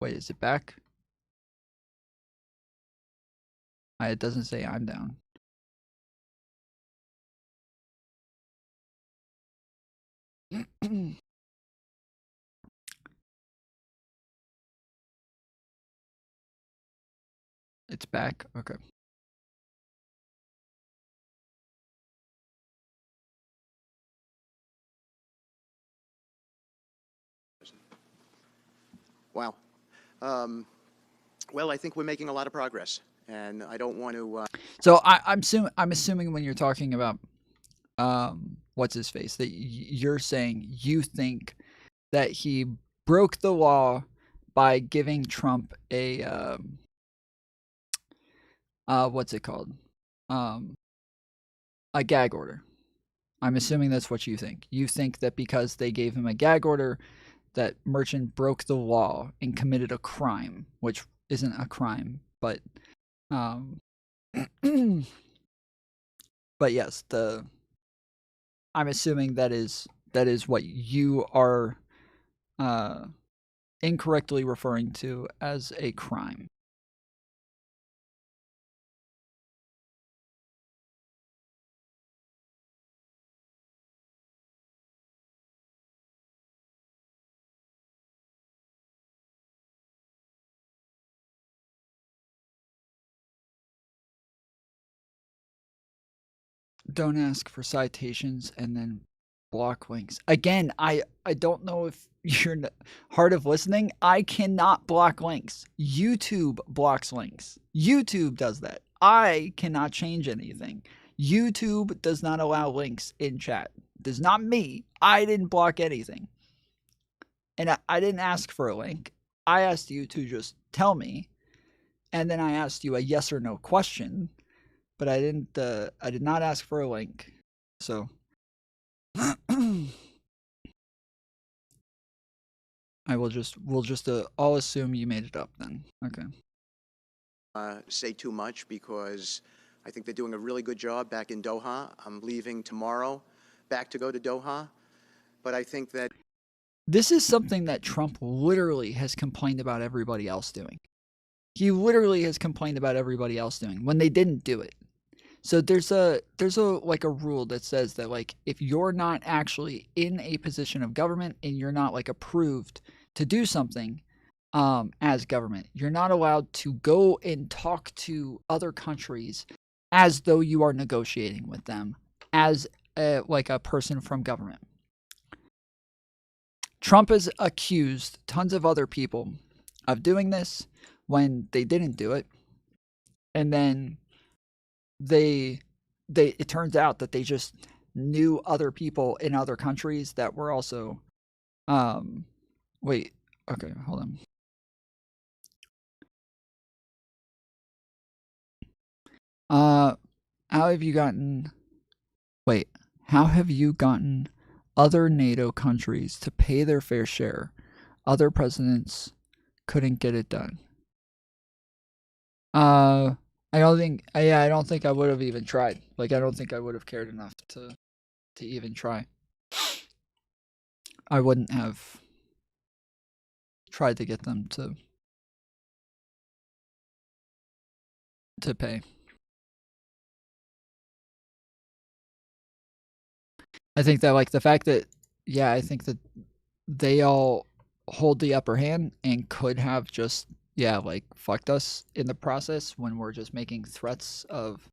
Speaker 9: Wait, is it back? It doesn't say I'm down. It's back? Okay.
Speaker 3: Wow. Well, I think we're making a lot of progress, and I don't want to.
Speaker 9: So I'm assuming when you're talking about what's his face, that you're saying you think that he broke the law by giving Trump a what's it called, a gag order. I'm assuming that's what you think. You think that because they gave him a gag order, that Merchant broke the law and committed a crime, which isn't a crime, but but yes, I'm assuming that is what you are incorrectly referring to as a crime. Don't ask for citations and then block links. Again, I don't know if you're hard of listening. I cannot block links. YouTube blocks links. YouTube does that. I cannot change anything. YouTube does not allow links in chat. It is not me. I didn't block anything. And I didn't ask for a link. I asked you to just tell me. And then I asked you a yes or no question. But I did not ask for a link. So we'll just I'll assume you made it up then. Okay.
Speaker 3: Say too much, because I think they're doing a really good job back in Doha. I'm leaving tomorrow back to go to Doha, but I think that
Speaker 9: this is something that Trump literally has complained about everybody else doing. He literally has complained about everybody else doing when they didn't do it. So there's a like a rule that says that, like, if you're not actually in a position of government and you're not like approved to do something as government, you're not allowed to go and talk to other countries as though you are negotiating with them as like a person from government. Trump has accused tons of other people of doing this when they didn't do it, and then it turns out that they just knew other people in other countries that were also wait, okay, hold on. How have you gotten other NATO countries to pay their fair share? Other presidents couldn't get it done. I don't think I would have even tried. Like, I don't think I would have cared enough to even try. I wouldn't have tried to get them to pay. I think that, like, the fact that, I think that they all hold the upper hand and could have just, like fucked us in the process when we're just making threats of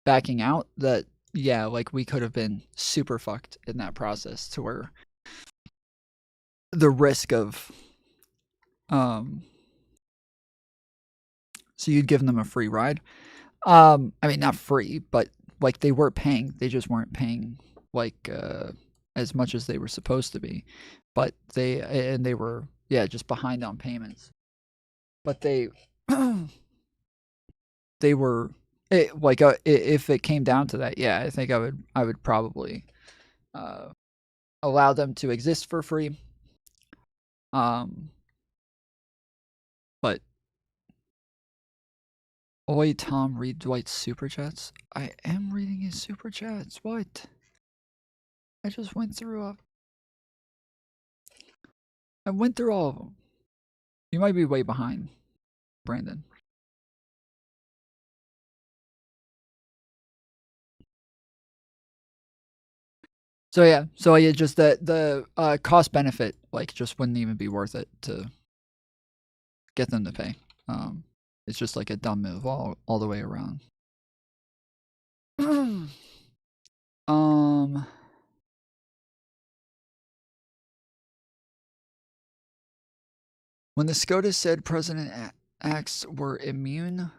Speaker 9: backing out, that, like we could have been super fucked in that process to where the risk of, so you'd given them a free ride. I mean, not free, but like they were paying. They just weren't paying like as much as they were supposed to be. But they were just behind on payments. But they they were if it came down to that, I think I would probably allow them to exist for free. But Oi, Tom, read Dwight's super chats. I am reading his super chats. What? I just went through I went through all of them. You might be way behind, Brandon. So just the cost benefit, like, just wouldn't even be worth it to get them to pay. It's just like a dumb move all the way around. When the SCOTUS said President acts were immune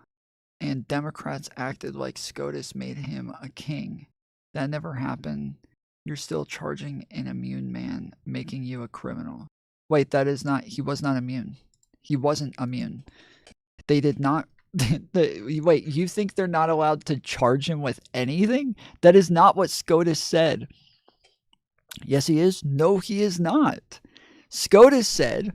Speaker 9: and Democrats acted like SCOTUS made him a king, that never happened. You're still charging an immune man, making you a criminal. Wait, he was not immune. He wasn't immune. They did not. Wait, you think they're not allowed to charge him with anything? That is not what SCOTUS said. Yes, he is. No, he is not. SCOTUS said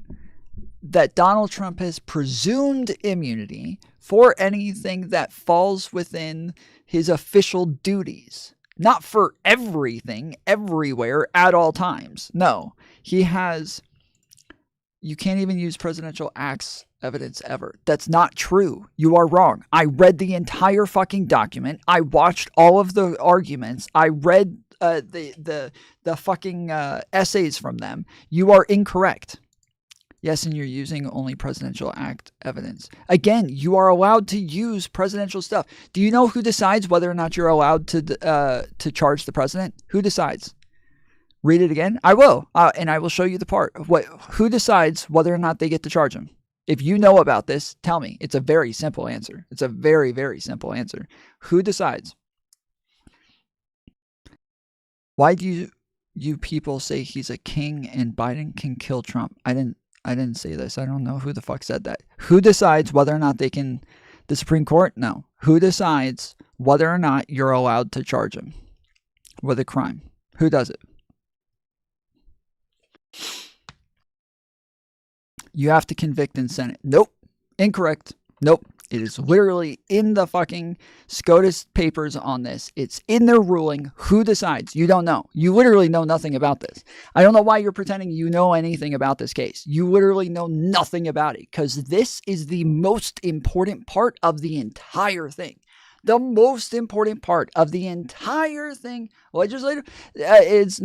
Speaker 9: that Donald Trump has presumed immunity for anything that falls within his official duties. Not for everything, everywhere, at all times. No, he has. You can't even use presidential acts evidence ever. That's not true. You are wrong. I read the entire fucking document. I watched all of the arguments. I read the fucking essays from them. You are incorrect. Yes, and you're using only presidential act evidence. Again, you are allowed to use presidential stuff. Do you know who decides whether or not you're allowed to charge the president? Who decides? Read it again? I will, and I will show you the part. Who decides whether or not they get to charge him? If you know about this, tell me. It's a very simple answer. It's a very, very simple answer. Who decides? Why do you people say he's a king and Biden can kill Trump? I didn't say this. I don't know who the fuck said that. Who decides whether or not they can... The Supreme Court? No. Who decides whether or not you're allowed to charge him with a crime? Who does it? You have to convict in Senate. Nope. Incorrect. Nope. It is literally in the fucking SCOTUS papers on this. It's in their ruling. Who decides? You don't know. You literally know nothing about this. I don't know why you're pretending you know anything about this case. You literally know nothing about it, because this is the most important part of the entire thing. The most important part of the entire thing, legislative, the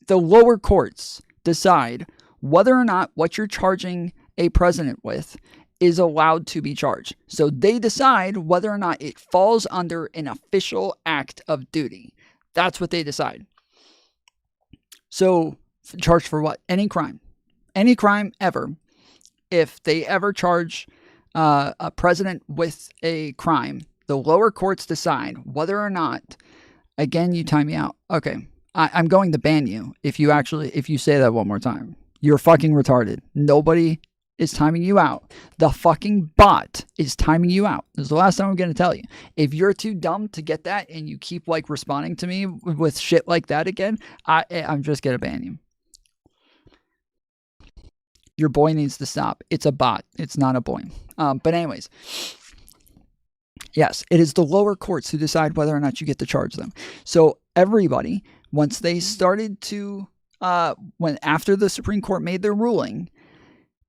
Speaker 9: lower courts decide whether or not what you're charging a president with is allowed to be charged. So they decide whether or not it falls under an official act of duty. That's what they decide. So charged for what? Any crime. Any crime ever. If they ever charge a president with a crime, the lower courts decide whether or not, again, you time me out. Okay, I'm going to ban you if you say that one more time. You're fucking retarded. Nobody is timing you out. The fucking bot is timing you out. This is the last time I'm going to tell you. If you're too dumb to get that and you keep like responding to me with shit like that again, I'm just going to ban you. Your boy needs to stop. It's a bot. It's not a boy. But anyways, yes, it is the lower courts who decide whether or not you get to charge them. So everybody, once they started to, after the Supreme Court made their ruling,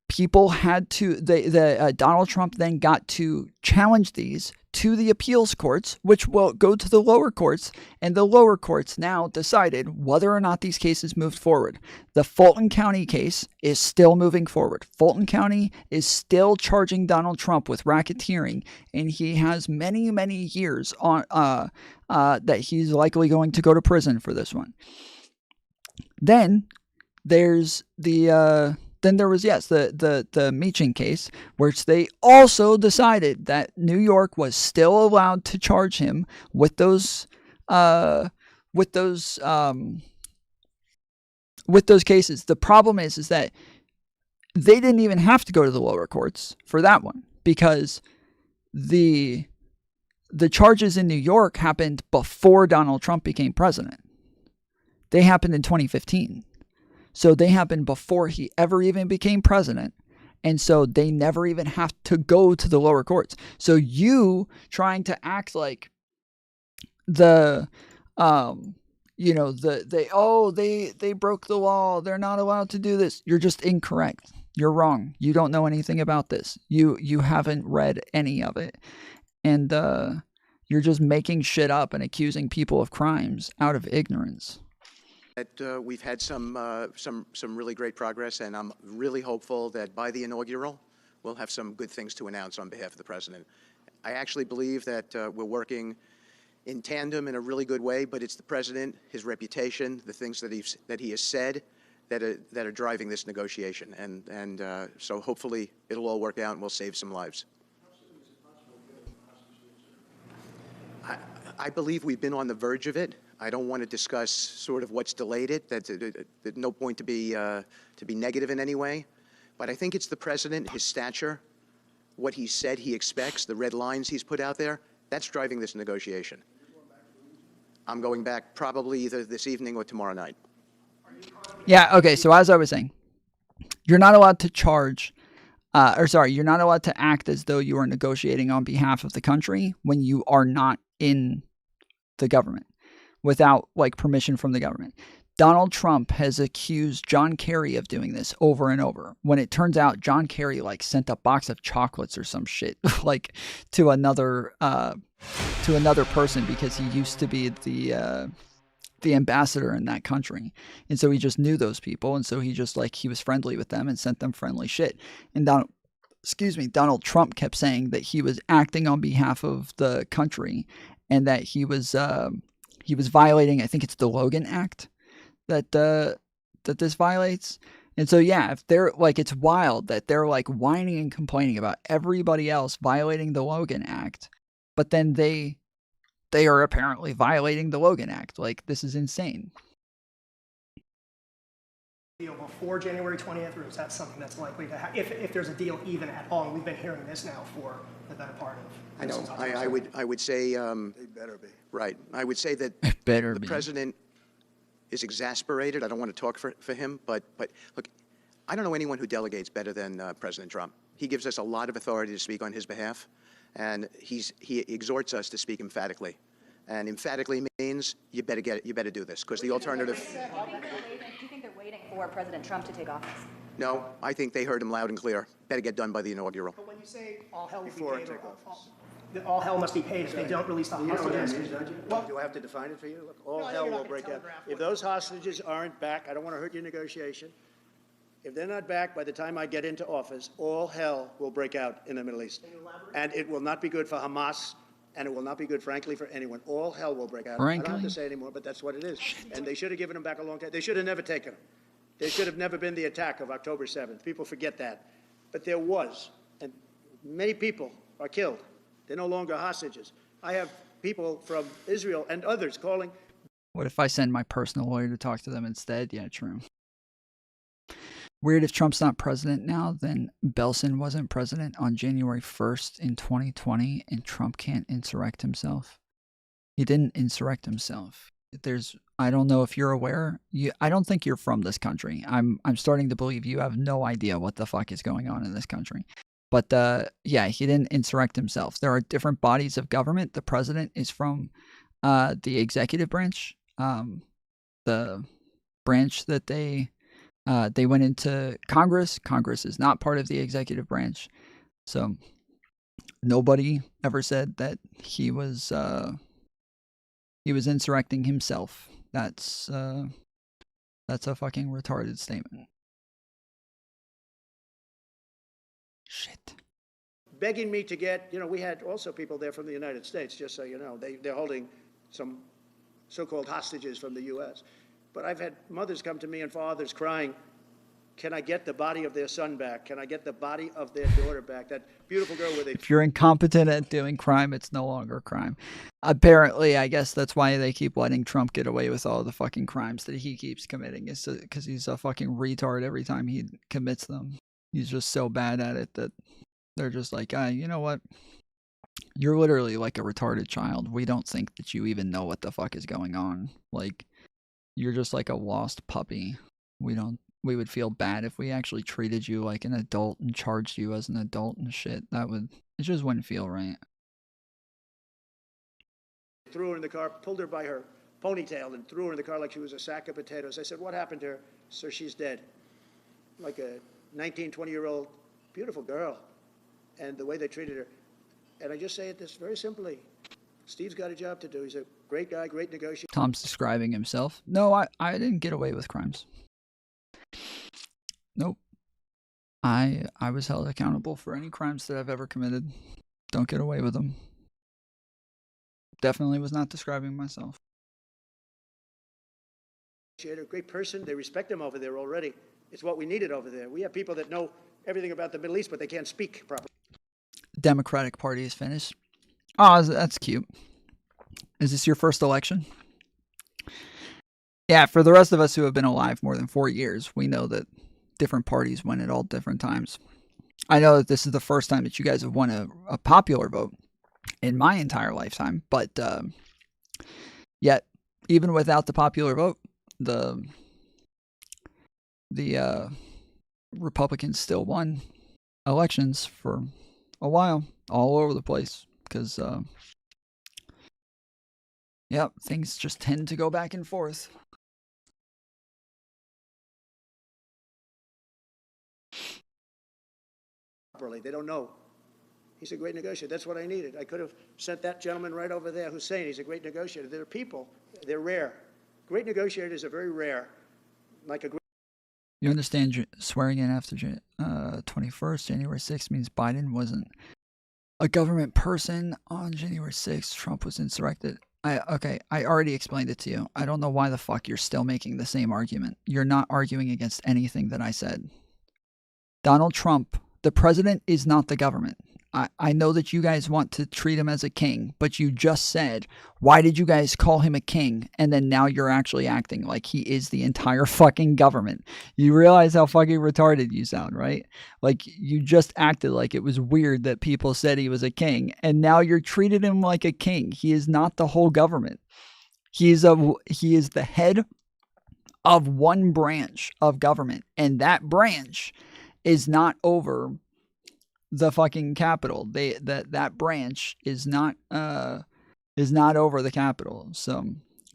Speaker 9: people had to, Donald Trump then got to challenge these to the appeals courts, which will go to the lower courts, and the lower courts now decided whether or not these cases moved forward. The Fulton County case is still moving forward. Fulton County is still charging Donald Trump with racketeering, and he has many, many years on that he's likely going to go to prison for this one. Then there's the Meaching case, which they also decided that New York was still allowed to charge him with those cases. The problem is that they didn't even have to go to the lower courts for that one, because the charges in New York happened before Donald Trump became president. They happened in 2015. So they happened before he ever even became president. And so they never even have to go to the lower courts. So you trying to act like they broke the law, they're not allowed to do this. You're just incorrect. You're wrong. You don't know anything about this. You haven't read any of it. And you're just making shit up and accusing people of crimes out of ignorance.
Speaker 3: That we've had some really great progress, and I'm really hopeful that by the inaugural, we'll have some good things to announce on behalf of the president. I actually believe that we're working in tandem in a really good way, but it's the president, his reputation, the things that he has said that are driving this negotiation, and so hopefully it'll all work out and we'll save some lives. I believe we've been on the verge of it. I don't want to discuss sort of what's delayed it. That's no point to be negative in any way. But I think it's the president, his stature, what he said he expects, the red lines he's put out there, that's driving this negotiation. I'm going back probably either this evening or tomorrow night.
Speaker 9: Yeah, okay, so as I was saying, you're not allowed to charge, you're not allowed to act as though you are negotiating on behalf of the country when you are not in the government, without permission from the government. Donald Trump has accused John Kerry of doing this over and over, when it turns out John Kerry sent a box of chocolates or some shit to another person, because he used to be the ambassador in that country, and so he just knew those people, and so he just he was friendly with them and sent them friendly shit. And Donald Trump kept saying that he was acting on behalf of the country, and that he was violating, I think it's the Logan Act that this violates. And so, yeah, if they're it's wild that they're whining and complaining about everybody else violating the Logan Act, but then they are apparently violating the Logan Act. This is insane.
Speaker 18: Deal before January 20th, or is that something that's likely to happen, if there's a deal even at all? And we've been hearing this now for the better part of.
Speaker 3: I know. I would say. They better be. Right. I would say that the president is exasperated. I don't want to talk for him, but look, I don't know anyone who delegates better than President Trump. He gives us a lot of authority to speak on his behalf, and he exhorts us to speak emphatically. And emphatically means you better do this, because the alternative.
Speaker 6: Do you think they're waiting for President Trump to take office?
Speaker 3: No, I think they heard him loud and clear. Better get done by the inaugural.
Speaker 18: But when you say all hell will be paid, all hell must be paid if they don't release the hostages.
Speaker 19: Do I have to define it for you? Look, all hell will break out. If those hostages aren't back, I don't want to hurt your negotiation. If they're not back by the time I get into office, all hell will break out in the Middle East. And it will not be good for Hamas, and it will not be good, frankly, for anyone. All hell will break out. I don't have to say anymore, but that's what it is. And they should have given them back a long time. They should have never taken them. They should have never been the attack of October 7th. People forget that. But there was, and many people are killed. They're no longer hostages. I have people from Israel and others calling.
Speaker 9: What if I send my personal lawyer to talk to them instead? Yeah, true. Weird if Trump's not president now, then Belson wasn't president on January 1st in 2020, and Trump can't insurrect himself. He didn't insurrect himself. I don't know if you're aware. I don't think you're from this country. I'm starting to believe you have no idea what the fuck is going on in this country. But yeah, he didn't insurrect himself. There are different bodies of government. The president is from the executive branch, the branch that they went into Congress. Congress is not part of the executive branch. So Nobody ever said that he was insurrecting himself. That's a fucking retarded statement. Shit.
Speaker 19: Begging me to get, we had also people there from the United States, just so you know. They're holding some so-called hostages from the U.S. But I've had mothers come to me and fathers crying, can I get the body of their son back? Can I get the body of their daughter back? That beautiful girl with
Speaker 9: If you're incompetent at doing crime, it's no longer a crime. Apparently, I guess that's why they keep letting Trump get away with all the fucking crimes that he keeps committing. Is because he's a fucking retard every time he commits them. He's just so bad at it that they're just like, you know what? You're literally like a retarded child. We don't think that you even know what the fuck is going on. Like, you're just like a lost puppy. We would feel bad if we actually treated you like an adult and charged you as an adult and shit. It just wouldn't feel right.
Speaker 19: threw her in the car, pulled her by her ponytail and threw her in the car like she was a sack of potatoes. I said, what happened to her? Sir, she's dead. Like a 19, 20-year-old beautiful girl. And the way they treated her. And I just say it this very simply. Steve's got a job to do. He's a great guy, great negotiator.
Speaker 9: Tom's describing himself. No, I didn't get away with crimes. Nope. I was held accountable for any crimes that I've ever committed. Don't get away with them. Definitely was not describing myself.
Speaker 19: Great person. They respect him over there already. It's what we needed over there. We have people that know everything about the Middle East, but they can't speak properly.
Speaker 9: Democratic Party is finished. Oh, that's cute. Is this your first election? Yeah, for the rest of us who have been alive more than 4 years, we know that different parties win at all different times. I know that this is the first time that you guys have won a popular vote in my entire lifetime, but yet, even without the popular vote, the Republicans still won elections for a while, all over the place, because things just tend to go back and forth.
Speaker 19: They don't know. He's a great negotiator. That's what I needed. I could have sent that gentleman right over there, Hussein. He's a great negotiator. There are people. They're rare. Great negotiators are very rare.
Speaker 9: You understand swearing in after 21st, January 6th means Biden wasn't a government person on January 6th. Trump was insurrected. I already explained it to you. I don't know why the fuck you're still making the same argument. You're not arguing against anything that I said. Donald Trump, the president, is not the government. I know that you guys want to treat him as a king, but you just said, why did you guys call him a king? And then now you're actually acting like he is the entire fucking government. You realize how fucking retarded you sound, right? Like, you just acted like it was weird that people said he was a king, and now you're treating him like a king. He is not the whole government. He is the head of one branch of government, and that branch is not over the fucking capital. That branch is not over the capital. So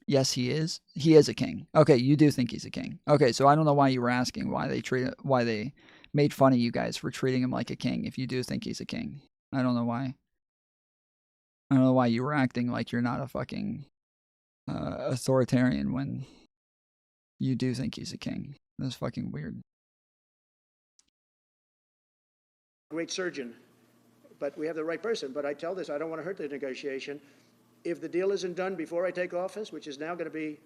Speaker 9: yes, he is a king. Okay, you do think he's a king. Okay, so I don't know why you were asking why they made fun of you guys for treating him like a king if you do think he's a king. I don't know why. I don't know why you were acting like you're not a fucking authoritarian when you do think he's a king. That's fucking weird.
Speaker 19: Great surgeon, but we have the right person. But I tell this, I don't want to hurt the negotiation. If the deal isn't done before I take office, which is now going to be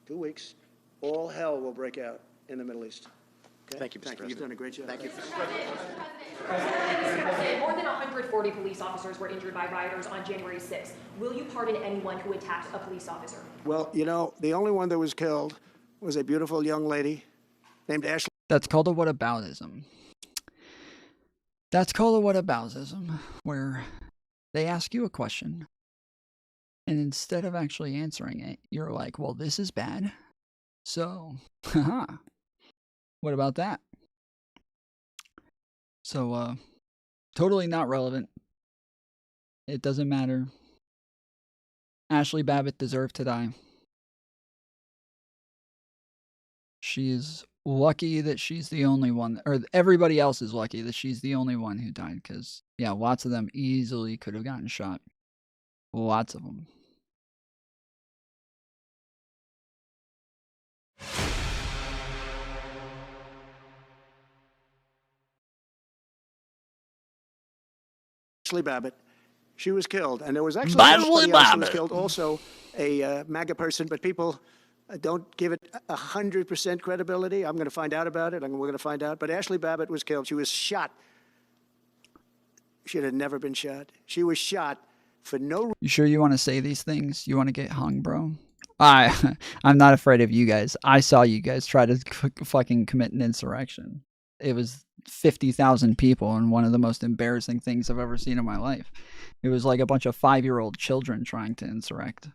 Speaker 19: 2 weeks, all hell will break out in the Middle East. Okay?
Speaker 3: Thank you, Mr. President.
Speaker 19: You've done a great job.
Speaker 3: Thank you.
Speaker 6: More than 140 police officers were injured by rioters on January 6th. Will you pardon anyone who attacked a police officer?
Speaker 19: Well, the only one that was killed was a beautiful young lady named Ashley.
Speaker 9: That's called a whataboutism. That's called a whataboutism, where they ask you a question, and instead of actually answering it, you're like, well, this is bad. So, what about that? So, totally not relevant. It doesn't matter. Ashley Babbitt deserved to die. She is lucky that she's the only one, or everybody else is lucky that she's the only one who died, because Yeah, lots of them easily could have gotten shot. Lots of them.
Speaker 19: Ashley Babbitt. She was killed, and there was actually somebody else who was killed, also a MAGA person, but people don't give it 100% credibility. I'm going to find out about it. We're going to find out. But Ashley Babbitt was killed. She was shot. She had never been shot. She was shot for no reason.
Speaker 9: You sure you want to say these things? You want to get hung, bro? I'm not afraid of you guys. I saw you guys try to fucking commit an insurrection. It was 50,000 people, and one of the most embarrassing things I've ever seen in my life. It was like a bunch of 5-year-old children trying to insurrect.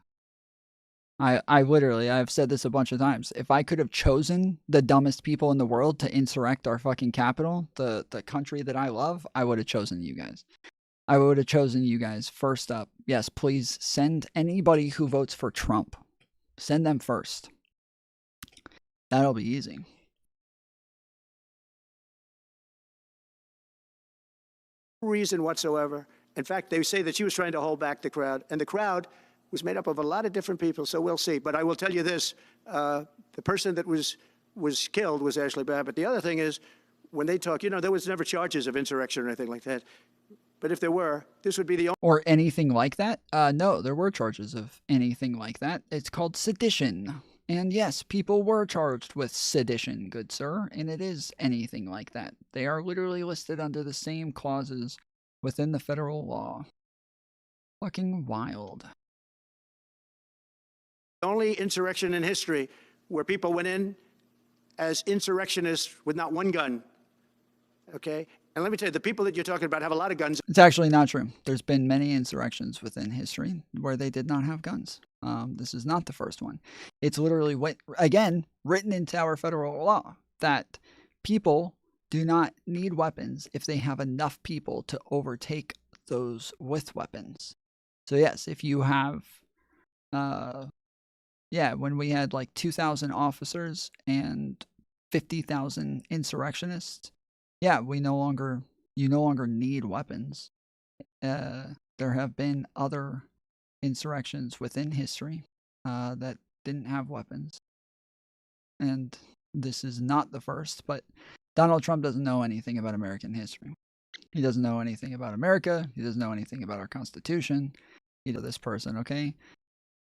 Speaker 9: I've said this a bunch of times. If I could have chosen the dumbest people in the world to insurrect our fucking capital, the country that I love, I would have chosen you guys. I would have chosen you guys first up. Yes, please send anybody who votes for Trump. Send them first. That'll be easy.
Speaker 19: Reason whatsoever. In fact, they say that she was trying to hold back the crowd, and the crowd was made up of a lot of different people, so we'll see. But I will tell you this, the person that was killed was Ashley Babbitt. The other thing is, when they talk, there was never charges of insurrection or anything like that. But if there were, this would be the only...
Speaker 9: Or anything like that? No, there were charges of anything like that. It's called sedition. And yes, people were charged with sedition, good sir, and it is anything like that. They are literally listed under the same clauses within the federal law. Fucking wild.
Speaker 19: Only insurrection in history where people went in as insurrectionists with not one gun. Okay? And let me tell you, the people that you're talking about have a lot of guns.
Speaker 9: It's actually not true. There's been many insurrections within history where they did not have guns. This is not the first one. It's literally, again, written into our federal law that people do not need weapons if they have enough people to overtake those with weapons. So yes, if you have, when we had like 2,000 officers and 50,000 insurrectionists, yeah, you no longer need weapons. There have been other insurrections within history that didn't have weapons. And this is not the first, but Donald Trump doesn't know anything about American history. He doesn't know anything about America. He doesn't know anything about our Constitution. You know this person, okay?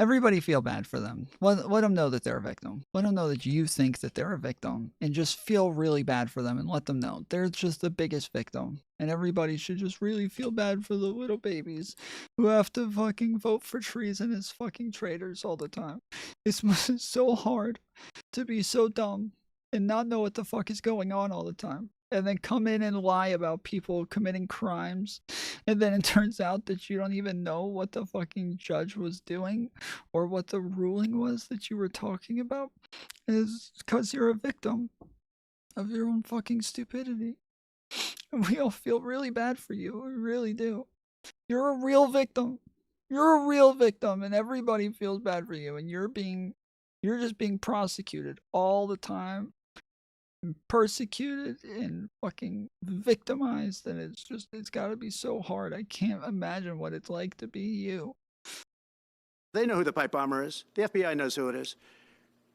Speaker 9: Everybody feel bad for them. Let them know that they're a victim. Let them know that you think that they're a victim, and just feel really bad for them and let them know they're just the biggest victim. And everybody should just really feel bad for the little babies who have to fucking vote for treason as fucking traitors all the time. It's so hard to be so dumb and not know what the fuck is going on all the time. And then come in and lie about people committing crimes. And then it turns out that you don't even know what the fucking judge was doing or what the ruling was that you were talking about. Is because you're a victim of your own fucking stupidity. And we all feel really bad for you. We really do. You're a real victim. You're a real victim, and everybody feels bad for you. And you're just being prosecuted all the time. Persecuted and fucking victimized, and it's got to be so hard. I can't imagine what it's like to be you.
Speaker 19: They know who the pipe bomber is. The FBI knows who it is.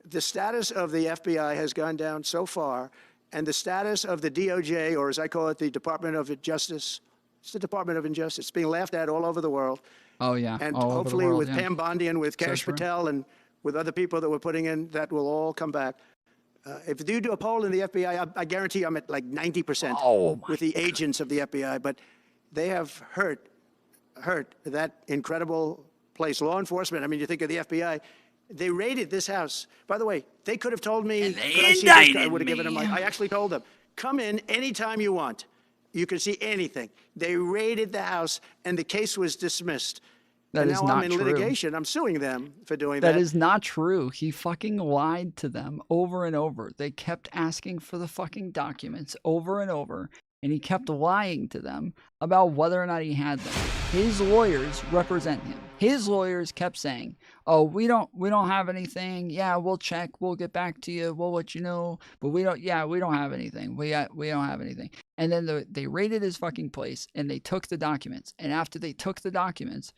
Speaker 19: The status of the FBI has gone down so far, and the status of the DOJ, or as I call it, the Department of Justice, it's the Department of Injustice. It's being laughed at all over the world.
Speaker 9: Oh yeah,
Speaker 19: and
Speaker 9: all
Speaker 19: hopefully
Speaker 9: over the world,
Speaker 19: with Pam Bondi and with Kash Patel and with other people that we're putting in, that will all come back. If you do a poll in the FBI, I guarantee I'm at like 90% with the agents of the FBI. But they have hurt that incredible place. Law enforcement, I mean, you think of the FBI. They raided this house. By the way, they could have told me, could I see this guy? I would have given them, I actually told them, come in anytime you want. You can see anything. They raided the house, and the case was dismissed.
Speaker 9: That
Speaker 19: and
Speaker 9: is
Speaker 19: now
Speaker 9: not
Speaker 19: I'm in
Speaker 9: true.
Speaker 19: litigation. I'm suing them for doing that.
Speaker 9: That is not true. He fucking lied to them over and over. They kept asking for the fucking documents over and over, and he kept lying to them about whether or not he had them. His lawyers represent him. His lawyers kept saying, "Oh, we don't have anything. Yeah, we'll check. We'll get back to you. We'll let you know. But we don't have anything. We don't have anything." And then they raided his fucking place and they took the documents. And after they took the documents,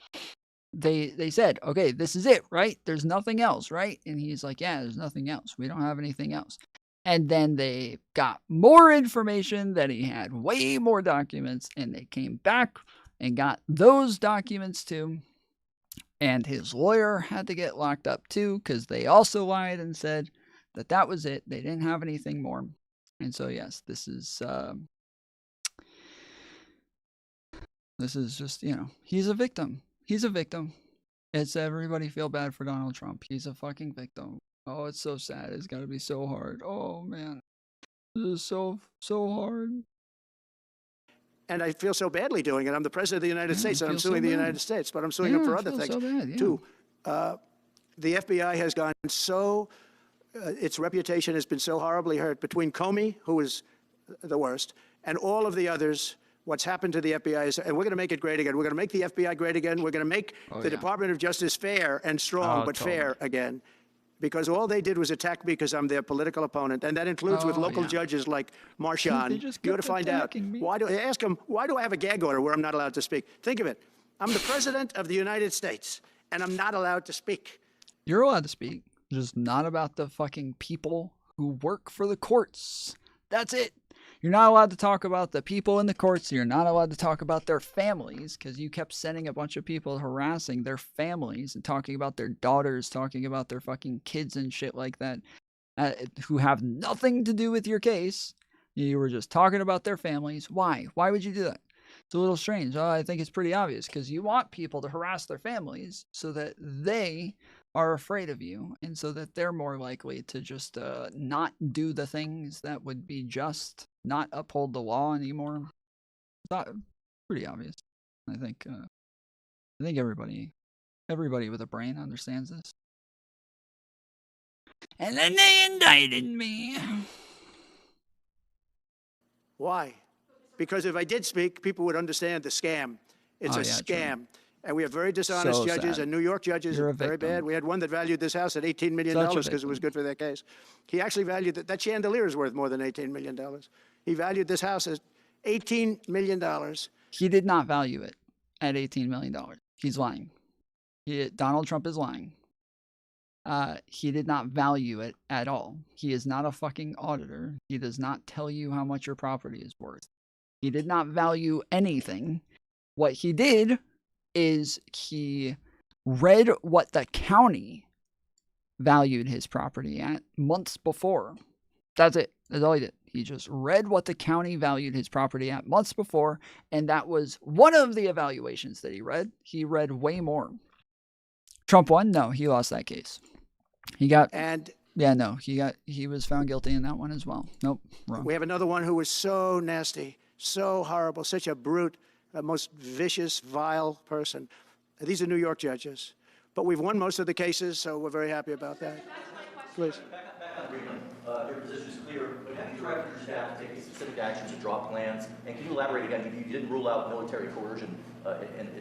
Speaker 9: they said, okay, this is it, right? There's nothing else, right? And he's like, yeah, there's nothing else. We don't have anything else. And then they got more information that he had way more documents, and they came back and got those documents too. And his lawyer had to get locked up too, because they also lied and said that that was it. They didn't have anything more. And so, yes, this is just, he's a victim. He's a victim. It's everybody feel bad for Donald Trump. He's a fucking victim. Oh, it's so sad. It's got to be so hard. Oh, man. This is so hard.
Speaker 19: And I feel so badly doing it. I'm the president of the United States, and I'm suing the United States, but I'm suing them for other things, too. The FBI has gone its reputation has been so horribly hurt between Comey, who is the worst, and all of the others. What's happened to the FBI is, and we're going to make it great again. We're going to make the FBI great again. We're going to make the Department of Justice fair and strong, but fair again. Because all they did was attack me because I'm their political opponent, and that includes with local judges like Marchand. You ought to find out. Ask them, why do I have a gag order where I'm not allowed to speak? Think of it. I'm the president of the United States, and I'm not allowed to speak.
Speaker 9: You're allowed to speak, just not about the fucking people who work for the courts. That's it. You're not allowed to talk about the people in the courts. You're not allowed to talk about their families, because you kept sending a bunch of people harassing their families and talking about their daughters, talking about their fucking kids and shit like that, who have nothing to do with your case. You were just talking about their families. Why? Why would you do that? It's a little strange. I think it's pretty obvious, because you want people to harass their families so that they are afraid of you, and so that they're more likely to just not do the things that would be just, not uphold the law anymore. It's pretty obvious. I think everybody with a brain understands this. And then they indicted me.
Speaker 19: Why? Because if I did speak, people would understand the scam. It's a scam. True. And we have very dishonest judges, and New York judges are very bad. We had one that valued this house at $18 million because it was good for their case. He actually valued that chandelier is worth more than $18 million. He valued this house at $18 million.
Speaker 9: He did not value it at $18 million. He's lying. Donald Trump is lying. He did not value it at all. He is not a fucking auditor. He does not tell you how much your property is worth. He did not value anything. What he did is he read what the county valued his property at months before. That's it. That's all he did. He just read what the county valued his property at months before, and that was one of the evaluations that he read. He read way more. Trump won? No, he lost that case. He was found guilty in that one as well. Nope, wrong.
Speaker 19: We have another one who was so nasty, so horrible, such a brute, a most vicious, vile person. These are New York judges. But we've won most of the cases, so we're very happy about that. Please.
Speaker 4: Back on Greenland, your position is clear, but have you directed your staff to take specific actions to drop plans? And can you elaborate again? You didn't rule out military coercion.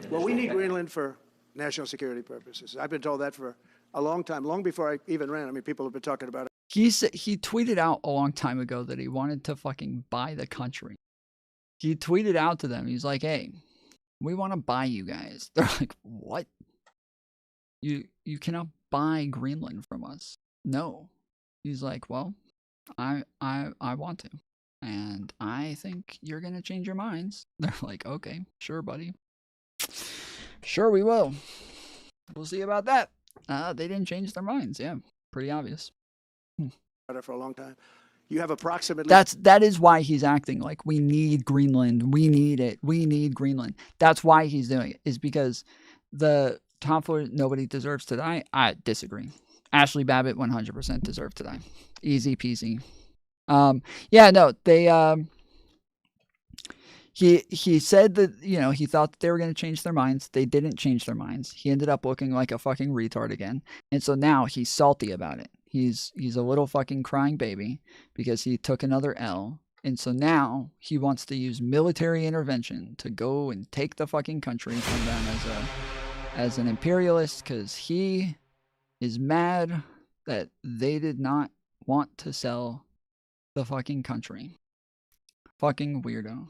Speaker 19: Well, we need Greenland for national security purposes. I've been told that for a long time, long before I even ran. I mean, people have been talking about it.
Speaker 9: He tweeted out a long time ago that he wanted to fucking buy the country. He tweeted out to them. He's like, hey, we want to buy you guys. They're like, what? You cannot buy Greenland from us. No. He's like, well, I want to. And I think you're going to change your minds. They're like, okay, sure, buddy. Sure, we will. We'll see about that. They didn't change their minds. Yeah, pretty obvious.
Speaker 19: For a long time. You have approximately...
Speaker 9: That is why he's acting like we need Greenland. We need it. We need Greenland. That's why he's doing it, is because the tomfoolery, nobody deserves to die. I disagree. Ashley Babbitt 100% deserved to die. Easy peasy. He said that, he thought that they were going to change their minds. They didn't change their minds. He ended up looking like a fucking retard again. And so now he's salty about it. He's a little fucking crying baby because he took another L. And so now he wants to use military intervention to go and take the fucking country from them as an imperialist, because he is mad that they did not want to sell the fucking country. Fucking weirdo.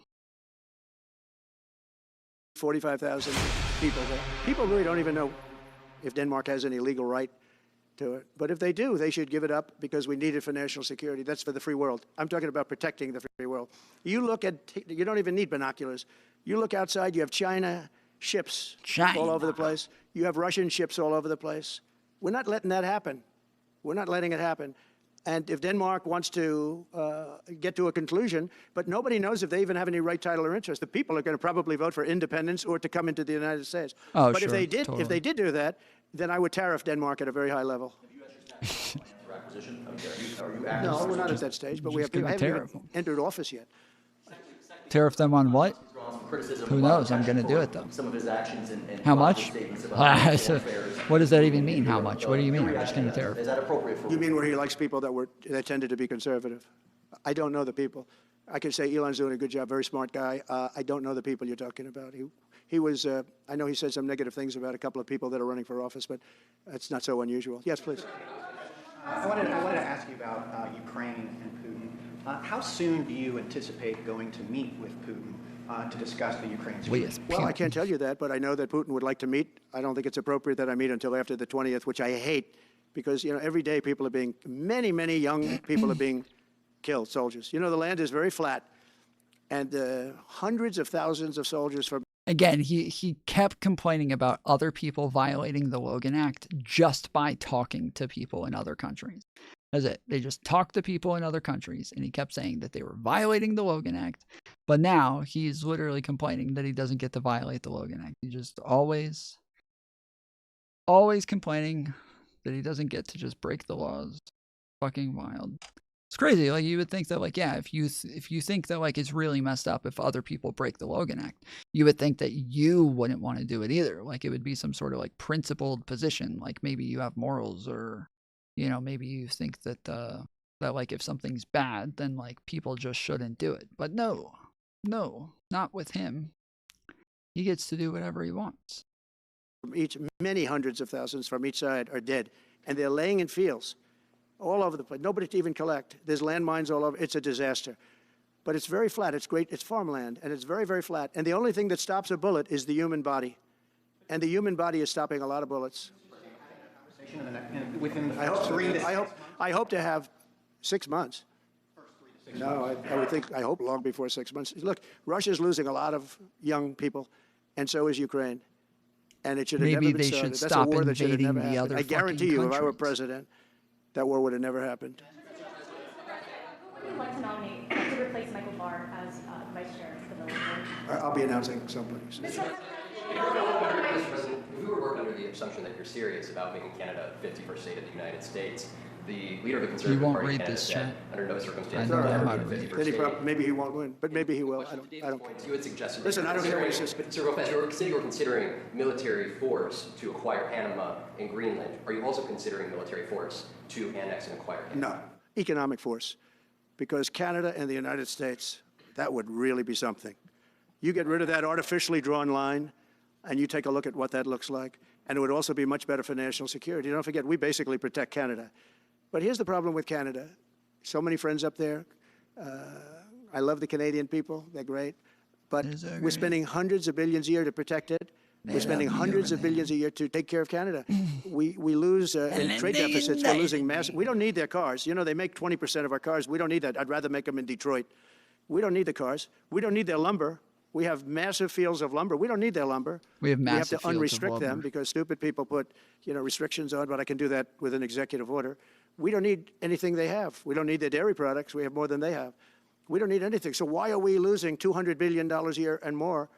Speaker 19: 45,000 people there. People really don't even know if Denmark has any legal right to it. But if they do, they should give it up because we need it for national security. That's for the free world. I'm talking about protecting the free world. You look at, you don't even need binoculars. You look outside, you have China ships all over the place. You have Russian ships all over the place. We're not letting that happen. We're not letting it happen. And if Denmark wants to get to a conclusion, but nobody knows if they even have any right, title, or interest. The people are going to probably vote for independence or to come into the United States.
Speaker 9: Oh,
Speaker 19: but
Speaker 9: sure,
Speaker 19: if they did,
Speaker 9: totally.
Speaker 19: if they did do that, then I would tariff Denmark at a very high level. No, we're not at that stage, but we have. I haven't even entered office yet.
Speaker 9: Tariff them on what? Who knows? I'm going to do it though. How much? What does that even mean? How much? What do you mean? I'm just going to tariff.
Speaker 4: Is that appropriate for?
Speaker 19: You mean where he likes people that tended to be conservative? I don't know the people. I can say Elon's doing a good job, very smart guy. I don't know the people you're talking about. He was. I know he said some negative things about a couple of people that are running for office, but that's not so unusual. Yes, please.
Speaker 7: I wanted to ask you about Ukraine and Putin. How soon do you anticipate going to meet with Putin to discuss the Ukraine situation?
Speaker 19: Well, I can't tell you that, but I know that Putin would like to meet. I don't think it's appropriate that I meet until after the 20th, which I hate, because every day people are being, many young people are being killed, soldiers. The land is very flat, and hundreds of thousands of soldiers from.
Speaker 9: Again, he kept complaining about other people violating the Logan Act just by talking to people in other countries. That's it. They just talked to people in other countries, and he kept saying that they were violating the Logan Act. But now he's literally complaining that he doesn't get to violate the Logan Act. He's just always complaining that he doesn't get to just break the laws. Fucking wild. It's crazy. Like, you would think that, like, yeah, if you think that, like, it's really messed up if other people break the Logan Act, you would think that you wouldn't want to do it either. Like, it would be some sort of, like, principled position. Like, maybe you have morals, or, maybe you think that, that, like, if something's bad, then, like, people just shouldn't do it. But no, not with him. He gets to do whatever he wants.
Speaker 19: Many hundreds of thousands from each side are dead, and they're laying in fields all over the place. Nobody to even collect. There's landmines all over. It's a disaster. But it's very flat. It's great. It's farmland, and it's very, very flat. And the only thing that stops a bullet is the human body. And the human body is stopping a lot of bullets. I hope to have 6 months. No, I hope long before 6 months. Look, Russia's losing a lot of young people, and so is Ukraine. And it should have never been started. That's a war that should have never happened. I guarantee you, if I were president, that war would have never happened.
Speaker 6: Who would you like to nominate to replace Michael Barr as vice chair of the village board?
Speaker 19: I'll be announcing someplace.
Speaker 4: If we were working under the assumption that you're serious about making Canada a 51st state of the United States, the leader of the Conservative Party in Canada said, under no circumstances will ever be a 51st state.
Speaker 19: Maybe he won't win, but maybe he will. I don't care.
Speaker 4: You had suggested.
Speaker 19: Listen, I don't care what he says.
Speaker 4: Sir Gomez, you were considering military force to acquire Panama and Greenland. Are you also considering military force to annex and acquire Canada?
Speaker 19: No, economic force, because Canada and the United States, that would really be something. You get rid of that artificially drawn line, and you take a look at what that looks like, and it would also be much better for national security. Don't forget, we basically protect Canada. But here's the problem with Canada. So many friends up there. I love the Canadian people. They're great. But we're spending hundreds of billions a year to protect it. We're spending hundreds of billions a year to take care of Canada. We lose in trade deficits. We're losing massive. We don't need their cars. They make 20% of our cars. We don't need that. I'd rather make them in Detroit. We don't need the cars. We don't need their lumber. We have massive fields of lumber. We don't need their lumber.
Speaker 9: We have massive
Speaker 19: to unrestrict them because stupid people put, restrictions on, but I can do that with an executive order. We don't need anything they have. We don't need their dairy products. We have more than they have. We don't need anything. So why are we losing $200 billion a year and more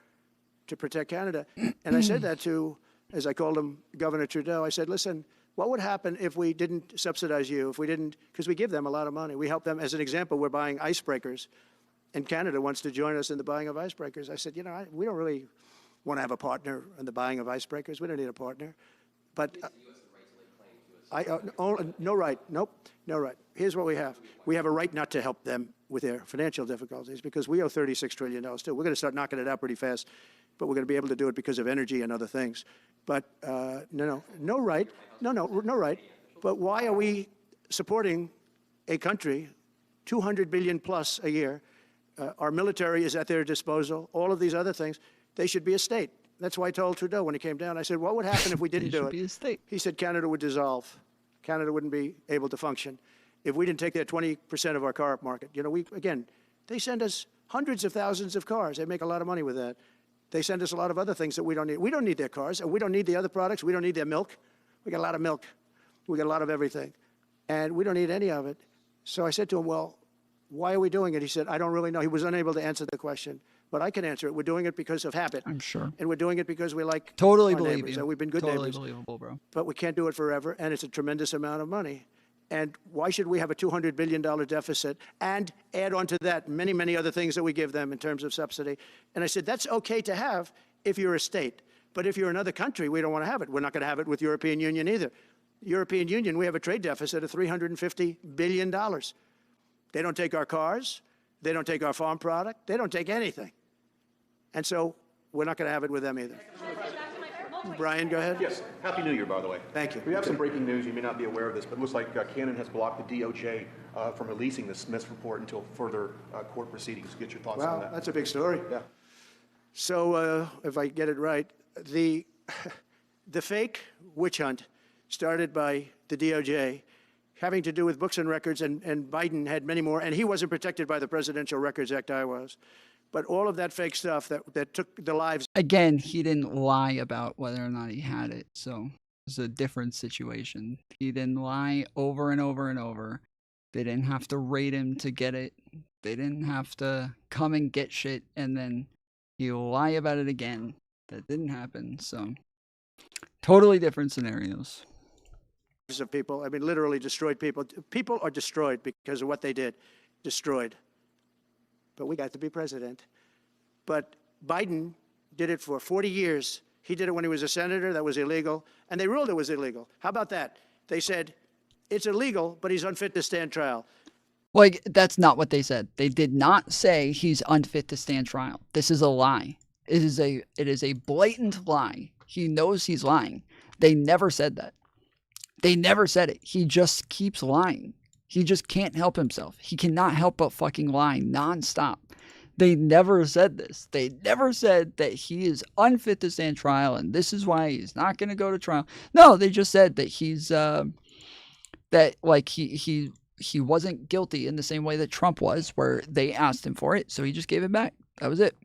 Speaker 19: to protect Canada? And I said that to, as I called him, Governor Trudeau. I said, listen, what would happen if we didn't subsidize you, if we didn't, because we give them a lot of money. We help them. As an example, we're buying icebreakers, and Canada wants to join us in the buying of icebreakers. I said, we don't really want to have a partner in the buying of icebreakers. We don't need a partner. But no right. Nope, no right. Here's what we have. We have a right not to help them with their financial difficulties because we owe $36 trillion too. We're going to start knocking it out pretty fast, but we're going to be able to do it because of energy and other things. But no right. No right. But why are we supporting a country, $200 billion plus a year, Our military is at their disposal. All of these other things, they should be a state. That's why I told Trudeau when he came down, I said, what would happen if we didn't do it?
Speaker 9: Be a state.
Speaker 19: He said Canada would dissolve. Canada wouldn't be able to function if we didn't take that 20% of our car market. You know, again, they send us hundreds of thousands of cars. They make a lot of money with that. They send us a lot of other things that we don't need. We don't need their cars, and we don't need the other products. We don't need their milk. We got a lot of milk. We got a lot of everything. And we don't need any of it. So I said to him, well, why are we doing it? He said, I don't really know. He was unable to answer the question. But I can answer it. We're doing it because of habit.
Speaker 9: I'm sure.
Speaker 19: And we're doing it because we like
Speaker 9: Totally
Speaker 19: our
Speaker 9: believe
Speaker 19: neighbors.
Speaker 9: you.
Speaker 19: And we've been good
Speaker 9: totally
Speaker 19: neighbors.
Speaker 9: believable, bro.
Speaker 19: But we can't do it forever, and it's a tremendous amount of money. And why should we have a $200 billion deficit and add on to that many, many other things that we give them in terms of subsidy? And I said, that's okay to have if you're a state. But if you're another country, we don't want to have it. We're not going to have it with European Union either. European Union, we have a trade deficit of $350 billion. They don't take our cars. They don't take our farm product. They don't take anything. And so we're not going to have it with them either. Brian, go ahead.
Speaker 8: Yes. Happy New Year, by the way.
Speaker 19: Thank you.
Speaker 8: We have some breaking news. You may not be aware of this, but it looks like Cannon has blocked the DOJ from releasing the Smiths report until further court proceedings. Get your thoughts on
Speaker 19: Wow,
Speaker 8: that.
Speaker 19: that's a big story.
Speaker 8: Yeah.
Speaker 19: So if I get it right, the fake witch hunt started by the DOJ having to do with books and records, and Biden had many more, and he wasn't protected by the Presidential Records Act. I was. But all of that fake stuff that took the lives.
Speaker 9: Again, he didn't lie about whether or not he had it. So it's a different situation. He didn't lie over and over and over. They didn't have to raid him to get it. They didn't have to come and get shit and then he'll lie about it again. That didn't happen. So totally different scenarios.
Speaker 19: Of people, I mean, literally destroyed people. People are destroyed because of what they did. Destroyed. But we got to be president. But Biden did it for 40 years. He did it when he was a senator. That was illegal. And they ruled it was illegal. How about that? They said, it's illegal, but he's unfit to stand trial.
Speaker 9: Like, that's not what they said. They did not say he's unfit to stand trial. This is a lie. It is a blatant lie. He knows he's lying. They never said that. They never said it. He just keeps lying. He just can't help himself. He cannot help but fucking lie nonstop. They never said this. They never said that he is unfit to stand trial and this is why he's not going to go to trial. No, they just said that he's that like he wasn't guilty in the same way that Trump was, where they asked him for it, so he just gave it back. That was it.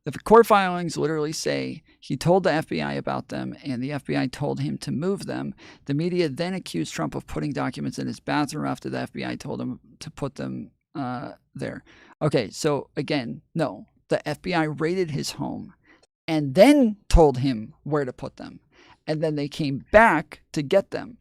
Speaker 9: The court filings literally say he told the FBI about them and the FBI told him to move them. The media then accused Trump of putting documents in his bathroom after the FBI told him to put them there. Okay, so again, no. The FBI raided his home and then told him where to put them. And then they came back to get them.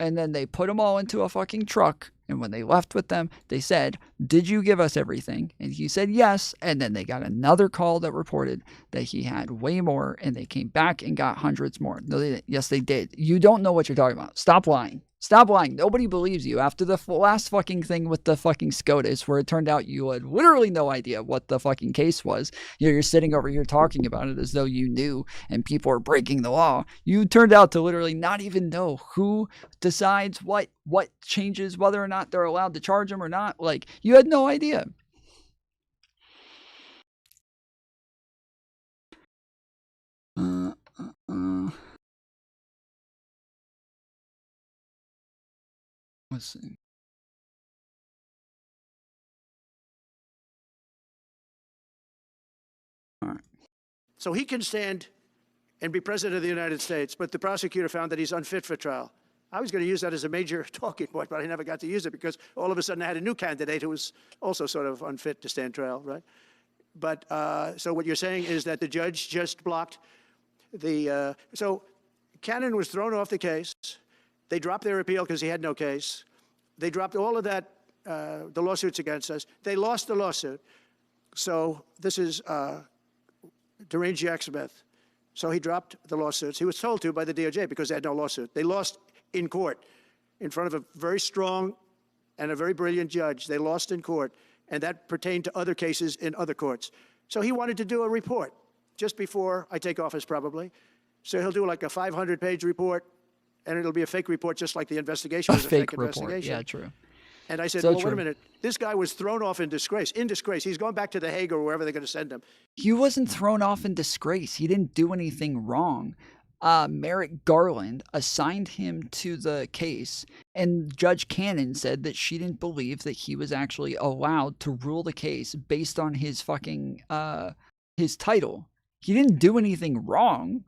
Speaker 9: And then they put them all into a fucking truck. And when they left with them, they said, did you give us everything? And he said, yes. And then they got another call that reported that he had way more. And they came back and got hundreds more. No, they didn't. Yes, they did. You don't know what you're talking about. Stop lying. Stop lying. Nobody believes you. After the last fucking thing with the fucking SCOTUS, where it turned out you had literally no idea what the fucking case was. You're sitting over here talking about it as though you knew and people are breaking the law. You turned out to literally not even know who decides what changes, whether or not they're allowed to charge them or not. Like, you had no idea. Let's see. All right.
Speaker 19: So he can stand and be president of the United States, but the prosecutor found that he's unfit for trial. I was going to use that as a major talking point, but I never got to use it because all of a sudden I had a new candidate who was also sort of unfit to stand trial, right? But so what you're saying is that the judge just blocked the, so Cannon was thrown off the case. They dropped their appeal because he had no case. They dropped all of that, the lawsuits against us. They lost the lawsuit. So this is Deranged Jack Smith. So he dropped the lawsuits. He was told to by the DOJ because they had no lawsuit. They lost in court in front of a very strong and a very brilliant judge. They lost in court, and that pertained to other cases in other courts. So he wanted to do a report just before I take office, probably. So he'll do like a 500-page report, and it'll be a fake report, just like the investigation was a fake
Speaker 9: report.
Speaker 19: investigation.
Speaker 9: Yeah, true.
Speaker 19: And I said,
Speaker 9: So
Speaker 19: well,
Speaker 9: true.
Speaker 19: wait a minute. This guy was thrown off in disgrace. In disgrace. He's going back to The Hague or wherever they're going to send him.
Speaker 9: He wasn't thrown off in disgrace. He didn't do anything wrong. Merrick Garland assigned him to the case, and Judge Cannon said that she didn't believe that he was actually allowed to rule the case based on his fucking his title. He didn't do anything wrong.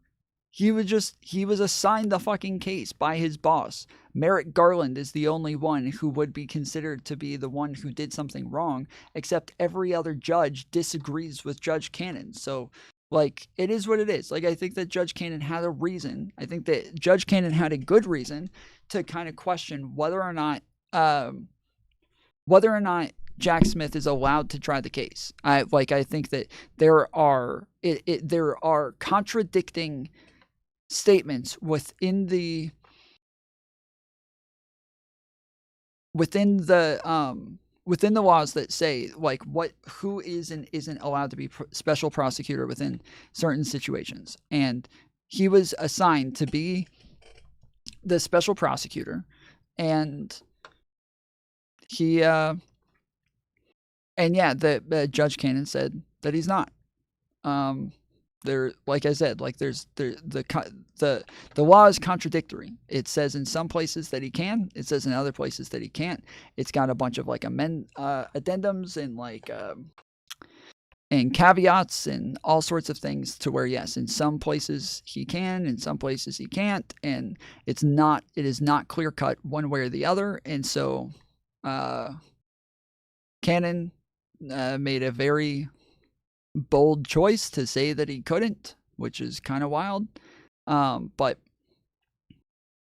Speaker 9: He was assigned the fucking case by his boss. Merrick Garland is the only one who would be considered to be the one who did something wrong, except every other judge disagrees with Judge Cannon. So, like, it is what it is. Like, I think that Judge Cannon had a reason. I think that Judge Cannon had a good reason to kind of question whether or not Jack Smith is allowed to try the case. I think that there are contradicting statements within the laws that say like who is and isn't allowed to be special prosecutor within certain situations. And he was assigned to be the special prosecutor, and he the Judge Cannon said that he's not. Like I said, like the law is contradictory. It says in some places that he can. It says in other places that he can't. It's got a bunch of like addendums and like and caveats and all sorts of things to where yes, in some places he can, in some places he can't, and it is not clear cut one way or the other. And so, Cannon made a very bold choice to say that he couldn't, which is kind of wild. But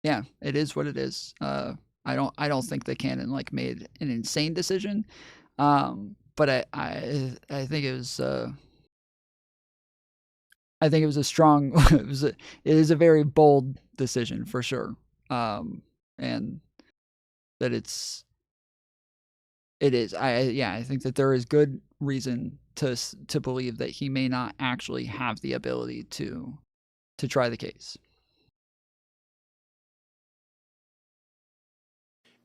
Speaker 9: yeah, it is what it is. I don't think that Cannon like made an insane decision. But I think it was a strong it is a very bold decision for sure. And that it is. I think that there is good reason to believe that he may not actually have the ability to try the case.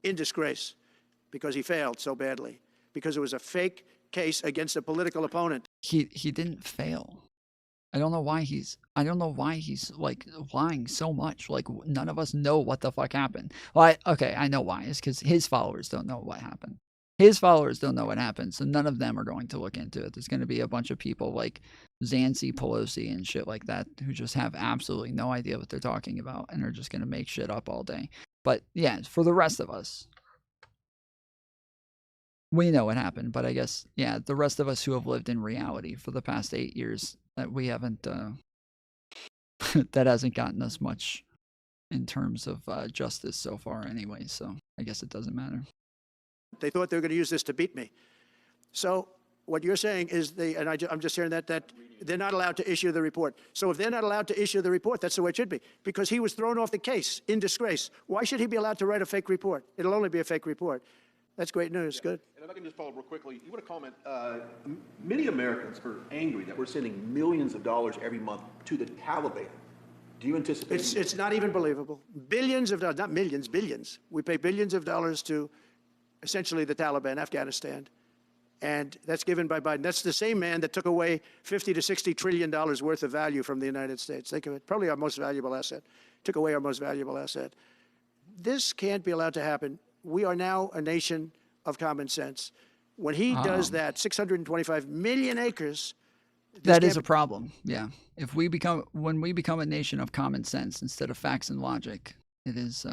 Speaker 19: In disgrace because he failed so badly, because it was a fake case against a political opponent.
Speaker 9: He didn't fail. I don't know why he's like lying so much. Like none of us know what the fuck happened. Well, I know why. It's because his followers don't know what happened. His followers don't know what happened, so none of them are going to look into it. There's going to be a bunch of people like Nancy Pelosi and shit like that who just have absolutely no idea what they're talking about and are just going to make shit up all day. But yeah, for the rest of us, we know what happened. But I guess, yeah, the rest of us who have lived in reality for the past 8 years, that we haven't, that hasn't gotten us much in terms of justice so far anyway. So I guess it doesn't matter.
Speaker 19: They thought they were going to use this to beat me. So what you're saying is I'm just hearing that they're not allowed to issue the report. So if they're not allowed to issue the report, that's the way it should be. Because he was thrown off the case in disgrace. Why should he be allowed to write a fake report? It'll only be a fake report. That's great news. Good.
Speaker 8: And if I can just follow up real quickly, you want to comment, many Americans are angry that we're sending millions of dollars every month to the Taliban. Do you anticipate?
Speaker 19: It's not even believable. Billions of dollars, not millions, billions. We pay billions of dollars to essentially the Taliban, Afghanistan. And that's given by Biden. That's the same man that took away $50 to $60 trillion worth of value from the United States. Think of it, probably our most valuable asset. Took away our most valuable asset. This can't be allowed to happen. We are now a nation of common sense. When he does that, 625 million acres.
Speaker 9: That is a problem. Yeah. When we become a nation of common sense instead of facts and logic, it is,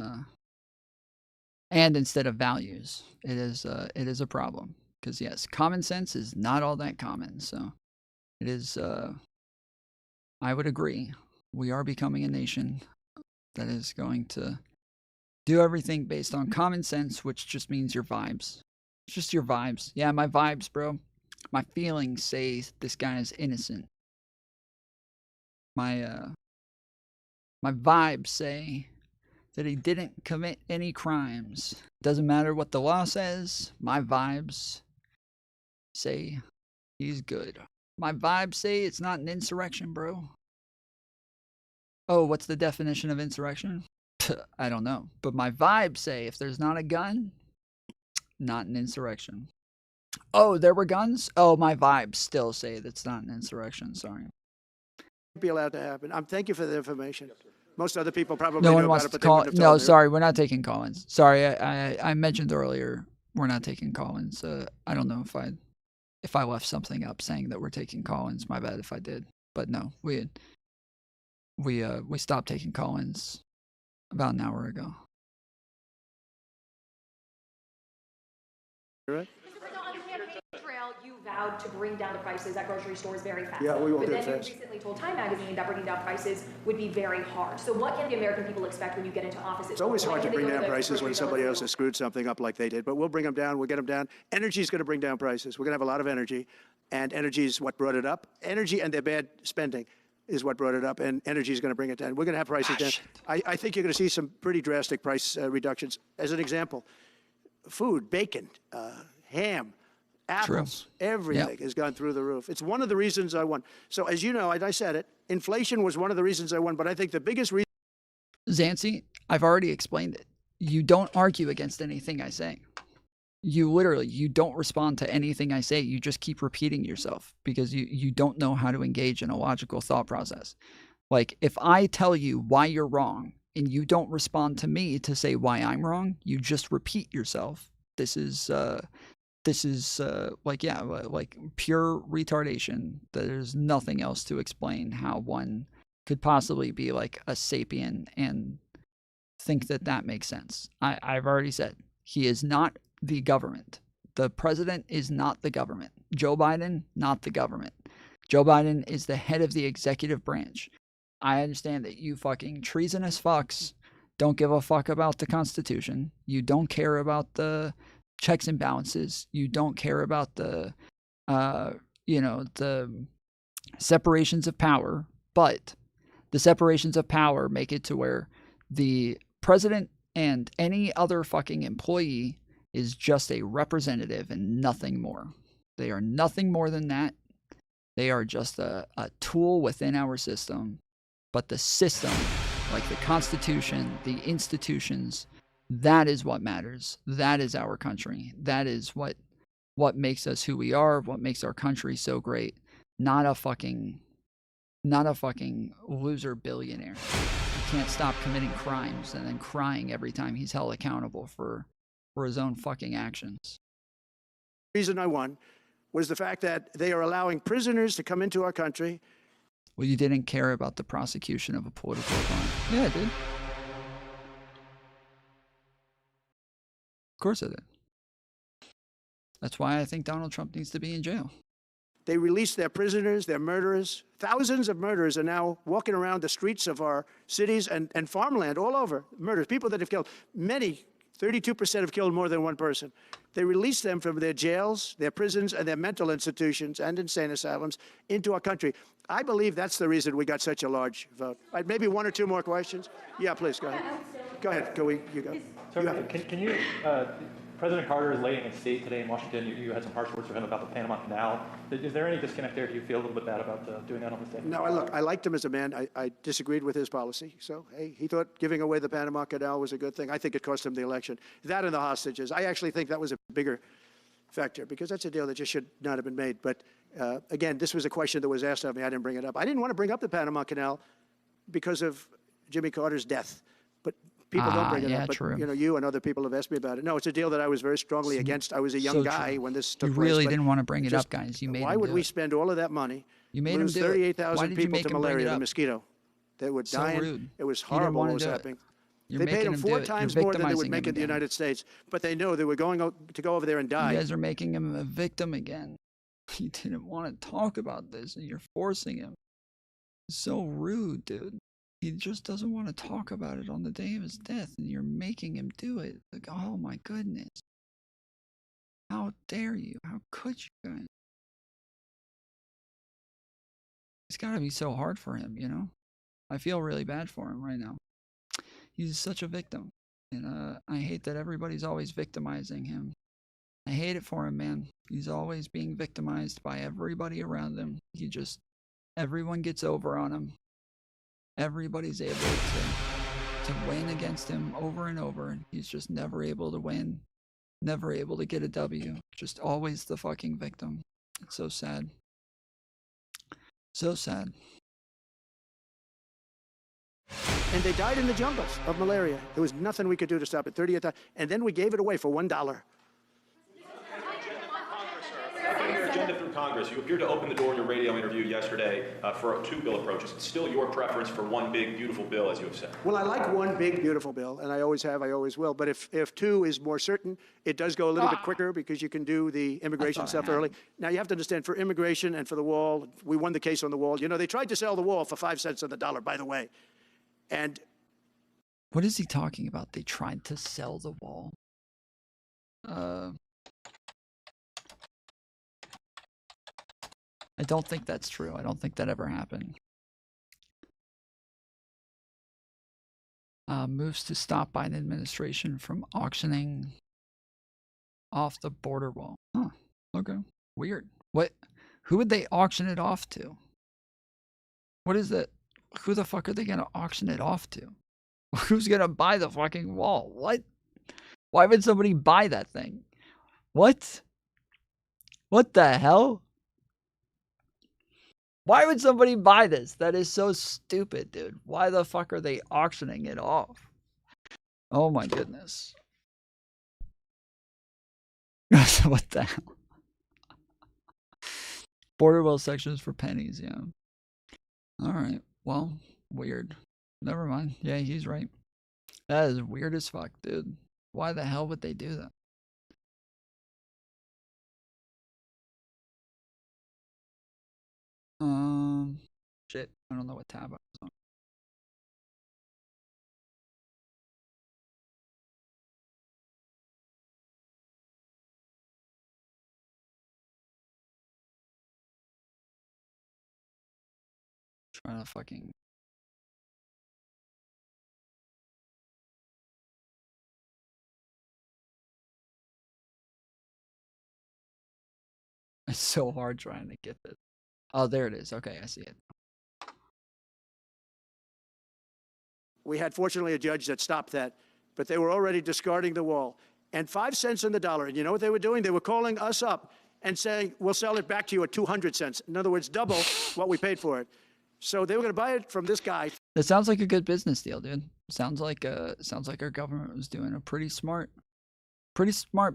Speaker 9: and instead of values, it is a problem. Because yes, common sense is not all that common. So it is, I would agree. We are becoming a nation that is going to do everything based on common sense, which just means your vibes. It's just your vibes. Yeah, my vibes, bro. My feelings say this guy is innocent. My vibes say that he didn't commit any crimes. Doesn't matter what the law says. My vibes say he's good. My vibes say it's not an insurrection, bro. Oh, what's the definition of insurrection? I don't know. But my vibes say if there's not a gun, not an insurrection. Oh, there were guns? Oh, my vibes still say that's not an insurrection. Sorry.
Speaker 19: Be allowed to happen. Thank you for the information. Most other people probably
Speaker 9: No one
Speaker 19: knew
Speaker 9: wants
Speaker 19: about it,
Speaker 9: to
Speaker 19: but they
Speaker 9: call.
Speaker 19: wouldn't have
Speaker 9: No,
Speaker 19: told me.
Speaker 9: sorry, we're not taking call-ins. Sorry, I mentioned earlier we're not taking call-ins. I don't know if I left something up saying that we're taking call-ins. My bad if I did. But no, we stopped taking call-ins about an hour ago.
Speaker 19: Right.
Speaker 6: You vowed to bring down the prices at grocery stores very fast.
Speaker 19: Yeah, we will
Speaker 6: but
Speaker 19: do it
Speaker 6: then
Speaker 19: fast.
Speaker 6: you recently told Time Magazine that bringing down prices would be very hard. So what can the American people expect when you get into office?
Speaker 19: It's always hard to bring down prices when somebody else has screwed something up like they did, but we'll bring them down. We'll get them down. Energy is going to bring down prices. We're going to have a lot of energy, and energy is what brought it up. Energy and their bad spending is what brought it up, and energy is going to bring it down. We're going to have prices down. I think you're going to see some pretty drastic price reductions. As an example, food, bacon, ham, apples, everything has gone through the roof. It's one of the reasons I won. So as you know, I said it, inflation was one of the reasons I won, but I think the biggest reason...
Speaker 9: Zancy, I've already explained it. You don't argue against anything I say. You don't respond to anything I say. You just keep repeating yourself because you don't know how to engage in a logical thought process. Like, if I tell you why you're wrong and you don't respond to me to say why I'm wrong, you just repeat yourself. This is like pure retardation. There's nothing else to explain how one could possibly be like a sapien and think that makes sense. I've already said he is not the government. The president is not the government. Joe Biden, not the government. Joe Biden is the head of the executive branch. I understand that you fucking treasonous fucks don't give a fuck about the Constitution. You don't care about the checks and balances. You don't care about the, the separations of power. But the separations of power make it to where the president and any other fucking employee is just a representative and nothing more. They are nothing more than that. They are just a tool within our system. But the system, like the Constitution, the institutions, that is what matters. That is our country. That is what makes us who we are, what makes our country so great. Not a fucking loser billionaire. He can't stop committing crimes and then crying every time he's held accountable for his own fucking actions.
Speaker 19: The reason I won was the fact that they are allowing prisoners to come into our country.
Speaker 9: Well, you didn't care about the prosecution of a political opponent. Yeah, I did. Of course I did. That's why I think Donald Trump needs to be in jail.
Speaker 19: They released their prisoners, their murderers. Thousands of murderers are now walking around the streets of our cities and farmland all over. Murders, people that have killed. Many, 32% have killed more than one person. They released them from their jails, their prisons, and their mental institutions and insane asylums into our country. I believe that's the reason we got such a large vote. Maybe one or two more questions? Yeah, please, go ahead. Go ahead, you go.
Speaker 10: So, can you, President Carter is laying in state today in Washington. You had some harsh words for him about the Panama Canal. Is there any disconnect there? Do you feel a little bit bad about doing that on this day?
Speaker 19: No, I liked him as a man. I disagreed with his policy. So, hey, he thought giving away the Panama Canal was a good thing. I think it cost him the election. That and the hostages. I actually think that was a bigger factor because that's a deal that just should not have been made. But again, this was a question that was asked of me. I didn't bring it up. I didn't want to bring up the Panama Canal because of Jimmy Carter's death. But people don't bring it up. But
Speaker 9: true.
Speaker 19: You and other people have asked me about it. No, it's a deal that I was very strongly against. I was a young guy when this took
Speaker 9: place.
Speaker 19: place.
Speaker 9: You really didn't want to bring it up, guys. You made
Speaker 19: why would we spend all of that money?
Speaker 9: You made him do it.
Speaker 19: 38,000 people to malaria, the mosquito. They were dying.
Speaker 9: Rude.
Speaker 19: It was horrible what was happening. They paid him 4 times more than they would make in the United States, but they knew they were going to go over there and die.
Speaker 9: You guys are making him a victim again. He didn't want to talk about this, and you're forcing him. It's so rude, dude. He just doesn't want to talk about it on the day of his death, and you're making him do it. Like, oh my goodness. How dare you? How could you guys? It's got to be so hard for him, you know? I feel really bad for him right now. He's such a victim. And I hate that everybody's always victimizing him. I hate it for him, man. He's always being victimized by everybody around him. Everyone gets over on him. Everybody's able to win against him over and over. He's just never able to win.
Speaker 5: Never able to get a W. Just always the fucking victim. It's so sad. So sad.
Speaker 19: And they died in the jungles of malaria. There was nothing we could do to stop it. 30th, and then we gave it away for $1.
Speaker 11: Your agenda through Congress, you appeared to open the door in your radio interview yesterday for two bill approaches. It's still your preference for one big, beautiful bill, as you have said.
Speaker 19: Well, I like one big, beautiful bill, and I always have, I always will. But if two is more certain, it does go a little bit quicker because you can do the immigration stuff early. Now, you have to understand, for immigration and for the wall, we won the case on the wall. You know, they tried to sell the wall for 5 cents on the dollar, by the way. And
Speaker 5: what is he talking about? They tried to sell the wall. I don't think that's true. I don't think that ever happened. Moves to stop Biden administration from auctioning off the border wall. Huh. Okay. Weird. What? Who would they auction it off to? What is that? Who the fuck are they going to auction it off to? Who's going to buy the fucking wall? What? Why would somebody buy that thing? What? What the hell? Why would somebody buy this? That is so stupid, dude. Why the fuck are they auctioning it off? Oh my goodness. What the hell? Border wall sections for pennies, yeah. Alright, well, weird. Never mind. Yeah, he's right. That is weird as fuck, dude. Why the hell would they do that? Shit. I don't know what tab I was on. Trying to fucking... It's so hard trying to get this. Oh, there it is. Okay, I see it.
Speaker 19: we had, fortunately, a judge that stopped that, but they were already discarding the wall. And 5 cents on the dollar, and you know what they were doing? They were calling us up and saying, we'll sell it back to you at 200 cents. In other words, double what we paid for it. So they were going to buy it from this guy.
Speaker 5: That sounds like a good business deal, dude. Sounds like our government was doing a pretty smart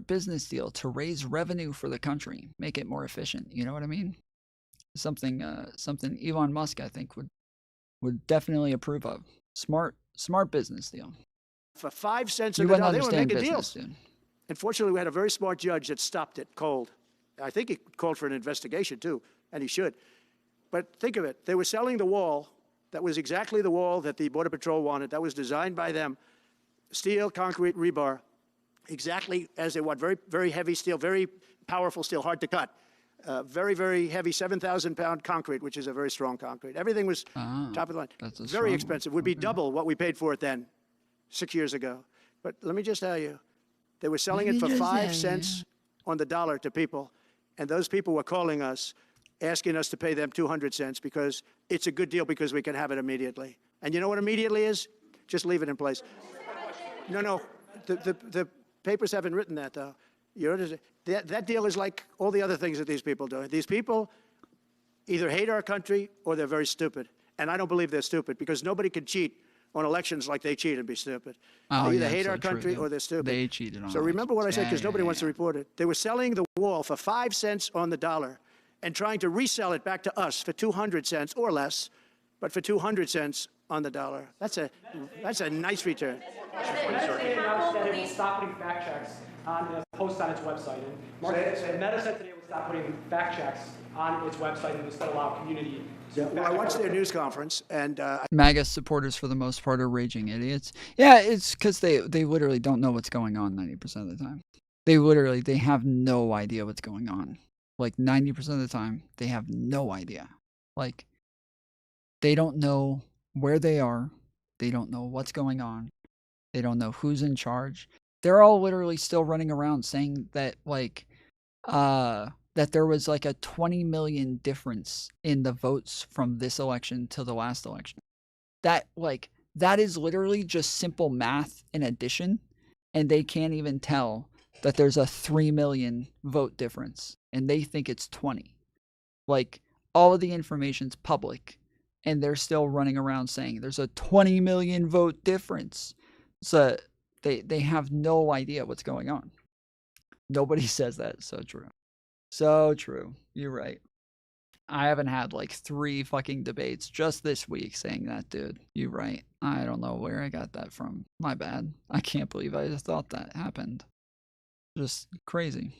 Speaker 5: business deal to raise revenue for the country, make it more efficient. You know what I mean? Something Elon Musk, I think, would definitely approve of. Smart business deal.
Speaker 19: For 5 cents on the dollar, they were making deals. And fortunately, we had a very smart judge that stopped it cold. I think he called for an investigation too, and he should. But think of it. They were selling the wall that was exactly the wall that the Border Patrol wanted. That was designed by them. Steel, concrete, rebar, exactly as they want. Very, very heavy steel, very powerful steel, hard to cut. Very, very heavy 7,000-pound concrete, which is a very strong concrete. Everything was top of the line. Very expensive. Would be double what we paid for it then, 6 years ago. But let me just tell you, they were selling it for 5 cents on the dollar to people, and those people were calling us, asking us to pay them 200 cents because it's a good deal because we can have it immediately. And you know what immediately is? Just leave it in place. No, the papers haven't written that, though. That deal is like all the other things that these people do. These people either hate our country or they're very stupid. And I don't believe they're stupid because nobody can cheat on elections like they cheat and be stupid.
Speaker 5: Oh,
Speaker 19: they either
Speaker 5: yeah,
Speaker 19: hate
Speaker 5: so
Speaker 19: our country
Speaker 5: true,
Speaker 19: or they're stupid.
Speaker 5: They cheated on
Speaker 19: So remember what I said because nobody wants to
Speaker 5: yeah.
Speaker 19: report it. They were selling the wall for 5 cents on the dollar and trying to resell it back to us for 200 cents or less, but for 200 cents on the dollar. That's a nice return.
Speaker 18: Meta announced that it will stop putting fact checks on posts on its website. And Meta said today it will stop putting fact checks on its website and instead allow community to
Speaker 19: Well, I watched their news conference, and
Speaker 5: MAGA supporters, for the most part, are raging idiots. Yeah, it's because they literally don't know what's going on 90% of the time. They have no idea what's going on. Like 90% of the time, they have no idea. Like, they don't know where they are. They don't know what's going on. They don't know who's in charge. They're all literally still running around saying that, like, that there was like a 20 million difference in the votes from this election to the last election. That is literally just simple math and addition, and they can't even tell
Speaker 9: that there's a 3 million vote difference, and they think it's 20. Like, all of the information's public, and they're still running around saying there's a 20 million vote difference. So they have no idea what's going on. Nobody says that. So true. So true. You're right. I haven't had like 3 fucking debates just this week saying that, dude. You're right. I don't know where I got that from. My bad. I can't believe I just thought that happened. Just crazy.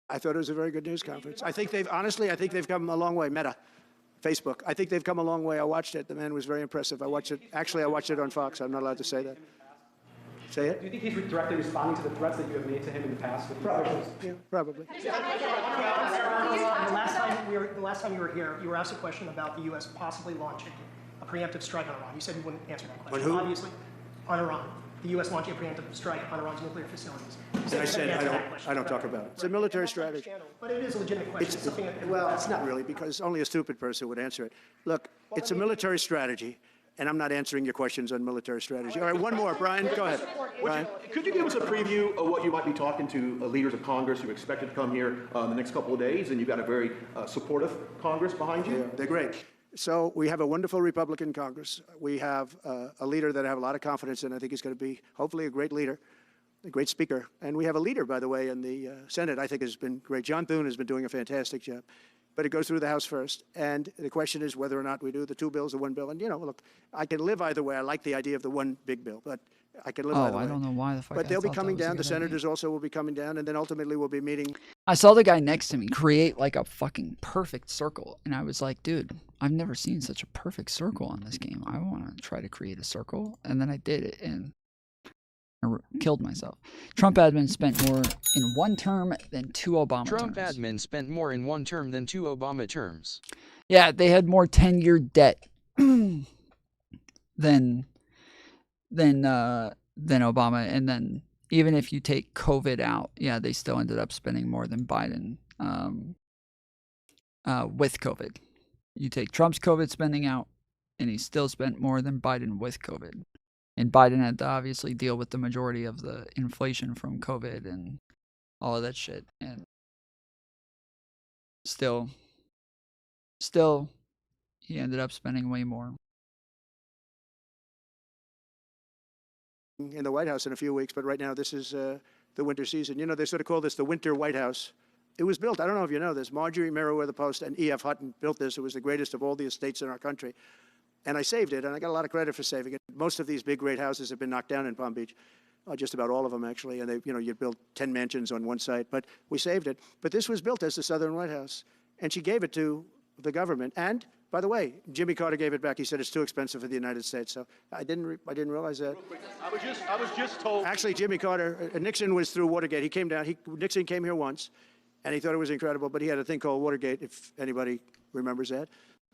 Speaker 19: I thought it was a very good news conference. I think they've come a long way. Meta, Facebook. I think they've come a long way. I watched it. The man was very impressive. I watched it on Fox. I'm not allowed to say that. Say it?
Speaker 20: Do you think he's directly responding to the threats that you have made to him in the past?
Speaker 19: Probably. Yeah, probably.
Speaker 18: The last time you were here, you were asked a question about the U.S. possibly launching a preemptive strike on Iran. You said you wouldn't answer that question.
Speaker 19: On who?
Speaker 18: Obviously, on Iran. The U.S. launching a preemptive strike on Iran's nuclear facilities.
Speaker 19: And I said I don't talk about it. It's a military strategy.
Speaker 18: But it is a legitimate question.
Speaker 19: It's not really, because only a stupid person would answer it. Look, it's a military strategy, and I'm not answering your questions on military strategy. All right, one more. Brian, go ahead. Brian.
Speaker 8: Could you give us a preview of what you might be talking to leaders of Congress who are expected to come here in the next couple of days? And you've got a very supportive Congress behind you.
Speaker 19: Yeah, they're great. So we have a wonderful Republican Congress. We have a leader that I have a lot of confidence in. I think he's going to be, hopefully, a great leader, a great speaker. And we have a leader, by the way, in the Senate I think has been great. John Thune has been doing a fantastic job. But it goes through the House first. And the question is whether or not we do the 2 bills or 1 bill. And, look, I can live either way. I like the idea of the one big bill, but I can live either way.
Speaker 9: I don't know why the fuck.
Speaker 19: But they'll be coming down. The senators also will be coming down. And then ultimately we'll be meeting.
Speaker 9: I saw the guy next to me create like a fucking perfect circle. And I was like, dude, I've never seen such a perfect circle on this game. I want to try to create a circle. And then I did it and I killed myself. Trump admin spent more in 1 term than 2 Obama
Speaker 17: Trump
Speaker 9: terms.
Speaker 17: admin spent more in 1 term than 2 Obama terms.
Speaker 9: Yeah, they had more 10-year debt than Obama. And then even if you take COVID out, yeah, they still ended up spending more than Biden with COVID. You take Trump's COVID spending out, and he still spent more than Biden with COVID. And Biden had to obviously deal with the majority of the inflation from COVID and all of that shit. And still, he ended up spending way more.
Speaker 19: In the White House in a few weeks, but right now this is the winter season. They sort of call this the winter White House. It was built, I don't know if you know this, Marjorie Meriwether Post and E.F. Hutton built this. It was the greatest of all the estates in our country. And I saved it, and I got a lot of credit for saving it. Most of these big, great houses have been knocked down in Palm Beach, just about all of them, actually. And they, you'd build 10 mansions on one site, but we saved it. But this was built as the Southern White House, and she gave it to the government. And, by the way, Jimmy Carter gave it back. He said it's too expensive for the United States. So I didn't realize that.
Speaker 8: I was just told.
Speaker 19: Actually, Jimmy Carter, Nixon was through Watergate. He came down. Nixon came here once, and he thought it was incredible. But he had a thing called Watergate, if anybody remembers that.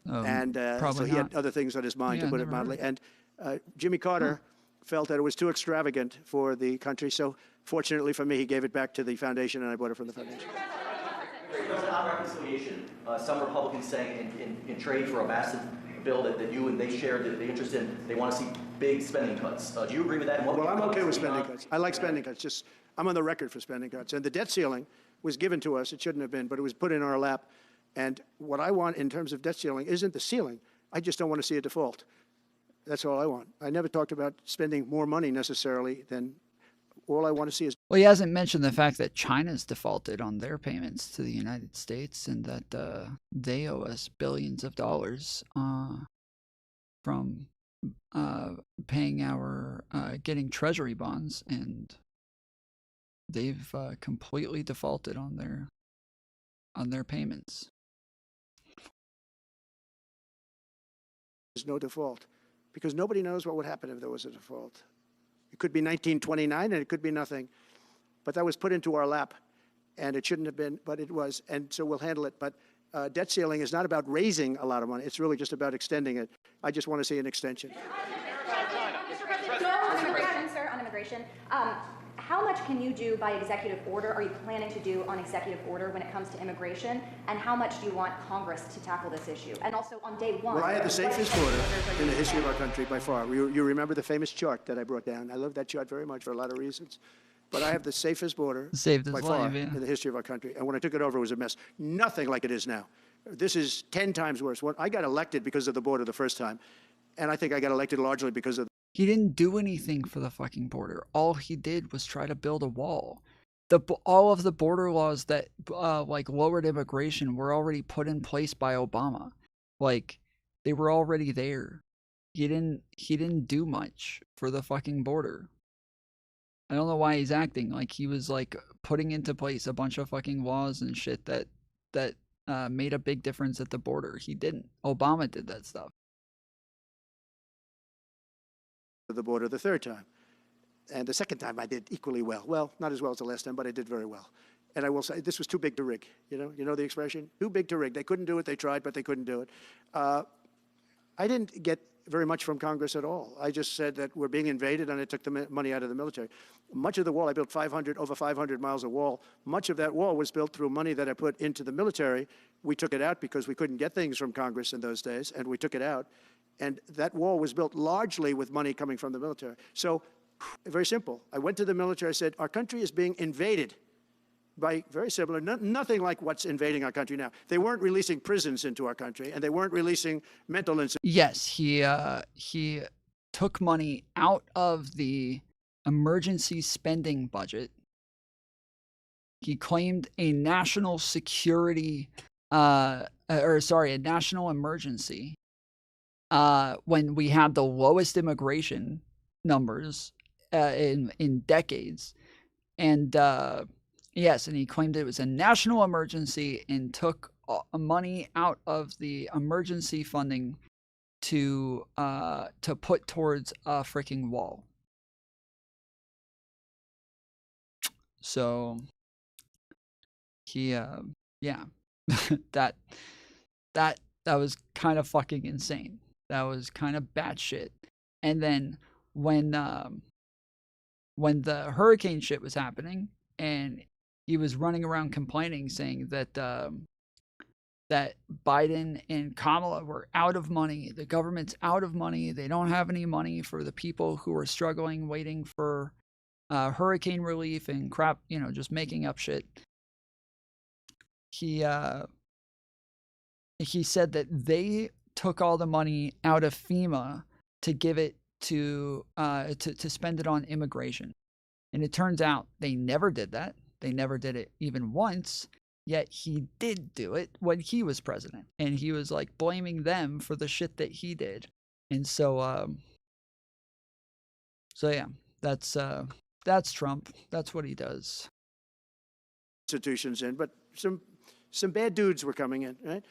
Speaker 19: And so he had other things on his mind, to put it mildly. And Jimmy Carter felt that it was too extravagant for the country. So fortunately for me, he gave it back to the foundation, and I bought it from the foundation.
Speaker 4: President, on reconciliation, some Republicans saying in trade for a massive bill that you and they share the interest in, they want to see big spending cuts. Do you agree with that?
Speaker 19: Well, I'm okay with spending cuts. I like spending cuts. I'm on the record for spending cuts. And the debt ceiling was given to us. It shouldn't have been, but it was put in our lap. And what I want in terms of debt ceiling isn't the ceiling. I just don't want to see a default. That's all I want. I never talked about spending more money necessarily than all I want to see is.
Speaker 9: Well, he hasn't mentioned the fact that China's defaulted on their payments to the United States and that they owe us billions of dollars from paying our getting treasury bonds, and they've completely defaulted on their payments.
Speaker 19: There's no default because nobody knows what would happen if there was a default. It could be 1929 and it could be nothing, but that was put into our lap, and it shouldn't have been, but it was, and so we'll handle it. But debt ceiling is not about raising a lot of money. It's really just about extending it. I just want to see an extension.
Speaker 6: Mr. President, on immigration, sir, on immigration, How much can you do by executive order, are you planning to do on executive order when it comes to immigration? And how much do you want Congress to tackle this issue? And also on day one.
Speaker 19: Well, I had the safest border in the history of our country by far. You remember the famous chart that I brought down. I love that chart very much for a lot of reasons. But I have the safest border by far in the history of our country. And when I took it over, it was a mess. Nothing like it is now. This is 10 times worse. I got elected because of the border the first time. And I think I got elected largely because of
Speaker 9: He didn't do anything for the fucking border. All he did was try to build a wall. All of the border laws that like lowered immigration were already put in place by Obama. Like they were already there. He didn't do much for the fucking border. I don't know why he's acting like he was like putting into place a bunch of fucking laws and shit that made a big difference at the border. He didn't. Obama did that stuff.
Speaker 19: the border the third time. And the second time I did equally well. Well, not as well as the last time, but I did very well. And I will say, this was too big to rig. You know the expression? Too big to rig. They couldn't do it. They tried, but they couldn't do it. I didn't get very much from Congress at all. I just said that we're being invaded, and I took the money out of the military. Much of the wall, I built over 500 miles of wall. Much of that wall was built through money that I put into the military. We took it out because we couldn't get things from Congress in those days, and we took it out. And that wall was built largely with money coming from the military. So, very simple. I went to the military, I said, our country is being invaded by very similar, nothing like what's invading our country now. They weren't releasing prisons into our country, and they weren't releasing mental institutions.
Speaker 9: Yes, he took money out of the emergency spending budget. He claimed a national security, a national emergency when we had the lowest immigration numbers in decades, and yes, and he claimed it was a national emergency and took money out of the emergency funding to put towards a freaking wall. So he yeah, that was kind of fucking insane. That was kind of batshit. And then when the hurricane shit was happening, and he was running around complaining, saying that that Biden and Kamala were out of money. The government's out of money. They don't have any money for the people who are struggling, waiting for hurricane relief and crap, just making up shit. He said that they took all the money out of FEMA to give it to spend it on immigration. And it turns out they never did that. They never did it even once, yet he did do it when he was president. And he was like blaming them for the shit that he did. And so yeah, that's Trump. That's what he does.
Speaker 19: Institutions in, but some bad dudes were coming in, right?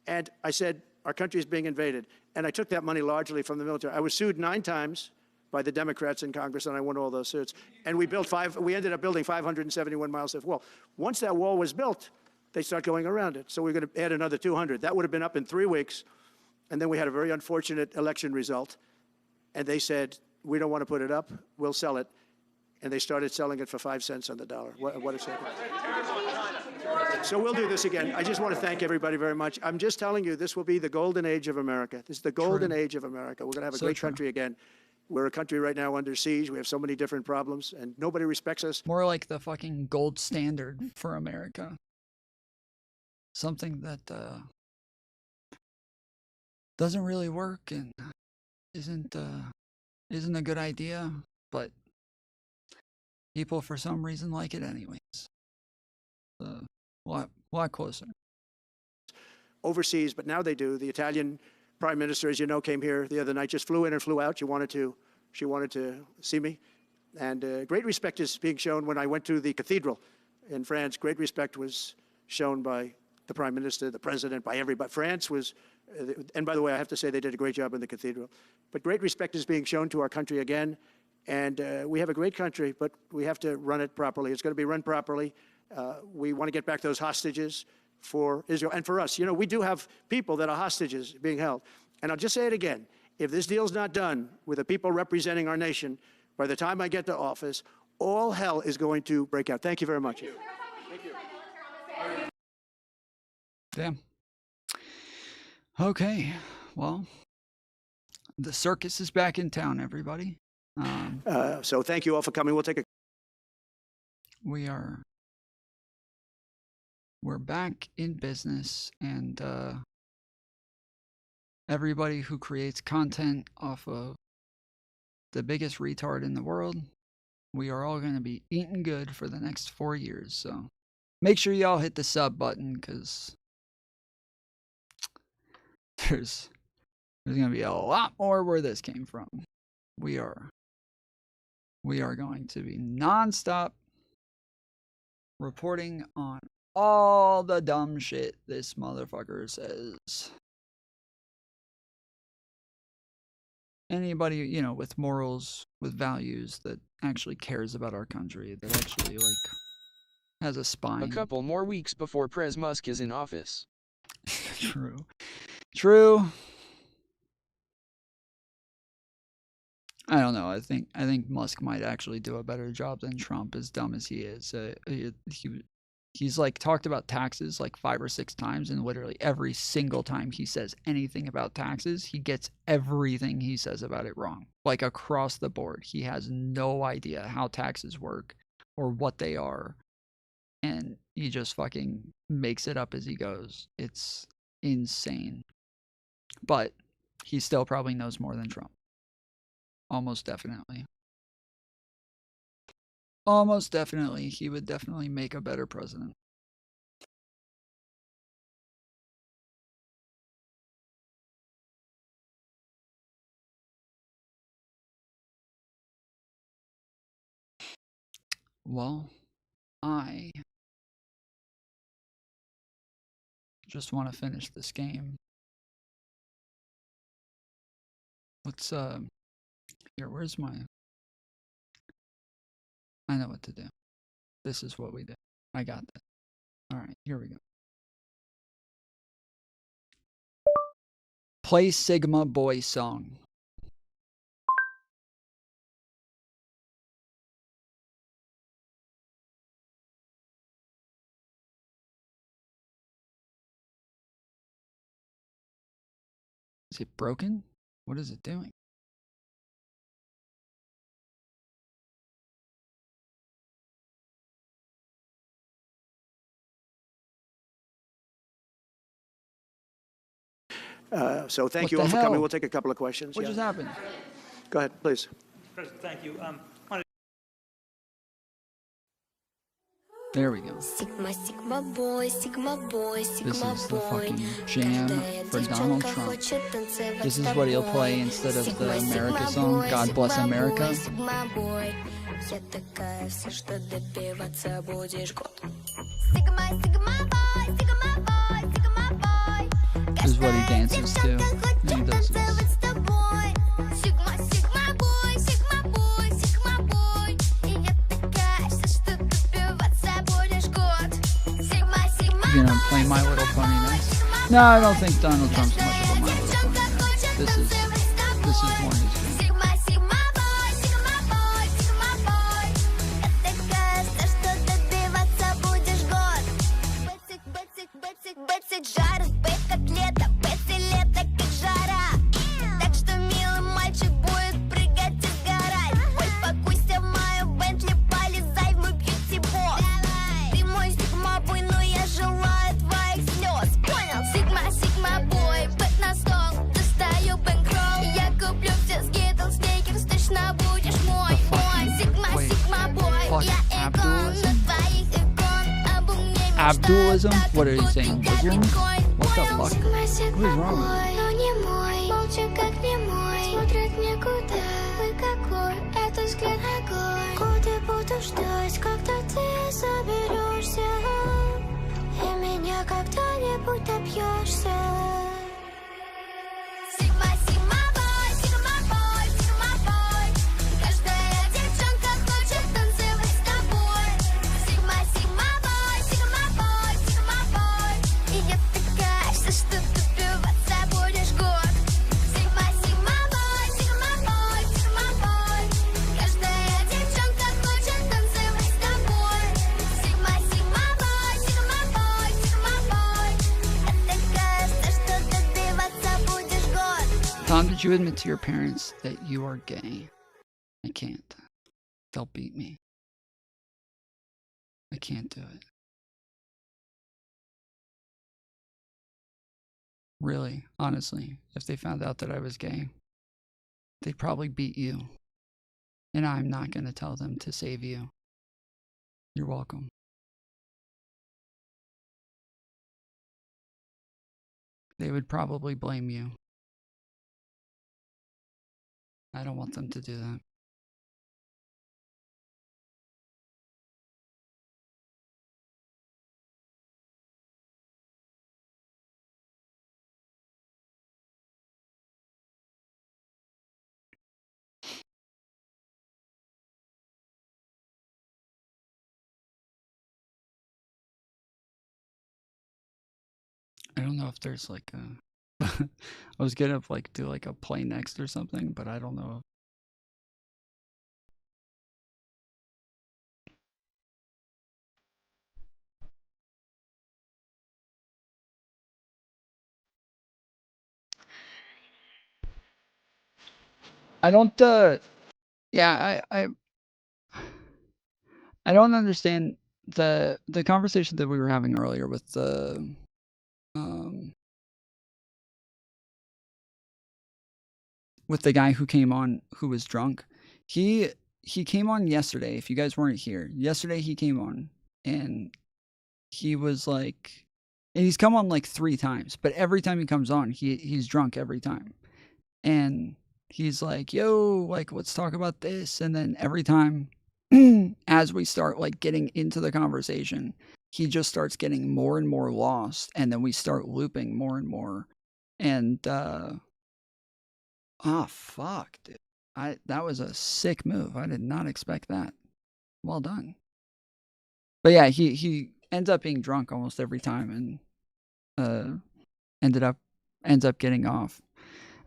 Speaker 19: And I said, our country is being invaded. And I took that money largely from the military. I was sued 9 times by the Democrats in Congress, and I won all those suits. And we ended up building 571 miles of wall. Once that wall was built, they start going around it. So we're going to add another 200. That would have been up in 3 weeks. And then we had a very unfortunate election result. And they said, we don't want to put it up. We'll sell it. And they started selling it for 5 cents on the dollar. What a second. So we'll do this again. I just want to thank everybody very much. I'm just telling you, this will be the golden age of America. This is the golden age of America. We're going to have a great country again. We're a country right now under siege. We have so many different problems, and nobody respects us.
Speaker 9: More like the fucking gold standard for America. Something that doesn't really work and isn't a good idea, but people for some reason like it anyways. A lot closer.
Speaker 19: Overseas, but now they do. The Italian Prime Minister, as you know, came here the other night, just flew in and flew out. She wanted to see me. And great respect is being shown when I went to the cathedral in France. Great respect was shown by the Prime Minister, the President, by everybody. France was, and by the way, I have to say they did a great job in the cathedral. But great respect is being shown to our country again. And we have a great country, but we have to run it properly. It's going to be run properly. We want to get back those hostages for Israel and for us. We do have people that are hostages being held. And I'll just say it again. If this deal's not done with the people representing our nation, by the time I get to office, all hell is going to break out. Thank you very much.
Speaker 8: Thank you.
Speaker 9: Damn. Okay, well, the circus is back in town, everybody.
Speaker 19: So thank you all for coming. We'll take a...
Speaker 9: We're back in business, and everybody who creates content off of the biggest retard in the world, we are all going to be eating good for the next 4 years. So make sure y'all hit the sub button, because there's going to be a lot more where this came from. We are going to be nonstop reporting on all the dumb shit this motherfucker says. Anybody, you know, with morals, with values, that actually cares about our country, that actually, like, has a spine.
Speaker 17: A couple more weeks before Pres Musk is in office.
Speaker 9: True. True. I don't know. I think Musk might actually do a better job than Trump, as dumb as he is. He's like talked about taxes like 5 or 6 times, and literally every single time he says anything about taxes, he gets everything he says about it wrong. Like across the board. He has no idea how taxes work or what they are. And he just fucking makes it up as he goes. It's insane. But he still probably knows more than Trump. Almost definitely. Almost definitely. He would definitely make a better president. Well, I just want to finish this game. Let's, here, where's my... I know what to do. This is what we do. I got this. Alright, here we go. Play Sigma Boy song. Is it broken? What is it doing?
Speaker 19: So thank you all for coming. We'll take a couple of questions.
Speaker 9: What just happened?
Speaker 19: Go ahead, please.
Speaker 2: President, thank you.
Speaker 9: There we go.
Speaker 16: Sigma, Sigma boy, Sigma boy, Sigma
Speaker 9: This is the
Speaker 16: boy.
Speaker 9: fucking jam for Donald Trump. This is what he'll play instead of the America song, God Bless America.
Speaker 16: Sigma boy, я такая вся, что добиваться будешь год.
Speaker 9: This is what he dances to. And he does this. You know, play My Little Pony next. No, I don't think Donald Trump's much of a My Little Pony now. This is more his thing. Abdulism? What are you saying? Muslim? What the fuck? What is wrong with Could you admit to your parents that you are gay? I can't. They'll beat me. I can't do it. Really, honestly, if they found out that I was gay, they'd probably beat you. And I'm not going to tell them to save you. You're welcome. They would probably blame you. I don't want them to do that. I don't know if there's like a I was gonna like do like a play next or something, but I don't know. I don't yeah, I don't understand the conversation that we were having earlier with the with the guy who came on who was drunk. He came on yesterday. If you guys weren't here, yesterday he came on and he was like, and he's come on like 3 times, but every time he comes on, he's drunk every time. And he's like, yo, like, let's talk about this. And then every time as we start like getting into the conversation, he just starts getting more and more lost. And then we start looping more and more. And, oh, fuck, dude. That was a sick move. I did not expect that. Well done. But yeah, he ends up being drunk almost every time and ends up getting off.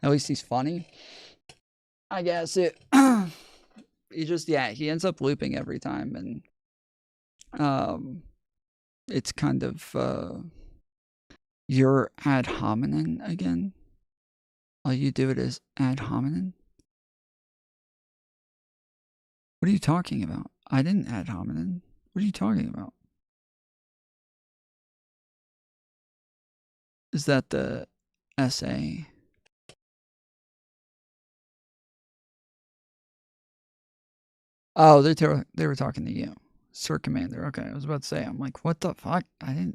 Speaker 9: At least he's funny. I guess it he ends up looping every time, and it's kind of you're ad hominem again. All you do it is ad hominem. What are you talking about? I didn't ad hominem. What are you talking about? Is that the essay? Oh, they were talking to you, Sir Commander. Okay, I was about to say, I'm like, what the fuck?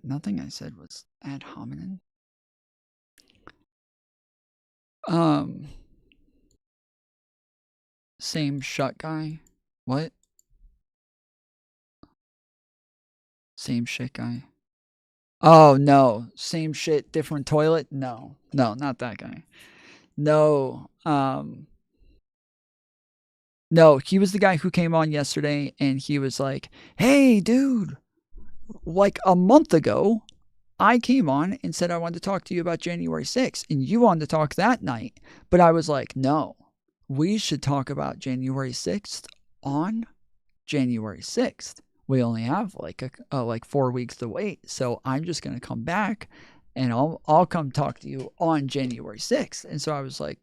Speaker 9: Nothing I said was ad hominem. Same shut guy. What? Same shit guy. Oh, no. Same shit, different toilet? No. No, not that guy. No. No, he was the guy who came on yesterday and he was like, hey, dude, like a month ago, I came on and said I wanted to talk to you about January 6th, and you wanted to talk that night. But I was like, no, we should talk about January 6th on January 6th. We only have like 4 weeks to wait. So I'm just going to come back and I'll come talk to you on January 6th. And so I was like,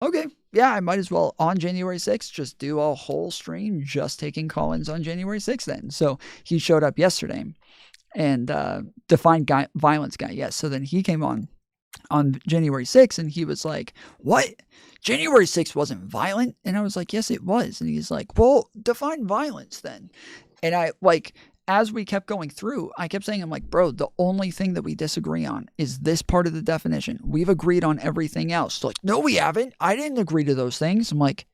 Speaker 9: okay, yeah, I might as well on January 6th just do a whole stream just taking call-ins on January 6th then. So he showed up yesterday and defined violence guy. Yes. So then he came on January 6th and he was like, what? January 6th wasn't violent? And I was like, yes, it was. And he's like, well, define violence then. And I like, as we kept going through, I kept saying, I'm like, bro, the only thing that we disagree on is this part of the definition. We've agreed on everything else. Like, no, we haven't. I didn't agree to those things. I'm like,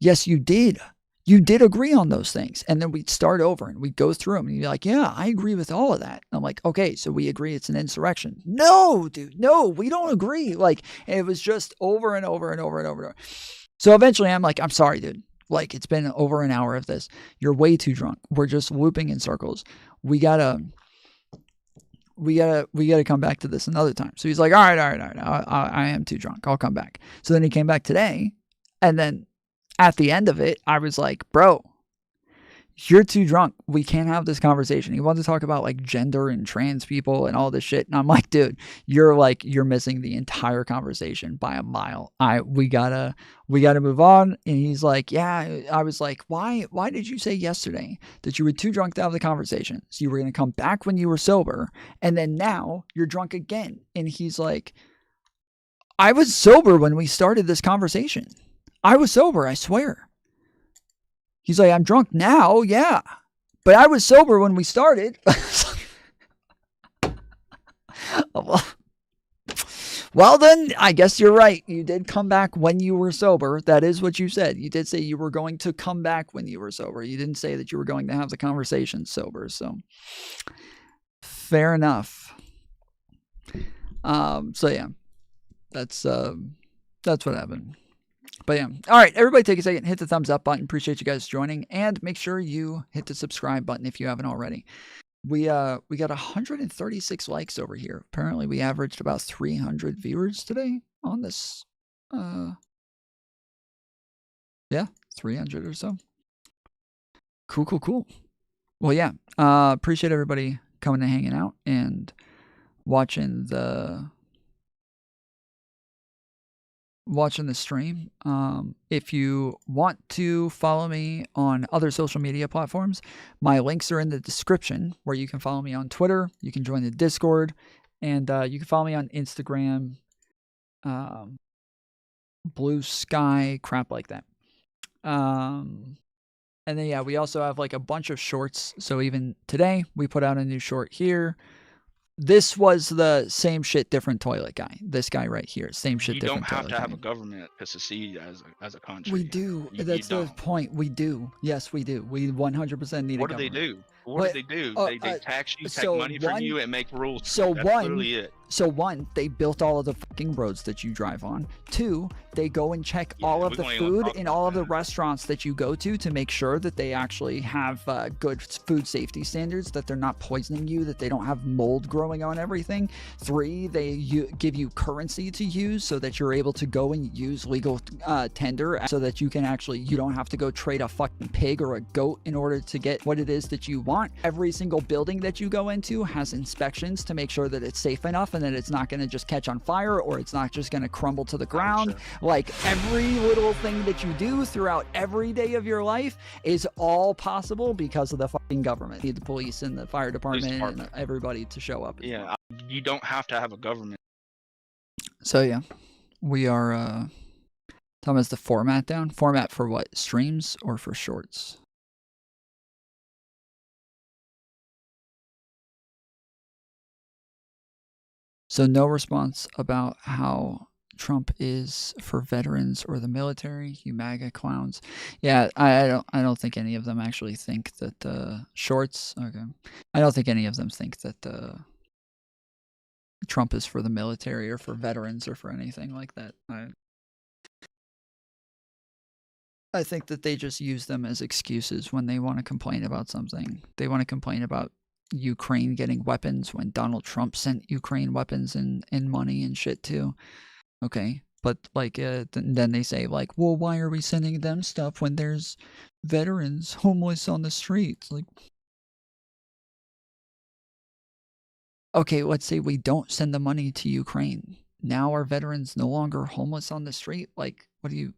Speaker 9: yes, you did. You did agree on those things. And then we'd start over and we'd go through them and you'd be like, yeah, I agree with all of that. And I'm like, okay, so we agree it's an insurrection. No, dude, no, we don't agree. Like, and it was just over and over and over and over and over. So eventually I'm like, I'm sorry, dude. Like, it's been over an hour of this. You're way too drunk. We're just looping in circles. We gotta come back to this another time. So he's like, all right. I am too drunk. I'll come back. So then he came back today. And then at the end of it, I was like, bro, you're too drunk. We can't have this conversation. He wants to talk about like gender and trans people and all this shit. And I'm like, dude, you're missing the entire conversation by a mile. We gotta move on. And he's like, yeah. I was like, why did you say yesterday that you were too drunk to have the conversation? So you were going to come back when you were sober. And then now you're drunk again. And he's like, I was sober when we started this conversation. I was sober, I swear. He's like, I'm drunk now, yeah. But I was sober when we started. Well, then, I guess you're right. You did come back when you were sober. That is what you said. You did say you were going to come back when you were sober. You didn't say that you were going to have the conversation sober. So, fair enough. So, yeah. That's what happened. But yeah. All right, everybody take a second, hit the thumbs up button. Appreciate you guys joining. And make sure you hit the subscribe button if you haven't already. We got 136 likes over here. Apparently we averaged about 300 viewers today on this. Yeah, 300 or so. Cool. Well, yeah. Appreciate everybody coming and hanging out and watching the stream. If you want to follow me on other social media platforms, my links are in the description, where you can follow me on Twitter, you can join the Discord, and you can follow me on Instagram, Blue Sky, crap like that. And then yeah, we also have like a bunch of shorts. So even today we put out a new short here. This was the same shit, different toilet guy. This guy right here, same shit, different toilet.
Speaker 21: You don't have to have a government to secede as a country.
Speaker 9: We do. That's the point. We do. Yes, we do. We 100% need a government.
Speaker 21: What do they do? What do they do? They tax you, take money from you, and make rules. That's literally it.
Speaker 9: So one, they built all of the fucking roads that you drive on. Two, they go and check all of the food in all of the restaurants that you go to make sure that they actually have good food safety standards, that they're not poisoning you, that they don't have mold growing on everything. Three, they give you currency to use so that you're able to go and use legal tender, so that you don't have to go trade a fucking pig or a goat in order to get what it is that you want. Every single building that you go into has inspections to make sure that it's safe enough and that it's not going to just catch on fire, or it's not just going to crumble to the ground. Like, every little thing that you do throughout every day of your life is all possible because of the fucking government. You need the police and the fire department and everybody to show up.
Speaker 21: Yeah, you don't have to have a government.
Speaker 9: So yeah, we are Thomas, the format down. Format for what? Streams or for shorts? So no response about how Trump is for veterans or the military, you MAGA clowns. Yeah, I don't think any of them actually think that shorts. Okay, I don't think any of them think that Trump is for the military or for veterans or for anything like that. I think that they just use them as excuses when they want to complain about something. They want to complain about Ukraine getting weapons when Donald Trump sent Ukraine weapons and money and shit too. Okay, but like then they say like, well, why are we sending them stuff when there's veterans homeless on the streets? Like, okay, let's say we don't send the money to Ukraine. Now are veterans no longer homeless on the street? Like, what do you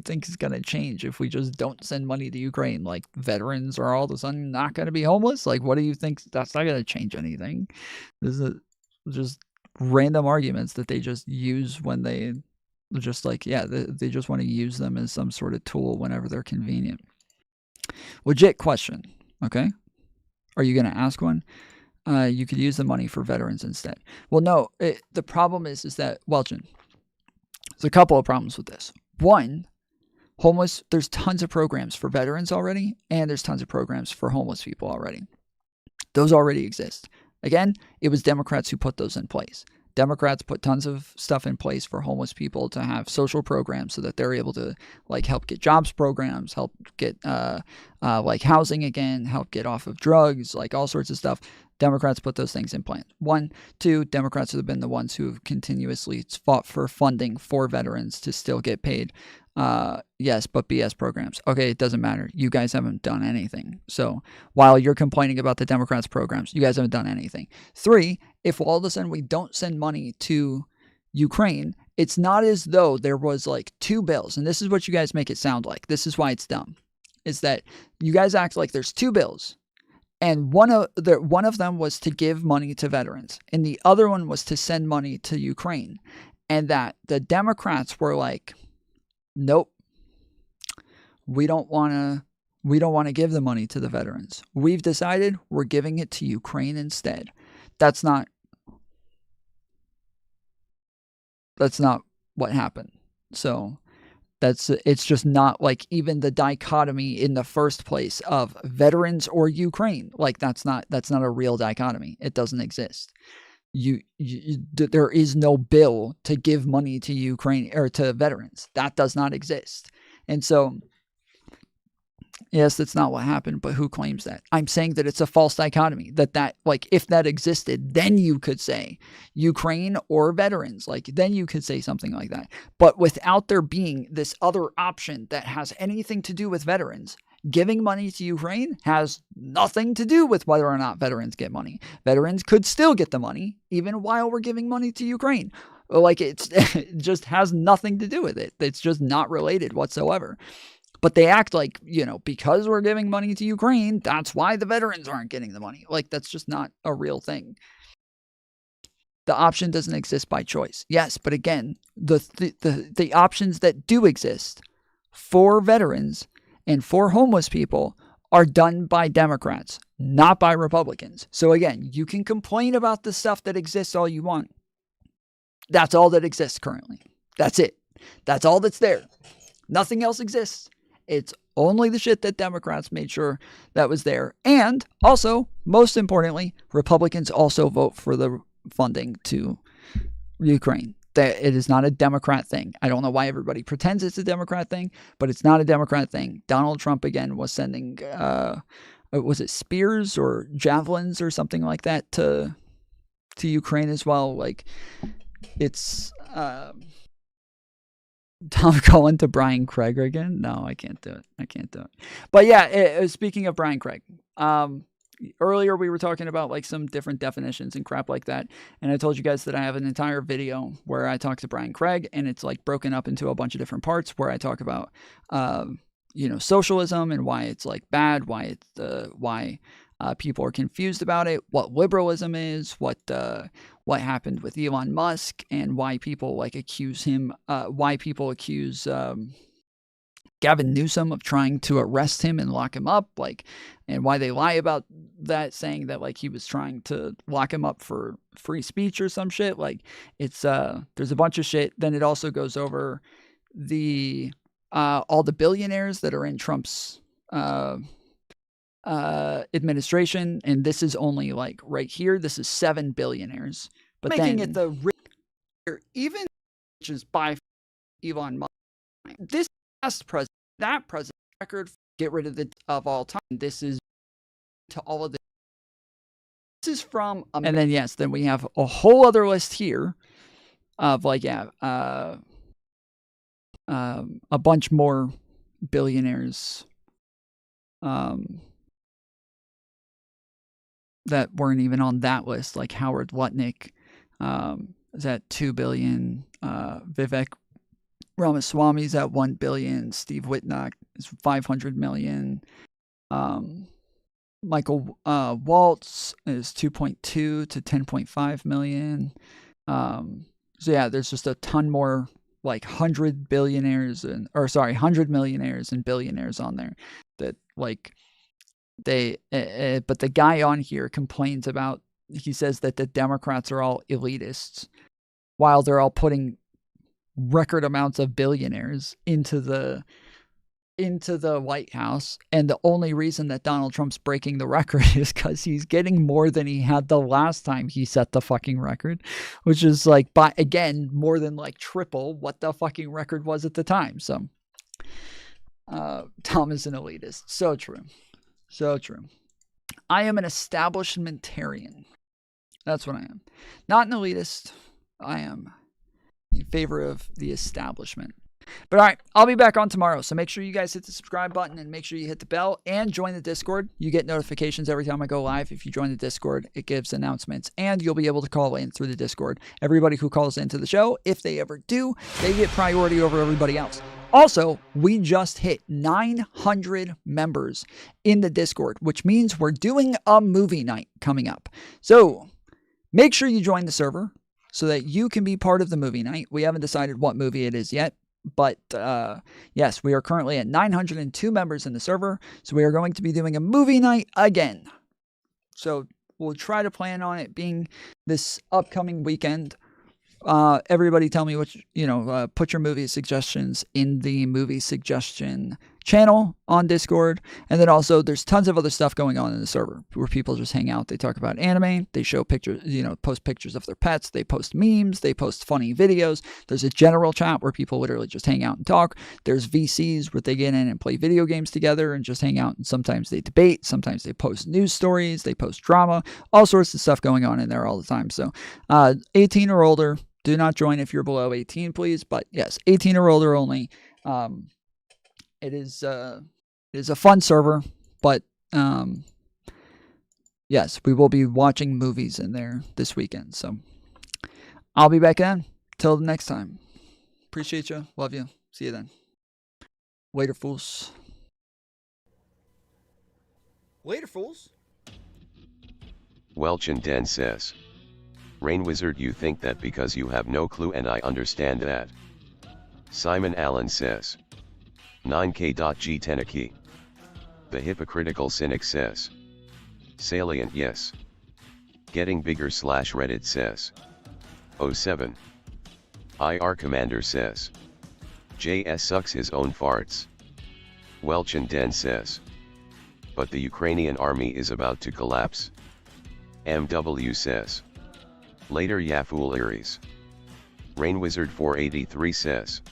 Speaker 9: think is going to change if we just don't send money to Ukraine? Like, veterans are all of a sudden not going to be homeless? Like, what do you think? That's not going to change anything. This is just random arguments that they just use when they just like, yeah, they just want to use them as some sort of tool whenever they're convenient. Legit question, okay? Are you going to ask one? You could use the money for veterans instead. Well, no, the problem is that, Welchin, there's a couple of problems with this. One, there's tons of programs for veterans already, and there's tons of programs for homeless people already. Those already exist. Again, it was Democrats who put those in place. Democrats put tons of stuff in place for homeless people to have social programs so that they're able to like help get jobs programs, help get like housing again, help get off of drugs, like all sorts of stuff. Democrats put those things in place. 1, 2, Democrats have been the ones who have continuously fought for funding for veterans to still get paid. Yes, but BS programs. Okay, it doesn't matter. You guys haven't done anything. So while you're complaining about the Democrats' programs, you guys haven't done anything. 3, if all of a sudden we don't send money to Ukraine, it's not as though there was like 2 bills. And this is what you guys make it sound like. This is why it's dumb. Is that you guys act like there's 2 bills. And one of them was to give money to veterans. And the other one was to send money to Ukraine. And that the Democrats were like, nope, we don't want to give the money to the veterans. We've decided we're giving it to Ukraine instead. That's not what happened. So it's just not like even the dichotomy in the first place of veterans or Ukraine. Like that's not a real dichotomy. It doesn't exist. There is no bill to give money to Ukraine or to veterans. That does not exist. And so, yes, that's not what happened, but who claims that? I'm saying that it's a false dichotomy, that like if that existed, then you could say Ukraine or veterans, like then you could say something like that. But without there being this other option that has anything to do with veterans, giving money to Ukraine has nothing to do with whether or not veterans get money. Veterans could still get the money even while we're giving money to Ukraine. Like it just has nothing to do with it. It's just not related whatsoever. But they act like, because we're giving money to Ukraine, that's why the veterans aren't getting the money. Like that's just not a real thing. The option doesn't exist by choice. Yes, but again, the options that do exist for veterans and for homeless people are done by Democrats, not by Republicans. So again, you can complain about the stuff that exists all you want. That's all that exists currently. That's it. That's all that's there. Nothing else exists. It's only the shit that Democrats made sure that was there. And also, most importantly, Republicans also vote for the funding to Ukraine. It is not a Democrat thing. I don't know why everybody pretends it's a Democrat thing, but it's not a Democrat thing. Donald Trump, again, was sending, was it spears or javelins or something like that to Ukraine as well? Like, it's... Tom Cullen to Brian Craig again? No, I can't do it. But yeah, speaking of Brian Craig, earlier we were talking about like some different definitions and crap like that. And I told you guys that I have an entire video where I talk to Brian Craig, and it's like broken up into a bunch of different parts where I talk about, socialism and why it's like bad, why people are confused about it, what liberalism is, what happened with Elon Musk, and why people accuse Gavin Newsom of trying to arrest him and lock him up, and why they lie about that, saying that he was trying to lock him up for free speech or some shit. It's there's a bunch of shit. Then it also goes over all the billionaires that are in Trump's administration, and this is only right here. This is 7 billionaires, but making it the even which is by Elon Musk. This past president, that president record, get rid of all time. This is to all of this. This is from, and then yes, then we have a whole other list here of a bunch more billionaires. That weren't even on that list, like Howard Lutnick is at 2 billion. Vivek Ramaswamy's at 1 billion. Steve Whitnock is 500 million. Michael Waltz is 2.2 to 10.5 million. So yeah, there's just a ton more 100 millionaires and billionaires on there that but the guy on here complains about, he says that the Democrats are all elitists while they're all putting record amounts of billionaires into the into the White House, and the only reason that Donald Trump's breaking the record is because he's getting more than he had the last time he set the fucking record, which is like, by again, more than like triple what the fucking record was at the time. So Tom is an elitist. So true. So true. I am an establishmentarian. That's what I am. Not an elitist. I am in favor of the establishment. But all right, I'll be back on tomorrow. So make sure you guys hit the subscribe button and make sure you hit the bell and join the Discord. You get notifications every time I go live. If you join the Discord, it gives announcements and you'll be able to call in through the Discord. Everybody who calls into the show, if they ever do, they get priority over everybody else. Also, we just hit 900 members in the Discord, which means we're doing a movie night coming up. So make sure you join the server so that you can be part of the movie night. We haven't decided what movie it is yet. But yes, we are currently at 902 members in the server. So we are going to be doing a movie night again. So we'll try to plan on it being this upcoming weekend. Everybody tell me what, put your movie suggestions in the movie suggestion channel on Discord. And then also there's tons of other stuff going on in the server where people just hang out. They talk about anime. They show pictures, post pictures of their pets. They post memes. They post funny videos. There's a general chat where people literally just hang out and talk. There's VCs where they get in and play video games together and just hang out. And sometimes they debate. Sometimes they post news stories. They post drama. All sorts of stuff going on in there all the time. So 18 or older. Do not join if you're below 18, please. But yes, 18 or older only. It is a fun server, but yes, we will be watching movies in there this weekend. So I'll be back in. Till the next time. Appreciate you. Love you. See you then. Later, fools. Later, fools.
Speaker 13: Welch and Den says, Rain Wizard, you think that because you have no clue, and I understand that. Simon Allen says, 9K.G Tenaki. The hypocritical cynic says, salient yes. Getting bigger / Reddit says, 07. IR Commander says, JS sucks his own farts. Welch and Den says, but the Ukrainian army is about to collapse. MW says, later ya fooleries. Rain Wizard 483 says,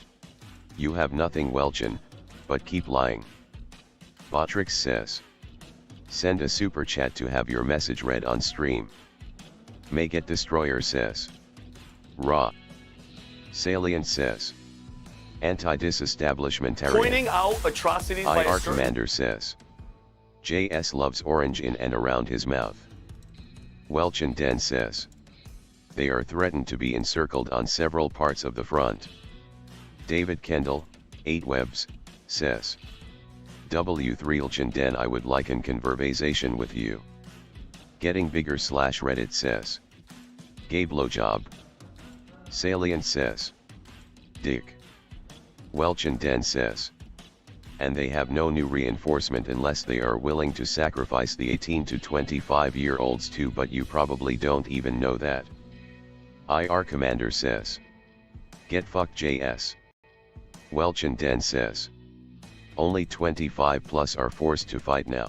Speaker 13: you have nothing Welchin, but keep lying. Botrix says, send a super chat to have your message read on stream. Make it Destroyer says, raw. Salient says, anti-disestablishmentarian.
Speaker 22: Pointing out atrocities by
Speaker 13: IR Commander says, JS loves orange in and around his mouth. Welch and Den says, they are threatened to be encircled on several parts of the front. David Kendall, 8 Webs, says, W3 Den, I would like an conversation with you. Getting bigger / Reddit says, gay blowjob. Salient says, dick. Welch and Den says, and they have no new reinforcement unless they are willing to sacrifice the 18 to 25-year-olds too, but you probably don't even know that. IR Commander says, get fucked JS. Welch and Den says, only 25 plus are forced to fight now.